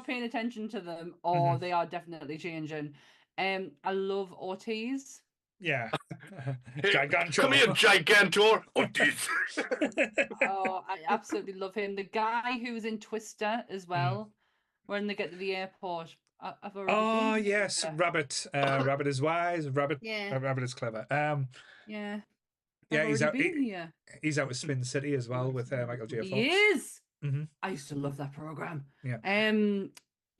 paying attention to them, or they are definitely changing. I love Ortiz. Yeah. Hey, Gigantor. Come here, Gigantor. Ortiz. Oh, I absolutely love him. The guy who was in Twister as well, when they get to the airport. I've already been. Oh yes, Rabbit. Rabbit is wise. Rabbit. Yeah. Rabbit is clever. Yeah. Yeah, I've he's already out. been here. He's out with Spin City as well with Michael J. Fox. He is. Mm-hmm. I used to love that program. Yeah.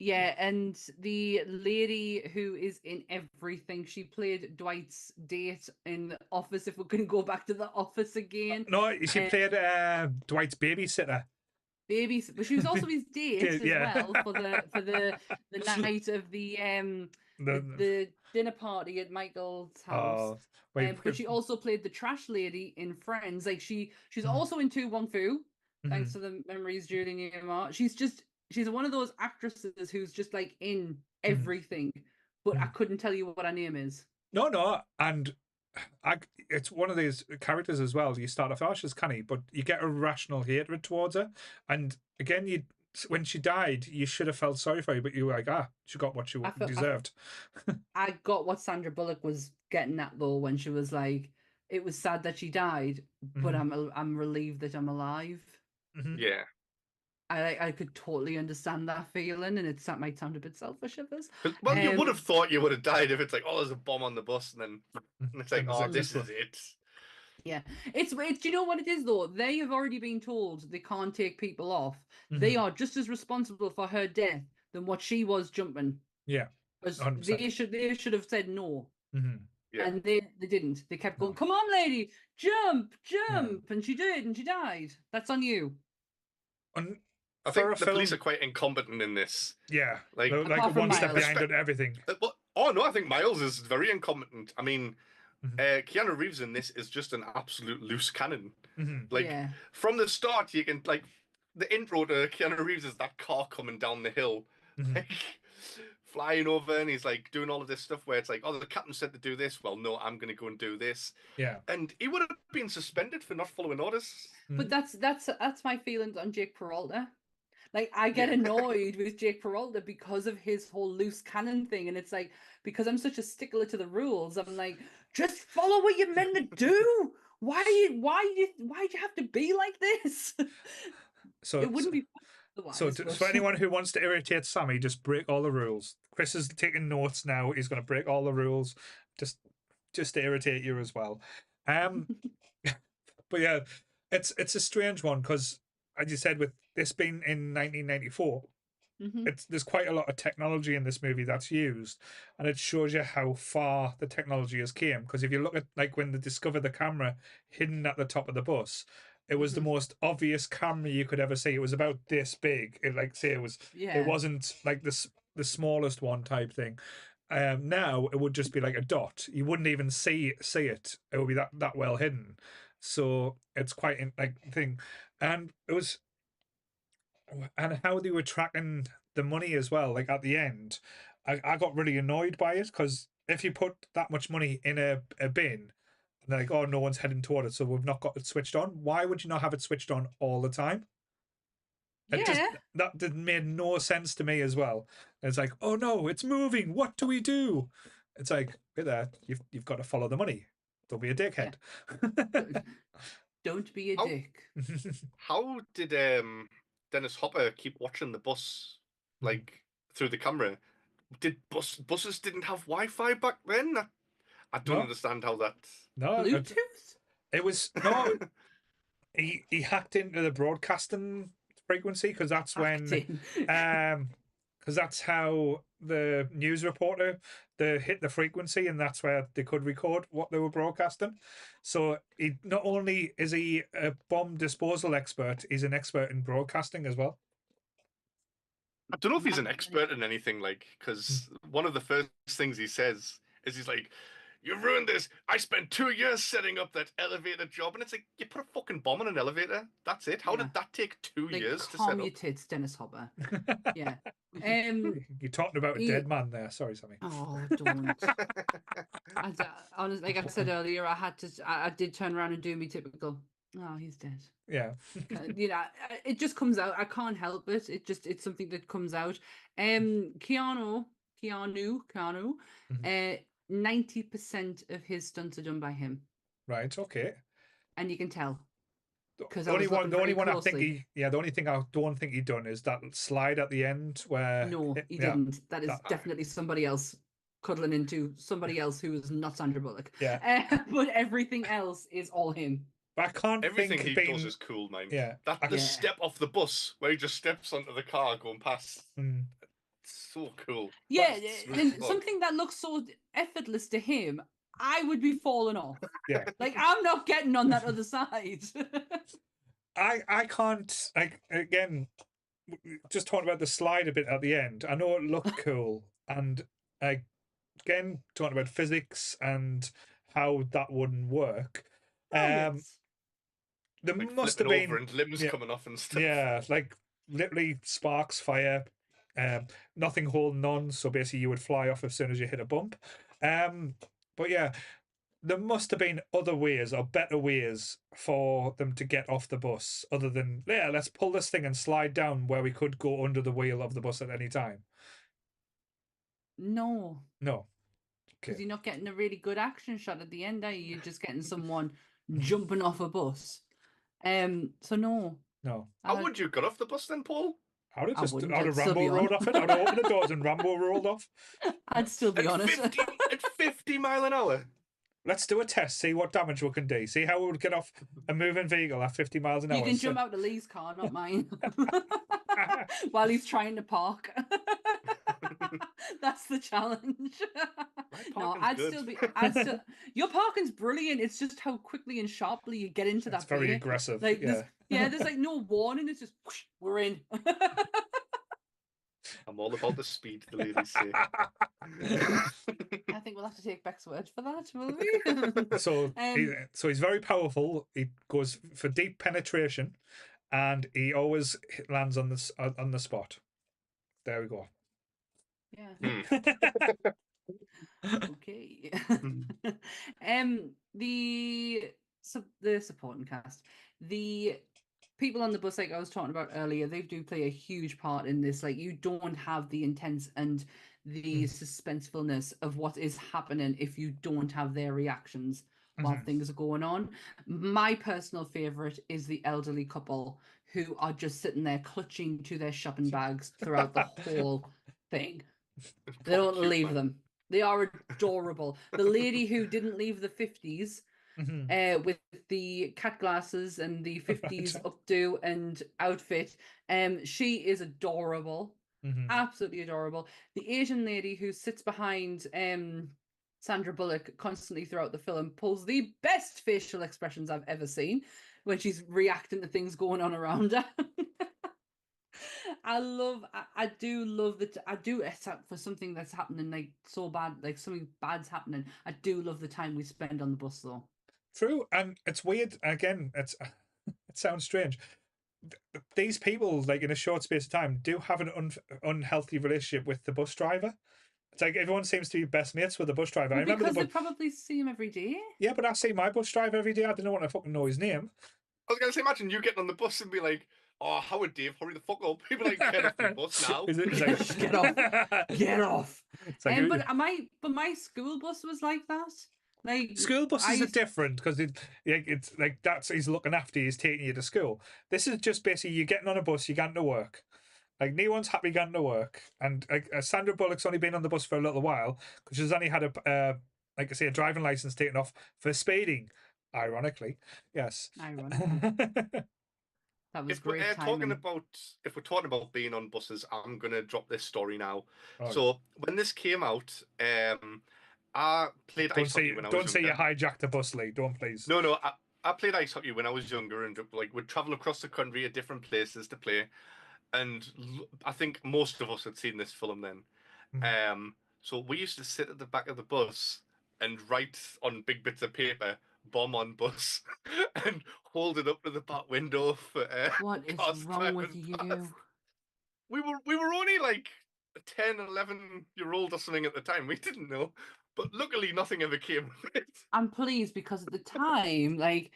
Yeah, and the lady who is in everything, she played Dwight's date in The Office. If we're going to go back to The Office again, No, she played Dwight's babysitter. But she was also his date as well for the night of the dinner party at Michael's house. But she also played the trash lady in Friends. Like she's also in 2-1-Fu. Thanks to the memories, Julie Newmar. She's one of those actresses who's just like in everything, but I couldn't tell you what her name is. No, and it's one of these characters as well. You start off, oh, she's canny, but you get a rational hatred towards her. And again, when she died, you should have felt sorry for her, but you were like, she got what she deserved. I got what Sandra Bullock was getting at though when she was like, it was sad that she died, but I'm relieved that I'm alive. Yeah. I could totally understand that feeling, and it might sound a bit selfish of us. Well, you would have thought you would have died if it's like, oh, there's a bomb on the bus, and then it's like, oh, this is it. Yeah, it's do you know what it is though? They have already been told they can't take people off. They are just as responsible for her death than what she was jumping. Yeah, 100%. They should have said no. Yeah. And they didn't. They kept going, come on, lady, jump, and she did, and she died. That's on you. I think the police are quite incompetent in this. Yeah, like one step behind on everything. Oh no, I think Miles is very incompetent. I mean, Keanu Reeves in this is just an absolute loose cannon. From the start, you can the intro to Keanu Reeves is that car coming down the hill, flying over, and he's like doing all of this stuff where it's like, oh, the captain said to do this. Well, no, I'm going to go and do this. Yeah, and he would have been suspended for not following orders. But that's my feelings on Jake Peralta. Like, I get annoyed with Jake Peralta because of his whole loose cannon thing. And it's like, because I'm such a stickler to the rules, I'm like, just follow what you're meant to do. Why do you have to be like this? So it wouldn't be otherwise. So for anyone who wants to irritate Sammy, just break all the rules. Chris is taking notes now. He's going to break all the rules just to irritate you as well. But yeah, it's a strange one because, as you said, with this being in 1994, there's quite a lot of technology in this movie that's used, and it shows you how far the technology has came. Because if you look at when they discovered the camera hidden at the top of the bus, it was the most obvious camera you could ever see. It was about this big. It it wasn't like the smallest one type thing. Now it would just be like a dot. You wouldn't even see it. It would be that well hidden. So it's quite thing, and it was. And how they were tracking the money as well, like at the end, I got really annoyed by it because if you put that much money in a bin, and they're like, oh, no one's heading toward it, so we've not got it switched on. Why would you not have it switched on all the time? That made no sense to me as well. It's like, oh no, it's moving. What do we do? It's like, you've got to follow the money. Don't be a dickhead. Yeah. Don't be a dick. How did Dennis Hopper keep watching the bus through the camera? Did buses didn't have Wi-Fi back then? I don't understand how that. No, Bluetooth. It was no. he hacked into the broadcasting frequency because that's because that's how the news reporter they hit the frequency, and that's where they could record what they were broadcasting. So he not only is he a bomb disposal expert, he's an expert in broadcasting as well. I don't know if he's an expert in anything, because one of the first things he says is he's like, "You ruined this. I spent 2 years setting up that elevator job," and it's like, you put a fucking bomb in an elevator. That's it. How did that take 2 years to set up? Calm your tits, Dennis Hopper. Yeah. You're talking about a dead man there. Sorry, Sammy. Oh, don't. Honestly, like I've said earlier, I did turn around and do me typical. Oh, he's dead. Yeah. It just comes out. I can't help it. It's something that comes out. Keanu. 90% of his stunts are done by him. Right. Okay. And you can tell. because The I only was one, looking the only very one I think closely. the only thing I don't think he done is that slide at the end where. No, he yeah, didn't. That is that- definitely somebody else cuddling into somebody else who is not Sandra Bullock. Yeah. But everything else is all him. But I can't Everything think he being. does is cool, man. Yeah. The step off the bus where he just steps onto the car going past. Mm. It's so cool. Yeah, That's smooth and as fuck. something that looks so effortless to him, I would be falling off. Yeah. Like, I'm not getting on that other side. I can't, like, again, just talking about the slide a bit at the end. I know it looked cool, and again, talking about physics and how that wouldn't work. Yes. There Like must have flipping over been and limbs coming off and stuff. Yeah, like literally sparks, fire, nothing holding on. So basically, you would fly off as soon as you hit a bump. But yeah, there must have been other ways or better ways for them to get off the bus, other than let's pull this thing and slide down where we could go under the wheel of the bus at any time. No. No. Because Okay. you're not getting a really good action shot at the end, are you? You're just getting someone jumping off a bus. So no. No. How would you get off the bus then, Paul? I would have just wouldn't, I'd I'd have still Rambo be on. rolled off it. I'd have opened the doors and Rambo rolled off. I'd still be honest. At 50 mile an hour. Let's do a test, see what damage we can do. See how we would get off a moving vehicle at 50 miles an hour. You can jump out of Lee's car, not mine. While he's trying to park. That's the challenge. No, I'd still be. Your parking's brilliant. It's just how quickly and sharply you get into that. It's very bay. aggressive. Like yeah. There's like no warning. It's just whoosh, we're in. I'm all about the speed, the ladies say. I think we'll have to take Beck's word for that, will we? So he's very powerful. He goes for deep penetration, and he always lands on the spot. There we go. Yeah. Okay. The supporting cast, the people on the bus, like I was talking about earlier, they do play a huge part in this. Like, you don't have the intense and the suspensefulness of what is happening if you don't have their reactions while things are going on. My personal favorite is the elderly couple who are just sitting there clutching to their shopping bags throughout the whole thing. They don't leave them. They are adorable. The lady who didn't leave the 50s with the cat glasses and the 50s updo and outfit, she is adorable. Absolutely adorable. The Asian lady who sits behind Sandra Bullock constantly throughout the film pulls the best facial expressions I've ever seen when she's reacting to things going on around her. I do love that. I do, for something that's happening like so bad, like something bad's happening. I do love the time we spend on the bus though. True, and it's weird. Again, it sounds strange. These people, like in a short space of time, do have an unhealthy relationship with the bus driver. It's like everyone seems to be best mates with the bus driver. Well, I remember because they probably see him every day. Yeah, but I see my bus driver every day. I don't want to fucking know his name. I was going to say, imagine you getting on the bus and be like, "Oh, Howard, Dave, hurry the fuck up!" People like, "Get off the bus now!" Like, get off, get off. Like, but my school bus was like that. Like, school buses are different because it's like he's looking after you, he's taking you to school. This is just basically you getting on a bus, you're going to work. Like, no one's happy going to work, and Sandra Bullock's only been on the bus for a little while because she's only had a driving license taken off for speeding. Ironically, yes. Ironically. That was great timing. If we're talking about being on buses, I'm gonna drop this story now. Oh. So when this came out, I played ice hockey when I was younger. Don't say you hijacked a bus, Lee. Don't, please. No. I played ice hockey when I was younger, and like would travel across the country at different places to play. And I think most of us had seen this film then. So we used to sit at the back of the bus and write on big bits of paper, "Bomb on bus," and hold it up to the back window for what is wrong with you? We were only like 10, 11-year-old or something at the time. We didn't know. But luckily nothing ever came of it. I'm pleased because at the time, like,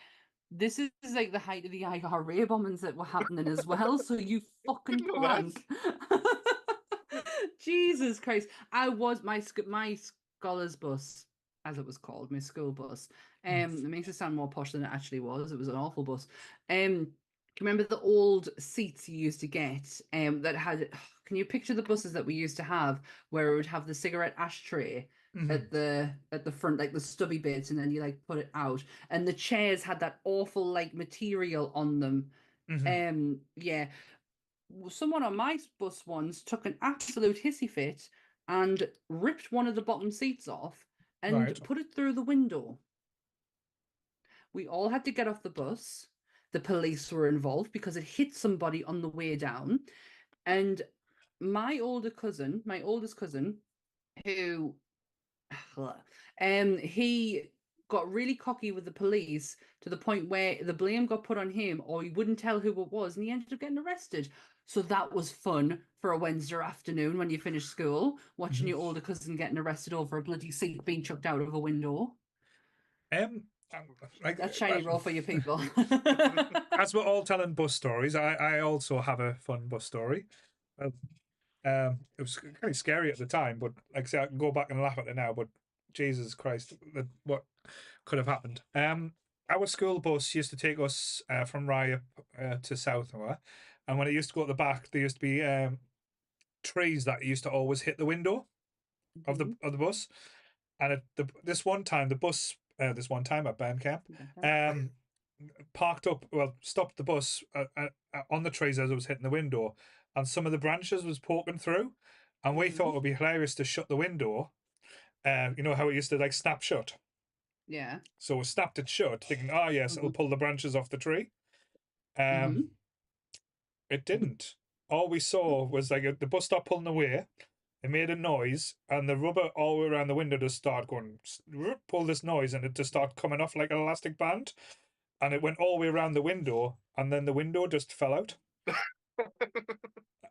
this is like the height of the IRA bombings that were happening as well. So you fucking punk. Jesus Christ. I was my scholars bus, as it was called, my school bus, It makes it sound more posh than it actually was. It was an awful bus. Do you remember the old seats you used to get that had, can you picture the buses that we used to have where it would have the cigarette ashtray at the front, like the stubby bits, and then you like put it out, and the chairs had that awful like material on them. Yeah. Someone on my bus once took an absolute hissy fit and ripped one of the bottom seats off and put it through the window. We all had to get off the bus. The police were involved because it hit somebody on the way down. And my oldest cousin, who he got really cocky with the police to the point where the blame got put on him, or he wouldn't tell who it was, and he ended up getting arrested. So that was fun for a Wednesday afternoon when you finish school, watching your older cousin getting arrested over a bloody seat being chucked out of a window. Like, that's shiny raw for you people. As we're all telling bus stories, I also have a fun bus story. It was kind of scary at the time, but like I say, I can go back and laugh at it now. But Jesus Christ, what could have happened? Our school bus used to take us from Rye up to Southmore, and when it used to go at the back, there used to be trees that used to always hit the window of the bus. And this one time at Bandcamp, stopped the bus on the trees as it was hitting the window, and some of the branches was poking through, and we thought it would be hilarious to shut the window. You know how it used to like snap shut? Yeah. So we snapped it shut, thinking, oh yes, it'll pull the branches off the tree. It didn't. All we saw was like the bus stopped pulling away. It made a noise, and the rubber all the way around the window just started going, pull this noise, and it just started coming off like an elastic band. And it went all the way around the window, and then the window just fell out.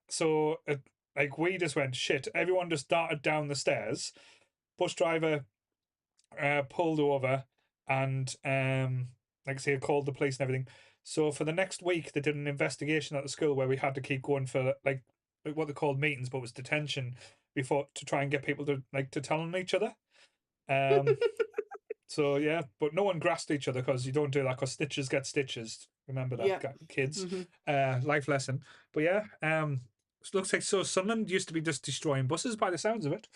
So, we just went, shit. Everyone just darted down the stairs. Bus driver pulled over, and, like I say, called the police and everything. So, for the next week, they did an investigation at the school where we had to keep going for, like what they called meetings, but it was detention before to try and get people to tell on each other. So yeah, but no one grasped each other because you don't do that because stitches get stitches. Remember that, kids. Life lesson. But yeah, it looks like Sunderland used to be just destroying buses by the sounds of it.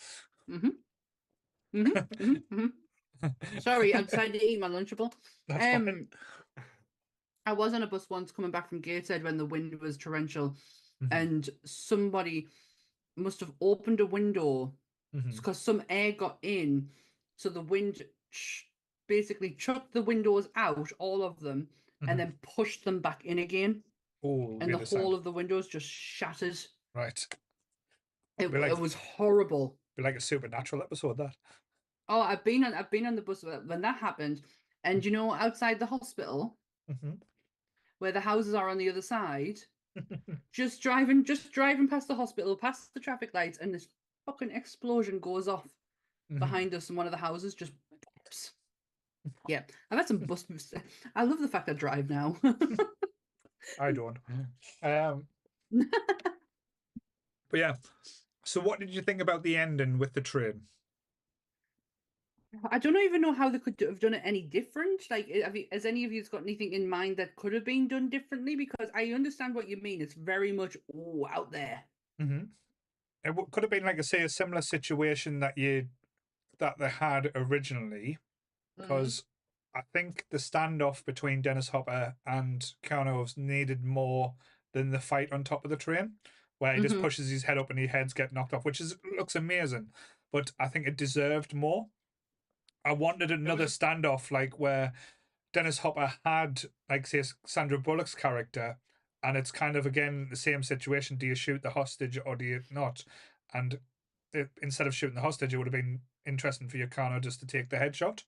Sorry, I decided to eat my Lunchable. That's fine. I was on a bus once coming back from Gateshead when the wind was torrential, and somebody must have opened a window because some air got in, so the wind basically chucked the windows out, all of them, and then pushed them back in again. And the whole of the windows just shattered. Right. It was horrible. Be like a Supernatural episode, that. Oh, I've been on the bus when that happened, and you know, outside the hospital, where the houses are on the other side, just driving past the hospital, past the traffic lights, and this fucking explosion goes off behind us, and one of the houses just pops. Yeah, I've had some bus. I love the fact I drive now. I don't. But yeah. So, what did you think about the ending with the train? I don't even know how they could have done it any different. Like, has any of you got anything in mind that could have been done differently? Because I understand what you mean. It's very much out there. It could have been like a similar situation that they had originally, because I think the standoff between Dennis Hopper and Keanu Reeves needed more than the fight on top of the train, where he just pushes his head up and his heads get knocked off, which looks amazing, but I think it deserved more. I wanted another standoff, like where Dennis Hopper had, like, say, Sandra Bullock's character, and it's kind of again the same situation. Do you shoot the hostage or do you not? And instead of shooting the hostage, it would have been interesting for Keanu just to take the headshot.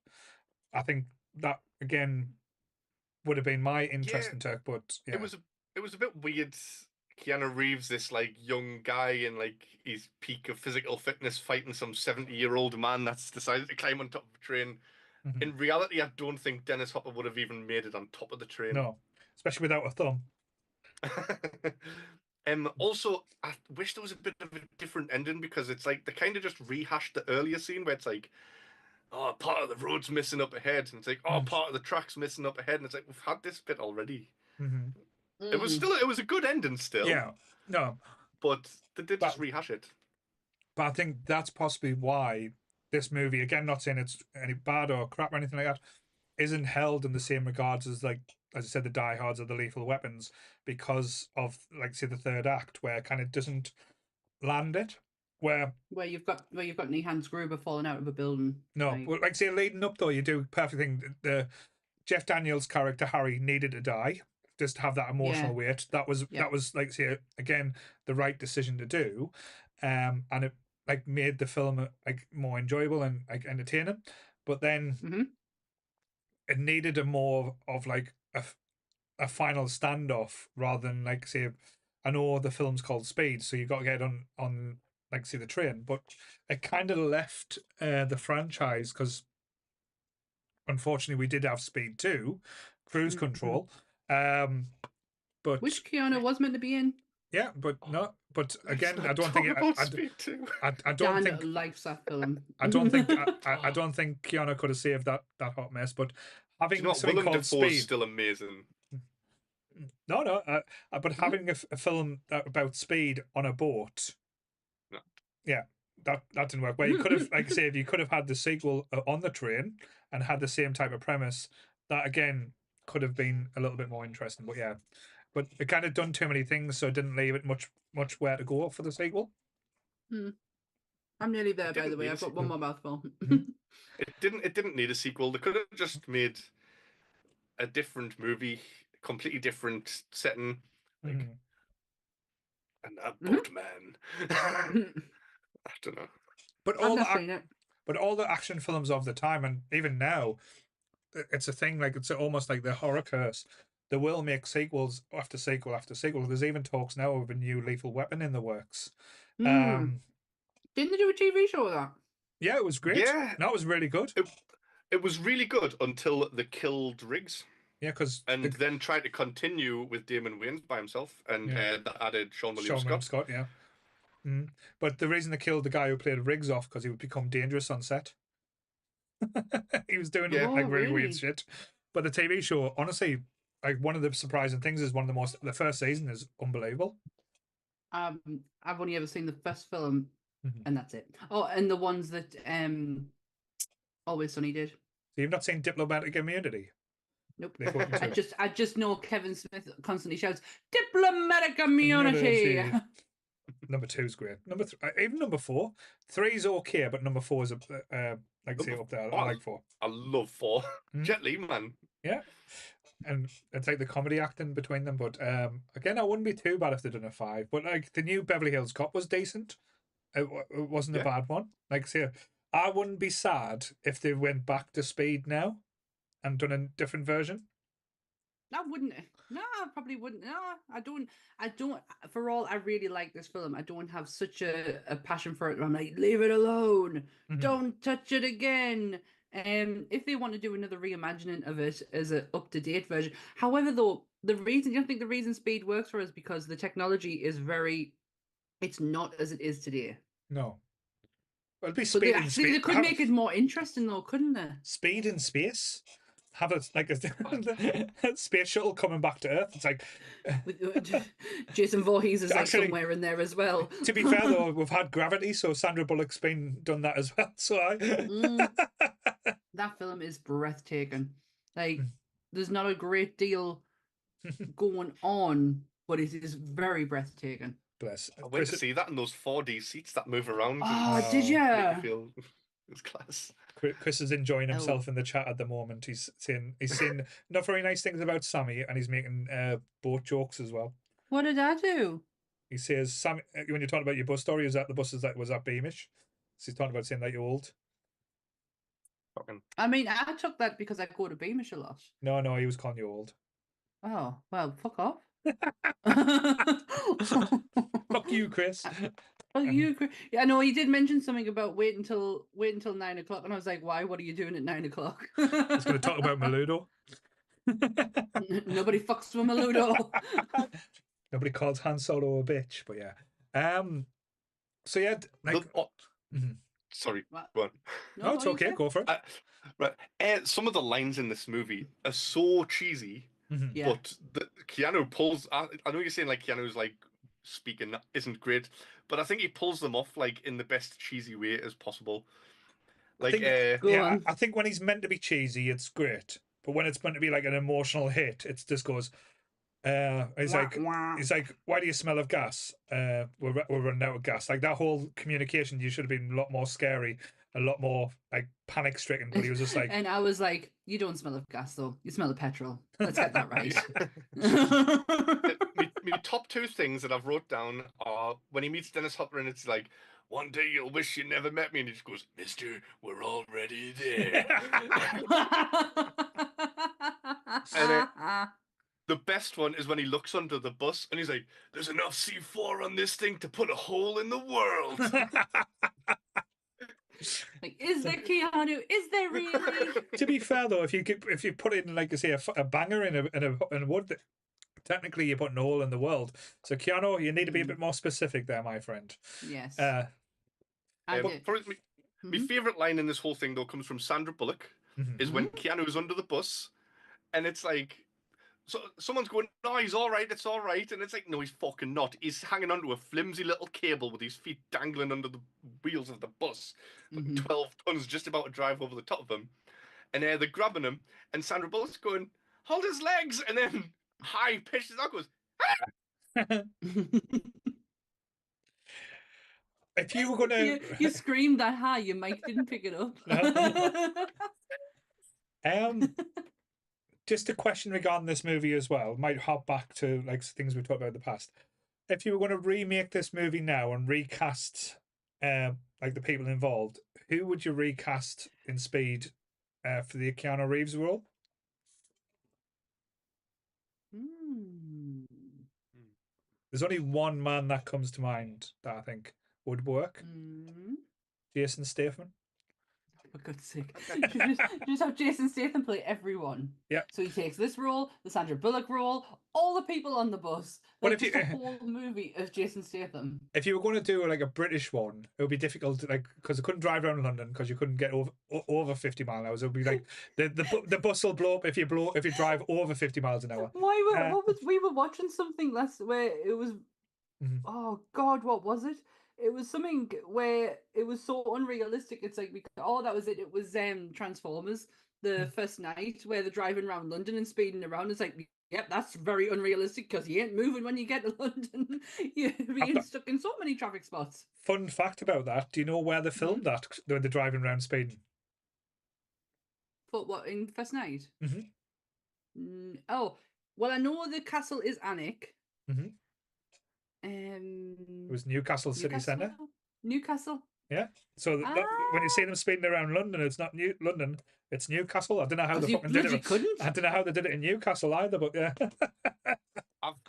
I think that again would have been my interest in Turk, but yeah, it was a bit weird. Keanu Reeves, this like young guy in like his peak of physical fitness, fighting some 70-year-old man that's decided to climb on top of a train. In reality, I don't think Dennis Hopper would have even made it on top of the train. No, especially without a thumb. Also, I wish there was a bit of a different ending, because it's like they kind of just rehashed the earlier scene where it's like oh, part of the road's missing up ahead, and it's like, oh, part of the track's missing up ahead, and it's like, we've had this bit already. It was a good ending still. Yeah, no, but they did just rehash it. But I think that's possibly why this movie, again, not saying it's any bad or crap or anything like that, isn't held in the same regards as, like, as I said, the Die Hards or the Lethal Weapons, because of, like, say, the third act, where it kind of doesn't land it. Where you've got Hans Gruber falling out of a building. No, like say leading up though, you do perfect thing. The Jeff Daniels character Harry needed to die just to have that emotional weight. That was like say again the right decision to do, and it like made the film like more enjoyable and like entertaining. But then it needed a more of like a final standoff rather than like say I know the film's called Speed, so you got to get on like see the train, but it kind of left the franchise because unfortunately we did have Speed 2, Cruise Control, but which Keanu was meant to be in. Yeah, but no, but again, I don't think I don't think likes that film. I don't think I don't think Keanu could have saved that hot mess. But having something called Speed still amazing. No, but having a film about speed on a boat. Yeah, that didn't work. Where you could have, like I say, if you could have had the sequel on the train and had the same type of premise, that again could have been a little bit more interesting. But yeah, but it kind of done too many things, so it didn't leave it much where to go for the sequel. I'm nearly there, by the way. I've got one more mouthful. It didn't need a sequel. They could have just made a different movie, completely different setting, like and a boatman. I don't know. But all the action films of the time, and even now, it's a thing. Like it's almost like the horror curse. They will make sequels after sequel after sequel. There's even talks now of a new Lethal Weapon in the works. Didn't they do a TV show of that? Yeah, it was great. Yeah, that was really good. It was really good until they killed Riggs. Yeah, then tried to continue with Damon Wayans by himself, and that added Sean William Scott. Yeah. But the reason they killed the guy who played Riggs off because he would become dangerous on set. He was doing really weird shit. But the TV show, honestly, like one of the surprising things is the first season is unbelievable. I've only ever seen the first film, and that's it. Oh, and the ones that Always Sunny did. So you've not seen Diplomatic Immunity? Nope. I just know Kevin Smith constantly shouts "Diplomatic Immunity." Number 2 is great. Number 3, even number 4, 3 is okay, but number 4 is like say up there. I like 4. I love 4. Jet Li, man. Yeah, and it's like the comedy acting between them. But again, I wouldn't be too bad if they'd done a 5. But like the new Beverly Hills Cop was decent. It wasn't a bad one. Like say, I wouldn't be sad if they went back to Speed now and done a different version. I wouldn't. No, I probably wouldn't. No, I don't. For all I really like this film, I don't have such a passion for it. I'm like, leave it alone. Don't touch it again. If they want to do another reimagining of it as an up-to-date version. However, though, I think the reason Speed works for us because the technology is it's not as it is today. No. Well, it'd be Speed in space. They could make it more interesting, though, couldn't they? Speed in space. Have a space shuttle coming back to Earth. It's like Jason Voorhees is actually, like somewhere in there as well. To be fair, though, we've had Gravity, so Sandra Bullock's done that as well. So that film is breathtaking. Like, there's not a great deal going on, but it is very breathtaking. Bless. I went to see that in those 4D seats that move around. Oh, did you? It's class. Chris is enjoying himself in the chat at the moment. He's saying not very nice things about Sammy, and he's making boat jokes as well. What did I do? He says, Sammy, when you're talking about your bus story, is that the buses that was at Beamish? So he's talking about saying that you're old. I mean, I took that because I go to Beamish a lot. No, he was calling you old. Oh, well, fuck off. Fuck you, Chris. Oh, you? Yeah, no, he did mention something about wait until 9 o'clock, and I was like, why? What are you doing at 9 o'clock? He's going to talk about Maludo. Nobody fucks with Maludo. Nobody calls Han Solo a bitch, but yeah. So yeah, like, Sorry, What? go on. No, it's okay. Go for it. Right. Some of the lines in this movie are so cheesy, Yeah. but Keanu pulls. I know you're saying like Keanu's like speaking isn't great, but I think he pulls them off like in the best cheesy way as possible. Like, Go on. I think when he's meant to be cheesy, it's great, but when it's meant to be like an emotional hit, it just goes. He's like, why do you smell of gas? We're running out of gas. Like that whole communication, you should have been a lot more scary, a lot more like panic stricken. But he was just like, and I was like, you don't smell of gas though. You smell of petrol. Let's get that right. my top two things that I've wrote down are when he meets Dennis Hopper and it's like, one day you'll wish you never met me, and he just goes, Mister, we're already there. And the best one is when he looks under the bus and he's like, there's enough C4 on this thing to put a hole in the world. Like, is there Keanu? Is there really? To be fair though, if you put in like say a banger in a wood, technically you're putting a hole in the world. So Keanu, you need to be a bit more specific there, my friend. Yes. My favourite line in this whole thing though comes from Sandra Bullock, is when Keanu's under the bus, and it's like, so someone's going, no, he's all right, it's all right, and it's like, no, he's fucking not. He's hanging onto a flimsy little cable with his feet dangling under the wheels of the bus, 12 tons, just about to drive over the top of him, and they're grabbing him, and Sandra Bullock's going, hold his legs, and then high pitches out goes, ah! If you were gonna, you screamed that high, your mic didn't pick it up. Just a question regarding this movie as well. Might hop back to like things we talked about in the past. If you were going to remake this movie now and recast, like the people involved, who would you recast in Speed, for the Keanu Reeves role? There's only one man that comes to mind that I think would work. Jason Statham. For God's sake. Just have Jason Statham play everyone. Yeah. So he takes this role, the Sandra Bullock role, all the people on the bus. Like, But if just a whole movie of Jason Statham. If you were going to do like a British one, it would be difficult, like because you couldn't drive around London because you couldn't get over 50 miles an hour. It would be like the bus will blow up if you drive over 50 miles an hour. We were watching something where it was. Oh God, what was it? It was something where it was so unrealistic. It's like, that was it. It was Transformers, the first night where they're driving around London and speeding around. It's like, yep, that's very unrealistic because you ain't moving when you get to London. You're being stuck in so many traffic spots. Fun fact about that: do you know where they filmed that? When they're driving around speeding. But what, in First Night? Oh, well, I know the castle is Alnwick. It was Newcastle City Centre. Newcastle. Yeah. So when you see them speeding around London, it's not London, it's Newcastle. I don't know how they fucking did it. I don't know how they did it in Newcastle either, but yeah.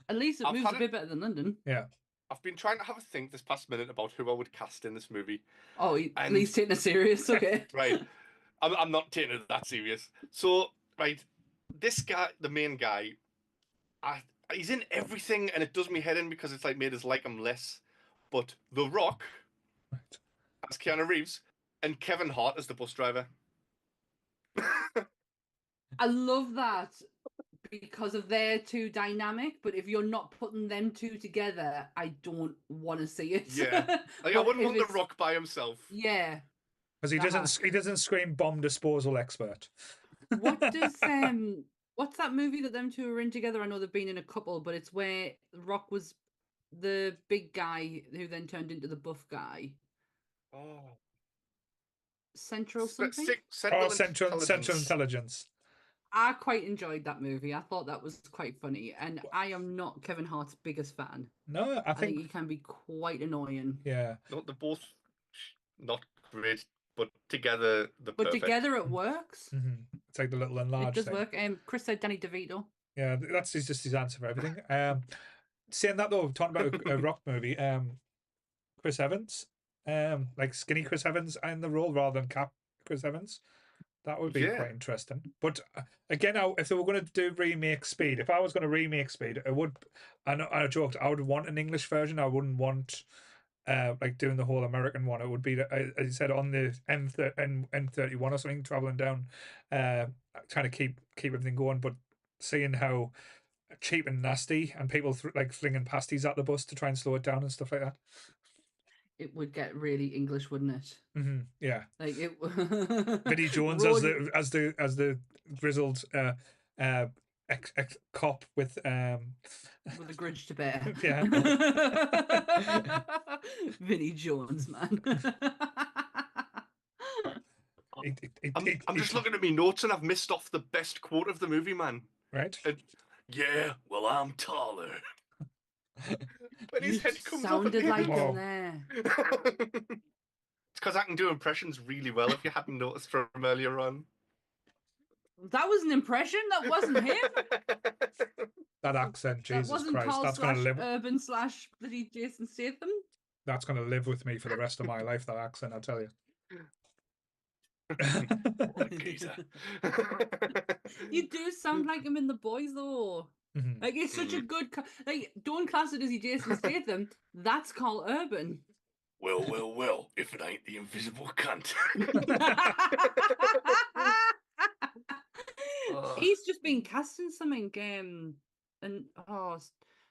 At least it moves a bit better than London. Yeah. I've been trying to have a think this past minute about who I would cast in this movie. Oh, at least taking it serious, okay. Right. I'm not taking it that serious. So, right, this guy, the main guy, he's in everything, and it does me head in because it's like made us like him less. But The Rock as Keanu Reeves and Kevin Hart as the bus driver. I love that because of their two dynamic, but if you're not putting them two together, I don't want to see it. Yeah. Like, I wouldn't want The Rock by himself. Yeah. Because he doesn't scream bomb disposal expert. What does what's that movie that them two are in together? I know they've been in a couple, but it's where Rock was the big guy who then turned into the buff guy. Oh. Central something? Central Intelligence. I quite enjoyed that movie. I thought that was quite funny. And I am not Kevin Hart's biggest fan. No, I think he can be quite annoying. Yeah. No, they're both not great, but together together it works. It's like the little enlarged thing. It does work. Chris said Danny DeVito. Yeah, that's just his answer for everything. Saying that though, talking about a Rock movie, Chris Evans, like skinny Chris Evans in the role rather than Cap Chris Evans. That would be quite interesting. But again, if they were going to do remake Speed, if I was going to remake Speed, I joked I would want an English version. I wouldn't want like doing the whole American one, it would be, as you said, on the M31 or something, traveling down, trying to keep everything going, but seeing how cheap and nasty, and people like flinging pasties at the bus to try and slow it down and stuff like that. It would get really English, wouldn't it? Yeah, like it. Vinnie Jones as the grizzled ex cop with a grudge to bear. Yeah. Vinnie Jones, man. I'm just looking at me notes and I've missed off the best quote of the movie, man. Right? Yeah, well, I'm taller. When his head comes sounded up like him there. It's because I can do impressions really well, if you hadn't noticed from earlier on. That was an impression. That wasn't him. That accent, Jesus that wasn't Christ, Carl that's going to live. Urban / bloody Jason Statham. That's going to live with me for the rest of my life. That accent, I tell you. You do sound like him in The Boys, though. Like, it's such a good. Like, don't class it as Jason Statham. That's Carl Urban. Well, if it ain't the invisible cunt. He's just been cast in something,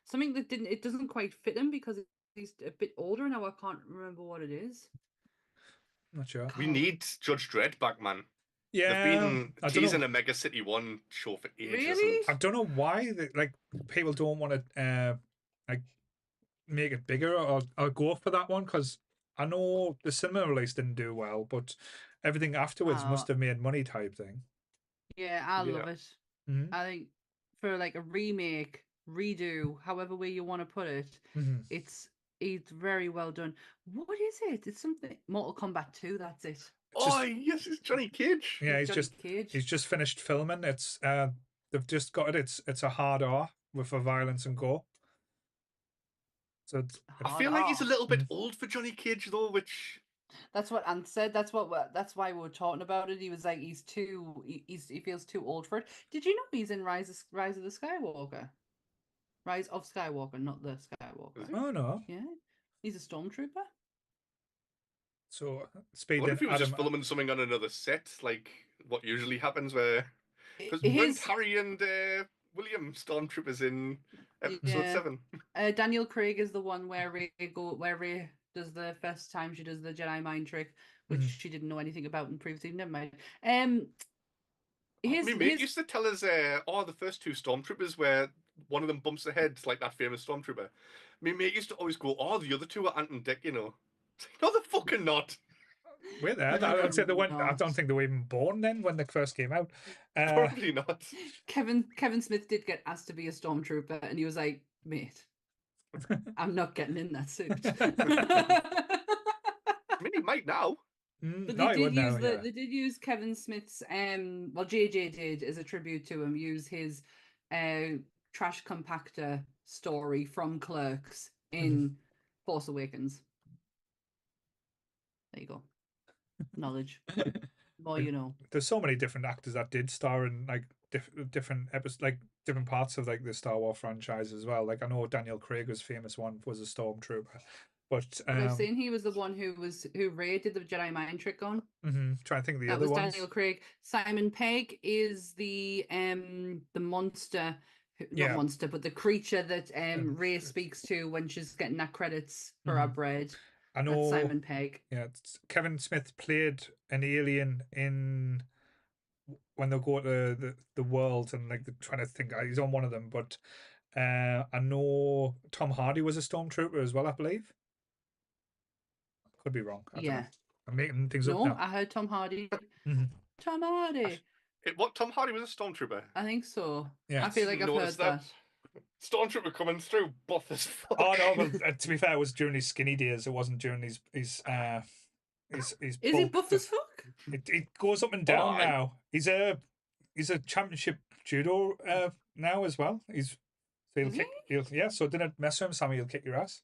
something that it doesn't quite fit him because he's a bit older now. I can't remember what it is. Not sure. We need Judge Dredd back, man. Yeah, they've been teasing a Mega City 1 show for ages. Really? I don't know why people don't want to like make it bigger or go for that one, because I know the cinema release didn't do well, but everything afterwards must have made money type thing. Yeah, I love it. I think for like a remake, redo, however way you want to put it, it's very well done. What is it? It's something Mortal Kombat 2. That's it. Yes, it's Johnny Cage. Yeah, he's just finished filming. It's they've just got it. It's a hard R with a violence and gore. So I feel like he's a little bit old for Johnny Cage, though, which that's what Ant said. That's why we were talking about it. He was like, he feels too old for it. Did you know he's in Rise of the Skywalker? Rise of Skywalker, not the Skywalker. Oh no. Yeah, he's a stormtrooper. So what if he was just filming something on another set, like what usually happens, where because weren't Harry and William stormtroopers in episode 7? Daniel Craig is the one where Rey does the first time she does the Jedi mind trick, which she didn't know anything about and previously. Never mind. My mate used to tell us, the first 2 stormtroopers where one of them bumps their head, like that famous stormtrooper. My mate used to always go, the other 2 are Ant and Dec, you know. No, they're fucking not. Wait there. I'd say I don't think they were even born then when they first came out. Probably not. Kevin Smith did get asked to be a stormtrooper, and he was like, "Mate, I'm not getting in that suit." I mean, he might now. But they did use Kevin Smith's JJ did, as a tribute to him, use his trash compactor story from Clerks in Force Awakens. There you go. Knowledge. More you know. There's so many different actors that did star in like different episodes, like different parts of like the Star Wars franchise as well. Like I know Daniel Craig was famous one, was a stormtrooper. But I've seen he was the one who Rey did the Jedi mind trick on. Trying to think of the other ones. That was Daniel Craig. Simon Pegg is the monster, not monster, but the creature that Rey speaks to when she's getting that credits for our bread. I know. That's Simon Pegg. Yeah, Kevin Smith played an alien in when they go to the world, and like they're trying to think he's on one of them. But I know Tom Hardy was a stormtrooper as well, I believe. Could be wrong. I don't know. I'm making things up now. No, I heard Tom Hardy. Tom Hardy. Tom Hardy was a stormtrooper? I think so. Yeah. I feel like I've heard that. Stormtrooper coming through, buff as fuck. Oh no, but to be fair, it was during his skinny days. It wasn't during his Is he buff as fuck? It goes up and down now. He's a championship judo now as well. So didn't mess with him, Sammy. He'll kick your ass.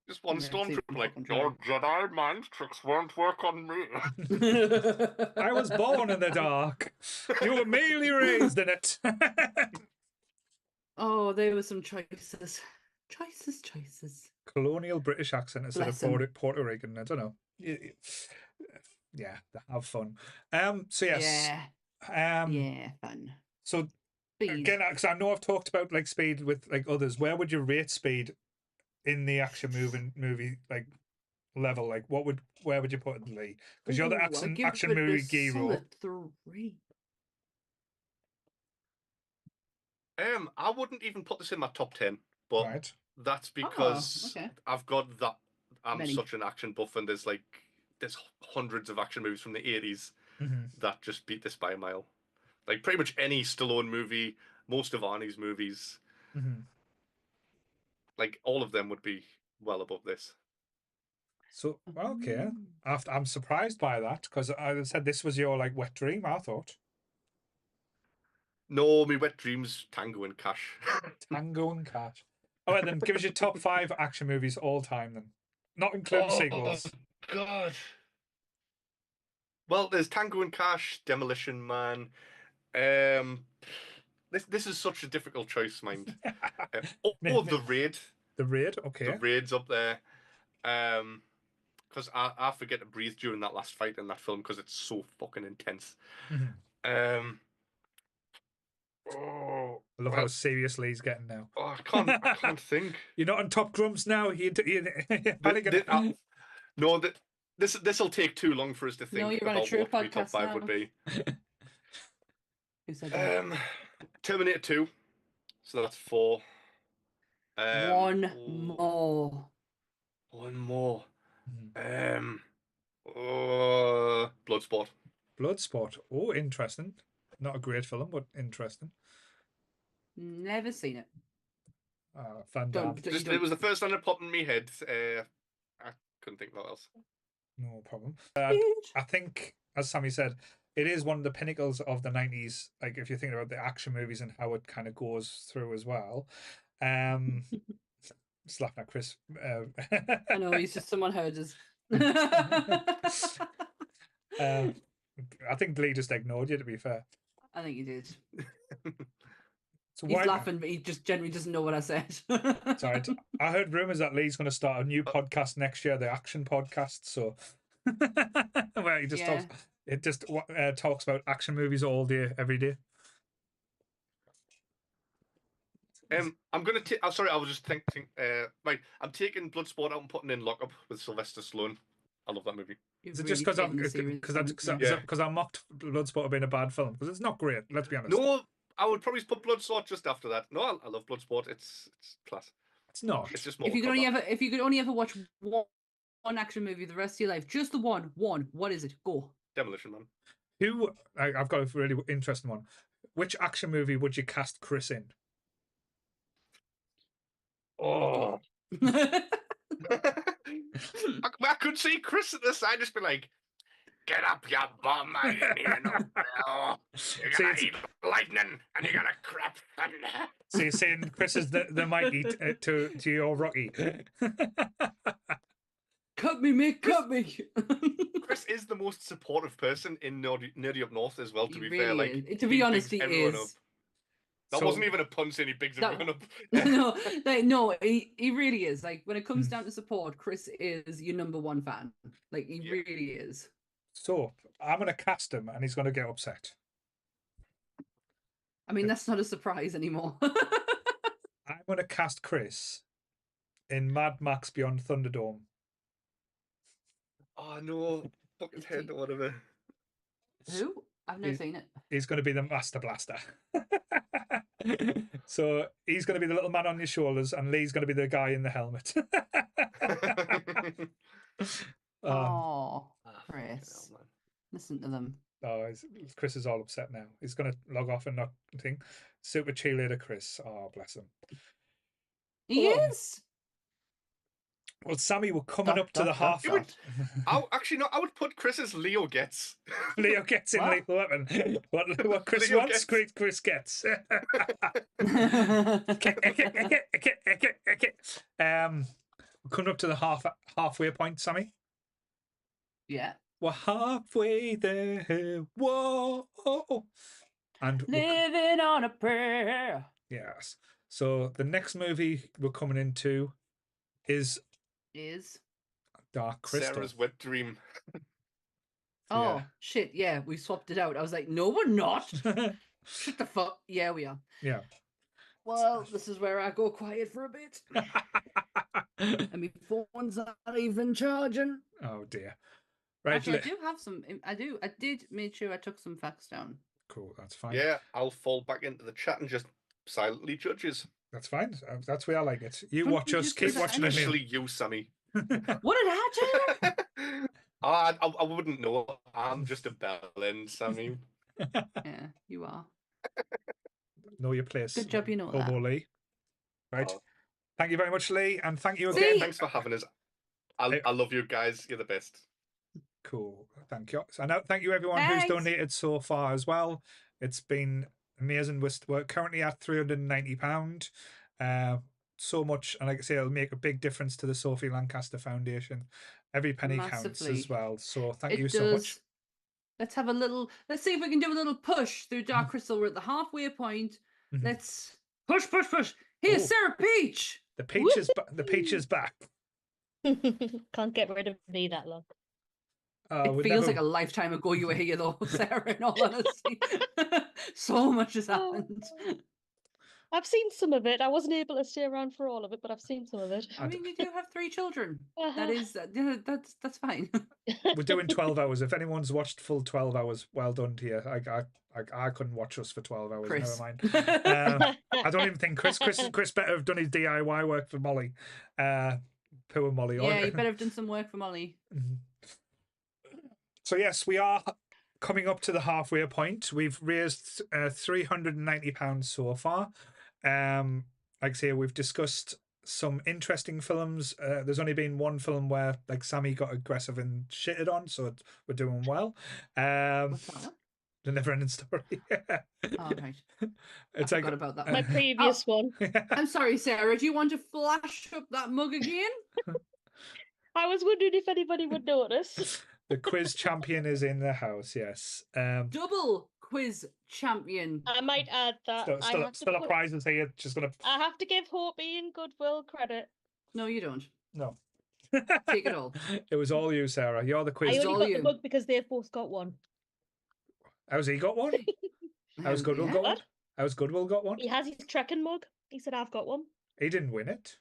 Just one stormtrooper like, your Jedi mind tricks won't work on me. I was born in the dark. You were merely raised in it. Oh, there were some choices. Choices. Colonial British accent instead Bless of 'em. Puerto Rican. I don't know. Yeah, have fun. So yes. Yeah, fun. So Speed. again, because I know I've talked about like Speed with like others. Where would you rate Speed in the action movie like level? Like, where would you put it, Lee? Because you're the Ooh, I'd give action it a movie hero. solid 3. I wouldn't even put this in my top 10, but Right. that's because okay. I've got that. I'm Many. such an action buff, and there's hundreds of action movies from the 80s that just beat this by a mile. Like pretty much any Stallone movie, most of Arnie's movies, like all of them would be well above this. So okay, I'm surprised by that because I said this was your like wet dream. I thought No, my wet dreams, Tango and Cash. Tango and Cash. All right, then give us your top 5 action movies all time, then, not including sequels. God. Well, there's Tango and Cash, Demolition Man. This is such a difficult choice, mind. The Raid. The Raid, okay. The Raid's up there. Because I forget to breathe during that last fight in that film because it's so fucking intense. I love how serious Lee's getting now. Oh, I can't think. You're not on top drums now. No, this will take too long for us to think about what my top 5 would be. Who said that? Terminator 2. So that's 4. One more. Bloodsport. Bloodsport. Oh, interesting. Not a great film, but interesting. Never seen it. Fantastic. It was the first one that popped in my head. I couldn't think of what else. No problem. I think, as Sammy said, it is one of the pinnacles of the 90s. Like, if you think about the action movies and how it kind of goes through as well. Just laughing at Chris. I know, he's just someone heard us. I think Lee just ignored you, to be fair. I think he did. So he's laughing, but he just generally doesn't know what I said. Sorry, I heard rumours that Lee's going to start a new podcast next year, the Action Podcast. So, where he just talks about action movies all day, every day. I'm gonna take. Oh, sorry, I was just thinking. Right, I'm taking Bloodsport out and putting in Lockup with Sylvester Stallone. I love that movie. Is it just because I mocked Bloodsport being a bad film? Because it's not great. Let's be honest. No, I would probably put Bloodsport just after that. No, I love Bloodsport. It's class. It's not. It's just if you could only ever watch one action movie the rest of your life, just the one. What is it? Go. Demolition Man. I've got a really interesting one. Which action movie would you cast Chris in? Oh. I could see Chris at the side just be like, "Get up, you bum! I ain't here no more. You're gonna eat lightning and you're gonna crap thunder." So you're saying Chris is the mighty to your Rocky? Cut me, Mick, cut me. Chris is the most supportive person in Nerdy Up North as well. To be fair, like to be honest, he is. Up. That wasn't even a pun saying he bigs everyone up. No, he really is. Like when it comes down to support, Chris is your #1 fan. Like he really is. So I'm going to cast him, and he's going to get upset. I mean, that's not a surprise anymore. I'm going to cast Chris in Mad Max Beyond Thunderdome. Oh no, fucking head or whatever. Who? I've never seen it. He's going to be the Master Blaster. So he's going to be the little man on your shoulders, and Lee's going to be the guy in the helmet. Chris. Listen to them. Oh, Chris is all upset now. He's going to log off and not think. Super cheerleader Chris. Oh, bless him. He is. Well, Sammy, we're coming up to the half. I would put Chris as Leo Gets. Leo Gets in Lethal Weapon. What Chris Leo wants, Chris gets. We're coming up to the halfway point, Sammy. Yeah. We're halfway there. Whoa. And living on a prayer. Yes. So the next movie we're coming into is Dark Crystal. Sarah's wet dream. Oh, shit. Yeah, we swapped it out. I was like, no, we're not. Shut the fuck. Yeah, we are. Yeah. Well, this is where I go quiet for a bit. And my phone's not even charging. Oh, dear. Right. Actually, I do have some. I did make sure I took some facts down. Cool, that's fine. Yeah, I'll fall back into the chat and just silently judges. That's fine. That's where I like it. You watch us, keep watching it. Especially you, Sammy. What did I do? I wouldn't know. I'm just a bellend, Sammy. Yeah, you are. Know your place. Good job, you know Hobo that. Lee. Right. Oh. Thank you very much, Lee, and thank you again. Thanks for having us. I love you guys. You're the best. Cool. Thank you. And thank you everyone who's donated so far as well. It's been amazing. We're currently at £390. So much, and like I say, it'll make a big difference to the Sophie Lancaster Foundation. Every penny counts as well. So thank you so much. Let's have a little. Let's see if we can do a little push through Dark Crystal. We're at the halfway point. Let's push. Here's Sarah Peach. The peach is the peach is back. Can't get rid of me that long. It feels like a lifetime ago you were here, though, Sarah, in all honesty. So much has happened. I've seen some of it. I wasn't able to stay around for all of it, but I've seen some of it. I mean, you do have 3 children. That is, that's fine. We're doing 12 hours. If anyone's watched full 12 hours, well done to you. I couldn't watch us for 12 hours. Chris. Never mind. I don't even think Chris better have done his DIY work for Molly. Poor Molly. Yeah, you better have done some work for Molly. So yes, we are coming up to the halfway point. We've raised £390 so far. Like I say, we've discussed some interesting films. There's only been one film where like Sammy got aggressive and shitted on, so we're doing well. What's that? The Neverending Story. Oh, right. I forgot about that. My previous one. I'm sorry, Sarah. Do you want to flash up that mug again? I was wondering if anybody would notice. The quiz champion is in the house, yes. Double quiz champion. I might add that. Still a prize is here. Just gonna. I have to give Hopi and Goodwill credit. No, you don't. No. Take it all. It was all you, Sarah. You're the quiz. I only got the mug because they've both got one. How's he got one? How's Goodwill got one? How's Goodwill got one? He has his trekking mug. He said, I've got one. He didn't win it.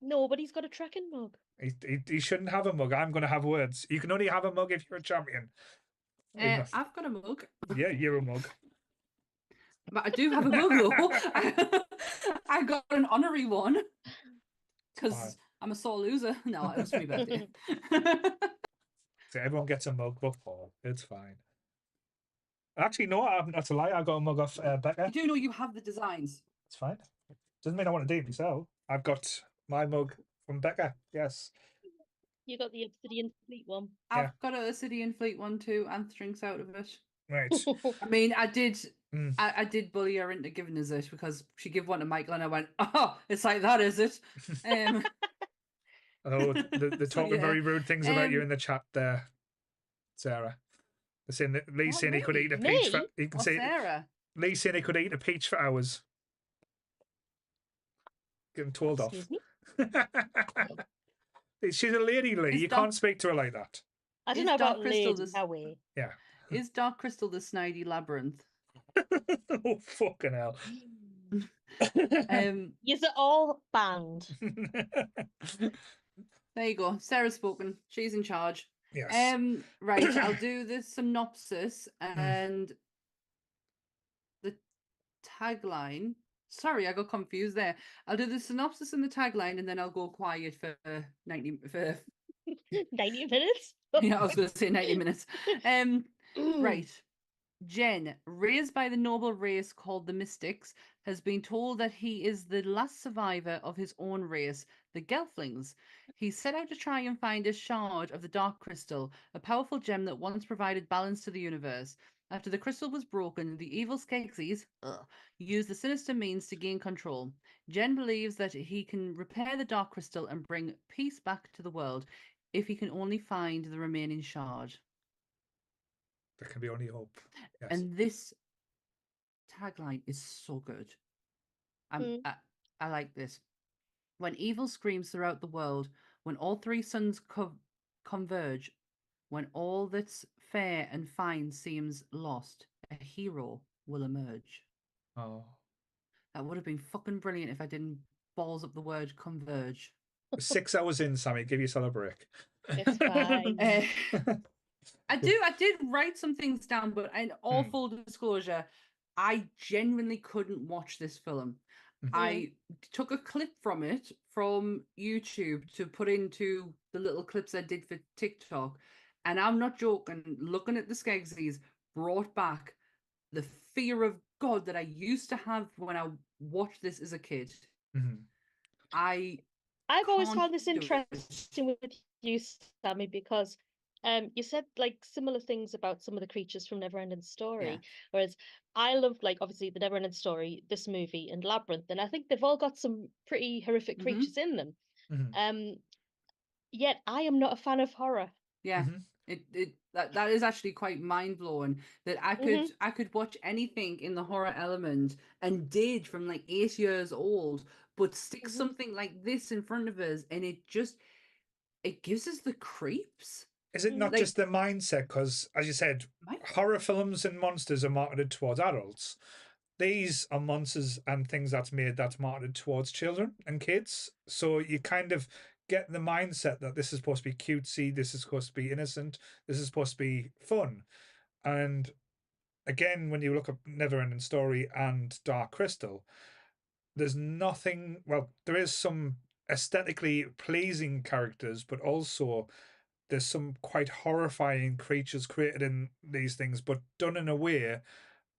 No, but he's got a trekking mug. He shouldn't have a mug. I'm going to have words. You can only have a mug if you're a champion. I've got a mug. Yeah, you're a mug. But I do have a mug, though. I got an honorary one. Because I'm a sore loser. No, it was my birthday. So everyone gets a mug but Paul. It's fine. Actually, no, that's a lie. I got a mug off Becca. You do know you have the designs. It's fine. Doesn't mean I want to do it myself. I've got my mug from Becca. Yes. You got the Obsidian Fleet one. I've got an Obsidian Fleet one too, and drinks out of it. Right. I mean, I did bully her into giving us it because she gave one to Michael, and I went, "Oh, it's like that, is it?" Oh, they're talking very rude things about you in the chat there, Sarah. They're saying that Lee's saying he could eat a peach. Sarah. Lee's saying he could eat a peach for hours. Getting told off. She's a lady, Lee. You can't speak to her like that. I don't know about Lee. Yeah. Is Dark Crystal the snidey labyrinth? Oh, fucking hell. Is it all banned? There you go. Sarah's spoken. She's in charge. Yes. Right, I'll do the synopsis and the tagline. Sorry, I got confused there. I'll do the synopsis and the tagline, and then I'll go quiet for 90 minutes. Yeah, I was going to say 90 minutes. Right. Jen, raised by the noble race called the Mystics, has been told that he is the last survivor of his own race, the Gelflings. He set out to try and find a shard of the Dark Crystal, a powerful gem that once provided balance to the universe. After the crystal was broken, the evil Skeksis used the sinister means to gain control. Jen believes that he can repair the Dark Crystal and bring peace back to the world if he can only find the remaining shard. There can be only hope. Yes. And this tagline is so good. I like this. When evil screams throughout the world, when all three suns converge, when all that's fair and fine seems lost, a hero will emerge. Oh. That would have been fucking brilliant if I didn't balls up the word converge. 6 hours in, Sammy. Give yourself a break. It's fine. I did write some things down, but in all full disclosure, I genuinely couldn't watch this film. I took a clip from it from YouTube to put into the little clips I did for TikTok, and I'm not joking. Looking at the Skegsies brought back the fear of God that I used to have when I watched this as a kid. I've always found this interesting with you, Sammy, because you said like similar things about some of the creatures from Neverending Story, whereas I love like obviously the Neverending Story, this movie, and Labyrinth, and I think they've all got some pretty horrific creatures in them. Yet I am not a fan of horror. Yeah. That is actually quite mind-blowing that I could watch anything in the horror element and did from like 8 years old, but stick something like this in front of us and it gives us the creeps. Is it not just the mindset? Because, as you said, horror films and monsters are marketed towards adults. These are monsters and things that's marketed towards children and kids. So you kind of get the mindset that this is supposed to be cutesy, this is supposed to be innocent, this is supposed to be fun. And again, when you look at Neverending Story and Dark Crystal, there's nothing, well, there is some aesthetically pleasing characters, but also there's some quite horrifying creatures created in these things, but done in a way,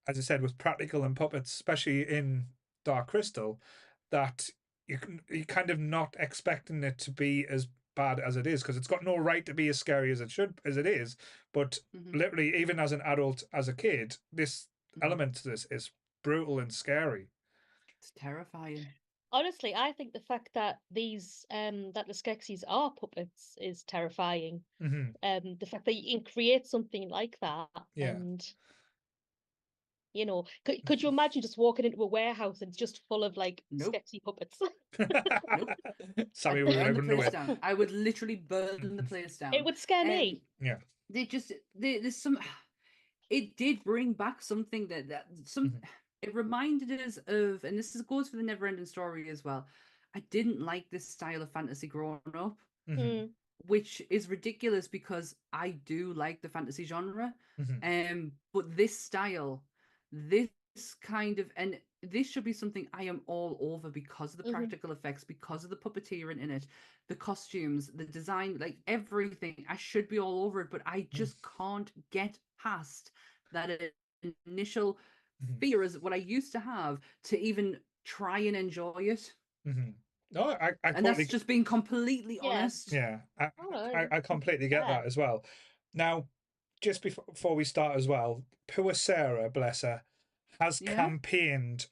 as I said, with practical and puppets, especially in Dark Crystal, that you're kind of not expecting it to be as bad as it is, because it's got no right to be as scary as it is. But literally, even as an adult, as a kid, this element to this is brutal and scary. It's terrifying. Honestly, I think the fact that these that the Skeksis are puppets is terrifying. The fact that you can create something like that, and you know, could you imagine just walking into a warehouse and it's just full of like Skeksy puppets? Nope. Sammy would burn the place down. I would literally burn the place down. It would scare me. Yeah. There's some. It did bring back something that it reminded us of, and this goes for the Neverending Story as well. I didn't like this style of fantasy growing up, which is ridiculous because I do like the fantasy genre. But this style, this kind of, and this should be something I am all over because of the practical effects, because of the puppeteering in it, the costumes, the design, like everything. I should be all over it, but I just can't get past that initial fear is what I used to have to even try and enjoy it. No, and that's just being completely honest. Yeah, I completely get that as well. Now, just before we start as well, poor Sarah, bless her, has campaigned,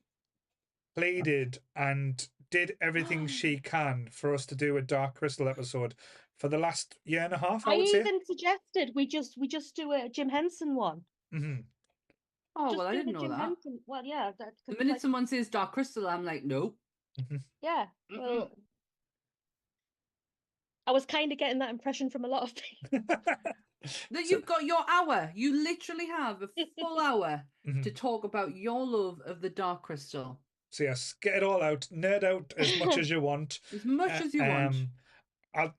pleaded, and did everything she can for us to do a Dark Crystal episode for the last year and a half. I would say. Even suggested we just do a Jim Henson one. Oh, well, I didn't know that. Henson. Well, yeah. The minute someone says Dark Crystal, I'm like, nope. Yeah. Well, I was kind of getting that impression from a lot of people. That you've got your hour. You literally have a full hour to talk about your love of the Dark Crystal. So yes, get it all out, nerd out as much as you want. As much as you want.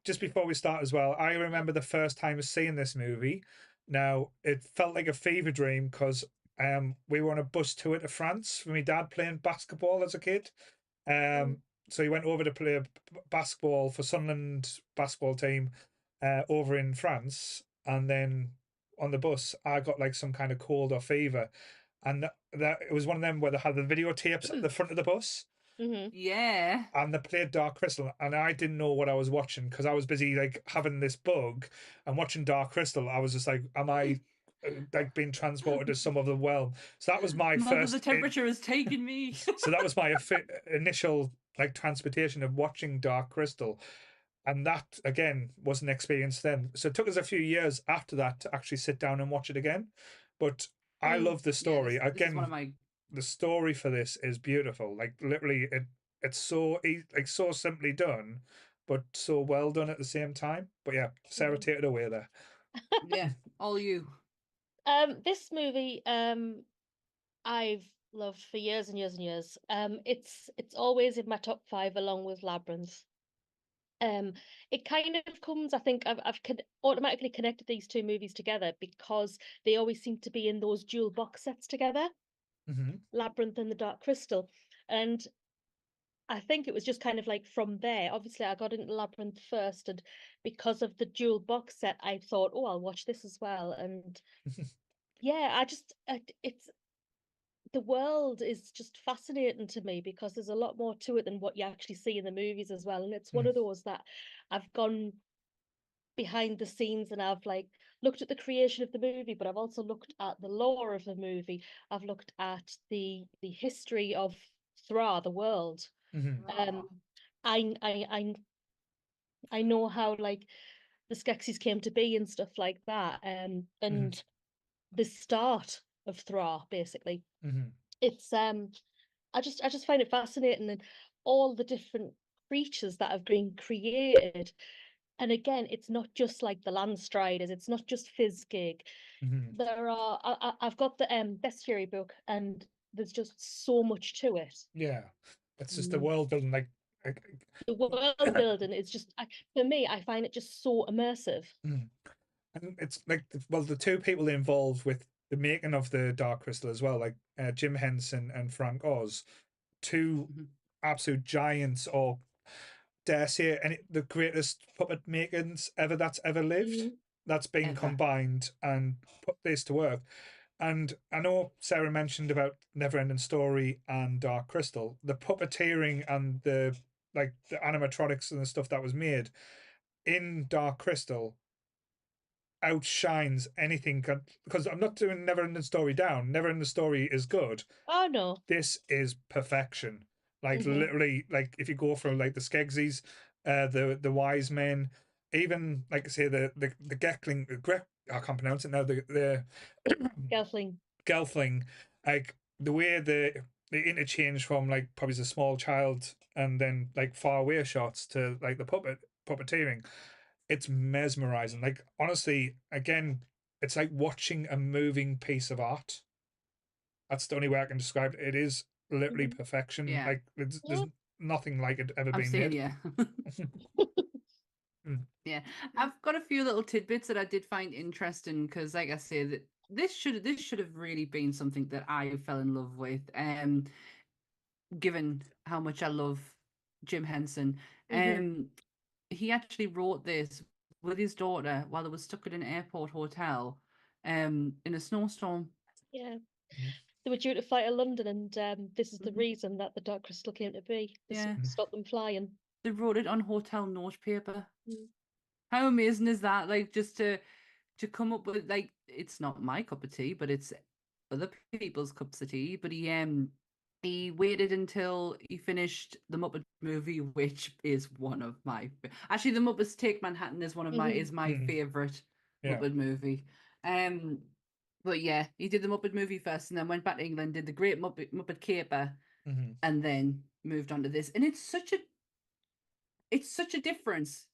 Just before we start as well, I remember the first time seeing this movie. Now, it felt like a fever dream because we were on a bus tour to France with my dad playing basketball as a kid. So he went over to play basketball for Sunderland basketball team over in France. And then on the bus, I got like some kind of cold or fever. And that it was one of them where they had the videotapes at the front of the bus. Yeah. And they played Dark Crystal, and I didn't know what I was watching because I was busy like having this bug and watching Dark Crystal. I was just like, am I like being transported to some other realm? So that was my first. The temperature has taken me. So that was my initial like transportation of watching Dark Crystal. And that, again, was an experience then. So it took us a few years after that to actually sit down and watch it again. But I love the story. This again, is one of my... the story for this is beautiful. Like, literally, it's so like so simply done, but so well done at the same time. But yeah, Sarah, take it away there. Yeah, all you. This movie, I've loved for years and years and years. It's always in my top 5 along with Labyrinth. It kind of comes, I think I've automatically connected these two movies together because they always seem to be in those dual box sets together, Labyrinth and the Dark Crystal. And I think it was just kind of like from there. Obviously, I got into Labyrinth first, and because of the dual box set, I thought, oh, I'll watch this as well. And yeah, it's the world is just fascinating to me because there's a lot more to it than what you actually see in the movies as well. And it's one of those that I've gone behind the scenes and I've like looked at the creation of the movie, but I've also looked at the lore of the movie. I've looked at the history of Thra, the world. I I I I know how like the Skeksis came to be and stuff like that. And the start of Thra, basically. It's I just find it fascinating and all the different creatures that have been created. And again, it's not just like the Landstriders, it's not just Fizzgig. There are I've got the Bestiary book and there's just so much to it. Yeah, it's just the world building, like The world building is just for me, I find it just so immersive. and it's like well, the two people involved with the making of the Dark Crystal as well, like Jim Henson and Frank Oz, two absolute giants, or dare say, the greatest puppet makings ever that's ever lived. That's been combined and put this to work. And I know Sarah mentioned about Neverending Story and Dark Crystal, the puppeteering and the animatronics and the stuff that was made in Dark Crystal outshines anything, because I'm not doing Neverending Story down. Neverending Story is good. Oh no. This is perfection. Like literally, like if you go from like the Skegsies, the wise men, even like I say the Gekling, I can't pronounce it now. The Gelfling, like the way they interchange from like probably as a small child and then like far away shots to like the puppeteering, it's mesmerizing. Like honestly, again, it's like watching a moving piece of art. That's the only way I can describe it. It is literally perfection. Yeah. Like there's nothing like it ever been made. Yeah. Yeah, I've got a few little tidbits that I did find interesting because, like I say, that this should have really been something that I fell in love with. Given how much I love Jim Henson, he actually wrote this with his daughter while they were stuck at an airport hotel, in a snowstorm. Yeah. They were due to fly to London, and this is the reason that the Dark Crystal came to be. Stop them flying. They wrote it on hotel note paper. How amazing is that? Like, just to come up with, like, it's not my cup of tea, but it's other people's cups of tea. But he waited until he finished the Muppet movie, which is one of my actually the Muppets Take Manhattan is one of my favorite Muppet movie. But yeah, he did the Muppet movie first, and then went back to England, did the Great Muppet Caper, and then moved on to this. And it's such a difference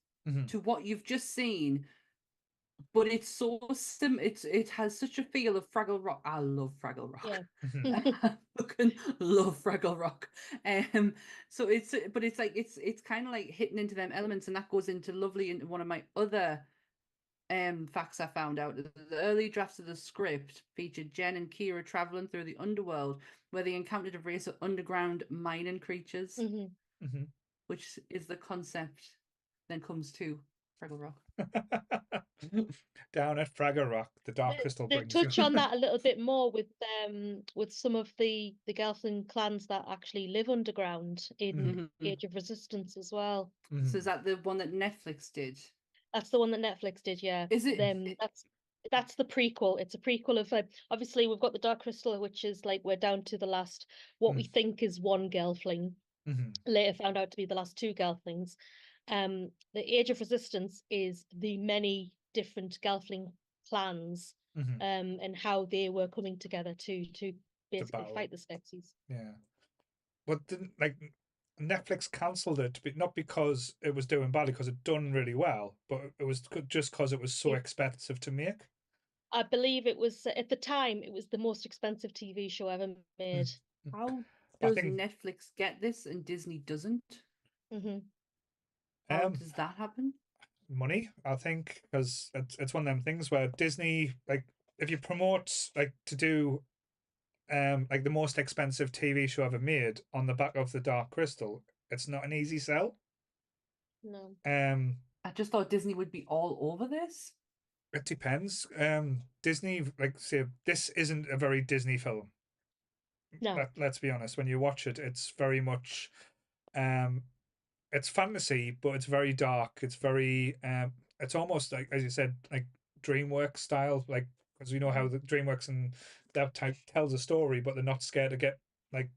to what you've just seen, but it's so it has such a feel of Fraggle Rock. I love Fraggle Rock. Yeah. I fucking love Fraggle Rock. So it's kind of like hitting into them elements, and that goes into one of my other facts I found out. The early drafts of the script featured Jen and Kira traveling through the underworld, where they encountered a race of underground mining creatures, which is the concept then comes to Fraggle Rock. Down at Fraggle Rock, the Dark Crystal They brings touch you. on that a little bit more with some of the Gelfling clans that actually live underground in Age of Resistance as well. So is that the one that Netflix did? That's the one that Netflix did, yeah. Is it? That's the prequel. It's a prequel of obviously we've got the Dark Crystal, which is like we're down to the last what we think is one Gelfling. Later found out to be the last two Gelflings. The Age of Resistance is the many different Gelfling clans, and how they were coming together to basically fight the Skeksis. Yeah, but didn't Netflix cancelled it, but not because it was doing badly, because it done really well, but it was just because it was so expensive to make. I believe it was at the time it was the most expensive TV show ever made. How does Netflix get this and Disney doesn't? How does that happen? Money, I think, because it's one of them things where Disney, like, if you promote like to do like the most expensive TV show ever made on the back of the Dark Crystal, it's not an easy sell. No. I just thought Disney would be all over this. It depends. Disney, like, say, this isn't a very Disney film. No. Let's be honest. When you watch it, it's very much, it's fantasy, but it's very dark. It's very, it's almost like, as you said, like DreamWorks style, like, because you know how the DreamWorks and that type tells a story, but they're not scared to get, like,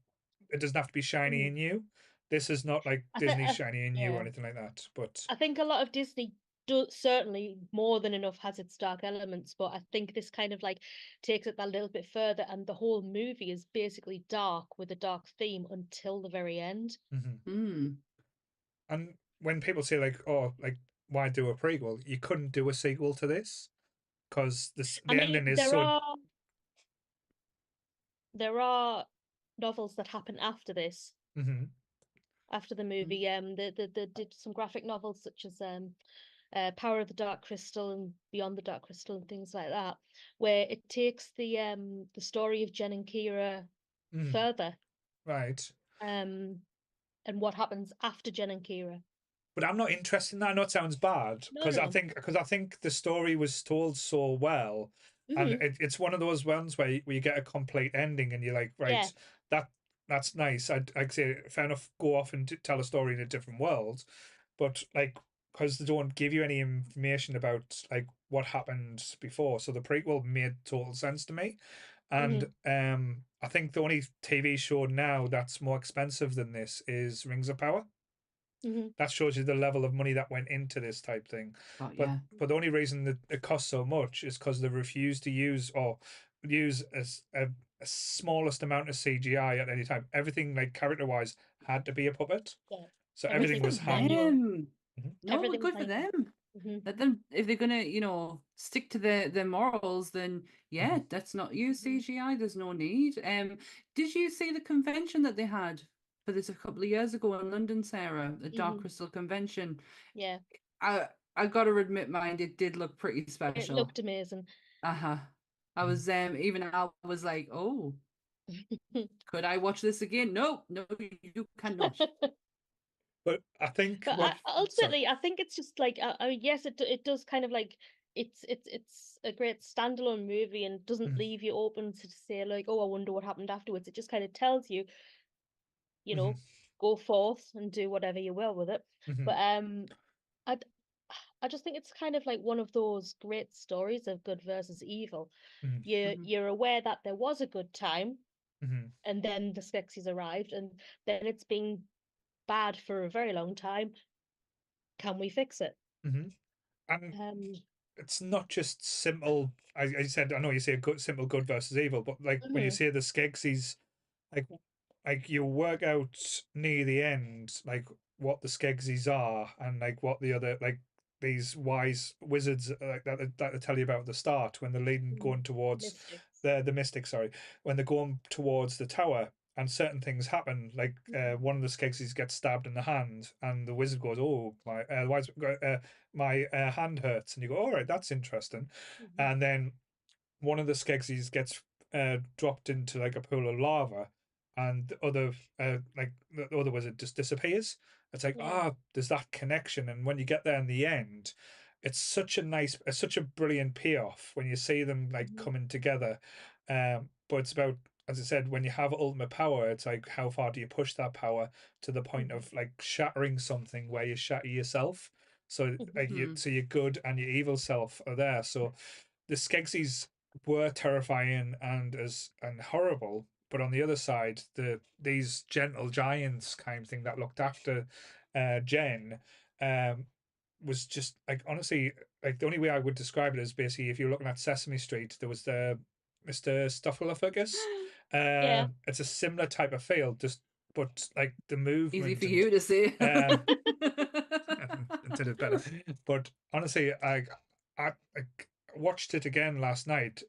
it doesn't have to be shiny and new. This is not like Disney shiny and new or anything like that. But I think a lot of Disney certainly more than enough has its dark elements, but I think this kind of like takes it that little bit further, and the whole movie is basically dark with a dark theme until the very end. And when people say like, "Oh, like why do a prequel?" You couldn't do a sequel to this because the ending is so. There are novels that happen after this. After the movie, they did some graphic novels such as Power of the Dark Crystal and Beyond the Dark Crystal and things like that, where it takes the story of Jen and Kira further, right? And what happens after Jen and Kira. But I'm not interested in that. I know it sounds bad because I think the story was told so well, and it's one of those ones where you get a complete ending and you're like, right, that's nice. I'd say fair enough. Go off and tell a story in a different world, but like, because they don't give you any information about like what happened before, so the prequel made total sense to me. And I think the only TV show now that's more expensive than this is Rings of Power. That shows you the level of money that went into this type thing. But the only reason that it costs so much is because they refuse to use a smallest amount of CGI at any time. Everything, like character wise, had to be a puppet. So everything was hand. No, good for them. Let them, if they're gonna, stick to their morals, then let's not use CGI. There's no need. Did you see the convention that they had for this a couple of years ago in London, Sarah? The Dark Crystal convention. Yeah. I gotta admit, mind, it did look pretty special. It looked amazing. I was even I was like, oh, could I watch this again? No, you cannot. But I think, ultimately, I think it's just like, yes, it does kind of like it's a great standalone movie and doesn't leave you open to say like, oh, I wonder what happened afterwards. It just kind of tells you, go forth and do whatever you will with it. But I just think it's kind of like one of those great stories of good versus evil. You're aware that there was a good time, and then the Skeksis arrived, and then it's been bad for a very long time. Can we fix it? And it's not just simple. I said, I know you say simple good versus evil, but like when you say the Skeksis, like you work out near the end, like what the Skeksis are, and like what the other like these wise wizards like that they tell you about at the start when they're leading going towards the mystics. Sorry, when they're going towards the tower. And certain things happen, like one of the Skeksis gets stabbed in the hand, and the wizard goes, "Oh, my hand hurts," and you go, "All right, that's interesting." And then one of the Skeksis gets dropped into like a pool of lava, and the other the other wizard just disappears. It's like there's that connection, and when you get there in the end, it's such a brilliant payoff when you see them like coming together. But it's about, as I said, when you have ultimate power, it's like how far do you push that power to the point of like shattering something where you shatter yourself. So like so your good and your evil self are there. So the Skeksis were terrifying and horrible, but on the other side, these gentle giants kind of thing that looked after Jen was just like, honestly, like the only way I would describe it is basically if you're looking at Sesame Street, there was the Mr. Stuffleupagus. It's a similar type of feel, just but like the movement. Easy for you to say. Did it better. But honestly, I watched it again last night.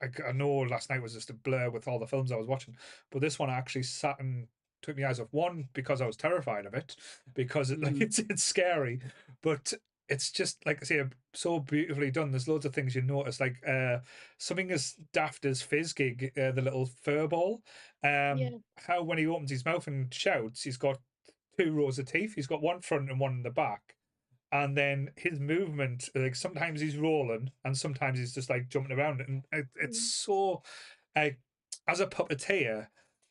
I know last night was just a blur with all the films I was watching, but this one I actually sat and took my eyes off. One, because I was terrified of it, because it's scary, but it's just like I say, so beautifully done. There's loads of things you notice, like something as daft as Fizzgig, the little fur ball. How when he opens his mouth and shouts, he's got 2 rows of teeth. He's got one front and one in the back. And then his movement, like sometimes he's rolling and sometimes he's just like jumping around. And it's so, as a puppeteer,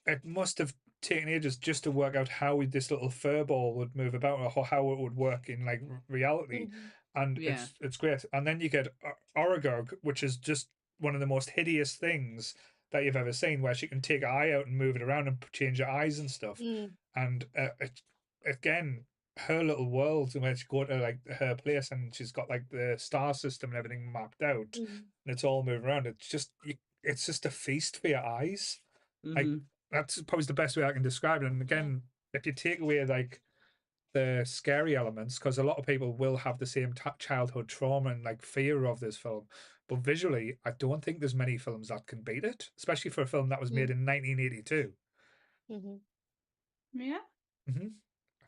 it must have taken ages just to work out how this little fur ball would move about or how it would work in like reality. And it's great. And then you get Oragog, which is just one of the most hideous things that you've ever seen, where she can take her eye out and move it around and change her eyes and stuff. And again, her little world where she go to like her place and she's got like the star system and everything mapped out and it's all moving around. It's just a feast for your eyes. Like that's probably the best way I can describe it. And again, if you take away like the scary elements, because a lot of people will have the same childhood trauma and like fear of this film, but visually I don't think there's many films that can beat it, especially for a film that was made in 1982. Yeah.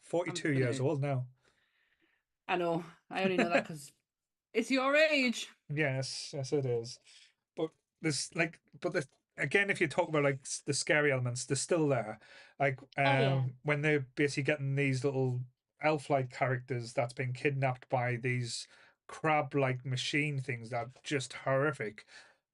42 years old now. I know. I only know that because it's your age. Yes, it is. But again, if you talk about like the scary elements, they're still there. Like when they're basically getting these little elf-like characters that's been kidnapped by these crab-like machine things that are just horrific.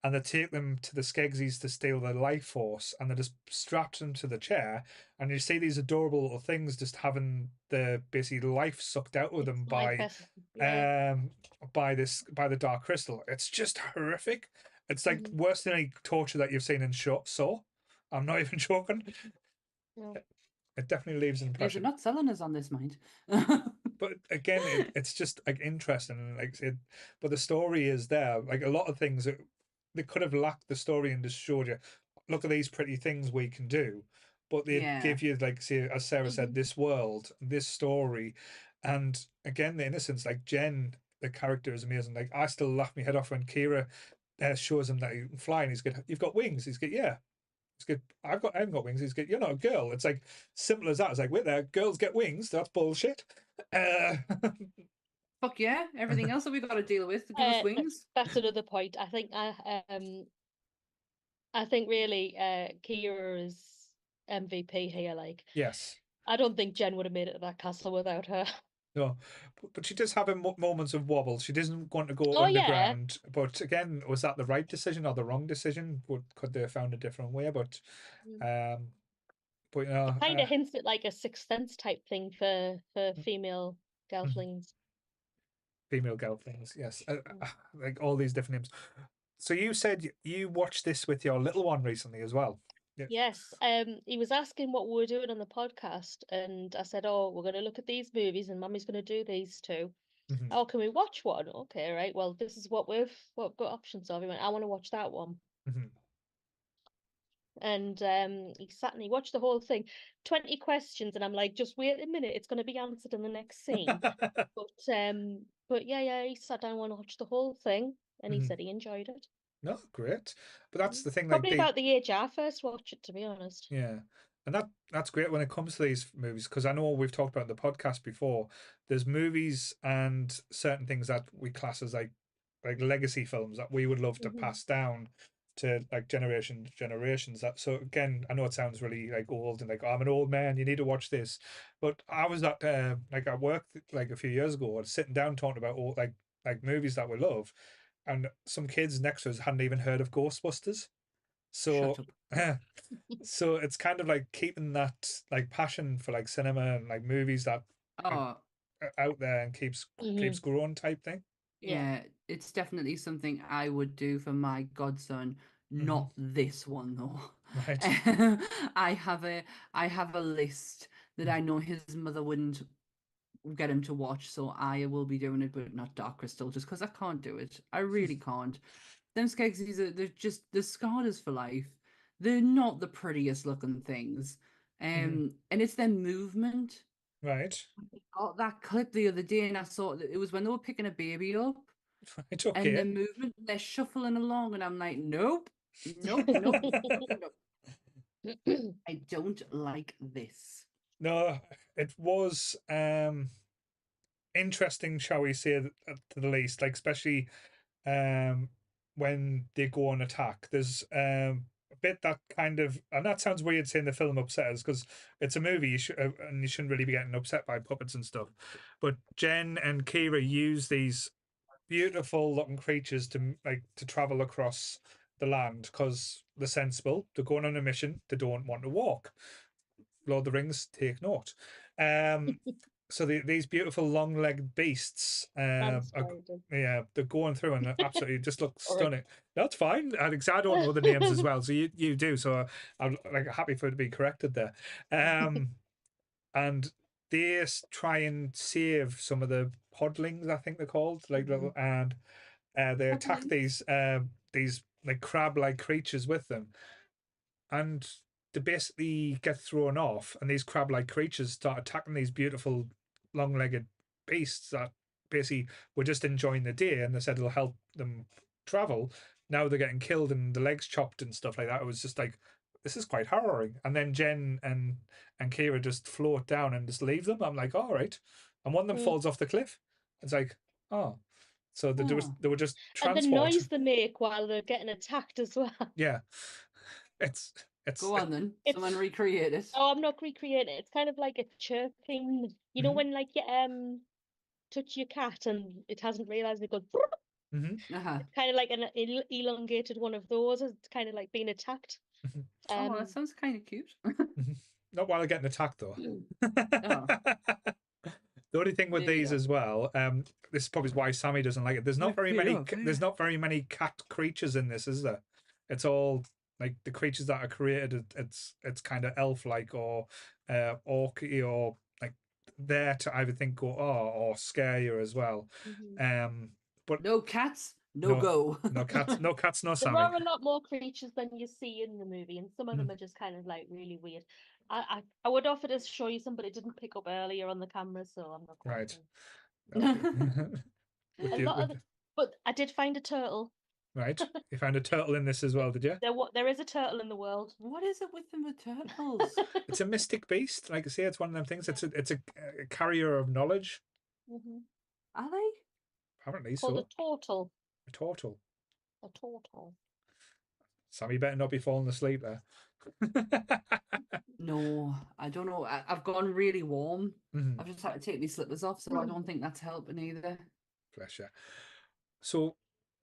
And they take them to the Skegsies to steal their life force, and they just strapped them to the chair. And you see these adorable little things just having the basically life sucked out of them by the dark crystal. It's just horrific. It's like worse than any torture that you've seen in Saw. I'm not even joking. No. It definitely leaves an impression. They're not selling us on this, mind. But again, it's just like interesting, like but the story is there. Like a lot of things they could have lacked the story and just showed you, look at these pretty things we can do, but they give you, like, say, as Sarah said, this world, this story, and again the innocence. Like Jen, the character is amazing. Like I still laugh my head off when Kira shows him that he can fly, and he's good. You've got wings. He's good. Yeah. It's good. I haven't got wings. He's good. You're not a girl. It's like simple as that. It's like, wait there, girls get wings. That's bullshit. Fuck yeah! Everything else that we've got to deal with to give us wings. That's another point. I think really Kira is MVP here. Like, yes, I don't think Jen would have made it to that castle without her. No, but she does have moments of wobble. She doesn't want to go underground. But again, was that the right decision or the wrong decision? Could they have found a different way? But you know, it kind of hints at like a Sixth Sense type thing for female gelflings. Female gelflings, yes, like all these different names. So you said you watched this with your little one recently as well. Yes. He was asking what we were doing on the podcast, and I said, "Oh, we're going to look at these movies, and Mummy's going to do these two. Oh, can we watch one? Okay, right. Well, this is what we've got options of." He went, "I want to watch that one." And he sat and he watched the whole thing, 20 questions, and I'm like, just wait a minute, it's going to be answered in the next scene. But yeah, he sat down and watched the whole thing, and he said he enjoyed it. No, great. But that's the thing. Probably about the age I first watched it, to be honest. Yeah. And that's great when it comes to these movies, because I know we've talked about in the podcast before. There's movies and certain things that we class as like legacy films that we would love to pass down to like generations. That, so again, I know it sounds really like old and like, oh, I'm an old man, you need to watch this. But I was at like at work like a few years ago, sitting down talking about all like movies that we love, and some kids next to us hadn't even heard of Ghostbusters. So so it's kind of like keeping that like passion for like cinema and like movies that are out there and keeps growing type thing. Yeah, it's definitely something I would do for my godson. Not this one though. Right. I have a list that I know his mother wouldn't get him to watch, so I will be doing it, but not Dark Crystal, just because I can't do it. I really can't. Them Skegsies they're scarred us for life. They're not the prettiest looking things. and it's their movement. Right. I got that clip the other day, and I saw that it was when they were picking a baby up, Right. and Okay. the movement, they're shuffling along, and I'm like, nope, nope, nope, nope. I don't like this. No, it was interesting, shall we say, to the least. Like especially when they go on attack. There's a bit that kind of, and that sounds weird saying the film upset us because it's a movie, and you shouldn't really be getting upset by puppets and stuff. But Jen and Kira use these beautiful looking creatures to travel across the land because they're sensible. They're going on a mission. They don't want to walk. Lord of the Rings, take note. So these beautiful long-legged beasts, yeah, they're going through and absolutely just look stunning. That's fine, Alex. I don't know the names as well, so you do. So I'm like happy for it to be corrected there. And they try and save some of the podlings, I think they're called, like little, and they attack these like crab-like creatures with them, and they basically get thrown off, and these crab-like creatures start attacking these beautiful long-legged beasts that basically were just enjoying the day, and they said it'll help them travel. Now they're getting killed and the legs chopped and stuff like that. It was just like, this is quite harrowing. And then Jen and Kira just float down and just leave them. I'm like, all right. And one of them falls off the cliff. It's like, oh. So they were just and the transport. noise they make while they're getting attacked as well. Yeah. It's Go on then. Someone recreate it. Oh, I'm not recreating it. It's kind of like a chirping. You know when like you touch your cat and it hasn't realised it goes. It's kind of like an elongated one of those. It's kind of like being attacked. Oh, that sounds kind of cute. Not while they're getting attacked though. Oh. The only thing with There you these go. as well, this is probably why Sammy doesn't like it. There's not very many. There's not very many cat creatures in this, is there? It's all like the creatures that are created. It's kind of elf-like or orky or like there to either think or scare you as well. But no cats, no go. No cats, no cats, no Sammy. There are a lot more creatures than you see in the movie, and some of them are just kind of like really weird. I would offer to show you some, but it didn't pick up earlier on the camera, so I'm not quite right. But I did find a turtle. Right, you found a turtle in this as well, did you? There is a turtle in the world. What is it with them with turtles? It's a mystic beast. Like I say, it's one of them things. It's a carrier of knowledge. Are they? Apparently called so. A turtle. A turtle. A turtle. Sammy better not be falling asleep there. No, I don't know. I've gone really warm. I've just had to take my slippers off, so I don't think that's helping either. Bless you. So,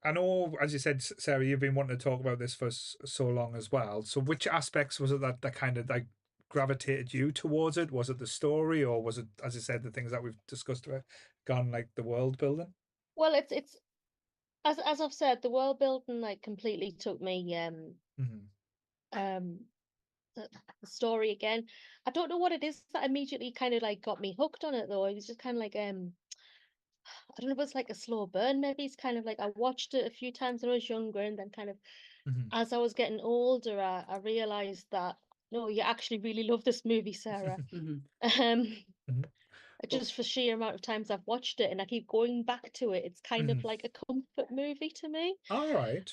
I know, as you said, Sarah, you've been wanting to talk about this for so long as well. So, which aspects was it that kind of like gravitated you towards it? Was it the story, or was it, as you said, the things that we've discussed about, gone like the world building? Well, it's as I've said, the world building like completely took me. The story again. I don't know what it is that immediately kind of like got me hooked on it though. It was just kind of like I don't know if it's like a slow burn. Maybe it's kind of like I watched it a few times when I was younger, and then kind of as I was getting older, I realized that no, you actually really love this movie, Sarah. Just for sheer amount of times I've watched it, and I keep going back to it. It's kind of like a comfort movie to me. All right.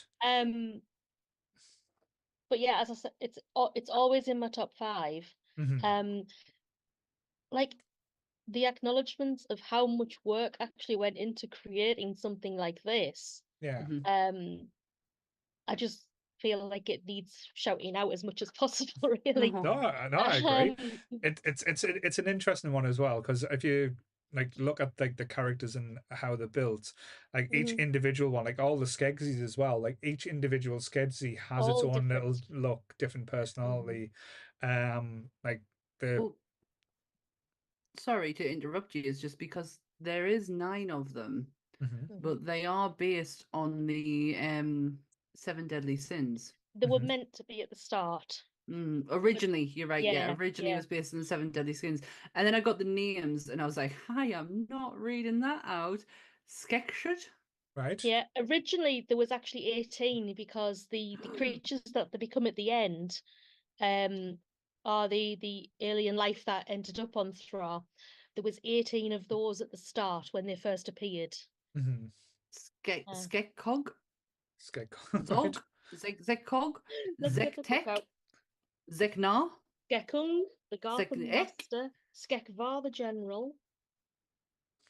But yeah, as I said, it's always in my top 5. Like the acknowledgements of how much work actually went into creating something like this. Yeah. I just feel like it needs shouting out as much as possible, really. No, I agree. It's an interesting one as well, because if you like look at like the characters and how they're built, like each individual one, like all the Skegsies as well, like each individual Skegsy has its own little look, different personality. Like the sorry to interrupt you, it's just because there is 9 of them, but they are based on the 7 deadly sins. They were meant to be at the start. Originally, you're right. Yeah, originally it was based on the 7 deadly sins, and then I got the names, and I was like, "I am not reading that out." Skekshud, right? Yeah, originally there was actually 18 because the creatures that they become at the end, the alien life that ended up on Thra. There was 18 of those at the start when they first appeared. Skekcog? Skekcog. Zog? Zekcog? Let's get the book out. Zeknar? Skekung, the Gartham Skek- Master. Skekvar, the General.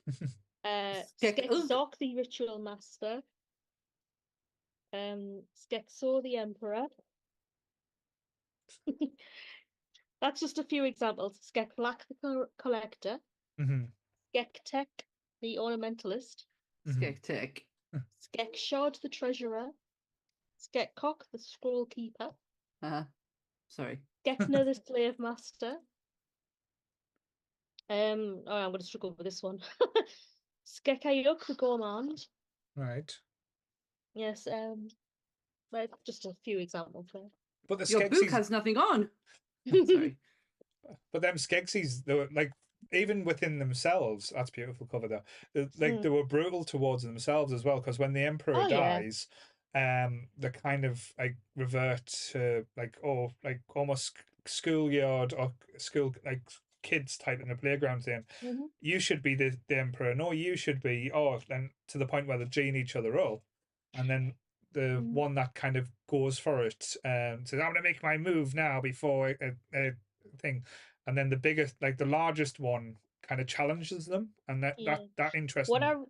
Skek-Ug. Skekzok, the Ritual Master. Skekso, the Emperor. That's just a few examples. Skeklak, the Collector. Skektek, the Ornamentalist. Skektek. Skekshod, the Treasurer. Skekcock, the Scroll Keeper. Sorry. Skekna, the Slave Master. I'm going to struggle with this one. Skekayuk, the Gourmand. Right. Yes, but just a few examples there. But the Your book Skeksis, has nothing on. Sorry. but them Skeksis, they were like, even within themselves, that's beautiful cover though. They were brutal towards themselves as well, because when the Emperor dies, they kind of like revert to like almost schoolyard or school like kids type in the playground saying, you should be the Emperor, no, you should be, and to the point where they gene each other up, and then the one that kind of goes for it says, I'm gonna make my move now before a thing, and then the biggest, like the largest one, kind of challenges them, and that interesting.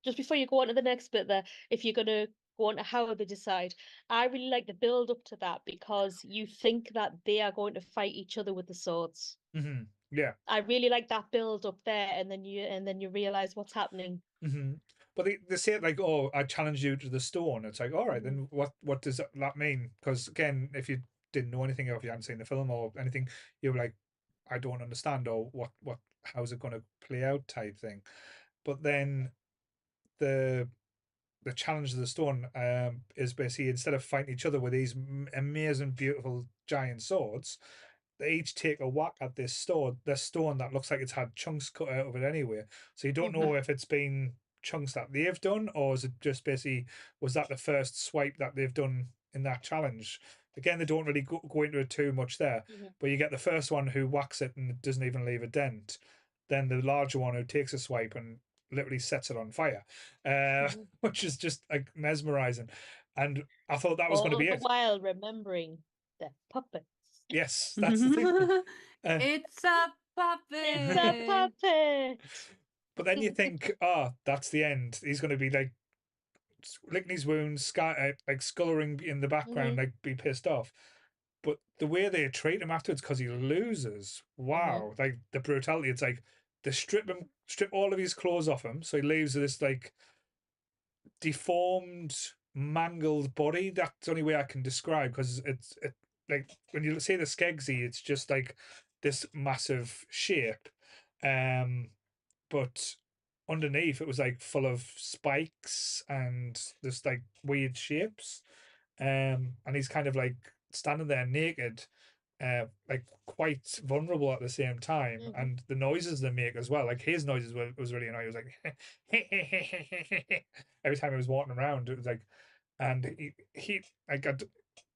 Just before you go on to the next bit there, if you're gonna go on to how they decide, I really like the build up to that, because you think that they are going to fight each other with the swords. Yeah, I really like that build up there, and then you realize what's happening. But they say it like, I challenge you to the stone. It's like, all right, then what does that mean? Because again, if you didn't know anything, or if you hadn't seen the film or anything, you're like, I don't understand, or how's it going to play out type thing. But then the challenge of the stone is basically, instead of fighting each other with these amazing, beautiful giant swords, they each take a whack at this stone that looks like it's had chunks cut out of it anyway. So you don't know if it's been chunks that they've done, or is it just basically, was that the first swipe that they've done in that challenge? Again, they don't really go into it too much there, but you get the first one who whacks it and it doesn't even leave a dent. Then the larger one who takes a swipe and literally sets it on fire, which is just like mesmerizing. And I thought that was going to be it. While remembering the puppets. Yes, that's the thing. It's a puppet. It's a puppet. But then you think, that's the end. He's going to be like licking his wounds, like sculling in the background, like be pissed off. But the way they treat him afterwards, because he loses, wow, like the brutality. It's like they strip all of his clothes off him, so he leaves this like deformed, mangled body. That's the only way I can describe, because it like when you say the Skegsy, it's just like this massive shape, but underneath it was like full of spikes and this like weird shapes, and he's kind of like standing there naked, like quite vulnerable at the same time, and the noises they make as well, like his noises was really annoying. It was like every time he was walking around, it was like, and he like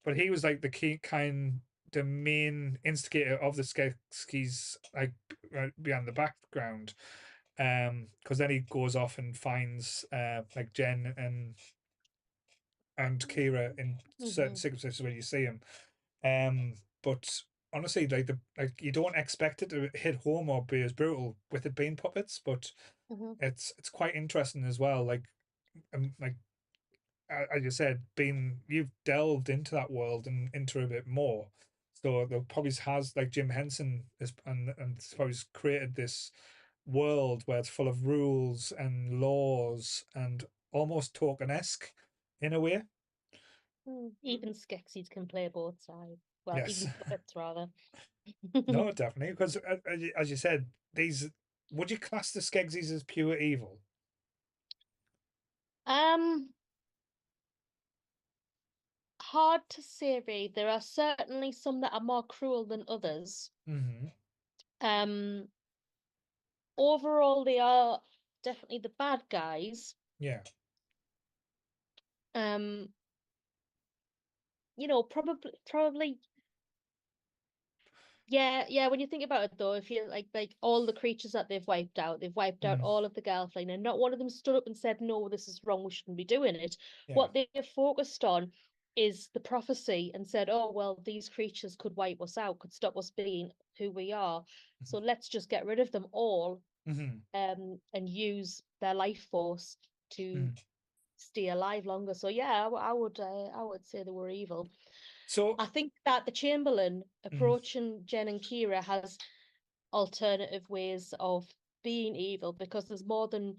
but he was like the main instigator of the skis, like behind the background, because then he goes off and finds like Jen and Kira in certain sequences where you see him, but honestly, like you don't expect it to hit home or be as brutal with it being puppets, but it's quite interesting as well. Like as you said, you've delved into that world and into a bit more. So there probably has, like Jim Henson is, and probably created this world where it's full of rules and laws and almost Tolkien-esque in a way. Even Skeksis can play both sides. Well, Yes. even puppets rather. No, definitely, because as you said, would you class the Skeksis as pure evil? Hard to say, really. There are certainly some that are more cruel than others. Overall, they are definitely the bad guys. Yeah. You know, probably Yeah. When you think about it, though, if you like all the creatures that they've wiped out all of the Gelfling, and not one of them stood up and said, "No, this is wrong. We shouldn't be doing it." Yeah. What they've focused on is the prophecy and said, "Oh, well, these creatures could wipe us out, could stop us being who we are. So let's just get rid of them all, and use their life force to stay alive longer." So yeah, I would say they were evil. So I think that the Chamberlain approaching Jen and Kira has alternative ways of being evil, because there's more than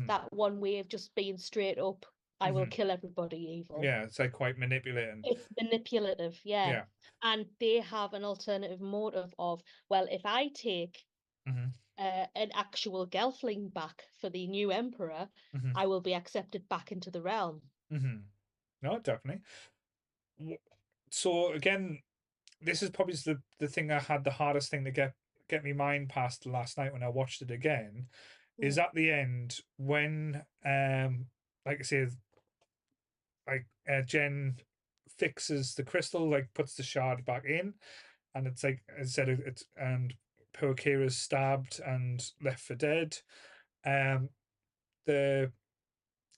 that one way of just being straight up, I will kill everybody evil. Yeah, it's like quite manipulating. It's manipulative, yeah. And they have an alternative motive of, well, if I take an actual Gelfling back for the new emperor, I will be accepted back into the realm. No, definitely. So again, this is probably the thing I had the hardest thing to get me mind past last night when I watched it again, is at the end when like I say, like Jen fixes the crystal, like puts the shard back in, and it's like I said, it's and poor Kira's stabbed and left for dead. The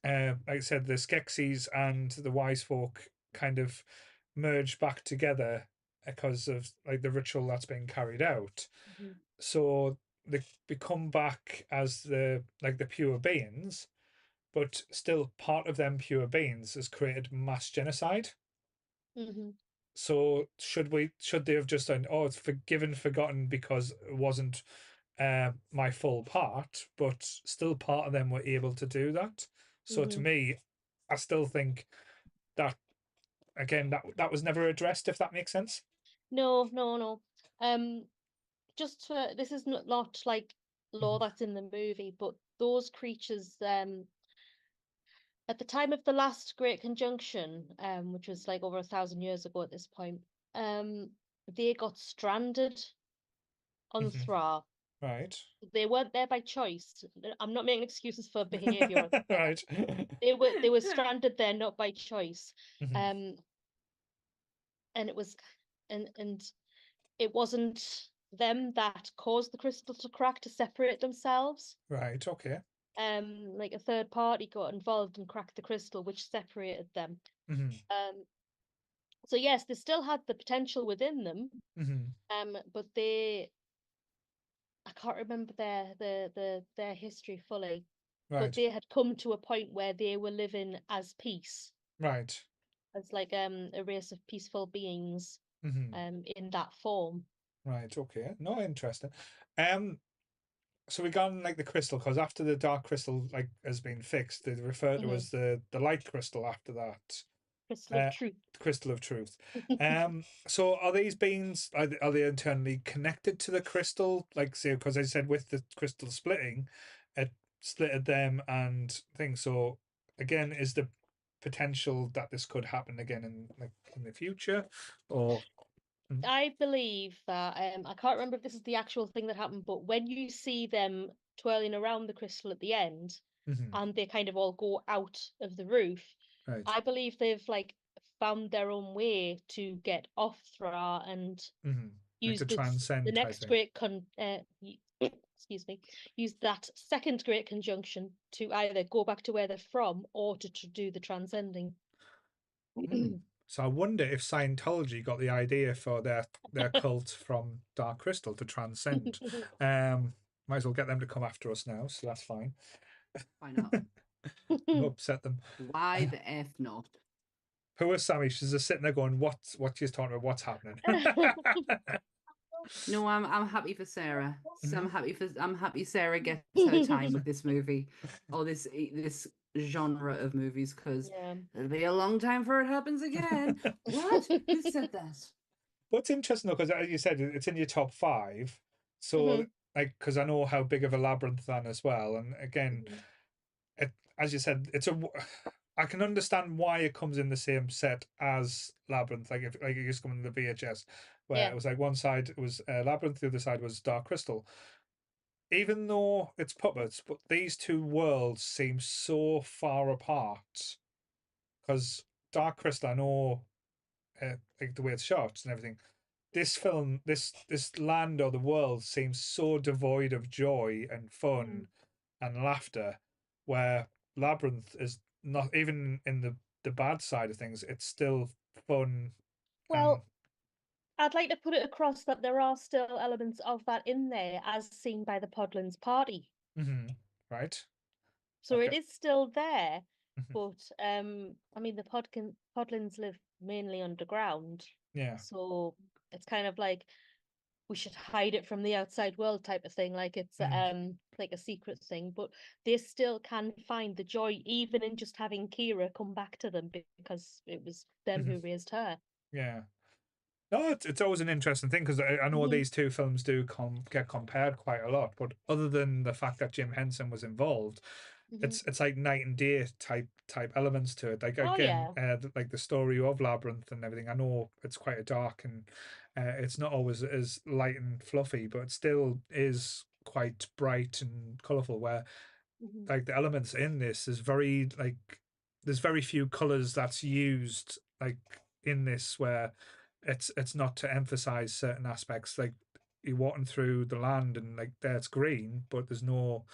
like I said, the Skeksis and the Wise Folk kind of merge back together because of like the ritual that's been carried out. So they become back as the pure beings, but still part of them pure beings has created mass genocide. So should they have just done, oh, it's forgotten because it wasn't my full part, but still part of them were able to do that. So to me, I still think that again that was never addressed, if that makes sense. No. Just for this is not like lore that's in the movie, but those creatures, at the time of the last Great Conjunction, which was like over 1,000 years ago at this point, they got stranded on Thra. Right. They weren't there by choice. I'm not making excuses for behavior. Right. They were stranded there not by choice. And it was and it wasn't them that caused the crystal to crack to separate themselves. Right. Okay. Like a third party got involved and cracked the crystal, which separated them. So yes, they still had the potential within them. But I can't remember their history fully. Right. But they had come to a point where they were living as peace. Right. As like a race of peaceful beings, in that form. Right. Okay. No, interesting. So we got like the crystal, because after the dark crystal like has been fixed, they refer to as the light crystal after that. Crystal of truth. Crystal of truth. So are these beings, are they internally connected to the crystal? Like, say, because I said with the crystal splitting, it splitted them and things. So again, is the potential that this could happen again in the future, or? I believe that I can't remember if this is the actual thing that happened, but when you see them twirling around the crystal at the end, and they kind of all go out of the roof, Right. I believe they've like found their own way to get off Thra and use like transcend the next great excuse me, use that second great conjunction to either go back to where they're from or to do the transcending. So I wonder if Scientology got the idea for their cult from Dark Crystal to transcend. Might as well get them to come after us now, so that's fine. Why not? Upset them. Why the F not? Poor Sammy, she's just sitting there going, what she's talking about, what's happening? No, I'm happy for Sarah. So I'm happy Sarah gets her time with this movie or this genre of movies, because it'll be a long time before it happens again. What? Who said that? What's interesting though, because as you said, it's in your top 5. So like, because I know how big of a labyrinth that as well, and again, as you said, I can understand why it comes in the same set as Labyrinth. Like if it used to come in the VHS, where it was like one side it was Labyrinth, the other side was Dark Crystal. Even though it's puppets, but these two worlds seem so far apart. Because Dark Crystal, I know like the way it's shot and everything, this film, this land or the world seems so devoid of joy and fun and laughter, where Labyrinth is not even in the bad side of things. It's still fun. Well, I'd like to put it across that there are still elements of that in there, as seen by the Podlands party. Right. So Okay. it is still there, but I mean, the Podlands live mainly underground. Yeah. So it's kind of like we should hide it from the outside world type of thing, like it's like a secret thing. But they still can find the joy even in just having Kira come back to them, because it was them who raised her. Yeah. No, it's always an interesting thing, because I know these two films do get compared quite a lot, but other than the fact that Jim Henson was involved, it's like night and day type elements to it. Like again, like the story of Labyrinth and everything. I know it's quite a dark and it's not always as light and fluffy, but it still is quite bright and colourful. Where like the elements in this is very like there's very few colours that's used like in this, where it's not to emphasize certain aspects. Like you're walking through the land and like there it's green, but there's no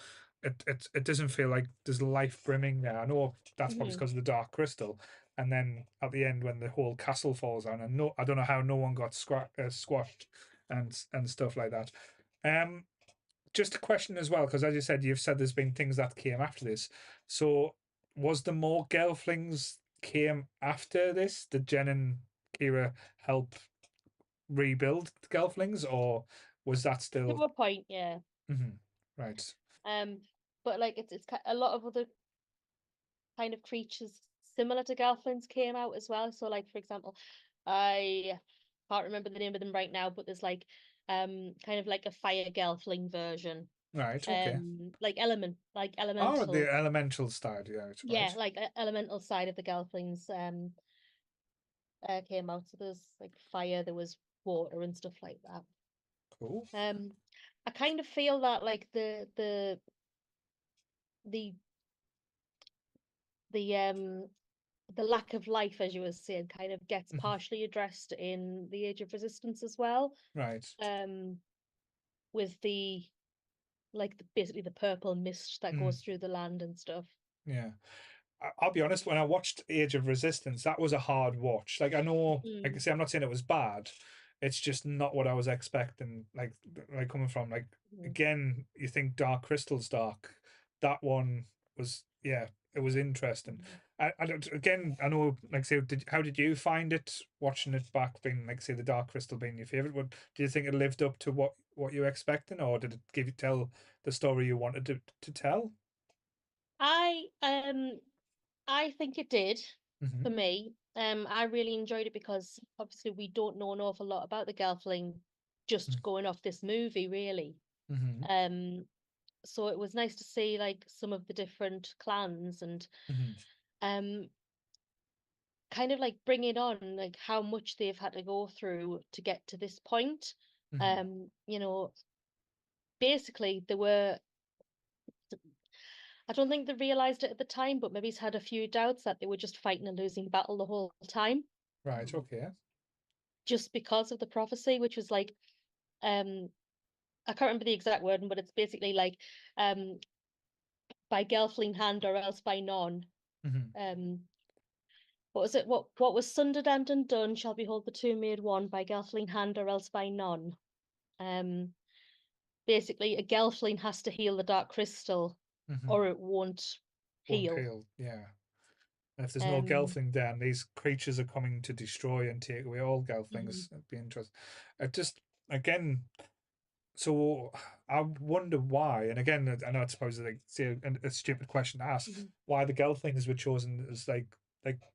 it doesn't feel like there's life brimming there. I know that's probably because of the dark crystal. And then at the end, when the whole castle falls down, and I don't know how no one got squashed and stuff like that. Just a question as well, because as you said, you've said there's been things that came after this. So was there more Gelflings came after this? Did Jen and Kira help rebuild the Gelflings, or was that still To a point, yeah. Right. But like it's a lot of other kind of creatures similar to Gelflings came out as well. So like, for example, I can't remember the name of them right now, but there's like kind of like a fire Gelfling version. Right, okay. Like elemental. Oh, the elemental side, yeah. Yeah, Right. like elemental side of the Gelflings came out. So there's like fire, there was water and stuff like that. Cool. I kind of feel that like the lack of life, as you were saying, kind of gets partially addressed in the Age of Resistance as well. Right. With the basically the purple mist that goes through the land and stuff. Yeah. I'll be honest, when I watched Age of Resistance, that was a hard watch. Like I know, like I say, I'm not saying it was bad. It's just not what I was expecting. Like coming from like again, you think Dark Crystal's dark. That one was it was interesting. Again, I know, like say, how did you find it watching it back? Being like say the Dark Crystal being your favorite. What do you think it lived up to what you were expecting, or did it tell the story you wanted to tell? I think it did for me. I really enjoyed it because obviously we don't know an awful lot about the Gelfling just going off this movie, really. So it was nice to see like some of the different clans and kind of like bring it on like how much they've had to go through to get to this point. You know, basically they were, I don't think they realized it at the time, but maybe he's had a few doubts that they were just fighting a losing battle the whole time. Right, okay. Just because of the prophecy, which was like, I can't remember the exact wording, but it's basically like, by Gelfling hand or else by none. What was it? What was sundered and undone shall behold the two made one, by Gelfling hand or else by none. Basically, a Gelfling has to heal the Dark Crystal, or it won't heal. Yeah. And if there's no Gelfling there, and these creatures are coming to destroy and take away all Gelflings, it'd be interesting. It just again, so I wonder why. And again, I know it's supposedly a stupid question to ask, why the Gelflings were chosen as like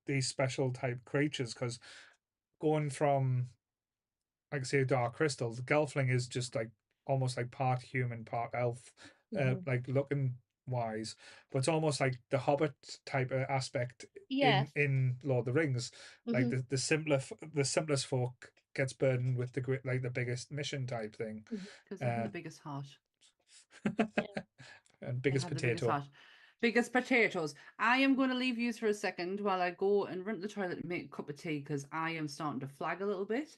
these special type creatures, because going from like say Dark Crystal, the Gelfling is just like almost like part human, part elf, like looking wise, but it's almost like the Hobbit type of aspect in Lord of the Rings. Like the simplest folk gets burdened with the biggest mission type thing, because they have the biggest heart and biggest potato. Biggest potatoes. I am going to leave you for a second while I go and run to the toilet and make a cup of tea, because I am starting to flag a little bit.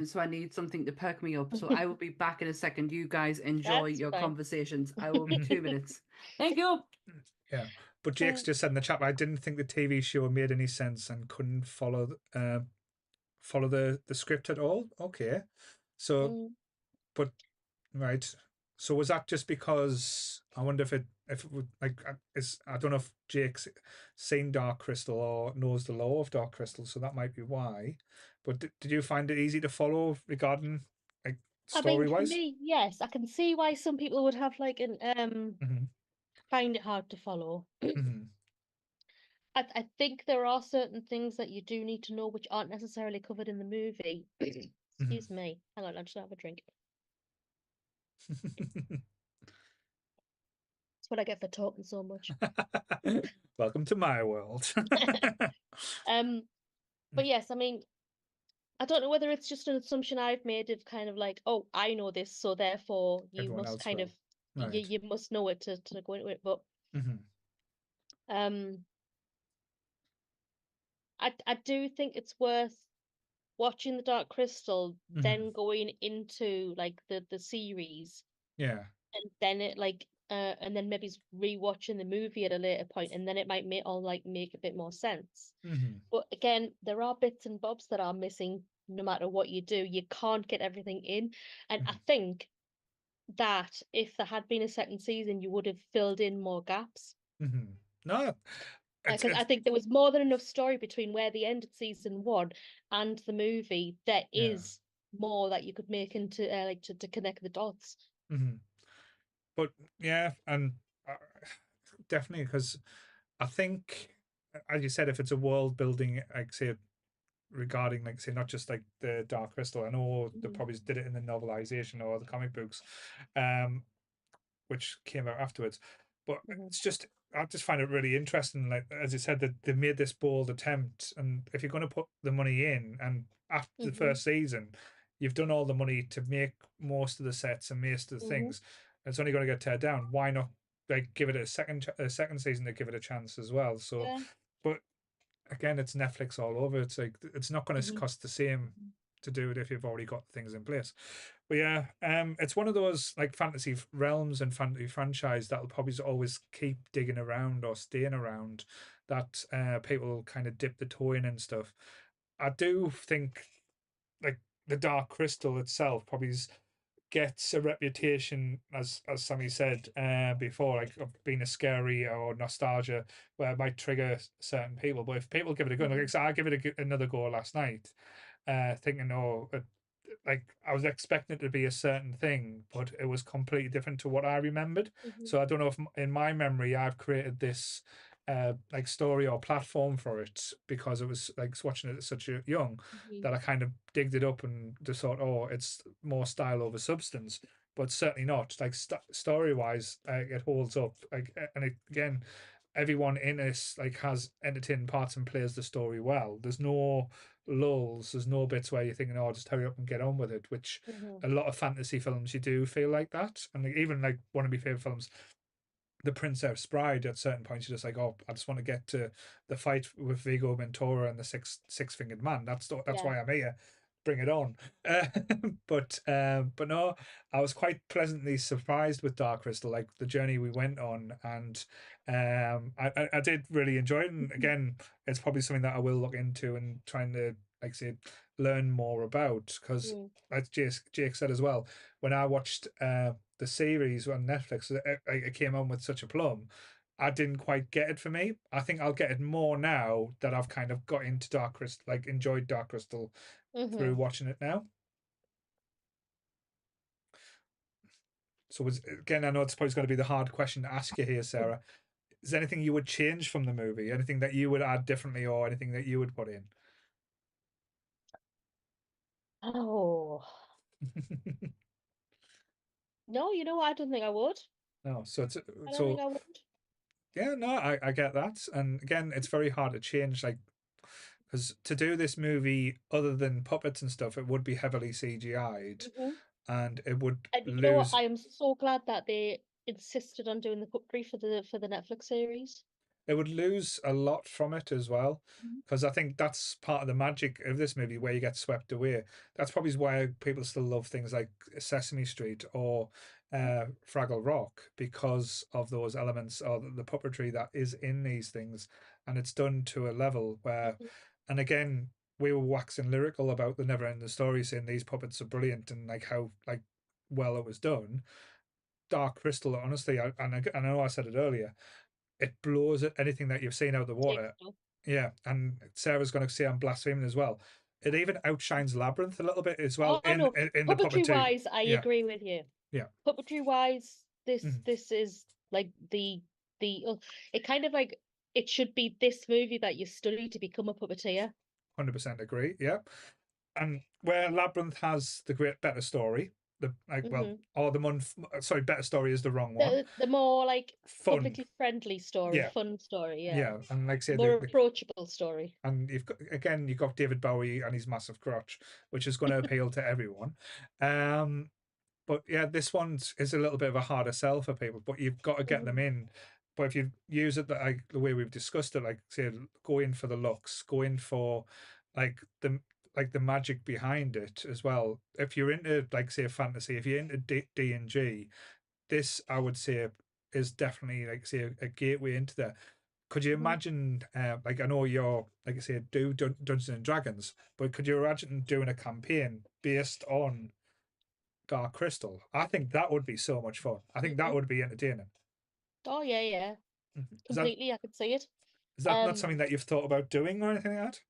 So I need something to perk me up. So I will be back in a second. You guys enjoy That's your fine. conversations. I will be 2 minutes. Thank you. Yeah, but Jake's just said in the chat, I didn't think the TV show made any sense and couldn't follow the script at all. Okay, so but right, so was that just because I wonder if it would like is I don't know if Jake's seen Dark Crystal or knows the lore of Dark Crystal, so that might be why. But did you find it easy to follow regarding like I story mean, for wise? me, yes, I can see why some people would have like an Mm-hmm. find it hard to follow. Mm-hmm. I think there are certain things that you do need to know which aren't necessarily covered in the movie. Excuse me. Hang on, I'll just have a drink. That's what I get for talking so much. Welcome to my world. But yes, I mean, I don't know whether it's just an assumption I've made of kind of like, oh, I know this, so therefore you Everyone must else kind will. of Right. you must know it to go into it. But I do think it's worth watching the Dark Crystal, then going into like the series, Yeah. and then it like and then maybe rewatching the movie at a later point, and then it might make a bit more sense. But again, there are bits and bobs that are missing no matter what you do. You can't get everything in. And I think that if there had been a second season, you would have filled in more gaps. No, Because I think there was more than enough story between where they ended season 1 and the movie. There is more that you could make into like to connect the dots. But yeah, and definitely because I think, as you said, if it's a world building, like say regarding like say not just like the Dark Crystal, I know they probably did it in the novelization or the comic books, which came out afterwards. But it's just I just find it really interesting. Like as you said, that they made this bold attempt, and if you're going to put the money in, and after the first season, you've done all the money to make most of the sets and most of the things. It's only going to get teared down. Why not like give it a second season to give it a chance as well? So, but again, it's Netflix all over. It's like it's not going to cost the same to do it if you've already got things in place. But yeah, it's one of those like fantasy realms and fantasy franchise that'll probably always keep digging around or staying around. That people kind of dip the toe in and stuff. I do think like the Dark Crystal itself probably gets a reputation, as Sammy said before, like of being a scary or nostalgia, where it might trigger certain people. But if people give it a go, like so I give it another go last night, thinking, oh, like I was expecting it to be a certain thing, but it was completely different to what I remembered. So I don't know if in my memory I've created this like story or platform for it because it was like watching it at such a young that I kind of digged it up and just thought, oh, it's more style over substance, but certainly not. Like story wise, it holds up. Like and again, everyone in this like has entertaining parts and plays the story well. There's no lulls. There's no bits where you're thinking, "Oh, just hurry up and get on with it." Which a lot of fantasy films you do feel like that, and like, even like one of my favorite films, The Princess Bride. At certain points, you're just like, "Oh, I just want to get to the fight with Vigo Mentora and the six-fingered man." That's why I'm here. Bring it on. But no, I was quite pleasantly surprised with Dark Crystal, like the journey we went on, and I did really enjoy it. And again, it's probably something that I will look into and trying to like say learn more about because as Jake said as well, when I watched the series on Netflix, it came on with such a plum. I didn't quite get it for me. I think I'll get it more now that I've kind of got into Dark Crystal, like enjoyed Dark Crystal through watching it now. So again, I know it's probably going to be the hard question to ask you here, Sarah. Is there anything you would change from the movie? Anything that you would add differently or anything that you would put in? Oh. No, you know what? I don't think I would. No, so it's I don't think I would. Yeah, no, I get that. And again, it's very hard to change, like, because to do this movie, other than puppets and stuff, it would be heavily CGI'd and it would And you know what? I am so glad that they insisted on doing the puppetry for the Netflix series. it would lose a lot from it as well, because I think that's part of the magic of this movie where you get swept away. That's probably why people still love things like Sesame Street or Fraggle Rock, because of those elements or the puppetry that is in these things, and it's done to a level where, and again, we were waxing lyrical about the Neverending Story, saying these puppets are brilliant and like how like well it was done. Dark Crystal, honestly, I know I said it earlier, it blows at anything that you've seen out of the water. Yeah, and Sarah's going to say I'm blaspheming as well. It even outshines Labyrinth a little bit as well in no. in the Puppetry puppetry. wise, I agree with you. Yeah. Puppetry wise, this is like the it kind of like it should be this movie that you study to become a puppeteer. 100% agree. Yeah, and where Labyrinth has the better story, the like or the sorry, better story is the wrong one. The more like fun, publicly friendly story, fun story, yeah, and like say more approachable story. And you've got David Bowie and his massive crotch, which is going to appeal to everyone. But yeah, this one is a little bit of a harder sell for people, but you've got to get them in. But if you use it the way we've discussed it, like say, go in for the looks, go in for like the magic behind it as well. If you're into like say fantasy, if you're into D&G, this I would say is definitely like say a gateway into that. Could you imagine, like I know you're, like I say, do Dungeons and Dragons, but could you imagine doing a campaign based on Dark Crystal? I think that would be so much fun. I think that would be entertaining. Oh yeah. Completely, I could see it. Is that not something that you've thought about doing or anything like that?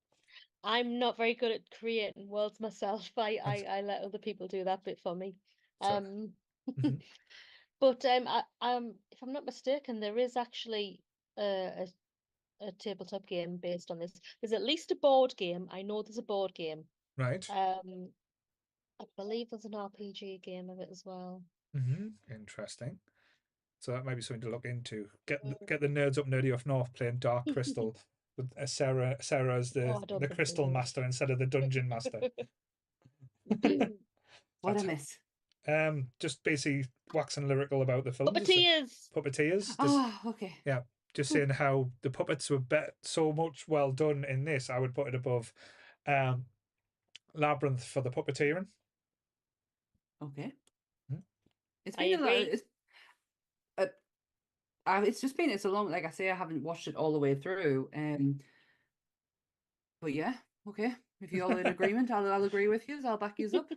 I'm not very good at creating worlds myself. I let other people do that bit for me. But if I'm not mistaken, there is actually a tabletop game based on this. There's at least a board game. I know there's a board game. Right. I believe there's an RPG game of it as well. Interesting. So that might be something to look into. Get the nerds up nerdy off north playing Dark Crystal with Sarah as the crystal master instead of the dungeon master. What a miss. Just basically waxing lyrical about the film. Puppeteers. Okay. Yeah, just saying how the puppets were so much well done in this. I would put it above Labyrinth for the puppeteering. Okay. It's been it's so long. Like I say, I haven't watched it all the way through. But yeah, okay. If you're all in agreement, I'll agree with you. I'll back you up.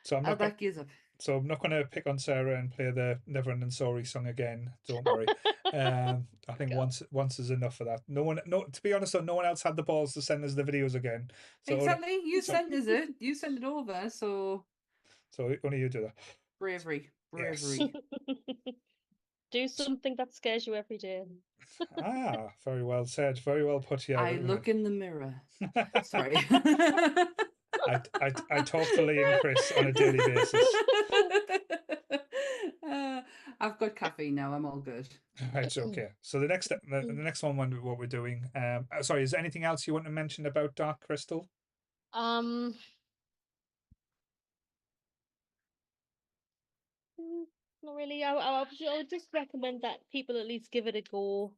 So I'll back you up. So I'm not going to pick on Sarah and play the Neverending Story song again. Don't worry. I think once is enough for that. To be honest, no one else had the balls to send us the videos again. So exactly. You sent us it. You sent it over. So only you do that. Bravery. Yes. Do something that scares you every day. Very well said. Very well put. Yeah. I look in the mirror. Sorry. I talk to Lee and Chris on a daily basis. I've got caffeine now. I'm all good. Right. Okay. So the next one, what we're doing. Sorry. Is there anything else you want to mention about Dark Crystal? Not really. I would just recommend that people at least give it a go.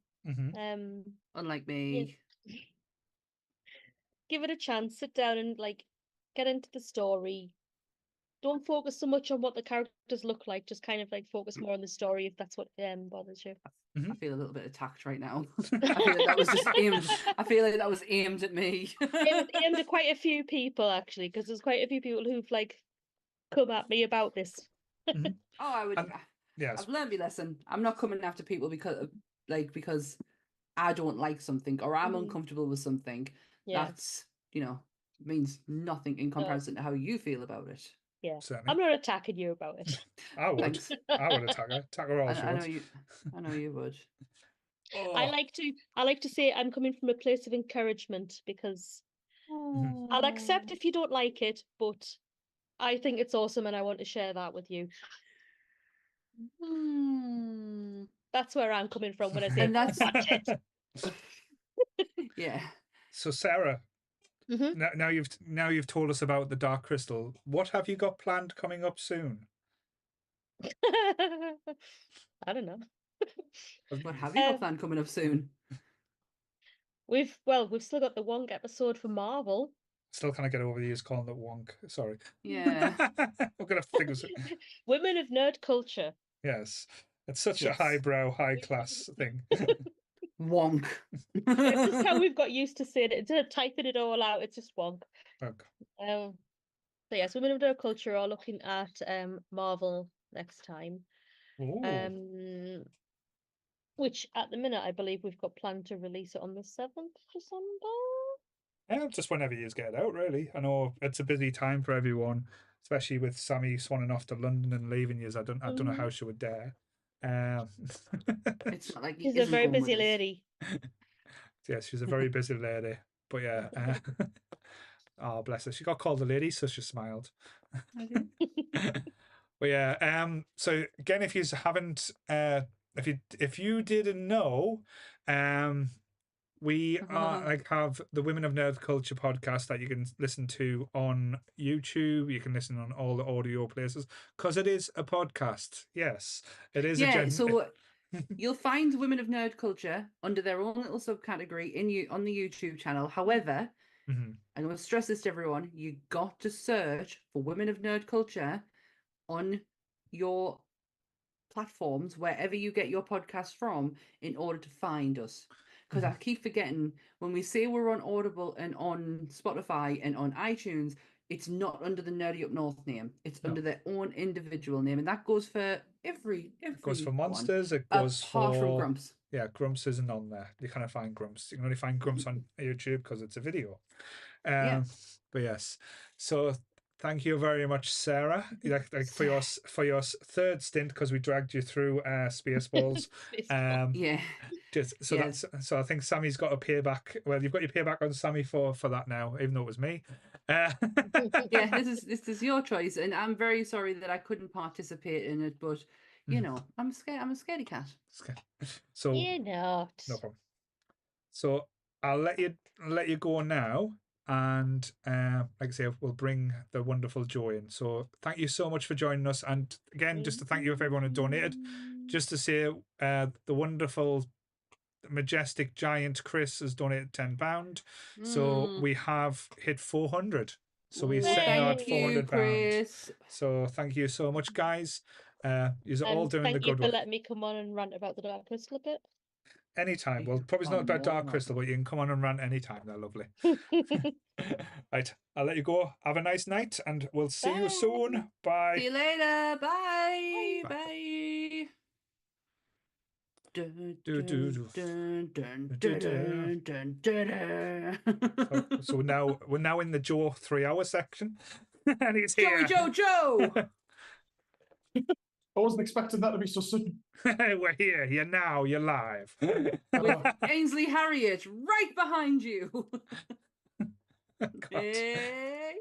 Unlike me. Yeah. Give it a chance. Sit down and like get into the story. Don't focus so much on what the characters look like. Just kind of like focus more on the story if that's what bothers you. I feel a little bit attacked right now. I feel like that was just aimed. I feel like that was aimed at me. It was aimed at quite a few people actually, because there's quite a few people who've like come at me about this. I would. Yes. I've learned my lesson. I'm not coming after people because I don't like something or I'm uncomfortable with something. Yeah. That's means nothing in comparison to how you feel about it. Yeah, certainly. I'm not attacking you about it. I would. I would attack her all. I know you. I know you would. Oh. I like to say I'm coming from a place of encouragement because I'll accept if you don't like it, but I think it's awesome and I want to share that with you. That's where I'm coming from when I say that's yeah. So Sarah, now you've told us about the Dark Crystal. What have you got planned coming up soon? I don't know. What have you got planned coming up soon? We've still got the Wonk episode for Marvel. Still can't get over the years calling it wonk. Sorry. Yeah. We're gonna have to think of Women of nerd culture. yes. It's such a Yes. highbrow, high class thing. Wonk. It's just how we've got used to saying it. Instead of typing it all out, it's just Wonk. Okay. So yes, Women of Nerd Culture are looking at Marvel next time. Ooh. Which at the minute I believe we've got planned to release it on the 7th December. Yeah, just whenever you get it out, really. I know it's a busy time for everyone, especially with Sammy swanning off to London and leaving you. I don't know how she would dare. It's not like he She's a isn't very going with busy us. lady. Yes, she's a very busy lady. But yeah, oh bless her. She got called a lady, so she smiled. Okay. But yeah, so again, if you haven't, if you didn't know, we are like have the Women of Nerd Culture podcast that you can listen to on YouTube. You can listen on all the audio places because it is a podcast. Yes, it is. Yeah, so you'll find Women of Nerd Culture under their own little subcategory on the YouTube channel. However, I'm going to stress this to everyone: you got to search for Women of Nerd Culture on your platforms wherever you get your podcast from in order to find us. Because I keep forgetting when we say we're on Audible and on Spotify and on iTunes, it's not under the Nerdy Up North name. It's under their own individual name, and that goes for every. It goes for monsters. It goes apart for from Grumps. Yeah, Grumps isn't on there. You can't find Grumps. You can only find Grumps on YouTube because it's a video. But yes, so thank you very much, Sarah, for your third stint because we dragged you through Spaceballs. So I think Sammy's got a payback. Well, you've got your payback on Sammy for that now, even though it was me. This is your choice, and I'm very sorry that I couldn't participate in it, but you know, I'm scared. I'm a scaredy cat. So you're not. No problem. So I'll let you go now, and like I say, we'll bring the wonderful Joe in. So thank you so much for joining us, and again, just to thank you for everyone who donated. Just to say, the wonderful, majestic giant Chris has donated £10. So we have hit 400. So we're sitting now at £400. So thank you so much, guys. You're all doing the good work. Thank you for letting me come on and rant about the Dark Crystal a bit. Anytime. Well, probably not about Dark Crystal, but you can come on and rant anytime. They're lovely. Right, I'll let you go. Have a nice night, and we'll see you soon. Bye. See you later. Bye. Bye. Dun, dun, dun, dun, dun, dun, dun, dun. So we're now in the Joe 3 hour section. And he's here. Joe. I wasn't expecting that to be so soon. We're here. You're live. With Ainsley Harriet right behind you. Hey.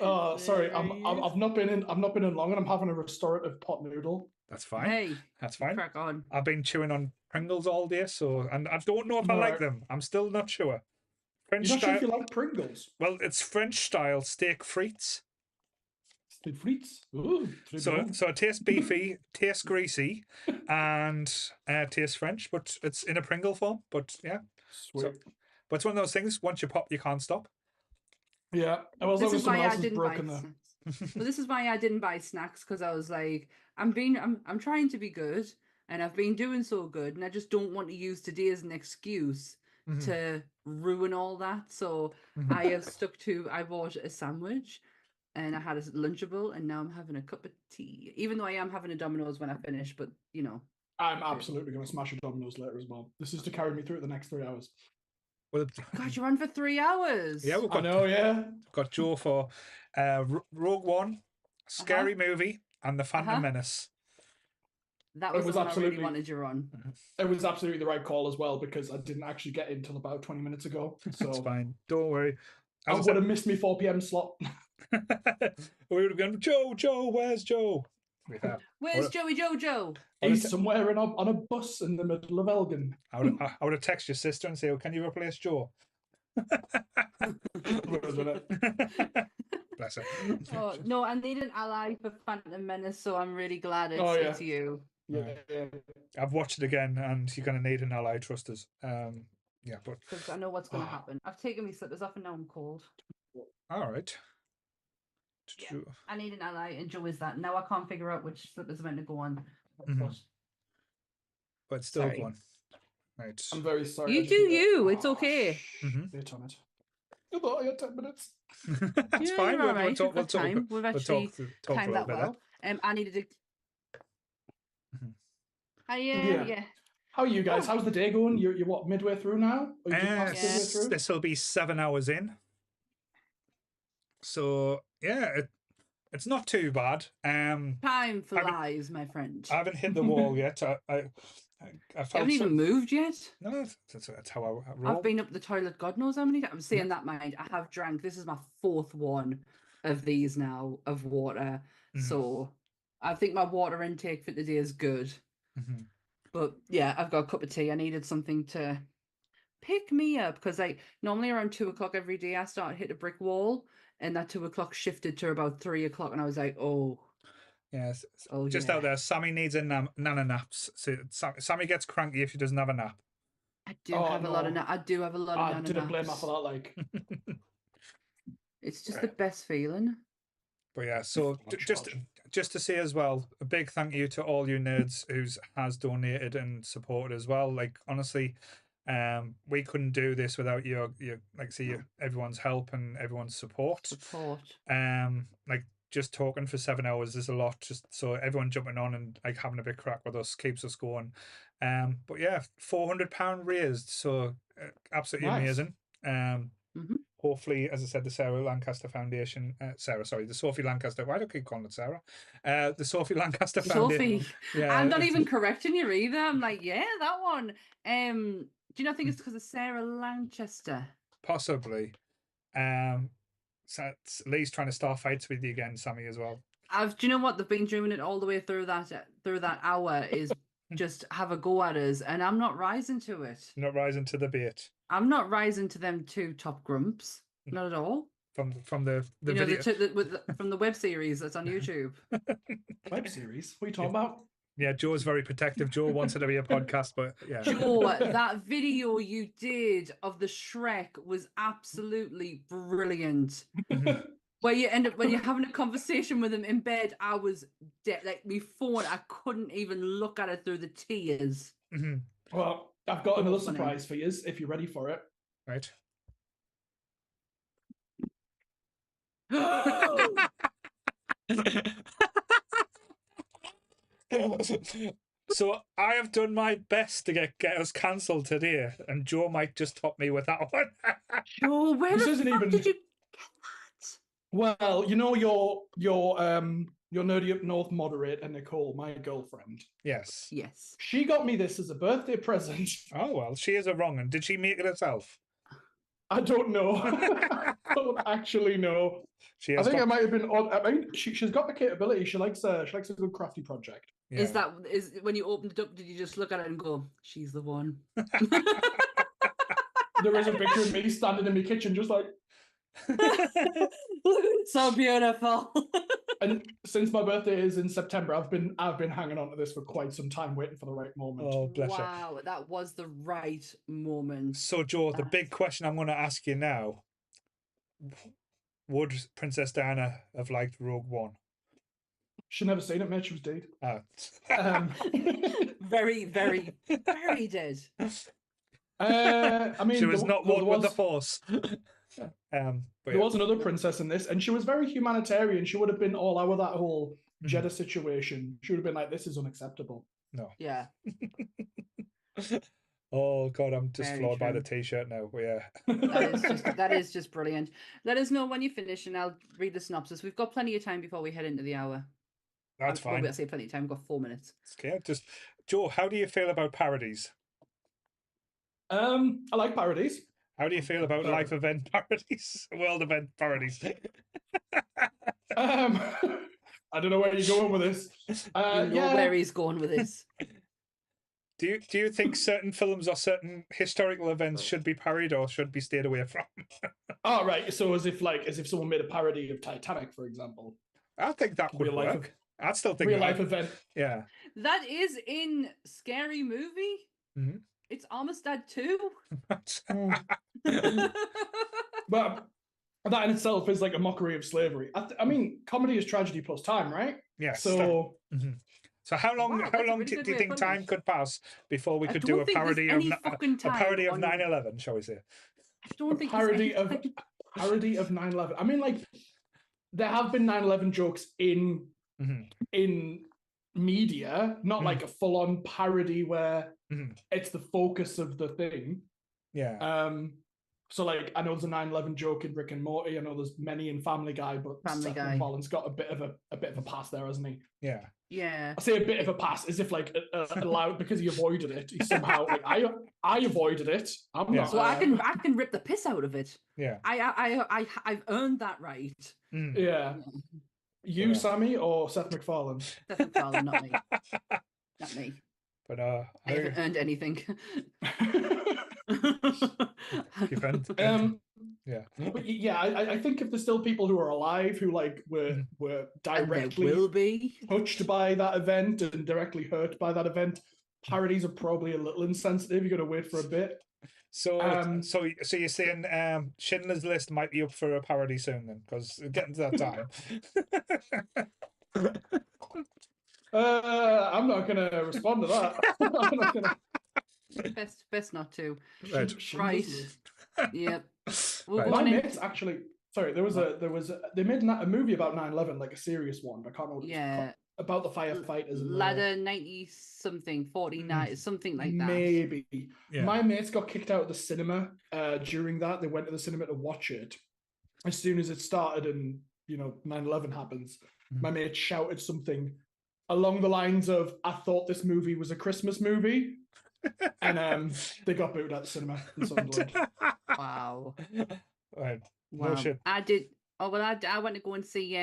Oh, sorry. I've not been in long, and I'm having a restorative pot noodle. That's fine. Hey, that's fine. Crack on. I've been chewing on Pringles all day, and I don't know if I like them. I'm still not sure. You're not sure if you like Pringles? Well, it's French style steak frites. Steak frites. Ooh, so it tastes beefy, tastes greasy, and tastes French, but it's in a Pringle form. But yeah, sweet. But it's one of those things. Once you pop, you can't stop. Yeah, well, this is why I didn't buy snacks. Well, this is why I didn't buy snacks, because I was like, I'm trying to be good, and I've been doing so good, and I just don't want to use today as an excuse to ruin all that. So I have stuck to. I bought a sandwich, and I had a Lunchable, and now I'm having a cup of tea. Even though I am having a Domino's when I finish, but you know, I'm absolutely going to smash a Domino's later as well. This is to carry me through the next 3 hours. Well, God, you're on for 3 hours. Yeah, I know. Yeah, we've got Joe for Rogue One, Scary Movie, and the Phantom Menace. That was the one I really wanted you on. It was absolutely the right call as well, because I didn't actually get in until about 20 minutes ago. So it's fine. Don't worry. I would have missed me 4 p.m. slot. We would have gone, Joe, where's Joe? Where's Joey Jojo? He's somewhere on a bus in the middle of Elgin. I would have texted your sister and say, oh, can you replace Joe? Bless her. Oh, no, I need an ally for Phantom Menace, so I'm really glad it's you. I've watched it again, and you're going to need an ally, trust us. Yeah, but because I know what's going to happen. I've taken my slippers off and now I'm cold. all right. Yeah, I need an ally, and Joe is that. Now I can't figure out which slippers are meant to go on. But still one. Right. I'm very sorry. You do you. It's okay. Wait on it. I thought I had 10 minutes. That's Yeah, fine. you're all right. We'll We've got time. We've actually talk timed a little that bit. well. I needed to. Yeah. How are you guys? How's the day going? You're what, midway through now? Or you just past midway through? This will be 7 hours in. So yeah, it's not too bad. Time flies, my friend. I haven't hit the wall yet. I you haven't even moved yet? No, that's how I roll. I've been up the toilet God knows how many times. I'm saying that mind. I have drank. This is my 4th one of these now of water. So I think my water intake for today is good. But yeah, I've got a cup of tea. I needed something to pick me up because normally around 2 o'clock every day I start to hit a brick wall, and that 2 o'clock shifted to about 3 o'clock, and I was like, oh. Yes. Just out there, Sammy needs a nana naps. So Sammy gets cranky if she doesn't have a nap. I do have a lot of nana I didn't naps. blame her for that, like. It's just the best feeling. But yeah, so just to say as well, a big thank you to all you nerds who has donated and supported as well. Like honestly, we couldn't do this without your everyone's help and everyone's support. Like just talking for 7 hours is a lot. Just so everyone jumping on and like having a big crack with us keeps us going. But yeah, £400 raised, so absolutely amazing. Hopefully, as I said, the Sarah Lancaster Foundation, the Sophie Lancaster. Why do I keep calling it Sarah? The Sophie Lancaster Foundation. Sophie. Yeah, I'm not even correcting you either. I'm like, yeah, that one. Do you not think it's because of Sarah Lancaster? Possibly. So Lee's trying to start fights with you again, Sammy, as well. Do you know what? They've been doing it all the way through that hour is just have a go at us, and I'm not rising to it. Not rising to the bait. I'm not rising to them 2 top grumps. Not at all. From the video. From the web series that's on YouTube. Web series? What are you talking about? Yeah, Joe's very protective. Joe wants it to be a podcast, but yeah. Joe, that video you did of the Shrek was absolutely brilliant. Where you end up when you're having a conversation with him in bed, I was dead. Like my phone, I couldn't even look at it through the tears. Well, I've got another surprise for you if you're ready for it. Right. So I have done my best to get us cancelled today, and Joe might just top me with that one. Joe, where the fuck did you get that? Well, you know your Nerdy Up North moderator, Nicole, my girlfriend. Yes. She got me this as a birthday present. Oh well, she is a wrong one. Did she make it herself? I don't know. I don't actually know. I think I might have been odd. I mean, she's got the capability. She likes a good crafty project. Yeah. Is when you opened it up, did you just look at it and go, she's the one? There is a picture of me standing in my kitchen just like so beautiful. And since my birthday is in September, I've been hanging on to this for quite some time, waiting for the right moment. Oh, bless you. Wow, that was the right moment. So, Joe, the big question I'm going to ask you now: would Princess Diana have liked Rogue One? She never seen it, mate. She was dead. Very, very, very dead. I mean, she was not one with the Force. There was another princess in this, and she was very humanitarian. She would have been all out of that whole Jeddah situation. She would have been like, "This is unacceptable." No. Yeah. Oh God, I'm just floored by the T-shirt now. Yeah. That is just brilliant. Let us know when you finish, and I'll read the synopsis. We've got plenty of time before we head into the hour. That's fine. I say plenty of time. We've got 4 minutes. Okay. Just Joe, how do you feel about parodies? I like parodies. How do you feel about life event parodies, world event parodies? I don't know where you're going with this. Where he's going with this. Do you think certain films or certain historical events should be parodied or should be stayed away from? Oh, right. So as if someone made a parody of Titanic, for example. I think that would work. I'd still think real life event. Yeah. That is in Scary Movie. Mm-hmm. It's Amistad 2. But that in itself is like a mockery of slavery. I mean, comedy is tragedy plus time, right? Yes. So, so how long? Wow, how that's a long really do good you way of think putting time it. could pass before we I could don't do a think there's parody of any fucking a parody time of on- 9/11? Shall we say? I don't think parody there's of any time. parody of 9/11. I mean, like there have been 9/11 jokes in media, not like a full-on parody where it's the focus of the thing. Yeah. So like I know there's a 9/11 joke in Rick and Morty. I know there's many in Family Guy, but Family Seth Guy. MacFarlane's got a bit of a pass there, hasn't he? Yeah. Yeah. I say a bit of a pass, as if like allowed because he avoided it. He somehow like I avoided it. I'm not. So I can rip the piss out of it. Yeah. I've earned that right. Yeah. You, Sammy, or Seth MacFarlane? Seth MacFarlane, not me. Not me. But I haven't earned anything. Yeah. But yeah, I think if there's still people who are alive who like were directly will be touched by that event and directly hurt by that event, parodies are probably a little insensitive. You got to wait for a bit. So you're saying Schindler's List might be up for a parody soon then, because we're getting to that time. I'm not gonna respond to that. I'm not gonna... Best not to. Right. Yep. Right. My mates actually. Sorry, there was they made a movie about 9/11, like a serious one. I can't know what it's called. About the firefighters. Ladder 90 something, 49, something like that. Maybe. Yeah. My mates got kicked out of the cinema during that. They went to the cinema to watch it. As soon as it started and 9/11 happens, my mate shouted something along the lines of, "I thought this movie was a Christmas movie." And they got booed at the cinema in Sunderland. Wow. Right. Wow. No shit. I did. Oh well, I went to go and see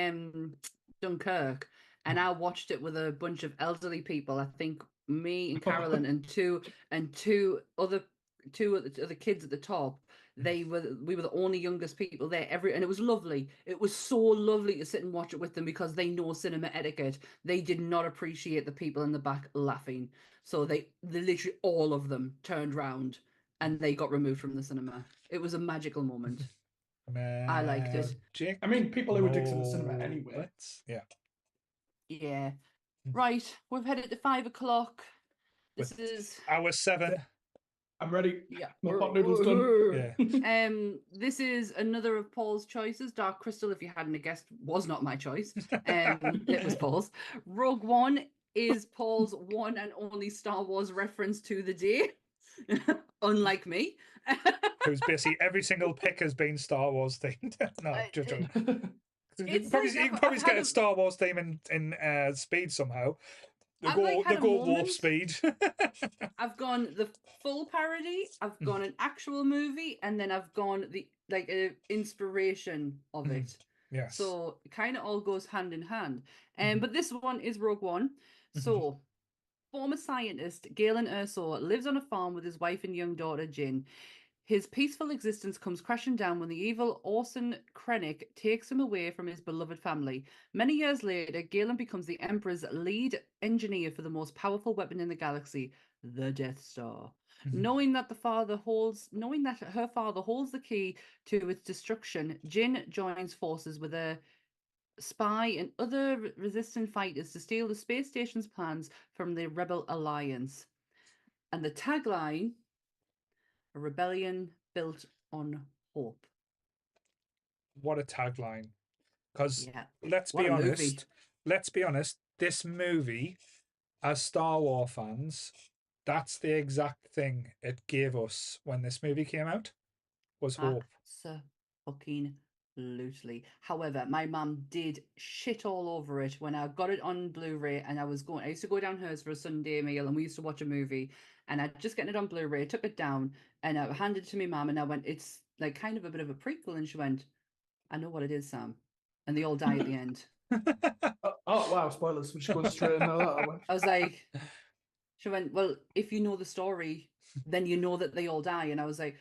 Dunkirk, and I watched it with a bunch of elderly people. I think me and Carolyn and two other kids at the top. We were the only youngest people there. And it was lovely. It was so lovely to sit and watch it with them because they know cinema etiquette. They did not appreciate the people in the back laughing. So they literally all of them turned round and they got removed from the cinema. It was a magical moment. I liked it. I mean, people who were dicks in the cinema anyway. Yeah. Yeah. Right. We've headed to 5 o'clock. This is hour 7. I'm ready. Yeah. My pot noodle's done. Yeah. This is another of Paul's choices. Dark Crystal, if you hadn't guessed, was not my choice. It was Paul's. Rogue One is Paul's one and only Star Wars reference to the day. Unlike me. Who's basically every single pick has been Star Wars themed. No, just joking. You can probably get a Star Wars theme in Speed somehow. The go warp speed. I've gone the full parody, I've gone an actual movie, and then I've gone the inspiration of it. Yes. So it kind of all goes hand in hand. But this one is Rogue One. So former scientist Galen Erso lives on a farm with his wife and young daughter Jin. His peaceful existence comes crashing down when the evil Orson Krennic takes him away from his beloved family. Many years later, Galen becomes the Emperor's lead engineer for the most powerful weapon in the galaxy, the Death Star. Knowing that her father holds the key to its destruction, Jin joins forces with a spy and other resistance fighters to steal the space station's plans from the Rebel Alliance. And the tagline: a rebellion built on hope. What a tagline. Because let's What be a movie. honest, this movie, as Star Wars fans, that's the exact thing it gave us when this movie came out, was hope. Absolutely. However, my mum did shit all over it when I got it on Blu-ray, and I used to go down hers for a Sunday meal, and we used to watch a movie, and I'd just gotten it on Blu-ray, took it down, and I handed it to my mum, and I went, "It's like kind of a bit of a prequel," and she went, "I know what it is, Sam," and they all die at the end. Oh wow, spoilers! We're just going straight into that. I was like, she went, "Well, if you know the story, then you know that they all die," and I was like,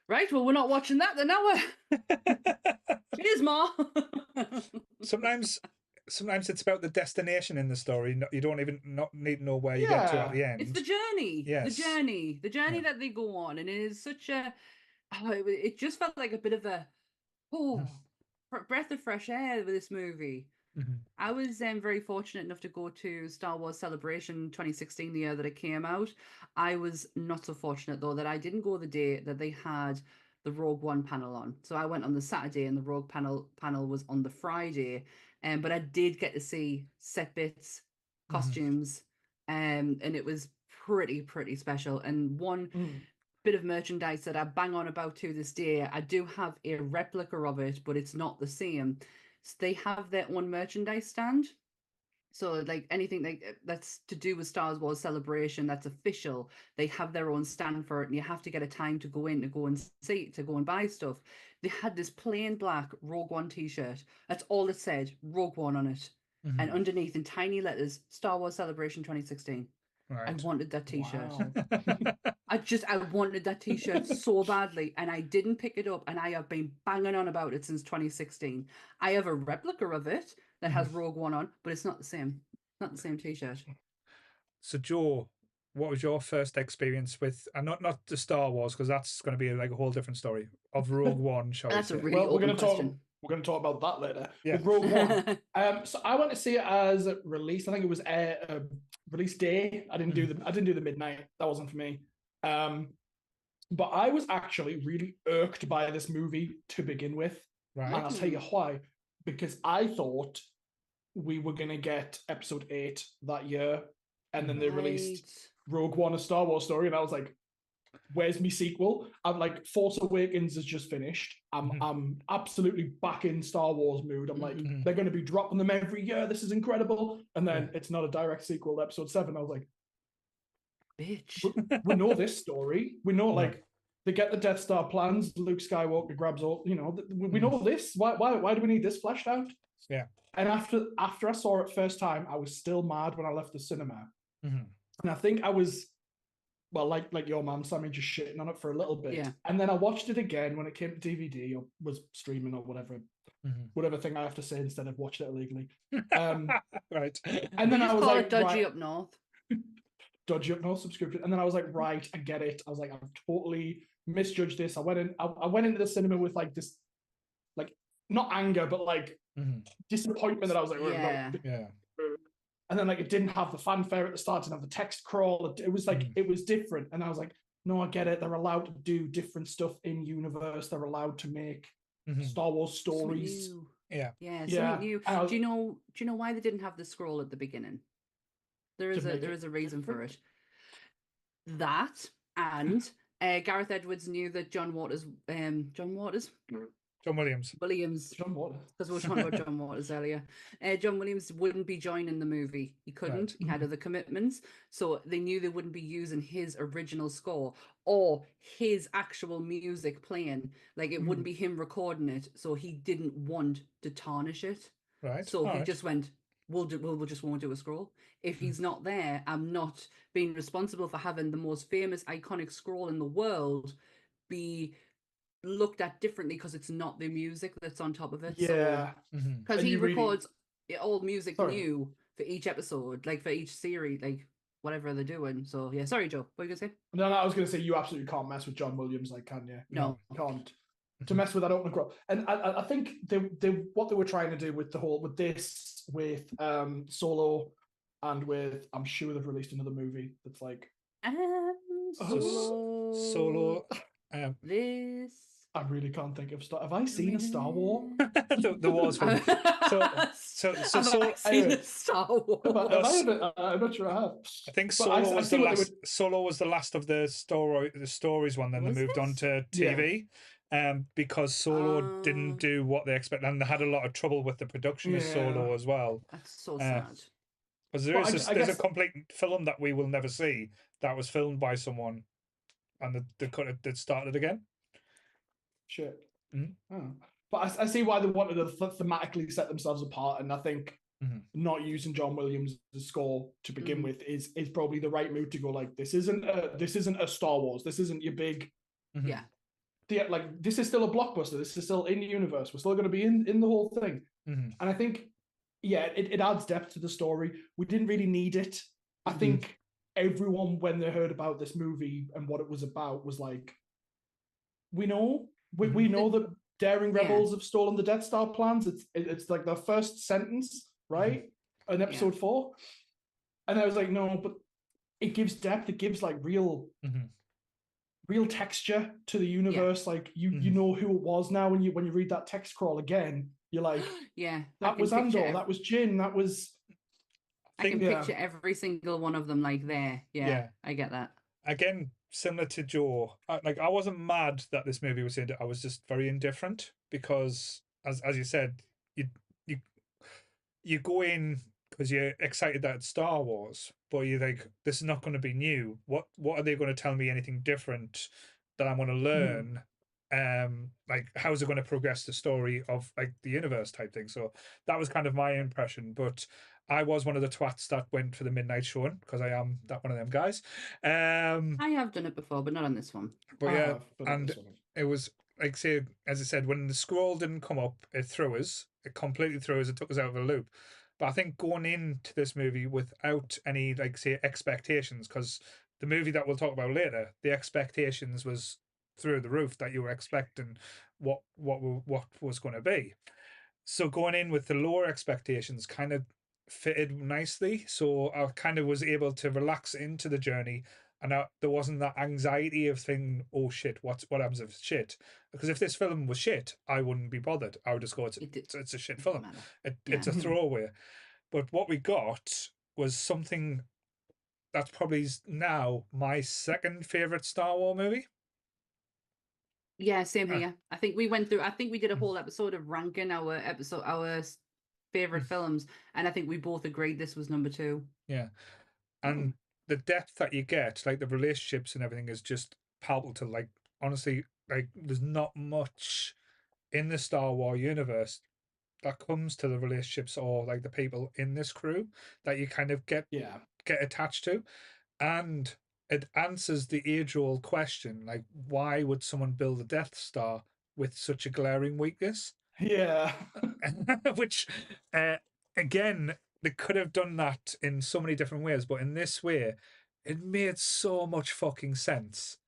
"Right, well, we're not watching that then, now we're." Cheers, Ma. Sometimes sometimes it's about the destination in the story. You don't even not need to know where you get to at the end. It's the journey. Yes. The journey that they go on, and it is such a. It just felt like a bit of a breath of fresh air with this movie. I was very fortunate enough to go to Star Wars Celebration 2016, the year that it came out. I was not so fortunate, though, that I didn't go the day that they had the Rogue One panel on. So I went on the Saturday and the Rogue panel was on the Friday. But I did get to see set bits, costumes, and it was pretty special. And one bit of merchandise that I bang on about to this day, I do have a replica of it, but it's not the same. So they have their own merchandise stand. So like anything that's to do with Star Wars Celebration, that's official, they have their own stand for it, and you have to get a time to go in, to go and see, to go and buy stuff. They had this plain black Rogue One t-shirt. That's all it said, Rogue One on it. And underneath in tiny letters, Star Wars Celebration 2016. Right. I wanted that t-shirt. Wow. I wanted that t-shirt so badly, and I didn't pick it up, and I have been banging on about it since 2016. I have a replica of it that has Rogue One on, but it's not the same. Not the same t-shirt. So Joe, what was your first experience with, and not the Star Wars, because that's going to be like a whole different story, of Rogue One, shall we say? That's a really open question. We're going to talk about that later. Yeah. With Rogue One. So I went to see it as release. I think it was release day. I didn't do the midnight. That wasn't for me. But I was actually really irked by this movie to begin with. Right. And I'll tell you why. Because I thought we were going to get episode 8 that year. And then they released Rogue One, A Star Wars Story. And I was like, where's my sequel? I'm like, Force Awakens has just finished. I'm absolutely back in Star Wars mood. I'm like, they're going to be dropping them every year. This is incredible. And then it's not a direct sequel to episode 7. I was like, bitch, we know this story. We know, like, they get the Death Star plans. Luke Skywalker grabs all, we know this. Why do we need this fleshed out? Yeah. And after I saw it first time, I was still mad when I left the cinema. And I think I was, well, like your mum, Sammy, just shitting on it for a little bit. Yeah. And then I watched it again when it came to DVD or was streaming or whatever thing I have to say instead of watched it illegally. Right. And then I was like, Dodgy Up North. Dodgy Up North subscription. And then I was like, right, I get it. I was like, I've totally misjudged this. I went into the cinema with like this, like, not anger, but like disappointment that I was like, yeah. And then like it didn't have the fanfare at the start, didn't have the text crawl. It was like it was different. And I was like, no, I get it. They're allowed to do different stuff in universe. They're allowed to make Star Wars stories. Yeah. Something new. Do you know why they didn't have the scroll at the beginning? There is a reason for it. That and Gareth Edwards knew that John Williams. John Waters. Because we were talking about John Waters earlier. John Williams wouldn't be joining the movie. He couldn't. Right. He had other commitments. So they knew they wouldn't be using his original score or his actual music playing. Like it wouldn't be him recording it. So he didn't want to tarnish it. Right. So he just went, we'll just won't do a scroll. If he's not there, I'm not being responsible for having the most famous, iconic scroll in the world be looked at differently because it's not the music that's on top of it. Yeah. Because he records old music new for each episode, like for each series, like whatever they're doing. So yeah, sorry, Joe. What are you gonna say? No, I was gonna say you absolutely can't mess with John Williams, like, can you? No, you can't. To mess with that open crowd. And I think they what they were trying to do with Solo and with, I'm sure they've released another movie that's like Solo. This. I really can't think of Have I seen a Star Wars? There was one. So seen a Star Wars. I'm not sure I have. I think Solo was the last. Solo was the last of the stories one. Then they moved on to TV. Because Solo didn't do what they expected, and they had a lot of trouble with the production of Solo as well. That's so sad. Because there's a complete film that we will never see that was filmed by someone, and they started again. Shit. But I see why they wanted to thematically set themselves apart, and I think not using John Williams' score to begin with is probably the right move to go. Like, this isn't a Star Wars. This isn't your big this is still a blockbuster. This is still in the universe. We're still going to be in the whole thing. And I think yeah, it adds depth to the story. We didn't really need it. I think everyone, when they heard about this movie and what it was about, was like, we know that daring rebels have stolen the Death Star plans. It's like the first sentence, right? In episode 4. And I was like, no, but it gives depth. It gives like real texture to the universe. Like you know who it was now when you read that text crawl again. You're like, that was Andor, that was Jin, that was. I can picture every single one of them like there. Yeah, I get that. Again, similar to Joe, I wasn't mad that this movie was in it. I was just very indifferent because, as you said, you go in because you're excited that it's Star Wars, but you're like, this is not going to be new. What are they going to tell me anything different that I want to learn? Like, how's it going to progress the story of like the universe type thing? So that was kind of my impression. But I was one of the twats that went for the midnight showing because I am that one of them guys. I have done it before, but not on this one. But yeah, and it was like, say, as I said, when the scroll didn't come up, it threw us. It completely threw us. It took us out of the loop. But I think going into this movie without any, like, say, expectations, because the movie that we'll talk about later, the expectations was through the roof, that you were expecting what was going to be. So going in with the lower expectations kind of fitted nicely. So I kind of was able to relax into the journey, and there wasn't that anxiety of thinking, oh shit, what happens if it's shit? Because if this film was shit, I wouldn't be bothered. I would just go, it's a shit film. It's a throwaway. But what we got was something that's probably now my second favorite Star Wars movie. Yeah, same here. I think we did a whole episode of ranking our favorite films, and I think we both agreed this was number 2. Yeah. And the depth that you get, like the relationships and everything, is just palpable to, like, honestly, like, there's not much in the Star Wars universe that comes to the relationships or like the people in this crew that you kind of get attached to. And it answers the age-old question, like, why would someone build a Death Star with such a glaring weakness? Yeah. Which, again, they could have done that in so many different ways, but in this way, it made so much fucking sense.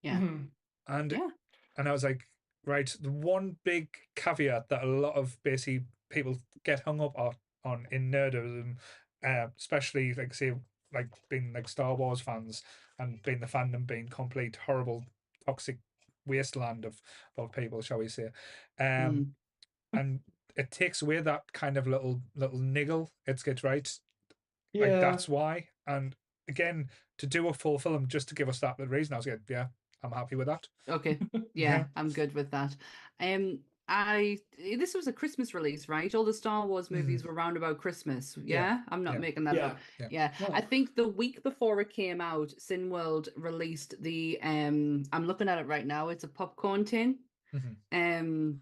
Yeah. And I was like, right, the one big caveat that a lot of basically people get hung up on in nerdism, especially like, say, like being like Star Wars fans and being the fandom being complete horrible toxic wasteland of people, shall we say, and it takes away that kind of little niggle. It gets right, like, that's why. And again, to do a full film just to give us that reason, I was like, yeah, I'm happy with that. Okay. Yeah, I'm good with that. This was a Christmas release, right? All the Star Wars movies were round about Christmas. Yeah, I'm not making that up. Yeah. I think the week before it came out, Cineworld released the I'm looking at it right now. It's a popcorn tin. Metal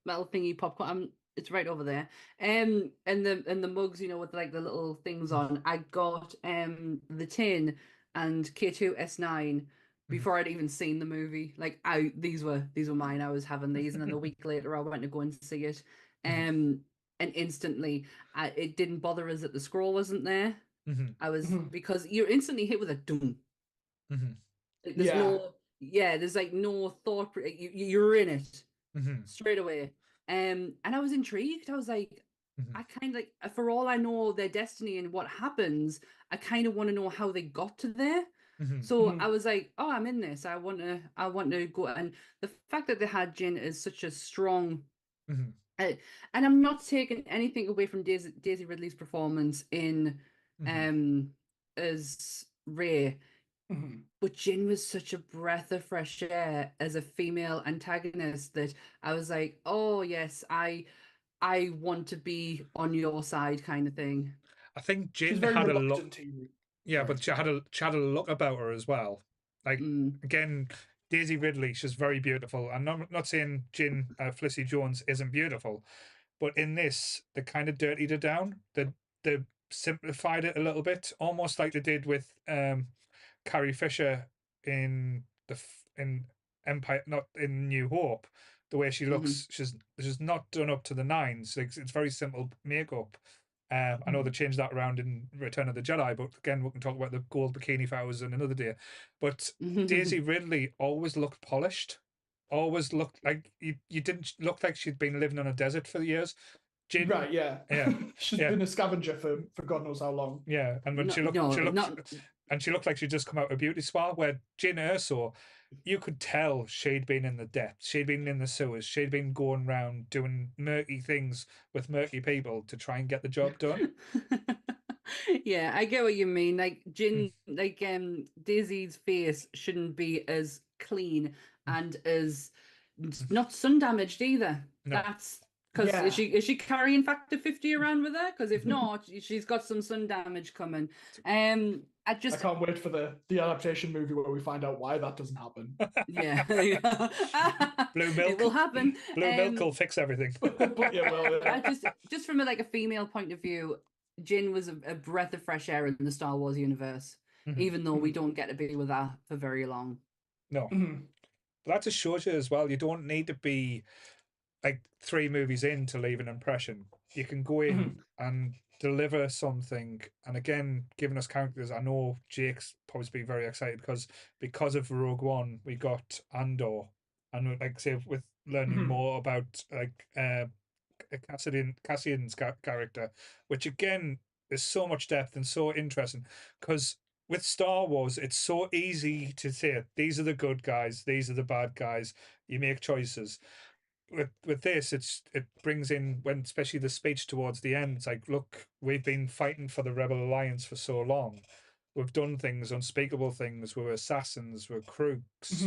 thingy popcorn. It's right over there. And the mugs, with like the little things on. I got the tin and K2S9 before I'd even seen the movie. Like, these were mine. I was having these, and then a week later I went to go and see it. And instantly it didn't bother us that the scroll wasn't there. I was because you're instantly hit with a doom. Like, there's like no thought. You're in it straight away. And I was intrigued. I was like, I kind of like, for all I know their destiny and what happens, I kind of want to know how they got to there. So I was like, oh, I'm in this. I want to go. And the fact that they had Jin as such a strong, and I'm not taking anything away from Daisy Ridley's performance in as Rey. But Jin was such a breath of fresh air as a female antagonist that I was like, oh yes, I want to be on your side, kind of thing. I think Jin had a look. Yeah, but she had a look about her as well. Like, again, Daisy Ridley, she's very beautiful. And I'm not saying Jin Felicity Jones isn't beautiful, but in this, they kind of dirtied her down. They simplified it a little bit, almost like they did with Carrie Fisher in Empire, not in New Hope, the way she looks, she's not done up to the nines. Like, it's very simple makeup. I know they changed that around in Return of the Jedi, but again, we can talk about the gold bikini flowers in another day. But Daisy Ridley always looked polished, always looked like you didn't look like she'd been living on a desert for years. Jin, Right, yeah. Yeah. She's Yeah. been a scavenger for God knows how long. Yeah, and when she looked like she'd just come out of a beauty spa. Where Jin Erso, you could tell she'd been in the depths, she'd been in the sewers, she'd been going around doing murky things with murky people to try and get the job done. Yeah, I get what you mean. Like Jin, like Daisy's face shouldn't be as clean and as not sun damaged either. No. That's because is she carrying factor 50 around with her? Because if not, she's got some sun damage coming. I can't wait for the adaptation movie where we find out why that doesn't happen. Yeah. Blue milk. It will happen. Blue milk will fix everything. Yeah, well, yeah. Just from a female point of view, Jin was a breath of fresh air in the Star Wars universe, even though we don't get to be with her for very long. No. But that just shows you as well, you don't need to be like 3 movies in to leave an impression. You can go in and deliver something. And again, giving us characters, I know Jake's probably be very excited because of Rogue One, we got Andor, and like say with learning more about Cassian's character, which again is so much depth and so interesting, because with Star Wars it's so easy to say these are the good guys, these are the bad guys, you make choices. With this, it brings in, when especially the speech towards the end, it's like, look, we've been fighting for the Rebel Alliance for so long. We've done things, unspeakable things. We're assassins, we're crooks.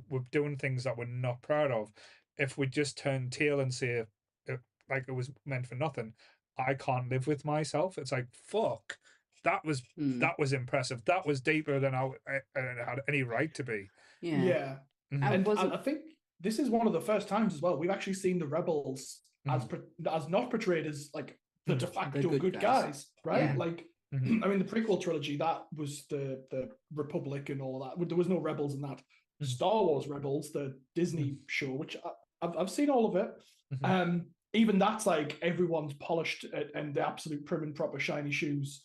We're doing things that we're not proud of. If we just turn tail and say, like it was meant for nothing, I can't live with myself. It's like, fuck, that was impressive. That was deeper than I had any right to be. Yeah. And I think this is one of the first times as well we've actually seen the rebels as not portrayed as like the de facto good guys, right? Yeah. Like, I mean, the prequel trilogy, that was the Republic and all that. There was no rebels in that. Star Wars Rebels, the Disney show, which I've seen all of it. Even that's like everyone's polished and the absolute prim and proper shiny shoes.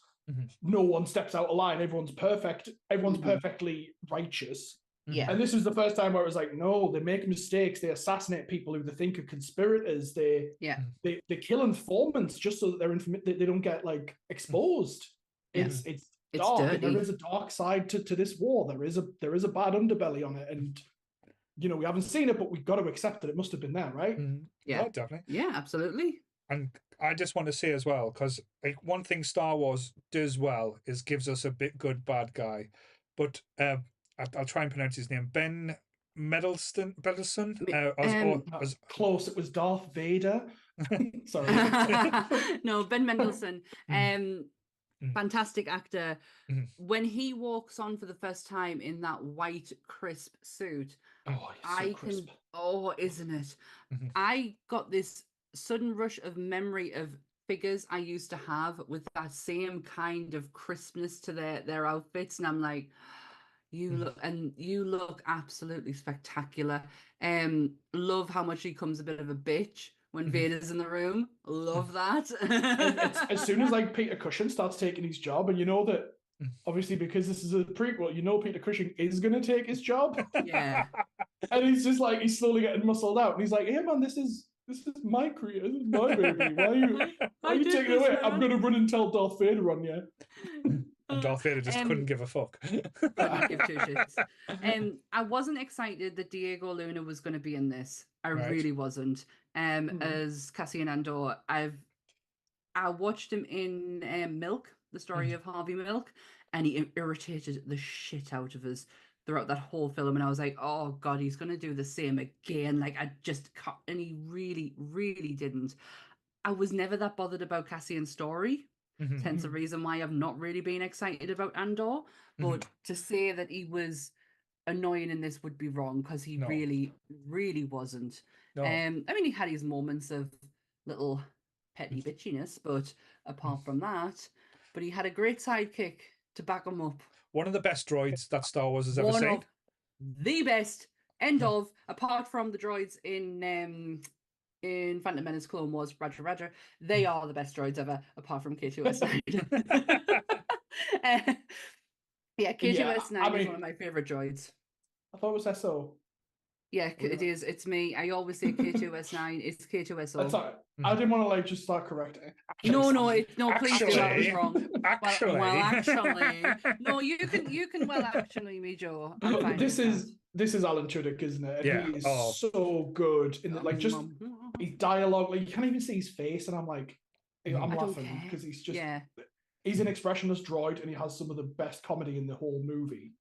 No one steps out of line. Everyone's perfect. Everyone's perfectly righteous. Yeah. And this was the first time where it was like, no, they make mistakes. They assassinate people who they think are conspirators. They kill informants just so that they don't get like exposed. It's dark. dirty. There is a dark side to this war. There is a bad underbelly on it, and we haven't seen it, but we've got to accept that it must have been there, right? Yeah, oh, definitely. Yeah, absolutely. And I just want to say as well, because like one thing Star Wars does well is gives us a bit good bad guy, but I'll try and pronounce his name. Ben Mendelsohn. Close. It was Darth Vader. Sorry. No, Ben Mendelsohn. Fantastic actor. When he walks on for the first time in that white crisp suit, crisp. Isn't it? I got this sudden rush of memory of figures I used to have with that same kind of crispness to their outfits, and I'm like, you look absolutely spectacular. Love how much he becomes a bit of a bitch when Vader's in the room. Love that. As soon as like Peter Cushing starts taking his job, and that obviously because this is a prequel, Peter Cushing is going to take his job. Yeah. And he's just like, he's slowly getting muscled out, and he's like, hey man, this is my career, this is my baby. Why are you taking it away? I'm going to run and tell Darth Vader on you. And Darth Vader just couldn't give a fuck. Couldn't give 2 shits. I wasn't excited that Diego Luna was going to be in this. I really wasn't. As Cassian Andor, I watched him in Milk, the story of Harvey Milk, and he irritated the shit out of us throughout that whole film, and I was like, oh god, he's going to do the same again. Like, I just can't. And he really, really didn't. I was never that bothered about Cassian's story. Hence the reason why I've not really been excited about Andor. But to say that he was annoying in this would be wrong, because he really, really wasn't. No. I mean, he had his moments of little petty bitchiness, but apart from that, but he had a great sidekick to back him up. One of the best droids that Star Wars has ever One seen. of the best End of. Apart from the droids in Phantom Menace, Clone Wars, Roger, they are the best droids ever, apart from K2SO9. Yeah, K2SO9 is one of my favorite droids. I thought it was SO. Yeah, it is. It's me. I always say K2SO9. It's K2SO. That's all right. I didn't want to like just start correcting. No, please do. I was Actually, wrong. actually. Well, actually, no, you can well actually me, Joe. I'm fine This with is Alan Tudyk, isn't it? And Yeah. he is so good in that. like just his dialogue. Like you can't even see his face, and I'm like, I'm I don't laughing care. because he's just Yeah. he's an expressionist droid, and he has some of the best comedy in the whole movie.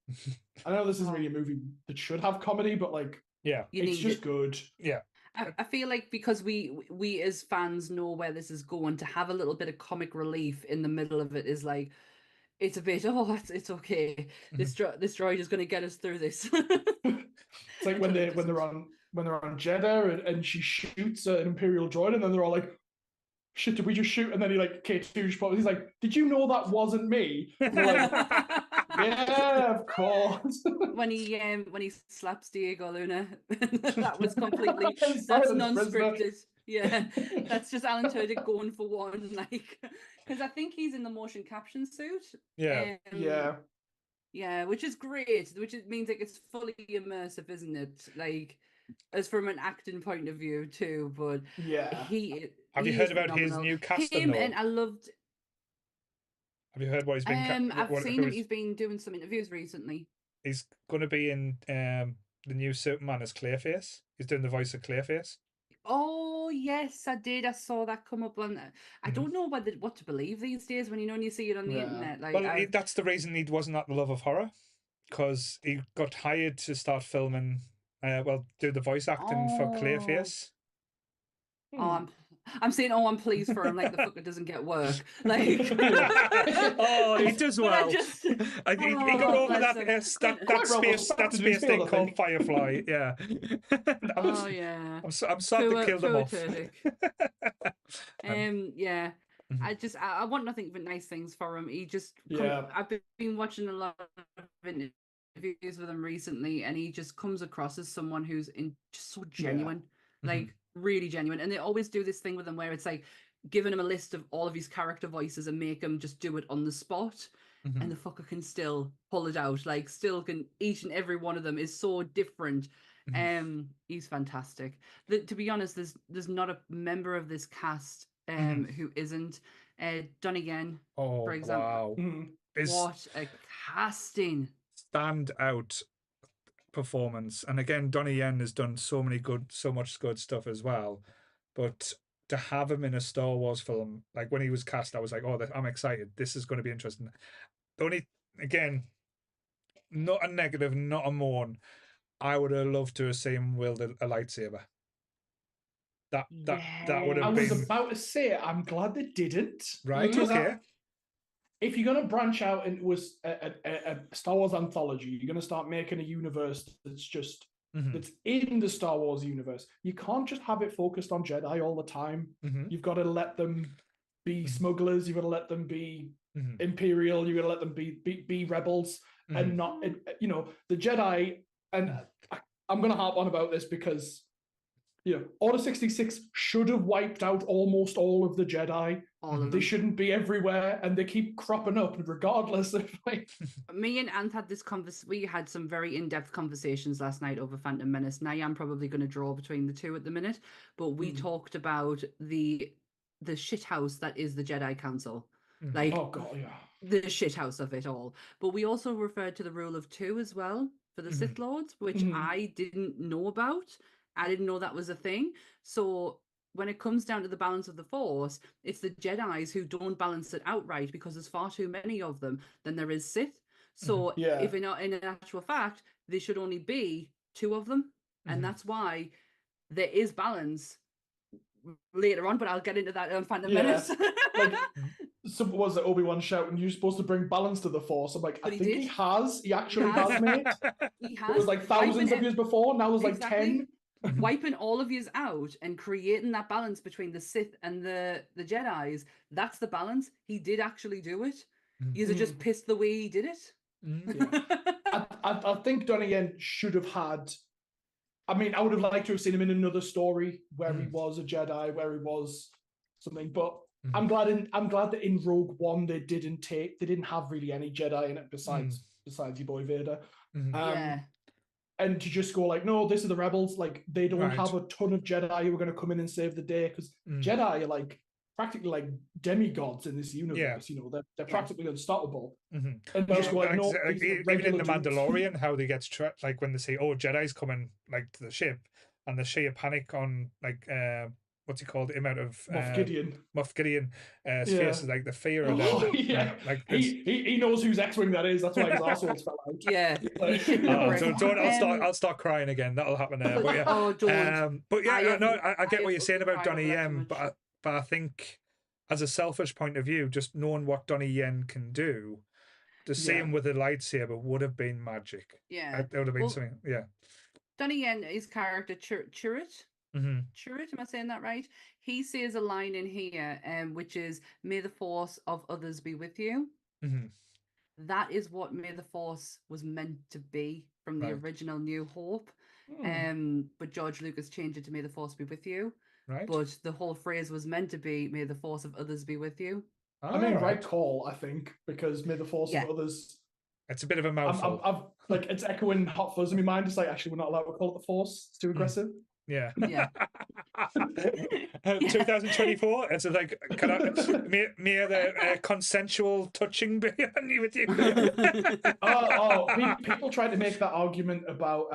I know this isn't really a movie that should have comedy, but like, Yeah, it's just good. Yeah. I feel like because we as fans know where this is going, to have a little bit of comic relief in the middle of it is like, it's a bit, it's okay. This droid is going to get us through this. It's like when they're on Jeddah and she shoots an Imperial droid, and then they're all like, shit, did we just shoot? And then he like K2 he's like, did you know that wasn't me? And we're like, yeah, of course. when he slaps Diego Luna, that was completely That's non-scripted. Yeah, that's just Alan Tudyk going for one, like, because I think he's in the motion caption suit. Yeah. Yeah, which is great. Which means like it's fully immersive, isn't it? Like, as from an acting point of view too. But yeah, Have you heard about his new casting? And I loved. Have you heard what he's been? I've seen him. He's been doing some interviews recently. He's going to be in the new Superman as Clayface. He's doing the voice of Clayface. Oh yes, I did. I saw that come up on. I don't know what to believe these days when you see it on the internet. Like, well, that's the reason he wasn't at the Love of Horror, because he got hired to start filming. Do the voice acting for Clayface. Oh, I'm saying, I'm pleased for him. Like, the fucker doesn't get work. Like, he does well. He got over that space thing called Firefly. Yeah. I'm sad to kill them off. Yeah. I want nothing but nice things for him. He just, I've been watching a lot of interviews with him recently, and he just comes across as someone who's just so genuine, like really genuine. And they always do this thing with him where it's like giving him a list of all of his character voices and make him just do it on the spot. And the fucker can still pull it out. Like, still can, each and every one of them is so different. He's fantastic. To be honest, there's not a member of this cast who isn't. Donnie Yen, for example. Wow. What a casting. Stand out performance. And again, Donnie Yen has done so much good stuff as well. But to have him in a Star Wars film, like when he was cast, I was like, I'm excited. This is going to be interesting. Again, not a negative, not a mourn. I would have loved to have seen him wield a lightsaber. That would have been. I was about to say, I'm glad they didn't. Right, okay. If you're going to branch out into a Star Wars anthology, you're going to start making a universe that's just that's in the Star Wars universe. You can't just have it focused on Jedi all the time. You've got to let them be smugglers. You've got to let them be Imperial. You've got to let them be rebels, and not the Jedi. And I'm going to harp on about this because Order 66 should have wiped out almost all of the Jedi. They shouldn't be everywhere, and they keep cropping up regardless of Me and Ant had this we had some very in-depth conversations last night over Phantom Menace. Now I'm probably going to draw between the two at the minute, but we talked about the shithouse that is the Jedi Council. Like, oh god, yeah, the shithouse of it all. But we also referred to the rule of two as well for the Sith Lords, which I didn't know about. I didn't know that was a thing. So when it comes down to the balance of the Force, it's the Jedis who don't balance it outright because there's far too many of them than there is Sith. So if in actual fact, there should only be two of them. And that's why there is balance later on, but I'll get into that on Phantom Menace. Some was that Obi-Wan shouting, "You're supposed to bring balance to the Force." I'm like, I think he has. He actually has, mate. He has. It was like thousands of years before. Now it was like 10. Wiping all of yous out and creating that balance between the Sith and the Jedis, that's the balance. He did actually do it. Yous are just pissed the way he did it. I think Donnie Yen should have had I mean, I would have liked to have seen him in another story where he was a Jedi, where he was something. But I'm glad that in Rogue One they didn't have really any Jedi in it besides your boy Vader. And to just go like, no, this is the rebels. Like they don't have a ton of Jedi who are going to come in and save the day, because Jedi are like practically like demigods in this universe. You know, they're practically unstoppable. And just go like, no, even in the Mandalorian, how they get like when they say, "Oh, Jedi's coming," like to the ship, and the sheer panic on like what's he called? Him out of Moff Gideon. His face is like the fear of that. Like he knows whose X-wing that is. That's why his assholes fell out. Yeah. I'll start crying again. That'll happen there. But yeah. I get what you're saying about Donnie Yen, but I think as a selfish point of view, just knowing what Donnie Yen can do, to see him with a lightsaber would have been magic. Yeah. It would have been something. Yeah. Donnie Yen, his character Chirrut. Chirrut, am I saying that right? He says a line in here, which is, "May the force of others be with you." That is what May the Force was meant to be from the original New Hope. But George Lucas changed it to "May the Force be with you." Right. But the whole phrase was meant to be, "May the force of others be with you." I mean, right call, I think, because "May the force of others." It's a bit of a mouthful. I've like, it's echoing Hot Fuzz in my mind. It's like, actually, we're not allowed to call it the Force. It's too aggressive. Yeah. 2024. It's like, can I may the consensual touching be with you? People tried to make that argument about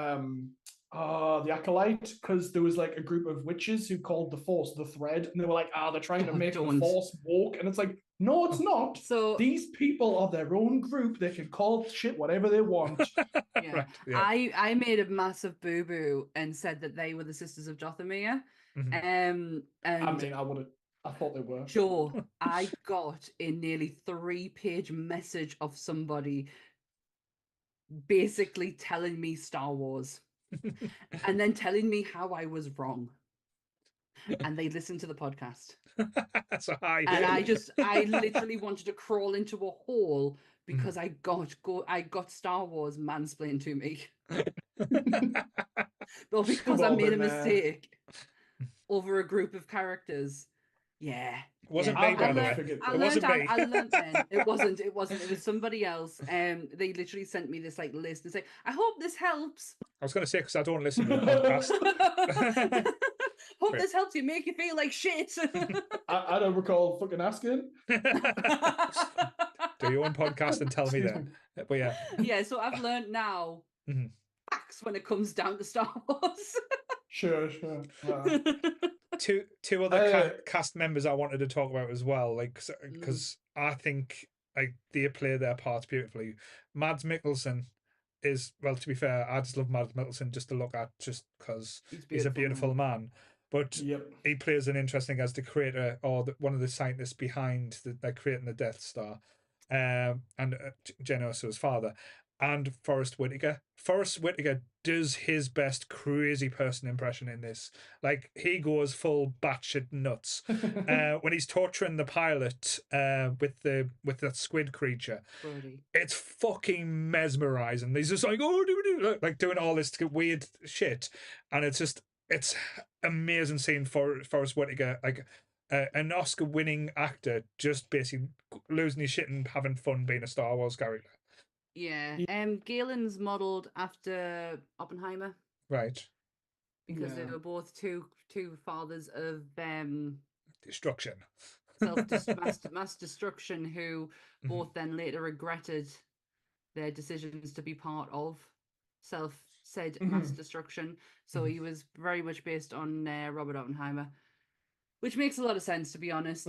the Acolyte, because there was like a group of witches who called the Force the Thread, and they were like, they're trying to make the Force woke, and it's like, no, it's not. So these people are their own group. They can call shit whatever they want. I made a massive boo-boo and said that they were the Sisters of Dathomir. And I mean, I thought they were. Sure. I got a nearly 3-page message of somebody basically telling me Star Wars and then telling me how I was wrong. And they listened to the podcast. So I literally wanted to crawl into a hole because I got Star Wars mansplained to me. But because I made a mistake over a group of characters. Yeah. It wasn't me, by the way. It wasn't me. I learned then. It wasn't. It was somebody else. They literally sent me this like list and say, "I hope this helps." I was going to say, because I don't listen to the podcast. Hope this helps you, make you feel like shit. I don't recall fucking asking. Do your own podcast and tell me that. But yeah. Yeah, so I've learned now facts when it comes down to Star Wars. Sure. Two other cast members I wanted to talk about as well, like, because I think like they play their parts beautifully. Mads Mikkelsen is, well, to be fair, I just love Mads Mikkelsen just to look at, just because he's a beautiful man. But he plays an interesting as the creator or one of the scientists behind creating the Death Star, and Geonosis' father. And Forrest Whitaker. Forrest Whitaker does his best crazy person impression in this. Like, he goes full batshit nuts when he's torturing the pilot with that squid creature. Brody. It's fucking mesmerizing. He's just like, like doing all this weird shit, and it's amazing seeing Forrest Whitaker, like an Oscar-winning actor, just basically losing his shit and having fun being a Star Wars character. Yeah. Galen's modelled after Oppenheimer. Right. Because they were both two fathers of destruction. Mass destruction, who both then later regretted their decisions to be part of said mass destruction. So he was very much based on Robert Oppenheimer, which makes a lot of sense, to be honest.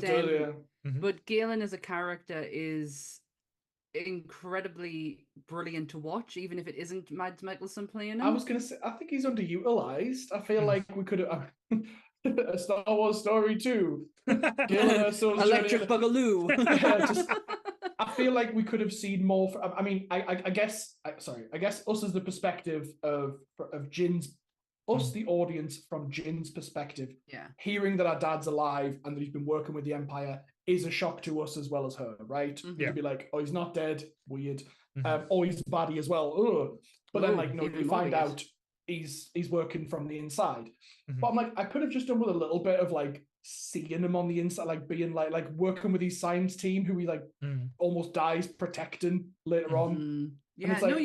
But Galen as a character is incredibly brilliant to watch, even if it isn't Mads Mikkelsen playing him. I was going to say, I think he's underutilized. I feel like we could have a Star Wars story too. Electric Boogaloo. I feel like we could have seen more. I guess us as the perspective of Jin's, the audience from Jin's perspective, hearing that our dad's alive and that he's been working with the Empire is a shock to us as well as her, right? To be like, oh, he's not dead, weird. Oh, he's baddie as well. Ugh. But then, like, no, you find out he's working from the inside. But I'm like, I could have just done with a little bit of like seeing him on the inside, like being like working with his science team who he like almost dies protecting later on. Yeah, and it's like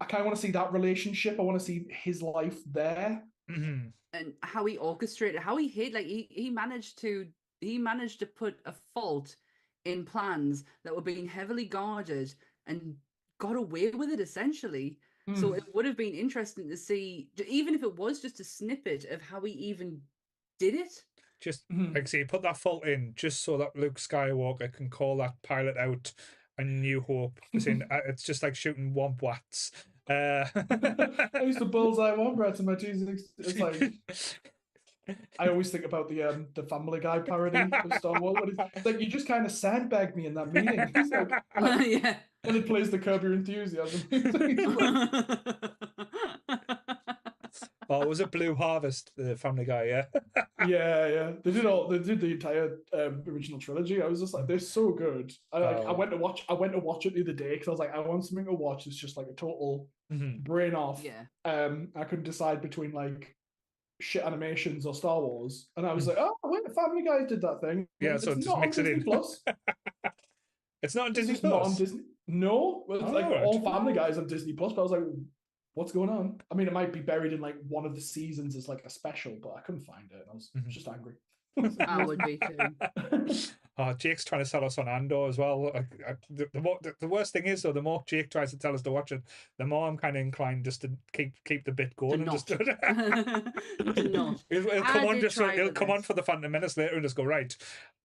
I kind of want to see that relationship. I want to see his life there. And how he orchestrated, how he hid, like he managed to put a fault in plans that were being heavily guarded and got away with it essentially. So it would have been interesting to see, even if it was just a snippet of how he even did it. Just like say, put that fault in just so that Luke Skywalker can call that pilot out a New Hope. Saying it's just like shooting womp wats. I used to bullseye womp in my T6. It's like I always think about the Family Guy parody of Star Wars. It's like you just kind of sandbagged me in that meeting. It's like, yeah. And it plays the Curb Your Enthusiasm. Oh, was it Blue Harvest, the Family Guy? Yeah. yeah. They did the entire original trilogy. I was just like, they're so good. I went to watch it the other day because I was like, I want something to watch. It's just like a total brain off. Yeah. I couldn't decide between like shit animations or Star Wars, and I was like, oh wait, Family Guy did that thing. Yeah, it's so just not mix on it Disney in. Plus. It's not on Disney It's not on Plus. Disney. No, well, it's like right. all Family Guys on Disney Plus. But I was like, what's going on? I mean, it might be buried in like one of the seasons as like a special, but I couldn't find it. And I was just angry. I would be too. Oh, Jake's trying to sell us on Andor as well. The worst thing is, though, the more Jake tries to tell us to watch it, the more I'm kind of inclined just to keep the bit going and just do it. not. He'll come on for the Phantom Menace later and just go, right,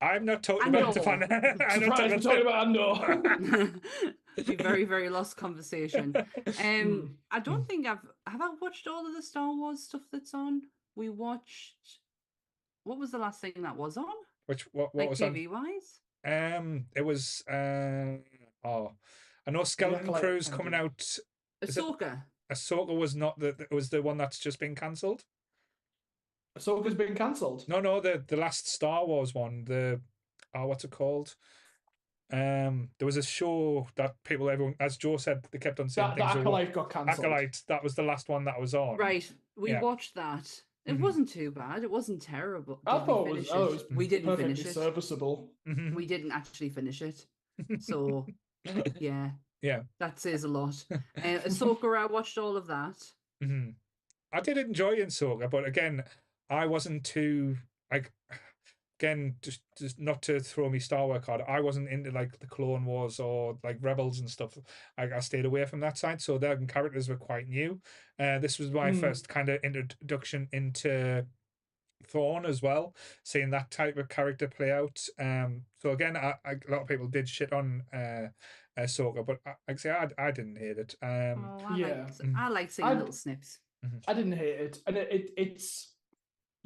I'm not talking about the Phantom. Surprise, we're talking about Andor. Be very, very lost conversation. I don't think have I watched all of the Star Wars stuff that's on? We watched. What was the last thing that was on? What like was TV on? wise? It was I know Skeleton Crew's coming out. Ahsoka. Ahsoka was not it was the one that's just been cancelled. Ahsoka's been cancelled. No, the last Star Wars one. What's it called? There was a show that everyone, as Joe said, they kept on saying the Acolyte got cancelled. Acolyte, that was the last one that was on. Right, we watched that. It wasn't too bad. It wasn't terrible. I thought it was. We didn't finish it. Serviceable. We didn't actually finish it. So, yeah, that says a lot. Ahsoka, I watched all of that. I did enjoy Ahsoka, but again, I wasn't too like. Again, just not to throw me Star Wars card, I wasn't into like the Clone Wars or like Rebels and stuff. I stayed away from that side, so their characters were quite new. This was my first kind of introduction into Thrawn as well, seeing that type of character play out. So again, a lot of people did shit on Ahsoka, but like I say, I didn't hate it. I like seeing little snips. I didn't hate it, and it's.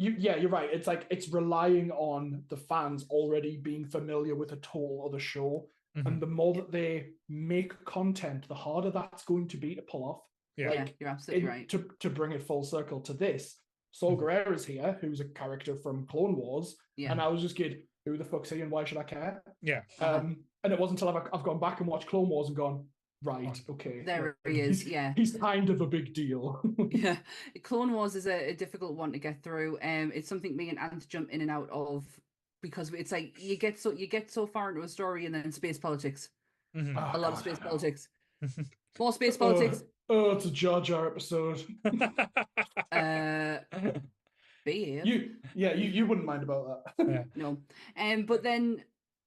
You're right. It's like it's relying on the fans already being familiar with a total other show, and the more that they make content, the harder that's going to be to pull off. Yeah, you're absolutely right. To bring it full circle to this, Saul Guerrera's here, who's a character from Clone Wars, and I was just kidding, who the fuck's he and why should I care? Yeah. And it wasn't until I've gone back and watched Clone Wars and gone, right, okay. There he is, He's kind of a big deal. Yeah. Clone Wars is a difficult one to get through. It's something me and Ant jump in and out of because it's like you get so far into a story and then space politics. A lot of space politics. More space politics. Oh, it's a Jar Jar episode. You wouldn't mind about that. No.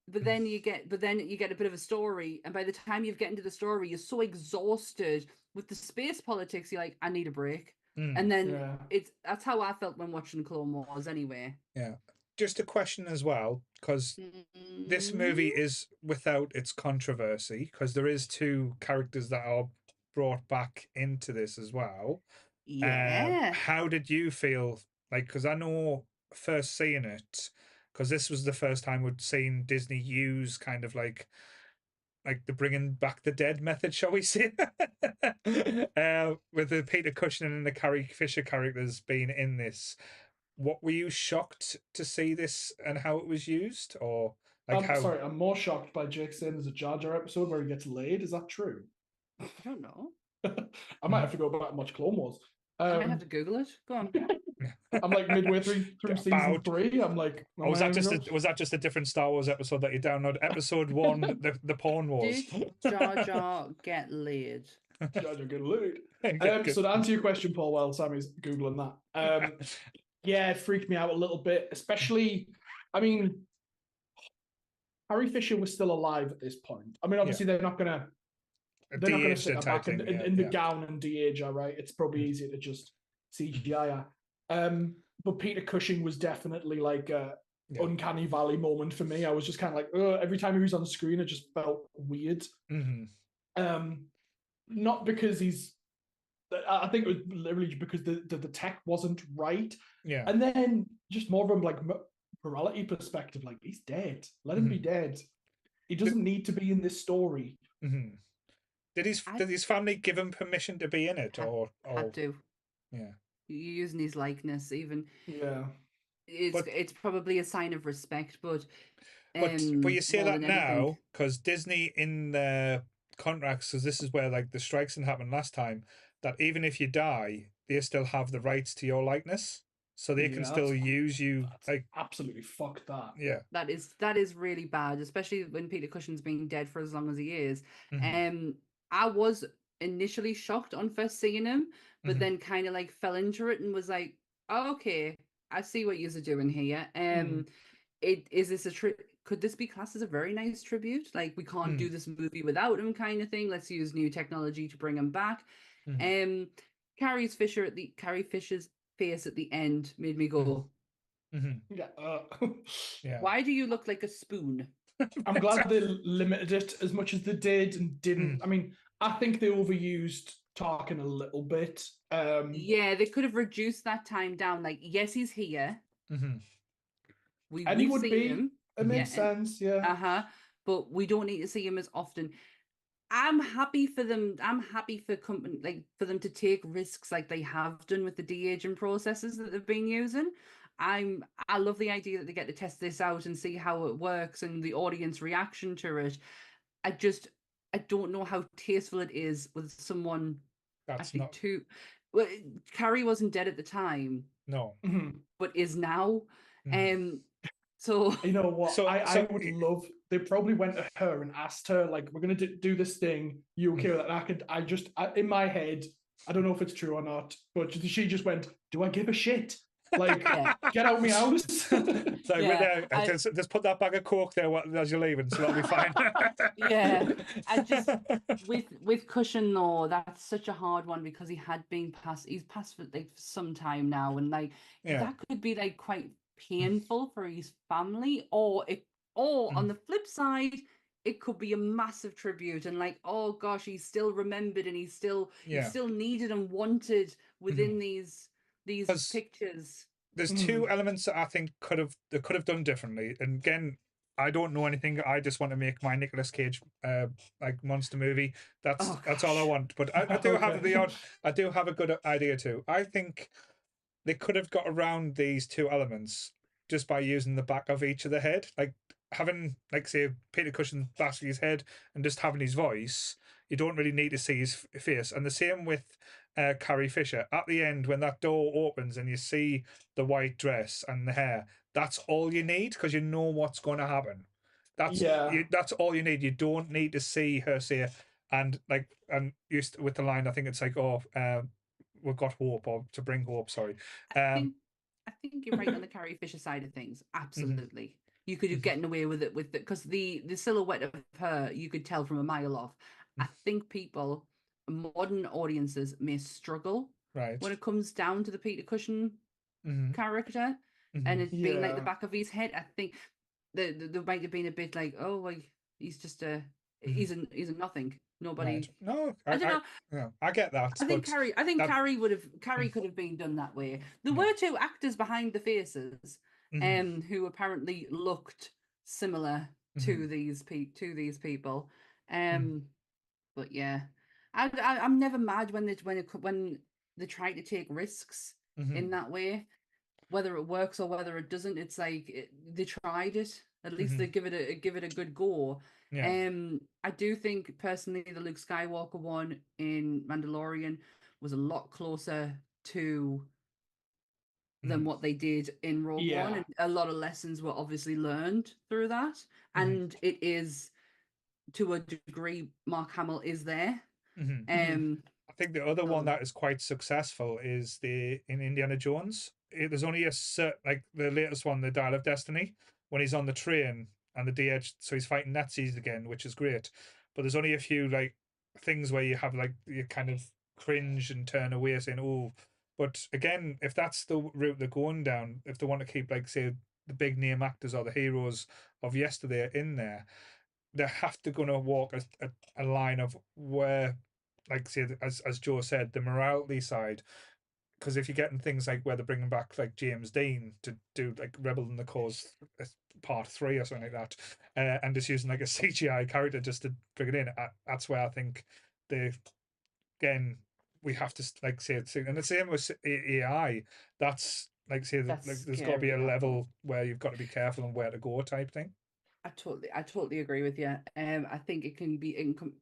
But then you get a bit of a story, and by the time you get into the story, you're so exhausted with the space politics. You're like, I need a break, and then that's how I felt when watching Clone Wars. Anyway, just a question as well, because this movie is without its controversy, because there is two characters that are brought back into this as well. How did you feel? Like, because I know first seeing it. Because this was the first time we'd seen Disney use kind of like the bringing back the dead method, shall we say, with the Peter Cushing and the Carrie Fisher characters being in this. What were you shocked to see this and how it was used, or like Sorry, I'm more shocked by Jake saying there's a Jar Jar episode where he gets laid. Is that true? I don't know. I might have to go back and watch Clone Wars. I might have to Google it. Go on. I'm like midway through season 3. I'm like, oh, was that just a different Star Wars episode that you download? Episode 1, the porn wars. Did Jar Jar get laid? Jar Jar get laid. Good. So to answer your question, Paul, while Sammy's googling that, yeah, it freaked me out a little bit. Especially, I mean, Carrie Fisher was still alive at this point. I mean, obviously they're not gonna stick her back in the gown and de-age her, right? It's probably easier to just CGI her. But Peter Cushing was definitely like a uncanny valley moment for me. I was just kind of like, every time he was on screen, it just felt weird. Not because I think it was literally because the tech wasn't right. Yeah. And then just more from like morality perspective, like he's dead. Let him be dead. He doesn't need to be in this story. Did his family give him permission to be in it, or had to? Yeah. You're using his likeness, even. Yeah. It's probably a sign of respect, but you say that now because Disney in their contracts, because this is where like the strikes didn't happen last time, that even if you die, they still have the rights to your likeness, so they can still use you. Like absolutely, fuck that. Yeah, that is really bad, especially when Peter Cushing's been dead for as long as he is. I was initially shocked on first seeing him, but then kind of like fell into it and was like, oh, okay, I see what you're doing here. Is this could this be classed as a very nice tribute? Like, we can't do this movie without him, kind of thing. Let's use new technology to bring him back. Carrie Fisher's face at the end made me go, why do you look like a spoon? I'm glad they limited it as much as they did and didn't. I mean, I think they overused Tarkin a little bit. Yeah, they could have reduced that time down. Like, yes, he's here. He would be. Him. It makes sense, yeah. But we don't need to see him as often. I'm happy for them. I'm happy for company, like for them to take risks like they have done with the de-aging processes that they've been using. I love the idea that they get to test this out and see how it works and the audience reaction to it. I don't know how tasteful it is with someone too. Well, Carrie wasn't dead at the time. No. But is now. So you know what? I would love. They probably went to her and asked her, like, "We're going to do this thing. You okay with that?" And in my head, I don't know if it's true or not, but she just went, "Do I give a shit? Like, get out me house." Just put that bag of coke there as you're leaving, so that'll be fine. I just with Cushion though, that's such a hard one because he's passed for like some time now, and like that could be like quite painful for his family, or on the flip side, it could be a massive tribute and like, oh gosh, he's still remembered and he's still needed and wanted within these pictures. There's two elements that I think they could have done differently. And again, I don't know anything. I just want to make my Nicolas Cage like monster movie. That's all I want. But I do have a good idea too. I think they could have got around these two elements just by using the back of each of the head, like having, like, say, Peter Cushing's back of his head and just having his voice. You don't really need to see his face. And the same with Carrie Fisher. At the end, when that door opens and you see the white dress and the hair, that's all you need because you know what's going to happen. That's all you need. You don't need to see her say, and used with the line, I think it's like, we've got hope, or to bring hope. Sorry. I think you're right on the Carrie Fisher side of things. Absolutely. You could have gotten away with it because the silhouette of her, you could tell from a mile off. I think modern audiences may struggle when it comes down to the Peter Cushing character and it being like the back of his head. I think there might have been a bit like, oh, like he's just he's a nothing. Nobody. Right. No, I don't know. I get that. I think Carrie could have been done that way. There were two actors behind the faces, who apparently looked similar to these people. But yeah, I'm never mad when they try to take risks in that way, whether it works or whether it doesn't. It's like they tried it. At least they give it a good go. Yeah. I do think personally the Luke Skywalker one in Mandalorian was a lot closer to than what they did in Rogue One, and a lot of lessons were obviously learned through that. And it is, to a degree, Mark Hamill is there. I think the other one that is quite successful is in Indiana Jones. There's only a certain, like the latest one, the Dial of Destiny, when he's on the train and the de-edge, so he's fighting Nazis again, which is great. But there's only a few like things where you have like you kind of cringe and turn away, saying, "Oh." But again, if that's the route they're going down, if they want to keep, like, say, the big name actors or the heroes of yesterday in there, they have to gonna walk a line of where, like, say, as Joe said, the morality side. Because if you're getting things like where they're bringing back like James Dean to do like Rebel in the Cause Part 3 or something like that, and just using like a CGI character just to bring it in, that's where I think they, again, we have to, like, say, and the same with AI. That's like, say, like, there's got to be a level where you've got to be careful on where to go, type thing. I totally agree with you. I think it can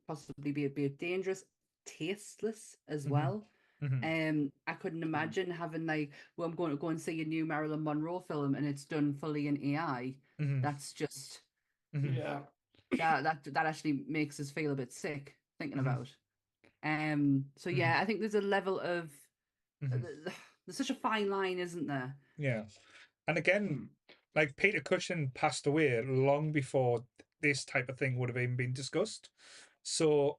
possibly be a bit dangerous, tasteless as well. I couldn't imagine having like, well, I'm going to go and see a new Marilyn Monroe film and it's done fully in AI. That's just that actually makes us feel a bit sick thinking about. So yeah, I think there's a level of there's such a fine line, isn't there? Yeah, and again, like, Peter Cushing passed away long before this type of thing would have even been discussed. So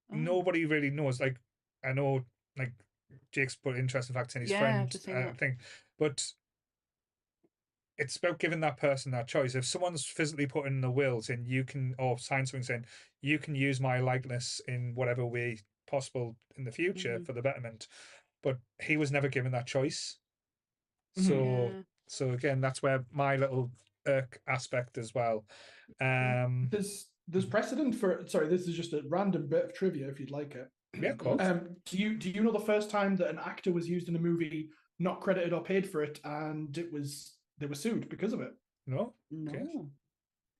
nobody really knows. Like, I know, like, Jake's put interesting facts in his friend thing, but it's about giving that person that choice. If someone's physically put in the will saying you can, or sign something saying you can use my likeness in whatever way possible in the future for the betterment, but he was never given that choice. So again, that's where my little irk aspect as well. There's precedent for. Sorry, this is just a random bit of trivia if you'd like it. Yeah, of course. Do you know the first time that an actor was used in a movie, not credited or paid for it, and they were sued because of it? No. Okay.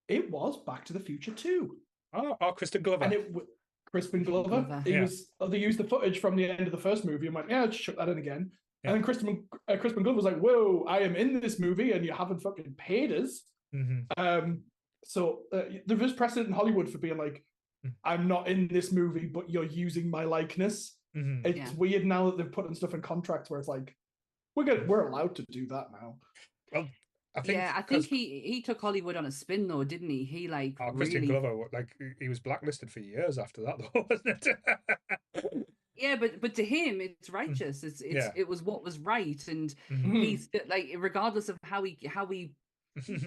It was Back to the Future 2. Oh, Crispin Glover. And Crispin Glover. They used the footage from the end of the first movie and went, yeah, just chuck that in again. Yeah. And then Crispin Glover was like, whoa, I am in this movie and you haven't fucking paid us. So there is precedent in Hollywood for being like, I'm not in this movie, but you're using my likeness. It's weird now that they've put in stuff in contracts where it's like, we're allowed to do that now. Well, I think he took Hollywood on a spin though, didn't he? He like Crispin Glover, like, he was blacklisted for years after that though, wasn't it? Yeah, but to him, it's righteous. It was what was right, and he's like, regardless of how he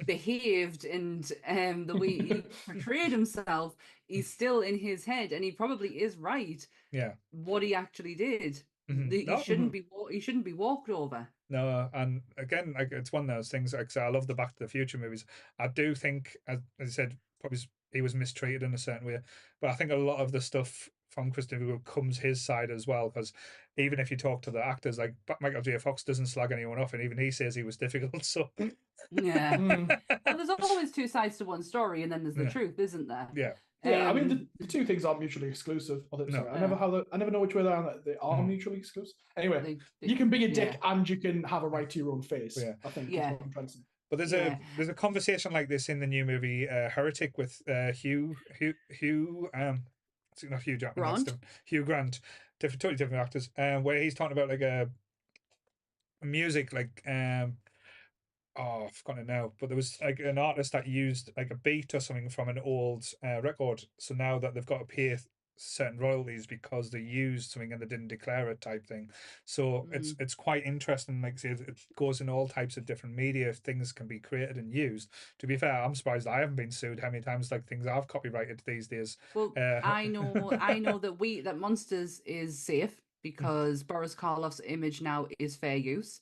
behaved and the way he portrayed himself, he's still in his head, and he probably is right. Yeah, what he actually did, he shouldn't be walked over. No, and again, like, it's one of those things. Like, I love the Back to the Future movies. I do think, as I said, probably he was mistreated in a certain way, but I think a lot of the stuff from Christopher Nolan comes his side as well, because even if you talk to the actors, like Michael J. Fox doesn't slag anyone off, and even he says he was difficult. So yeah, well, there's always two sides to one story, and then there's the truth, isn't there? Yeah. Yeah, I mean, the two things aren't mutually exclusive. Sorry, I never know which way they are. They are mutually exclusive. Anyway, you can be a dick and you can have a right to your own face. Yeah. I think is what I'm trying to say. But there's a conversation like this in the new movie Heretic with Hugh not Hugh Jackman, Hugh Grant, totally different actors, where he's talking about like a music, like I've forgotten it now, but there was like an artist that used like a beat or something from an old record. So now that they've got to pay certain royalties because they used something and they didn't declare it, type thing. So it's quite interesting. Like, say, it goes in all types of different media. If things can be created and used. To be fair, I'm surprised I haven't been sued. How many times like things I've copyrighted these days? Well, I know that Monsters is safe because Boris Karloff's image now is fair use.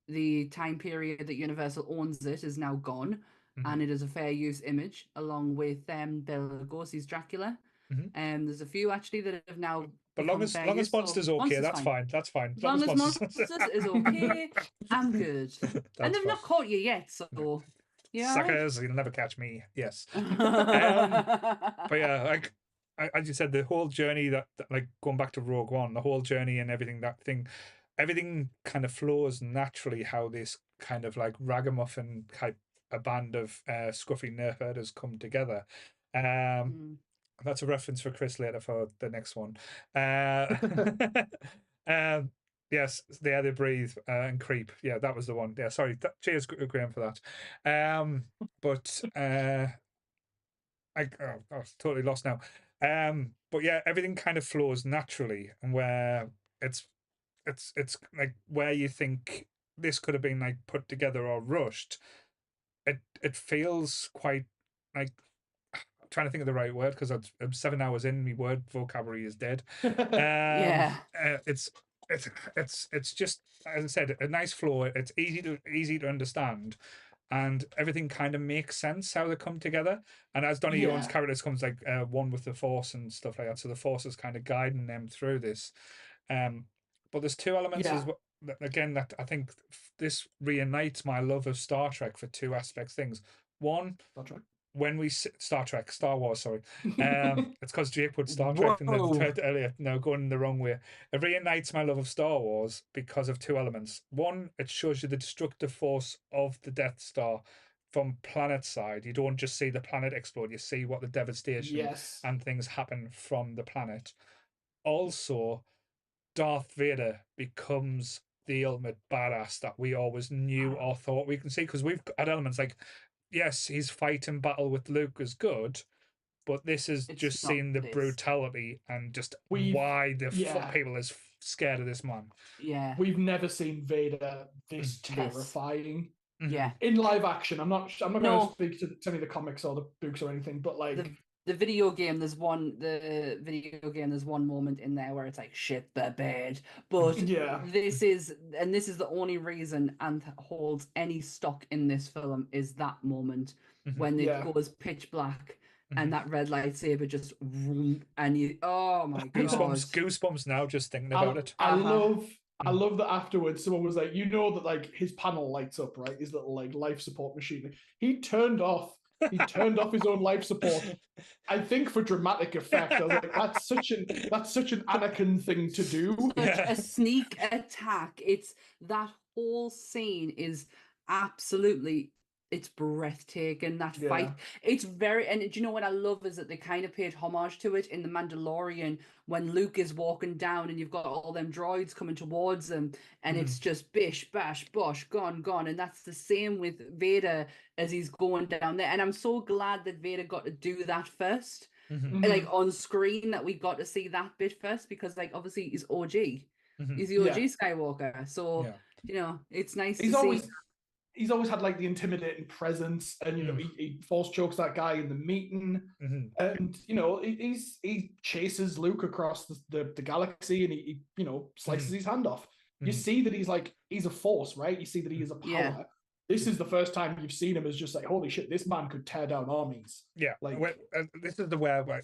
The time period that Universal owns it is now gone, and it is a fair use image, along with Bela Lugosi's Dracula. There's a few actually that have now. But long as Monsters okay, that's fine. That's fine. As long as Monsters is okay, I'm good. And they've not caught you yet, so yeah. Suckers, you'll never catch me. Yes. But yeah, like, as you said, the whole journey that like going back to Rogue One, the whole journey and everything kind of flows naturally. How this kind of like ragamuffin type a band of scruffy nerf herders come together. That's a reference for Chris later for the next one. Yes, the air they breathe and creep. Yeah, that was the one. Yeah, sorry. Cheers, Graham, for that. But I was totally lost now. But yeah, everything kind of flows naturally, and where it's like where you think this could have been like put together or rushed, it feels quite like I'm trying to think of the right word because I'm 7 hours in, my word vocabulary is dead. Yeah. It's just, as I said, a nice flow. It's easy to understand, and everything kind of makes sense how they come together. And as Donnie Young's character comes like one with the Force and stuff like that, so the Force is kind of guiding them through this. But there's two elements as well. Again, that I think this reunites my love of Star Trek for two aspects. Things. One, when we Star Wars, sorry. It's because Jake put Star Trek in the thread earlier. No, going the wrong way. It reunites my love of Star Wars because of two elements. One, it shows you the destructive force of the Death Star from planet side. You don't just see the planet explode, you see what the devastation and things happen from the planet. Also, Darth Vader becomes the ultimate badass that we always knew or thought we can see, because we've had elements like, yes, his fight and battle with Luke is good, but this is just seeing the brutality and just why the people is scared of this man. Yeah, we've never seen Vader this terrifying. Yeah, in live action. I'm not going to speak to any of the comics or the books or anything, but like the video game, there's one moment in there where it's like, shit, they're bad. But this is the only reason and holds any stock in this film is that moment when it goes pitch black and that red lightsaber just and you, oh my god, goosebumps now just thinking about it. I love that afterwards someone was like, you know, that like his panel lights up, right? His little like life support machine. He turned off his own life support, I think, for dramatic effect. I was like, that's such an Anakin thing to do. Such a sneak attack. It's that whole scene is absolutely, it's breathtaking. That fight, it's very, and do you know what I love is that they kind of paid homage to it in The Mandalorian when Luke is walking down and you've got all them droids coming towards them and it's just bish, bash, bosh, gone, and that's the same with Vader as he's going down there. And I'm so glad that Vader got to do that first, like on screen, that we got to see that bit first, because like obviously he's OG, he's the OG Skywalker, so you know, it's nice to see. He's always had like the intimidating presence, and you know he force chokes that guy in the meeting, and you know he chases Luke across the galaxy, and he you know slices his hand off. You see that he's a force, right? You see that he is a power. This is the first time you've seen him as just like, holy shit, this man could tear down armies. Yeah, like this is where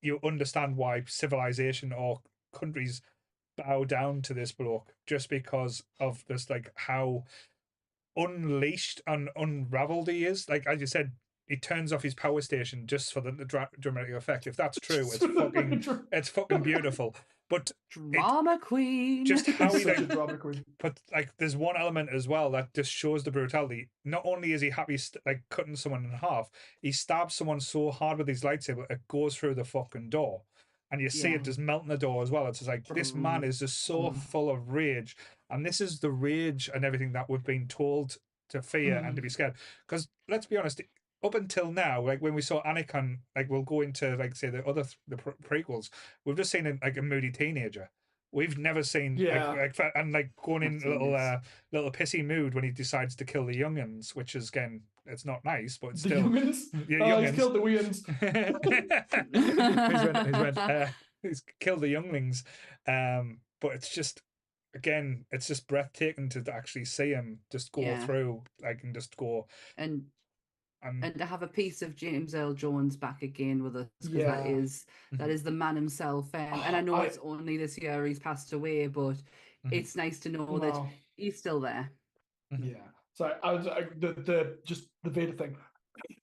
you understand why civilization or countries bow down to this bloke, just because of this, like how unleashed and unraveled he is. Like as you said, he turns off his power station just for the dramatic effect. If that's true, it's fucking beautiful. But drama queen, just how he like drama queen. But like there's one element as well that just shows the brutality. Not only is he happy like cutting someone in half, he stabs someone so hard with his lightsaber it goes through the fucking door. And you see it just melting the door as well. It's just like, this man is just so full of rage. And this is the rage and everything that we've been told to fear and to be scared. Because let's be honest, up until now, like when we saw Anakin, like we'll go into like say the other the prequels, we've just seen like a moody teenager. We've never seen like going in a little pissy mood when he decides to kill the youngins, which is again, it's not nice, but it's still youngins. He's killed the weans. He's killed the younglings. But it's just, again, it's just breathtaking to actually see him just go through, like, and just go and to have a piece of James Earl Jones back again with us, because that is the man himself. And I know it's only this year he's passed away, but it's nice to know that he's still there. Yeah. So I was the Vader thing.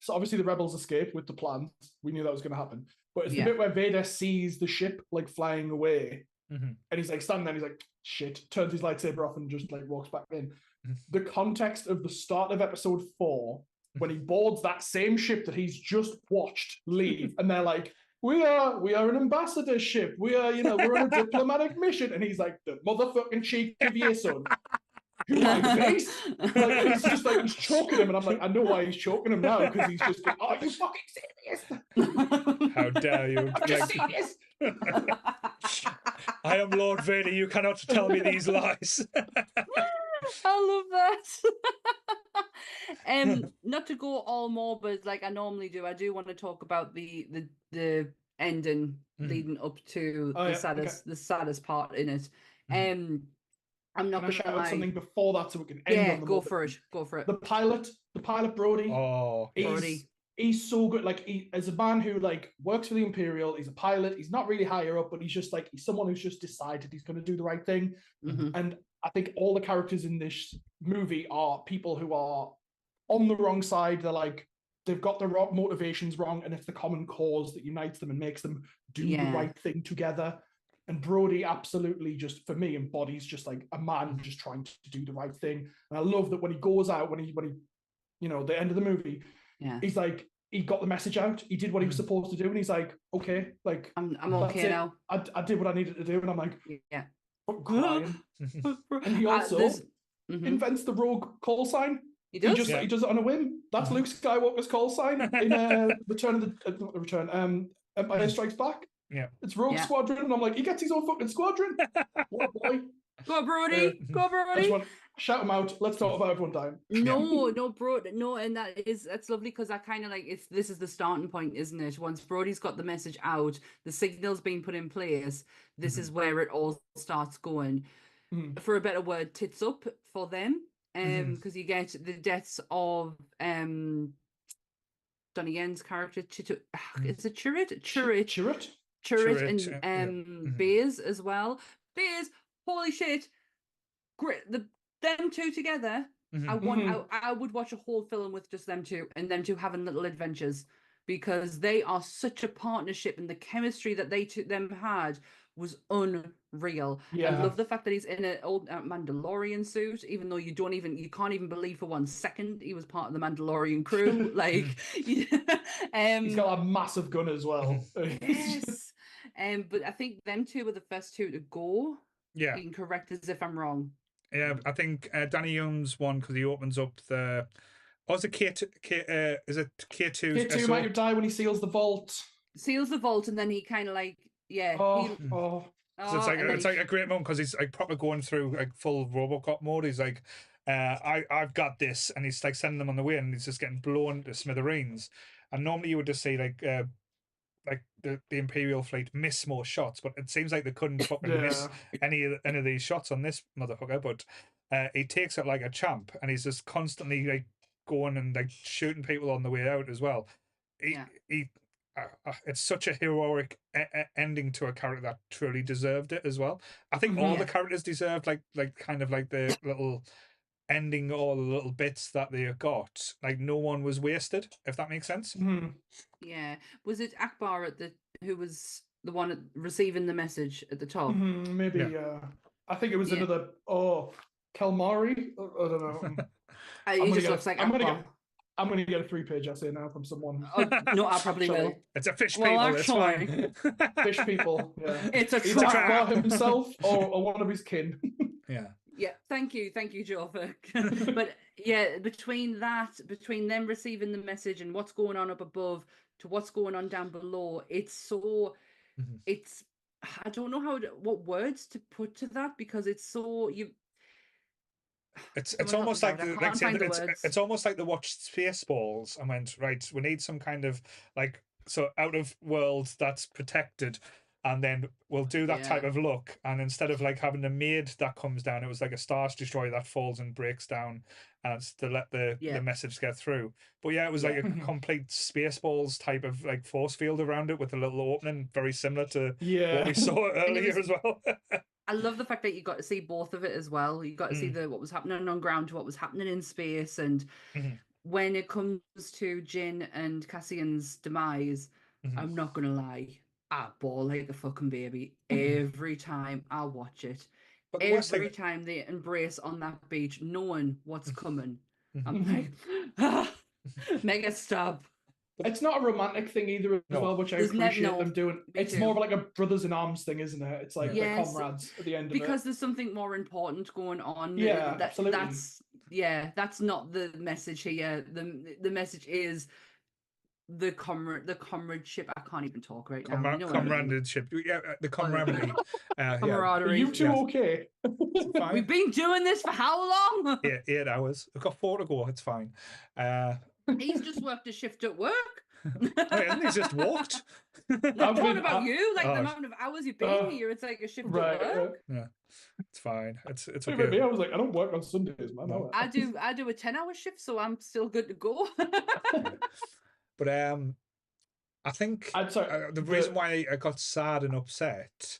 So obviously the rebels escape with the plans. We knew that was going to happen. But it's the Yeah. bit where Vader sees the ship like flying away, Mhm. and he's like standing there. And he's like, "Shit!" Turns his lightsaber off and just like walks back in. Mhm. The context of the start of episode 4, when he boards that same ship that he's just watched leave, and they're like, "We are an ambassador ship. We are, we're on a diplomatic mission," and he's like, "The motherfucking cheek of your son." To my face, like, and he's just like he's choking him, and I'm like, I know why he's choking him now, because he's just like, "Are you fucking serious? How dare you? I'm just serious." I am Lord Vader. You cannot tell me these lies. I love that. Not to go all morbid like I normally do. I do want to talk about the ending leading up to the saddest part in it. I'm not Can I going shout to out lie. something before that so we can end on the Go morbid? for it. Go for it. The pilot Brody. Oh, He's so good. Like, as a man who like works for the Imperial, he's a pilot. He's not really higher up, but he's just like he's someone who's just decided he's going to do the right thing. And I think all the characters in this movie are people who are on the wrong side. They're like they've got their motivations wrong, and it's the common cause that unites them and makes them do the right thing together. And Brody absolutely just, for me, embodies just like a man just trying to do the right thing. And I love that when he goes out, when he the end of the movie, he's like, he got the message out. He did what he was supposed to do, and he's like, okay, like I'm okay now. I did what I needed to do, and I'm like, yeah, crying. And he also invents the rogue call sign. He does. He does it on a whim. That's Luke Skywalker's call sign in Empire Strikes Back. Yeah, it's Rogue Squadron, and I'm like, he gets his own fucking squadron. What a boy! Go Brody, go Brody! I just want shout him out. Let's talk about it one time. No, bro, no, and that's lovely because I kind of like this is the starting point, isn't it? Once Brody's got the message out, the signal's been put in place. This is where it all starts going. For a better word, tits up for them, because you get the deaths of Donnie Yen's character. Is it Chirrut? Chirrut and Beers as well. Beers, holy shit, great! Them two together. I would watch a whole film with just them two and them two having little adventures, because they are such a partnership, and the chemistry that them had was unreal. I love the fact that he's in an old Mandalorian suit, even though you can't even believe for 1 second he was part of the Mandalorian crew. Like, he's got a massive gun as well. Yes. But I think them two were the first two to go. Yeah. You can correct us if I'm wrong. Yeah, I think Danny Young's one, because he opens up the. Oh, is it is it K2? K2 might have died when he seals the vault. Seals the vault, and then he kind of like So it's like a great moment, because he's like proper going through like full RoboCop mode. He's like, I've got this, and he's like sending them on the way, and he's just getting blown to smithereens. And normally you would just see like the Imperial fleet miss more shots, but it seems like they couldn't fucking miss any of these shots on this motherfucker. But he takes it like a champ, and he's just constantly like going and like shooting people on the way out as well. It's such a heroic ending to a character that truly deserved it as well. I think all the characters deserved like kind of like the little ending, all the little bits that they got. Like, no one was wasted, if that makes sense. Yeah. Was it Akbar who was the one receiving the message at the top? Maybe. I think it was another. Calamari. I don't know. He just looks like Akbar. I'm going to get a 3-page essay now from someone. No, I probably will. It's a fish people. It's fine. Fish people. Yeah. It's a trap. Akbar himself or one of his kin. Yeah, thank you, Joe. But yeah, between them receiving the message and what's going on up above to what's going on down below, it's so, it's, I don't know what words to put to that, because it's so It's almost like it's almost like they watched Spaceballs and went, right, we need some kind of like out of world that's protected, and then we'll do that type of look. And instead of like having a maid that comes down, it was like a Star Destroyer that falls and breaks down, and it's to let the message get through. But it was like a complete Spaceballs type of like force field around it with a little opening, very similar to what we saw earlier as well. I love the fact that you got to see both of it as well. You got to see what was happening on ground to what was happening in space, and when it comes to Jin and Cassian's demise, I'm not gonna lie, I bawl like a fucking baby every time I watch it. But Every time they embrace on that beach, knowing what's coming, I'm like, mega stop. It's not a romantic thing either as well, which I appreciate them doing. It's more of like a brothers in arms thing, isn't it? It's like they're comrades at the end of it. Because there's something more important going on. Yeah, absolutely. That's not the message here. The message is the comradeship. I can't even talk right now. You know comradeship. Yeah, the camaraderie. Camaraderie. Are you two okay? We've been doing this for how long? 8 hours. I've got 4 to go. It's fine. He's just worked a shift at work. He's just walked. I'm talking about you, like the amount of hours you've been here. It's like a shift at work. Yeah, it's fine. It's okay. Me, I was like, I don't work on Sundays, man. No. I do a 10-hour shift, so I'm still good to go. But I think the reason why I got sad and upset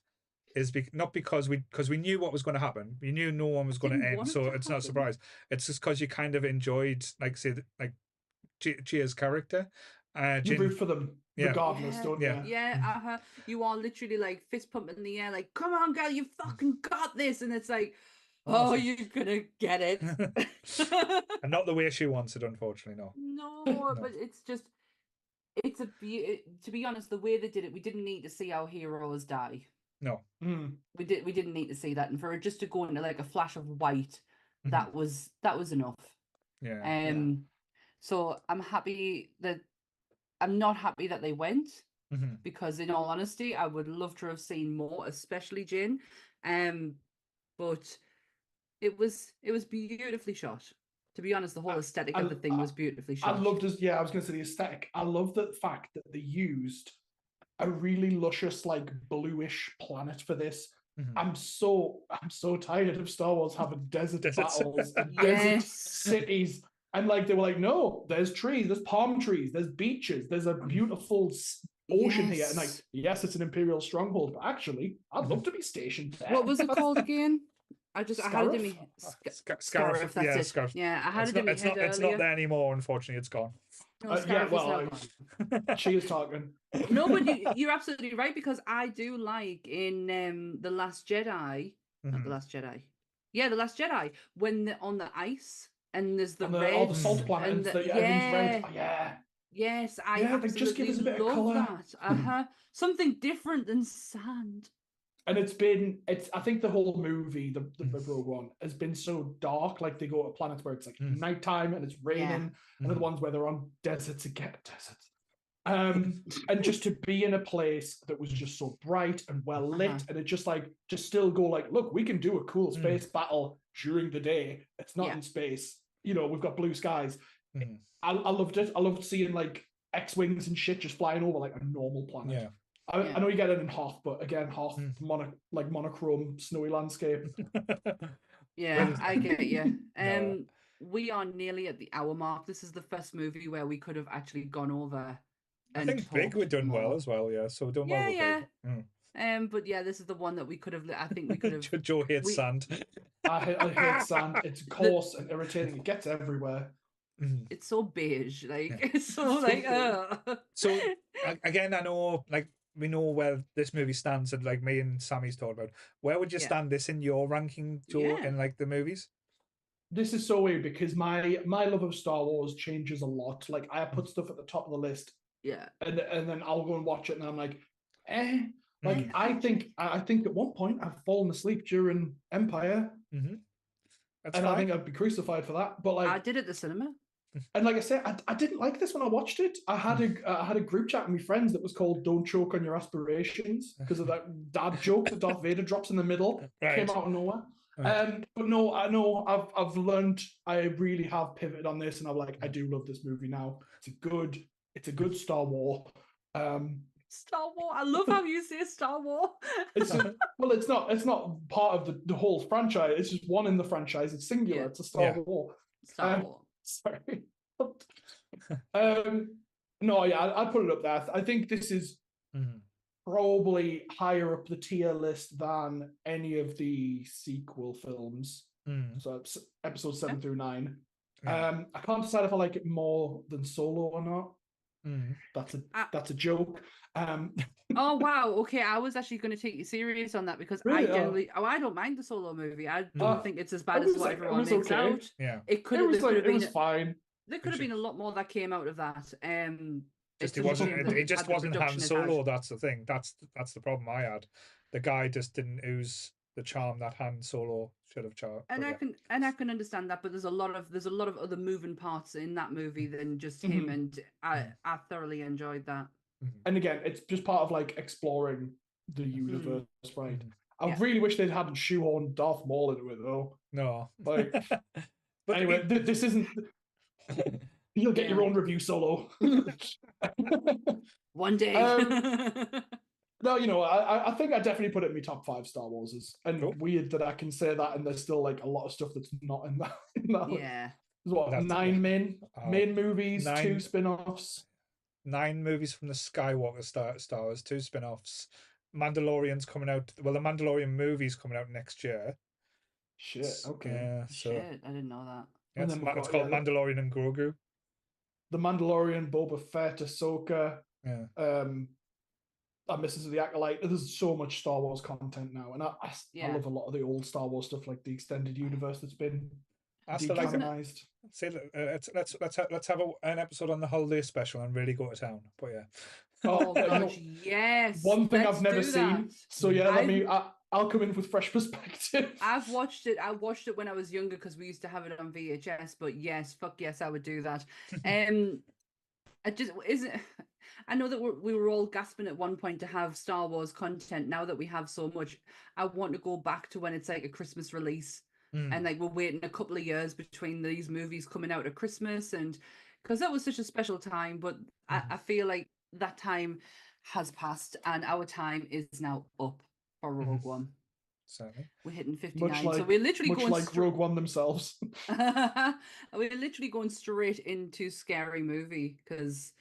is not because we knew what was going to happen. We knew no one was going to end, so it's not a surprise. It's just because you kind of enjoyed, Gia's character. You root for them regardless, don't you? Yeah, you are literally like fist pumping in the air, like, come on, girl, you fucking got this. And it's like, oh, you're gonna get it. And not the way she wants it, unfortunately, no. No, but it's just, it's to be honest, the way they did it, we didn't need to see our heroes die. No. We didn't need to see that. And for it just to go into like a flash of white, that was enough. Yeah. So I'm not happy that they went, because in all honesty, I would love to have seen more, especially Jin. But it was beautifully shot. To be honest, the whole aesthetic of the thing was beautifully shot. I loved it. Yeah, I was going to say the aesthetic. I love the fact that they used a really luscious, like bluish planet for this. I'm so tired of Star Wars having desert battles and desert cities. And like they were like, no, there's trees, there's palm trees, there's beaches, there's a beautiful ocean here. And like, yes, it's an Imperial stronghold, but actually, I'd love to be stationed there. What was it called again? I had it in my Scarif. That's it. Scarif. Yeah, I had it in my head earlier. It's not there anymore, unfortunately. It's gone. No, she is talking. No, but you're absolutely right, because I do like in The Last Jedi, not The Last Jedi. Yeah, The Last Jedi, when they're on the ice. And there's red, all the salt planets that everything's red. Oh, yes, I absolutely just give us a bit love of colour. that. Something different than sand. And I think the whole movie, the Rogue One, has been so dark. Like they go to planets where it's like nighttime and it's raining, and the ones where they're on deserts again, and just to be in a place that was just so bright and well lit, and it just still go like, look, we can do a cool space battle during the day. It's not in space. You know, we've got blue skies. I loved it. I loved seeing like X-wings and shit just flying over like a normal planet. I know you get it in Hoth, but again, Hoth, monochrome, snowy landscape. Yeah, I get you. We are nearly at the hour mark. This is the first movie where we could have actually gone over. I think Big we're done well as well, so we're done well with Big. But yeah, this is the one that we could have. I think we could have. Joe hates sand. I hate sand. It's coarse and irritating. It gets everywhere. It's so beige, like it's so like. So again, I know, like we know where this movie stands, and like me and Sammy's talked about. Where would you stand this in your ranking, Joe, in like the movies? This is so weird because my love of Star Wars changes a lot. Like I put stuff at the top of the list. Yeah. And then I'll go and watch it, and I'm like, eh. Like I think at one point I've fallen asleep during Empire, and I think I'd be crucified for that. But like I did at the cinema, and like I said, I didn't like this when I watched it. I had a group chat with my friends that was called "Don't Choke on Your Aspirations" because of that dad joke that Darth Vader drops in the middle, came out of nowhere. But no, I know I've learned. I really have pivoted on this, and I'm like, I do love this movie now. It's a good Star Wars. Star Wars. I love how you say Star Wars. It's not part of the whole franchise. It's just one in the franchise. It's singular. It's a Star Wars. Star Wars. Sorry. No, yeah, I'd put it up there. I think this is probably higher up the tier list than any of the sequel films. So episodes 7 through 9. Yeah. I can't decide if I like it more than Solo or not. That's a joke. Oh wow, okay. I was actually going to take you serious on that because Really? I generally, I don't mind the Solo movie. I don't think it's as it bad as was what like- it everyone was makes okay. out. Yeah. It could It have, was there could like have it was been, fine. there could have been a lot more that came out of that. Just It's it such a wasn't. shame It, that it it just had the wasn't Han production it had. Solo. That's the thing. That's the problem I had. The guy just didn't ooze the charm that Han Solo should have charmed. And I can understand that, but there's a lot of other moving parts in that movie than just him, and I thoroughly enjoyed that. And again, it's just part of like exploring the universe, right? I really wish they hadn't shoehorned Darth Maul into it though. No. Like, but anyway, this isn't. You'll get your own review, Solo. One day. No, I think I definitely put it in my top 5 Star Warses. And weird that I can say that, and there's still like a lot of stuff that's not in that. Yeah. There's what, That's- 9 main movies, 9 2 spin-offs. 9 movies from the Skywalker Star Wars, 2 spin-offs. Mandalorian's coming out. Well, the Mandalorian movie's coming out next year. Shit. Okay. Yeah. So Shit, I didn't know that. yeah, And it's, then we've it's got, called Mandalorian and Grogu. The Mandalorian, Boba Fett, Ahsoka. Yeah. I'm missing to the Acolyte. There's so much Star Wars content now, and I love a lot of the old Star Wars stuff, like the extended universe that's been decanonized. Say let's have an episode on the holiday special and really go to town. But yeah. Oh gosh, yes. One thing let's I've never do seen. that. So yeah, I'll come in with fresh perspective. I've watched it. I watched it when I was younger because we used to have it on VHS. But yes, fuck yes, I would do that. I just isn't. I know that we were all gasping at one point to have Star Wars content. Now that we have so much, I want to go back to when it's like a Christmas release, and like we're waiting a couple of years between these movies coming out at Christmas, and because that was such a special time. But I feel like that time has passed, and our time is now up for Rogue One. Certainly. We're hitting 59, so we're literally going like Rogue One themselves. We're literally going straight into scary movie because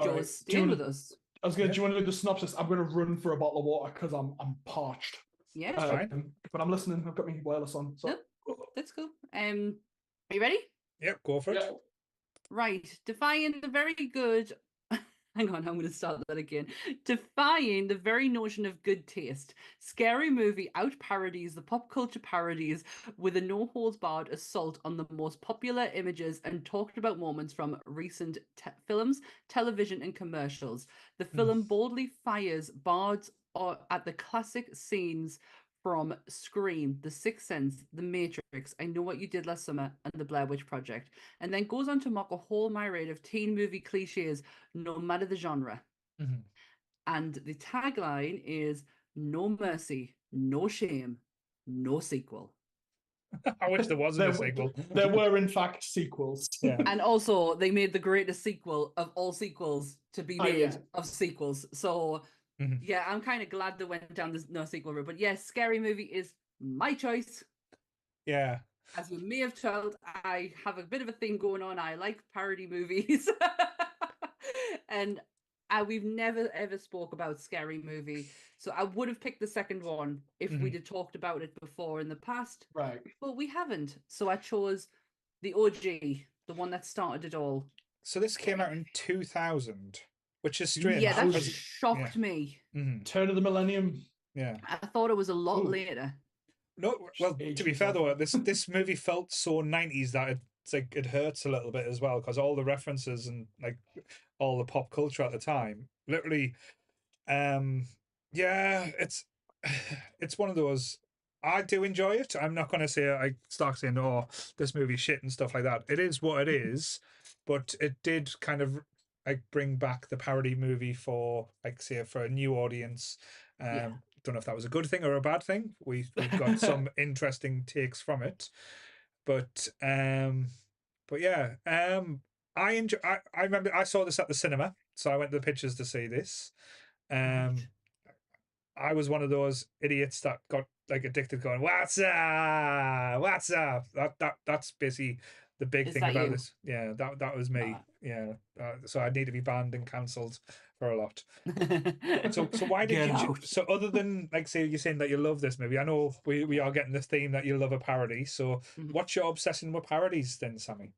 Joe's staying with us. I was going to. Do you want to do the synopsis? I'm going to run for a bottle of water because I'm parched. Yeah, fine. But I'm listening. I've got my wireless on. So that's cool. Are you ready? Yep, go for it. Yeah. Right, defying the very good. Hang on, I'm going to start that again. Defying the very notion of good taste, Scary Movie out parodies the pop culture parodies with a no holds barred assault on the most popular images and talked about moments from recent films, television, and commercials. The film boldly fires bards at the classic scenes from Scream, The Sixth Sense, The Matrix, I Know What You Did Last Summer, and The Blair Witch Project, and then goes on to mock a whole myriad of teen movie cliches, no matter the genre. And the tagline is no mercy, no shame, no sequel. I wish there wasn't a sequel. There were, in fact, sequels. Yeah. And also, they made the greatest sequel of all sequels to be made of sequels. So, yeah, I'm kind of glad they went down this no sequel route. But yes, Scary Movie is my choice. Yeah. As you may have told, I have a bit of a thing going on. I like parody movies. And we've never ever spoke about Scary Movie. So I would have picked the second one if we'd have talked about it before in the past. Right. But we haven't. So I chose the OG, the one that started it all. So this came out in 2000, which is strange. Yeah, that shocked me. Turn of the millennium. Yeah. I thought it was a lot later. No, well, to be fair though, this movie felt so 90s that it hurts a little bit as well, because all the references and like all the pop culture at the time, literally, yeah, it's one of those. I do enjoy it. I'm not going to say I start saying, "Oh, this movie's shit" and stuff like that. It is what it is, but it did kind of like bring back the parody movie for, like, say, for a new audience. Don't know if that was a good thing or a bad thing. We've got some interesting takes from it, but yeah, I enjoy. I remember I saw this at the cinema, so I went to the pictures to see this. I was one of those idiots that got like addicted, going, "What's up? What's up?" That's basically the big thing about this. Yeah, that was me. Yeah, so I'd need to be banned and cancelled for a lot. So why did Get you out. so other than like say you're saying that you love this movie, I know we are getting this theme that you love a parody, so what's your obsession with parodies then, Sammy?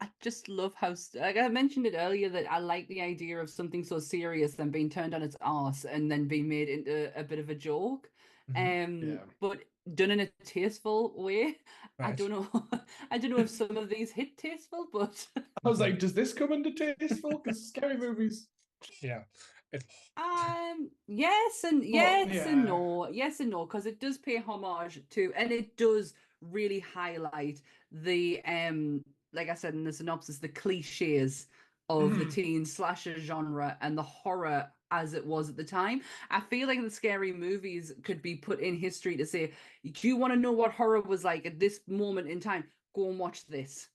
I just love how, like I mentioned it earlier, that I like the idea of something so serious and being turned on its arse and then being made into a bit of a joke. But done in a tasteful way. I Right. don't know. I don't know if some of these hit tasteful, but I was like, does this come under tasteful? Because scary movies. Yeah. yes and yeah. no. Yes and no, because it does pay homage to, and it does really highlight the like I said in the synopsis, the cliches of the teen slasher genre and the horror as it was at the time. I feel like the scary movies could be put in history to say, do you want to know what horror was like at this moment in time? Go and watch this,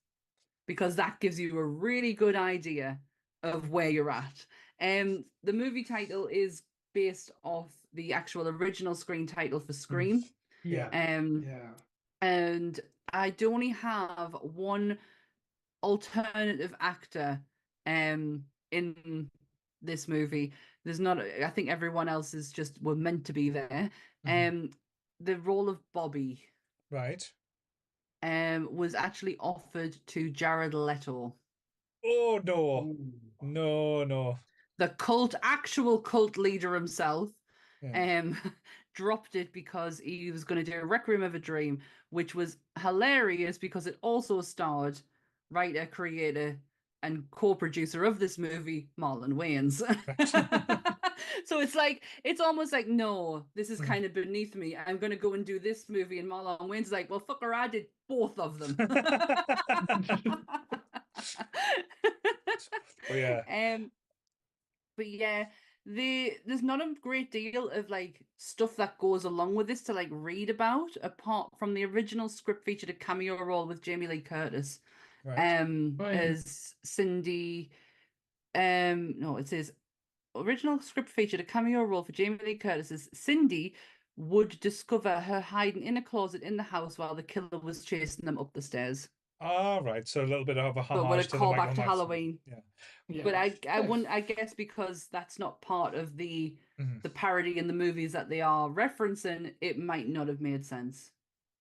because that gives you a really good idea of where you're at. The movie title is based off the actual original screen title for Scream. And I do only have one alternative actor in this movie. There's not, I think everyone else is just were meant to be there. The role of Bobby Right. was actually offered to Jared Leto. Oh no. No. The actual cult leader himself, dropped it because he was going to do Requiem of a Dream, which was hilarious because it also starred writer, creator, and co-producer of this movie, Marlon Wayans. So it's almost like, no, this is kind of beneath me. I'm going to go and do this movie, and Marlon Wayans is like, well, fucker, I did both of them. Oh yeah. But yeah, there's not a great deal of like stuff that goes along with this to like read about, apart from the original script featured a cameo role with Jamie Lee Curtis, as Cindy. No, it says original script featured a cameo role for Jamie Lee Curtis as Cindy would discover her hiding in a closet in the house while the killer was chasing them up the stairs. Right. So a little bit of a But would homage it to call the back Michael to Myers. Halloween? Yeah. But I guess because that's not part of the parody in the movies that they are referencing, it might not have made sense.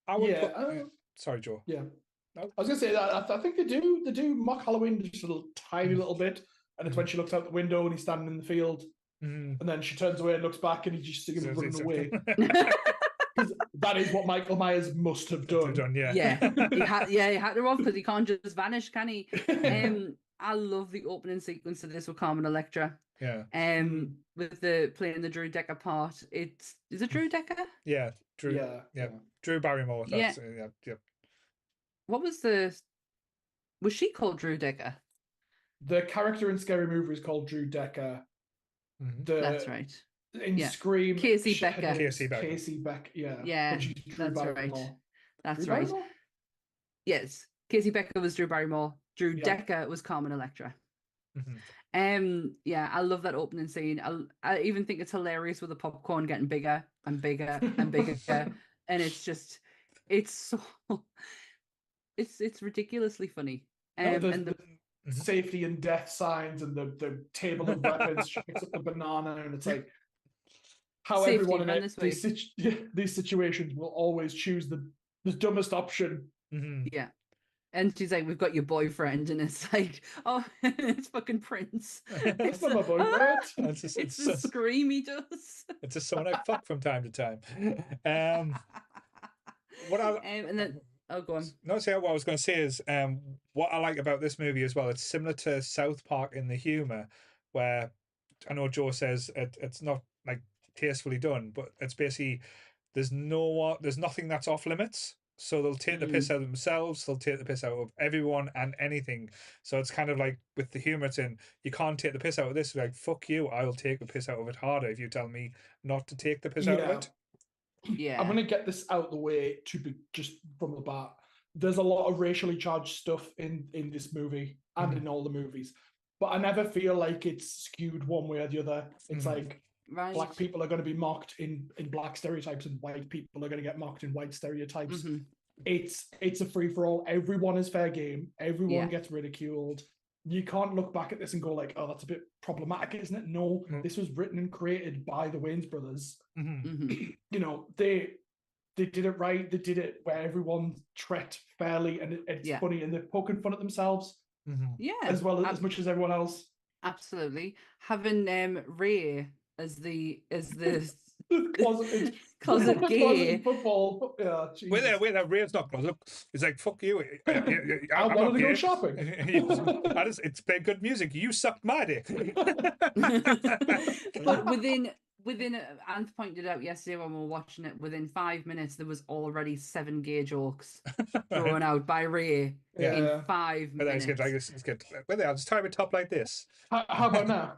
I would sorry, Joe. Yeah. No? I was gonna say that I think they do mock Halloween just a little tiny little bit, and it's when she looks out the window and he's standing in the field, and then she turns away and looks back and he's just running away. Because that is what Michael Myers must have done. Yeah. He had to run because he can't just vanish, can he? I love the opening sequence of this with Carmen Electra. Yeah. With the playing the Drew Decker part. Is it Drew Decker? Yeah. Drew. Yeah. Drew Barrymore. That's, yeah. What was she called Drew Decker? The character in Scary Movie is called Drew Decker. That's right. In Scream, Casey Becker. Casey Becker. Yeah. But she's Drew Barrymore. Right. That's Drew right. Barrymore? Yes. Casey Becker was Drew Barrymore. Drew Decker was Carmen Electra. I love that opening scene. I even think it's hilarious with the popcorn getting bigger and bigger and bigger. And it's just, it's ridiculously funny. And the safety and death signs and the table of weapons. She picks up the banana, and it's like how safety, everyone in these situations will always choose the dumbest option. Yeah. And she's like, we've got your boyfriend. And it's like, oh, it's fucking Prince. It's not my boyfriend. It's the scream he does. It's just someone I fuck from time to time. Go on. What I was going to say is what I like about this movie as well, it's similar to South Park in the humor, where I know Joe says it's not like tastefully done, but it's basically there's nothing that's off limits. So they'll take the piss out of themselves, they'll take the piss out of everyone and anything. So it's kind of like with the humor, it's in, you can't take the piss out of this. Like, fuck you, I'll take the piss out of it harder if you tell me not to take the piss out of it. Yeah. I'm going to get this out the way to be just from the bat. There's a lot of racially charged stuff in this movie and in all the movies, but I never feel like it's skewed one way or the other. It's like black people are going to be mocked in black stereotypes and white people are going to get mocked in white stereotypes. It's a free-for-all. Everyone is fair game. Everyone gets ridiculed. you can't look back at this and go like, oh, that's a bit problematic, isn't it? No, this was written and created by the Wayans brothers. You know, they did it right. They did it where everyone tread fairly, and it's funny, and they're poking fun at themselves. As well as much as everyone else. Absolutely. Having Ray as the closet gay. Football. Yeah, wait there, Ray's not closet. He's like, fuck you. I wanted to go shopping. It's playing good music. You sucked my dick. But within Anth pointed out yesterday when we were watching it, within 5 minutes there was already 7 gay jokes thrown out by Ray in 5 minutes. It's good. Wait there, I'll just tie my top like this. How about now?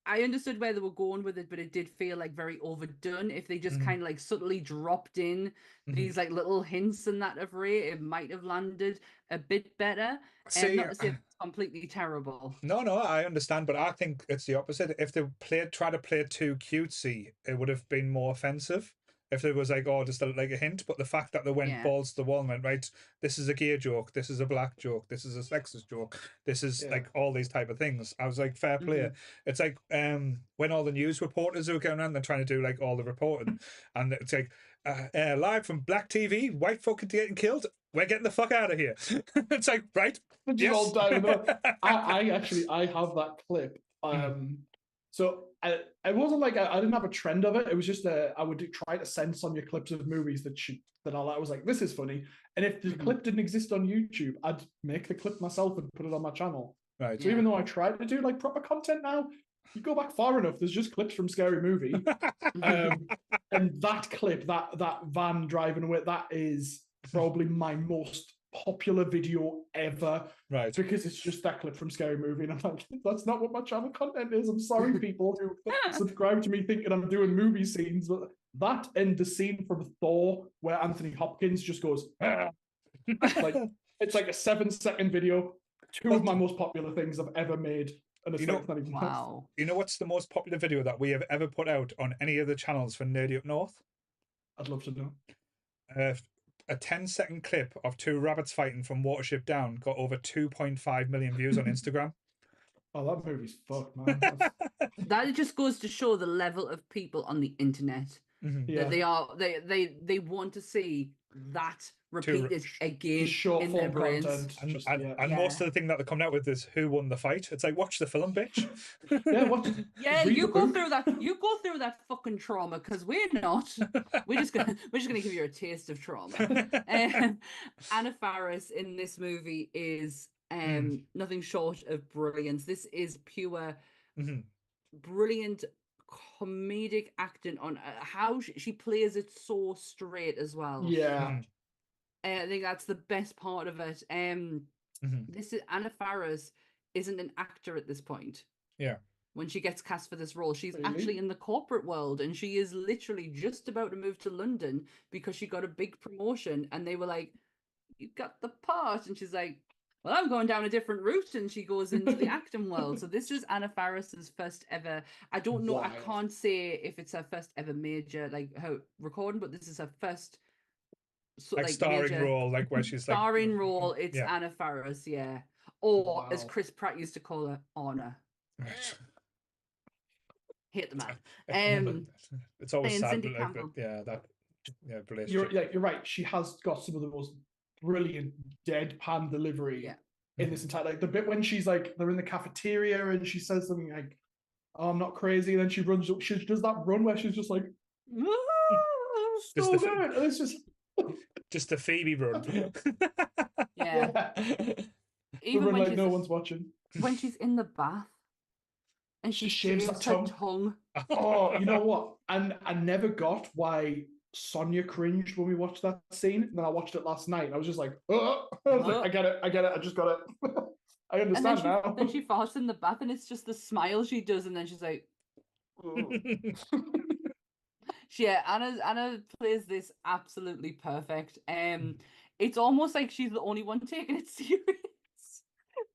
I understood where they were going with it, but it did feel like very overdone. If they just kind of like subtly dropped in these like little hints and that of Ray, it might have landed a bit better. And not to say it's completely terrible. No, I understand, but I think it's the opposite. If they tried to play it too cutesy, it would have been more offensive. If there was like, just like a hint, but the fact that they went balls to the wall and went, right, this is a gay joke, this is a black joke, this is a sexist joke, this is like all these type of things. I was like, fair play. It's like when all the news reporters are going around, they're trying to do like all the reporting, and it's like live from Black TV, white folk getting killed. We're getting the fuck out of here. It's like, right? Yes. I have that clip. So it wasn't like I didn't have a trend of it. It was just I would try to send Sonia clips of movies that I was like, this is funny. And if the clip didn't exist on YouTube, I'd make the clip myself and put it on my channel. Right. So even though I tried to do like proper content now, you go back far enough, there's just clips from Scary Movie. And that clip, that van driving away, that is probably my most popular video ever, right? Because it's just that clip from Scary Movie, and I'm like, that's not what my channel content is. I'm sorry, people who subscribe to me thinking I'm doing movie scenes, but that and the scene from Thor where Anthony Hopkins just goes, like it's like a 7-second video. Two of my most popular things I've ever made. And it's not even wow. You know what's the most popular video that we have ever put out on any of the channels for Nerdy Up North? I'd love to know. A 10-second clip of 2 rabbits fighting from Watership Down got over 2.5 million views on Instagram. Oh, that movie's fucked, man. That just goes to show the level of people on the internet that they want to see that repeated again in their brains. And most of the thing that they're coming out with is who won the fight. It's like, watch the film, bitch. You go through that. You go through that fucking trauma, because we're not. We're just gonna give you a taste of trauma. Anna Faris in this movie is nothing short of brilliance. This is pure brilliant comedic acting on how she plays it so straight as well. I think that's the best part of it. This is Anna Faris isn't an actor at this point. When she gets cast for this role, she's actually in the corporate world, and she is literally just about to move to London because she got a big promotion, and they were like, "You got the part," and she's like, "Well, I'm going down a different route," and she goes into the acting world. So this is Anna Faris's first ever. I don't know. I can't say if it's her first ever major like her recording, but this is her first. So, like starring major role, like where she's starring role. It's Anna Faris, or as Chris Pratt used to call her, Anna. Hit the man. It's always sad, Cindy like Campbell. relationship. You're right. She has got some of the most brilliant deadpan delivery in this entire, like the bit when she's like they're in the cafeteria and she says something like, "Oh, I'm not crazy," and then she runs up. She does that run where she's just like, so good. And it's just a Phoebe run. Even when when like no one's watching. When she's in the bath and she shaves her tongue. Oh, you know what? And I never got why Sonia cringed when we watched that scene. And then I watched it last night. And I was just like, oh. I was like, I get it. I just got it. I understand now. Then she farts in the bath, and it's just the smile she does, and then she's like, oh. Anna plays this absolutely perfect. It's almost like she's the only one taking it serious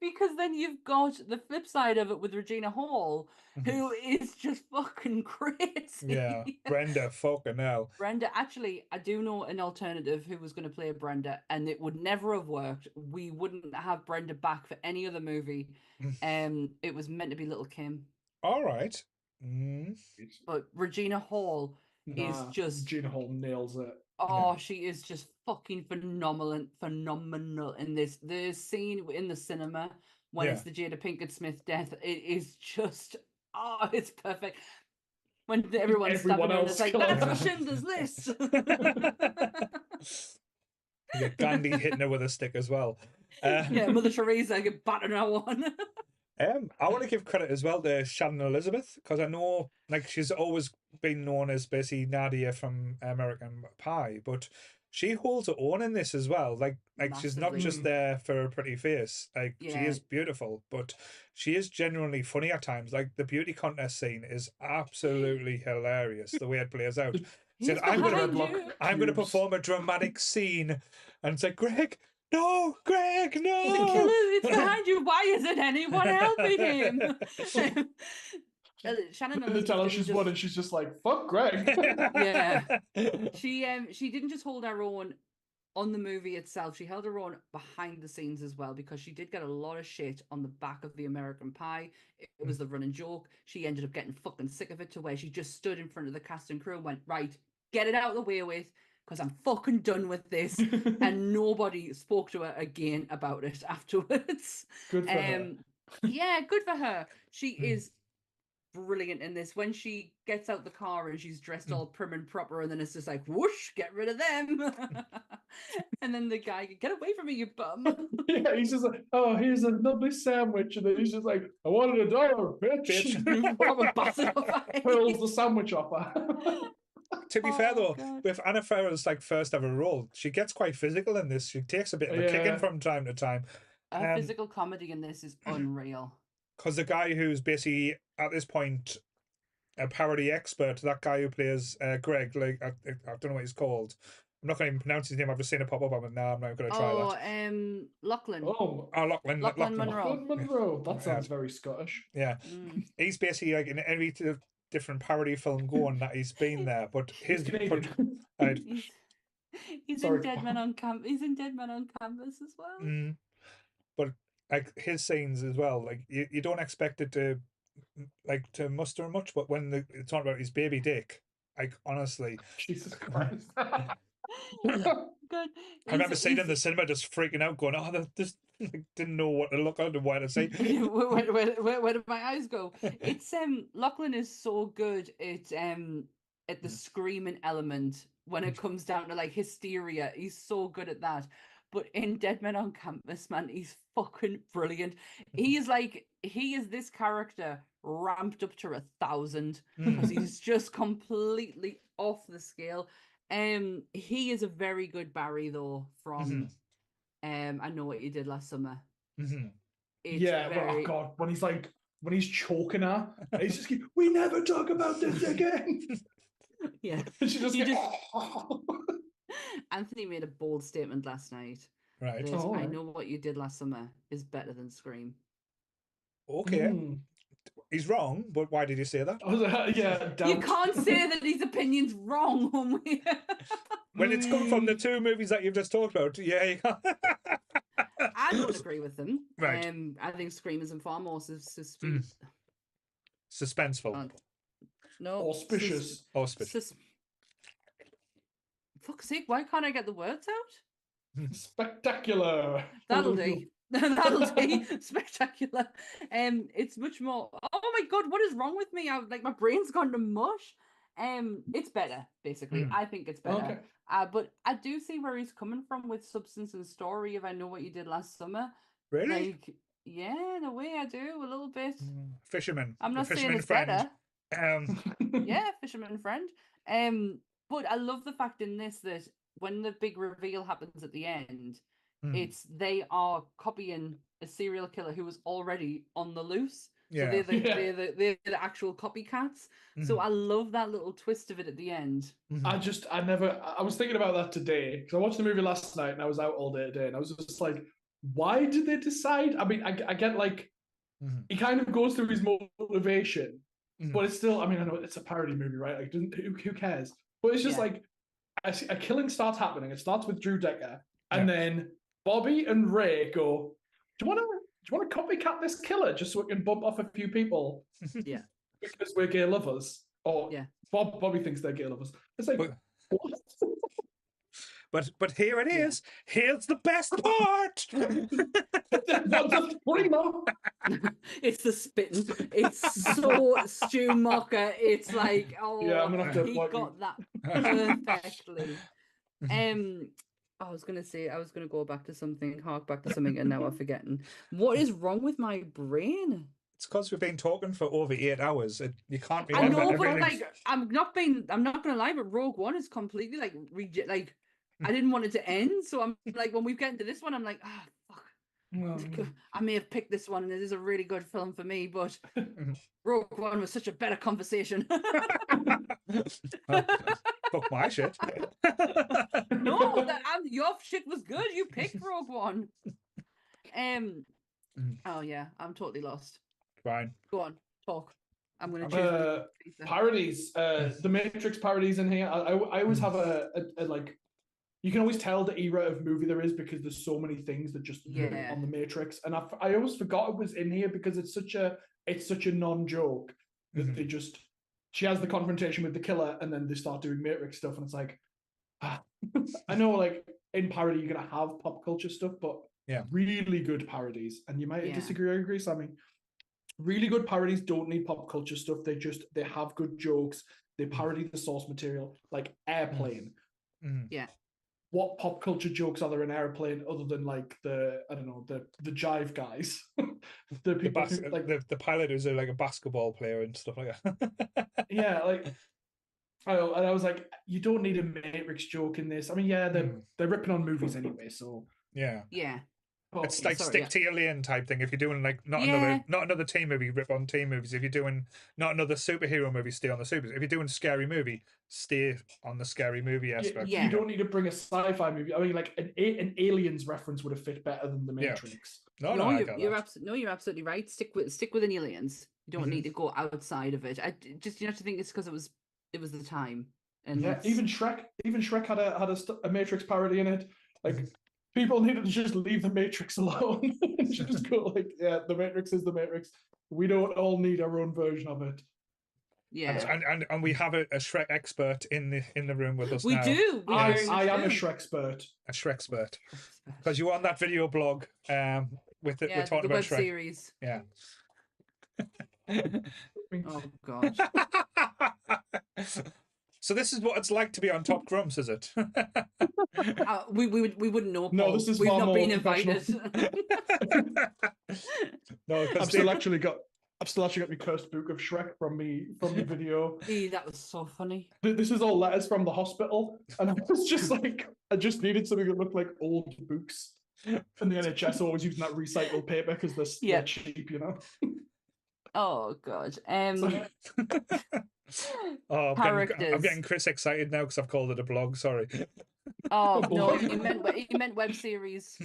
Because then you've got the flip side of it with Regina Hall, who is just fucking crazy. Yeah, Brenda, fucking hell. Brenda, actually, I do know an alternative who was going to play Brenda, and it would never have worked. We wouldn't have Brenda back for any other movie. It was meant to be Little Kim. All right. But Regina Hall is just... Regina Hall nails it. Oh, she is just fucking phenomenal in this. The scene in the cinema when it's the Jada Pinkett Smith death, it is just... Oh, it's perfect. When everyone's stabbing her, it's like, that's for Schindler's List. You get Gandhi hitting her with a stick as well. Yeah, Mother Teresa get battering her one. I want to give credit as well to Shannon Elizabeth, because I know like she's always been known as basically Nadia from American Pie, but she holds her own in this as well. Like she's not just there for her pretty face. Like she is beautiful, but she is genuinely funny at times. Like the beauty contest scene is absolutely hilarious. The way it plays out. Said, I'm gonna perform a dramatic scene, and it's like, Greg, no, Greg, no. The killer is behind you. Why isn't anyone helping him? Shannon They tell her she's won, and she's just like, "Fuck Greg." Yeah, she didn't just hold her own on the movie itself. She held her own behind the scenes as well, because she did get a lot of shit on the back of the American Pie. It was the running joke. She ended up getting fucking sick of it, to where she just stood in front of the cast and crew and went, "Right, get it out of the way with, because I'm fucking done with this." And nobody spoke to her again about it afterwards. Good for her. Yeah, good for her. She is brilliant in this. When she gets out the car and she's dressed all prim and proper, and then it's just like, whoosh, get rid of them. And then the guy, get away from me, you bum. Yeah, he's just like, "Oh, here's a lovely sandwich," and then he's just like, "I wanted $1, bitch." Proper bastard. Hurls the sandwich off her. To be fair though, with Anna Faris's like first ever role, she gets quite physical in this. She takes a bit of a kicking from time to time. Her physical comedy in this is unreal. Because the guy who's basically at this point a parody expert, that guy who plays Greg, like I don't know what he's called. I'm not going to even pronounce his name. I've just seen a pop up. I'm now I'm not going to try that. Lachlan. Lachlan Monroe. Monroe. That sounds very Scottish. Yeah, he's basically like in every different parody film going that he's been there, but his he's in Dead Men on Campus. He's in Dead Men on Campus as well. But like his scenes as well, like you don't expect it to muster much, but when it's talking about his baby dick, like honestly, Jesus Christ. Good. I remember seeing in the cinema just freaking out, going, "Oh, this didn't know what to look at and what to say." Where did my eyes go? It's Lachlan is so good at the screaming element when it comes down to like hysteria. He's so good at that. But in Dead Men on Campus, man, he's fucking brilliant. He is this character ramped up to 1,000 because he's just completely off the scale. He is a very good Barry though from I Know What You Did Last Summer. Oh god, when he's choking her, he's just like, "We never talk about this again." Yeah. And she just Anthony made a bold statement last night. Right. That I Know What You Did Last Summer is better than Scream. Okay. He's wrong, but why did you say that? You can't say that his opinion's wrong when it's come from the two movies that you've just talked about. Yeah, you can't. I don't agree with them. Right. I think Scream is far more suspenseful. No. Auspicious. Fuck's sake, why can't I get the words out? Spectacular. That'll do. That'll be spectacular. It's much more. Oh my god, what is wrong with me? My brain's gone to mush. It's better, basically. I think it's better. Okay. But I do see where he's coming from with substance and story. If I Know What You Did Last Summer, really? Yeah, in a way, I do a little bit. Fisherman. I'm not saying it's friend. better. Yeah, fisherman friend. But I love the fact in this that when the big reveal happens at the end, they are copying a serial killer who was already on the loose. Yeah. So they're the actual copycats. So I love that little twist of it at the end. I was thinking about that today because I watched the movie last night and I was out all day today and I was just like, why did they decide? I mean, I get like he kind of goes through his motivation, but it's still. I mean, I know it's a parody movie, right? Like, who cares? But it's just like a killing starts happening. It starts with Drew Decker, and then Bobby and Ray go, "Do you want to copycat this killer just so we can bump off a few people?" Yeah, because we're gay lovers. Or Bobby thinks they're gay lovers. It's like, what? But here it is. Here's the best part. It's the spitting. It's so Stu Mocker. It's like, I'm gonna have to he got that perfectly. I was gonna go back to something, hark back to something, and now I'm forgetting. What is wrong with my brain? It's because we've been talking for over 8 hours. You can't remember. I know, everything. but like, I'm not gonna lie, but Rogue One is completely like I didn't want it to end, so I'm like, when we get into this one, I'm like, fuck. I may have picked this one, and it is a really good film for me, but Rogue One was such a better conversation. Fuck my shit. No, your shit was good. You picked Rogue One. Oh yeah, I'm totally lost. Fine. Go on, talk. I'm gonna choose parodies. The Matrix parodies in here. I always have a like. You can always tell the era of movie there is because there's so many things that just on the Matrix, and I always forgot it was in here because it's such a non-joke that they just. She has the confrontation with the killer, and then they start doing Matrix stuff, and it's like, I know, like in parody you're gonna have pop culture stuff, but really good parodies, and you might disagree or agree, Sammy. Really good parodies don't need pop culture stuff. They have good jokes. They parody the source material, like Airplane. Yeah. What pop culture jokes are there in Airplane other than like the jive guys? The people the pilot who's like a basketball player and stuff like that. Yeah, like and I was like, you don't need a Matrix joke in this. I mean, they're ripping on movies anyway, so yeah. It's like stick to your lane type thing. If you're doing like not another teen movie, rip on teen movies. If you're doing not another superhero movie, stay on the supers. If you're doing a scary movie, stay on the scary movie aspect. You don't need to bring a sci-fi movie. I mean, like an Aliens reference would have fit better than the Matrix. You're absolutely right. Stick with an Aliens. You don't need to go outside of it. You have to think it's because it was the time. And even Shrek had a Matrix parody in it. Like. People needed to just leave the Matrix alone. Just go like, the Matrix is the Matrix. We don't all need our own version of it. Yeah, and we have a Shrek expert in the room with us. We now. do. I am a Shrek-spert. A Shrek-spert, because you were on that video blog we're talking about web Shrek series. Yeah. Oh God. So this is what it's like to be on Top Grumps, is it? We wouldn't know. Paul. No, this is we've far not more been invited. No, I've still actually got my cursed book of Shrek from the video. That was so funny. This is all letters from the hospital, and I was just like, I just needed something that looked like old books. And the NHS always using that recycled paper because they're cheap, you know. Oh God. I'm getting Chris excited now because I've called it a blog. Sorry. Oh no, he meant web series.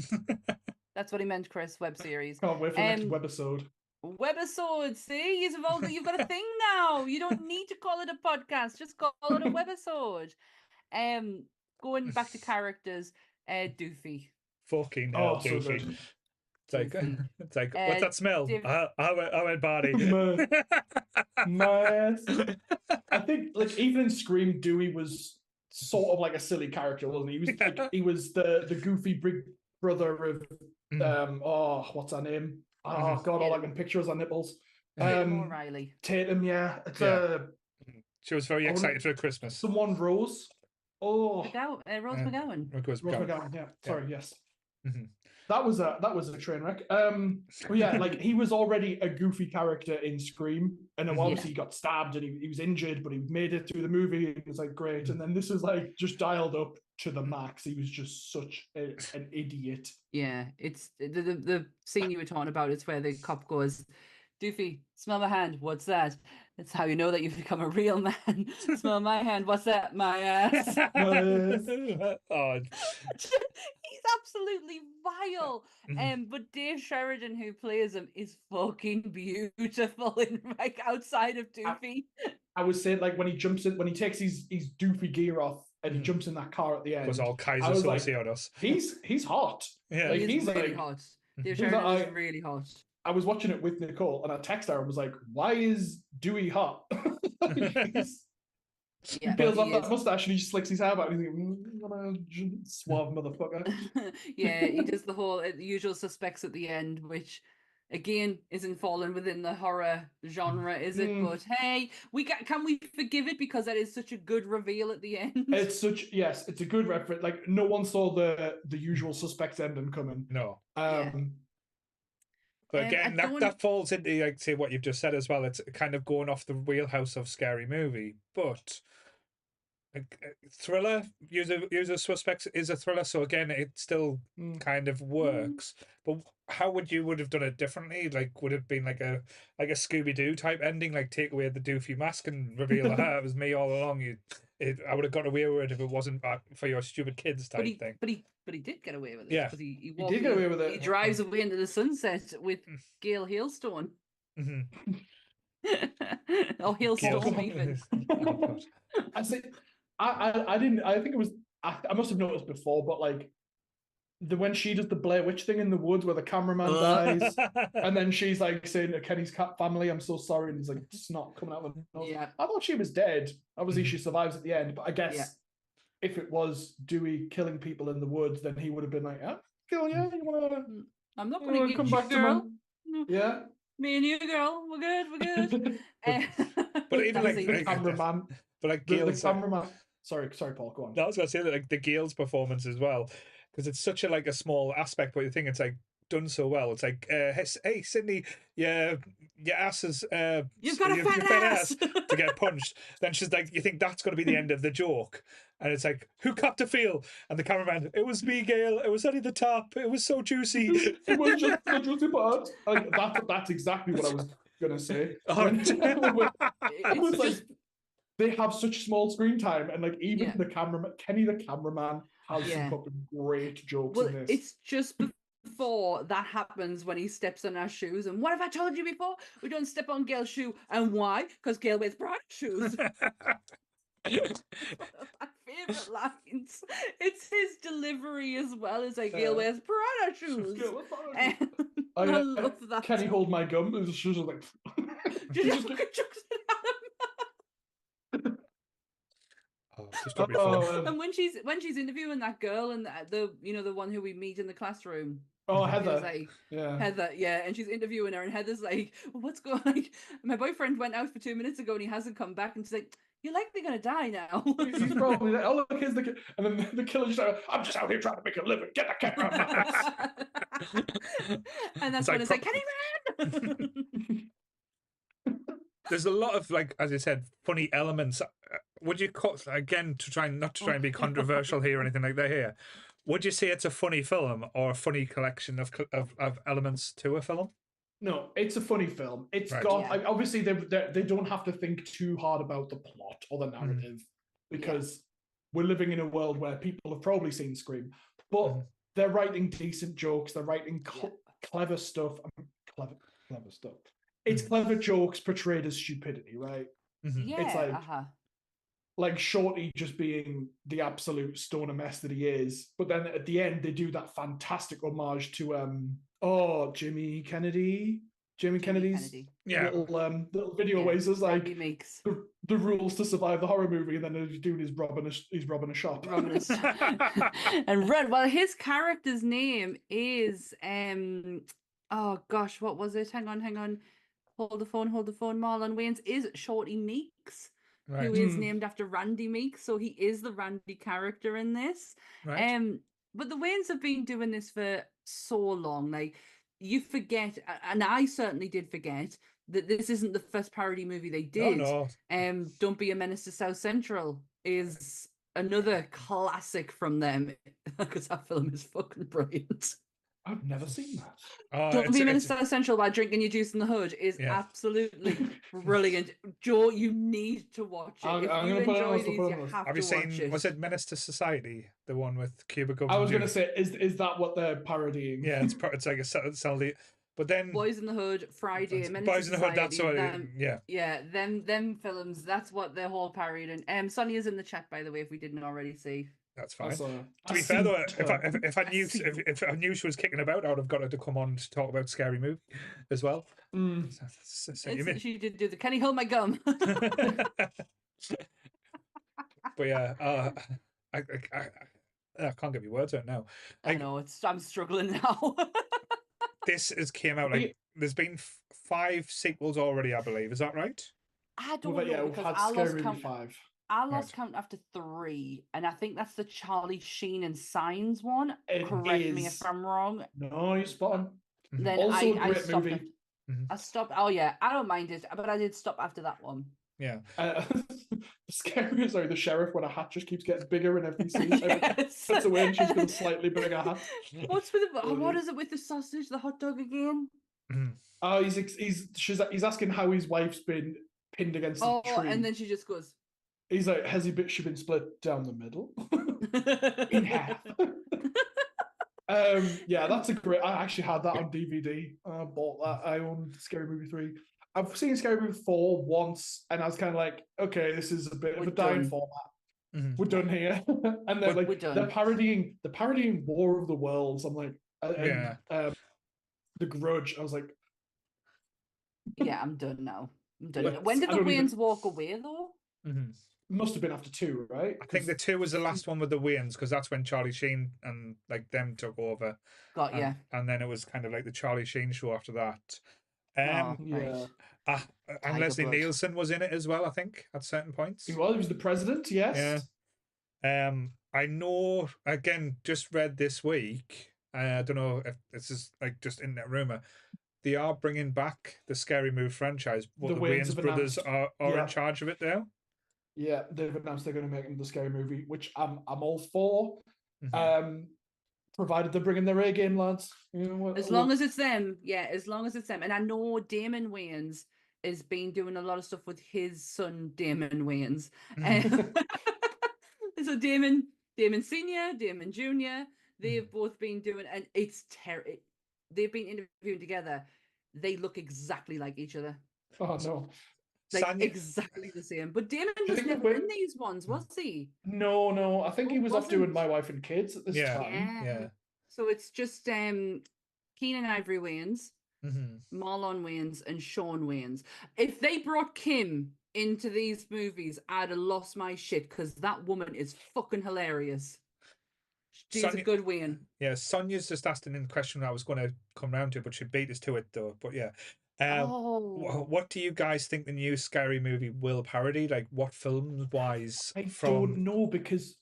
That's what he meant, Chris. Web series. Can't wait for the next webisode. Webisode. See, you've got a thing now. You don't need to call it a podcast. Just call it a webisode. Going back to characters, Doofy. Fucking hell, Doofy. So good. It's like what's that smell? I went body. I think like even in Scream, Dewey was sort of like a silly character, wasn't he? He was the goofy big brother of what's her name? Oh God, all I can picture is her nipples. O'Reilly. Tatum, yeah. She was very excited for Christmas. Someone Rose. Rose McGowan. Rose McGowan, yeah. Sorry, yes. Mm-hmm. That was a train wreck. But yeah, like he was already a goofy character in Scream, and then obviously he got stabbed and he was injured, but he made it through the movie. And it was like great, and then this is like just dialed up to the max. He was just such an idiot. Yeah, it's the scene you were talking about. It's where the cop goes, "Doofy, smell my hand. What's that?" That's how you know that you've become a real man. Smell my hand. What's that? My ass. Oh. He's absolutely vile. But Dave Sheridan, who plays him, is fucking beautiful in like outside of Doofy. I was saying, like, when he jumps in, when he takes his doofy gear off and he jumps in that car at the end, was all Kaiser I was Sophie like, on us. he's hot. Yeah, like, He is he's really like, hot. Dave he was Sheridan like, is really hot. I was watching it with Nicole and I texted her and was like, why is Dewey hot? He peels off that mustache and he just slicks his hair back and he's like, what a suave motherfucker. Yeah, he does the whole usual suspects at the end, which again isn't falling within the horror genre, is it? But hey, can we forgive it because that is such a good reveal at the end? It's a good reference. Like, no one saw the usual suspects ending coming. No. But again, that falls into, like, say, what you've just said as well. It's kind of going off the wheelhouse of scary movie, but thriller, user suspects is a thriller, so again, it still kind of works. But how would have done it differently? Like, would it have been like a Scooby-Doo type ending, like take away the doofy mask and reveal it was me all along? I would have got away with it if it wasn't for your stupid kids type thing. But he did get away with it. Yeah, because he did get away with it. He drives away into the sunset with Gail Hailstone. Or Hailstone, even. I say, I didn't. I think it was. I must have noticed before, but like when she does the Blair Witch thing in the woods where the cameraman dies, and then she's like saying to Kenny's cat family, "I'm so sorry," and he's like snot coming out of her nose. Yeah. I thought she was dead. Obviously, she survives at the end, but I guess if it was Dewey killing people in the woods, then he would have been like, "Girl, yeah, you wanna? I'm not gonna get come you, back girl. to my yeah." Me and you, girl, we're good, we're good. But even like the cameraman, but like the Gail's cameraman. Sorry, Paul. Go on. No, I was gonna say that, like, the Gail's performance as well, because it's such a small aspect, but you think it's like done so well. It's like, hey Sydney, your ass is you've got a fat ass to get punched. Then she's like, you think that's going to be the end of the joke, and it's like, who copped a feel? And the cameraman, it was me, Gail. It was only the top. It was so juicy. It was just the juicy part. Like, that's exactly what I was gonna say. They have such small screen time, and like even the cameraman, Kenny the cameraman, has some fucking great jokes in this. It's just before that happens when he steps on our shoes. And what have I told you before? We don't step on Gail's shoe. And why? Because Gail wears Prada shoes. My favorite lines. It's his delivery as well. It's like Gail wears Prada shoes. I love that. Can he hold my gum? His shoes are like. Just and when she's interviewing that girl and the one who we meet in the classroom. Oh, Heather. Like, yeah. Heather, yeah, and she's interviewing her, and Heather's like, well, "What's going on? Like, my boyfriend went out for 2 minutes ago, and he hasn't come back." And she's like, "You're likely gonna die now." He's probably like, "Oh, look, here's the kid," and then the killer's just like, "I'm just out here trying to make a living. Get the camera." And that's when it's like, "Kenny, man!" There's a lot of, like, as I said, funny elements. Would you cut again to try and be controversial here or anything like that? Here, would you say it's a funny film or a funny collection of elements to a film? No, it's a funny film. It's got obviously they don't have to think too hard about the plot or the narrative because we're living in a world where people have probably seen Scream, but they're writing decent jokes. They're writing clever stuff. Clever stuff. It's clever jokes portrayed as stupidity, right? Yeah, it's like Shorty just being the absolute stoner mess that he is, but then at the end they do that fantastic homage to Jimmy Kennedy's little video where he's like the rules to survive the horror movie, and then the dude is robbing a shop. And Red, well, his character's name is oh gosh, what was it? Hang on. Hold the phone. Marlon Wayans is Shorty Meeks, who is named after Randy Meeks, so he is the Randy character in this. Right. But the Wayans have been doing this for so long. Like, you forget, and I certainly did forget, that this isn't the first parody movie they did. No. Don't Be a Menace to South Central is another classic from them, because that film is fucking brilliant. I've never seen that. Don't be a Minister Essential by drinking your juice in the hood is absolutely brilliant. Joe, you need to watch it. If you enjoy these, you have to watch it. Was it Minister Society, the one with Cuba Gooding? I was going to say, is that what they're parodying? Yeah, it's like a but then Boys in the Hood, Friday, Boys in the Hood. That's what. them films. That's what they're all parodying. Sonia's in the chat, by the way, if we didn't already see. That's fine. To be fair though, if I knew she was kicking about, I would have got her to come on to talk about Scary Movie as well. She did do the "Can you hold my gum?" But yeah, I can't get my words out now. I know I'm struggling now. This came out there's been 5 sequels already, I believe. Is that right? I don't know because I lost count. 5. I lost count after 3, and I think that's the Charlie Sheen and Signs one. Correct me if I'm wrong. No, you're spot on. Then also I a great stopped movie. I stopped. Oh yeah, I don't mind it, but I did stop after that one. Yeah. The sheriff when a hat just keeps getting bigger in every scene. Puts away and she's got a slightly bigger hat. What is it with the sausage, the hot dog again? Oh, he's asking how his wife's been pinned against the tree. And then she just goes. He's like, she been split down the middle? In half. Yeah, that's a great. I actually had that on DVD. I bought that. I owned Scary Movie 3. I've seen Scary Movie 4 once, and I was kind of like, okay, this is a bit of a dying format. We're done here. And then they're parodying War of the Worlds. I'm like, The Grudge. I was like, yeah, I'm done now. I'm done. When did the Wayans walk away though? Must have been after 2, right? I think the 2 was the last one with the Wayans, because that's when Charlie Sheen and them took over. And then it was kind of like the Charlie Sheen show after that. And Leslie Nielsen was in it as well, I think, at certain points. He was the president, yes. Yeah. I know, again, just read this week, I don't know if this is like just internet rumor, they are bringing back the Scary Movie franchise. The Wayans brothers are in charge of it now. Yeah, they've announced they're going to make the Scary Movie, which I'm all for. Provided they're bringing their A game, lads. As long as it's them, as long as it's them. And I know Damon Wayans has been doing a lot of stuff with his son Damon Wayans. So Damon Senior, Damon Junior, they've both been doing, and it's terrible. They've been interviewing together. They look exactly like each other. Oh no. Exactly the same. But Damon was never in these ones, was he? No. I think he was off doing My Wife and Kids at this time. Yeah. So it's just Keenan Ivory Wayans, Marlon Wayans, and Sean Wayans. If they brought Kim into these movies, I'd have lost my shit, because that woman is fucking hilarious. She's a good Wayne. Yeah, Sonia's just asked an question I was going to come round to, but she beat us to it though. But yeah. What do you guys think the new Scary Movie will parody? Like, what films wise? I don't know, because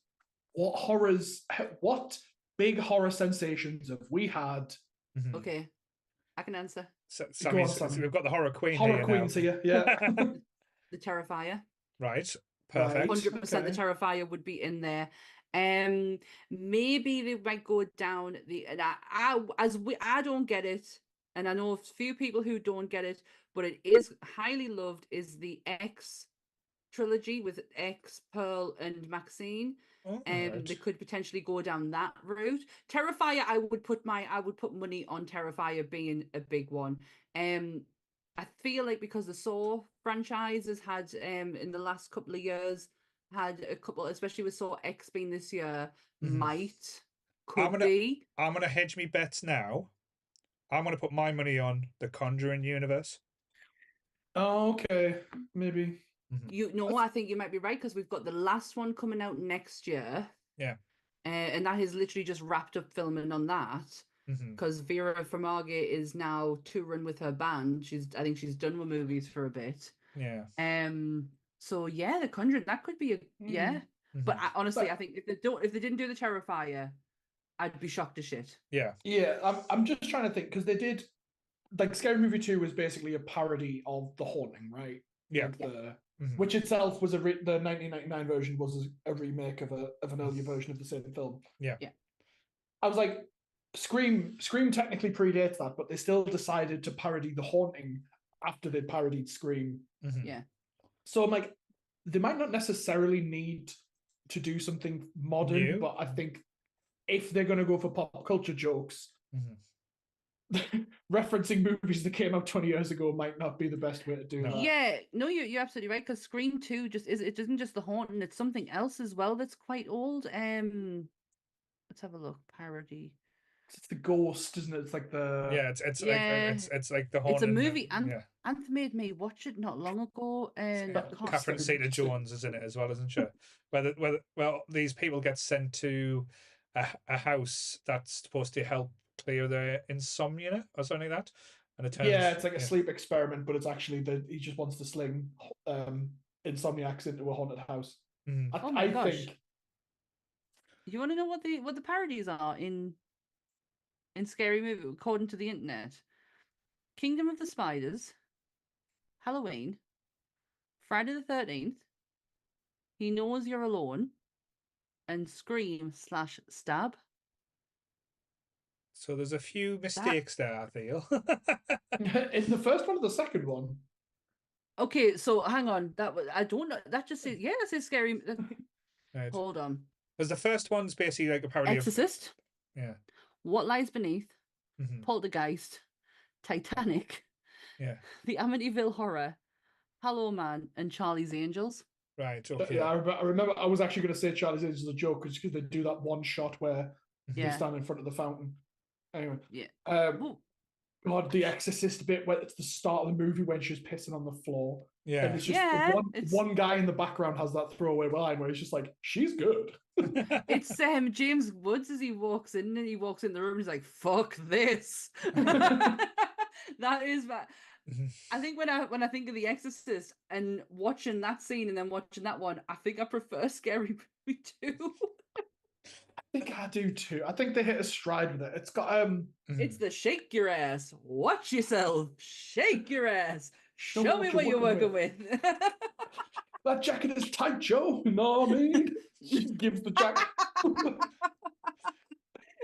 what big horror sensations have we had? Okay, I can answer. We've got the horror queen. Horror queens here, yeah. The Terrifier. Right. Perfect. 100% the Terrifier would be in there. Maybe they might go down I don't get it. And I know a few people who don't get it, but it is highly loved, is the X trilogy with X, Pearl, and Maxine. They could potentially go down that route. Terrifier, I would put money on Terrifier being a big one. I feel like because the Saw franchise has had in the last couple of years had a couple, especially with Saw X being this year, could be. I'm gonna hedge me bets now. I'm going to put my money on the Conjuring universe. Oh, okay. Maybe. I think you might be right, because we've got the last one coming out next year. Yeah. And that has literally just wrapped up filming on that. Because Vera Farmiga is now touring with her band. I think she's done with movies for a bit. Yeah. So yeah, the Conjuring, that could be But honestly, I think if they didn't do the Terrifier, I'd be shocked as shit. Yeah. Yeah, I'm just trying to think, because they did, like, Scary Movie 2 was basically a parody of The Haunting, right? Yeah. Like which itself was the 1999 version was a remake of an earlier version of the same film. Yeah. I was like, Scream technically predates that, but they still decided to parody The Haunting after they parodied Scream. Yeah. So I'm like, they might not necessarily need to do something modern, New. but I think if they're going to go for pop culture jokes, referencing movies that came out 20 years ago might not be the best way to do that. Yeah, no, you're absolutely right, because Scream 2 it isn't just The Haunting, it's something else as well that's quite old. Let's have a look. Parody. It's the ghost, isn't it? It's like the it's Yeah. like it's like the It's a Haunting. movie. Anth made me watch it not long ago, and Catherine Zeta-Jones is in it as well, isn't she? Well, these people get sent to a house that's supposed to help clear their insomnia or something like that, and it turns it's like a sleep experiment, but it's actually that he just wants to sling insomniacs into a haunted house. Oh my gosh. think. You want to know what the parodies are in Scary Movie according to the internet? Kingdom of the Spiders, Halloween, Friday the 13th, He Knows You're Alone, and Scream/Stab. So there's a few mistakes there, I feel. In the first one or the second one? Okay, so hang on. I don't know. That just says that says Scary. Right. Hold on. Because the first one's basically like a parody Exorcist. of What Lies Beneath. Poltergeist. Titanic. Yeah. The Amityville Horror. Hello Man, and Charlie's Angels. Right. Okay. Yeah, I remember. I was actually going to say Charlie's Angels as a joke because they do that one shot where they Yeah. stand in front of the fountain. Anyway. Yeah. God, the Exorcist bit where it's the start of the movie when she's pissing on the floor. Yeah. And it's just one guy in the background has that throwaway line where he's just like, she's good. It's James Woods as he walks in, and he walks in the room and he's like, fuck this. That is that. I think when I think of The Exorcist and watching that scene and then watching that one, I think I prefer Scary Movie 2. I think I do too. I think they hit a stride with it. It's got It's the shake your ass, watch yourself, shake your ass, Don't show know me what what you're you're working with. that jacket is tight, Joe. You know what I mean? She gives the jacket.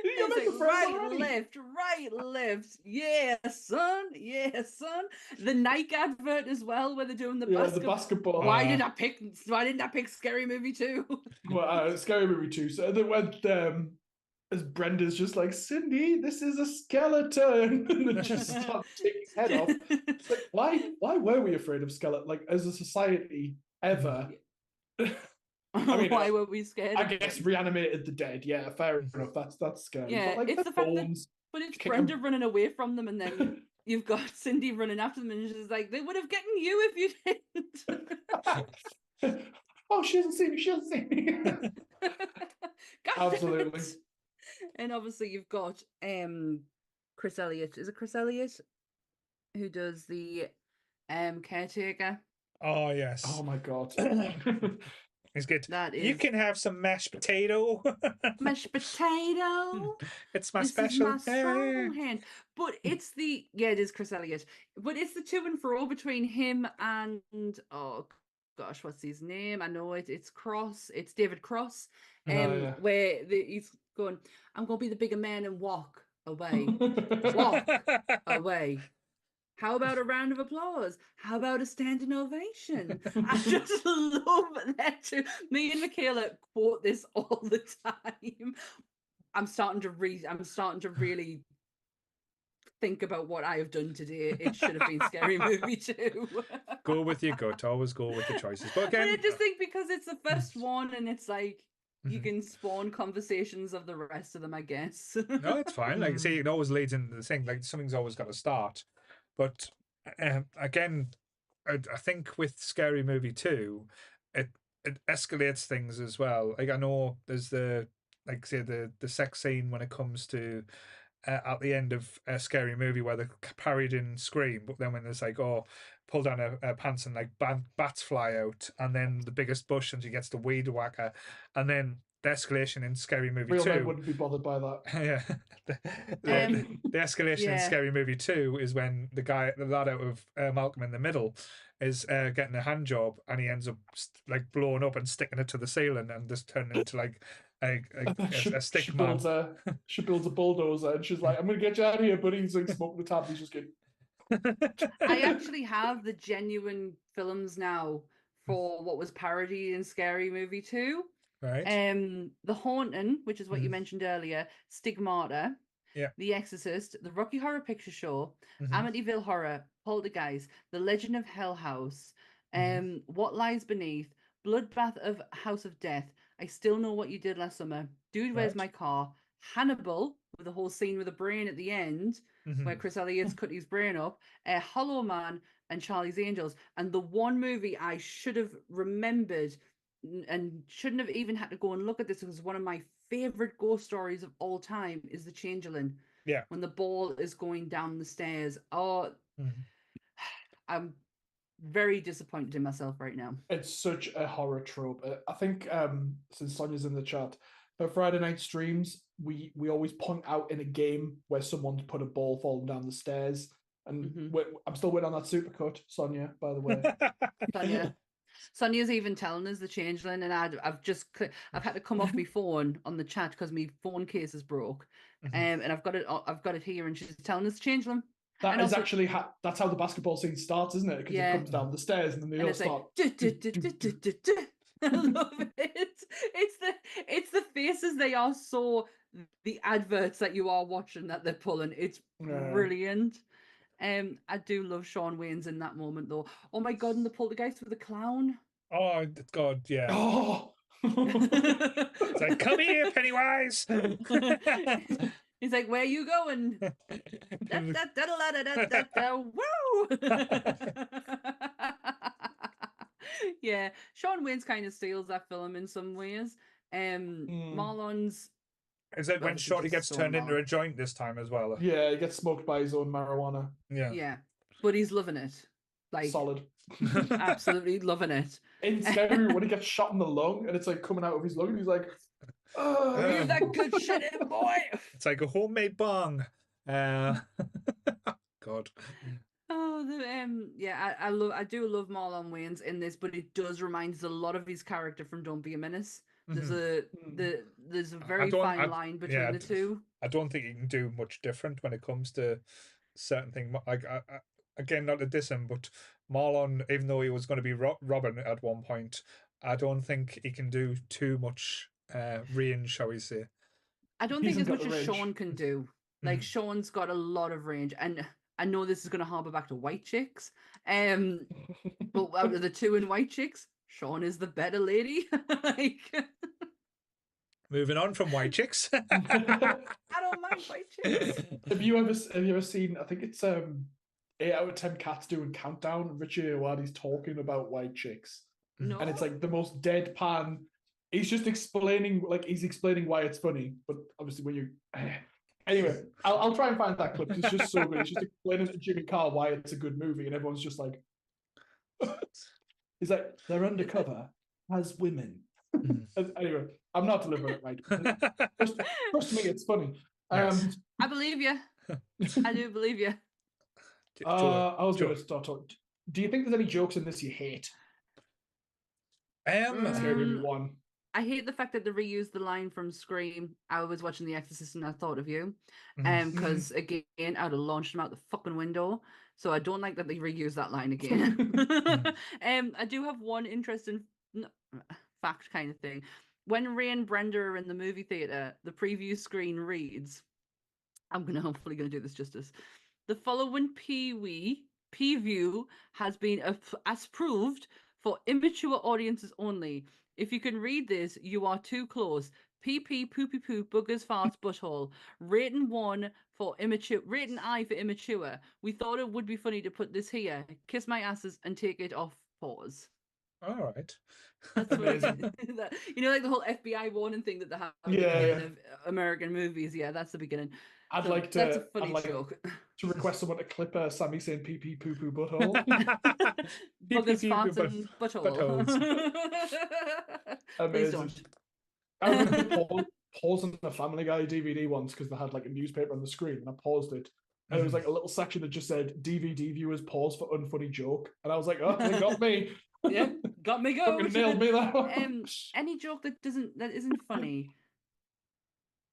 It's like right, left. Yeah, son. The Nike advert as well, where they're doing the basketball. Why didn't I pick Scary Movie 2? Well, Scary Movie 2. So they went as Brenda's just like, Cindy, this is a skeleton, and then just start taking his head off. It's like, why were we afraid of skeleton? Like, as a society, ever? I mean, why were we scared? I guess reanimated the dead. Yeah, fair enough. That's scary. Yeah, but like, it's the fact that it's Brenda running away from them, and then you've got Cindy running after them, and she's like, they would have gotten you if you didn't. Oh, she hasn't seen me. She hasn't seen me. Absolutely. And obviously you've got Chris Elliott. Is it Chris Elliott who does the caretaker? Oh yes. Oh my god. It's good. That is... You can have some mashed potato. Mashed potato. It's my this special is my strong hand. But it's it is Chris Elliott. But it's the to and fro between him and gosh, what's his name? I know it. It's Cross. It's David Cross. Where he's going, I'm going to be the bigger man and walk away. Walk away. How about a round of applause? How about a standing ovation? I just love that too. Me and Michaela quote this all the time. I'm starting to really think about what I have done today. It should have been Scary Movie 2. Go with your gut. Always go with the choices. But again, I just think because it's the first one and it's like you can spawn conversations of the rest of them, I guess. No, it's fine. Like, see, it always leads into the thing. Like, something's always got to start. But again, I think with Scary Movie 2, it escalates things as well. Like, I know there's the sex scene when it comes to at the end of a Scary Movie where they're parried in Scream, but then when it's like, pull down her pants and like bats fly out, and then the biggest bush and she gets the weed whacker, and then the escalation in Scary Movie 2. Real men wouldn't be bothered by that. Yeah. The escalation in Scary Movie 2 is when the lad out of Malcolm in the Middle is getting a hand job, and he ends up like blowing up and sticking it to the ceiling and just turning into like a stick she man. builds a bulldozer, and she's like, "I'm gonna get you out of here, buddy." He's like smoking the tab. He's just getting. I actually have the genuine films now for what was parody in Scary Movie 2. Right. The Haunting, which is what you mentioned earlier, Stigmata, Yeah. The Exorcist, The Rocky Horror Picture Show, Amityville Horror, Poltergeist, The Legend of Hell House, What Lies Beneath, Bloodbath of House of Death, I Still Know What You Did Last Summer, Dude, Where's My Car, Hannibal, with the whole scene with the brain at the end, where Chris Elliott's cut his brain up, Hollow Man, and Charlie's Angels. And the one movie I should have remembered and shouldn't have even had to go and look at this because one of my favorite ghost stories of all time is The Changeling. Yeah. When the ball is going down the stairs. Oh, I'm very disappointed in myself right now. It's such a horror trope. I think since Sonia's in the chat, her Friday night streams, we always point out in a game where someone's put a ball falling down the stairs. And I'm still waiting on that supercut, Sonia, by the way. Sonia's even telling us The Changeling, and I've had to come off my phone on the chat because my phone case is broke, and I've got it here, and she's telling us The Changeling. That is actually that's how the basketball scene starts, isn't it? Because it comes down the stairs and then they all start. I love it. It's the faces they are, so the adverts that you are watching that they're pulling. It's brilliant. I do love Sean Wayne's in that moment though. Oh my god, and the Poltergeist with the clown. Oh god, yeah. Oh. It's like, come here, Pennywise. He's like, where are you going? Woo! Yeah, Sean Wayne's kind of steals that film in some ways. Marlon's. Is it when Shorty gets turned into a joint this time as well? Yeah, he gets smoked by his own marijuana. Yeah, but he's loving it. Like solid. Absolutely loving it. In Scary, when he gets shot in the lung and it's like coming out of his lung, and he's like, "Oh, you that good shit in, boy." It's like a homemade bong. God. Oh, I do love Marlon Wayans in this, but it does remind us a lot of his character from Don't Be a Menace. There's a very fine line between the two. I don't think you can do much different when it comes to certain things. Like again, not to diss him, but Marlon, even though he was going to be Robin at one point, I don't think he can do too much range, shall we say? I don't think as much as Sean can do. Like Sean's got a lot of range, and I know this is going to harbour back to White Chicks. But out of the two in White Chicks, Sean is the better lady. Like... Moving on from White Chicks. I don't mind White Chicks. Have you ever seen? I think it's 8 out of 10 cats doing countdown. Richie Iwadi's talking about White Chicks, and it's like the most deadpan. He's just explaining why it's funny, but obviously when you. Anyway, I'll try and find that clip. It's just so good. He's just explaining to Jimmy Carr why it's a good movie, and everyone's just like, he's like, they're undercover as women. Anyway, I'm not delivering it right. Trust me, it's funny. Yes. I believe you. I do believe you. I was going to start talking. Do you think there's any jokes in this you hate? Scary Movie 1. I hate the fact that they reused the line from Scream. I was watching The Exorcist and I thought of you. Because again, I would have launched them out the fucking window. So I don't like that they reuse that line again. I do have one interesting fact kind of thing. When Ray and Brenda are in the movie theater, the preview screen reads, I'm hopefully gonna do this justice. The following preview has been approved for immature audiences only. If you can read this, you are too close. PP poopy poop boogers farts butthole. Rating 1 for immature. Rating I for immature. We thought it would be funny to put this here. Kiss my asses and take it off pause. All right. That's amazing. You know, like the whole FBI warning thing that they have at the beginning of American movies. Yeah, that's the beginning. That's a funny joke. To request someone to clip Sammy saying pee pee poo poo butthole. Buggers, farts, and butthole. Please don't. I remember pausing the Family Guy DVD once because they had like a newspaper on the screen, and I paused it. And there was like a little section that just said DVD viewers pause for unfunny joke. And I was like, oh, they got me. Yeah, got me good. Nailed me that. Any joke that isn't funny.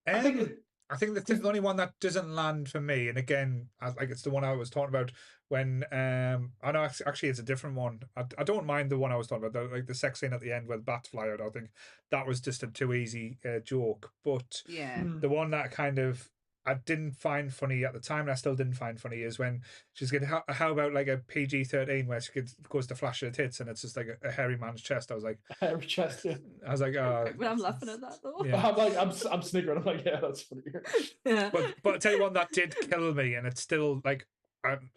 I think I think the only one that doesn't land for me, and again, like it's the one I was talking about when I know actually it's a different one. I don't mind the one I was talking about, like the sex scene at the end where the bats fly out. I think that was just a too easy joke. But the one that kind of I didn't find funny at the time, and I still didn't find funny, is when she's getting how about like a PG-13 where she goes to flash her tits and it's just like a hairy man's chest. I was like, hairy chest. Yeah. I was like, oh, but I'm laughing at that though. Yeah. I'm sniggering. I'm like, yeah, that's funny. Yeah. But I tell you one that did kill me, and it's still like,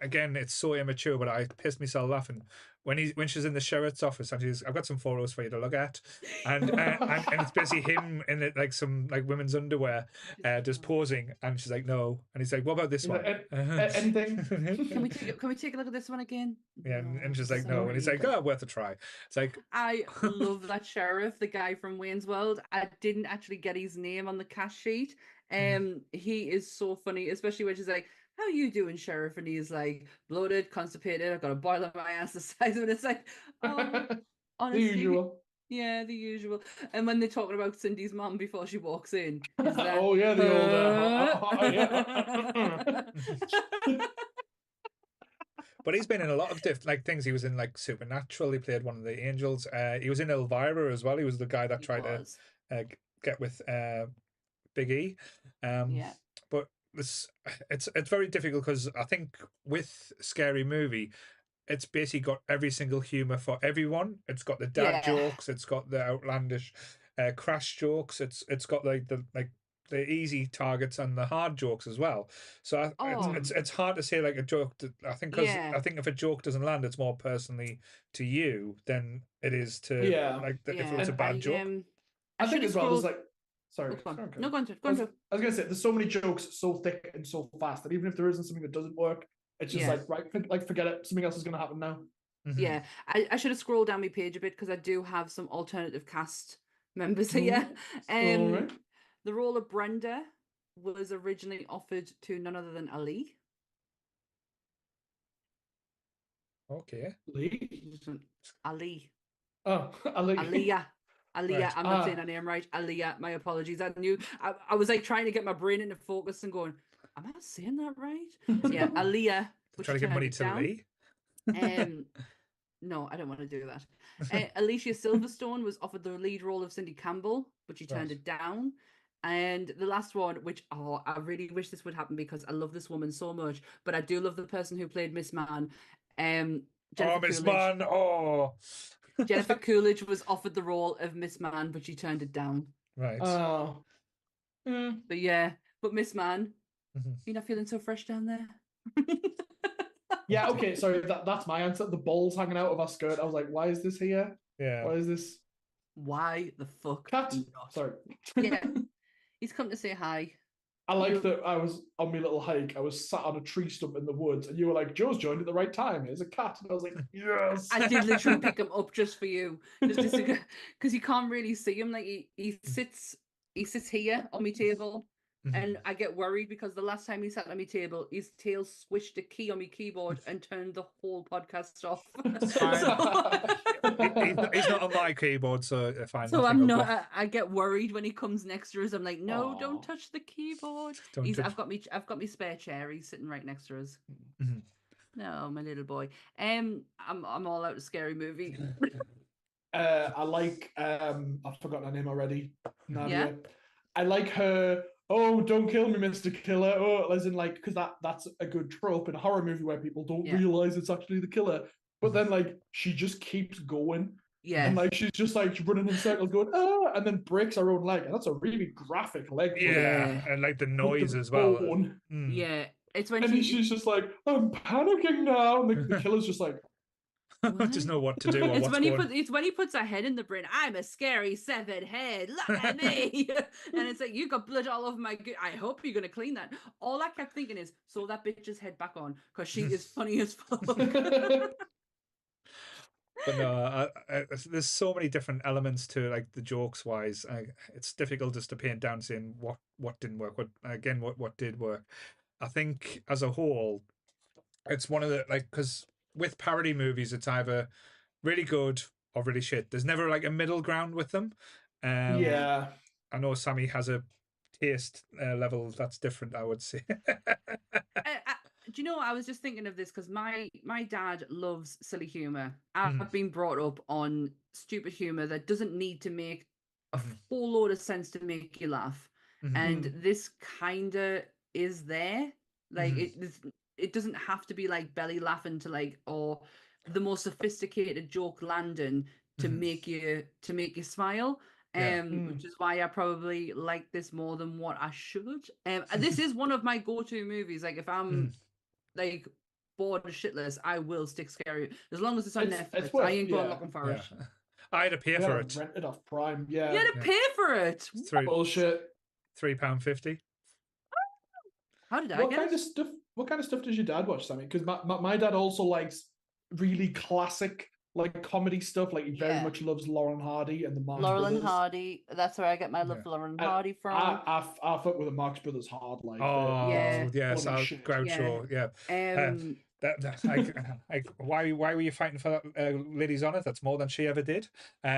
again, it's so immature, but I pissed myself laughing when she's in the sheriff's office and I've got some photos for you to look at, and it's basically him in it, like some like women's underwear, just posing, and she's like, no, and he's like, what about this one? Anything? Can we take a look at this one again? Yeah, and she's like, no, and he's like, oh, worth a try. It's like, I love that sheriff, the guy from Wayne's World. I didn't actually get his name on the cast sheet. He is so funny, especially when she's like, how you doing, sheriff? And he's like, bloated, constipated, I've got a boil on my ass the size of it. It's like, honestly, the usual. Yeah, the usual. And when they're talking about Cindy's mom before she walks in, is that, oh yeah, the old But he's been in a lot of different things. He was in like Supernatural. He played one of the angels. He was in Elvira as well. He was the guy that tried to get with Big E. Yeah. But it's very difficult because I think with Scary Movie, it's basically got every single humor for everyone. It's got the dad jokes. It's got the outlandish crash jokes. It's got like the easy targets and the hard jokes as well. So it's hard to say like a joke. I think if a joke doesn't land, it's more personally to you than it is to if it's a bad joke. I think as well. There's like, sorry, no, go on. I was gonna say there's so many jokes so thick and so fast that even if there isn't something that doesn't work, it's just forget it. Something else is gonna happen now. Yeah, I should have scrolled down my page a bit because I do have some alternative cast members here. The role of Brenda was originally offered to none other than Ali. Okay. Ali. Oh, Ali. Aliyah. Aliyah. Right. I'm not saying her name right. Aliyah. My apologies. I was like trying to get my brain into focus and going, am I saying that right? Yeah, Aliyah. Trying to get money to Lee. No, I don't want to do that. Alicia Silverstone was offered the lead role of Cindy Campbell, but she turned it down. And the last one, which I really wish this would happen because I love this woman so much, but I do love the person who played Miss Mann. Miss Mann. Oh. Jennifer Coolidge was offered the role of Miss Mann, but she turned it down. Right. Oh. But Miss Mann, you're not feeling so fresh down there. Yeah, okay, sorry, that's my answer. The balls hanging out of our skirt. I was like, why is this here? Yeah. Why is this? Why the fuck? Cat. Sorry. Yeah. He's come to say hi. I like that I was on my little hike. I was sat on a tree stump in the woods, and you were like, Joe's joined at the right time. Here's a cat. And I was like, yes. I did literally pick him up just for you. Just because you can't really see him. Like he sits here on my table. And I get worried because the last time he sat on my table, his tail squished a key on my keyboard and turned the whole podcast off. He's not on my keyboard, so fine. So I'm not. I get worried when he comes next to us. I'm like, no, don't touch the keyboard. I've got me spare chair. He's sitting right next to us. No, my little boy. I'm all out of Scary Movie. I like. I've forgotten her name already. Nadia. Yeah. I like her. Oh, don't kill me, Mr. Killer. Oh, as in like, because that's a good trope in a horror movie where people don't realize it's actually the killer. But then like she just keeps going. Yeah. And like she's just like running in circles going, and then breaks her own leg. And that's a really graphic leg. Yeah. And like the noise as well. Yeah. It's when she's just like, I'm panicking now. And the killer's just like, doesn't know what to do. It's when he puts her head in the brain. I'm a scary severed head. Look at me. And it's like, you got blood all over my. I hope you're gonna clean that. All I kept thinking is, sew that bitch's head back on because she is funny as fuck. But no, there's so many different elements to like the jokes wise. It's difficult just to paint down saying what didn't work. What did work. I think as a whole, it's one of the because with parody movies, it's either really good or really shit. There's never like a middle ground with them. I know Sammy has taste level that's different, I would say. Do you know, I was just thinking of this because my dad loves silly humor. I've been brought up on stupid humor that doesn't need to make a full load of sense to make you laugh. And this kind of is there. Like it doesn't have to be like belly laughing to like, or the most sophisticated joke landing to make you smile. Which is why I probably like this more than what I should. And this is one of my go-to movies. Like if I'm like bored of shitless, I will stick Scary as long as it's on Netflix. I ain't going looking for it. I had to pay for it. Rented off Prime. Yeah, you had to pay for it. Bullshit. £3.50. How did I get it? What kind of stuff does your dad watch, Sammy? Because my dad also likes really classic like comedy stuff. Like he very much loves Laurel and Hardy and the Marx Laurel Brothers. and Hardy. That's where I get my love for Laurel and Hardy from. I fuck with the Marx Brothers hard. Like yes, Groucho. Why were you fighting for that lady's honor? That's more than she ever did. Do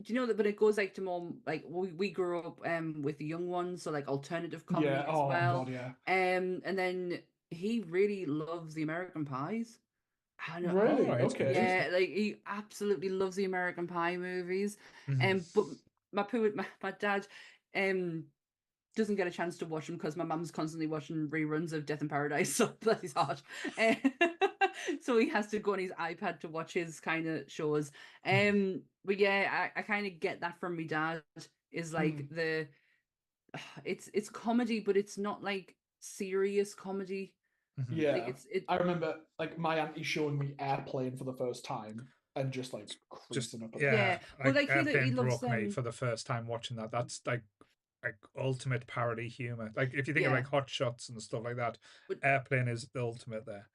you know that? But it goes like to more like we grew up with the young ones, so like alternative comedy as well. God, yeah. And then he really loves the American Pies. Really? Okay. Yeah, like he absolutely loves the American Pie movies. But my dad doesn't get a chance to watch them because my mum's constantly watching reruns of Death in Paradise, so that is hard. So he has to go on his iPad to watch his kind of shows. But yeah, I kind of get that from my dad. Is like it's comedy, but it's not like serious comedy. Yeah, like I remember like my auntie showing me Airplane for the first time and just like creasing up. Well, like he loves broke me for the first time watching that. That's like ultimate parody humor. Like if you think of like Hot Shots and stuff like that, Airplane is the ultimate there.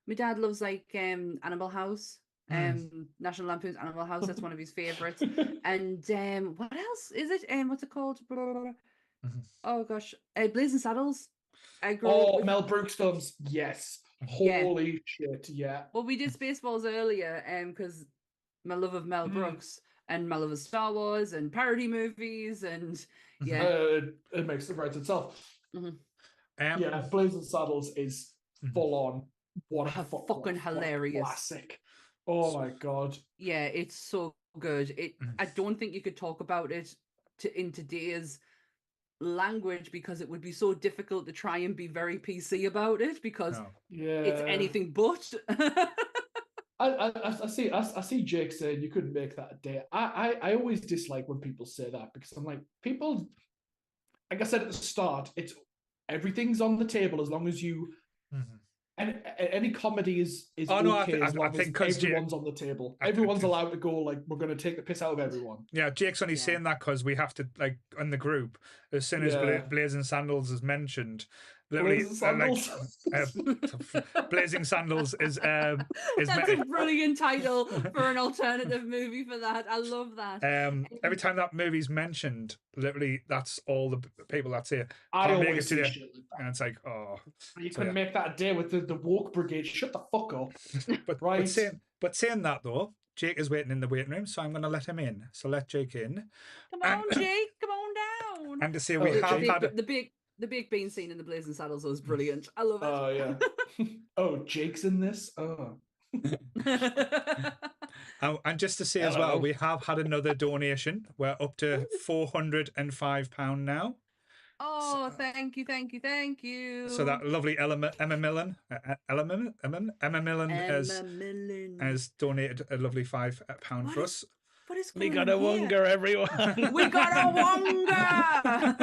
My dad loves like Animal House, National Lampoon's Animal House. That's one of his favorites. And what else is it? What's it called? Oh gosh, Blazing Saddles. I grew up with... Mel Brooks films. Yes. Holy shit. Yeah. Well, we did Spaceballs earlier, because my love of Mel Brooks and my love of Star Wars and parody movies, and it makes it right itself. Blazing Saddles is full on. What a fucking hilarious classic! Oh my god. Yeah, it's so good. I don't think you could talk about it in today's language because it would be so difficult to try and be very PC about it because it's anything but. I see Jake saying you couldn't make that a day. I always dislike when people say that because I'm like, people, like I said at the start, it's everything's on the table as long as you and any comedy is okay as long as everyone's on the table. Everyone's allowed to go like, we're going to take the piss out of everyone. Yeah, Jake's only saying that because we have to, like, in the group, as soon as Blazing Sandals is mentioned, literally, Blazing Sandals is that's a brilliant title for an alternative movie for that. I love that. Every time that movie's mentioned, literally, that's all the people that say, I always see shit like that. And it's like, oh. You couldn't make that a day with the woke brigade. Shut the fuck up. But saying that, though, Jake is waiting in the waiting room, so I'm going to let him in. So let Jake in. Come on, Jake. Come on down. And to say we have had... The big bean scene in the Blazing Saddles was brilliant. I love it. Oh, yeah. Oh, Jake's in this? Oh. And just to say as well, we have had another donation. We're up to £405 now. Oh, thank you. So that lovely Emma Millen has donated a lovely £5 for us. We got a Wonga, everyone. We got a Wonga.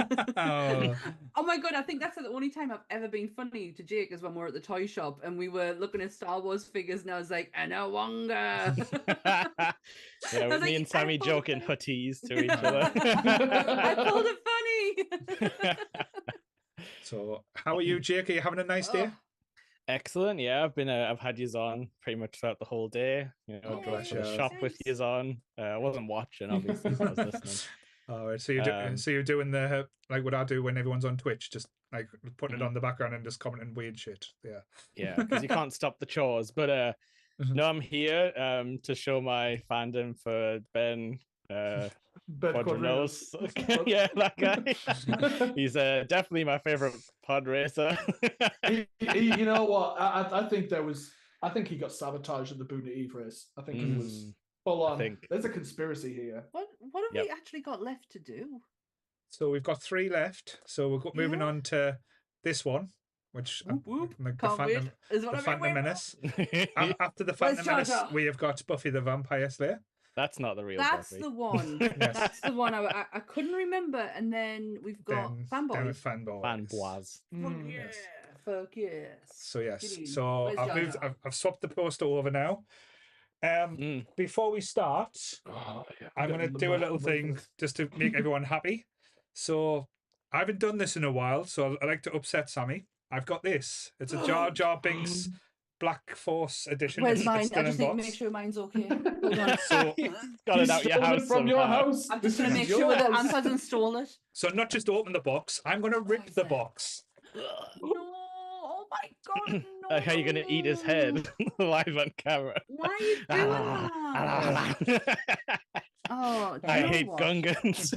Oh my god, I think that's the only time I've ever been funny to Jake is when we're at the toy shop and we were looking at Star Wars figures and I was like, and a Wonga. Me and Sammy joking hutties to each other. I called it funny. So how are you, Jake? Are you having a nice day? Excellent. Yeah, I've had yous on pretty much throughout the whole day. You know, going to the shop with yous on. I wasn't watching, obviously, but I was listening. All right. So you're doing the like what I do when everyone's on Twitch, just like putting it on the background and just commenting weird shit. Yeah. Yeah, because you can't stop the chores. But no, I'm here to show my fandom for Ben Quadrinos. Yeah, that guy. He's definitely my favorite pod racer. You know what? I think he got sabotaged at the Boona Eve race. I think he was full on. There's a conspiracy here. What have we actually got left to do? So we've got 3 left. So we're moving on to this one, which like the Phantom Menace. After the Phantom Menace, we have got Buffy the Vampire Slayer. That's not the real That's Buffy. the one. That's the one I couldn't remember. And then we've got Fanboys. Fanboys. Fuck yes. So yes. So I've swapped the poster over now. Before we start, I'm going to do a little thing just to make everyone happy. So I haven't done this in a while, so I like to upset Sammy. I've got this. It's a Jar Jar Binks Black Force edition. Where's mine? I just need to make sure mine's okay. Hold on. So got it out your house from your house. I'm just going to make sure that Ant has installed it. So not just open the box, I'm going to rip the box. No, oh my god, no. How are you going to eat his head live on camera? Why are you doing that? Oh, I hate Gungans.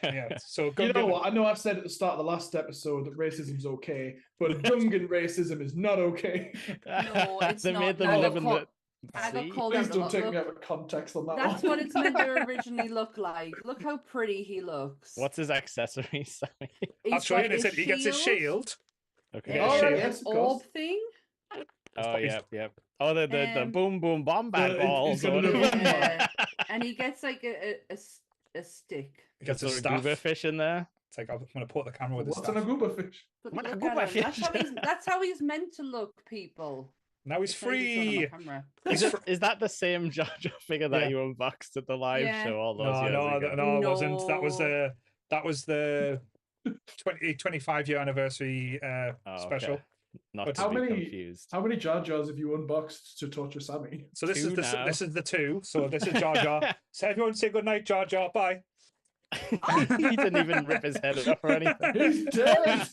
Yeah, so you know what? I know I've said at the start of the last episode that racism's okay, but Gungan racism is not okay. No, it's they not. made them live in the... I got called Please out. don't take me out of context on that That's one. what it's meant to originally look like. Look how pretty he looks. What's his accessory, Sammy? I'll show you. He gets a shield. Okay. Yeah, yes, orb thing. Oh, yep. Oh, the boom boom bombat balls. And he gets like a stick. He gets a goober fish in there. It's like I'm going to put the camera with the What's an agooba fish? That's how he's meant to look, people. Now he's free. Is that the same Jar Jar figure that you unboxed at the live show all those years ago? No, it wasn't. That was the 25-year anniversary special. Okay. Not to be confused. How many Jar Jars have you unboxed to torture Sammy? So this is the 2. So this is Jar Jar. So everyone say good night, Jar Jar. Bye. He didn't even rip his head off or anything. He's dead.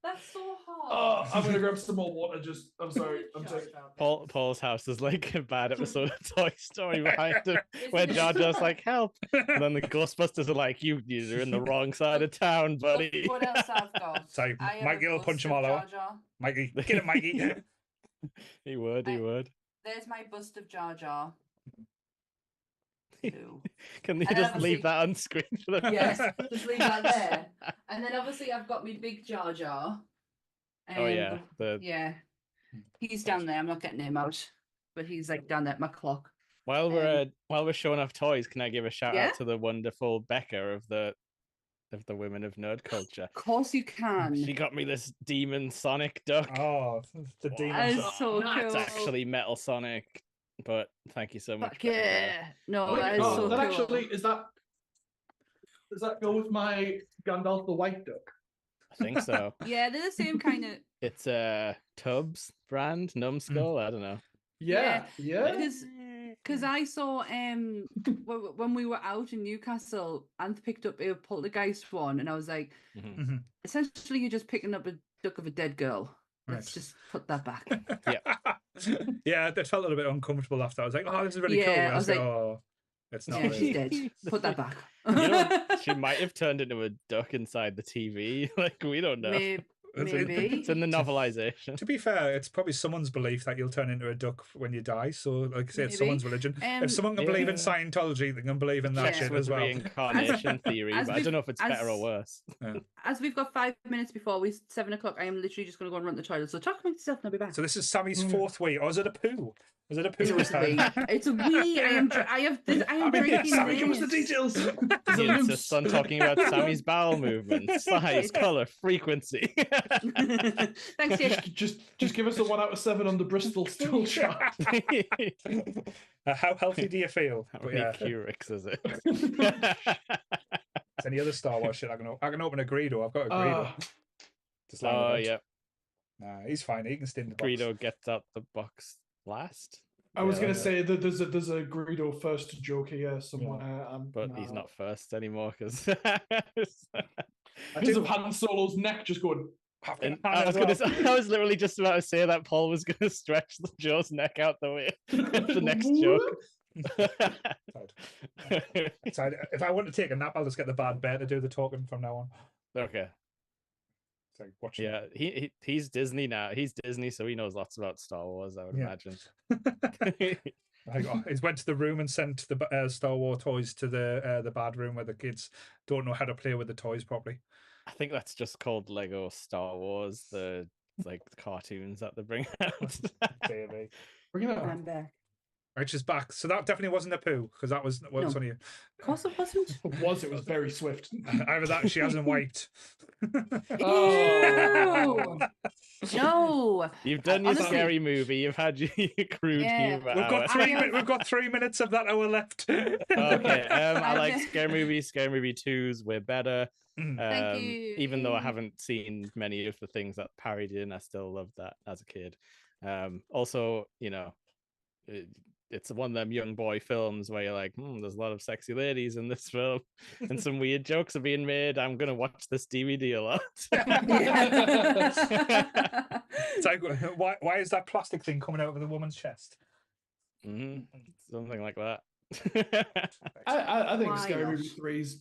That's so hard. Oh, I'm gonna grab some more water. I'm sorry. I'm sorry. Paul's house is like a bad episode of Toy Story behind him, where Jar Jar's like, "Help!" And then the Ghostbusters are like, "You're in the wrong side of town, buddy." What else I've got? So Mikey will punch him all over. Mikey, get him, Mikey. He would. There's my bust of Jar Jar. Can you just leave that on screen for the Yes, just leave that there. And then obviously I've got my big Jar Jar. Oh yeah, yeah. He's down there. I'm not getting him out, but he's like down there at my clock. While we're showing off toys, can I give a shout out to the wonderful Becca of the Women of Nerd Culture? Of course you can. She got me this Demon Sonic duck. Oh, the Demon. That is so cool. It's actually Metal Sonic. But thank you so much. Fuck yeah. No, that is so cool. Actually, does that go with my Gandalf the White Duck? I think so. Yeah, they're the same kind of. It's a Tubbs brand, Numbskull. I don't know. Yeah. Because I saw when we were out in Newcastle, Anth picked up a Poltergeist one, and I was like, essentially, you're just picking up a duck of a dead girl. Let's just put that back. Yeah, that felt a little bit uncomfortable after. I was like, oh, this is really cool. I was like, oh, it's not really. She's dead. Put that back. She might have turned into a duck inside the TV. Like, we don't know. Maybe. It's in the novelization. To be fair, it's probably someone's belief that you'll turn into a duck when you die. So, like I say, it's someone's religion. If someone can believe in Scientology, they can believe in that shit as well. Reincarnation theory, but I don't know if it's better or worse. As we've got 5 minutes before 7 o'clock, I am literally just going to go and run to the toilet. So talk amongst yourself and I'll be back. So this is Sammy's 4th wee, or is it a poo? Is it a poo this time? It's a wee. I am drinking. Sammy, give us the details. It's a son talking about Sammy's bowel movements, size, color, frequency. Thanks, Dish. Just give us a 1 out of 7 on the Bristol stool chart. How healthy do you feel? How many Curix is it? Is any other Star Wars shit? I can open a Greedo. I've got a Greedo. Yeah. Nah, he's fine. He can stay in the box. Greedo gets out the box last. I was going to say that there's a Greedo first joke here somewhere. But he's not first anymore because of Han Solo's neck just going. I was literally just about to say that Paul was going to stretch Joe's neck out the way. The next joke. So if I want to take a nap, I'll just get the bad bear to do the talking from now on. Okay. So watch. Yeah, he's Disney now. He's Disney, so he knows lots about Star Wars, I would imagine. He's went to the room and sent the Star Wars toys to the bad room where the kids don't know how to play with the toys properly. I think that's just called Lego Star Wars, the cartoons that they bring out. Baby. Bring it I'm on. back. Right, she's back. So that definitely wasn't a poo, because that was No. on you. Of course it wasn't. It was very swift. Either that or she hasn't wiped. Oh. No. You've done your Honestly- scary movie. You've had your crude Yeah. humor. We've got 3 minutes of that hour left. Okay. I like scary movies. Scary movie 2s. We're better. Thank you. Even though I haven't seen many of the things that parried in, I still loved that as a kid. Also, it's one of them young boy films where you're like, there's a lot of sexy ladies in this film and some weird jokes are being made. I'm gonna watch this DVD a lot. It's like, why is that plastic thing coming out of the woman's chest? Something like that. I think Why Scary not? Movie 3 is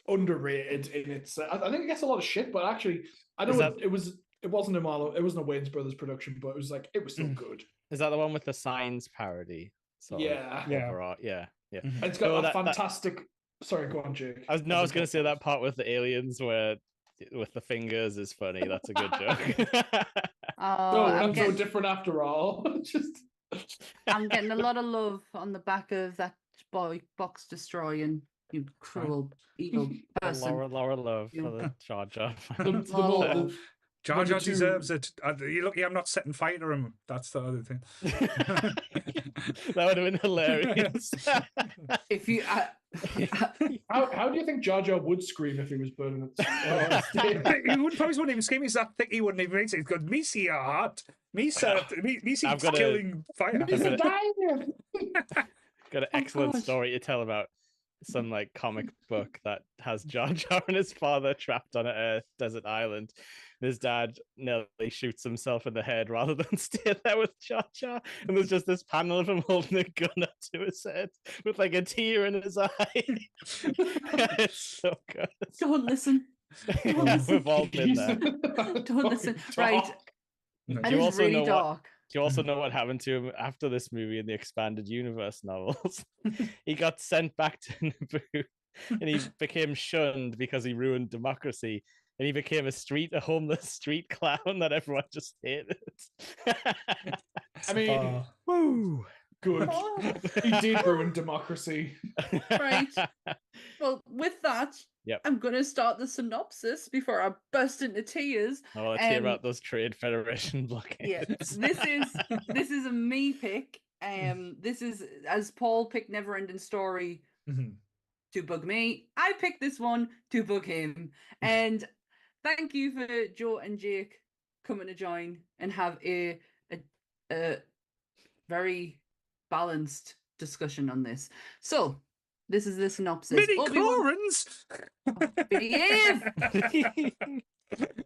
underrated in its. I think it gets a lot of shit, but actually, I know it wasn't a Wayans Brothers production, but it was still good. Is that the one with the Signs parody? Yeah. Yeah. And it's got a fantastic. Sorry, go on, Jake. I was going to say that part with the aliens where with the fingers is funny. That's a good joke. I'm so different after all. I'm getting a lot of love on the back of that box destroying, you cruel, evil person. Laura love for the Jar Jar. Jar Jar deserves it. You're lucky I'm not setting fire to him. That's the other thing. That would have been hilarious. If you, how do you think Jar Jar would scream if he was burning it? He wouldn't even scream. He's that thick. He wouldn't even reach it. He's got me see your heart. Me see killing fire. Got an excellent story to tell about some comic book that has Jar Jar and his father trapped on a desert island. His dad nearly shoots himself in the head rather than stay there with Jar Jar. And there's just this panel of him holding a gun up to his head with a tear in his eye. It's so good. Don't listen. We've all been there. Don't listen. Right. It is really dark. Do you also know what happened to him after this movie in the Expanded Universe novels? He got sent back to Naboo and he became shunned because he ruined democracy. And he became a homeless street clown that everyone just hated. I mean, woo, good. He did ruin democracy. Right. Well, with that, I'm going to start the synopsis before I burst into tears. Oh, let's hear about those Trade Federation blockades. Yeah, this is a me pick. This is, as Paul picked Neverending Story to bug me, I picked this one to bug him. And thank you for Joe and Jake coming to join and have a very balanced discussion on this. So, this is the synopsis. Midi-chlorins! Behave!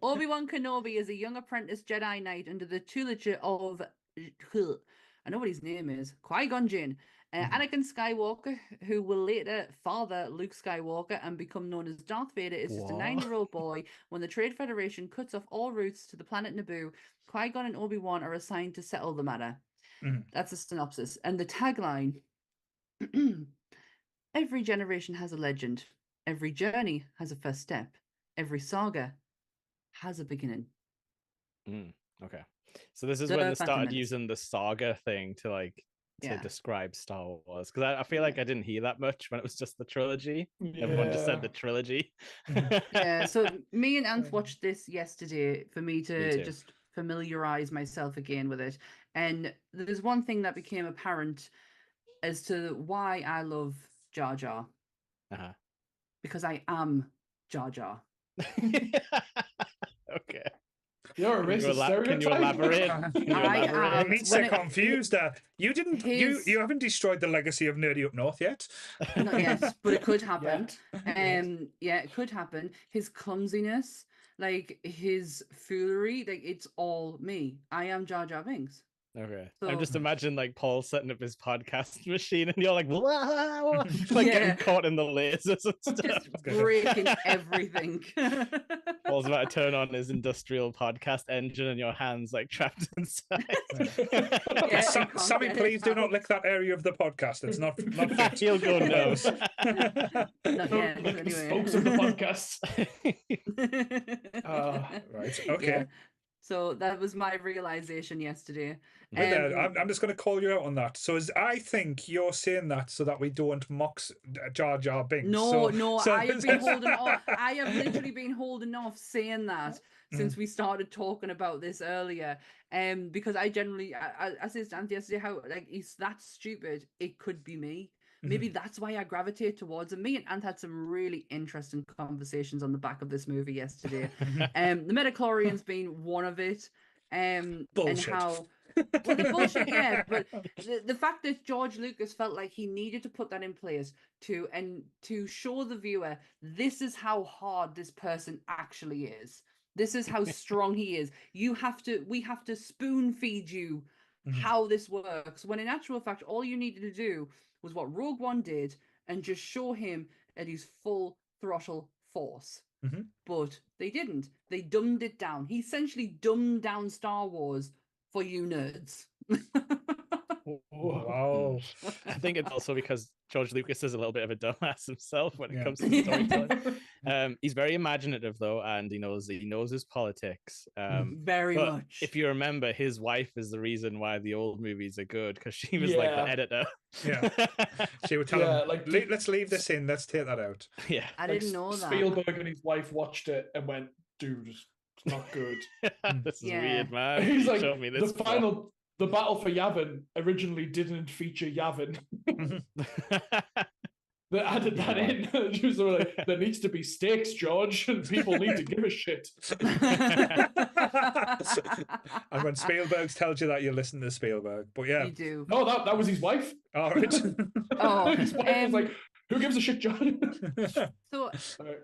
Obi-Wan Kenobi is a young apprentice Jedi Knight under the tutelage of, I know what his name is, Qui-Gon Jinn. Anakin Skywalker, who will later father Luke Skywalker and become known as Darth Vader, is just a 9-year-old boy. When the Trade Federation cuts off all routes to the planet Naboo, Qui-Gon and Obi-Wan are assigned to settle the matter. That's a synopsis. And the tagline, every generation has a legend. Every journey has a first step. Every saga has a beginning. Okay. So this is when they started using the saga thing to describe Star Wars, because I feel like I didn't hear that much when it was just the trilogy. Everyone just said the trilogy. Yeah, so me and Anth watched this yesterday for me to just familiarize myself again with it. And there's one thing that became apparent as to why I love Jar Jar. Because I am Jar Jar. Okay. You're a racist stereotype. Can you elaborate? I am so confused. You didn't. You haven't destroyed the legacy of Nerdy Up North yet. Not yet, but it could happen. Yeah, it could happen. His clumsiness, his foolery, it's all me. I am Jar Jar Binks. Okay. So- I'm just imagining like Paul setting up his podcast machine and you're like, "Wah!" like getting caught in the lasers and stuff. Just breaking everything. Paul's about to turn on his industrial podcast engine and your hands like trapped inside. Yeah, Sa- you can't Sammy, get it please do not out. lick that area of the podcast. It's not fit. He'll go nose. Not yet, Like the anyway. spokes of the podcast. Right. Okay. Yeah. So that was my realization yesterday. But I'm just going to call you out on that. So I think you're saying that so that we don't mock Jar Jar Binks. No, so I have been holding off. I have literally been holding off saying that since we started talking about this earlier. Because I generally, I said to Anthony yesterday, how like he's that stupid. It could be me. Maybe that's why I gravitate towards him. Me and Ant had some really interesting conversations on the back of this movie yesterday. The Metachlorians being one of it. Bullshit. And how well the bullshit, yeah, but the fact that George Lucas felt like he needed to put that in place to show the viewer this is how hard this person actually is. This is how strong he is. We have to spoon feed you how this works. When in actual fact, all you needed to do was what Rogue One did and just show him at his full throttle force. But they didn't. They dumbed it down. He essentially dumbed down Star Wars for you nerds. Wow. I think it's also because George Lucas is a little bit of a dumbass himself when it comes to storytelling. He's very imaginative though, and he knows his politics. Very but much. If you remember, his wife is the reason why the old movies are good, because she was like the editor. Yeah. She would tell him, like, let's leave this in, let's take that out. Yeah. I didn't know that. Spielberg and his wife watched it and went, dude, it's not good. This is weird, man. He's like, Show me this the battle for Yavin originally didn't feature Yavin. They added that in. She was like, there needs to be stakes, George, and people need to give a shit. And when Spielberg tells you that, you listen to Spielberg. But yeah. You do. No, that was his wife. All right. His wife was like, who gives a shit, John? So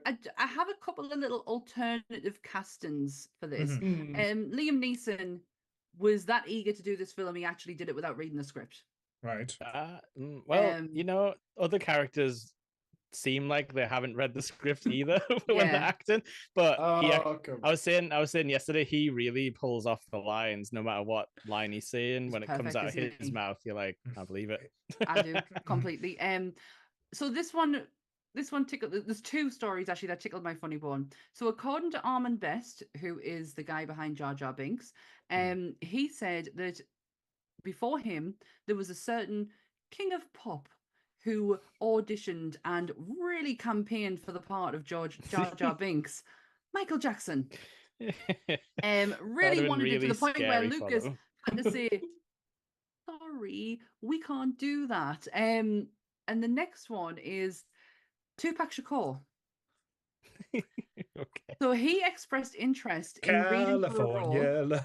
I have a couple of little alternative castings for this. Liam Neeson was that eager to do this film, he actually did it without reading the script. Right. Well, other characters seem like they haven't read the script either when they're acting. But I was saying yesterday, he really pulls off the lines no matter what line he's saying. When it comes out of his mouth, you're like, I believe it. I do completely. So this one tickled. There's two stories actually that tickled my funny bone. So according to Armin Best, who is the guy behind Jar Jar Binks, he said that before him there was a certain king of pop who auditioned and really campaigned for the part of Jar Jar Binks, Michael Jackson. Really wanted it to the point where Lucas had to say, sorry, we can't do that. And the next one is Tupac Shakur. Okay. So he expressed interest in reading for a role.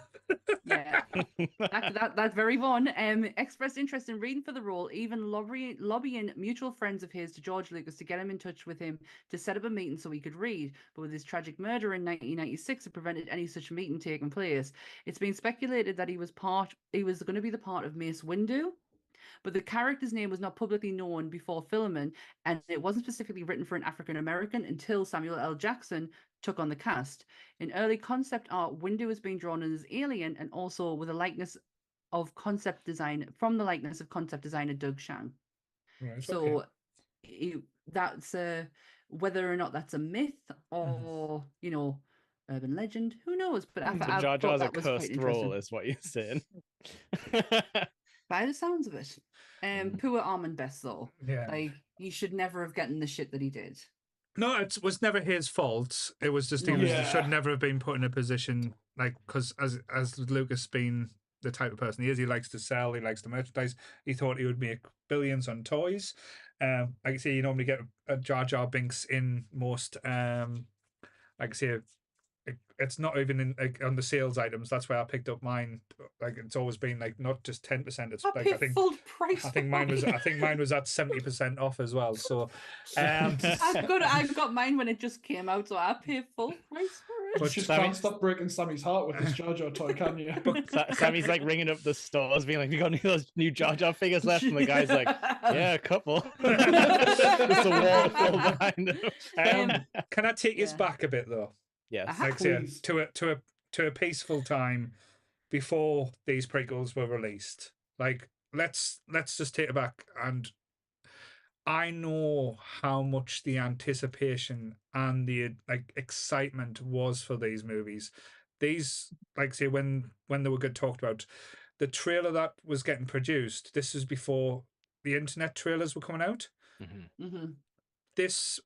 Yeah, that very one. Expressed interest in reading for the role, even lobbying mutual friends of his to George Lucas to get him in touch with him to set up a meeting so he could read. But with his tragic murder in 1996, it prevented any such meeting taking place. It's been speculated that he was going to be the part of Mace Windu, but the character's name was not publicly known before filming, and it wasn't specifically written for an African American until Samuel L. Jackson took on the cast. In early concept art, Windu is being drawn as alien, and also with a likeness of concept designer Doug Shang. Right, so that's whether or not that's a myth or urban legend, who knows? But I Jar Jar's a that was cursed role, is what you're saying. By the sounds of it. Poor Armin Best though. Yeah. Like, he should never have gotten the shit that he did. No, it was never his fault. It was just he should never have been put in a position like, because as Lucas being the type of person he is, he likes to sell, he likes to merchandise. He thought he would make billions on toys. Like I say, you normally get a Jar Jar Binks in most like I say, it's not even on the sales items. That's why I picked up mine. Like, it's always been like not just 10%. It's like I think full price. I think mine was at 70% off as well. So I've got mine when it just came out, so I pay full price for You just can't stop breaking Sammy's heart with this Jar Jar toy, can you? Sammy's like ringing up the stores, being like, "We got any of those new Jar Jar figures left?" And the guy's like, "Yeah, a couple." Just a wall full behind him. Can I take us back a bit though? Yes, like to a peaceful time before these prequels were released. Like, let's just take it back, and I know how much the anticipation and the excitement was for these movies. These, like, say, when they were good talked about, the trailer that was getting produced. This was before the internet trailers were coming out. This,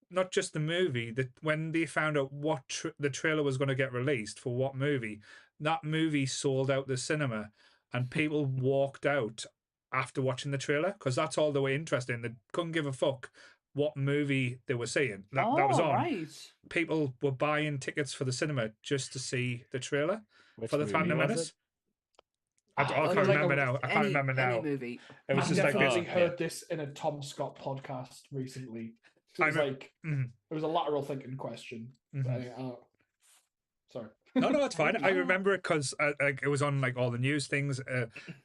not just the movie, that when they found out what the trailer was going to get released for what movie, that movie sold out the cinema, and people walked out after watching the trailer because that's all they were interested in. They couldn't give a fuck what movie they were seeing that was on. Right. People were buying tickets for the cinema just to see the trailer for the Phantom Menace. I can't remember now. I can't remember now. Any movie. It was I just definitely like this. heard this in a Tom Scott podcast recently. It was it was a lateral thinking question. Sorry. No, it's fine. I remember it because it was on like all the news things.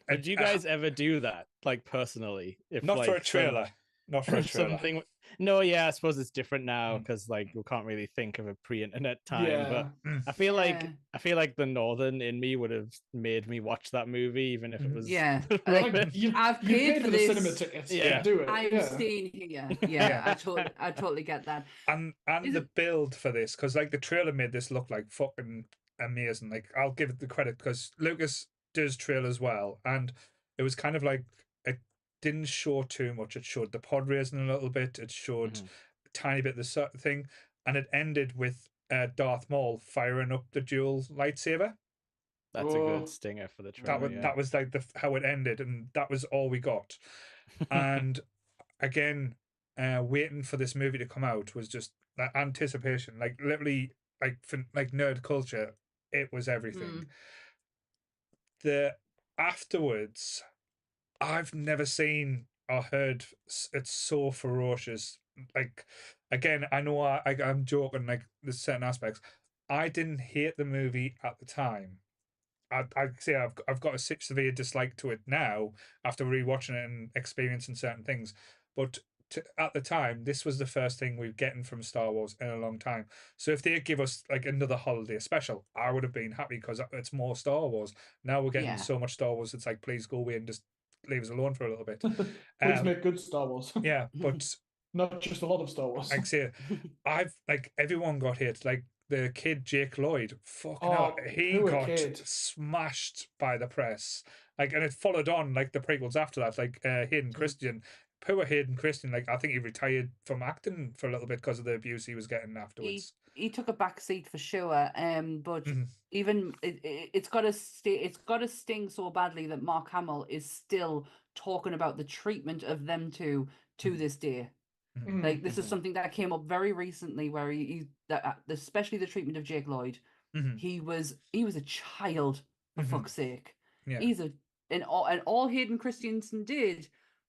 Did you guys ever do that, like personally? Not for a trailer. Not for a trailer. Something. No, yeah, I suppose it's different now because like we can't really think of a pre-internet time. But I feel like the Northern in me would have made me watch that movie even if it was. Yeah, I've paid for the cinema tickets. Yeah, do it. I'm staying here. Yeah, I totally get that. And the build for this, because like the trailer made this look like fucking amazing. Like, I'll give it the credit because Lucas does trailers well, and it was kind of like it didn't show too much. It showed the pod racing a little bit. It showed a tiny bit of the thing, and it ended with Darth Maul firing up the dual lightsaber. That's a good stinger for the trailer. That was like how it ended, and that was all we got. And again, waiting for this movie to come out was just that anticipation. Like, literally, like nerd culture, it was everything. The afterwards, I've never seen or heard it's so ferocious. Like, again, I know I'm joking, like there's certain aspects. I didn't hate the movie at the time. I'd say I've got a severe dislike to it now after rewatching it and experiencing certain things. But at the time, this was the first thing we've getting from Star Wars in a long time. So if they give us like another holiday special, I would have been happy because it's more Star Wars. Now we're getting so much Star Wars. It's like, please go away and just leave us alone for a little bit. Please make good Star Wars. Yeah, but not just a lot of Star Wars. Like, say, everyone got hit. Like the kid Jake Lloyd, fucking hell, he got smashed by the press. Like, and it followed on like the prequels after that. Like Hayden Christensen. Poor Hayden Christensen, like I think he retired from acting for a little bit because of the abuse he was getting afterwards. He took a back seat for sure, but even it's got to sting so badly that Mark Hamill is still talking about the treatment of them two to this day. Like, this is something that came up very recently, where especially the treatment of Jake Lloyd. He was a child, for fuck's sake. Yeah. And all Hayden Christensen did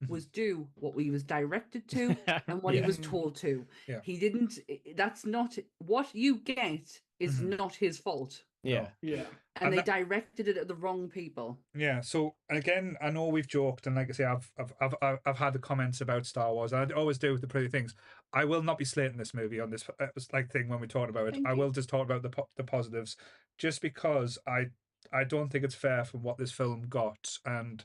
was do what he was directed to and what he was told to. Yeah. He didn't. That's not what you get. Is not his fault. Yeah, yeah. And they directed it at the wrong people. Yeah. So again, I know we've joked, and like I say, I've had the comments about Star Wars. And I always do with the pretty things. I will not be slating this movie on this like thing when we talk about it. I will just talk about the positives, just because I don't think it's fair from what this film got. And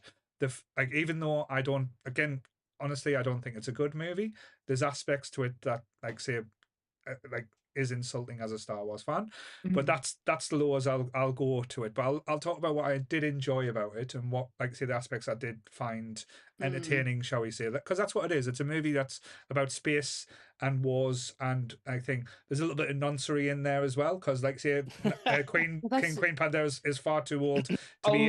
even though I don't, again, honestly, I don't think it's a good movie. There's aspects to it that, like, say, is insulting as a Star Wars fan. But that's the low as I'll go to it. But I'll talk about what I did enjoy about it and what, like, say, the aspects I did find entertaining, shall we say? Because that's what it is. It's a movie that's about space and wars, and I think there's a little bit of nonsense in there as well. Because, like, say, Queen Pandora is far too old to be.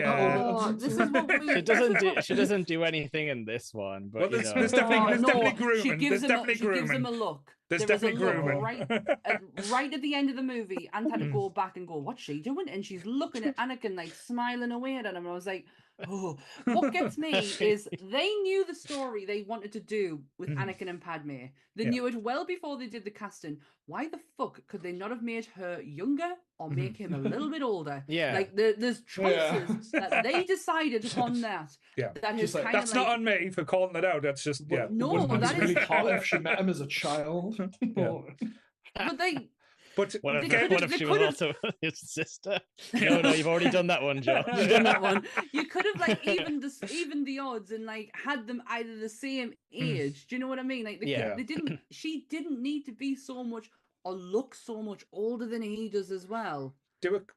This is what we... She doesn't do anything in this one. But well, there's definitely grooming. She gives grooming. him a look. There's definitely grooming. Right at the end of the movie, Ant had to go back and go, what's she doing? And she's looking at Anakin, like, smiling away at him. And I was like, Oh, what gets me is they knew the story they wanted to do with Anakin and Padme. They knew it well before they did the casting. Why the fuck could they not have made her younger or make him a little bit older? Yeah. Like there's choices that they decided upon that. Yeah. That is Just like, kind of That's like not on me for calling it out. That's just yeah. No, Wouldn't it that be really is- hot if she met him as a child? but they But What if, They could've- what if they she was could've- also his sister? No, you've already done that one, Joe. You've done that one. You could have like even the odds and like had them either the same age. Do you know what I mean? Like Yeah. they didn't. She didn't need to be so much or look so much older than he does as well.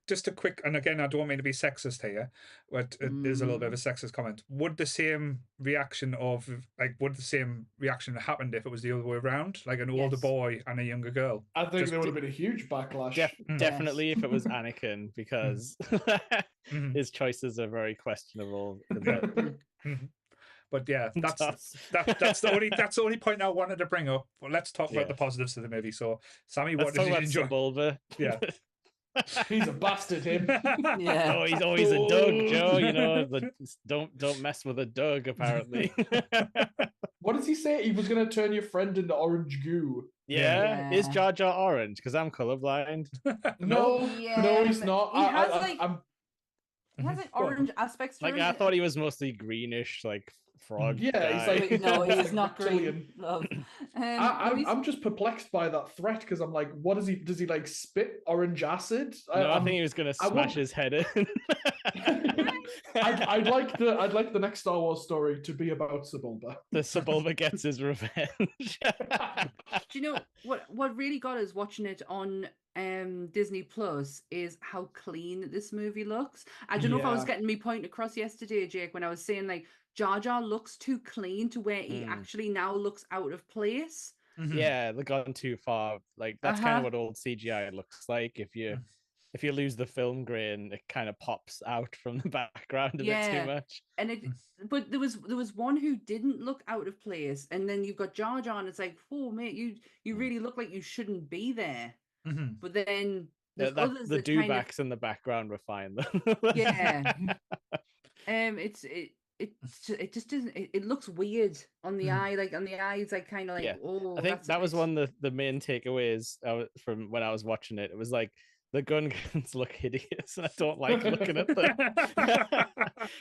just a quick, and again, I don't mean to be sexist here, but it is a little bit of a sexist comment. Would the same reaction have happened if it was the other way around, like an older Yes. boy and a younger girl? I think there would have been a huge backlash. Definitely if it was Anakin, because his choices are very questionable. But yeah, that's the only point I wanted to bring up. But let's talk about the positives of the movie. So, Sammy, what did you enjoy? Sebulba. Yeah. He's a bastard, him. Yeah. Oh, he's always a Doug, Joe. You know, don't mess with a Doug. Apparently. What does he say? He was going to turn your friend into orange goo. Yeah. Yeah. Is Jar Jar orange? Because I'm colorblind. No, Yeah, no, he's but not. he has, like- I'm It has like Go on. orange aspects to Like it. I thought he was mostly greenish, like frog. Yeah, he's guy. like- Wait, no, he He's is not reptilian. green. Love. I'm just perplexed by that threat because I'm like, what does he? Does he like spit orange acid? No, I think he was gonna I smash want- his head in. I'd like the next Star Wars story to be about Sebulba. The Sebulba gets his revenge. Do you know what really got us watching it on Disney Plus is how clean this movie looks. I don't know if I was Yeah. getting me point across yesterday, Jake, when I was saying like Jar Jar looks too clean to where he actually now looks out of place. Yeah, they've gone too far. Like that's kind Uh-huh. of what old CGI looks like. If you lose the film grain, it kind of pops out from the background a bit Yeah. too much. And it, but there was one who didn't look out of place, and then you've got Jar Jar, and it's like, oh mate, you really look like you shouldn't be there. But then there's others The that kind of, dewbacks in the background were fine though. yeah. It just doesn't. It looks weird on the eye, like on the eyes, like kind of like. Yeah. Oh, I think that's a that was bit- one of the main takeaways from when I was watching it. It was like the gun guns look hideous, and I don't like looking at them.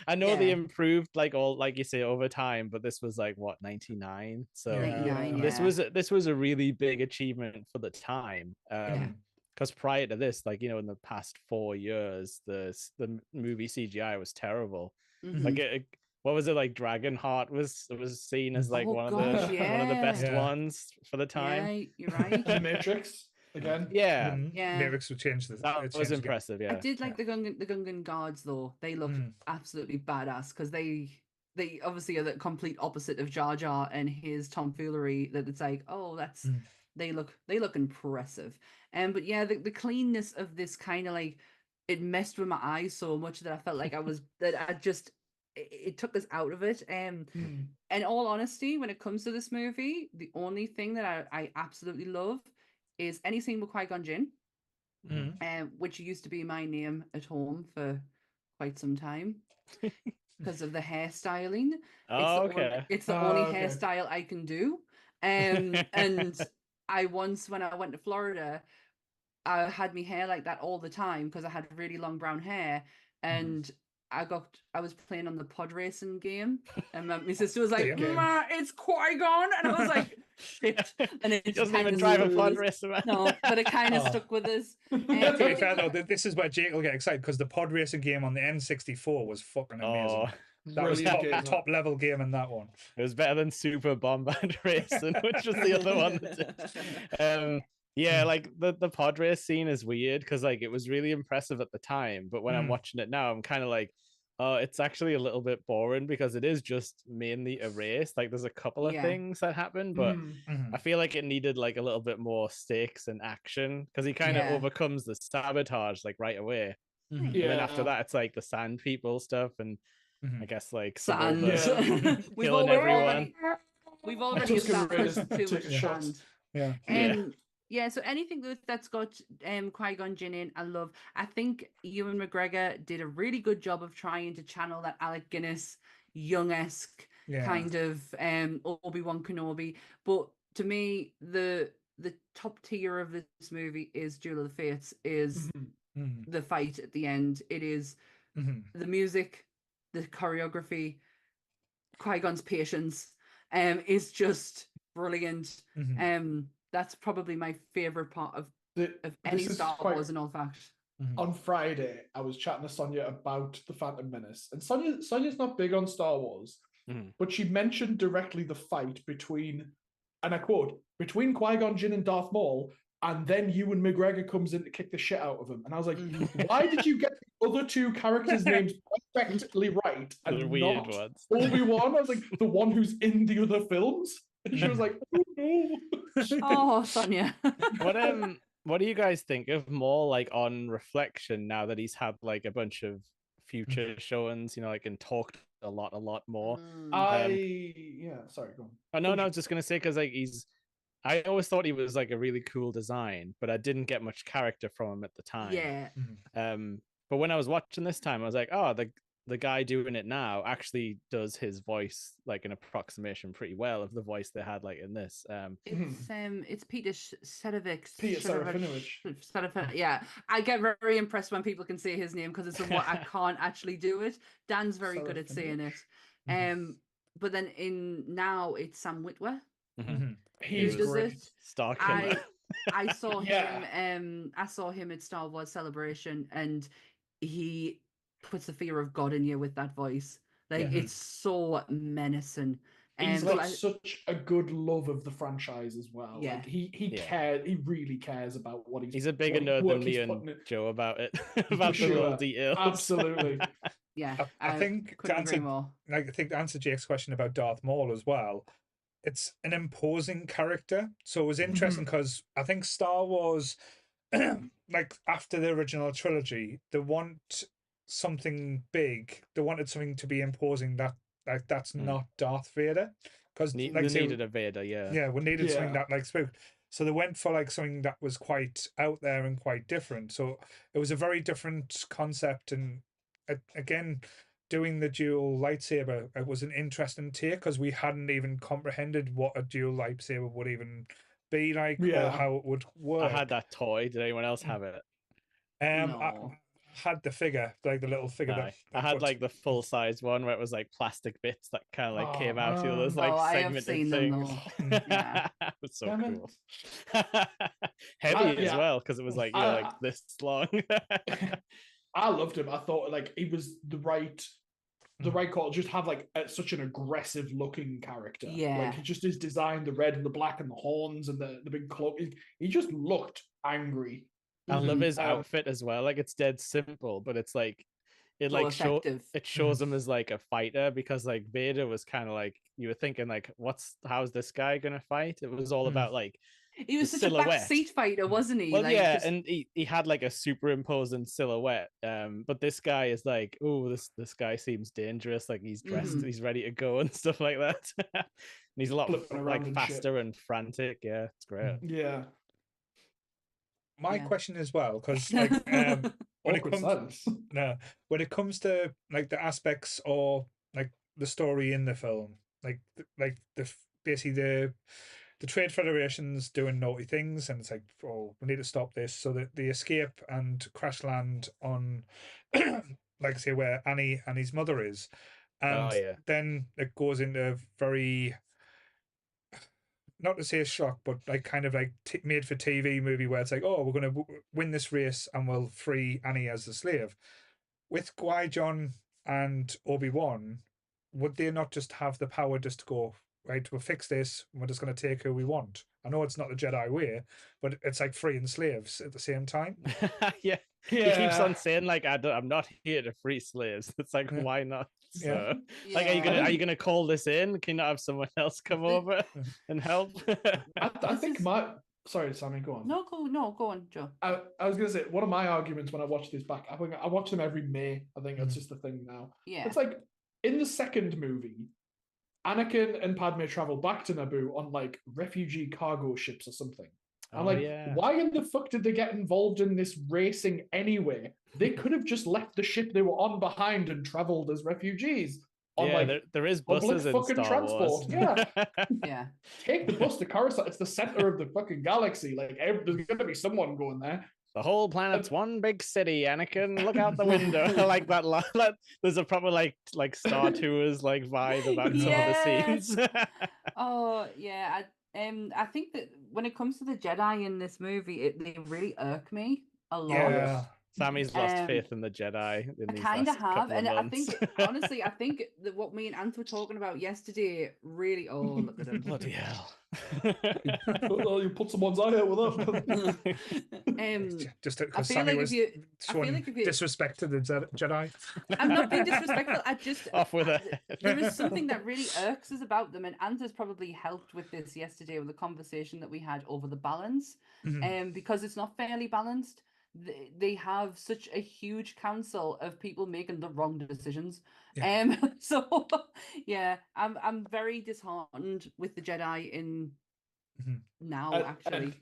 I know they Yeah. improved like you say over time, but this was like what 99, so 99, this yeah. was a really big achievement for the time. Because prior to this, like in the past 4 years, the movie CGI was terrible. Mhm. Like what was it, like Dragonheart was seen as like Oh, one of gosh, the best yeah. ones for the time. Yeah, you're right. The Matrix again. Yeah, Yeah. Lyrics would change that was impressive. I Yeah, did like the Gungan guards though. They look absolutely badass because they obviously are the complete opposite of Jar Jar and his tomfoolery. That it's like, oh, that's they look impressive. But yeah, the cleanness of this kind of like it messed with my eyes so much that I felt like it took us out of it. In all honesty, when it comes to this movie, the only thing that I absolutely love is any scene with Qui-Gon Jinn, which used to be my name at home for quite some time because of the hairstyling. It's the only okay. hairstyle I can do. And I once, when I went to Florida, I had my hair like that all the time because I had really long brown hair, and I was playing on the pod racing game, and my sister was like, "Ma, it's Qui-Gon," and I was like, "Shit!" And it he just doesn't even kinda drive a stuck pod with us. racer, man. No, but it kind of stuck with us. To be fair though, this is where Jake will get excited because the pod racing game on the N64 was fucking amazing. That was Brilliant game, top level game in that one. It was better than Super Bombard Racing, which was the other one. Yeah, like the pod race scene is weird because like it was really impressive at the time, but when I'm watching it now, I'm kind of like, oh, it's actually a little bit boring because it is just mainly a race. Like there's a couple of things that happen, but I feel like it needed like a little bit more stakes and action because he kind of overcomes the sabotage like right away. And then after that, it's like the sand people stuff, and I guess like Sand. Sebulba We've killing everyone. already Tusken Raiders established too take much a shot. sand. Yeah. Yeah, so anything that's got Qui-Gon Jinn in, I love. I think Ewan McGregor did a really good job of trying to channel that Alec Guinness young-esque kind of Obi-Wan Kenobi. But to me, the top tier of this movie is Duel of the Fates, is the fight at the end. It is the music, the choreography, Qui-Gon's patience is just brilliant. That's probably my favorite part of any Star Wars in all fact. On Friday, I was chatting to Sonia about the Phantom Menace, and Sonia's not big on Star Wars, but she mentioned directly the fight between, and I quote, between Qui-Gon Jinn and Darth Maul, and then Ewan McGregor comes in to kick the shit out of him. And I was like, why did you get the other two characters' names perfectly right and The weird not ones. Obi-Wan? I was like, the one who's in the other films? And she was like, oh no. Oh, Sonia. What do you guys think of Maul, like, on reflection, now that he's had like a bunch of future showings, like, and talked a lot more? Sorry, go on. Oh, no, I was just gonna say, because like I always thought he was like a really cool design, but I didn't get much character from him at the time. Yeah. But when I was watching this time, I was like, oh, the guy doing it now actually does his voice like an approximation pretty well of the voice they had like in this. It's Peter Serafinovich. Peter Serafinovich. Yeah, I get very impressed when people can say his name, because it's what I can't actually do it. Dan's very good at saying it. But then now it's Sam Witwer. He does great. it. Stark. I saw him. I saw him at Star Wars Celebration, and he puts the fear of God in you with that voice. Like it's so menacing. He's like such a good love of the franchise as well. Yeah. Like he cares. He really cares about what he's a bigger nerd than me and Joe about it. About the little details. Absolutely. Yeah. I think to answer Jake's question about Darth Maul as well, it's an imposing character. So it was interesting because I think Star Wars, like after the original trilogy, they want something big. They wanted something to be imposing that's not Darth Vader. Because we needed a Vader, yeah, we needed something that like spooked. So they went for like something that was quite out there and quite different. So it was a very different concept, and again, doing the dual lightsaber, it was an interesting take because we hadn't even comprehended what a dual lightsaber would even be like, or how it would work. I had that toy. Did anyone else have it? No. I had the figure, like the little figure. No. I had like the full size one where it was like plastic bits that kind of like came out of those like segmented things. Yeah. It was so cool. Heavy as well, because it was like like this long. I loved him. I thought like he was the right call. Just have like such an aggressive looking character. Yeah, like he just is designed, the red and the black and the horns and the big cloak. He just looked angry. I love his outfit as well. Like it's dead simple, but it's like it shows him as like a fighter, because like Vader was kind of like, you were thinking like, how's this guy gonna fight? It was all about like, he was such a backseat fighter, wasn't he? Well, like, and he had like a superimposing silhouette. But this guy is like, oh, this guy seems dangerous. Like he's dressed, he's ready to go and stuff like that. And he's a lot like faster and frantic. Yeah, it's great. Yeah. My question as well, because like when it comes to like the aspects or like the story in the film, like basically the Trade Federation's doing naughty things, and it's like, oh, we need to stop this. So that they escape and crash land on, like I say, where Annie's mother is, and then it goes into very, not to say a shock, but like kind of like made for TV movie where it's like, oh, we're going to win this race and we'll free Annie as a slave. With Qui-Gon and Obi-Wan, would they not just have the power just to go, right, we'll fix this, we're just going to take who we want? I know it's not the Jedi way, but it's like freeing slaves at the same time. Yeah. He keeps on saying like, I'm not here to free slaves. It's like, why not? So, like, are you gonna call this in? Can you not have someone else come over and help? I think sorry, Sammy, go on. No, go on, Joe. I was gonna say, one of my arguments when I watch this back, I watch them every May. I think that's just the thing now. Yeah. It's like in the second movie, Anakin and Padme travel back to Naboo on like refugee cargo ships or something. I'm like, why in the fuck did they get involved in this racing anyway? They could have just left the ship they were on behind and traveled as refugees. On there is buses in fucking Star transport. Wars. Yeah. Yeah. Take the bus to Coruscant. It's the center of the fucking galaxy. Like, there's gonna be someone going there. The whole planet's one big city, Anakin. Look out the window. Like that. There's a proper like Star Tours like vibe about some of the scenes. Oh yeah, I think that when it comes to the Jedi in this movie, they really irk me a lot. Yeah. Sammy's lost faith in the Jedi. I kind of have, and I think honestly, I think that what me and Ant were talking about yesterday really. Oh, look at him! Bloody hell! Well, you put someone's eye out with that. Just I because feel Sammy like was showing disrespect to the Jedi. I'm not being disrespectful. I just off with it. There is something that really irks us about them, and Ant has probably helped with this yesterday with the conversation that we had over the balance, because it's not fairly balanced. They have such a huge council of people making the wrong decisions. So yeah, I'm very disheartened with the Jedi in now, actually.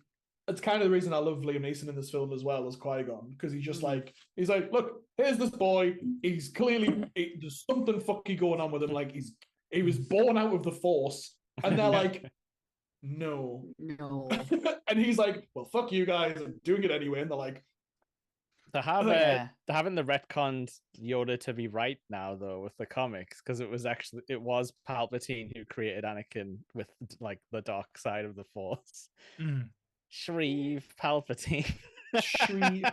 It's kind of the reason I love Liam Neeson in this film as well as Qui-Gon, because he's like, look, here's this boy. He's clearly there's something fucky going on with him. Like he was born out of the Force, and they're like, no. And he's like, well, fuck you guys, I'm doing it anyway. And they're like, they're having the retconned Yoda to be right now though with the comics, because it was Palpatine who created Anakin with like the dark side of the Force. Shreve Palpatine. Shreve.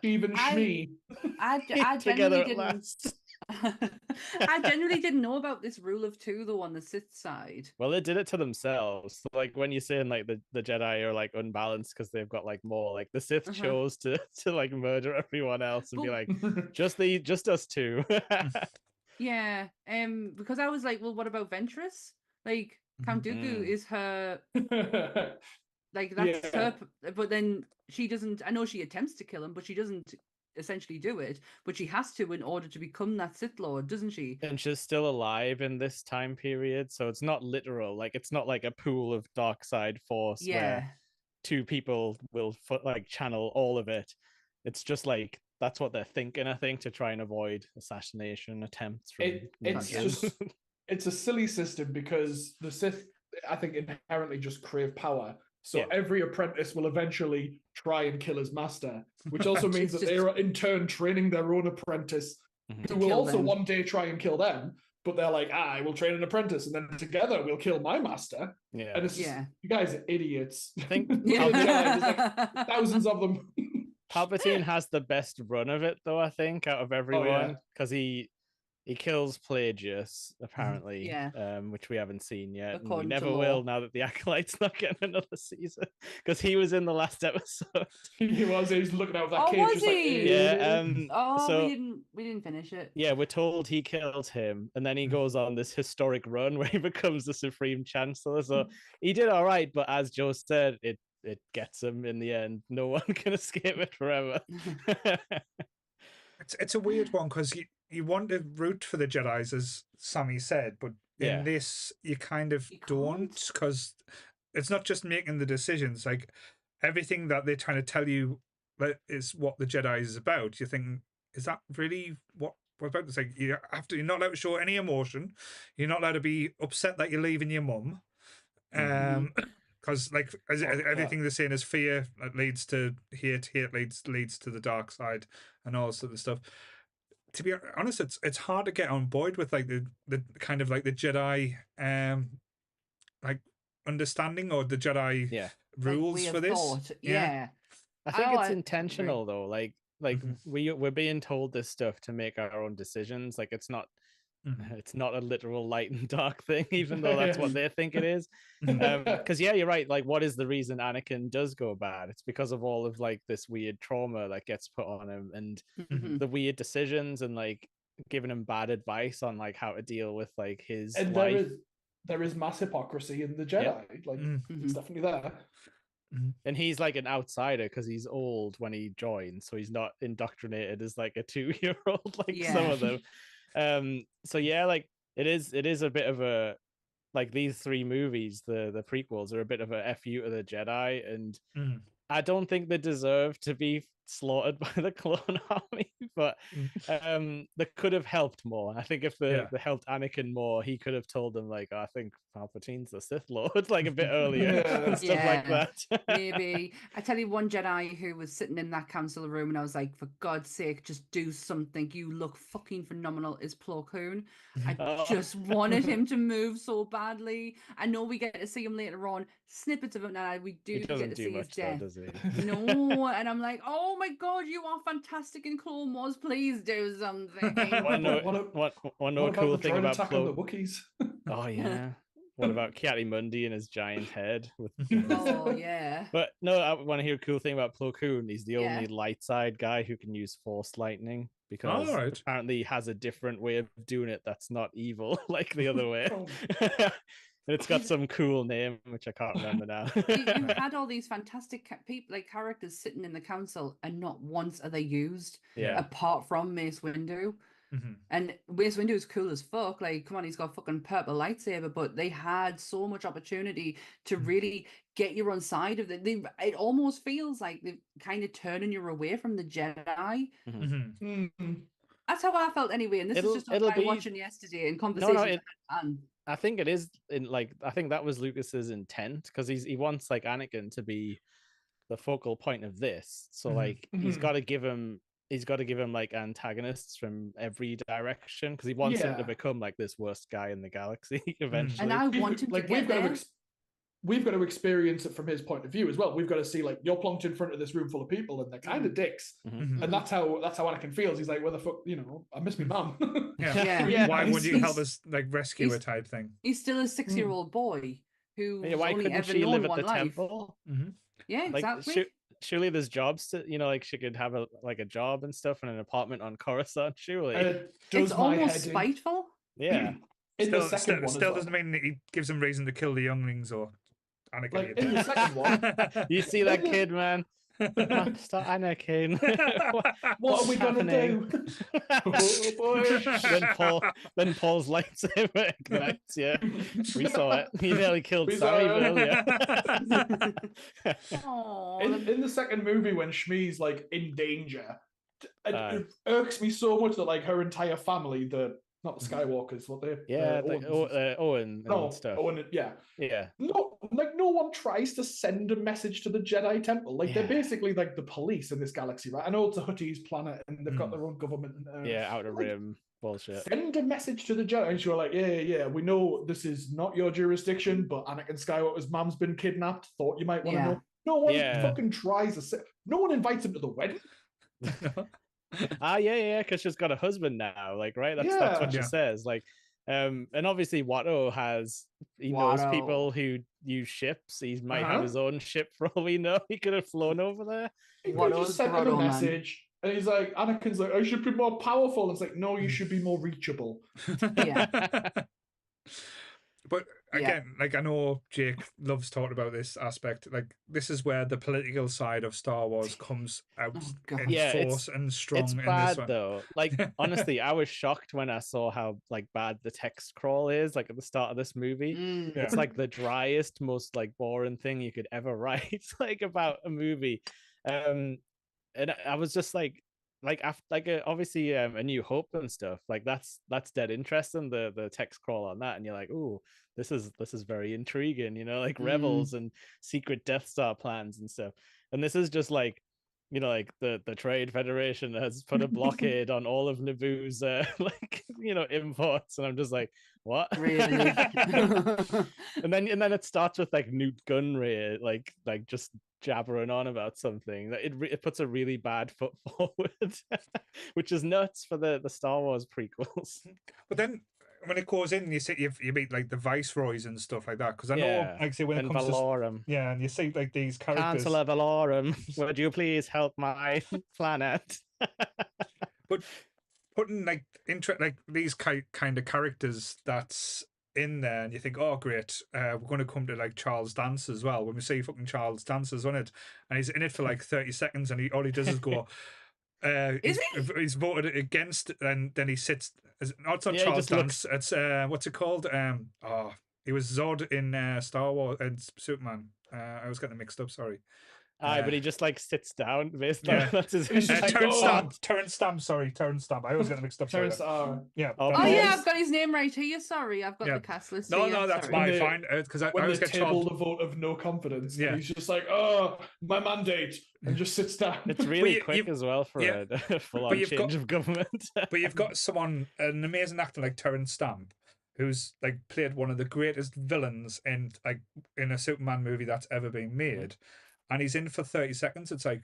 Even Shmee. I together genuinely at last. I genuinely didn't know about this rule of two though on the Sith side. Well, they did it to themselves. So, like when you're saying like the Jedi are like unbalanced because they've got like more, like the Sith chose to like murder everyone else and be like just us two. Yeah, because I was like, well, what about Ventress? Like Count Dooku is her. Like that's her, but then she doesn't. I know she attempts to kill him, but she doesn't essentially do it. But she has to in order to become that Sith Lord, doesn't she? And she's still alive in this time period, so it's not literal. Like it's not like a pool of dark side Force where two people will like channel all of it. It's just like that's what they're thinking, I think, to try and avoid assassination attempts. It's a silly system because the Sith, I think, inherently just crave power. So every apprentice will eventually try and kill his master, which also means that they are in turn training their own apprentice, who will also one day try and kill them. But they're like, I will train an apprentice, and then together we'll kill my master. Yeah, and it's just, you guys are idiots. I think there's like thousands of them. Palpatine has the best run of it, though. I think out of everyone, because he kills Plagueis, apparently, which we haven't seen yet. And we never will now that the Acolyte's not getting another season, because he was in the last episode. He was looking out of that cage. Was he? Like, so we didn't finish it. Yeah, we're told he killed him, and then he goes on this historic run where he becomes the Supreme Chancellor. So he did all right, but as Joe said, it gets him in the end. No one can escape it forever. It's a weird one because you want to root for the Jedis, as Sammy said, but in this you kind of don't, because it's not just making the decisions. Like everything that they're trying to tell you is what the Jedi is about. You think, is that really what we're about? It's like you're not allowed to show any emotion. You're not allowed to be upset that you're leaving your mum. Because like everything they're saying is fear that leads to hate leads to the dark side and all sort of stuff. To be honest, it's hard to get on board with like the kind of like the Jedi like understanding or the Jedi rules for this. Yeah. I think it's intentional though. Like we're being told this stuff to make our own decisions. Like it's not a literal light and dark thing, even though that's what they think it is. Because you're right. Like, what is the reason Anakin does go bad? It's because of all of like this weird trauma that gets put on him, and the weird decisions, and like giving him bad advice on like how to deal with like his life. There is mass hypocrisy in the Jedi. Like, it's definitely there. And he's like an outsider because he's old when he joins, so he's not indoctrinated as like a 2-year-old like some of them. So yeah, like it is a bit of a like these three movies, the prequels, are a bit of a fu to the Jedi, and I don't think they deserve to be slaughtered by the clone army, but they could have helped more. I think if they helped Anakin more, he could have told them like, I think Palpatine's the Sith Lord, like a bit earlier and stuff like that. Maybe. I tell you, one Jedi who was sitting in that council room and I was like, for God's sake, just do something. You look fucking phenomenal, is Plo Koon. I just wanted him to move so badly. I know we get to see him later on, snippets of him now. We do get to see his death. Though, does he? No, and I'm like, oh my God, you are fantastic in Clone Wars. Please do something. One cool thing about the Wookiees. Oh yeah. What about Kiadi-Mundi and his giant head? Oh yeah. But no, I want to hear a cool thing about Plo Koon. He's the only light side guy who can use Force lightning, because apparently he has a different way of doing it that's not evil like the other way. And it's got some cool name, which I can't remember now. You had all these fantastic people, like characters sitting in the council, and not once are they used, apart from Mace Windu. And Mace Windu is cool as fuck. Like, come on, he's got a fucking purple lightsaber, but they had so much opportunity to really get you on side of it. It almost feels like they're kind of turning you away from the Jedi. That's how I felt anyway. And this is just what I was watching yesterday in conversation. I think it is I think that was Lucas's intent, because he wants like Anakin to be the focal point of this. So like he's got to give him like antagonists from every direction, because he wants him to become like this worst guy in the galaxy eventually. And I want him to get there. We've got to experience it from his point of view as well. We've got to see, like, you're plonked in front of this room full of people and they're kind of dicks. And that's how Anakin feels. He's like, where the fuck, I miss my mum. Why would you help us, like, rescue her type thing? He's still a 6-year-old boy who why only couldn't ever she known live at one the life. temple? Yeah, like, exactly. Surely there's jobs to, like she could have a job and stuff and an apartment on Coruscant. Surely it's almost spiteful. Yeah. Still doesn't mean that he gives them reason to kill the younglings or Anakin. Like, in the second one, you see that kid, man. Master Anakin. What are we gonna do? Oh boy! Then Paul's lightsaber ignites. Yeah, we saw it. He nearly killed Samuel. Yeah. In the second movie, when Shmi's like in danger, it irks me so much that like her entire family, not the Skywalkers, what they Owen and stuff. Owen, yeah. No one tries to send a message to the Jedi Temple. Like they're basically like the police in this galaxy, right? I know it's a Huttese planet and they've got their own government. Outer Rim bullshit. Send a message to the Jedi, and she was like, yeah, we know this is not your jurisdiction, but Anakin Skywalker's mom's been kidnapped. Thought you might want to know. No one fucking tries to. No one invites him to the wedding. Because she's got a husband now, like, right? That's what she says, like, and obviously Watto knows people who use ships. He might have his own ship for all we know. He could have flown over there. He could have just sent him a message, and he's like, Anakin's like, I should be more powerful. It's like, no, you should be more reachable. But again, like, I know Jake loves talking about this aspect. Like, this is where the political side of Star Wars comes out in force and strong. It's bad though. Like, honestly, I was shocked when I saw how like bad the text crawl is. Like at the start of this movie, it's like the driest, most like boring thing you could ever write, like about a movie. And I was just like obviously A New Hope and stuff, like that's dead interesting, the text crawl on that, and you're like, ooh, this is very intriguing, like rebels and secret Death Star plans and stuff. And this is just like, like the Trade Federation has put a blockade on all of Naboo's imports, and I'm just like, what? Really? and then it starts with like Newt Gunray like just jabbering on about something that it puts a really bad foot forward, which is nuts for the Star Wars prequels. But then when it goes in, you meet like the viceroys and stuff like that, because I know, like, say when it comes Valorum. And you see like these characters. Chancellor Valorum, would you please help my planet? But putting like these kind of characters that's in there, and you think, oh great, we're going to come to like Charles Dance as well. When we see fucking Charles Dance's on it, and he's in it for like 30 seconds, and all he does is go. He's voted against, and then he sits. It's not Charles Dance. It's what's it called? He was Zod in Star Wars and Superman. I was getting mixed up. Sorry. Aye, but he just like sits down. Basically, Yeah. that's his. He's just like, Terrence "Oh." Stamp. Terrence Stamp. Sorry, Terrence Stamp. I always get mixed up. Sorry. Terrence, Yeah. Oh, Oh that's- yeah, Yes. I've got his name right here. Sorry, I've got Yeah. the cast list No, here. no, that's Sorry. When they- fine. Because I when always they get table told. the vote of no confidence, Yeah. and he's just like, "Oh, my mandate," and just sits down. It's really you- quick you've- as well for yeah. a full-on you've change got- of government. But you've got an amazing actor like Terrence Stamp, who's like played one of the greatest villains in a Superman movie that's ever been made, and he's in for 30 seconds. It's like,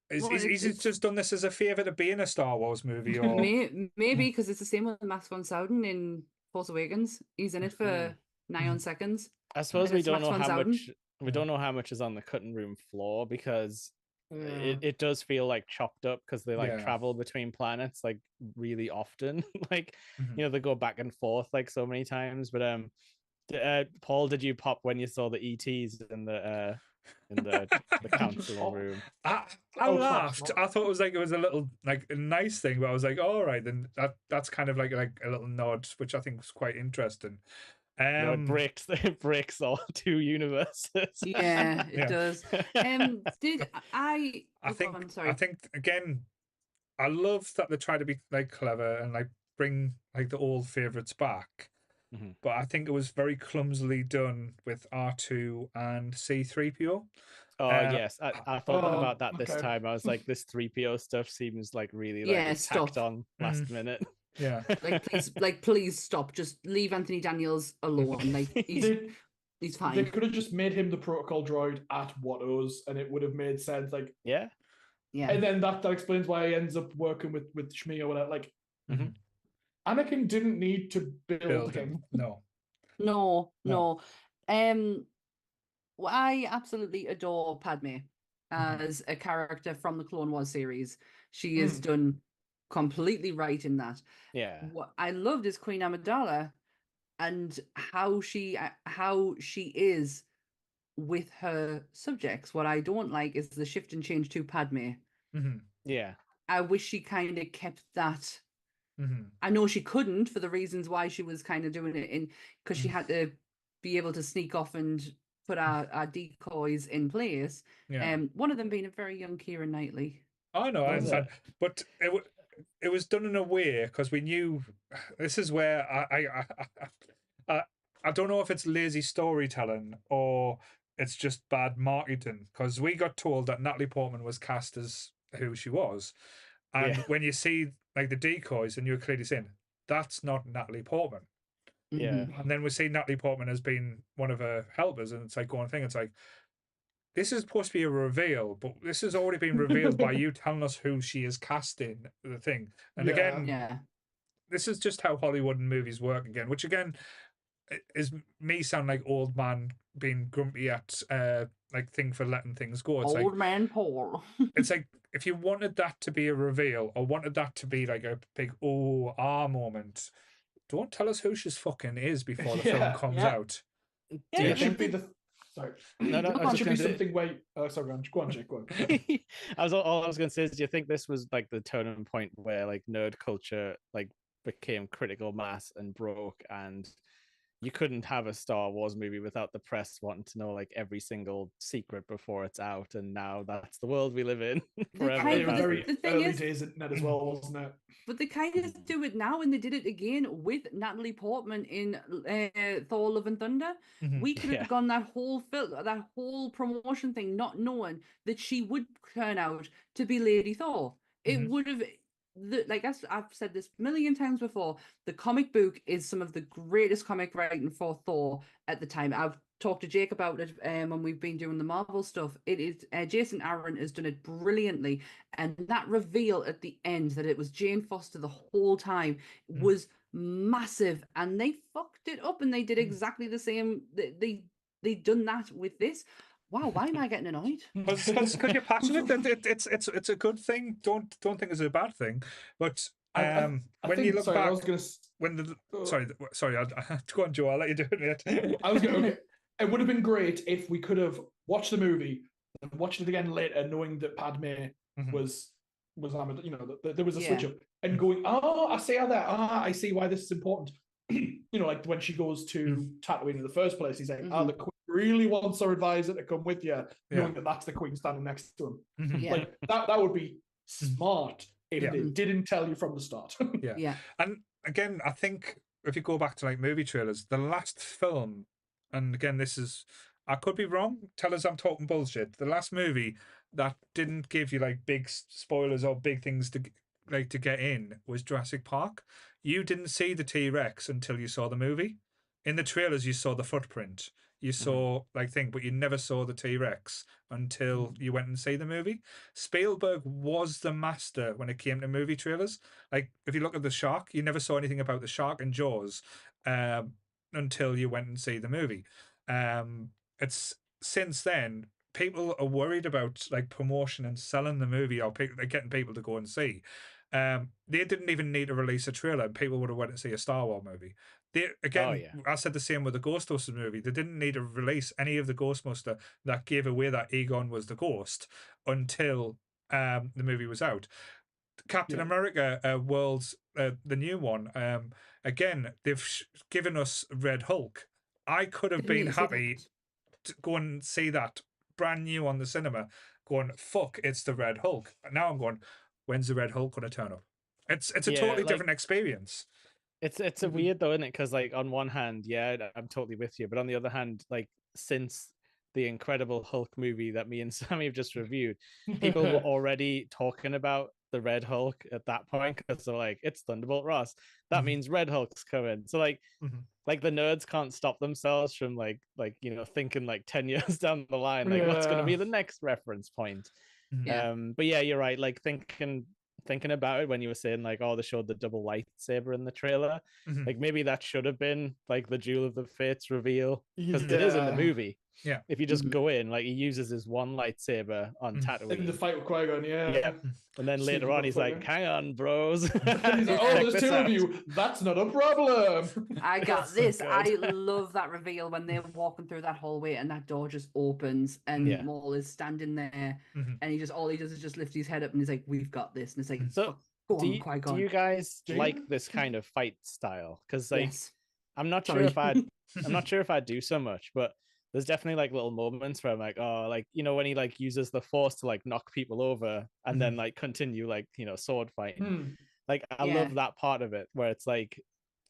Well, he's it's- just done this as a favor to be in a Star Wars movie, or Maybe because it's the same with Max von Sydow in Force Awakens. He's in it for 9 seconds. I suppose And we it's don't Max know von how Sydow. much we don't know how much is on the cutting room floor because it does feel like chopped up because they like Yeah. travel between planets like really often. Like Mhm. you know, they go back and forth like so many times. But Paul, did you pop when you saw the ETs in the council room? I Oh, laughed. fuck. I thought it was a little like a nice thing, but I was like, all right, then that's kind of like a little nod, which I think was quite interesting. No, it breaks all two universes. Yeah, it Yeah. does. Did I? I oh, think I'm sorry. I think again, I love that they try to be like clever and like bring like the old favorites back. Mhm. But I think it was very clumsily done with R2 and C3PO. Oh yes, I thought Oh, about that this okay. time. I was like, this 3PO stuff seems like really Yeah, like stop. tacked on last minute. Yeah. Please stop. Just leave Anthony Daniels alone. Like he's They fine. could have just made him the protocol droid at Watto's, and it would have made sense. Like, Yeah. Yeah. and then that explains why he ends up working with Shmi or whatever. Like, Mhm. Anakin didn't need to build him. No. No. No. Well, I absolutely adore Padme as a character from the Clone Wars series. She is done completely right in that. Yeah. What I loved is Queen Amidala and how she is with her subjects. What I don't like is the shift and change to Padme. Mm-hmm. Yeah. I wish she kind of kept that. Mm-hmm. I know she couldn't for the reasons why she was kind of doing it in because she had to be able to sneak off and put our decoys in place. Yeah. One of them being a very young Keira Knightley. I know, I Was understand, but it was done in a way because we knew this is where I don't know if it's lazy storytelling or it's just bad marketing because we got told that Natalie Portman was cast as who she was, and Yeah. when you see like the decoys and you're clearly saying that's not Natalie Portman, Yeah. and then we see Natalie Portman as being one of her helpers, and it's like going thing. It's like this is supposed to be a reveal, but this has already been revealed by you telling us who she is casting the thing. And Yeah. again, Yeah. this is just how Hollywood and movies work again, which again is me sound like old man being grumpy at like thing for letting things go. It's Old like man Paul. it's like if you wanted that to be a reveal or wanted that to be like a big moment, don't tell us who she's fucking is before the film comes out. Yeah, It should be the. Sorry. No, It I was should just be gonna say- something where. Sorry, go on, Jake. Go on. all I was going to say is, do you think this was like the turning point where like nerd culture like became critical mass and broke, and you couldn't have a Star Wars movie without the press wanting to know like every single secret before it's out, and now that's the world we live in forever. kind It was of- very the thing early is- days internet as well, wasn't it? But they kind of do it now, and they did it again with Natalie Portman in Thor: Love and Thunder. Mhm. We could have Yeah. gone that whole promotion thing, not knowing that she would turn out to be Lady Thor. It Mhm. would have, like I've said this a million times before. The comic book is some of the greatest comic writing for Thor at the time. I've talked to Jake about it when we've been doing the Marvel stuff. It is Jason Aaron has done it brilliantly, and that reveal at the end that it was Jane Foster the whole time was massive, and they fucked it up, and they did exactly the same. They done that with this. Wow, why am I getting annoyed? Because you're passionate. It's a good thing. Don't think it's a bad thing. But I when think, you look sorry, I back, was gonna. when the sorry, go on, Joe. I'll let you do it. Mate. I was going. Okay, it would have been great if we could have watched the movie and watched it again later, knowing that Padme Mhm. was there was a switch Yeah. up, and going, I see how that. I see why this is important. like when she goes to Tatooine in the first place, he's like, Mhm. "Oh, the Queen really wants her advisor to come with you," knowing Yeah. that that's the Queen standing next to him. Yeah. Like that would be smart if Yeah. they didn't tell you from the start. Yeah. Yeah. And again, I think if you go back to like movie trailers, the last film, and again, this is, I could be wrong. Tell us I'm talking bullshit. The last movie that didn't give you like big spoilers or big things to to get in was Jurassic Park. You didn't see the T-Rex until you saw the movie. In the trailers, you saw the footprint. You saw like thing, but you never saw the T-Rex until you went and see the movie. Spielberg was the master when it came to movie trailers. Like if you look at the shark, you never saw anything about the shark in Jaws until you went and see the movie. It's since then people are worried about like promotion and selling the movie or getting people to go and see. They didn't even need to release a trailer. People would have went to see a Star Wars movie. I said the same with the Ghostbusters movie. They didn't need to release any of the Ghostbuster that gave away that Egon was the ghost until the movie was out. Captain America World's the new one. Again, they've given us Red Hulk. I could have been happy to go and see that brand new on the cinema, going, fuck, it's the Red Hulk. Now I'm going, when's the Red Hulk going to turn up? It's a totally different experience. It's a weird though, isn't it? Because like on one hand, yeah, I'm totally with you, but on the other hand, like since the Incredible Hulk movie that me and Sammy have just reviewed, people were already talking about the Red Hulk at that point because they're like, it's Thunderbolt Ross. That means Red Hulk's coming. So like the nerds can't stop themselves from like thinking like 10 years down the line, like what's going to be the next reference point. But yeah, you're right. Like thinking about it when you were saying like, oh, they showed the double lightsaber in the trailer. Like maybe that should have been like the Duel of the Fates reveal because it is in the movie. Yeah. If you just go in, like he uses his one lightsaber on Tatooine. In the fight with Qui-Gon, yeah. And then later on, he's like, hang on, bros. He's like, oh, there's two of you. That's not a problem. I got this. I love that reveal when they're walking through that hallway and that door just opens and Maul is standing there and he just, all he does is just lift his head up and he's like, we've got this. And it's like, so go on, Qui-Gon. Do you guys like this kind of fight style? Because like, Yes. I'm not sure if I'd do so much, but there's definitely like little moments where I'm like, oh, like, you know, when he like uses the force to like knock people over and then like continue like, you know, sword fighting. Like I love that part of it where it's like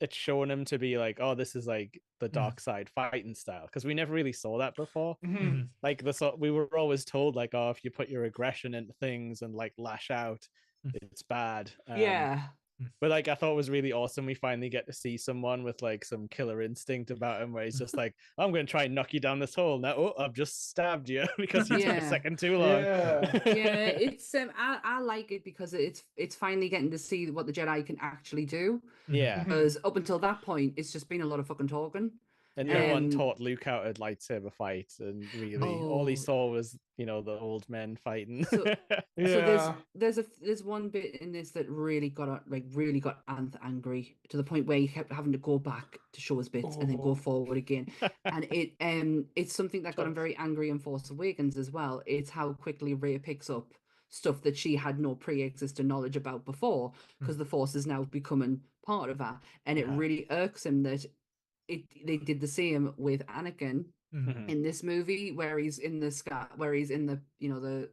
it's showing him to be like, oh, this is like the dark side fighting style, because we never really saw that before. Like we were always told like, oh, if you put your aggression into things and like lash out, it's bad. But like I thought it was really awesome we finally get to see someone with like some killer instinct about him where he's just like, I'm going to try and knock you down this hole now. Oh, I've just stabbed you because you took a second too long. It's I like it because it's finally getting to see what the Jedi can actually do. Because up until that point it's just been a lot of fucking talking. And no one taught Luke how to lightsaber fight, and really all he saw was, you know, the old men fighting. So there's one bit in this that really got Anth angry to the point where he kept having to go back to show his bits and then go forward again. And it's something that got him very angry in Force Awakens as well. It's how quickly Rey picks up stuff that she had no pre-existing knowledge about before, because the Force is now becoming part of her, and it really irks him that they did the same with Anakin in this movie, where he's in the sky, where he's in the, you know,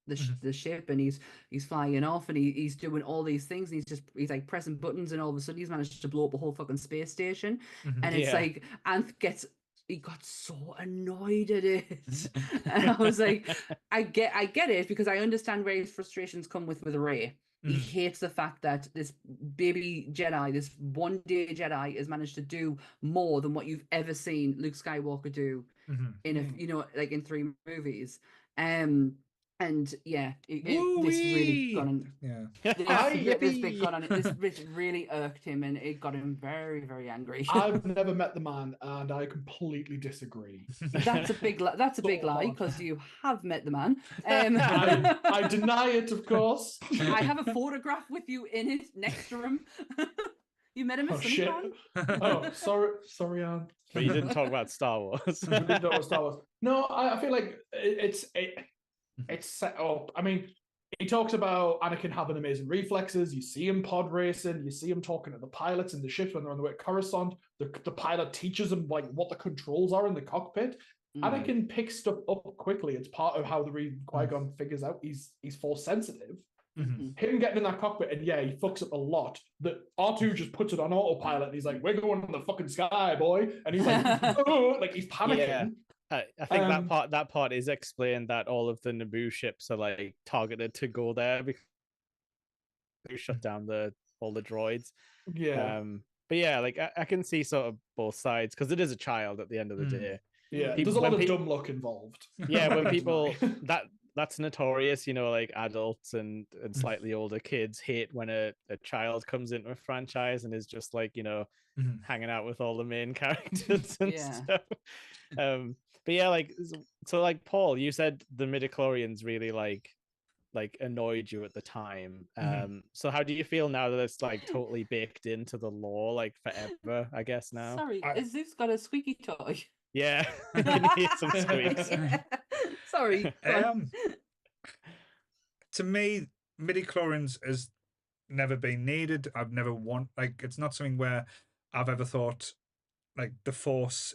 the ship, and he's flying off and he's doing all these things, and he's like pressing buttons, and all of a sudden he's managed to blow up a whole fucking space station. And it's like Anth he got so annoyed at it. And I was like, I get it, because I understand Rey's frustrations come with Rey. He hates the fact that this baby Jedi, this one-day Jedi, has managed to do more than what you've ever seen Luke Skywalker do in like in 3 movies. And yeah, this really got on. This bit got on it. This really irked him, and it got him very, very angry. I've never met the man, and I completely disagree. That's a big lie, because you have met the man. I deny it, of course. I have a photograph with you in it next to him. You met him at SunnyCon? Oh, sorry, Anne. But you didn't talk about Star Wars. We didn't talk about Star Wars. No, I feel like it's set up. I mean, he talks about Anakin having amazing reflexes. You see him pod racing. You see him talking to the pilots in the ships when they're on the way to Coruscant. The pilot teaches him like what the controls are in the cockpit. Anakin picks stuff up quickly. It's part of how the reason Qui-Gon figures out he's force sensitive. Him getting in that cockpit, and yeah, he fucks up a lot. That R2 just puts it on autopilot, and he's like, "We're going in the fucking sky, boy," and he's like, "Oh," like he's panicking. Yeah. I think that part is explained, that all of the Naboo ships are like targeted to go there because they shut down all the droids. Yeah. But yeah, like I can see sort of both sides, because it is a child at the end of the day. Yeah, there's a lot of dumb luck involved. Yeah, when people that's notorious, you know, like adults and slightly older kids hate when a child comes into a franchise and is just like, you know, hanging out with all the main characters and stuff. But yeah, like, so like Paul, you said the midichlorians really like annoyed you at the time. So how do you feel now that it's like totally baked into the lore, like forever, I guess now? Sorry, has Zeus got a squeaky toy? Yeah, I can hear some squeaks. Sorry. To me, midichlorians has never been needed. I've never like, it's not something where I've ever thought like the force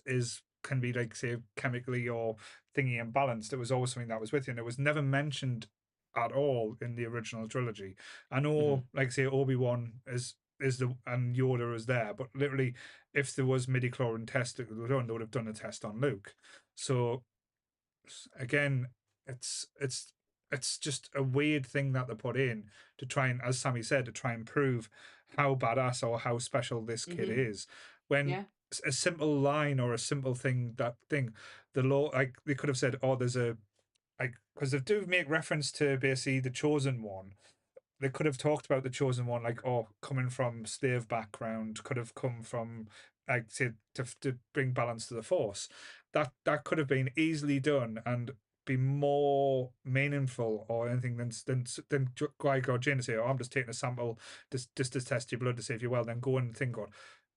can be like, say, chemically or thingy imbalanced. It was always something that was with you, and it was never mentioned at all in the original trilogy. I know, like, say, Obi-Wan and Yoda is there, but literally, if there was midichlorian test that was done, they would have done a test on Luke. So again, it's just a weird thing that they put in to try and, as Sammy said, to try and prove how badass or how special this kid is. When a simple line or a simple thing, the law, like, they could have said, oh, there's a, like, because they do make reference to basically the Chosen One. They could have talked about the Chosen One, like, oh, coming from slave background, could have come from, like, say, to bring balance to the Force. That could have been easily done and be more meaningful or anything than Qui-Gon Jinn to say, oh, I'm just taking a sample just to test your blood to see if you're well. Then go and think, God,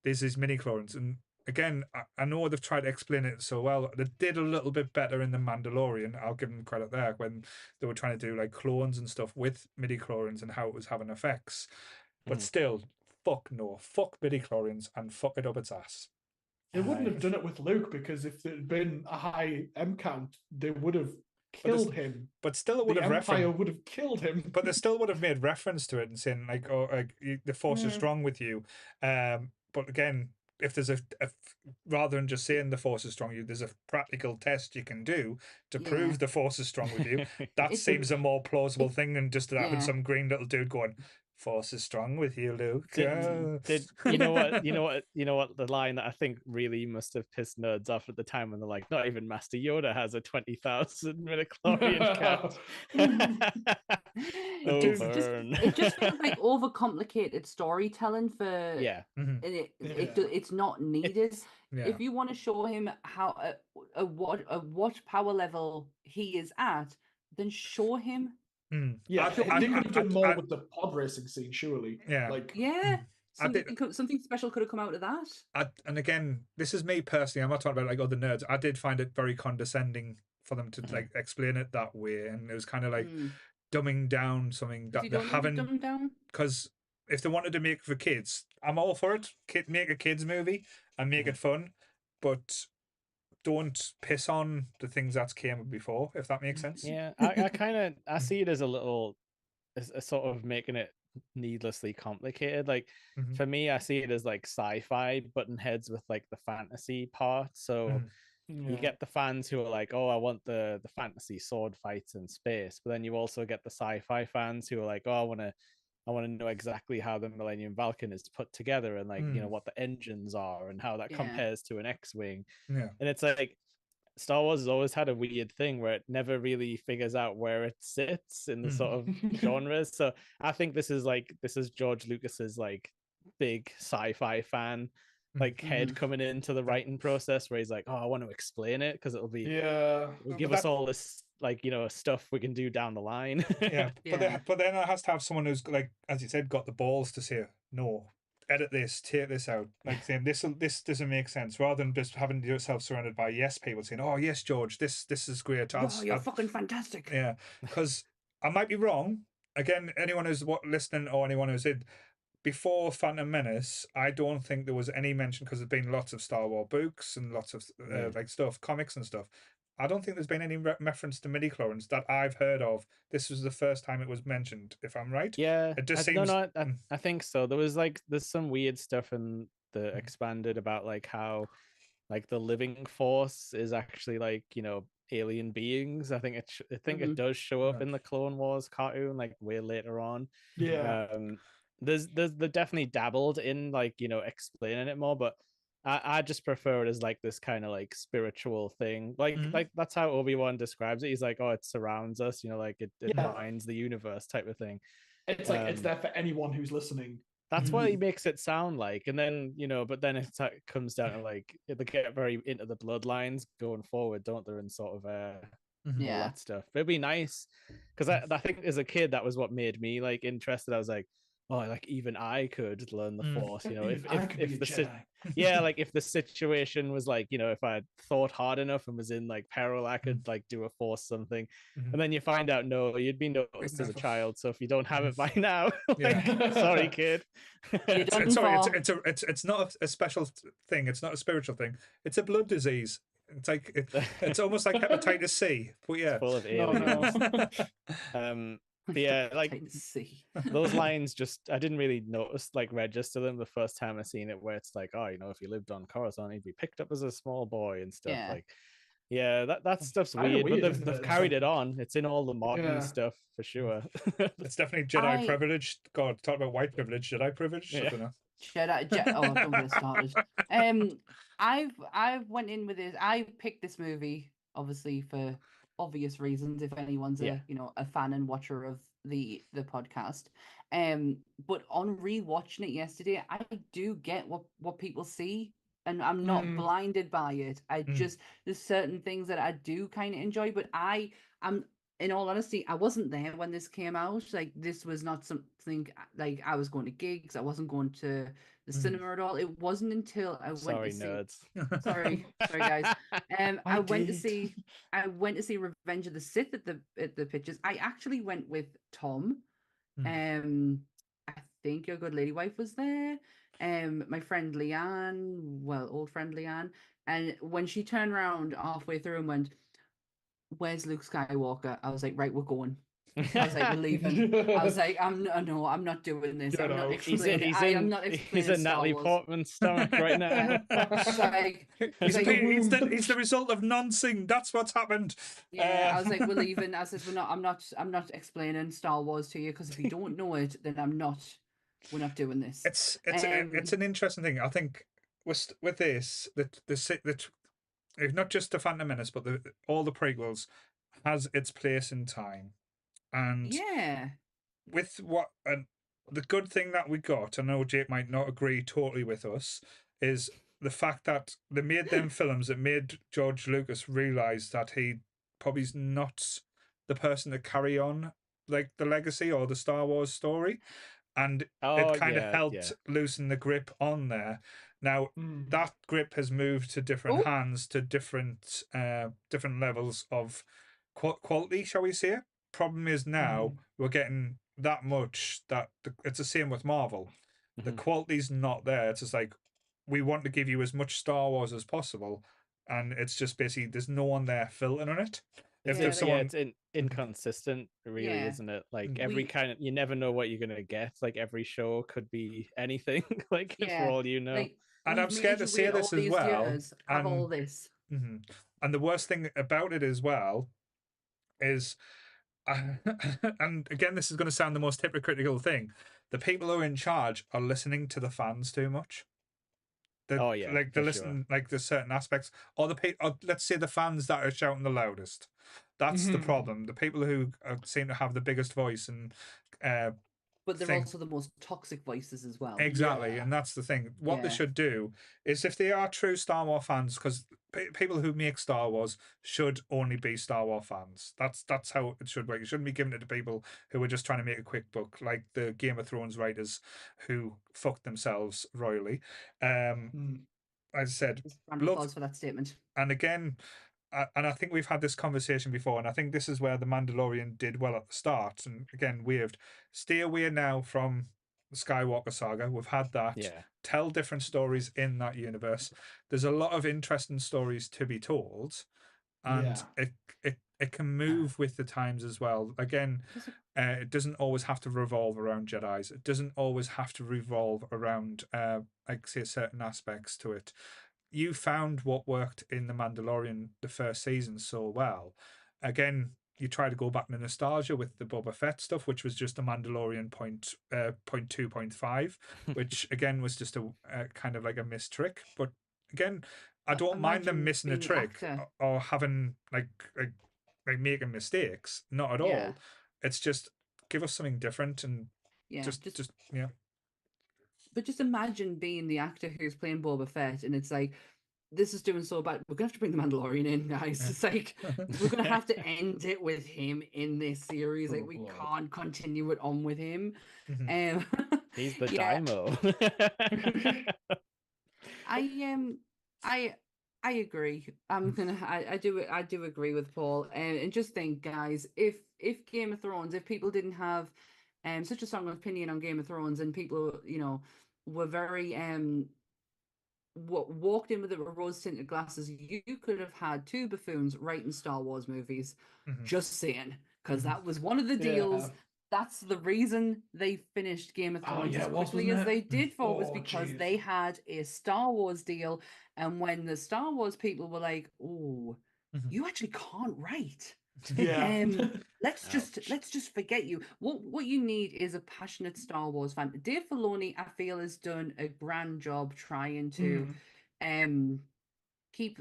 this is midichlorians. And again, I know they've tried to explain it so well. They did a little bit better in The Mandalorian. I'll give them credit there, when they were trying to do like clones and stuff with midichlorians and how it was having effects. But still, fuck midichlorians and fuck it up its ass. They wouldn't have done it with Luke, because if there had been a high M count, they would have killed him. But still, it would have Empire would have killed him. But they still would have made reference to it and saying like, "Oh, like, the Force is strong with you." But again, if there's a rather than just saying the Force is strong with you, there's a practical test you can do to prove the Force is strong with you. That seems a more plausible thing than just having some green little dude going, "Force is strong with you, Luke." Did you know what? You know what? The line that I think really must have pissed nerds off at the time, when they're like, "Not even Master Yoda has a 20,000 midichlorian count." It just feels like overcomplicated storytelling for it's not needed. If you want to show him how what power level he is at, then show him. Yeah, they could have done more with the pod racing scene, surely. Something special could have come out of that. And again, this is me personally. I'm not talking about like other nerds. I did find it very condescending for them to like explain it that way, and it was kind of like dumbing down something that they haven't. Because if they wanted to make it for kids, I'm all for it. Make a kids movie and make it fun, but don't piss on the things that came before, if that makes sense. Yeah, I see it as a sort of making it needlessly complicated. Like for me, I see it as like sci-fi button heads with like the fantasy part. So you get the fans who are like, oh, I want the fantasy sword fights in space, but then you also get the sci-fi fans who are like, oh, I want to know exactly how the Millennium Falcon is put together, and like you know what the engines are and how that compares to an X-wing. And it's like Star Wars has always had a weird thing where it never really figures out where it sits in the sort of genres. So I think this is George Lucas's like big sci-fi fan like head coming into the writing process, where he's like, oh, I want to explain it because it'll give us all this like, you know, stuff we can do down the line. But then it has to have someone who's, like, as you said, got the balls to say, no, edit this, take this out, like saying this doesn't make sense, rather than just having yourself surrounded by yes people saying, oh yes George, this is great, you're fucking fantastic. Because I might be wrong, again, anyone who's listening or anyone who's in, before Phantom Menace, I don't think there was any mention, because there's been lots of Star Wars books and lots of like stuff, comics and stuff. I don't think there's been any reference to midi-chlorians that I've heard of. This was the first time it was mentioned, if I'm right. Yeah, it just no, seems. I think so. There was like there's some weird stuff in the expanded about like how like the living force is actually like, you know, alien beings. I think it does show up in the Clone Wars cartoon like way later on. Yeah. There's they definitely dabbled in like, you know, explaining it more, but I just prefer it as like this kind of like spiritual thing. Like that's how Obi-Wan describes it. He's like, oh, it surrounds us, you know, like it binds the universe type of thing. It's like it's there for anyone who's listening. That's what he makes it sound like. And then, you know, but then it comes down to like they get very into the bloodlines going forward, don't they? And sort of all that stuff. But it'd be nice because I think as a kid that was what made me like interested. I was like, oh, like even I could learn the Force, you know, if the like if the situation was like, you know, if I thought hard enough and was in like peril, I could like do a Force something. And then you find out no, you'd be noticed as a child. So if you don't have it by now, like, sorry, kid. It's not a special thing. It's not a spiritual thing. It's a blood disease. It's like it's almost like hepatitis C, but yeah, it's full of aliens. But yeah, like those lines just I didn't really notice like register them the first time I seen it, where it's like, oh, you know, if you lived on Coruscant, you'd be picked up as a small boy and stuff. Like, yeah, that stuff's weird, but they've carried it on. It's in all the modern stuff for sure. It's definitely Jedi privilege. God, talk about white privilege, Jedi privilege. Yeah. I don't know. Oh, don't get started. I've went in with this. I picked this movie obviously for obvious reasons. If anyone's a fan and watcher of the podcast, but on rewatching it yesterday, I do get what people see, and I'm not blinded by it. I just there's certain things that I do kind of enjoy, but I'm. In all honesty, I wasn't there when this came out. Like, this was not something like I was going to gigs. I wasn't going to the cinema at all. It wasn't until I went to see. Nerds. Sorry, guys. I went to see Revenge of the Sith at the pictures. I actually went with Tom. I think your good lady wife was there. My friend Leanne, old friend Leanne, and when she turned around halfway through and went, "Where's Luke Skywalker?" I was like, right, we're going. I was like, we're leaving. I was like, I'm not doing this. I'm not explaining. He's in Natalie Portman's stomach right now. He's the result of non-sing. That's what's happened. Yeah, I was like, we're leaving. I said, I'm not explaining Star Wars to you, because if you don't know it, then we're not doing this. It's an interesting thing. I think with this, not just the Phantom Menace, but all the prequels has its place in time. And with the good thing that we got, I know Jake might not agree totally with us, is the fact that they made them films that made George Lucas realize that he probably's not the person to carry on like the legacy or the Star Wars story. And it kind of helped loosen the grip on there. Now that grip has moved to different hands, to different levels of quality, shall we say? Problem is now we're getting that much that it's the same with Marvel. The quality's not there. It's just like, we want to give you as much Star Wars as possible, and it's just basically there's no one there filtering on it. If there's someone, it's inconsistent, really, isn't it? Like you never know what you're gonna get. Like every show could be anything. Like for all you know. Like, and I'm scared to say this as well. Have all this. And the worst thing about it as well is, and again, this is going to sound the most hypocritical thing: the people who are in charge are listening to the fans too much. Like they listen, like there's certain aspects, or let's say the fans that are shouting the loudest. That's the problem. The people who seem to have the biggest voice and. But they're also the most toxic voices as well. Exactly, and that's the thing. What they should do is, if they are true Star Wars fans, because people who make Star Wars should only be Star Wars fans. That's how it should work. You shouldn't be giving it to people who are just trying to make a quick buck, like the Game of Thrones writers who fucked themselves royally. As I said, applause for that statement. And again, and I think we've had this conversation before, and I think this is where The Mandalorian did well at the start. And again, waved, stay away now from the Skywalker saga. We've had that. Yeah. Tell different stories in that universe. There's a lot of interesting stories to be told, and it can move with the times as well. Again, it doesn't always have to revolve around Jedis. It doesn't always have to revolve around, like say, certain aspects to it. You found what worked in The Mandalorian the first season so well. Again, you try to go back to nostalgia with the Boba Fett stuff, which was just a Mandalorian point 2.5, which again was just a kind of like a missed trick. But again, I don't mind them missing a trick or having like making mistakes. Not at all. It's just give us something different and just yeah. But just imagine being the actor who's playing Boba Fett, and it's like, this is doing so bad. We're gonna have to bring the Mandalorian in, guys. It's like we're gonna have to end it with him in this series. Like we can't continue it on with him. He's the Daimo. I agree. I do agree with Paul. And just think, guys, if Game of Thrones, if people didn't have such a strong opinion on Game of Thrones, and people, you know, were very walked in with the rose tinted glasses, you could have had two buffoons writing Star Wars movies. Just saying, because that was one of the deals. That's the reason they finished Game of Thrones as quickly as they did was because they had a Star Wars deal. And when the Star Wars people were like, "Oh, you actually can't write. Let's just forget you. What you need is a passionate Star Wars fan." Dave Filoni, I feel, has done a grand job trying to keep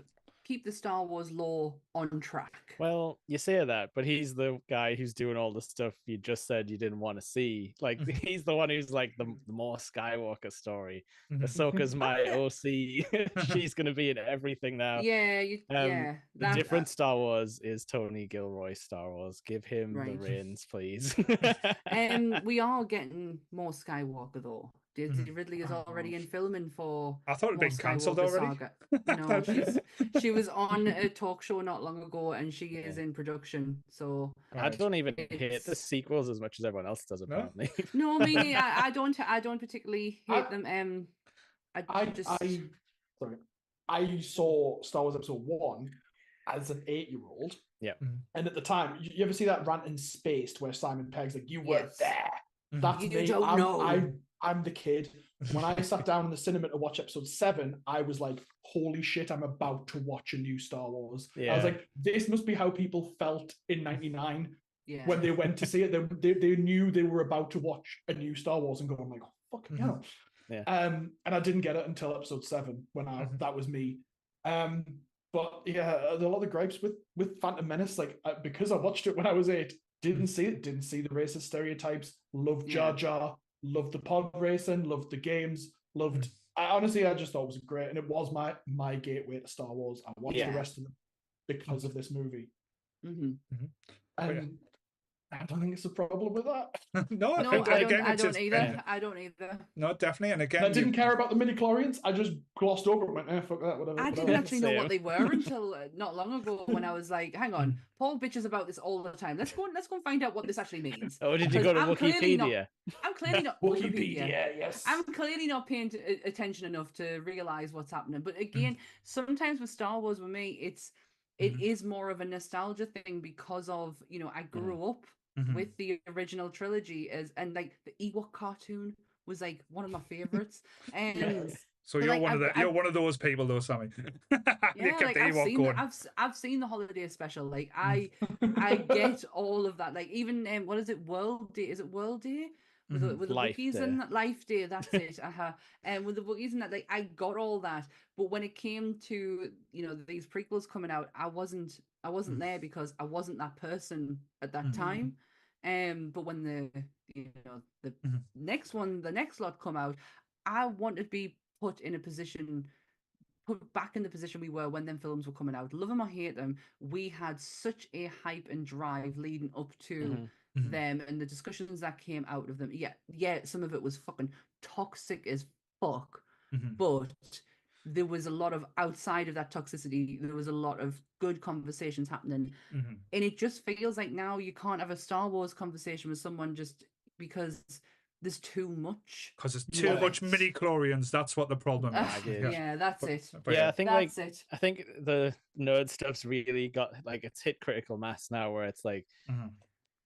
the Star Wars lore on track. Well, you say that, but he's the guy who's doing all the stuff you just said you didn't want to see. Like he's the one who's like the more Skywalker story. Ahsoka's my OC. She's gonna be in everything now. The different Star Wars is Tony Gilroy's Star Wars. Give him the reins, please. We are getting more Skywalker though. Daisy Ridley is already in filming for. I thought it'd been cancelled already. No, she was on a talk show not long ago, and she is in production. So I don't even hate the sequels as much as everyone else does, apparently. No, meaning I don't particularly hate them. I saw Star Wars Episode 1 as an 8-year-old. Yeah. And at the time, you ever see that rant in Spaced where Simon Pegg's like, "You were there." That's you me. Don't know. I'm the kid. When I sat down in the cinema to watch Episode 7, I was like, "Holy shit, I'm about to watch a new Star Wars." I was like, this must be how people felt in '99 when they went to see it. They knew they were about to watch a new Star Wars and going like, "Oh, fucking hell." And I didn't get it until Episode 7 when that was me. But yeah, a lot of the gripes with Phantom Menace, like because I watched it when I was 8, didn't see the racist stereotypes, loved Jar Jar, loved the pod racing, loved the games, loved. I just thought it was great, and it was my gateway to Star Wars. I watched the rest of them because of this movie. And I don't think it's a problem with that. No, I don't either. No, definitely. And again, I didn't care about the midi-chlorians. I just glossed over it and went, fuck that, whatever. I didn't actually know what they were until not long ago when I was like, hang on, Paul bitches about this all the time. Let's go and find out what this actually means. Oh, did you go to Wikipedia? I'm clearly not Wikipedia, yes. I'm clearly not paying attention enough to realize what's happening. But again, sometimes with Star Wars, with me, it is more of a nostalgia thing because of, you know, I grew up with the original trilogy and like the Ewok cartoon was like one of my favorites. And so you're one of those people though, Sammy. I've seen the holiday special. Like I get all of that. Like even what is it, World Day? Is it World Day? With the Wookiees and Life Day, that's it. And with the Wookiees and that, like I got all that. But when it came to, you know, these prequels coming out, I wasn't there because I wasn't that person at that time. But when the next lot come out, I wanted to be put back in the position we were when them films were coming out. Love them or hate them, we had such a hype and drive leading up to them and the discussions that came out of them. Yeah, some of it was fucking toxic as fuck, but there was a lot of outside of that toxicity, there was a lot of good conversations happening. Mm-hmm. And it just feels like now you can't have a Star Wars conversation with someone just because there's too much. Because there's too much midi-chlorians. That's what the problem is. Yeah, that's it. But I think that's it. I think the nerd stuff's really got like it's hit critical mass now, where it's like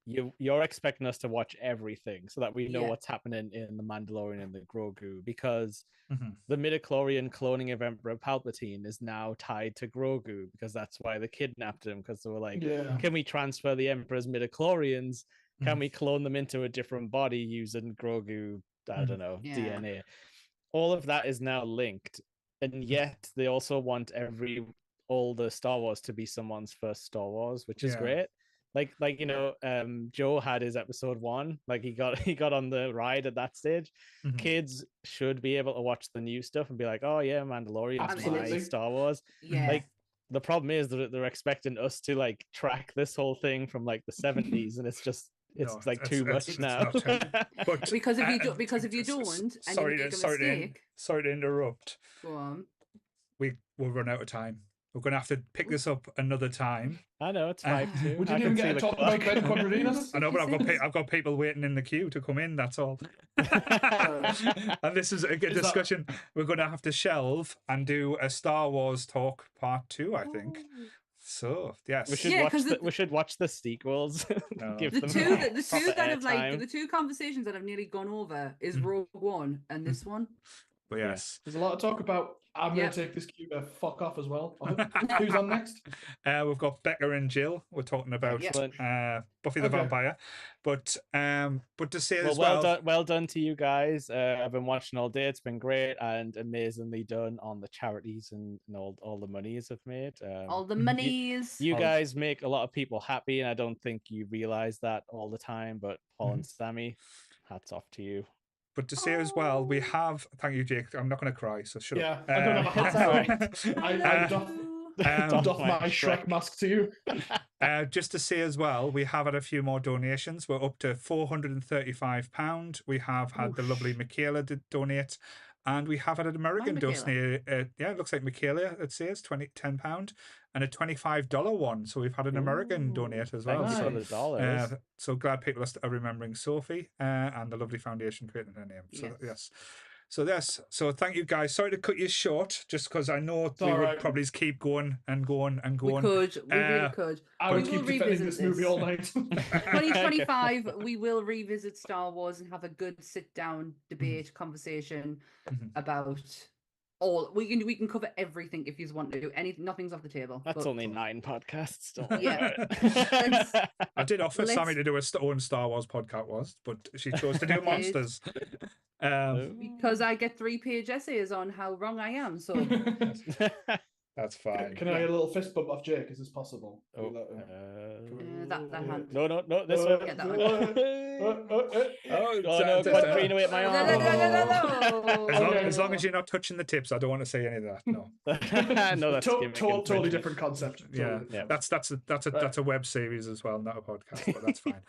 you're expecting us to watch everything so that we know what's happening in the Mandalorian and the Grogu, because the midichlorian cloning of Emperor Palpatine is now tied to Grogu, because that's why they kidnapped him, because they were like, can we transfer the Emperor's midichlorians? Can we clone them into a different body using Grogu, I don't know, DNA? All of that is now linked. And yet they also want all the Star Wars to be someone's first Star Wars, which is great. Like you know, Joe had his episode 1, like he got on the ride at that stage. Kids should be able to watch the new stuff and be like, oh yeah, Mandalorian's my Star Wars. Like the problem is that they're expecting us to like track this whole thing from like the 70s, and it's just too much now. But because if you don't, and sorry, you make a mistake, sorry to interrupt. Go on. We'll run out of time. We're going to have to pick this up another time. I know, it's 5-2. We didn't even get to talk about Ben Quadrinas. I know, but I've got people waiting in the queue to come in, that's all. And this is a good discussion. We're going to have to shelve and do a Star Wars talk part 2, I think. So yes, we should watch the sequels. Give the them two that have time. the two conversations that I've nearly gone over is Rogue One and this one. But yes, there's a lot to talk about. I'm going to take this cue to fuck off as well. Who's on next? We've got Becca and Jill. We're talking about Buffy the Vampire. But to say as well done to you guys. I've been watching all day. It's been great and amazingly done on the charities and all the monies I've made. All the monies. You guys make a lot of people happy, and I don't think you realize that all the time. But Paul and Sammy, hats off to you. But to say as well, we have. Thank you, Jake. I'm not going to cry, so shut up. I don't have a hat I doff my Shrek mask to you. Just to say as well, we have had a few more donations. We're up to £435. We have had the lovely Michaela donate. And we have had an American donate. It looks like Michaela, it says, £10 and a $25 one. So we've had an American donate as well. Thanks for the dollars. So glad people are remembering Sophie and the lovely foundation creating her name. So yes. So thank you guys. Sorry to cut you short, just because I know we would probably keep going and going and going. We really could. I would keep defending this movie all night. 2025, we will revisit Star Wars and have a good sit-down debate conversation about all. We can cover everything if you want to. Nothing's off the table. That's only 9 podcasts. I did offer Sammy to do a own Star Wars podcast, but she chose to do monsters. Because I get 3-page essays on how wrong I am. So that's fine. Can I get a little fist bump off Jake? Is this possible? That hand. No, this one. Get that one. No, Quadrina with my arm. As long as you're not touching the tips, I don't want to say any of that. No. No, that's totally different concept. Yeah. That's a web series as well, not a podcast, but that's fine.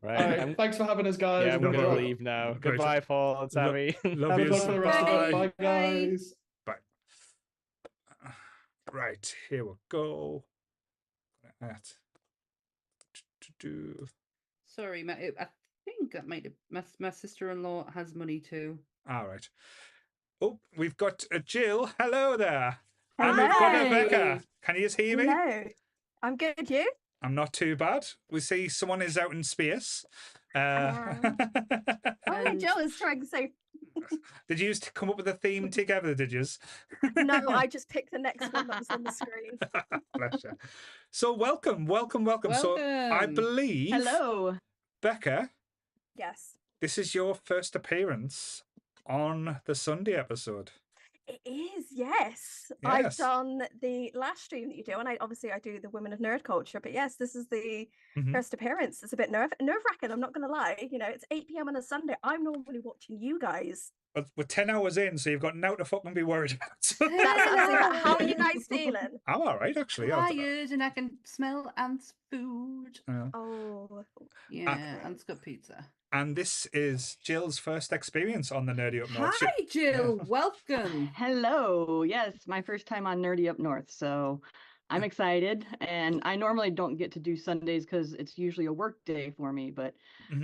Right. All right. Thanks for having us, guys. Yeah, we're going to leave now. Goodbye, Paul and Sammy. Love you. Bye, guys. Bye. Right, here we go. Sorry, I think that might have my sister-in-law has money too. All right. Oh, we've got Jill. Hello there. Hello. And we've got Becca. Can you hear me? Hello. I'm good. You? I'm not too bad. We see someone is out in space. Jill is trying to say. Did you come up with a theme together, did you? No, I just picked the next one that was on the screen. Bless you. So welcome. So I believe... Hello. Becca. Yes. This is your first appearance on the Sunday episode. It is, yes. I've done the last stream that you do, and I do the Women of Nerd Culture, but yes, this is the first appearance. It's a bit nerve-wracking, I'm not going to lie. You know, it's 8 p.m. on a Sunday. I'm normally watching you guys. But we're 10 hours in, so you've got now to fucking be worried about. How are you guys feeling? I'm all right, actually. Tired, and I can smell Ant's food. Yeah. Oh. Yeah, Ant's got pizza. And this is Jill's first experience on the Nerdy Up North. Hi, Jill. Welcome. Hello. Yes, my first time on Nerdy Up North, so I'm excited. And I normally don't get to do Sundays because it's usually a work day for me, but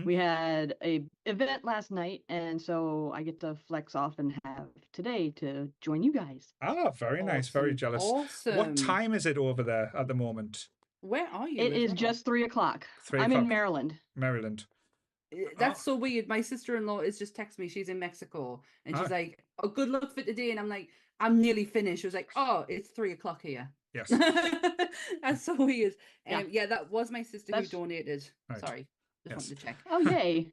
we had a event last night, and so I get to flex off and have today to join you guys. Ah, very nice. Very jealous. Awesome. What time is it over there at the moment? Where are you? It is just 3 o'clock. 3 I'm o'clock. in Maryland. Maryland. That's so weird. My sister-in-law is just texting me. She's in Mexico, and she's like, "Oh, good luck for today." And I'm like, "I'm nearly finished." She was like, "Oh, it's 3 o'clock here." Yes. That's so weird. Yeah, that was my sister who donated. Right. Sorry. Just wanted to check. Oh, yay.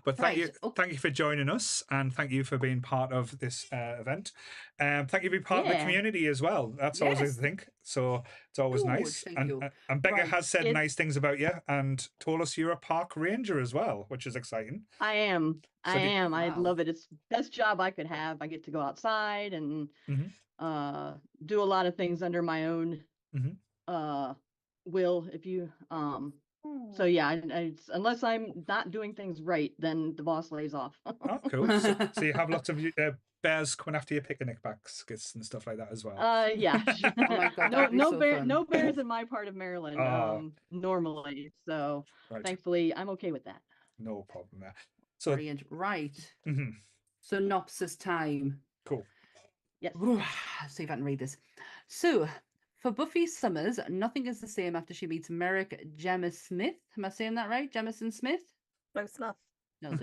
But thank you for joining us, and thank you for being part of this event. Thank you for being part of the community as well. That's always a thing. So it's always nice. And Becca has said nice things about you and told us you're a park ranger as well, which is exciting. I am. I love it. It's the best job I could have. I get to go outside and do a lot of things under my own will, if you so yeah, unless I'm not doing things right, then the boss lays off. Oh, cool. So you have lots of bears coming after your picnic baskets and stuff like that as well. Yeah. Oh my God, no bears in my part of Maryland normally. So thankfully, I'm okay with that. No problem there. So brilliant. Right. Synopsis time. Cool. Yes. Let's see if I can read this. So, for Buffy Summers, nothing is the same after she meets Merrick Smith. Am I saying that right? Jamison Smith? Close enough. No,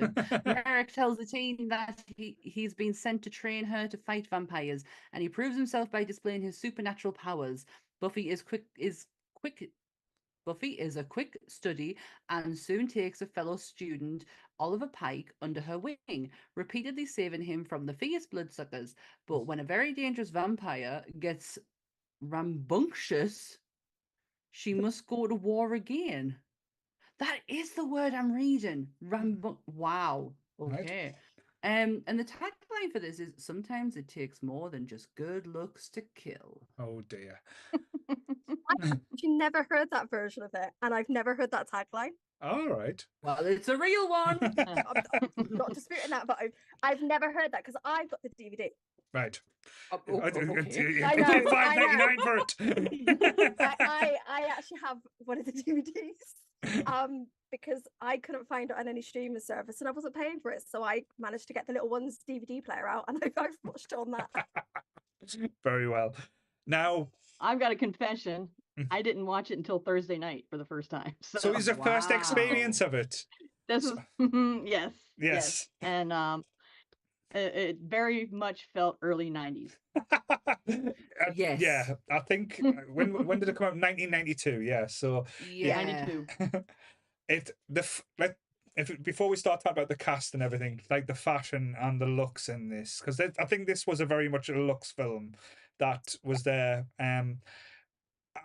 Merrick tells the teen that he's been sent to train her to fight vampires, and he proves himself by displaying his supernatural powers. Buffy is a quick study and soon takes a fellow student, Oliver Pike, under her wing, repeatedly saving him from the fierce bloodsuckers. But when a very dangerous vampire gets rambunctious, she must go to war again. That is the word I'm reading. Wow. Okay. And the tagline for this is, sometimes it takes more than just good looks to kill. Oh dear. I've actually never heard that version of it, and I've never heard that tagline. All right. Well, it's a real one. I'm not disputing that, but I've never heard that because I've got the DVD. Right. Okay. I know, $5.99 for it. I actually have one of the DVDs because I couldn't find it on any streaming service and I wasn't paying for it, so I managed to get the little one's DVD player out and I've watched it on that. Very well. Now I've got a confession. I didn't watch it until Thursday night for the first time. So it's your first experience of it. This is yes. And it very much felt early 90s. Yes. Yeah, I think when did it come out? 1992. Yeah. So yeah, 92. Before we start talking about the cast and everything, like the fashion and the looks in this, because I think this was a very much a looks film that was there.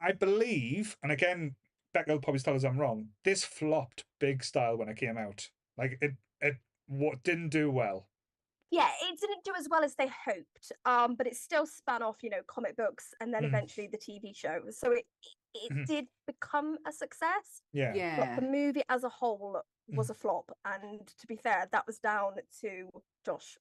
I believe, and again, Becca will probably tell us I'm wrong, this flopped big style when it came out. Like it didn't do well. Yeah, it didn't do as well as they hoped, but it still span off, comic books and then eventually the TV show. So it did become a success. Yeah. But the movie as a whole was a flop. And to be fair, that was down to Joss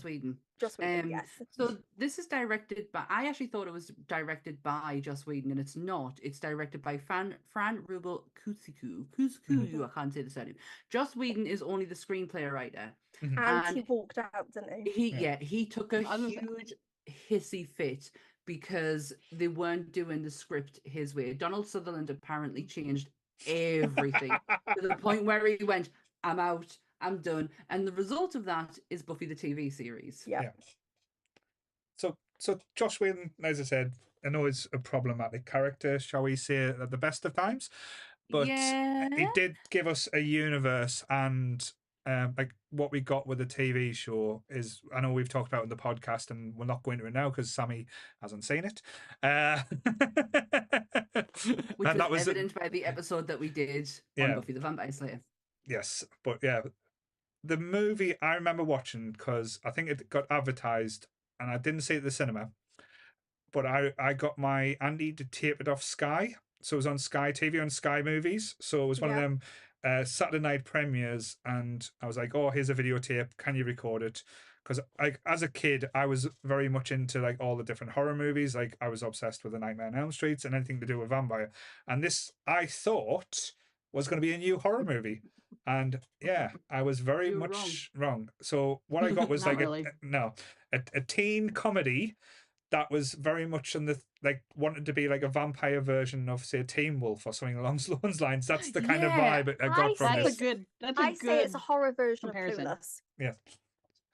Whedon. Joss Whedon, yes. So this is directed by, I actually thought it was directed by Joss Whedon, and it's not. It's directed by Fran Rubel Kuziku. I can't say the surname. Joss Whedon is only the screenplay writer. And he walked out, didn't he? He took a huge hissy fit because they weren't doing the script his way. Donald Sutherland apparently changed everything to the point where he went, I'm out, I'm done. And the result of that is Buffy the TV series. Yeah. So Joss Whedon, as I said, I know is a problematic character, shall we say, at the best of times. But he did give us a universe, and like what we got with the TV show is, I know we've talked about in the podcast, and we're not going to it now because Sammy hasn't seen it. Which was evident by the episode that we did on Buffy the Vampire Slayer. Yes, but yeah, the movie I remember watching because I think it got advertised, and I didn't see it at the cinema, but I got my Andy to tape it off Sky, so it was on Sky TV on Sky Movies, so it was one of them Saturday night premieres, and I was like, "Oh, here's a videotape. Can you record it?" Because as a kid, I was very much into like all the different horror movies. Like I was obsessed with the Nightmare on Elm Street and anything to do with vampire. And this, I thought, was going to be a new horror movie. And yeah, I was very You were much wrong. So what I got was Not like really. a teen comedy that was very much in the like wanted to be like a vampire version of say Teen Wolf or something along those lines. That's the kind of Yeah, vibe I got from That's this. a good. That's a I say it's good a horror version comparison. of Clueless. Yeah.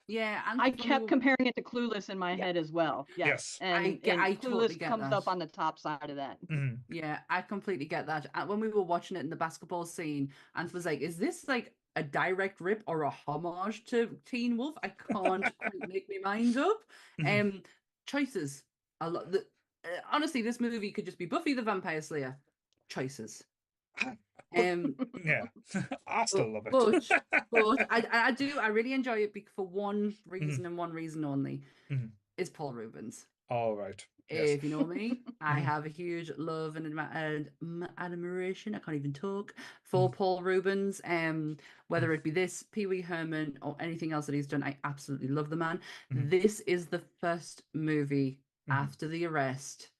Yeah, and I when we kept were- comparing it to Clueless in my head as well. Yes. And, I Clueless totally get comes that. up on the top side of that. Mhm. Yeah, I completely get that. When we were watching it in the basketball scene, and was like, "Is this like a direct rip or a homage to Teen Wolf?" I can't quite make my mind up. Choices. A lot. Honestly, this movie could just be Buffy the Vampire Slayer. Choices. Yeah, I still love it. But I really enjoy it for one reason and one reason only. Is Paul Rubens. All right. Yes. If you know me, I have a huge love and admiration. I can't even talk for Paul Rubens. Whether it be this, Pee Wee Herman, or anything else that he's done, I absolutely love the man. This is the first movie after the arrest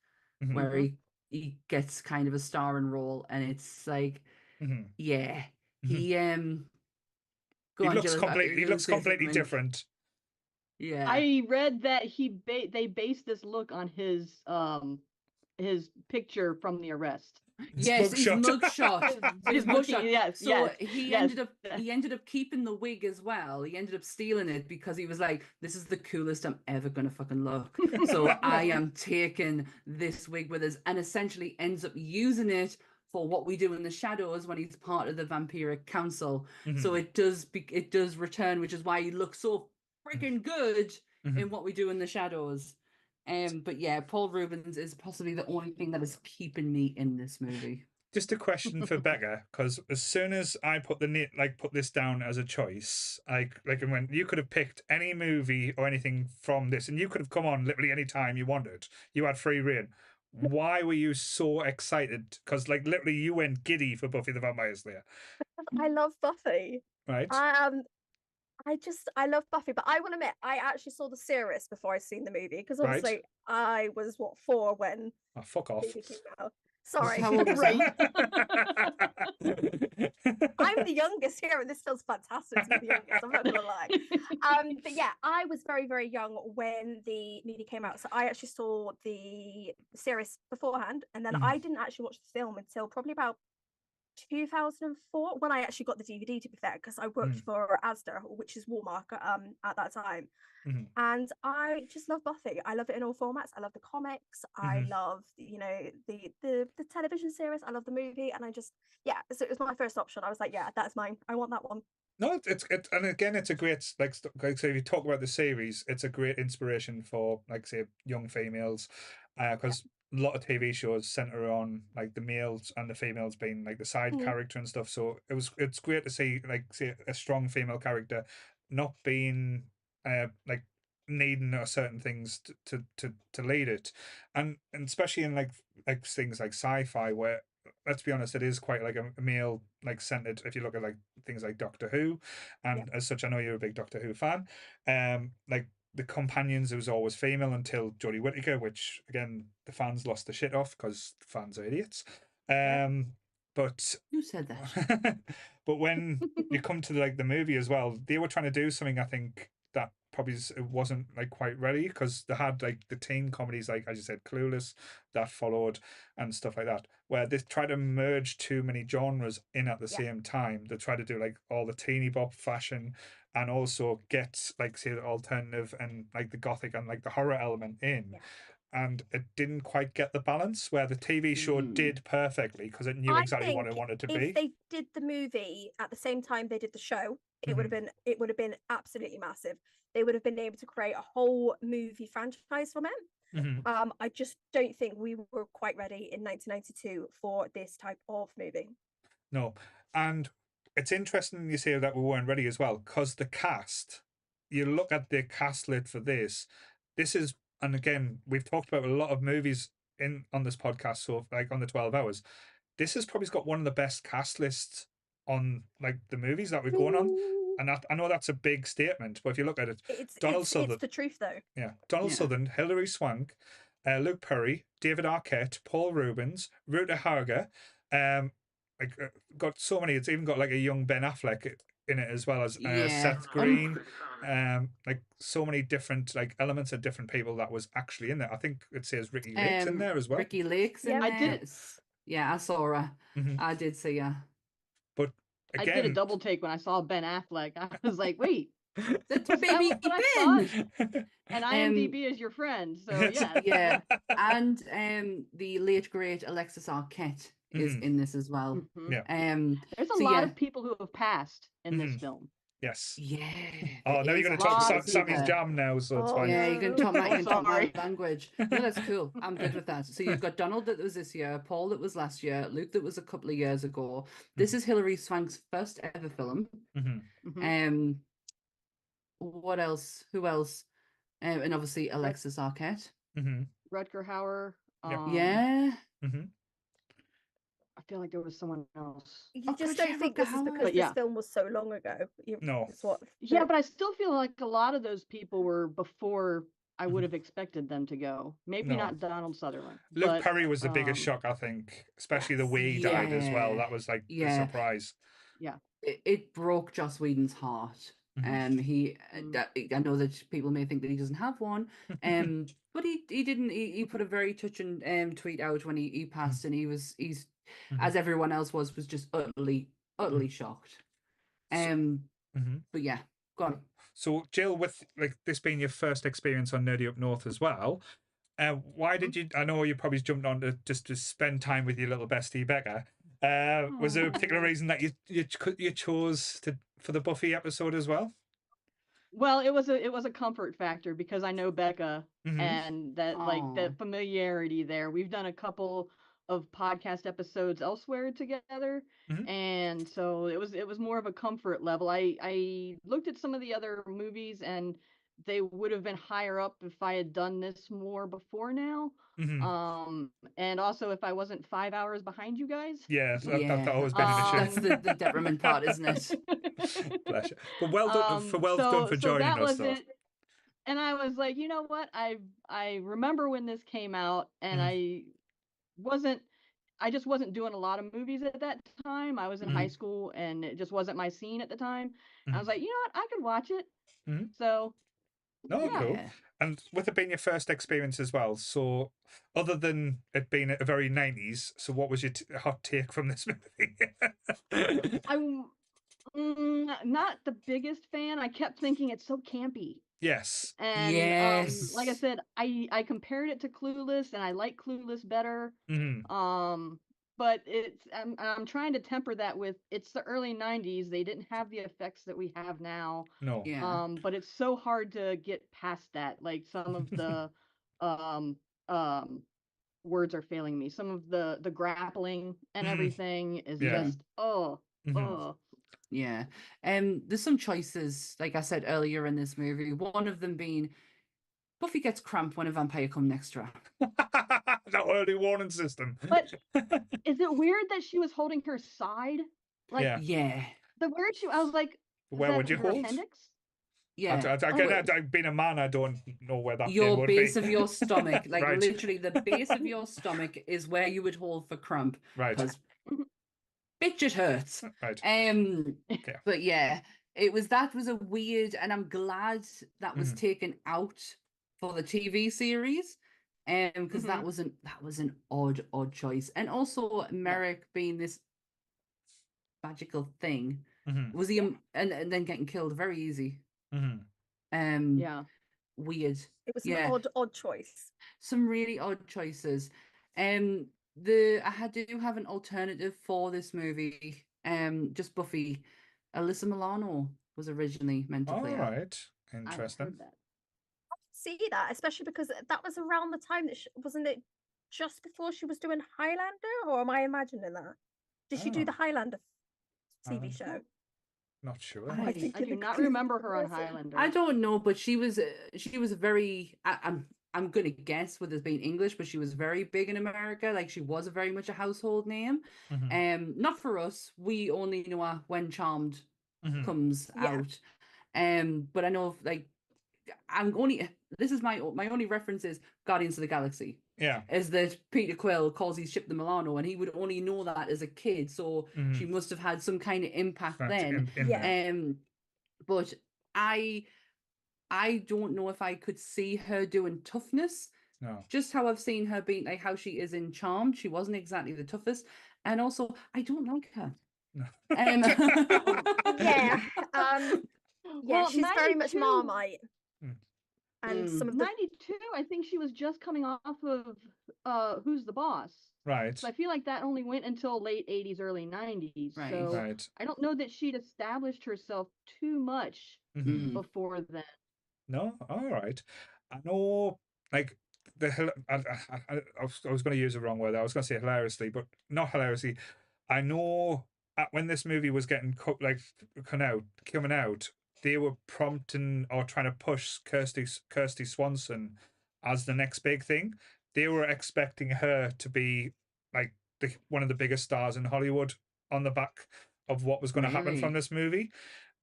where he gets kind of a starring role, and it's like, yeah, he looks completely different. Yeah, I read that they based this look on his picture from the arrest. Yes, his mugshot. His mugshot. Yes. So yes, he yes. ended up keeping the wig as well. He ended up stealing it because he was like, "This is the coolest I'm ever gonna fucking look." So I am taking this wig with us, and essentially ends up using it for What We Do in the Shadows when he's part of the Vampiric Council. So it does return, which is why he looks so freaking good in What We Do in the Shadows. But yeah, Paul Rubens is possibly the only thing that is keeping me in this movie. Just a question for Becca, because as soon as I put put this down as a choice, when you could have picked any movie or anything from this, and you could have come on literally any time you wanted, you had free reign. Why were you so excited? Because like literally, you went giddy for Buffy the Vampire Slayer. I love Buffy. Right. I love Buffy, but I want to admit I actually saw the series before I'd seen the movie because obviously I was 4 when fuck off. the movie came out. Sorry, How old was right? I'm the youngest here, and this feels fantastic to be the youngest. I'm not gonna lie. But yeah, I was very, very young when the movie came out, so I actually saw the series beforehand, and then I didn't actually watch the film until probably about 2004 when I actually got the DVD, to be fair, because I worked for Asda, which is Walmart at that time. And I just love Buffy. I love it in all formats. I love the comics. I love the television series. I love the movie, and I just so it was my first option. I was like, yeah, that's mine. I want that one. No, it's and again, it's a great so if you talk about the series, it's a great inspiration for say young females, because a lot of TV shows center on like the males and the females being like the side character and stuff. So it's great to see say a strong female character not being needing certain things to lead it, and especially in like things like sci-fi where, let's be honest, it is quite like a male centered. If you look at like things like Doctor Who, and as such, I know you're a big Doctor Who fan. Like the companions, it was always female until Jodie Whittaker, which again the fans lost the shit off because the fans are idiots. But who said that? But when you come to the movie as well, they were trying to do something, I think, that probably it wasn't quite ready, because they had the teen comedies, as you said, Clueless, that followed, and stuff like that, where they try to merge too many genres in at the same time. They try to do all the teeny bop fashion, and also get say the alternative and the gothic and the horror element in. And it didn't quite get the balance where the TV show did perfectly, because it knew exactly what it wanted to be. If they did the movie at the same time they did the show, it would have been absolutely massive. They would have been able to create a whole movie franchise from it. I just don't think we were quite ready in 1992 for this type of movie. No, and it's interesting you say that we weren't ready as well, because the cast, you look at the cast lit for this is. And again, we've talked about a lot of movies on this podcast, so on the 12 hours. This has probably got one of the best cast lists on like the movies that we're going on. And I know that's a big statement, but if you look at it, It's Donald it's Sutherland, the truth though. yeah, Donald Sutherland, Hilary Swank, Luke Perry, David Arquette, Paul Rubens, Ruta Haga, like got so many. It's even got like a young Ben Affleck in it as well as Seth Green, like so many different like elements of different people that was actually in there. I think it says Ricky Lake's in there as well. Ricky Lake's in there. I did. Yeah, I saw her. I did see her. But again, I did a double take when I saw Ben Affleck. I was like, wait. That's Was that baby what I Ben. thought? And IMDb is your friend, so yeah. Yeah, and the late great Alexis Arquette is in this as well. Yeah. There's a lot of people who have passed in this film. Yes. Yeah. Oh, now you're going to talk Sammy's jam now, so it's fine. Yeah, you're going to talk my language. No, that's cool. I'm good with that. So you've got Donald that was this year, Paul that was last year, Luke that was a couple of years ago. This is Hilary Swank's first ever film. What else? Who else? And obviously Alexis Arquette. Rutger Hauer. Yeah. I feel like there was someone else. You just don't think this is because this film was so long ago. No. Yeah, but I still feel like a lot of those people were before I would have expected them to go. Maybe not Donald Sutherland. Luke Perry was the biggest shock, I think, especially the way he died as well. That was like a surprise. Yeah. It broke Joss Whedon's heart. I know that people may think that he doesn't have one, but he didn't. He put a very touching tweet out when he passed, and he's as everyone else was just utterly shocked. But yeah, go on. So Jill, with like this being your first experience on Nerdy Up North as well, why did you? I know you probably jumped on to spend time with your little bestie Becca. Was there a particular reason that you chose for the Buffy episode as well? Well, it was a comfort factor because I know Becca and that like that familiarity there. We've done a couple of podcast episodes elsewhere together, and so it was more of a comfort level. I looked at some of the other movies and they would have been higher up if I had done this more before now. And also if I wasn't 5 hours behind you guys. Yeah, that always been an issue. That's the detriment part, isn't it? Bless you. But well done for joining us, though. And I was like, you know what? I remember when this came out, and I just wasn't doing a lot of movies at that time. I was in high school, and it just wasn't my scene at the time. I was like, you know what? I could watch it. So. Oh, yeah. Cool. And with it being your first experience as well, so other than it being a very 90s, so what was your hot take from this movie? I'm not the biggest fan. I kept thinking it's so campy. Yes. And like I said, I compared it to Clueless, and I like Clueless better. But I'm trying to temper that with it's the early 90s. They didn't have the effects that we have now. No. Yeah. But it's so hard to get past that. Like some of the words are failing me. Some of the grappling and everything is just Yeah. There's some choices, like I said earlier in this movie. One of them being Buffy gets cramp when a vampire comes next to her. That early warning system. But is it weird that she was holding her side? Like, yeah. The weird I was like, where would you hold? Appendix? Yeah. I've been a man, I don't know where that your base would of your stomach, like literally the base of your stomach is where you would hold for cramp. Right. Because bitch, it hurts. Right. But yeah, that was a weird, and I'm glad that was taken out for the TV series. Because that was an odd choice. And also Merrick being this magical thing. Was he and then getting killed very easy. Weird. It was an odd choice. Some really odd choices. I do have an alternative for this movie. Just Buffy. Alyssa Milano was originally meant to play. All right. Interesting. See that, especially because that was around the time that wasn't it just before she was doing Highlander, or am I imagining that? Did she do the Highlander TV show? Not sure. I do not remember her on Highlander. I don't know, but she was very. I'm gonna guess with it being English, but she was very big in America. Like she was very much a household name. Not for us. We only know her when Charmed comes out. But I know like this is my only reference is Guardians of the Galaxy. Yeah. Is that Peter Quill calls his ship the Milano, and he would only know that as a kid, so she must have had some kind of impact then. But I don't know if I could see her doing Toughness. No. Just how I've seen her being like how she is in Charmed, she wasn't exactly the toughest, and also I don't like her. No. Yeah, Well, she's very much 92 Marmite. And some of the 92, I think she was just coming off of Who's the Boss? Right. So I feel like that only went until late 80s, early 90s. Right. So Right. I don't know that she'd established herself too much before then. No, all right. I know, like I was going to use the wrong word. I was going to say hilariously, but not hilariously. I know when this movie was getting coming out, they were prompting or trying to push Kirsty Swanson as the next big thing. They were expecting her to be like one of the biggest stars in Hollywood on the back of what was going to happen from this movie.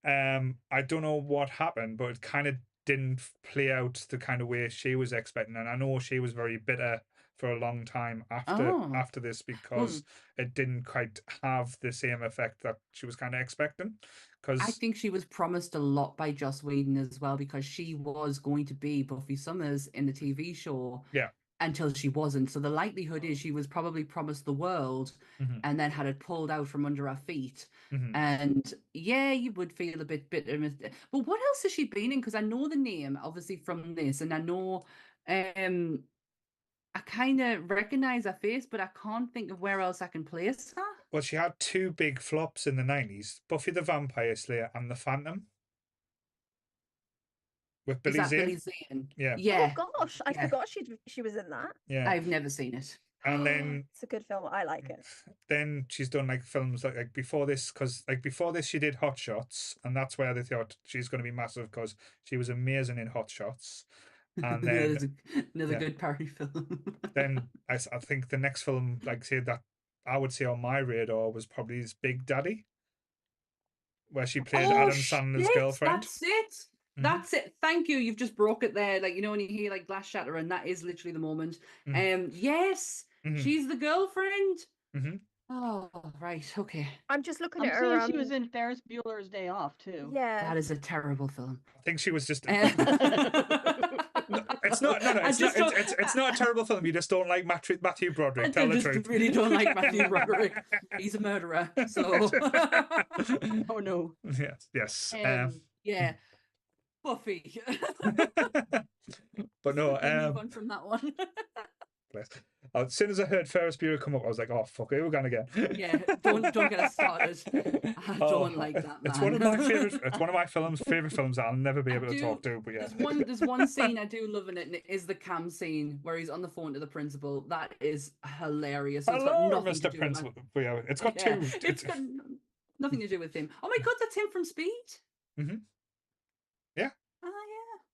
I don't know what happened, but it kind of didn't play out the kind of way she was expecting, and I know she was very bitter for a long time after this because it didn't quite have the same effect that she was kind of expecting. Because I think she was promised a lot by Joss Whedon as well, because she was going to be Buffy Summers in the TV show. Yeah. Until she wasn't. So the likelihood is she was probably promised the world and then had it pulled out from under her feet. And yeah, you would feel a bit bitter. But what else has she been in? Because I know the name, obviously, from this, and I know I kind of recognize her face, but I can't think of where else I can place her. Well, she had two big flops in the 90s, Buffy the Vampire Slayer and The Phantom. With Billy Zane. Yeah. Yeah. Oh gosh, I forgot she was in that. Yeah. I've never seen it. And then it's a good film. I like it. Then she's done like films like before this, because like before this she did Hot Shots, and that's where they thought she's going to be massive because she was amazing in Hot Shots. And then another good party film. Then I think the next film, like say that I would say on my radar was probably his Big Daddy, where she played Adam Sandler's girlfriend. That's it. That's it. Thank you. You've just broke it there. Like, you know, when you hear like glass shatter, and that is literally the moment. Yes, she's the girlfriend. Oh, right. Okay. I'm just looking I'm at her. She was in Ferris Bueller's Day Off too. Yeah. That is a terrible film. I think she was just. It's not. No. It's not a terrible film. You just don't like Matthew Broderick. Tell the truth. Really don't like Matthew Broderick. He's a murderer. So. Oh no. Yes. Yeah. Buffy. But no. Move on from that one. As soon as I heard Ferris Bueller come up, I was like, "Oh fuck, here we're going again." Yeah, don't get us started. I don't like that, man. It's one of my favorite. It's one of my favorite films that I'll never be able to talk to. But yeah, there's one scene I do love in it, and it is the Cam scene where he's on the phone to the principal. That is hilarious. It's got nothing Mr. Principal. But yeah, it's got two. It's got nothing to do with him. Oh my god, that's him from Speed. Yeah.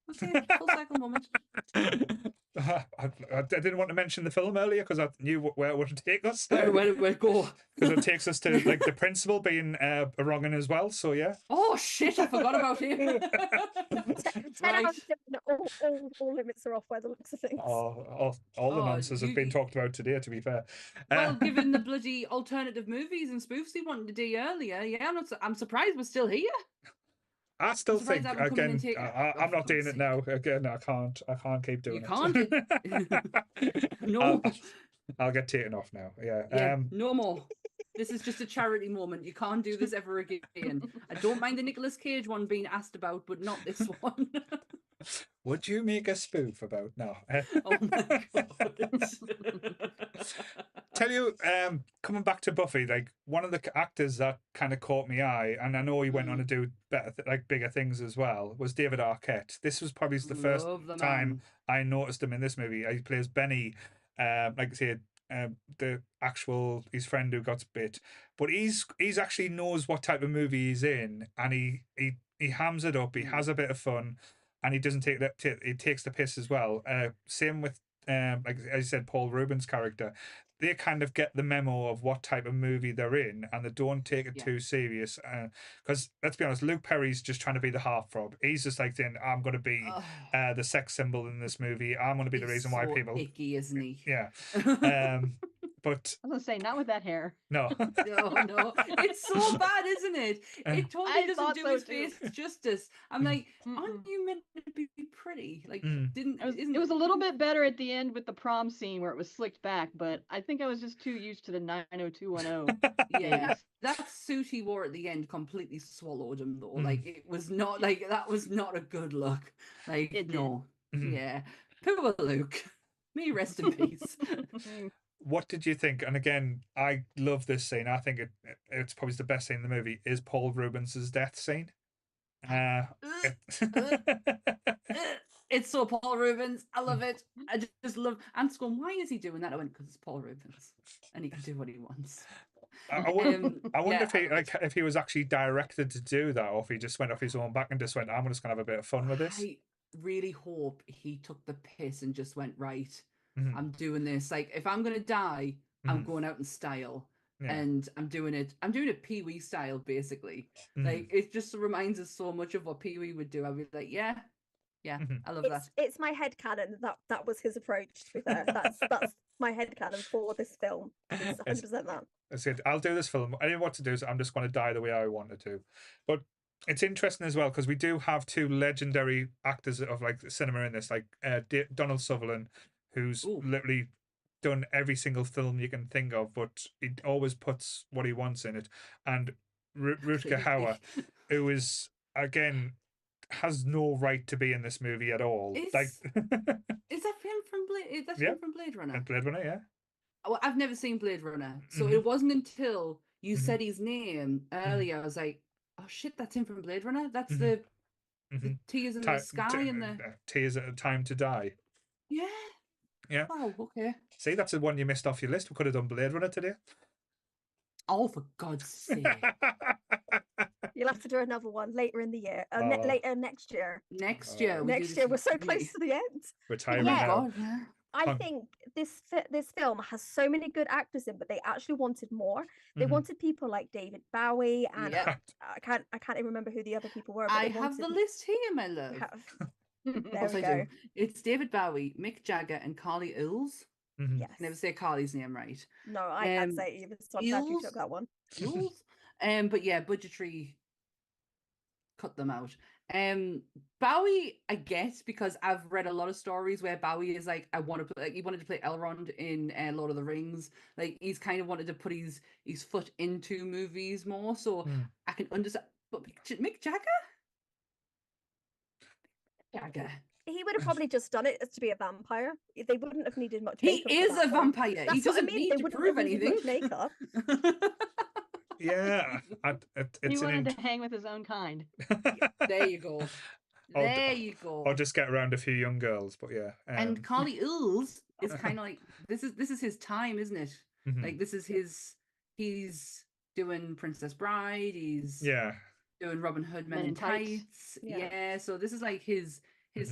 Okay, full cycle moment. I didn't want to mention the film earlier because I knew where it would take us. Where it go? Because it takes us to like the principal being a wrong as well. So yeah. Oh shit! I forgot about him. 10 out of 10, all limits are off by the looks of things. All the nonsense has been talked about today. To be fair. Well, given the bloody alternative movies and spoofs he wanted to do earlier, yeah, I'm surprised we're still here. I still think again. I'm not doing it now. Again, I can't keep doing it. You can't. No. I'll get taken off now. Yeah. No more. This is just a charity moment. You can't do this ever again. I don't mind the Nicolas Cage one being asked about, but not this one. Would you make a spoof about no? Oh my god! Tell you, coming back to Buffy, like one of the actors that kind of caught my eye, and I know he went on to do bigger things as well, was David Arquette. This was probably the first time I noticed him in this movie. He plays Benny, like I said, the actual his friend who got bit, but he's actually knows what type of movie he's in, and he hams it up. He has a bit of fun. and he doesn't take that. He takes the piss as well. Same with like as you said, Paul Rubens' character. They kind of get the memo of what type of movie they're in, and they don't take it too serious. Because let's be honest, Luke Perry's just trying to be the heartthrob. He's just like saying, "I'm going to be the sex symbol in this movie. I'm going to be the reason why people." Icky, isn't he? Yeah. But I was gonna say, not with that hair. no, no, it's so bad, isn't it? It totally doesn't do his face justice. I'm like, aren't you meant to be pretty? Like, it was a little bit better at the end with the prom scene where it was slicked back, but I think I was just too used to the 90210. Yeah, that suit he wore at the end completely swallowed him though. Like, it was not like that was not a good look. Like, yeah, poor Luke. May he rest in peace. What did you think? And again, I love this scene. I think it's probably the best scene in the movie. Is Paul Rubens's death scene? It's so Paul Rubens. I love it. I just love. I'm just going, why is he doing that? I went, because it's Paul Rubens, and he can do what he wants. I wonder if he was actually directed to do that, or if he just went off his own back and just went, "I'm just gonna have a bit of fun with this." I really hope he took the piss and just went, right, I'm doing this. Like, if I'm gonna die, I'm going out in style. Yeah. And I'm doing it Pee-wee style, basically. Like, it just reminds us so much of what Pee-wee would do. I'd be like, yeah, I love that. It's my headcanon that was his approach, to be fair. That's my headcanon for this film. It's 100% that. I said, I'll do this film. I didn't know what to do, so I'm just going to die the way I wanted to. But it's interesting as well, because we do have two legendary actors of like cinema in this, like Donald Sutherland, who's literally done every single film you can think of, but he always puts what he wants in it. And Rutger Hauer, who is, again, has no right to be in this movie at all. Is that him from Blade? That's him from Blade Runner. Blade Runner, yeah. Well, I've never seen Blade Runner, so it wasn't until you said his name earlier, I was like, oh shit, that's him from Blade Runner. That's the tears in the sky and the tears at a time to die. Yeah. Yeah. Oh, okay. See, that's the one you missed off your list. We could have done Blade Runner today. Oh, for God's sake. You'll have to do another one later in the year. Later next year. Next year. Next year. We're so close to the end. Retirement now. I think this film has so many good actors in, but they actually wanted more. They wanted people like David Bowie and I can't even remember who the other people were. But I have the list here, my love. There we go. It's David Bowie, Mick Jagger, and Carly Ills. Yes. I never say Carly's name right. No, I can't say it either. So I'm glad you took that one. Ills? But yeah, budgetary cut them out. Bowie, I guess, because I've read a lot of stories where Bowie is like, I want to play, like, he wanted to play Elrond in Lord of the Rings. Like, he's kind of wanted to put his foot into movies more. So I can understand. But Mick Jagger? He would have probably just done it to be a vampire. They wouldn't have needed much makeup. He is a vampire. He doesn't need to prove anything. Makeup. Yeah, he wanted to hang with his own kind. There you go. There you go. Or just get around a few young girls, but yeah. And Carly Ills is kind of like this is his time, isn't it? Like, this is he's doing Princess Bride. He's doing Robin Hood Men in Tights. Yeah, so this is like his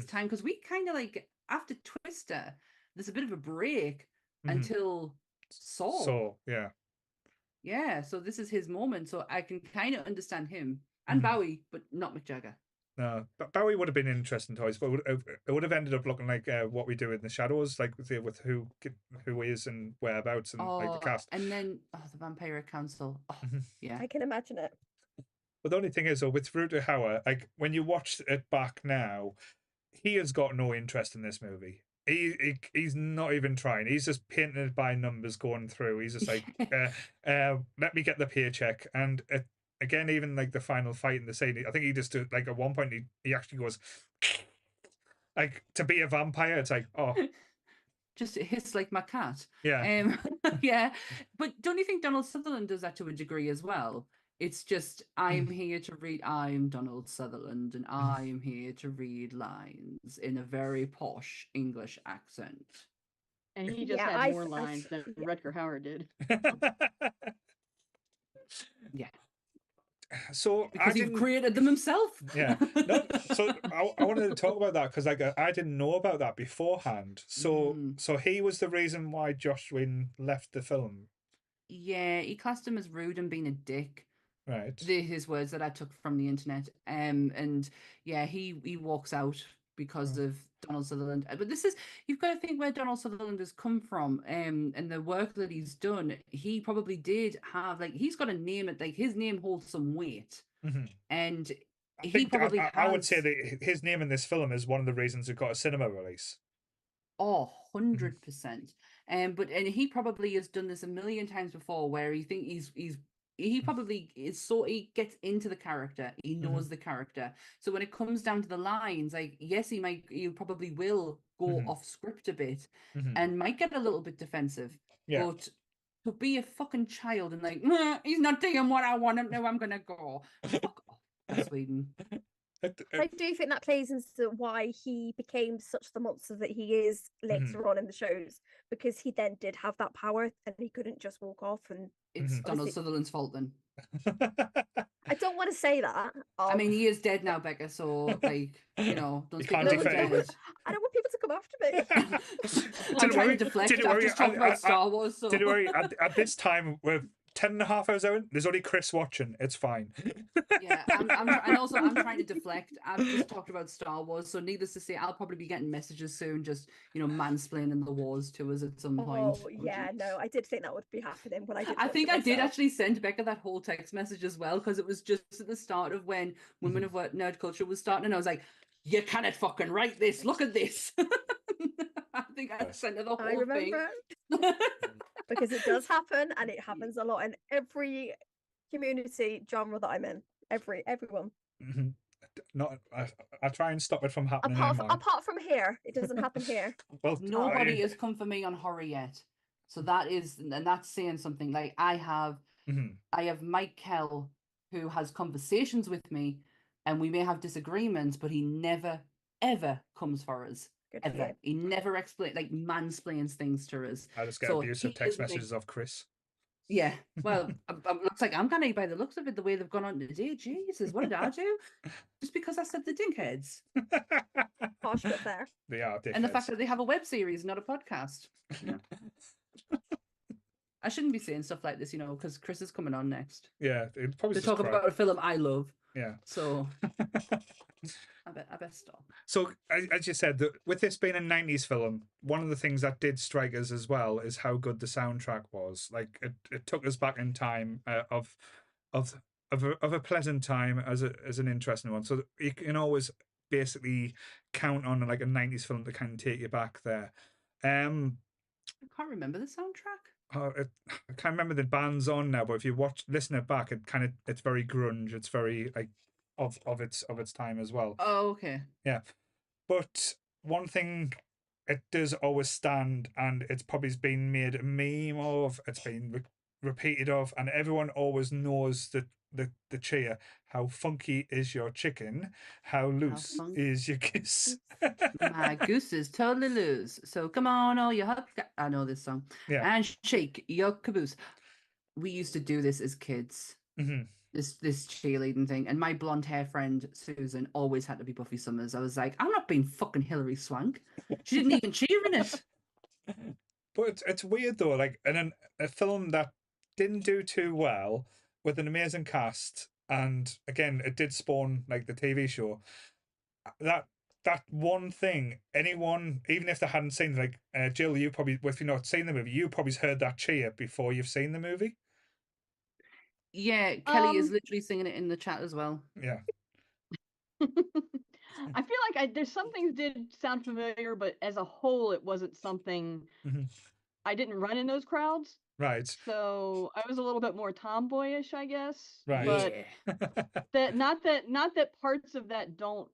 time, because we kind of like, after Twister, there's a bit of a break until Saw. Yeah, so this is his moment, so I can kind of understand him and Bowie, but not Mick Jagger. No, but Bowie would have been interesting choice, but it would have ended up looking like What We Do in the Shadows, like with who is and whereabouts and like the cast. And then the Vampire Council. Oh, yeah, I can imagine it. But the only thing is, though, with Rutger Hauer, like when you watch it back now, he has got no interest in this movie. He's not even trying. He's just painting it by numbers going through. He's just like, let me get the paycheck. And again, even like the final fight in the scene, I think he just did, like, at one point he actually goes, like, to be a vampire. It's like, oh, just hiss like my cat. Yeah. Yeah. But don't you think Donald Sutherland does that to a degree as well? It's just, I'm here to read, I'm Donald Sutherland, and I'm here to read lines in a very posh English accent. And he just had more lines than Rutger Hauer did. Yeah. So because he created them himself. Yeah. No. So I wanted to talk about that because like I didn't know about that beforehand. So so he was the reason why Joss Whedon left the film. Yeah, he classed him as rude and being a dick. Right. His words that I took from the internet. And yeah, he walks out because of Donald Sutherland. But this is, you've got to think where Donald Sutherland has come from, and the work that he's done. He probably did have, like, he's got a name, like his name holds some weight. And he probably I would say that his name in this film is one of the reasons it got a cinema release. Oh, 100%. But he probably has done this a million times before, where he probably is, so he gets into the character, he knows the character. So when it comes down to the lines, like, yes, you probably will go off script a bit and might get a little bit defensive. Yeah. But to be a fucking child and like, "Nah, he's not doing what I want him to, I'm gonna go." Fuck off, Sweden. I do think that plays into why he became such the monster that he is later on in the shows, because he then did have that power and he couldn't just walk off. And it's Donald Sutherland's fault then. I don't want to say that. I mean, he is dead now, Becca, so like, you know, don't speak about I don't want people to come after me. I'm trying to deflect. I've just talked about Star Wars. So. Didn't worry. At this time, we're 10.5 hours out. There's only Chris watching. It's fine. Yeah, and also I'm trying to deflect. I've just talked about Star Wars, so needless to say, I'll probably be getting messages soon, just, you know, mansplaining the wars to us at some point. Oh yeah, no, I did think that would be happening when I did. I think I did actually send Becca that whole text message as well, because it was just at the start of when Women of Nerd Culture was starting, and I was like, "You cannot fucking write this. Look at this." I think I sent her the whole thing. I remember. Because it does happen, and it happens a lot in every community genre that I'm in. Everyone. Not, I try and stop it from happening. Apart from here, it doesn't happen here. Well, nobody has come for me on horror yet, so that's saying something. Like I have Mike Kell, who has conversations with me, and we may have disagreements, but he never ever comes for us. Ever. He never mansplains things to us. I just get abusive text messages off Chris. Yeah, well, looks like I'm gonna, by the looks of it, the way they've gone on today. Jesus, what did I do? Just because I said the dinkheads. Harsh but fair. They are dickheads. And the fact that they have a web series, not a podcast. Yeah. I shouldn't be saying stuff like this, you know, because Chris is coming on next. Yeah, it'd probably to talk about a film I love. Yeah. So I bet stop. So as you said, with this being a 90s film, one of the things that did strike us as well is how good the soundtrack was. Like it took us back in time of a pleasant time as an interesting one. So you can always basically count on like a 90s film to kind of take you back there. I can't remember the soundtrack. I can't remember the bands on now, but if you listen it back, it's very grunge. It's very like of its time as well. Oh, okay. Yeah, but one thing it does always stand, and it's probably been made a meme of. It's been repeated of, and everyone always knows the cheer. How funky is your chicken? How loose is your goose? My goose is totally loose. So come on, all you I know this song. Yeah. And shake your caboose. We used to do this as kids. This cheerleading thing, and my blonde hair friend Susan always had to be Buffy Summers. I was like, I'm not being fucking Hilary Swank. She didn't even cheer in it. But it's weird though, like in a film that didn't do too well with an amazing cast, and again, it did spawn like the TV show. That one thing, anyone, even if they hadn't seen, like Jill, you probably, if you've not seen the movie, you probably heard that cheer before you've seen the movie. Yeah, Kelly is literally singing it in the chat as well. Yeah. I feel like there's some things did sound familiar, but as a whole, it wasn't something. I didn't run in those crowds. Right. So I was a little bit more tomboyish, I guess. Right. But not that parts of that don't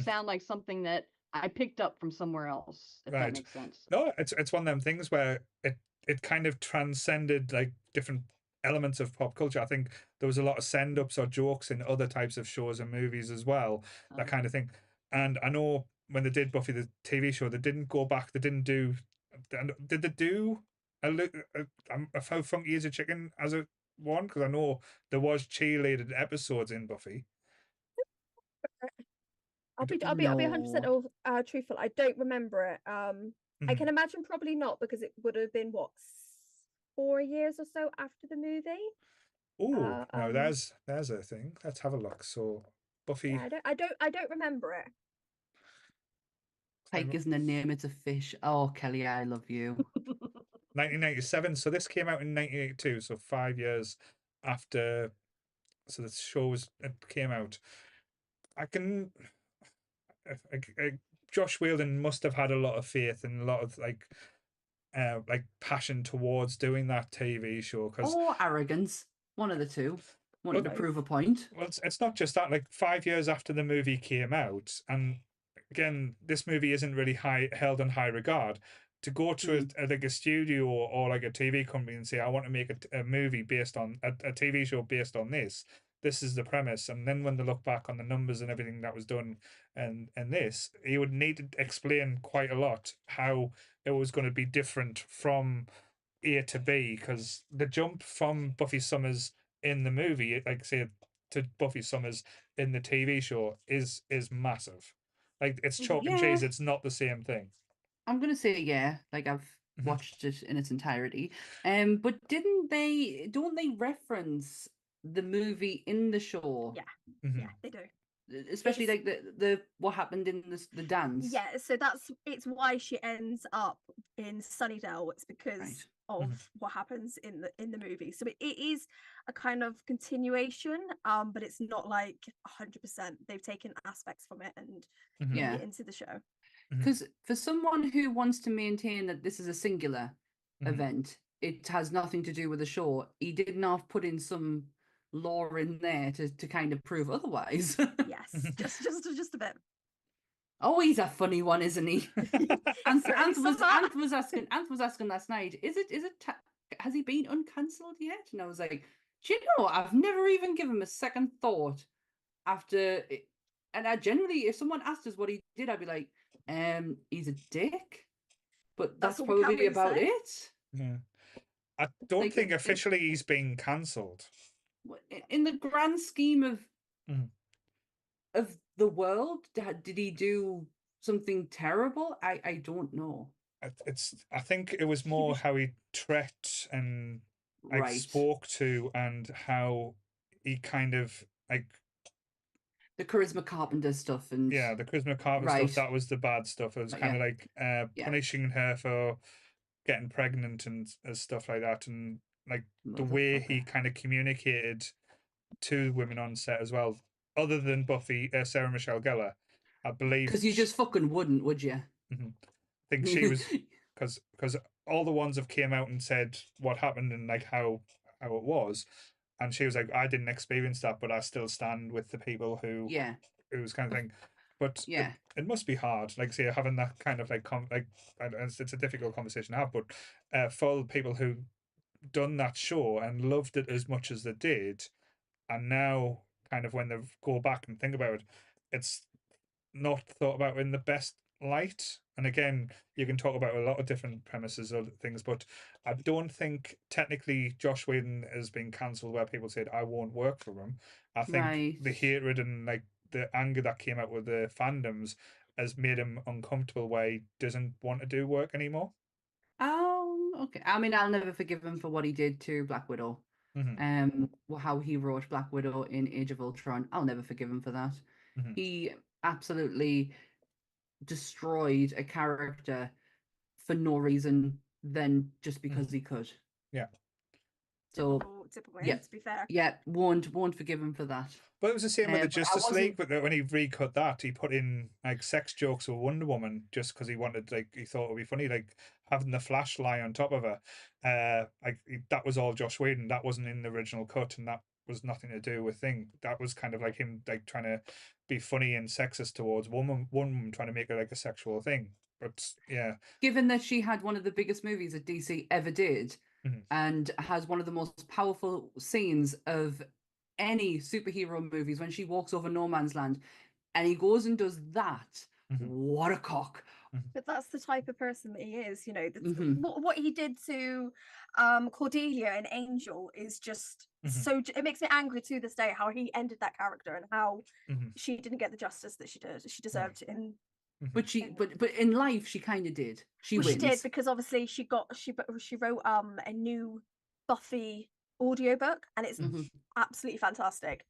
sound like something that I picked up from somewhere else, if that makes sense. No, it's one of them things where it kind of transcended like different elements of pop culture. I think there was a lot of send-ups or jokes in other types of shows and movies as well, that kind of thing. And I know when they did Buffy the TV show, they didn't go back. They didn't do. Did they do a look? How funky is a chicken as a one? Because I know there was cheerleaded episodes in Buffy. I'll be 100% truthful. I don't remember it. I can imagine probably not, because it would have been what, 4 years or so after the movie. Oh, no, there's a thing. Let's have a look. So Buffy. Yeah, I don't remember it. Pike isn't a name, it's a fish. Oh, Kelly, I love you. 1997. So this came out in 1982. So 5 years after. So the show came out. Josh Whedon must have had a lot of faith and a lot of like passion towards doing that TV show. Or arrogance. One of the two. Wanted to prove a point. Well, it's not just that. Like 5 years after the movie came out, and again, this movie isn't really held in high regard. To go to like a studio or like a TV company and say, I want to make a movie based on a TV show based on this. This is the premise. And then when they look back on the numbers and everything that was done and this, he would need to explain quite a lot how it was going to be different from A to B, because the jump from Buffy Summers in the movie, like say, to Buffy Summers in the TV show is massive. Like it's chalk and cheese. It's not the same thing. I'm gonna say yeah. Like I've watched it in its entirety. But don't they reference the movie in the show? Yeah, yeah, they do. Especially like the what happened in the dance. Yeah, so it's why she ends up in Sunnydale. It's because of what happens in the movie. So it is a kind of continuation, but it's not like 100%. They've taken aspects from it and made it into the show. Because for someone who wants to maintain that this is a singular event, it has nothing to do with the show. He did not put in some lore in there to kind of prove otherwise. Yes, just a bit. Oh, he's a funny one, isn't he? Ant was asking last night, has he been uncancelled yet? And I was like, do you know, I've never even given him a second thought after it. And I generally, if someone asked us what he did, I'd be like, he's a dick. But that's probably about it. Yeah. I don't think officially he's been cancelled. In the grand scheme of the world, did he do something terrible? I don't know. I think it was more how he treated and spoke to, and how he kind of like the Charisma Carpenter stuff. And yeah, the Charisma Carpenter stuff, that was the bad stuff. It was kind of like punishing her for getting pregnant and stuff like that, and like the way he kind of communicated to women on set as well, other than Buffy, Sarah Michelle Gellar, I believe. Because you just fucking wouldn't, would you? I think she was, because all the ones have came out and said what happened and like how it was, and she was like, I didn't experience that, but I still stand with the people who was kind of thing. But it must be hard, like say having that kind of like it's a difficult conversation to have, but for the people who done that show and loved it as much as they did, and now kind of when they go back and think about it, it's not thought about in the best light. And again, you can talk about a lot of different premises or things, but I don't think technically Josh Whedon has been cancelled where people said I won't work for him. I think the hatred and like the anger that came out with the fandoms has made him uncomfortable where he doesn't want to do work anymore. Oh, okay. I mean, I'll never forgive him for what he did to Black Widow. How he wrote Black Widow in Age of Ultron. I'll never forgive him for that. He absolutely destroyed a character for no reason than just because he could. Yeah. So typical way, to be fair. Yeah, won't forgive him for that. But it was the same with the Justice League, but when he recut that, he put in like sex jokes with Wonder Woman just because he wanted, like, he thought it would be funny, like having the Flash lie on top of her. That was all Josh Whedon. That wasn't in the original cut, and that was nothing to do with thing. That was kind of like him like trying to be funny and sexist towards one woman trying to make it like a sexual thing. But yeah, given that she had one of the biggest movies that DC ever did, and has one of the most powerful scenes of any superhero movies when she walks over no man's land, and he goes and does that. What a cock. But that's the type of person that he is, you know. Mhm. What he did to Cordelia and Angel is just Mhm. it makes me angry to this day how he ended that character and how Mhm. she didn't get the justice that she deserved in. But but in life she kind of did. She Well, wins. she did, because obviously she wrote a new Buffy audiobook, and it's absolutely fantastic.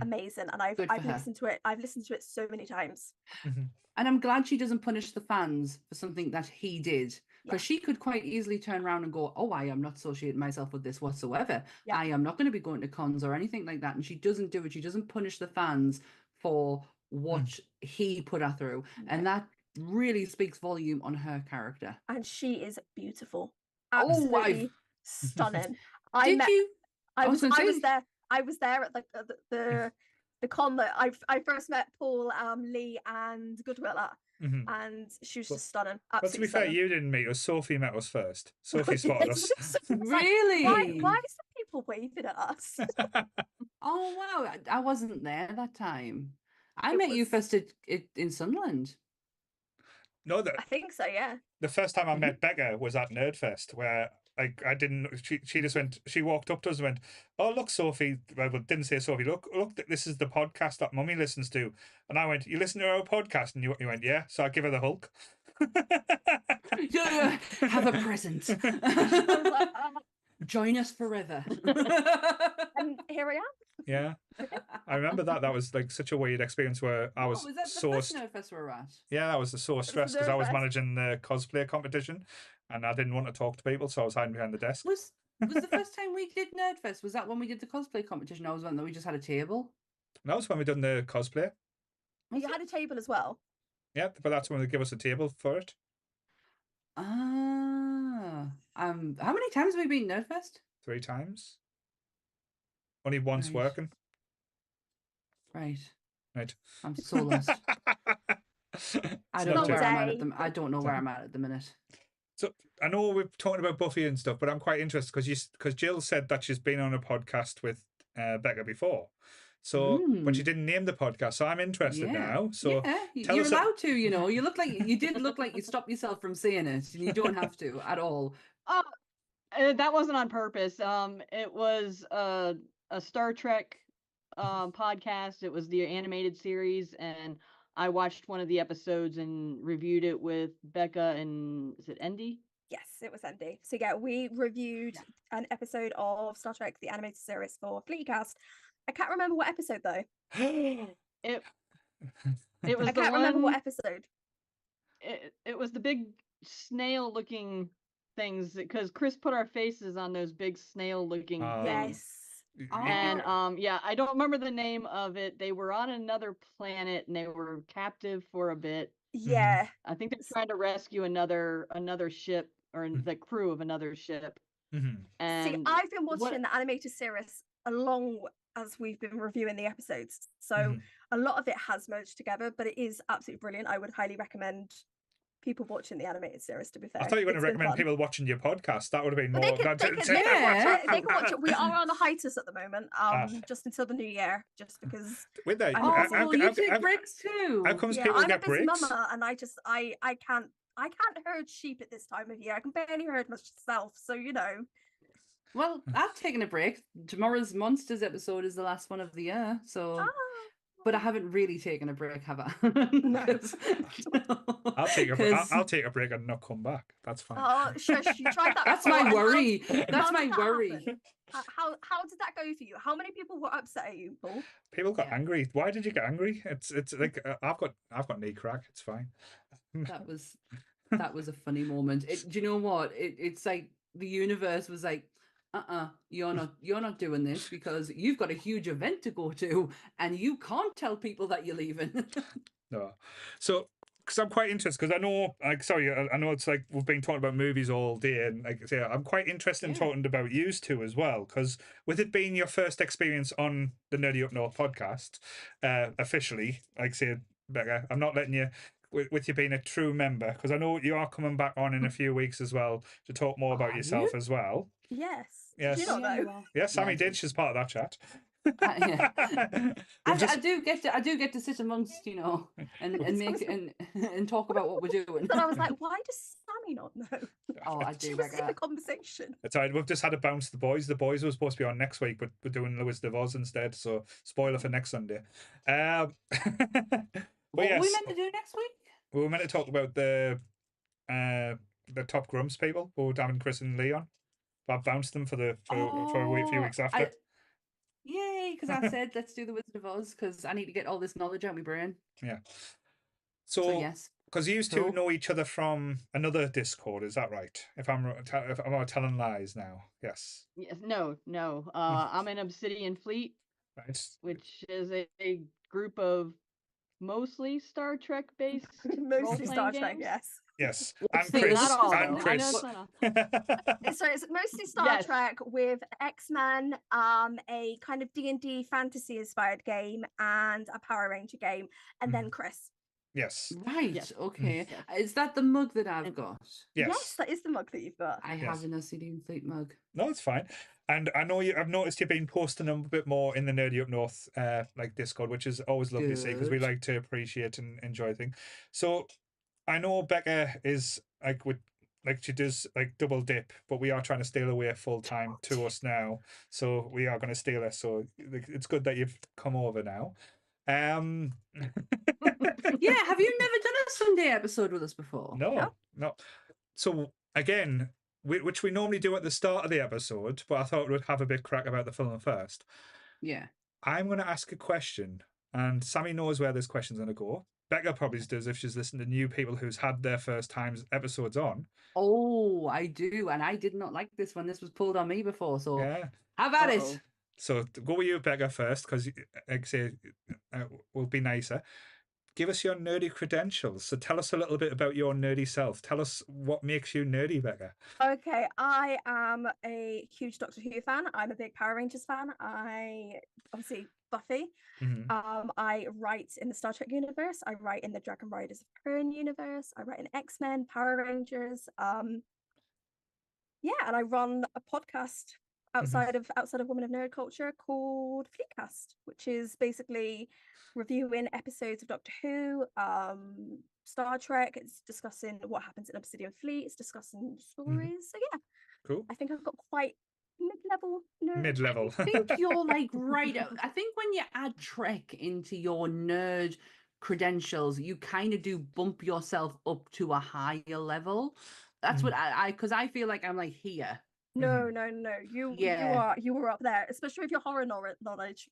Amazing, and I've listened to it. I've listened to it so many times. And I'm glad she doesn't punish the fans for something that he did, because she could quite easily turn around and go, "Oh, I am not associating myself with this whatsoever. I am not going to be going to cons or anything like that." And she doesn't do it. She doesn't punish the fans for what he put her through, and that really speaks volume on her character. And she is beautiful, Oh, absolutely stunning. I was there. I was there at the con that I first met Paul, Lee, and Goodwill at, and she was just stunning. But to be fair, you didn't meet us. Sophie met us first. Sophie spotted us. Really? Why is the people waving at us? Oh wow! I wasn't there that time. I met you first in Sunderland. No, I think so. Yeah. The first time I met Becca was at Nerdfest, where I didn't. She just went. She walked up to us and went, "Oh, look, Sophie." Well, didn't say Sophie. Look, this is the podcast that Mummy listens to. And I went, "You listen to our podcast?" And you went, "Yeah." So I give her the Hulk. Have a present. Join us forever. And here I am. Yeah, I remember that. That was like such a weird experience where I was, was that so the first Nerdfest we were at? Yeah, I was so stressed because I was managing the cosplay competition, and I didn't want to talk to people, so I was hiding behind the desk. Was the first time we did Nerdfest? Was that when we did the cosplay competition? Or was that when we just had a table? That was when we done the cosplay. You had a table as well. Yeah, but that's when they give us a table for it. How many times have we been Nerdfest? 3 times. Only once working. Right. I'm so lost. I don't know where I'm at I don't know where I'm at the minute. So I know we're talking about Buffy and stuff, but I'm quite interested because Jill said that she's been on a podcast with Becca before. So, but she didn't name the podcast, so I'm interested now. So you're allowed to, you know. You did look like you stopped yourself from saying it, and you don't have to at all. Oh, that wasn't on purpose. It was a Star Trek podcast. It was the animated series, and I watched one of the episodes and reviewed it with Becca and is it Andy? Yes, it was Andy. So yeah, we reviewed an episode of Star Trek the animated series for Fleetcast. I can't remember what episode though. It was. I can't remember what episode. It was the big snail-looking things, because Chris put our faces on those big snail-looking things. Yes. And I don't remember the name of it. They were on another planet and they were captive for a bit. Yeah. I think they're trying to rescue another ship, or the crew of another ship. And see, I've been watching the animated series along as we've been reviewing the episodes. So a lot of it has merged together, but it is absolutely brilliant. I would highly recommend people watching the animated series, to be fair. I thought you were going to recommend people watching your podcast. That would have been more. They can watch it. We are on a hiatus at the moment, just until the new year, just because. With that, you take breaks too. How comes people get breaks? I'm a busy mama, and I can't herd sheep at this time of year. I can barely herd myself, so you know. Well, I've taken a break. Tomorrow's Monsters episode is the last one of the year, so. But I haven't really taken a break, have I? No. I'll take a break and not come back. That's fine. Oh, shush! You tried that. That's my worry. That's my worry. How did that go for you? How many people were upset at you, Paul? People got angry. Why did you get angry? It's like I've got knee crack. It's fine. That was a funny moment. Do you know what? It's like the universe was like, you're not doing this because you've got a huge event to go to and you can't tell people that you're leaving. No. So, because I'm quite interested, because I know, I know it's like we've been talking about movies all day, and like I say, I'm quite interested in talking about yous two as well, because with it being your first experience on the Nerdy Up North podcast, officially, like I say, Becca, I'm not letting you, with you being a true member, because I know you are coming back on in a few weeks as well to talk more about yourself as well. Yes. Yes. Did you not know? Yes, Sammy did. She's part of that chat. I do get to sit amongst, you know, and make and talk about what we're doing. And I was like, why does Sammy not know? Oh, I do. She was in the conversation. It's all right. We've just had to bounce the boys. The boys were supposed to be on next week, but we're doing The Wizard of Oz instead. So spoiler for next Sunday. But what yes, were we meant to do next week? we were meant to talk about the top Grumps people, who were having Chris and Leon. But I bounced them for a few weeks after. Yay, because I said let's do The Wizard of Oz because I need to get all this knowledge out of my brain. Yeah. So yes. Because you two know each other from another Discord, is that right? If I'm telling lies now, yes. Yes, no. I'm in Obsidian Fleet, right? Which is a group of mostly Star Trek based, mostly Star Trek, games. Yes, and Chris. Not all, and Chris. I know it's So it's mostly Star Trek with X-Men, a kind of D&D fantasy inspired game, and a Power Ranger game, and then Chris. Yes. Right. Yes. Okay. Is that the mug that I've got? Yes, that is the mug that you've got. I have an Obsidian Fleet mug. No, it's fine. And I know I've noticed you've been posting them a bit more in the Nerdy Up North like Discord, which is always lovely to see because we like to appreciate and enjoy things. So I know Becca is she does like double dip, but we are trying to steal away full time to us now. So we are going to steal her. So it's good that you've come over now. Yeah, have you never done a Sunday episode with us before? No. So again, which we normally do at the start of the episode, but I thought we'd have a bit crack about the film first. Yeah. I'm going to ask a question, and Sammy knows where this question's going to go. Becca probably does if she's listened to new people who's had their first times episodes on. Oh, I do, and I did not like this one. This was pulled on me before, so have at it. So go with you, Becca, first, because like I say, we'll be nicer. Give us your nerdy credentials. So tell us a little bit about your nerdy self. Tell us what makes you nerdy, Becca. Okay, I am a huge Doctor Who fan. I'm a big Power Rangers fan. Obviously Buffy. I write in the Star Trek universe. I write in the Dragon Riders of Pern universe. I write in X-Men, Power Rangers. And I run a podcast outside of Women of Nerd Culture called Fleetcast, which is basically reviewing episodes of Doctor Who, Star Trek. It's discussing what happens in Obsidian Fleet. It's discussing stories. So yeah, cool. I think I've got quite mid-level nerd. Mid-level. I think you're like right. I think when you add Trek into your nerd credentials, you kind of do bump yourself up to a higher level. That's what because I feel like I'm like here. No. You were up there, especially with your horror knowledge.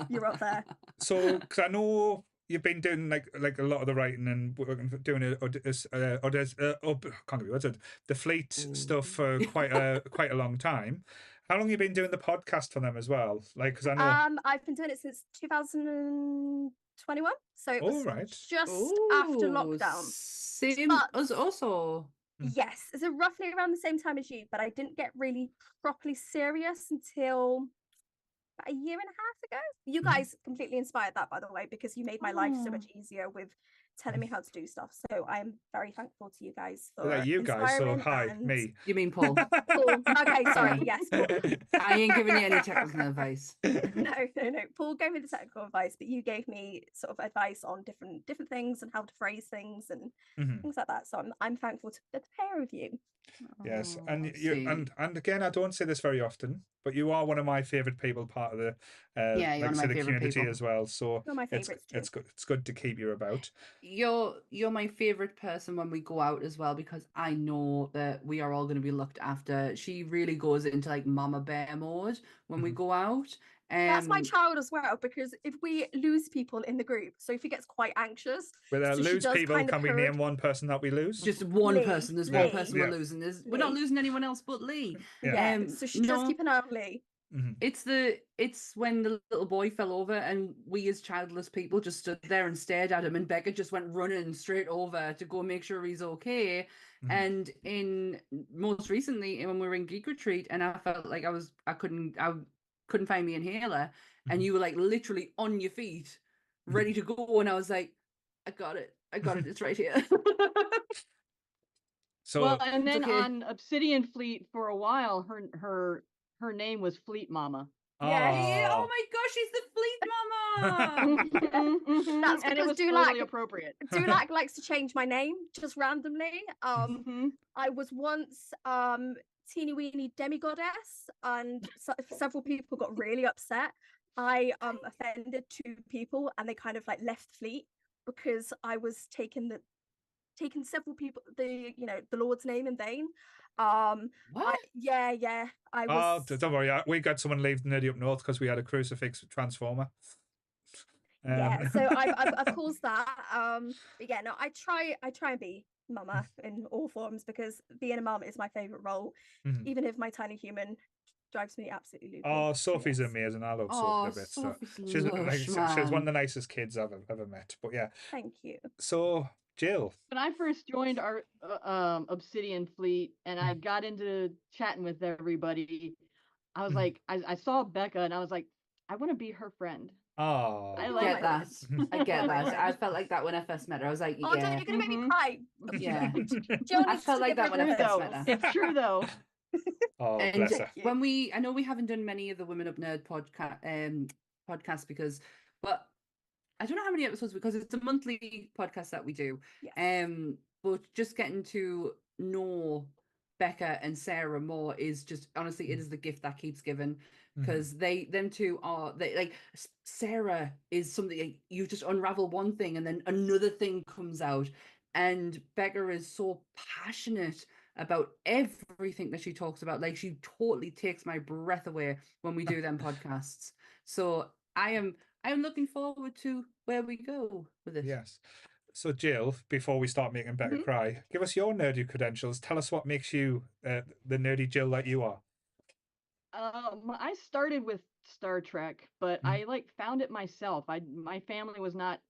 You're up there. So, because I know you've been doing like a lot of the writing and doing the Fleet stuff for quite a long time. How long have you been doing the podcast for them as well? Like, because I know I've been doing it since 2021, so it was just after lockdown. Same as also. Yes, so roughly around the same time as you, but I didn't get really properly serious until about a year and a half ago. You guys completely inspired that, by the way, because you made my life so much easier with telling me how to do stuff. So I'm very thankful to you guys for you guys. So hi, me. You mean Paul? Paul. Okay, sorry. Yes, Paul. I ain't giving you any technical advice. No. Paul gave me the technical advice, but you gave me sort of advice on different things and how to phrase things and things like that. So I'm thankful to the pair of you. Yes, and and again, I don't say this very often, but you are one of my favorite people, part of the the community as well. So you're my favorites too. It's good to keep you about. You're my favorite person when we go out as well, because I know that we are all going to be looked after. She really goes into like mama bear mode when we go out. That's my child as well, because if we lose people in the group, Sophie gets quite anxious. With lose people, can we name one person that we lose? Just one person. There's one person we're losing. We're not losing anyone else but Lee. So she does keep an eye on Lee. It's when the little boy fell over and we as childless people just stood there and stared at him, and Becca just went running straight over to go make sure he's okay. And most recently when we were in Geek Retreat, and I felt like I couldn't find my inhaler, and you were like literally on your feet ready to go, and I was like, I got it, it's right here. So and then on Obsidian Fleet for a while, her name was Fleet Mama. Yes. Oh my gosh, she's the fleet mama. That's And it because was totally appropriate. Dulac likes to change my name just randomly. I was once teeny weeny demigoddess, and several people got really upset. I offended 2 people, and they kind of like left fleet because I was taking several people the Lord's name in vain. What? I was. Don't worry, we got someone leave Nerdy Up North because we had a crucifix transformer. So I've caused that. But yeah, no, I try and be mama in all forms, because being a mum is my favorite role, even if my tiny human drives me absolutely loopy. Oh, Sophie's amazing. I love Sophie a bit. She's one of the nicest kids I've ever met. But yeah, thank you. So Jill, when I first joined our Obsidian fleet and I got into chatting with everybody, I was like, I saw Becca and I was like, I want to be her friend. Oh, I get that. I get that. I felt like that when I first met her. I was like, oh, yeah. you're gonna make me cry. Yeah. I felt like that when I first met her. It's true though. Oh, and bless her. When I know we haven't done many of the Women Up Nerd podcasts because, but I don't know how many episodes, because it's a monthly podcast that we do. Yes. But just getting to know Becca and Sarah more is just, honestly, it is the gift that keeps giving, because them two are, like, Sarah is something, like, you just unravel one thing and then another thing comes out, and Becca is so passionate about everything that she talks about. Like, she totally takes my breath away when we do them podcasts. So I am looking forward to where we go with it. Yes. So Jill, before we start making Becca cry, give us your nerdy credentials. Tell us what makes you the nerdy Jill that you are. I started with Star Trek, but I found it myself. My family was not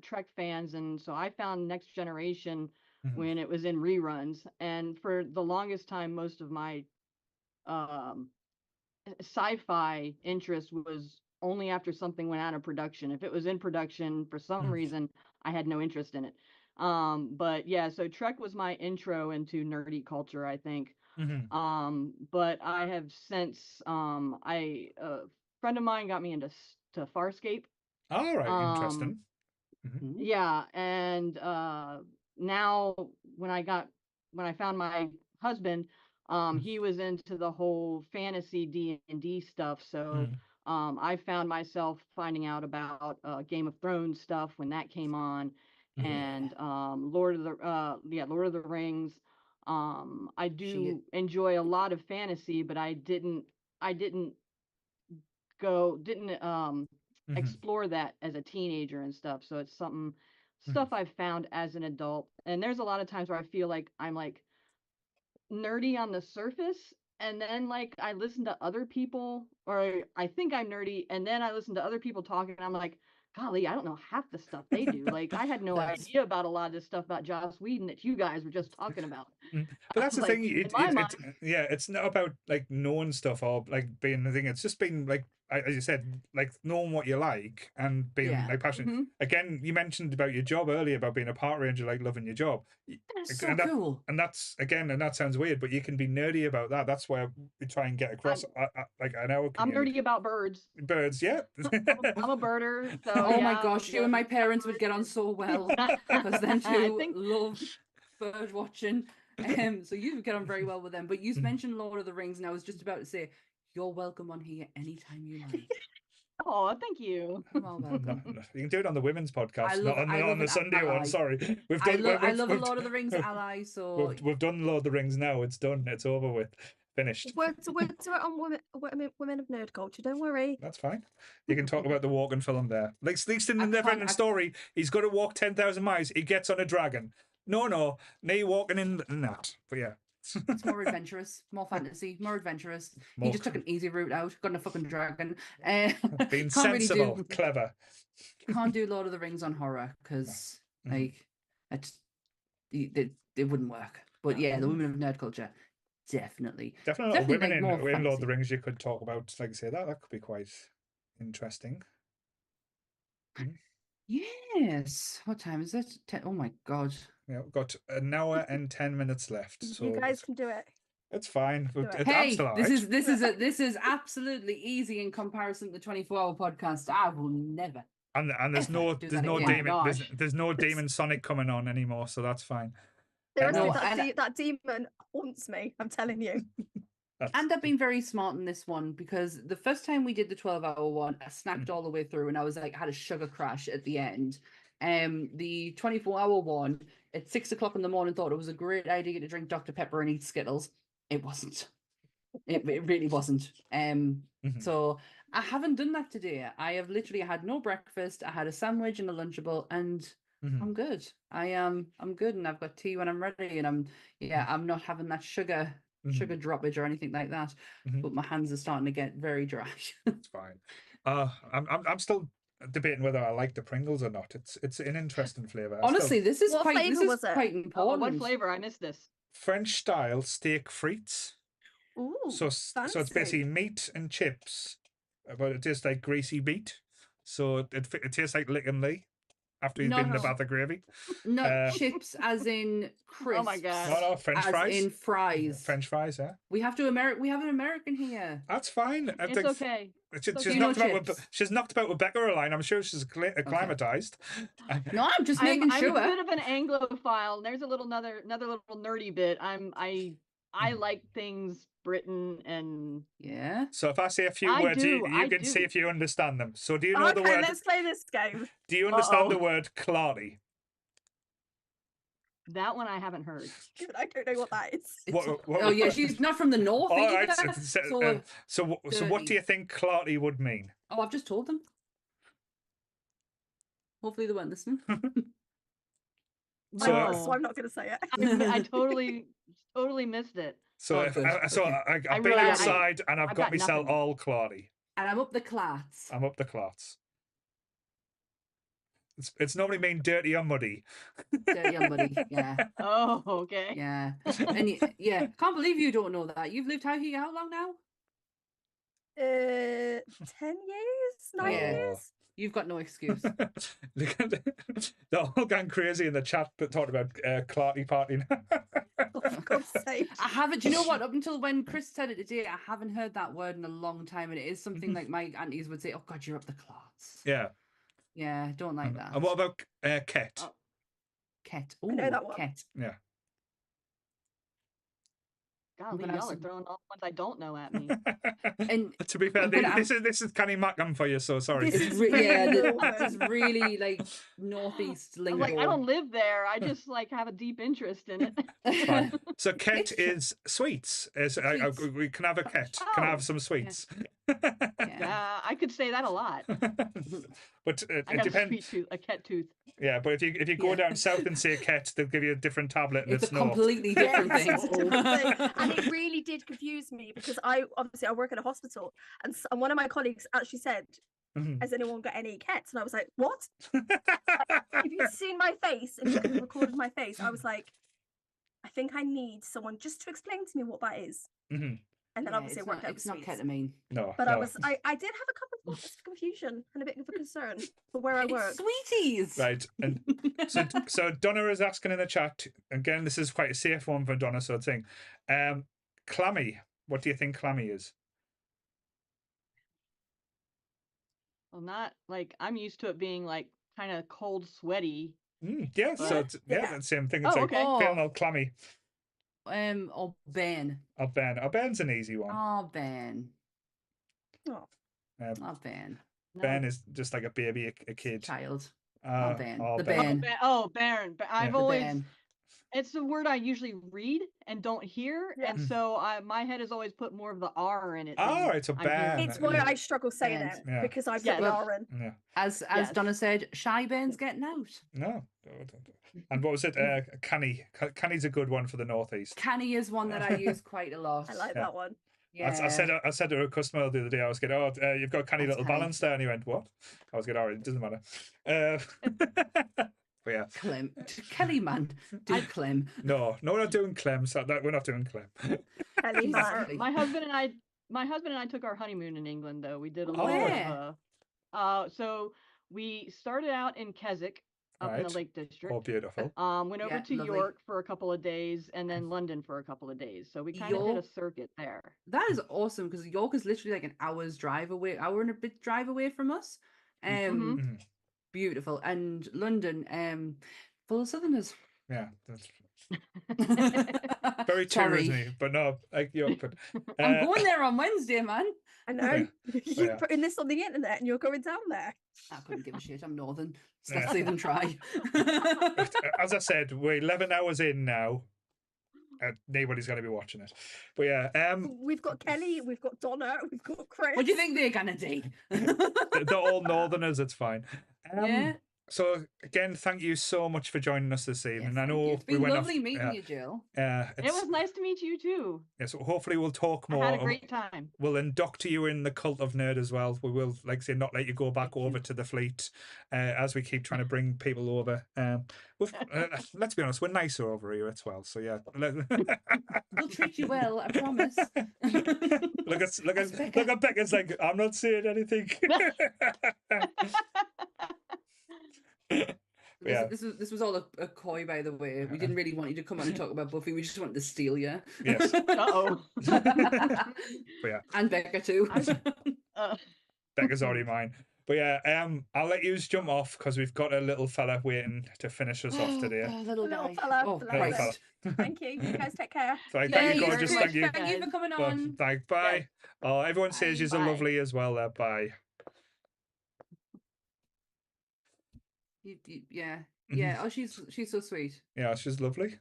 Trek fans, and so I found Next Generation when it was in reruns. And for the longest time, most of my sci-fi interest was only after something went out of production. If it was in production, for some reason, I had no interest in it. But yeah, so Trek was my intro into nerdy culture, I think. But I have since a friend of mine got me into Farscape. All right, interesting. Yeah, and now when I found my husband, he was into the whole fantasy D&D stuff, so I found myself finding out about Game of Thrones stuff when that came on, and Lord of the Rings. I do enjoy a lot of fantasy, but I didn't explore that as a teenager and stuff. So it's stuff I've found as an adult. And there's a lot of times where I feel like I'm like nerdy on the surface, and then like I listen to other people, or I think I'm nerdy, and then I listen to other people talking and I'm like, golly, I don't know half the stuff they do. Like, I had no idea about a lot of this stuff about Joss Whedon that you guys were just talking about. But that's the like, thing. It's not about like knowing stuff or like being the thing. It's just being like, as you said, like knowing what you like and being like passionate. Again, you mentioned about your job earlier, about being a park ranger, like loving your job. That's so cool. And that's, again, and that sounds weird, but you can be nerdy about that. That's why we try and get across. Like I know I'm nerdy about birds. Birds, yeah. I'm a birder. So oh my gosh, you and my parents would get on so well, because them two love bird watching. So you would get on very well with them. But you mentioned Lord of the Rings, and I was just about to say, you're welcome on here anytime you like. Oh, thank you. Well, welcome. No, you can do it on the women's podcast, not on the Sunday one. Sorry, I love a Lord of the Rings ally. So we've done Lord of the Rings now. It's done. It's over with. Finished. We're on women of nerd culture. Don't worry. That's fine. You can talk about the walking film there. Like, at least in the Neverending Story, he's got to walk 10,000 miles. He gets on a dragon. No, me walking in that. But yeah. It's more adventurous, more fantasy, more adventurous. He just took an easy route out, got in a fucking dragon. Being sensible, really clever. Can't do Lord of the Rings on horror because like it wouldn't work. But yeah, the women of nerd culture, definitely women like in more Lord of the Rings you could talk about. Like I say, that could be quite interesting. Yes. What time is it? 10. Oh my god. Yeah, we've got an hour and 10 minutes left. So you guys can do it. It's fine. I'm Hey, still all this right. is absolutely easy in comparison to the 24-hour podcast. I will never. And there's no do there's that no again. demon Oh my there's, gosh. there's no demon Sonic coming on anymore, so that's fine. Seriously, No, that demon haunts me. I'm telling you. And I've been very smart in this one because the first time we did the 12-hour one, I snapped all the way through and I was like, had a sugar crash at the end. The 24-hour one at 6 o'clock in the morning, thought it was a great idea to drink Dr. Pepper and eat Skittles. It wasn't. It really wasn't. So I haven't done that today. I have literally had no breakfast. I had a sandwich and a Lunchable, and I'm good. I'm good, and I've got tea when I'm ready, and I'm not having that sugar droppage or anything like that. But my hands are starting to get very dry. It's fine. I'm still debating whether I like the Pringles or not. It's an interesting flavor. Honestly, this is What quite flavour was it? quite Oh, important. what flavor? I missed this. French style steak frites. Ooh, So it's basically meat and chips, but it tastes like greasy meat. So it tastes like Lick and Lee after you've been in the bath of gravy. Not chips as in crisps. Oh my god. No, French as fries. in fries. French fries, yeah. We have an American here. That's fine. I It's think okay. She's knocked about with Becca or line. I'm sure she's acclimatized. No, I'm just making sure. I'm a bit of an Anglophile. And there's another little nerdy bit. I like things Britain and yeah. So if I say a few words, you can see if you understand them. So do you know the word? Let's play this game. Do you understand the word clarty? That one I haven't heard. I don't know what that is. Oh yeah, she's not from the north. All either. right. So what do you think clarty would mean? Oh, I've just told them. Hopefully they weren't listening. So I'm not going to say it. I totally missed it. So I've been outside and I've got myself all clarty. And I'm up the clats. I'm up the clats. It's normally mean dirty or muddy. Dirty or muddy, yeah. Oh, okay. Yeah. And can't believe you don't know that. You've lived here how long now? 10 years? 9 years? You've got no excuse. They're all going crazy in the chat but talking about clarty party. For God's sake. I haven't. Do you know what? Up until when Chris said it today, I haven't heard that word in a long time, and it is something like my aunties would say, "Oh God, you're up the clats." Yeah. Yeah, I don't like that. And what about ket? Oh. Ket. Oh, I know that one. Ket. Yeah. Golly, y'all are throwing all the ones I don't know at me. And to be fair, this is Kenny Mackham for you, so sorry. This is this is really like northeast lingo. I don't live there. I just have a deep interest in it. Fine. So ket is sweets. We can have a ket. Can I have some sweets? Yeah, I could say that a lot. But I it got depends. a ket tooth. Yeah, but if you go down south and say ket, they'll give you a different tablet. And it's a completely different thing. And it really did confuse me because I work in a hospital, and one of my colleagues actually said, "Has anyone got any kets?" And I was like, "What?" If you'd seen my face and you could have recorded my face, I was like, "I think I need someone just to explain to me what that is." And then obviously it worked out. It's not ketamine. No. But I did have a couple of moments of confusion and a bit of a concern for where I work. Sweeties. Right. And so Donna is asking in the chat, again, this is quite a safe one for Donna, so it's saying, clammy. What do you think clammy is? Well, not I'm used to it being kind of cold, sweaty. Yeah, so it's, the same thing. It's feeling all clammy. Or Ben. Ben's an easy one. Oh, Ben. Oh, Ben. Ben is just like a baby, a kid. Child. Ben. Ben. Baron. I've always. It's the word I usually read and don't hear, and so my head has always put more of the R in it. It's a Ben. It's why I struggle saying it because I put the R in. Yeah. As Donna said, Shy Ben's getting out. No. And what was it? Canny. Canny's a good one for the northeast. Canny is one that I use quite a lot. I like that one. Yeah. I said to a customer the other day, I was going, you've got canny little balance there, and he went, what? I was going, it doesn't matter. But yeah. Clem. Kelly man, do Clem. No, we're not doing Clem. So we're not doing Clem. Kelly man. My husband and I took our honeymoon in England, though. We did a little bit of so we started out in Keswick. up in the Lake District. Oh, beautiful. Went over Yeah, to lovely. York for a couple of days and then London for a couple of days. So we kind of did a circuit there. That is awesome because York is literally like an hour's drive away, hour and a bit drive away from us. Beautiful. And London, full of Southerners. Yeah, that's very true, isn't he? But no, like York. But I'm going there on Wednesday, man. I know. You're yeah. putting this on the internet and you're going down there. I couldn't give a shit. I'm northern. So let's see them try. As I said, we're 11 hours in now. Nobody's going to be watching it. But yeah. We've got Kelly, we've got Donna, we've got Chris. What do you think they're going to do? They're all northerners. It's fine. Yeah. So again, thank you so much for joining us this evening. I know it's been lovely meeting you, Jill. It was nice to meet you too. Yeah, so hopefully we'll talk more. I had a great time. We'll indoctor you in the cult of nerd as well. We will, like I say, not let you go back over to the fleet as we keep trying to bring people over. Let's be honest, we're nicer over here as well. So yeah, we'll treat you well. I promise. Look at Becca's like, I'm not saying anything. This was all a coy, by the way. We didn't really want you to come on and talk about Buffy. We just wanted to steal you. Yes. Uh-oh. Yeah. And Becca too. Becca's already mine. But yeah, I'll let you jump off because we've got a little fella waiting to finish us off today. Little fella. Oh, little fella. Thank you. You guys take care. Thank you, gorgeous. Thank you. Thank you for coming on. Bye. Oh, everyone says you're lovely as well there. Bye. Yeah. Oh, she's so sweet. Yeah, she's lovely.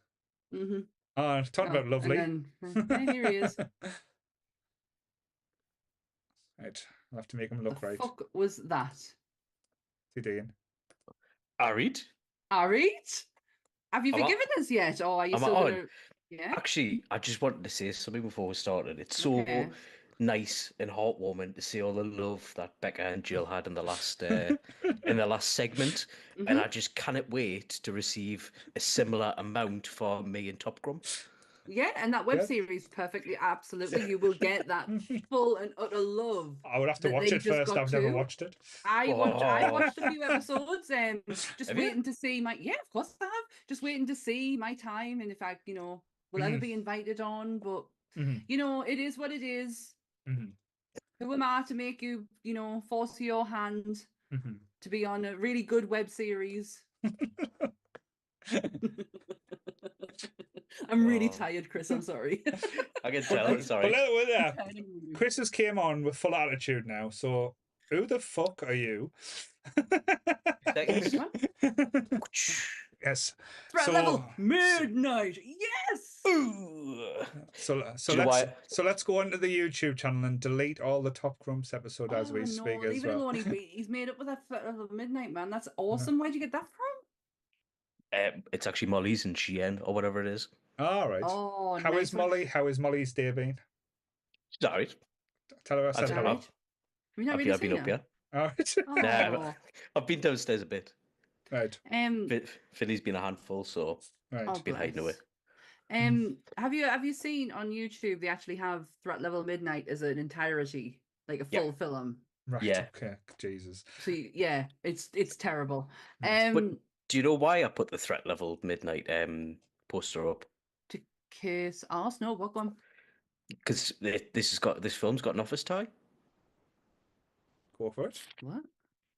Mm-hmm. Talking about lovely. And then, here he is. Right, I'll have to make him look right. What the fuck was that? He doing? Arid? Have you forgiven us yet, or are you still gonna... Yeah. Actually, I just wanted to say something before we started. It's so nice and heartwarming to see all the love that Becca and Jill had in the last segment, and I just cannot wait to receive a similar amount for me and Top Grump. Yeah, and that web series perfectly, absolutely. You will get that full and utter love. I would have to watch it first. I've never watched it. I watched a few episodes, just waiting to see my. Yeah, of course I have. Just waiting to see my time, and if I, will ever be invited on. But it is what it is. Who am I to make you, force your hand to be on a really good web series? I'm really tired, Chris. I'm sorry. I can tell. Sorry. Chris has came on with full attitude now. So who the fuck are you? Yes. Threat level midnight. Yes. So let's go onto the YouTube channel and delete all the Top Grumps episode as we speak as leave well. It alone. He's made up with that Threat level midnight, man. That's awesome. Where'd you get that from? It's actually Molly's and Shein or whatever it is. All right. Oh, How is Molly? How is Molly's day been? Sorry. Tell her I said hello. Have you not really I've been up here. All right. Nah, I've been downstairs a bit. Right. Philly's been a handful, so it's been hiding away. Have you seen on YouTube they actually have Threat Level Midnight as an entirety, like a full film? Right. Yeah. Okay. Jesus. So yeah, it's terrible. But do you know why I put the Threat Level Midnight poster up? To kiss ass? No, what one? Because this film's got an office tie. Go for it. What?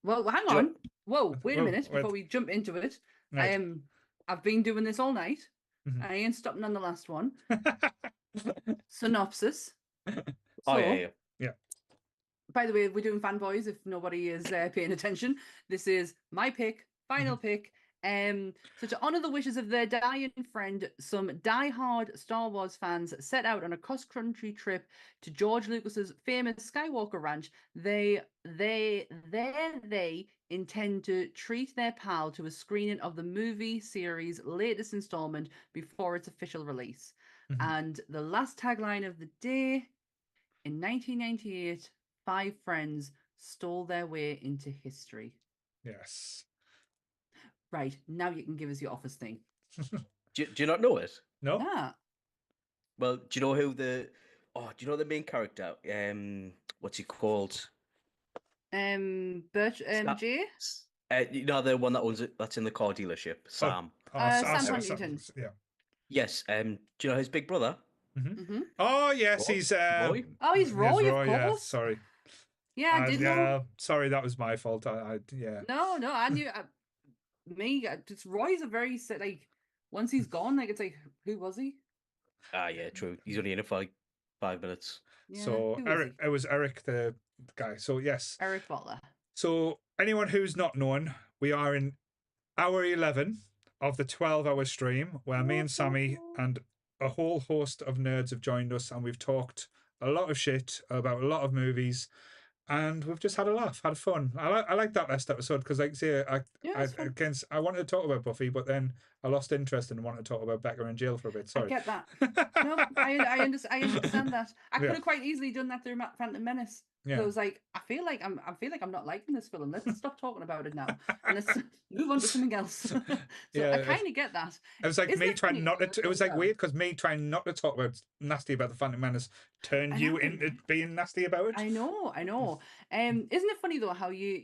Well, hang on. Whoa, wait a minute before we jump into it. Right. I've been doing this all night. I ain't stopping on the last one. Synopsis. Yeah. By the way, we're doing fanboys if nobody is paying attention. This is my pick, final pick. So to honor the wishes of their dying friend, some die-hard Star Wars fans set out on a cross-country trip to George Lucas's famous Skywalker Ranch. They intend to treat their pal to a screening of the movie series' latest installment before its official release. And the last tagline of the day: in 1998, 5 friends stole their way into history. Yes. Right, now you can give us your office thing. Do you not know it? No. Ah. Well, do you know who do you know the main character? What's he called? Jay? You know the one that owns it, that's in the car dealership, Sam. Sam Huntington. Yeah. Yes. Do you know his big brother? Oh yes, he's Roy. Oh, he's Roy, of Yeah, course. sorry. Yeah, I did know. Sorry, that was my fault. Yeah. No, I knew. Just Roy's a very like. Once he's gone, like it's like, who was he? Yeah, true. He's only in it for like 5 minutes. Yeah, So who was Eric, he? it was Eric, the guy. So yes, Eric Butler. So anyone who's not known, we are in hour 11 of the 12-hour stream where me and Sammy and a whole host of nerds have joined us, and we've talked a lot of shit about a lot of movies, and we've just had a laugh, had fun. I like that last episode because, like, say, I wanted to talk about Buffy, but then I lost interest and wanted to talk about Becca in jail for a bit. Sorry. I get that. No, I understand that. I could have quite easily done that through Phantom Menace. Yeah. So I was like, I feel like I'm not liking this film. Let's stop talking about it now and let's move on to something else. So I kind of get that. It was like me trying not to. It was like weird because me trying not to talk about nasty about the Phantom Menace turned you into being nasty about it. I know. Isn't it funny though how you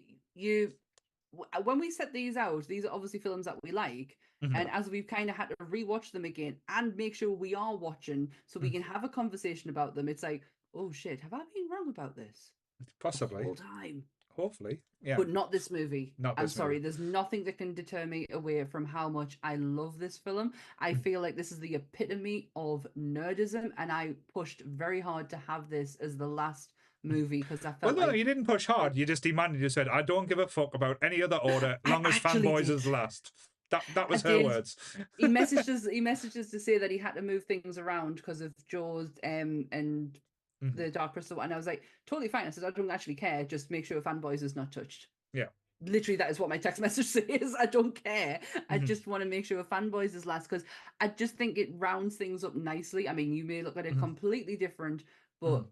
when we set these out, these are obviously films that we like, and as we've kind of had to rewatch them again and make sure we are watching so we can have a conversation about them, it's like, oh shit, have I been wrong about this? Possibly. The whole time. Hopefully, yeah. But not this movie. I'm sorry, there's nothing that can deter me away from how much I love this film. I feel like this is the epitome of nerdism, and I pushed very hard to have this as the last movie because I felt no, you didn't push hard. You just demanded. You said, "I don't give a fuck about any other order, long as Fanboys is last." That was her words. He messaged us to say that he had to move things around because of Jaws and the Dark Crystal, and I was like, totally fine. I said, I don't actually care. Just make sure Fanboys is not touched. Yeah. Literally, that is what my text message says. I don't care. I just want to make sure Fanboys is last because I just think it rounds things up nicely. I mean, you may look at it completely different, but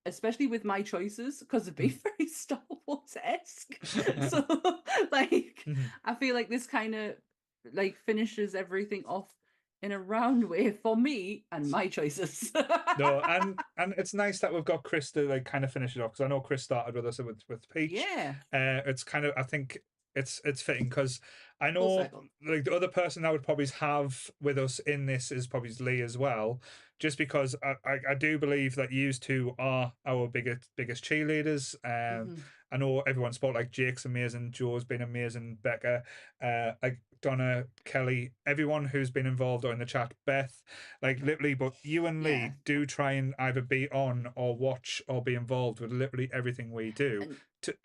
especially with my choices, because it'd be very Star Wars-esque. So, like, I feel like this kind of like finishes everything off in a round way for me and my choices. No, and it's nice that we've got Chris to like kind of finish it off because I know Chris started with us with Peach. Yeah. It's kind of, I think it's fitting because I know like the other person that would probably have with us in this is probably Lee as well, just because I do believe that you two are our biggest cheerleaders. I know everyone's spot like Jake's amazing, Joe's been amazing, Becca, like Donna, Kelly, everyone who's been involved or in the chat, Beth, like literally, but you and Lee do try and either be on or watch or be involved with literally everything we do.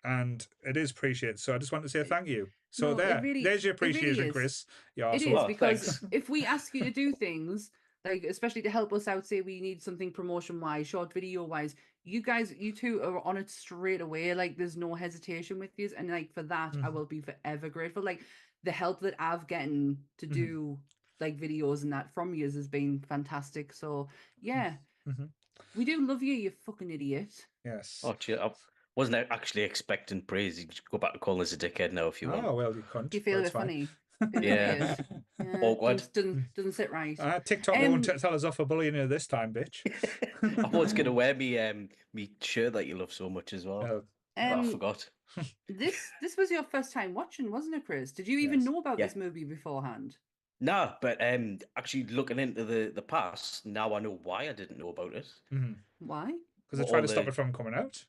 And it is appreciated. So I just want to say thank you. So there's your appreciation, really Chris. It is because if we ask you to do things, like especially to help us out, say we need something promotion wise, short video wise, you two are on it straight away. Like there's no hesitation with you, and like for that, I will be forever grateful. Like the help that I've gotten to do like videos and that from you has been fantastic. So yeah, we do love you, you fucking idiot. Yes. Oh, gee, I wasn't actually expecting praise. You could go back to calling us a dickhead now if you want. Oh well, you can't. Do you feel a bit funny? Yeah. Awkward. Doesn't sit right. TikTok won't tell us off for bullying you this time, bitch. I was gonna wear me shirt that you love so much as well. I forgot. This was your first time watching, wasn't it, Chris? Did you even know about this movie beforehand? No, but actually looking into the past, now I know why I didn't know about it. Why? Because they tried to stop it from coming out.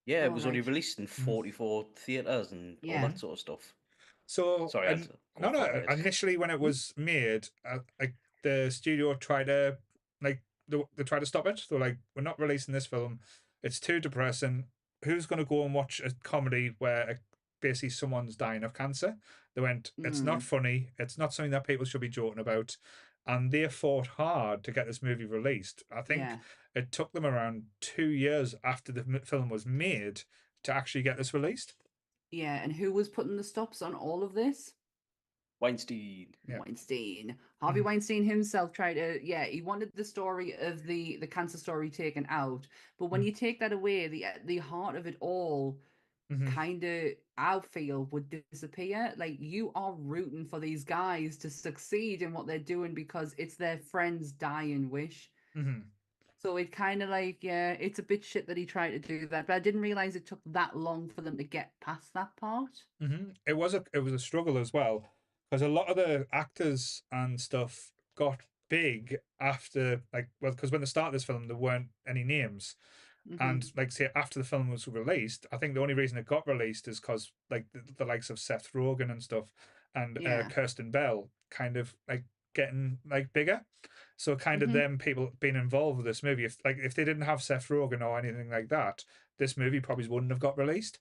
Yeah, it was only released in 44 theaters and all that sort of stuff. So sorry, initially when it was made, the studio tried to they tried to stop it. They were like, "We're not releasing this film. It's too depressing. Who's going to go and watch a comedy where basically someone's dying of cancer?" They went, "It's not funny. It's not something that people should be joking about." And they fought hard to get this movie released. I think it took them around 2 years after the film was made to actually get this released. Yeah, and who was putting the stops on all of this? Weinstein. Yeah. Weinstein. Harvey Weinstein himself tried to, he wanted the story of the cancer story taken out. But when you take that away, the heart of it all kind of, I feel, would disappear. Like, you are rooting for these guys to succeed in what they're doing because it's their friend's dying wish. So it kind of like, yeah, it's a bit shit that he tried to do that, but I didn't realize it took that long for them to get past that part. It was a struggle as well, because a lot of the actors and stuff got big after, like, well, because when they started this film there weren't any names. And like say after the film was released, I think the only reason it got released is because like the likes of Seth Rogen and stuff and Kirsten Bell kind of like getting like bigger. So kind of them people being involved with this movie. If they didn't have Seth Rogen or anything like that, this movie probably wouldn't have got released.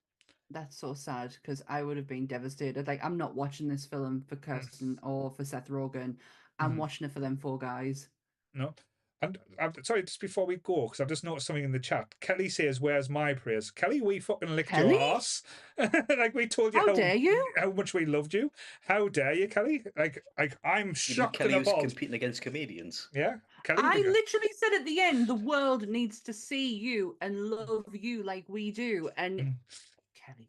That's so sad because I would have been devastated. Like, I'm not watching this film for Kirsten or for Seth Rogen. I'm watching it for them four guys. No. And I'm sorry, just before we go, because I've just noticed something in the chat. Kelly says, "Where's my praise?" Kelly, we fucking licked your ass. Like we told you how dare you? How much we loved you. How dare you, Kelly? Like I'm shocked. Kelly was competing against comedians. Yeah, Kelly. I literally said at the end, the world needs to see you and love you like we do. And Kelly.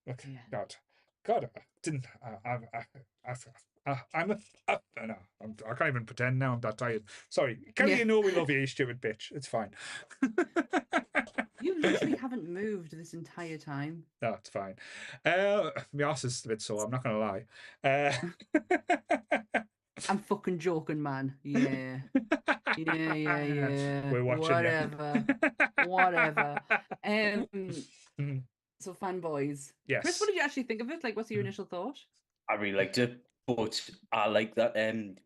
Okay. Yeah. God, I didn't. I'm no, I can't even pretend now. I'm that tired. Sorry, Kelly. You know we love you, you stupid bitch. It's fine. You literally haven't moved this entire time. That's fine. My ass is a bit sore. I'm not gonna lie. I'm fucking joking, man. Yeah. Yeah. We're watching Whatever. So fanboys. Yes. Chris, what did you actually think of it? Like, what's your initial thought? I really liked it, but I like that. It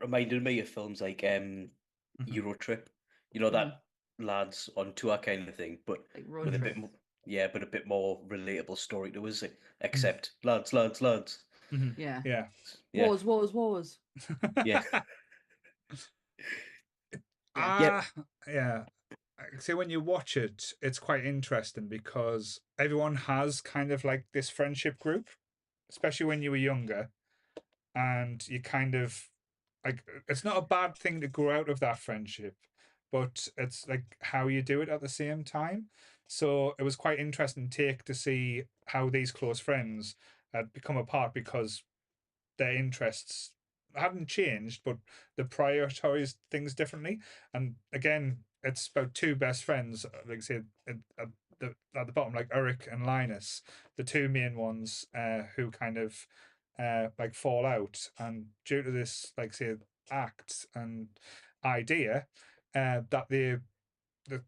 reminded me of films like Euro Trip. You know, that lads on tour kind of thing, but like with a bit more, but a bit more relatable story to us. Except lads. Yeah. Yeah. Wars. Yeah. Yeah. So when you watch it, it's quite interesting because everyone has kind of like this friendship group, especially when you were younger, and you kind of like it's not a bad thing to grow out of that friendship, but it's like how you do it at the same time. So it was quite interesting take to see how these close friends had become apart because their interests hadn't changed, but they prioritized things differently. And again, it's about two best friends, like I said, at the bottom, like Eric and Linus, the two main ones who kind of like fall out. And due to this, like say, act and idea, that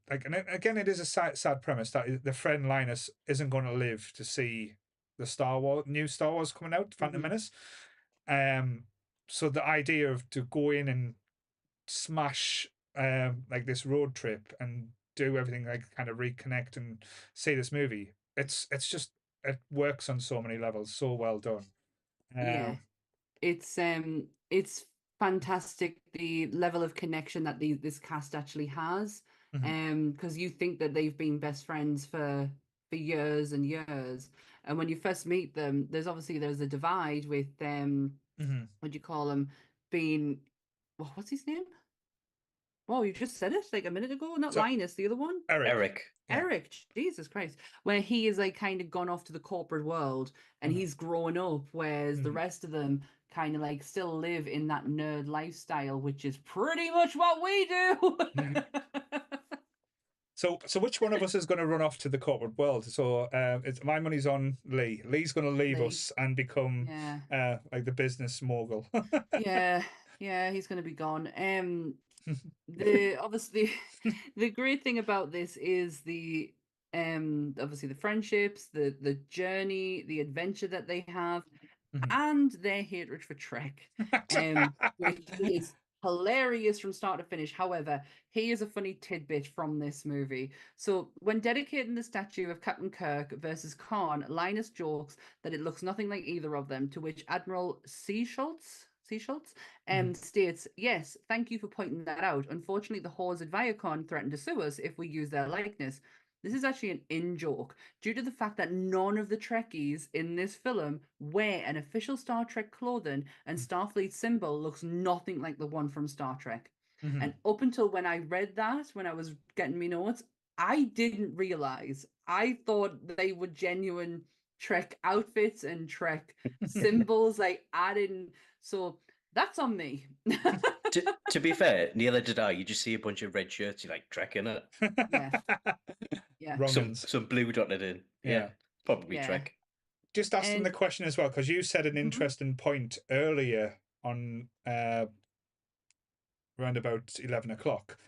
like, and again, it is a sad premise that the friend Linus isn't going to live to see the new Star Wars coming out, Phantom Menace. So the idea of to go in and smash like this road trip and do everything, like kind of reconnect and see this movie, it's just it works on so many levels, so well done. Yeah, it's fantastic the level of connection that this cast actually has. Because you think that they've been best friends for years and years, and when you first meet them, there's a divide with what do you call him being, what's his name? Oh, you just said it like a minute ago. Not Linus, the other one. Eric. Eric, Jesus Christ. Where he is like kind of gone off to the corporate world and he's grown up, whereas the rest of them kind of like still live in that nerd lifestyle, which is pretty much what we do. So which one of us is going to run off to the corporate world? So my money's on Lee. Lee's going to leave us and become like the business mogul. yeah, he's going to be gone. Obviously the great thing about this is the obviously the friendships, the journey, the adventure that they have, and their hatred for Trek, which is hilarious from start to finish. However, here's a funny tidbit from this movie. So when dedicating the statue of Captain Kirk versus Khan, Linus jokes that it looks nothing like either of them, to which Admiral Seaschultz states, "Yes, thank you for pointing that out. Unfortunately, the Hors at Viacom threatened to sue us if we use their likeness." This is actually an in-joke due to the fact that none of the Trekkies in this film wear an official Star Trek clothing, and Starfleet symbol looks nothing like the one from Star Trek. And up until when I read that, when I was getting me notes, I didn't realize. I thought they were genuine Trek outfits and Trek symbols. Like, I didn't. So that's on me. To be fair, neither did I. You just see a bunch of red shirts, you're like, Trek in it. Yeah. Yeah. Some blue dotted in. Yeah. Probably Trek. Just asking the question as well, because you said an interesting point earlier on around about 11 o'clock.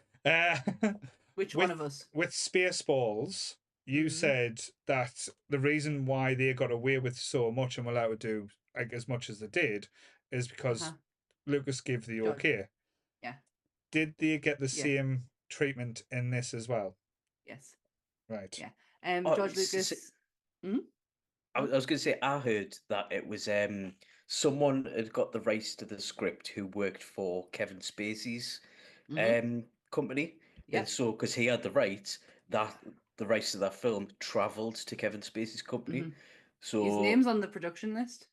Which one of us? With Spaceballs, you said that the reason why they got away with so much and were allowed to do like as much as they did is because Lucas gave the okay. Yeah. Did they get the same treatment in this as well? Yes. Right. Yeah. George Lucas. I was going to say, I heard that it was someone had got the rights to the script who worked for Kevin Spacey's company. Yeah. And so, because he had the rights, the rights to that film travelled to Kevin Spacey's company. So his name's on the production list.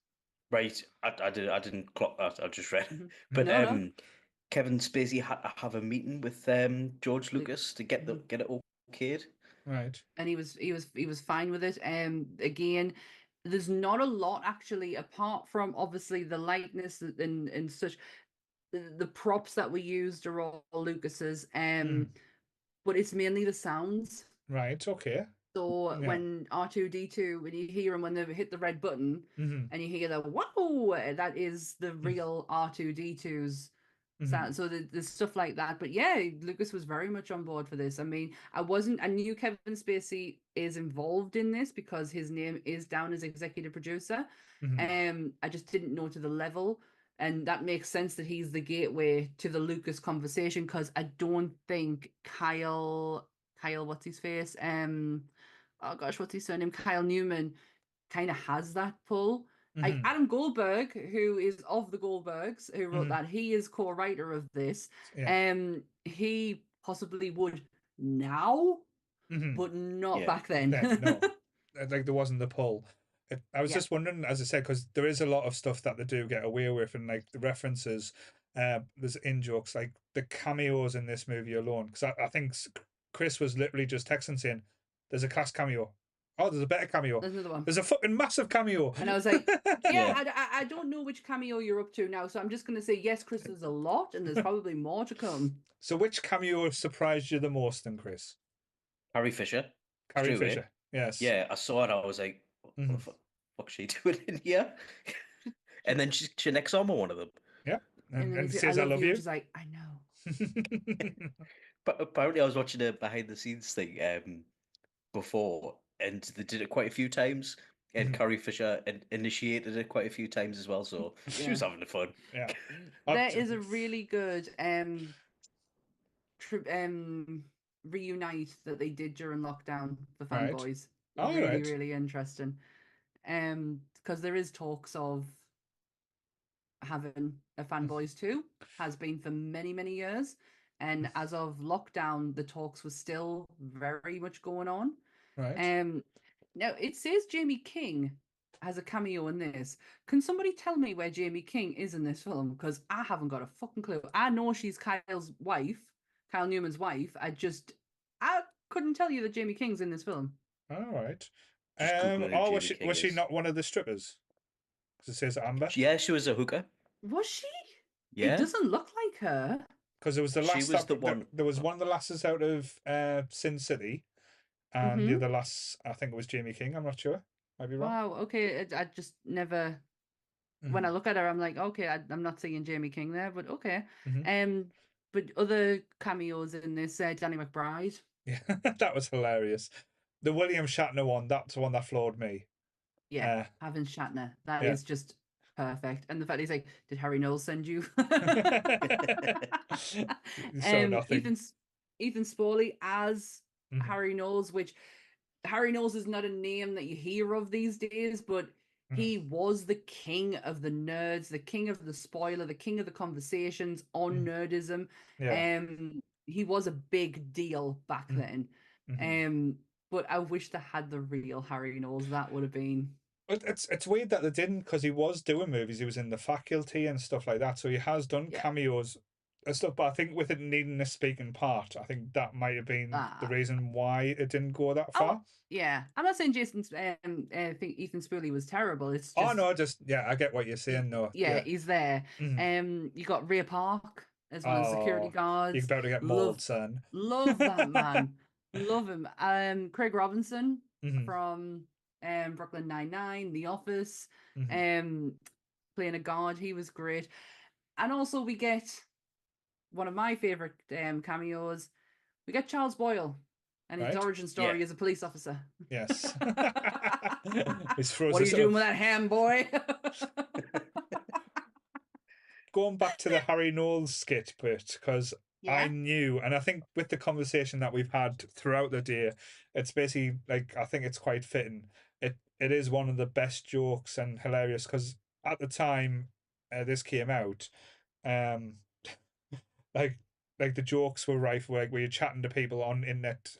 Right. I didn't clock that. I just read. But No. Kevin Spacey had to have a meeting with George Lucas to get it okayed. Right. And he was fine with it. Again, there's not a lot actually, apart from obviously the lightness and such. The props that we used are all Lucas's. But it's mainly the sounds. Right. Okay. So when R2D2, when you hear them when they hit the red button, and you hear the whoa, that is the real R2D2's sound. So there's stuff like that. But yeah, Lucas was very much on board for this. I mean, I knew Kevin Spacey is involved in this because his name is down as executive producer. I just didn't know to the level. And that makes sense that he's the gateway to the Lucas conversation, because I don't think Kyle, what's his face? Oh gosh, what's his surname? Kyle Newman kind of has that pull. Like Adam Goldberg, who is of the Goldbergs, who wrote that, he is co-writer of this. He possibly would now, but not back then. No. Like there wasn't the pull. I was just wondering, as I said, because there is a lot of stuff that they do get away with, and like the references, there's in jokes, like the cameos in this movie alone. Because I think Chris was literally just texting saying, "There's a class cameo. Oh, there's a better cameo. There's another one. There's a fucking massive cameo." And I was like, I don't know which cameo you're up to now, so I'm just going to say yes, Chris. There's a lot, and there's probably more to come. So, which cameo surprised you the most, then, Chris? Carrie Fisher. Carrie Fisher. Yes. Yeah, I saw it. I was like, what the fuck's she doing in here? And then she necks on with one of them. Yeah. And says, I love you. She's like, I know. But apparently I was watching a behind the scenes thing before, and they did it quite a few times. And Carrie Fisher initiated it quite a few times as well, so she was having fun. Yeah. There is a really good reunite that they did during lockdown, the fanboys. Really interesting. Because there is talks of having a fanboys too, has been for many, many years. And as of lockdown, the talks were still very much going on. Right. Now it says Jamie King has a cameo in this. Can somebody tell me where Jamie King is in this film? Because I haven't got a fucking clue. I know she's Kyle's wife, Kyle Newman's wife. I couldn't tell you that Jamie King's in this film. All right. Was she not one of the strippers? Because it says Amber. Yeah, she was a hooker. Was she? Yeah. It doesn't look like her. Because it was the last. There was one of the lasses out of Sin City, and the other lass, I think it was Jamie King. I'm not sure. Might be wrong. Wow. Okay. I just never. When I look at her, I'm like, okay, I'm not seeing Jamie King there, but okay. But other cameos in this, Danny McBride. Yeah, that was hilarious. The William Shatner one, that's the one that floored me. Yeah, having Shatner, that is just perfect. And the fact he's like, did Harry Knowles send you? Ethan Spaulding as Harry Knowles, which Harry Knowles is not a name that you hear of these days, but he was the king of the nerds, the king of the spoiler, the king of the conversations on nerdism. He was a big deal back then. But I wish they had the real Harry Knowles. That would have been. It's weird that they didn't, because he was doing movies. He was in The Faculty and stuff like that. So he has done cameos and stuff. But I think with it needing a speaking part, I think that might have been the reason why it didn't go that far. Yeah, I'm not saying I think Ethan Spaulding was terrible. It's just, I get what you're saying. No, he's there. You got Ray Park. as one of the security guards. You're about to get mauled, son. Love that man. Love him. Craig Robinson from Brooklyn Nine-Nine, The Office, playing a guard. He was great. And also we get one of my favorite cameos. We get Charles Boyle and his origin story as a police officer. Yes. What are you doing with that ham, boy? Going back to the Harry Knowles skit bit, because I knew, and I think with the conversation that we've had throughout the day, it's basically like, I think it's quite fitting. It is one of the best jokes and hilarious, because at the time this came out, like the jokes were rife. Like we were chatting to people on internet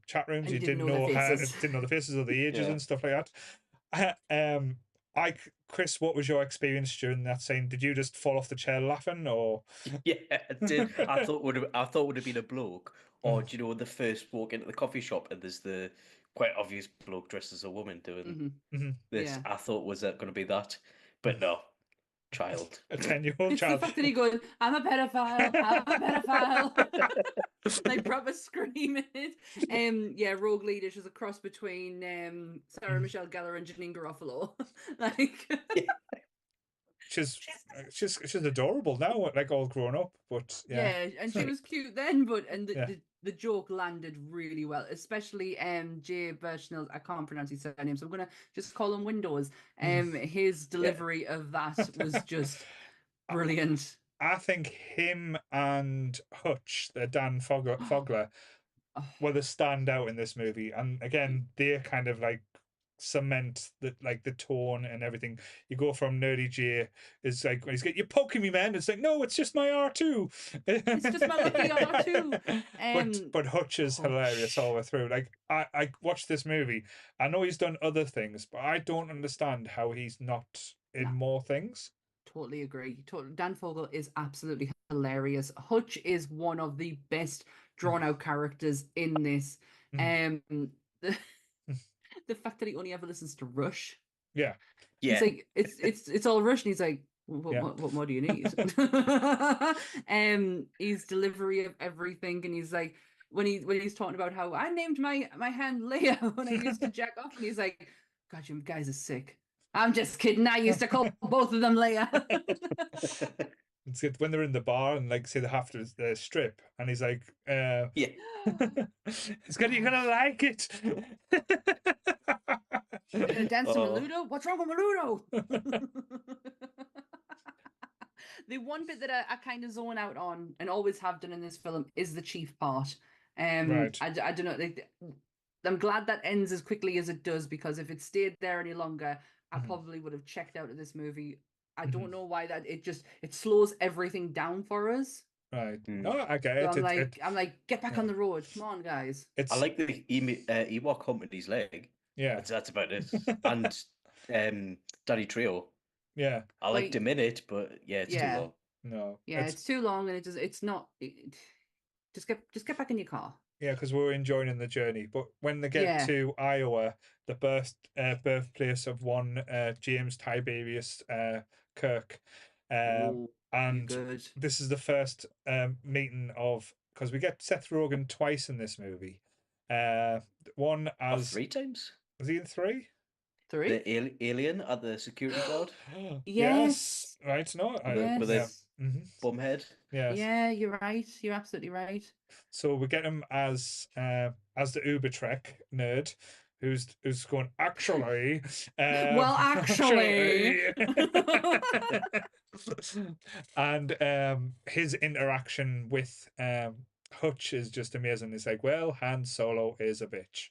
chat rooms, you didn't know the faces or the ages and stuff like that. Chris, what was your experience during that scene? Did you just fall off the chair laughing, or? Yeah, I did. I thought it would have been a bloke, or do you know, when they first walk into the coffee shop and there's the quite obvious bloke dressed as a woman doing this. I thought was that going to be that, but no, child, a 10-year-old child. It's the fact that he goes, "I'm a pedophile. I'm a pedophile." Like proper screaming it. Yeah, Rogue Leader is a cross between Sarah Michelle Gellar and Janine Garofalo. Like, she's adorable now, like all grown up. But yeah, and she was cute then. But the joke landed really well, especially Jay Birchnell. I can't pronounce his surname, so I'm gonna just call him Windows. His delivery of that was just brilliant. I think him and Hutch, the Dan Fogler, were the standout in this movie, and again, they're kind of like cement the tone and everything. You go from Nerdy J is like, when he's like, "You're poking me, man." It's like, "No, it's just my R2. It's just my lucky R2." But Hutch is hilarious all the way through. Like I watched this movie. I know he's done other things, but I don't understand how he's not in more things. Totally agree. Dan Fogel is absolutely hilarious. Hutch is one of the best drawn out characters in this. The fact that he only ever listens to Rush. Yeah. He's like, it's all Rush, and he's like, what more do you need? His delivery of everything, and he's like, when he's talking about how I named my hand Leia when I used to jack off, and he's like, "God, you guys are sick. I'm just kidding. I used to call both of them Leia." It's good when they're in the bar and like say they have to strip, and he's like, "It's good. You're gonna like it." You're gonna dance to Meludo? What's wrong with Meludo? The one bit that I kind of zone out on, and always have done in this film, is the chief part. Right. I don't know. I'm glad that ends as quickly as it does, because if it stayed there any longer, I probably would have checked out of this movie. I don't know why it slows everything down for us. Right. No, I get it. So I'm like, get back on the road. Come on, guys. I like the Ewok humping his leg. Yeah. That's about it. And Danny Trejo. Yeah. I liked him in it, but it's too long. No. Yeah, it's too long, and it's not. Just get back in your car. Yeah, because we're enjoying the journey. But when they get to Iowa, the birthplace of one James Tiberius Kirk, and this is the first meeting of, because we get Seth Rogen twice in this movie. One as 3 times. Was he in 3? 3? The alien at the security guard. Yes. Right. No. With a bum head. Yes. Yeah, you're right. You're absolutely right. So we get him as the Uber Trek nerd, who's going, actually. Well, actually. And his interaction with Hutch is just amazing. It's like, well, Han Solo is a bitch.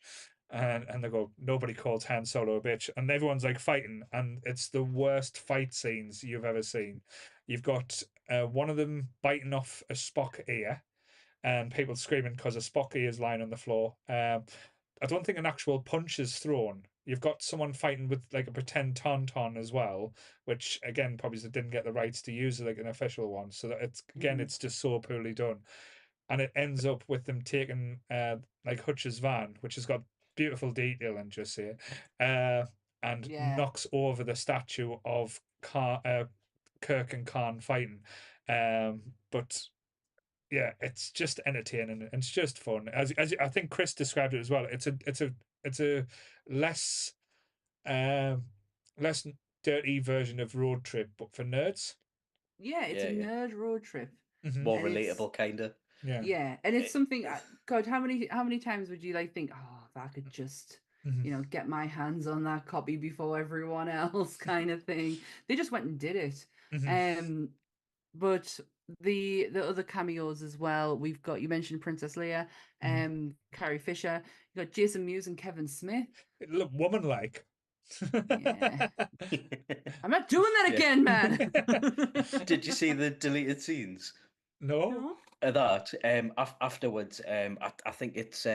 And they go, nobody calls Han Solo a bitch. And everyone's like fighting. And it's the worst fight scenes you've ever seen. You've got one of them biting off a Spock ear, and people screaming because a Spock ear is lying on the floor. I don't think an actual punch is thrown. You've got someone fighting with like a pretend tauntaun as well, which again probably didn't get the rights to use like an official one. So that it's just so poorly done. And it ends up with them taking like Hutch's van, which has got beautiful detail and just say, and knocks over the statue of Kirk and Khan fighting. But yeah, it's just entertaining and it's just fun. As I think Chris described it as well. It's a less um less dirty version of Road Trip, but for nerds. Yeah, it's a nerd road trip. More And relatable, kind of. Yeah, and it's something. God, how many times would you like think, oh, if I could just, get my hands on that copy before everyone else, kind of thing. They just went and did it. But the other cameos as well. We've got, you mentioned Princess Leia, Carrie Fisher. You got Jason Mewes and Kevin Smith. It looked woman-like. Yeah. I'm not doing that again, man. Did you see the deleted scenes? No. That afterwards, I think it's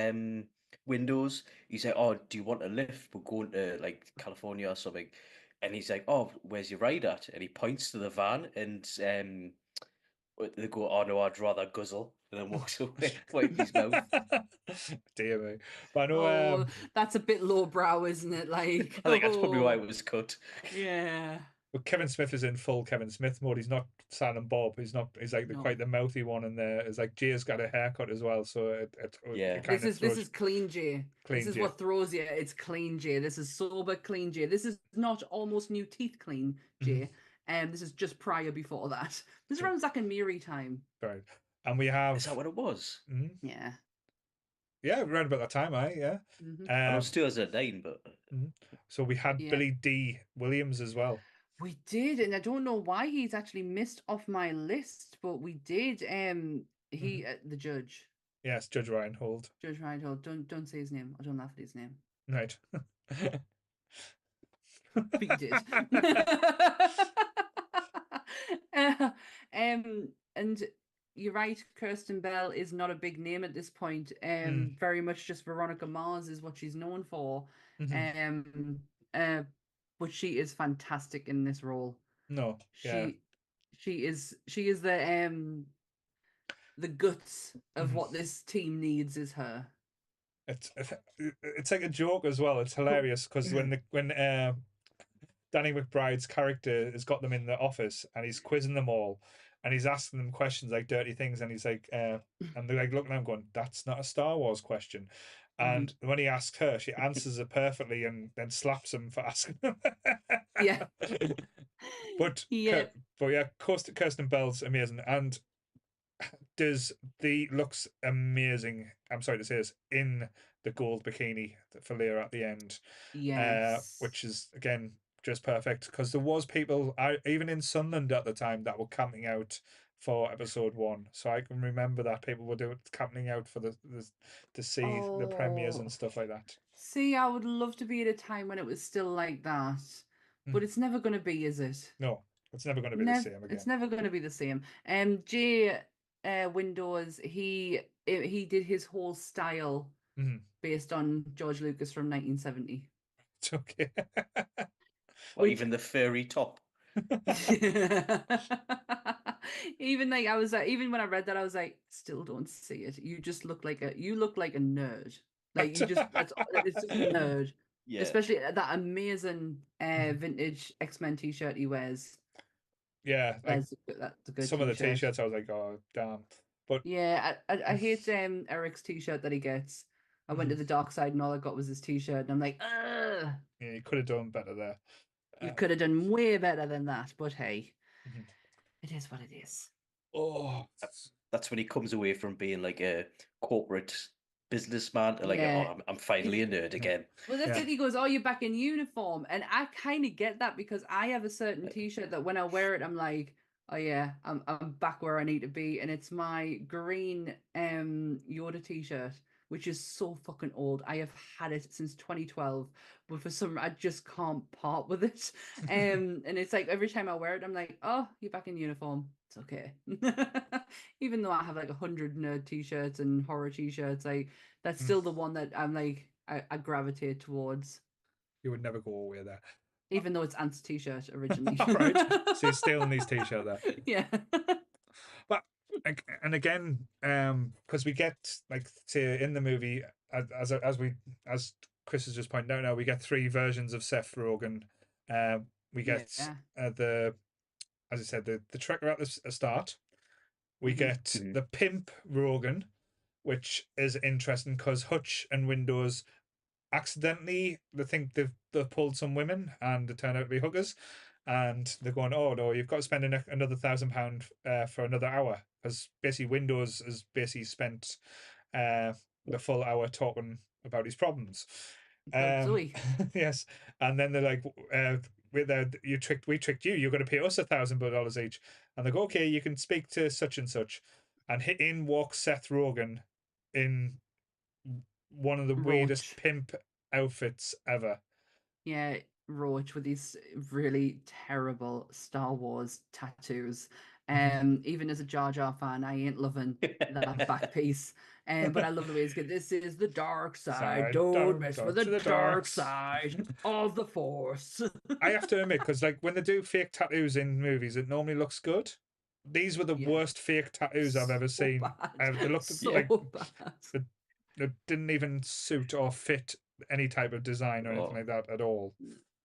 Windows. He's like, "Oh, do you want a lift? We're going to like California or something." And he's like, "Oh, where's your ride at?" And he points to the van, and they go, "Oh no, I'd rather guzzle," and then walks away, wipe his mouth. Dear me, but I know. Oh, that's a bit lowbrow, isn't it? Like, I think that's probably why it was cut. Yeah. Well, Kevin Smith is in full Kevin Smith mode. He's not Silent Bob. He's not. He's like quite the mouthy one in there. It's like Jay's got a haircut as well, so it kind this is clean Jay. This is Jay. what throws you. It's clean Jay. This is sober clean Jay. This is not almost new teeth clean Jay. This is just prior before that. This is around Zack and Miri time. Right, and we have. Is that what it was? Yeah. Yeah, around about that time, yeah. I was 2009, but so we had Billy D. Williams as well. We did, and I don't know why he's actually missed off my list, but we did. He the judge. Yes, Judge Reinhold. Judge Reinhold. Don't say his name. I don't laugh at his name. Right. But you did. And you're right, Kirsten Bell is not a big name at this point. Very much just Veronica Mars is what she's known for. But she is fantastic in this role. No, she is the guts of what this team needs is her. It's like a joke as well. It's hilarious because when Danny McBride's character has got them in the office and he's quizzing them all and he's asking them questions like dirty things and he's like and they're like looking at him going, that's not a Star Wars question. And when he asks her, she answers it perfectly and then slaps him for asking him. Yeah. But Kirsten Bell's amazing and looks amazing. I'm sorry to say this, in the gold bikini for Leia at the end. Yes. Which is again just perfect because there was people even in Sunderland at the time that were camping out for episode 1, so I can remember that people were camping out for the to see the premieres and stuff like that. See, I would love to be at a time when it was still like that, but it's never going to be, is it? No, it's never going to be the same again. It's never going to be the same. Jay Windows, he did his whole style based on George Lucas from 1970. It's okay. Even the furry top. Even like I was like, even when I read that, I was like, still don't see it. You just look like a nerd. Like you just it's just a nerd. Yeah. Especially that amazing vintage X-Men t-shirt he wears. Yeah, like that's a good some t-shirt. of the t-shirts I was like, oh damn. But yeah, I hate Eric's t-shirt that he gets. I went to the dark side and all I got was his t-shirt and I'm like, ugh. Yeah, you could have done better there. You could have done way better than that, but hey, it is what it is. Oh, that's when he comes away from being like a corporate businessman to like, oh, I'm finally a nerd again. Well, that's it. He goes, oh, you're back in uniform. And I kind of get that because I have a certain t-shirt that when I wear it, I'm like, oh yeah, I'm back where I need to be. And it's my green Yoda t-shirt, which is so fucking old. I have had it since 2012, but for some I just can't part with it. And it's like every time I wear it, I'm like, oh, you're back in uniform. It's okay. Even though I have like 100 nerd t-shirts and horror t-shirts, that's still the one that I'm like I gravitate towards. You would never go away there. Even though it's Ant's t-shirt originally. Right. So you're stealing these t-shirts there. Yeah. But and again, because we get like say in the movie as Chris has just pointed out, now we get 3 versions of Seth Rogen. We get as I said, the Trekker at the start. We get the pimp Rogan, which is interesting because Hutch and Windows accidentally, they think they've pulled some women and they turn out to be hookers, and they're going, oh no, you've got to spend another £1,000 for another hour, because basically Windows has basically spent the full hour talking about his problems. Zoe. Yes, and then they're like, we tricked you. You're going to pay us $1,000 each, and they go, okay, you can speak to such and such, and in walks Seth Rogen in one of the weirdest pimp outfits ever. Yeah, Roach with these really terrible Star Wars tattoos. Even as a Jar Jar fan, I ain't loving that back piece. But I love the way he's good. This is the dark side. Don't mess with the dark side of the Force. I have to admit, because like when they do fake tattoos in movies, it normally looks good. These were the worst fake tattoos I've ever seen. They looked like bad. They didn't even suit or fit any type of design or anything like that at all.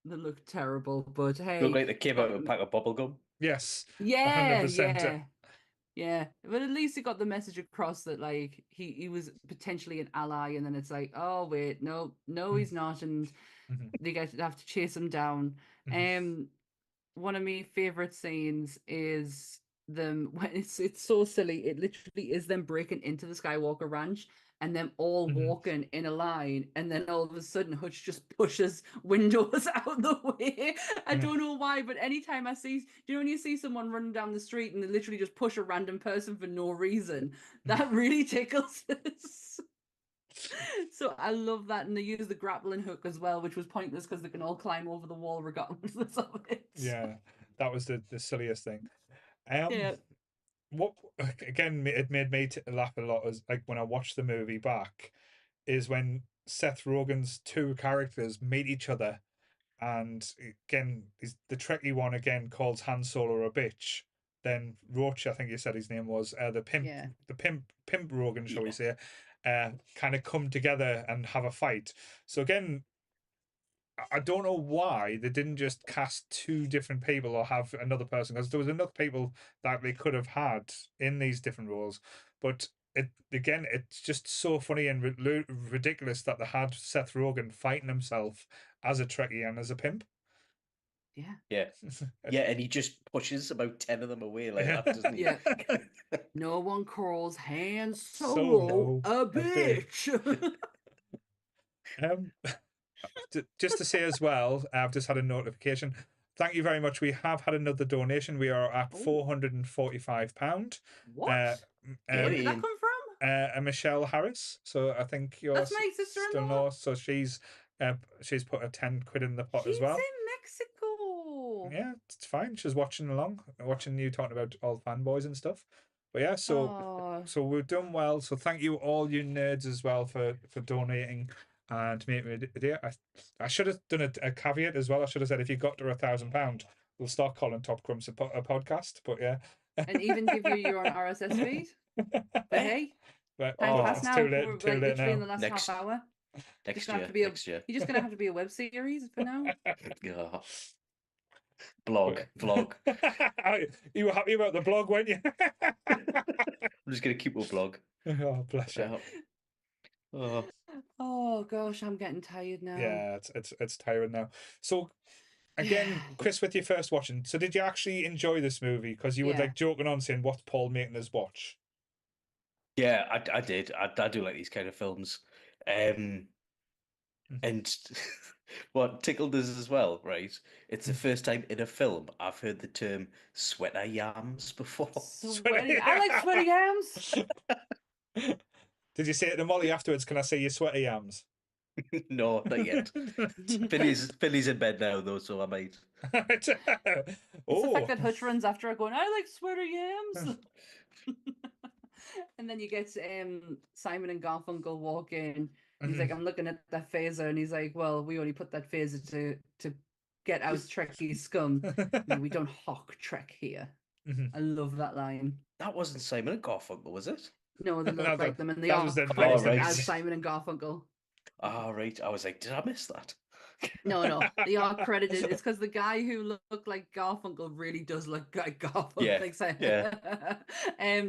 They look terrible, but hey, look like they came out of a pack of bubblegum. Yes, yeah, 100%. Yeah, but at least he got the message across that like he was potentially an ally, and then it's like, oh wait, no, he's not, and they have to chase him down. One of my favorite scenes is them when it's so silly. It literally is them breaking into the Skywalker Ranch and them all walking in a line, and then all of a sudden Hutch just pushes Windows out the way. I don't know why, but anytime I see, when you see someone running down the street and they literally just push a random person for no reason, that really tickles us. So I love that, and they use the grappling hook as well, which was pointless because they can all climb over the wall regardless of it. Yeah, that was the silliest thing. Yeah. What again? It made me laugh a lot as like when I watched the movie back, is when Seth Rogen's two characters meet each other, and again, the tricky one again calls Han Solo a bitch. Then Roach, I think you said his name was the pimp Rogan, shall we say, kind of come together and have a fight. So again, I don't know why they didn't just cast two different people or have another person, because there was enough people that they could have had in these different roles. But it's just so funny and ridiculous that they had Seth Rogen fighting himself as a Trekkie and as a pimp. Yeah, and he just pushes about 10 of them away like that, doesn't he? Yeah. No one calls Han Solo a bitch. Just to say as well, I've just had a notification. Thank you very much. We have had another donation. We are at £445. What? Where did that come from? Michelle Harris. So I think your That's my sister-in-law. So she's put a 10 quid in the pot as well. She's in Mexico. Yeah, it's fine. She's watching along, watching you talking about all fanboys and stuff. But yeah, so we've done well. So thank you all you nerds as well for donating and making me a day. I should have done a caveat as well. I should have said if you got to £1,000, we'll start calling Top Crumps a podcast. But yeah, and even give you your own RSS feed. But hey, but, time passed now. Too late, We're too late literally now. in the last half hour. Next year. You're just gonna have to be a web series for now. Vlog. You were happy about the blog, weren't you? I'm just gonna keep a vlog. Oh, bless you. Oh gosh, I'm getting tired now. Yeah, it's tiring now. So again, Chris, with your first watching, so did you actually enjoy this movie? Because you were like joking on saying, "What's Paul making us watch?" Yeah, I did. I do like these kind of films. And what tickled us as well, right? It's the first time in a film I've heard the term sweater yams before. I like sweaty yams. Did you say it to Molly afterwards? Can I say your sweaty yams? No, not yet. Billy's in bed now though, so I might. It's the fact that Hutch runs after her going, I like sweater yams. And then you get Simon and Garfunkel walk in. He's like, I'm looking at that phaser, and he's like, well, we only put that phaser to get out Trekkie scum. We don't hawk Trek here. I love that line. That wasn't Simon and Garfunkel, was it? No, they look like them, and they are credited as Simon and Garfunkel. Oh, right. I was like, did I miss that? No, they are credited. It's because the guy who looked like Garfunkel really does look like Garfunkel. Yeah, Like, so,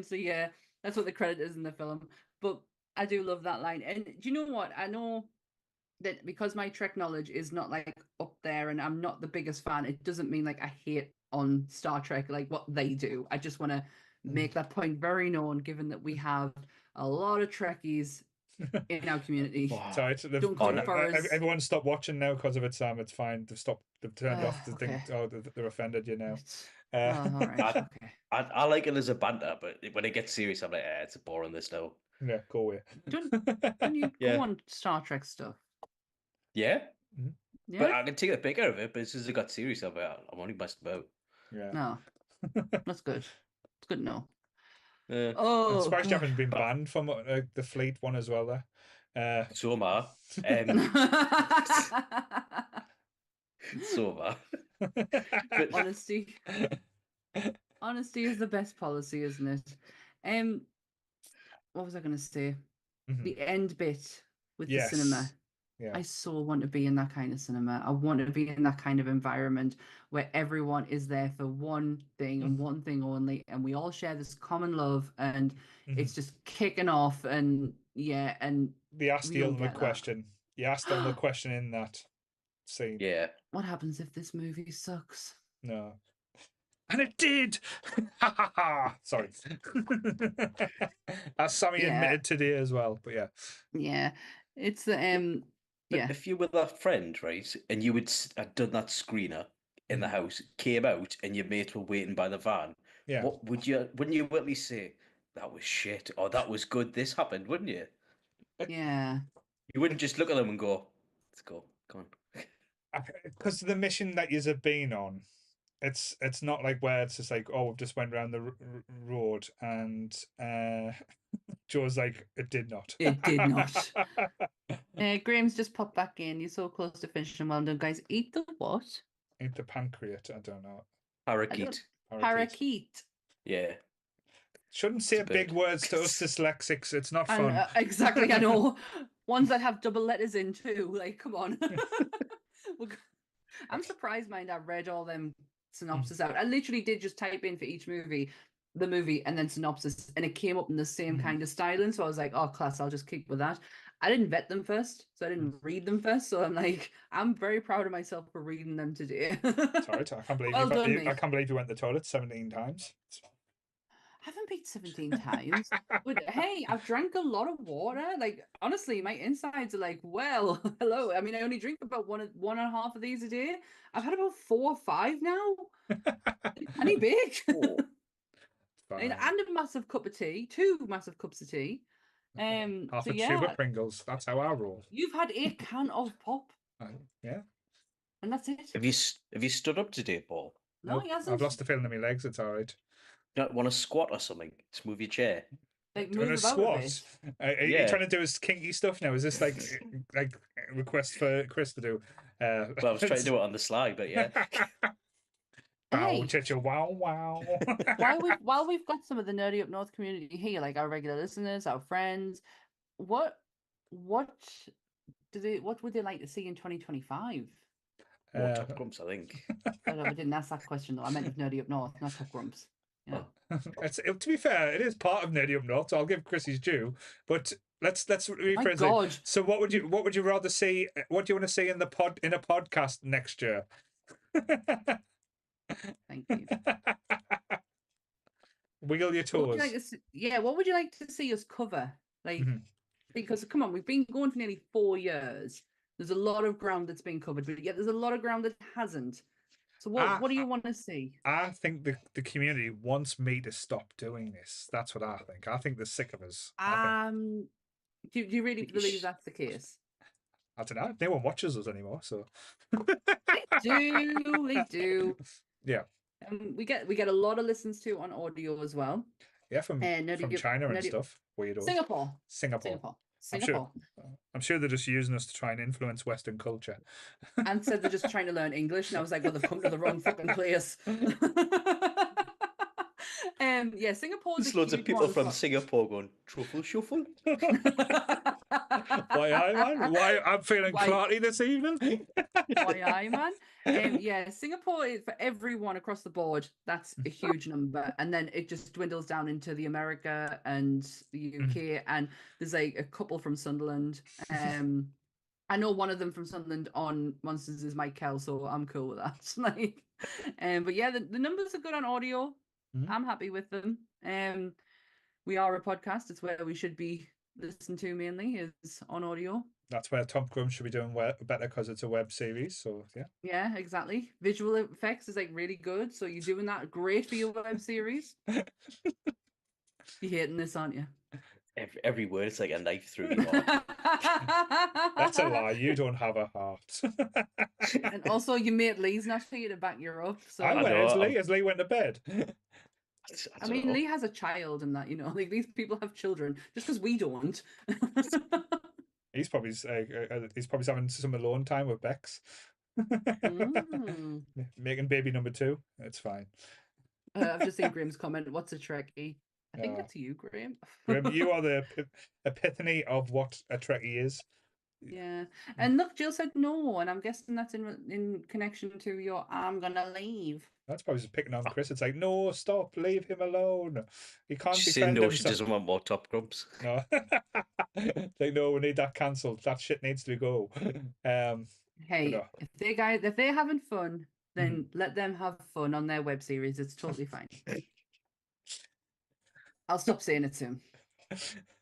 so yeah, that's what the credit is in the film. But I do love that line. And do you know what? I know that because my Trek knowledge is not like up there and I'm not the biggest fan, it doesn't mean like I hate on Star Trek like what they do. I just want to make that point very known, given that we have a lot of Trekkies in our community. Sorry, Don't come for us. everyone stop watching now because of it, Sam. It's fine. They've turned off to Okay. think, they're offended you now. All right, okay. I like it as a banter, but when it gets serious, I'm like, it's boring this now. Yeah, go away. Don't you go on Star Trek stuff? Yeah. Yeah. But I can take the pick out of it, but as soon as it got serious, I'm like, I'm only messing about. Yeah. No. That's good. It's good to know. I'm surprised you haven't been banned from the Fleet one as well there. So am I. So am I. Honesty is the best policy, isn't it? What was I going to say? The end bit with the cinema. Yeah. I so want to be in that kind of cinema. I want to be in that kind of environment where everyone is there for one thing and one thing only, and we all share this common love, and it's just kicking off. And and they asked the ultimate question. You asked the ultimate question in that scene. Yeah. What happens if this movie sucks? No. And it did. Sorry. As Sammy admitted today as well. But yeah, it's the But if you were that friend, right, and you had done that screener in the house, came out, and your mates were waiting by the van, what wouldn't you at least say, that was shit, or that was good, this happened, wouldn't you? Yeah. You wouldn't just look at them and go, let's go, come on. Because the mission that you've been on, it's not like where it's just like, oh, we've just went around the road, and Joe's like, it did not. It did not. Graham's just popped back in. You're so close to finishing. Well done, guys. Eat the what? Eat the pancreas. I don't know. Parakeet. Parakeet. Yeah. Shouldn't say big words to us dyslexics. It's not fun. Exactly, I know. Ones that have double letters in too. Like, come on. I'm surprised, mind. I read all them synopsis out. I literally did just type in for each movie, the movie, and then synopsis, and it came up in the same kind of styling. So I was like, oh, class, I'll just keep with that. I didn't vet them first, so I didn't read them first. So I'm like, I'm very proud of myself for reading them today. Sorry, I can't believe I can't believe you went to the toilet 17 times. I haven't been 17 times, but hey, I've drank a lot of water. Like, honestly, my insides are like, well, hello. I mean, I only drink about one and a half of these a day. I've had about 4 or 5 now. Any big? And a massive cup of tea, 2 massive cups of tea. Half so a tube of Pringles. That's how I roll. You've had 8 cans of pop. Yeah. And that's it. Have you stood up today, Paul? No, he hasn't. I've lost the feeling in my legs. It's all right. You don't want to squat or something? Just move your chair. Like, doing a squat. Are you trying to do his kinky stuff now? Is this like a request for Chris to do? Well, I was trying to do it on the slide, but yeah. Hey. Wow. while we've got some of the Nerdy Up North community here, like our regular listeners, our friends, what would they like to see in 2025? More Top Grumps, I think. I didn't ask that question though. I meant Nerdy Up North, not Top Grumps. Yeah. To be fair, it is part of Nerdy Up North, so I'll give Chris his due. But let's rephrase it. So what would you rather see? What do you want to see in a podcast next year? Thank you. Wiggle your toes. What would you like to see us cover? Like, because come on, we've been going for nearly 4 years. There's a lot of ground that's been covered, but yet there's a lot of ground that hasn't. So what do you want to see? I think the community wants me to stop doing this. That's what I think. I think they're sick of us. Do you really believe that's the case? I don't know. No one watches us anymore, so they do. Yeah. We get a lot of listens to on audio as well. Yeah, from China and stuff. Weirdos. Singapore. I'm sure they're just using us to try and influence Western culture. And said they're just trying to learn English, and I was like, well, they've come to the wrong fucking place. Yeah, Singapore's There's a loads of huge people one from for- Singapore going, truffle shuffle. Why I man? Why I'm feeling Why- clarty this evening? Why I man? Yeah, Singapore is for everyone across the board. That's a huge number, and then it just dwindles down into the America and the UK, and there's like a couple from Sunderland. I know one of them from Sunderland on Monsters is Mike Kell, so I'm cool with that. Like, but yeah, the numbers are good on audio. I'm happy with them. We are a podcast. It's where we should be listened to mainly is on audio. That's where Tom Cruise should be doing better because it's a web series. So yeah. Yeah, exactly. Visual effects is like really good. So you're doing that great for your web series. You're hating this, aren't you? Every word is like a knife through your heart. That's a lie. You don't have a heart. And also, your mate Lee's not here to back you up. So As Lee went to bed. I mean, Lee has a child, and that like these people have children. Just because we don't. He's probably having some alone time with Bex. Making baby number 2. It's fine. I've just seen Graham's comment. What's a Trekkie? I think that's you, Graham. Graham, you are the epiphany of what a Trekkie is. Yeah, and look, Jill said no, and I'm guessing that's in connection to your "I'm gonna leave." That's probably just picking on Chris. It's like, no, stop, leave him alone. He can't She's defend saying no, himself. she doesn't want more Top Grumps. No, like no, we need that cancelled. That shit needs to go. Hey, if they're having fun, then let them have fun on their web series. It's totally fine. I'll stop saying it soon.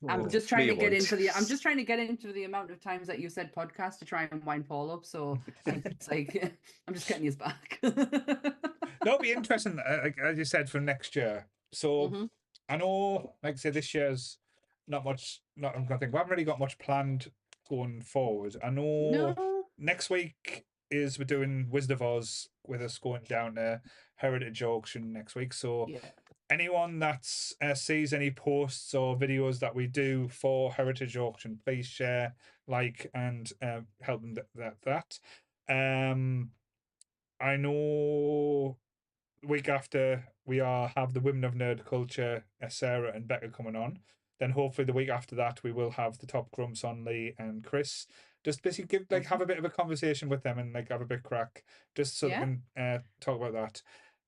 I'm just trying to get into the amount of times that you said podcast to try and wind Paul up. So it's like I'm just getting his back. That'll be interesting, as you said, for next year. So I know, like I said, this year's not much. I'm gonna think we haven't really got much planned going forward. I know next week we're doing Wizard of Oz with us going down to Heritage Auction next week. So anyone that sees any posts or videos that we do for Heritage Auction, please share, like, and help them that. I know week after we have the Women of Nerd Culture, Sarah and Becca coming on. Then hopefully the week after that we will have the Top Grumps on, Lee and Chris. Just basically have a bit of a conversation with them and have a bit of crack, just so we can talk about that.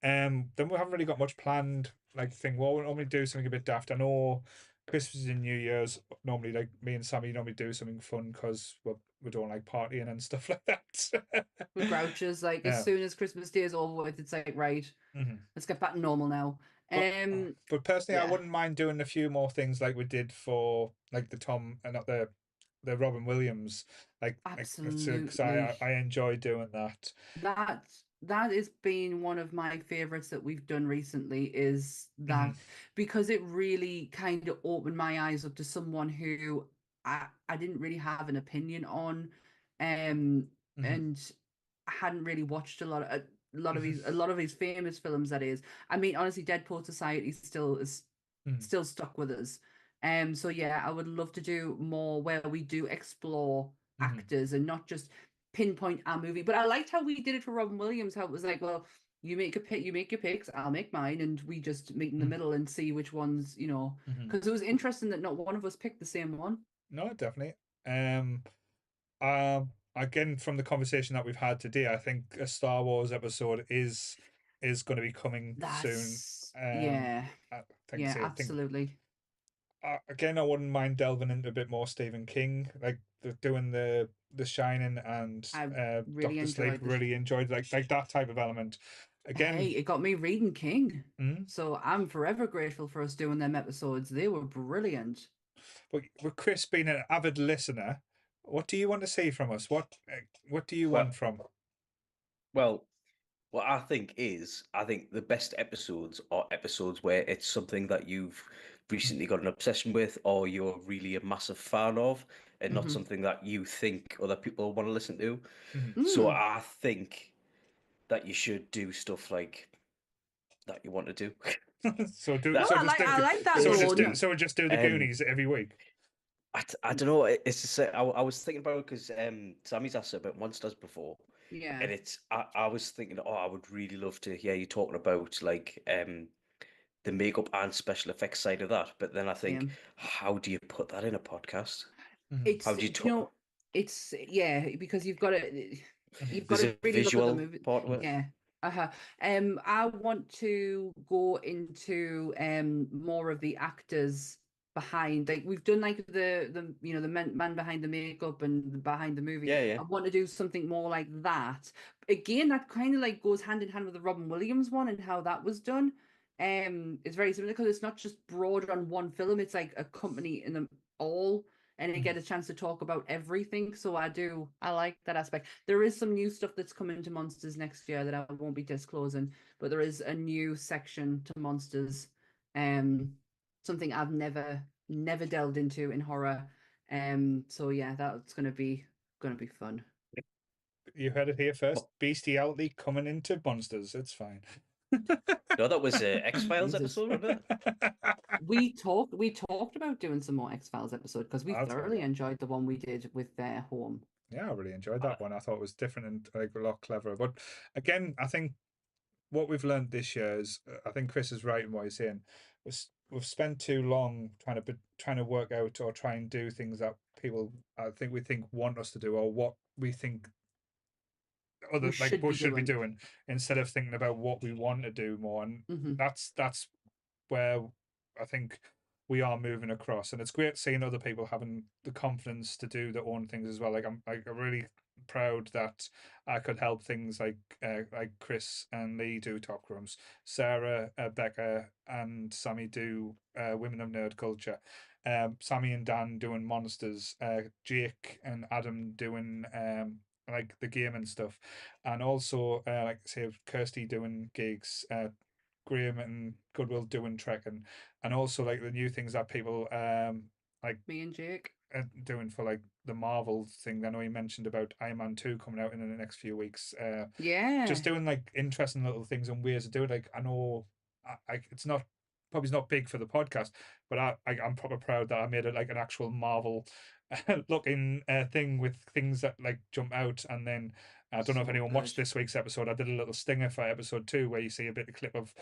Then we haven't really got much planned. We'll normally do something a bit daft. I know Christmas and New Year's normally me and Sammy normally do something fun because we don't like partying and stuff like that. We're grouches. As soon as Christmas Day is over with, it's like right, let's get back to normal now. But personally, I wouldn't mind doing a few more things like we did for the Tom and not the Robin Williams. Absolutely, because I enjoy doing that. That has been one of my favorites that we've done recently, is that because it really kind of opened my eyes up to someone who I didn't really have an opinion on, and I hadn't really watched a lot of his famous films. That is, I mean, honestly, Dead Poet Society still stuck with us. So yeah, I would love to do more where we do explore actors and not just pinpoint our movie. But I liked how we did it for Robin Williams, how it was like, well, you make your picks, I'll make mine, and we just meet in the middle and see which ones, because it was interesting that not one of us picked the same one. No, definitely. Again, from the conversation that we've had today, I think a Star Wars episode is going to be coming soon. Absolutely. Again, I wouldn't mind delving into a bit more Stephen King, doing the Shining and Doctor Sleep. Really enjoyed that type of element. Again, hey, it got me reading King, so I'm forever grateful for us doing them episodes. They were brilliant. But with Chris being an avid listener, what do you want to see from us? What do you want from? Well, what I think the best episodes are episodes where it's something that you've recently got an obsession with, or you're really a massive fan of, and not something that you think other people want to listen to. So I think that you should do stuff like that you want to do. I like that. So just do the Goonies every week. I don't know. It's just, I was thinking about it because Sammy's asked about monsters before. Yeah. And I was thinking, I would really love to hear you talking about the makeup and special effects side of that. But then I think, how do you put that in a podcast? It's How do you know, it's because you've got to There's a really look at the visual movie. part of it. Yeah. I want to go into more of the actors behind, like we've done, like the the man behind the makeup and behind the movie. Yeah, yeah. I want to do something more like that. Again, that kind of like goes hand in hand with the Robin Williams one and how that was done. It's very similar because it's not just broad on one film, it's like a company in them all, and I get a chance to talk about everything. So I like that aspect. There is some new stuff that's coming to Monsters next year that I won't be disclosing, but there is a new section to Monsters, something I've never delved into in horror. So yeah, that's gonna be fun. You heard it here first. Bestiality coming into Monsters. It's fine. No, that was a X-Files episode, wasn't it? We talked about doing some more X-Files episode because we thoroughly enjoyed the one we did with their home. Yeah, I really enjoyed that one. I thought it was different and like a lot cleverer. But again, I think what we've learned this year is, I think Chris is right in what he's saying. We've spent too long trying to work out or try and do things that people we think want us to do, or what we think other what should be doing, instead of thinking about what we want to do more. And that's where I think we are moving across, and it's great seeing other people having the confidence to do their own things as well. Like I'm really proud that I could help things like Chris and Lee do Top Crumbs, Sarah, Becca, and Sammy do Women of Nerd Culture, Sammy and Dan doing Monsters, Jake and Adam doing like the game and stuff, and also like say Kirsty doing gigs, Graham and Goodwill doing trekking, and also like the new things that people like me and Jake doing for like the Marvel thing. I know you mentioned about Iron Man 2 coming out in the next few weeks. Just doing like interesting little things and ways to do it. Like I know it's not big for the podcast, but I'm proper proud that I made it like an actual Marvel looking thing with things that like jump out. And then I don't know if anyone watched this week's episode. I did a little stinger for episode 2 where you see a bit of clip of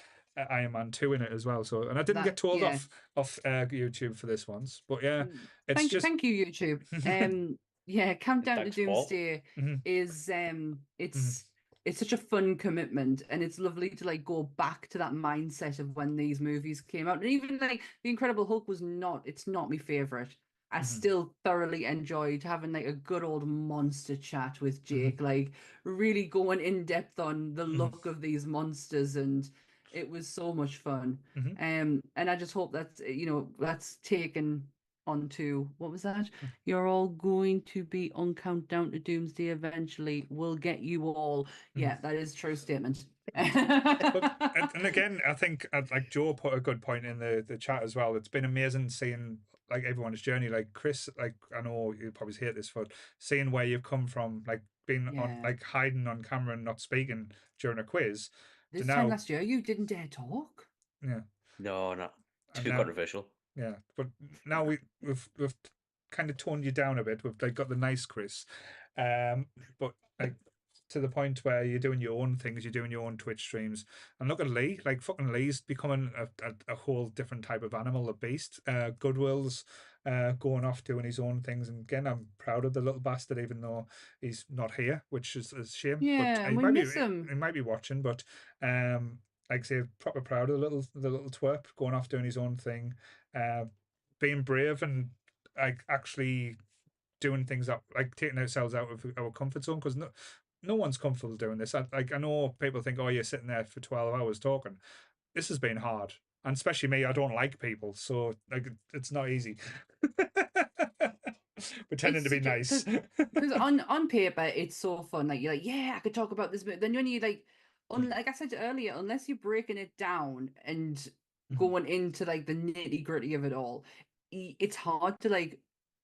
Iron Man 2 in it as well. So, and I didn't get told off YouTube for this once, but yeah, it's thank you YouTube. Yeah, Countdown to Doomsday is it's such a fun commitment, and it's lovely to like go back to that mindset of when these movies came out. And even like The Incredible Hulk was not my favorite. I still thoroughly enjoyed having like a good old monster chat with Jake, like really going in depth on the look of these monsters, and it was so much fun. And I just hope that that's taken onto, what was that? You're all going to be on Countdown to Doomsday eventually. We'll get you all. Yeah, that is a true statement. and again, I think like Joe put a good point in the chat as well. It's been amazing seeing like everyone's journey. Like Chris, like I know you probably hate this, but seeing where you've come from, like being on, like hiding on camera and not speaking during a quiz. This time last year, you didn't dare talk. Yeah. No, not too controversial. Yeah, but now we've kind of toned you down a bit. We've like got the nice Chris, but like to the point where you're doing your own things, you're doing your own Twitch streams. And look at Lee, like fucking Lee's becoming a whole different type of animal, a beast. Goodwill's going off doing his own things, and again, I'm proud of the little bastard, even though he's not here, which is a shame. Yeah, but and we miss him. He might be watching, but like I say, proper proud of the little twerp going off doing his own thing, being brave and like actually doing things that like taking ourselves out of our comfort zone, because no one's comfortable doing this. I know people think, oh, you're sitting there for 12 hours talking. This has been hard, and especially me. I don't like people, so like it's not easy. Pretending to be nice. Because on paper it's so fun. Like you're like, yeah, I could talk about this, but then when you like I said earlier, unless you're breaking it down and going into like the nitty gritty of it all, it's hard to like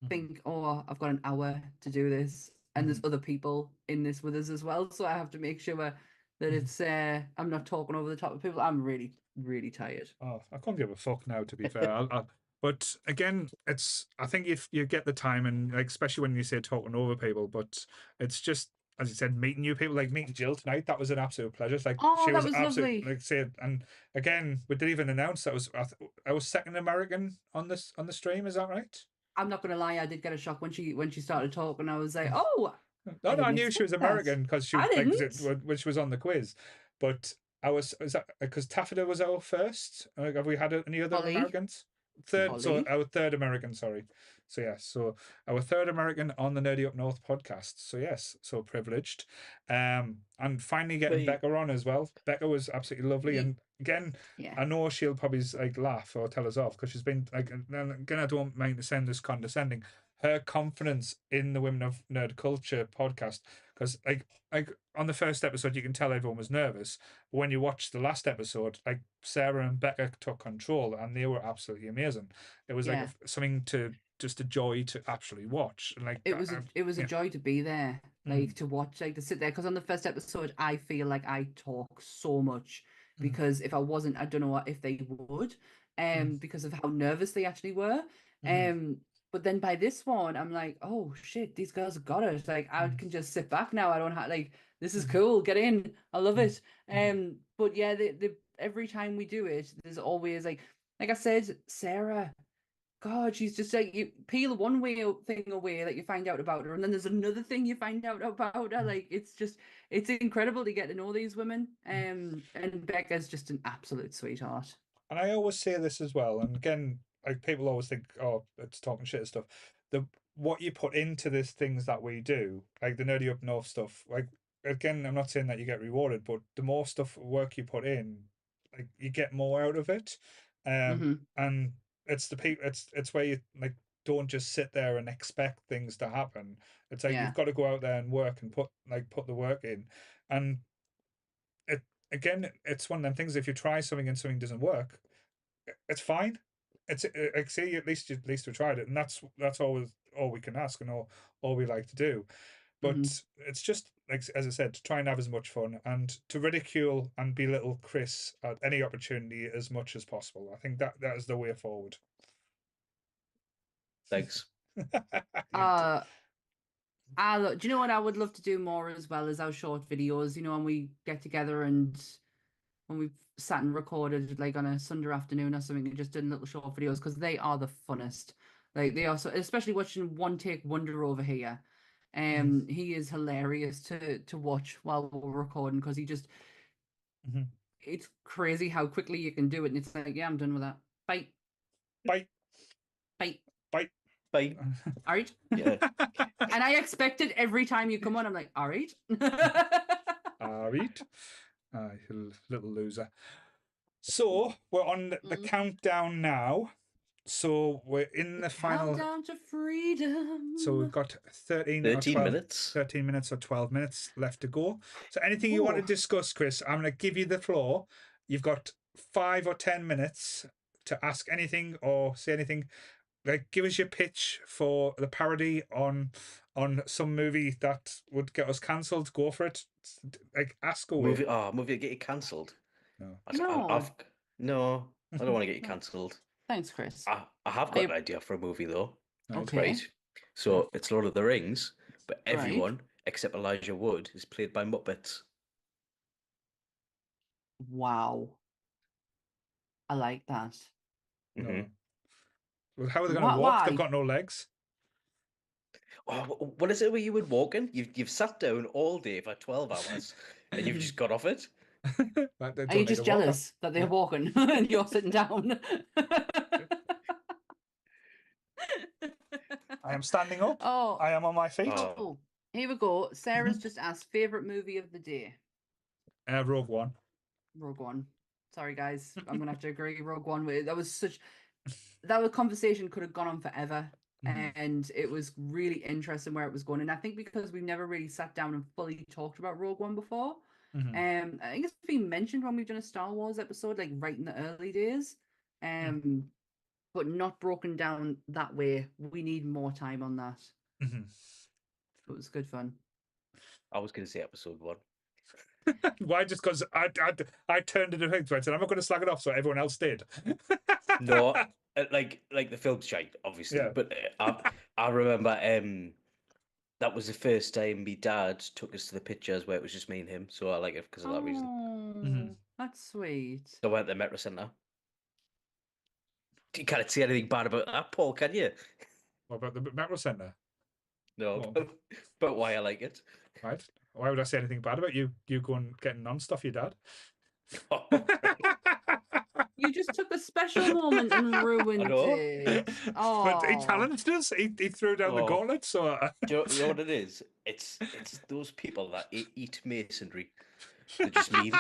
think, oh, I've got an hour to do this, and there's other people in this with us as well, so I have to make sure that it's I'm not talking over the top of people. I'm really, really tired. Oh, I can't give a fuck now, to be fair. But again, I think if you get the time, and like especially when you say talking over people, but it's just as you said, meeting new people, like meeting Jill tonight. That was an absolute pleasure. It's like Oh, she that was was absolute, lovely. like say, and again, we didn't even announce that I was second American on the stream. Is that right? I'm not gonna lie, I did get a shock when she started talking. I was like, oh, No, I I didn't knew she was expect that. American because she I was like didn't. when she was on the quiz, but was that because Taffeta was our first? Like, have we had any other Holly. Americans? Third, so Holly. our third American. Sorry. So yes, so our third American on the Nerdy Up North podcast. So yes, so privileged, and finally getting Becca on as well. Becca was absolutely lovely, and again, Yeah. I know she'll probably like laugh or tell us off because she's been like, and again, I don't mean to sound this condescending. Her confidence in the Women of Nerd Culture podcast, because like on the first episode you can tell everyone was nervous, but when you watch the last episode, like Sarah and Becca took control and they were absolutely amazing. It was like something to just a joy to actually watch. And like it was a joy to be there, like to watch, like to sit there, because on the first episode I feel like I talk so much because if I wasn't, I don't know if they would, because of how nervous they actually were. But then by this one, I'm like, oh shit, these girls have got it. Like I can just sit back now. I don't have like, this is cool. Get in. I love it. But yeah, the every time we do it, there's always like I said, Sarah. God, she's just like, you peel one thing away that you find out about her, and then there's another thing you find out about her. Like it's incredible to get to know these women. And Becca's just an absolute sweetheart. And I always say this as well, and again, like people always think, oh, it's talking shit and stuff. What you put into these things that we do, like the Nerdy Up North stuff, like again, I'm not saying that you get rewarded, but the more work you put in, like you get more out of it. And it's the people, it's where you like don't just sit there and expect things to happen. It's like you've got to go out there and work and put the work in. And again, it's one of them things. If you try something and something doesn't work, it's fine. It's like see, at least we tried it, and that's always all we can ask and all we like to do. But it's just like, as I said, to try and have as much fun and to ridicule and belittle Chris at any opportunity as much as possible. I think that is the way forward. Thanks. Do you know what I would love to do more as well as our short videos? You know, when we get together and when we've sat and recorded like on a Sunday afternoon or something and just done little short videos, because they are the funnest. Like they are, so especially watching One Take Wonder over here. He is hilarious to watch while we're recording because he just it's crazy how quickly you can do it, and it's like, yeah, I'm done with that. Bye. Bye. Bye. Bye. All right. Yeah. And I expect it every time you come on. I'm like, all right. All right. Little loser. So we're on the countdown now. So we're in the final countdown to freedom. So we've got 13 or 12 minutes. 13 minutes or 12 minutes left to go. So anything you want to discuss, Chris, I'm going to give you the floor. You've got 5 or 10 minutes to ask anything or say anything. Like, give us your pitch for the parody on some movie that would get us cancelled. Go for it. Like, ask away. Movie get you cancelled. No. No, I don't want to get you cancelled. Thanks, Chris. I have got an idea for a movie though. Okay. Right. So it's Lord of the Rings, but everyone except Elijah Wood is played by Muppets. Wow. I like that. No. Well, how are they going to walk? They've got no legs. Oh, what is it where you would walk in? You've sat down all day for 12 hours and you've just got off it? Are you just jealous that they're walking and you're sitting down? I am standing up. Oh, I am on my feet. Oh, here we go. Sarah's just asked favorite movie of the day. Rogue One. Rogue One. Sorry, guys. I'm gonna have to agree. Rogue One. That conversation could have gone on forever, and it was really interesting where it was going. And I think because we've never really sat down and fully talked about Rogue One before. I think it's been mentioned when we've done a Star Wars episode, like right in the early days. But not broken down that way. We need more time on that. It was good fun. I was going to say episode 1. Why? Just because I turned it around. So I said I'm not going to slag it off, so everyone else did. No, like the film's shite, obviously. Yeah. But I remember that was the first time my dad took us to the pictures where it was just me and him. So I like it because of that reason. Oh, that's sweet. So I went to the Metro Centre. You can't see anything bad about that, Paul, can you? What about the Metro Centre? No, but why I like it. Right. Why would I say anything bad about you? You going getting on stuff, your dad? You just took a special moment and ruined it. Oh, but he challenged us. He threw down the gauntlet. So do you know what it is? It's those people that eat masonry. They're just mean.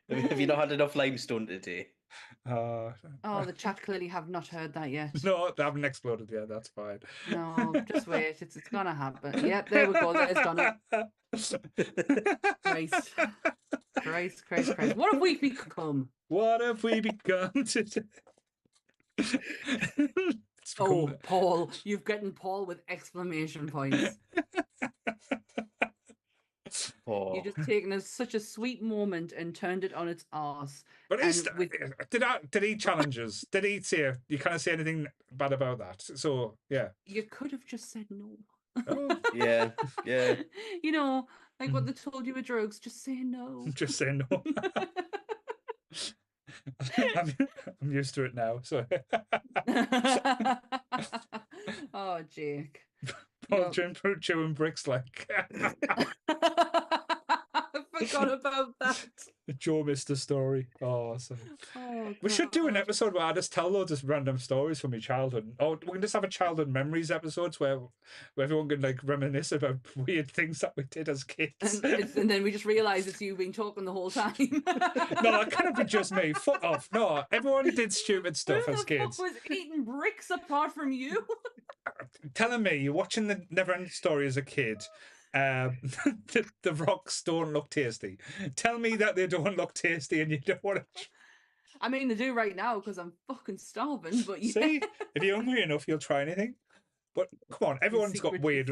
Have you not had enough limestone today? Oh, the chat clearly have not heard that yet. No, they haven't exploded yet. That's fine. No, just wait. It's gonna happen. Yep, there we go. There's done it. Christ. What have we become? What have we become today? Oh, Paul. You've gotten Paul with exclamation points. You've just taken such a sweet moment and turned it on its arse. But did he challenge us? Did he say, you can't say anything bad about that? So, yeah. You could have just said no. Oh. Yeah. You know, like what they told you with drugs, just say no. Just say no. I'm used to it now. So. Oh, Jake. Paul chewing bricks like. I forgot about that. The Joe Mister story. Oh, awesome. Oh, we should do an episode where I just tell loads of random stories from my childhood. Or we can just have a childhood memories episodes where everyone can like reminisce about weird things that we did as kids. And then we just realise it's you been talking the whole time. No, that can't be just me. Fuck off. No, everyone did stupid stuff Who as the kids. fuck was eating bricks apart from you? Telling me you're watching the Neverending Story as a kid. The rocks don't look tasty. Tell me that they don't look tasty and you don't want to. I mean, they do right now because I'm fucking starving. But yeah. See, if you're hungry enough, you'll try anything. But come on, everyone's got weird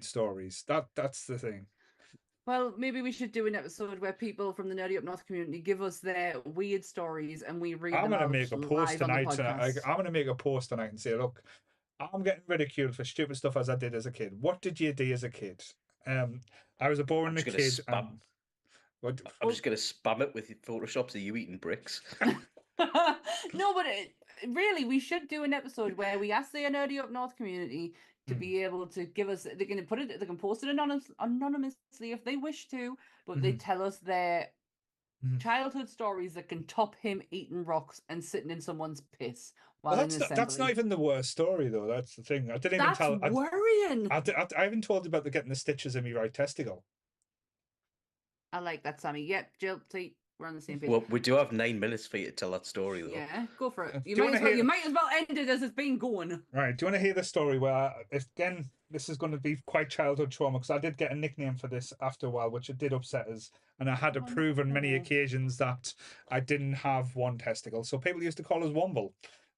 stories. That's the thing. Well, maybe we should do an episode where people from the Nerdy Up North community give us their weird stories and we read them out. I'm gonna make a post tonight. I'm gonna make a post tonight and say, look, I'm getting ridiculed for stupid stuff as I did as a kid. What did you do as a kid? I was a boring kid. I'm just going to spam it with Photoshops of you eating bricks. No, but really, we should do an episode where we ask the Nerdy Up North community to be able to give us. They can post it anonymously if they wish to, but they tell us their childhood stories that can top him eating rocks and sitting in someone's piss. Well, that's not even the worst story, though. That's the thing. I didn't even tell. That's worrying. I haven't told you about getting the stitches in my right testicle. I like that, Sammy. Yep, Jill, see, we're on the same page. Well, we do have 9 minutes for you to tell that story, though. Yeah, go for it. You might as well end it as it's been going. Right. Do you want to hear the story where, again, this is going to be quite childhood trauma, because I did get a nickname for this after a while, which it did upset us. And I had to prove on many occasions that I didn't have one testicle. So people used to call us Womble.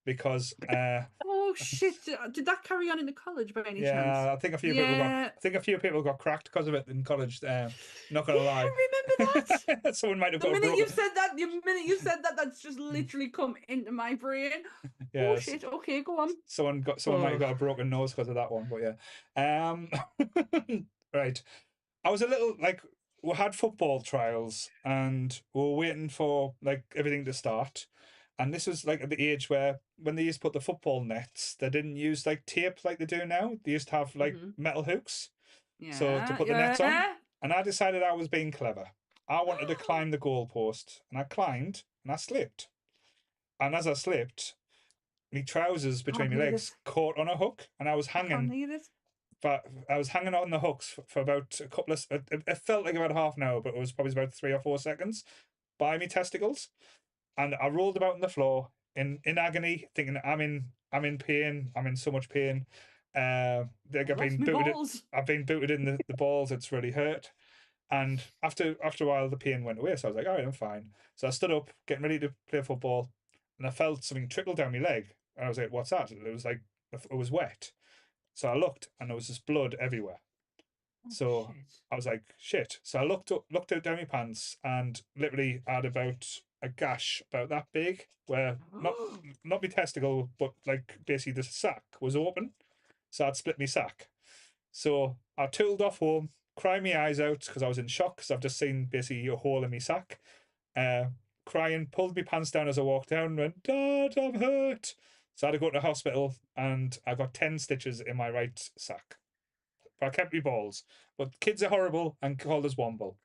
Because oh shit! Did that carry on into college by any chance? Yeah, I think a few people got cracked because of it in college. Not gonna lie. I remember that. Someone might have got. The minute you said that, that's just literally come into my brain. Yeah. Oh shit! Okay, go on. Someone might have got a broken nose because of that one, but yeah. Right. I was a little we had football trials and we were waiting for everything to start. And this was at the age where when they used to put the football nets, they didn't use tape like they do now. They used to have metal hooks. Yeah, so to put the nets on. And I decided I was being clever. I wanted to climb the goalpost. And I climbed and I slipped. And as I slipped, my trousers between my legs caught on a hook and I was hanging. But I was hanging on the hooks for about a couple of. It felt like about half an hour, but it was probably about 3 or 4 seconds by my testicles. And I rolled about on the floor in agony, thinking I'm in pain. I'm in so much pain. I've been booted in the balls. It's really hurt. And after a while, the pain went away. So I was like, all right, I'm fine. So I stood up, getting ready to play football, and I felt something trickle down my leg. And I was like, what's that? It was wet. So I looked, and there was just blood everywhere. So I was like, shit. So I looked down my pants, and literally I had about a gash about that big, where not my testicle, but like basically the sack was open, so I'd split my sack. So I tooled off home, crying my eyes out because I was in shock because I've just seen basically a hole in my sack. Crying, pulled my pants down as I walked down, and went, "Dad, I'm hurt." So I had to go to the hospital, and I got 10 stitches in my right sack. But I kept my balls. But kids are horrible and called us Womble.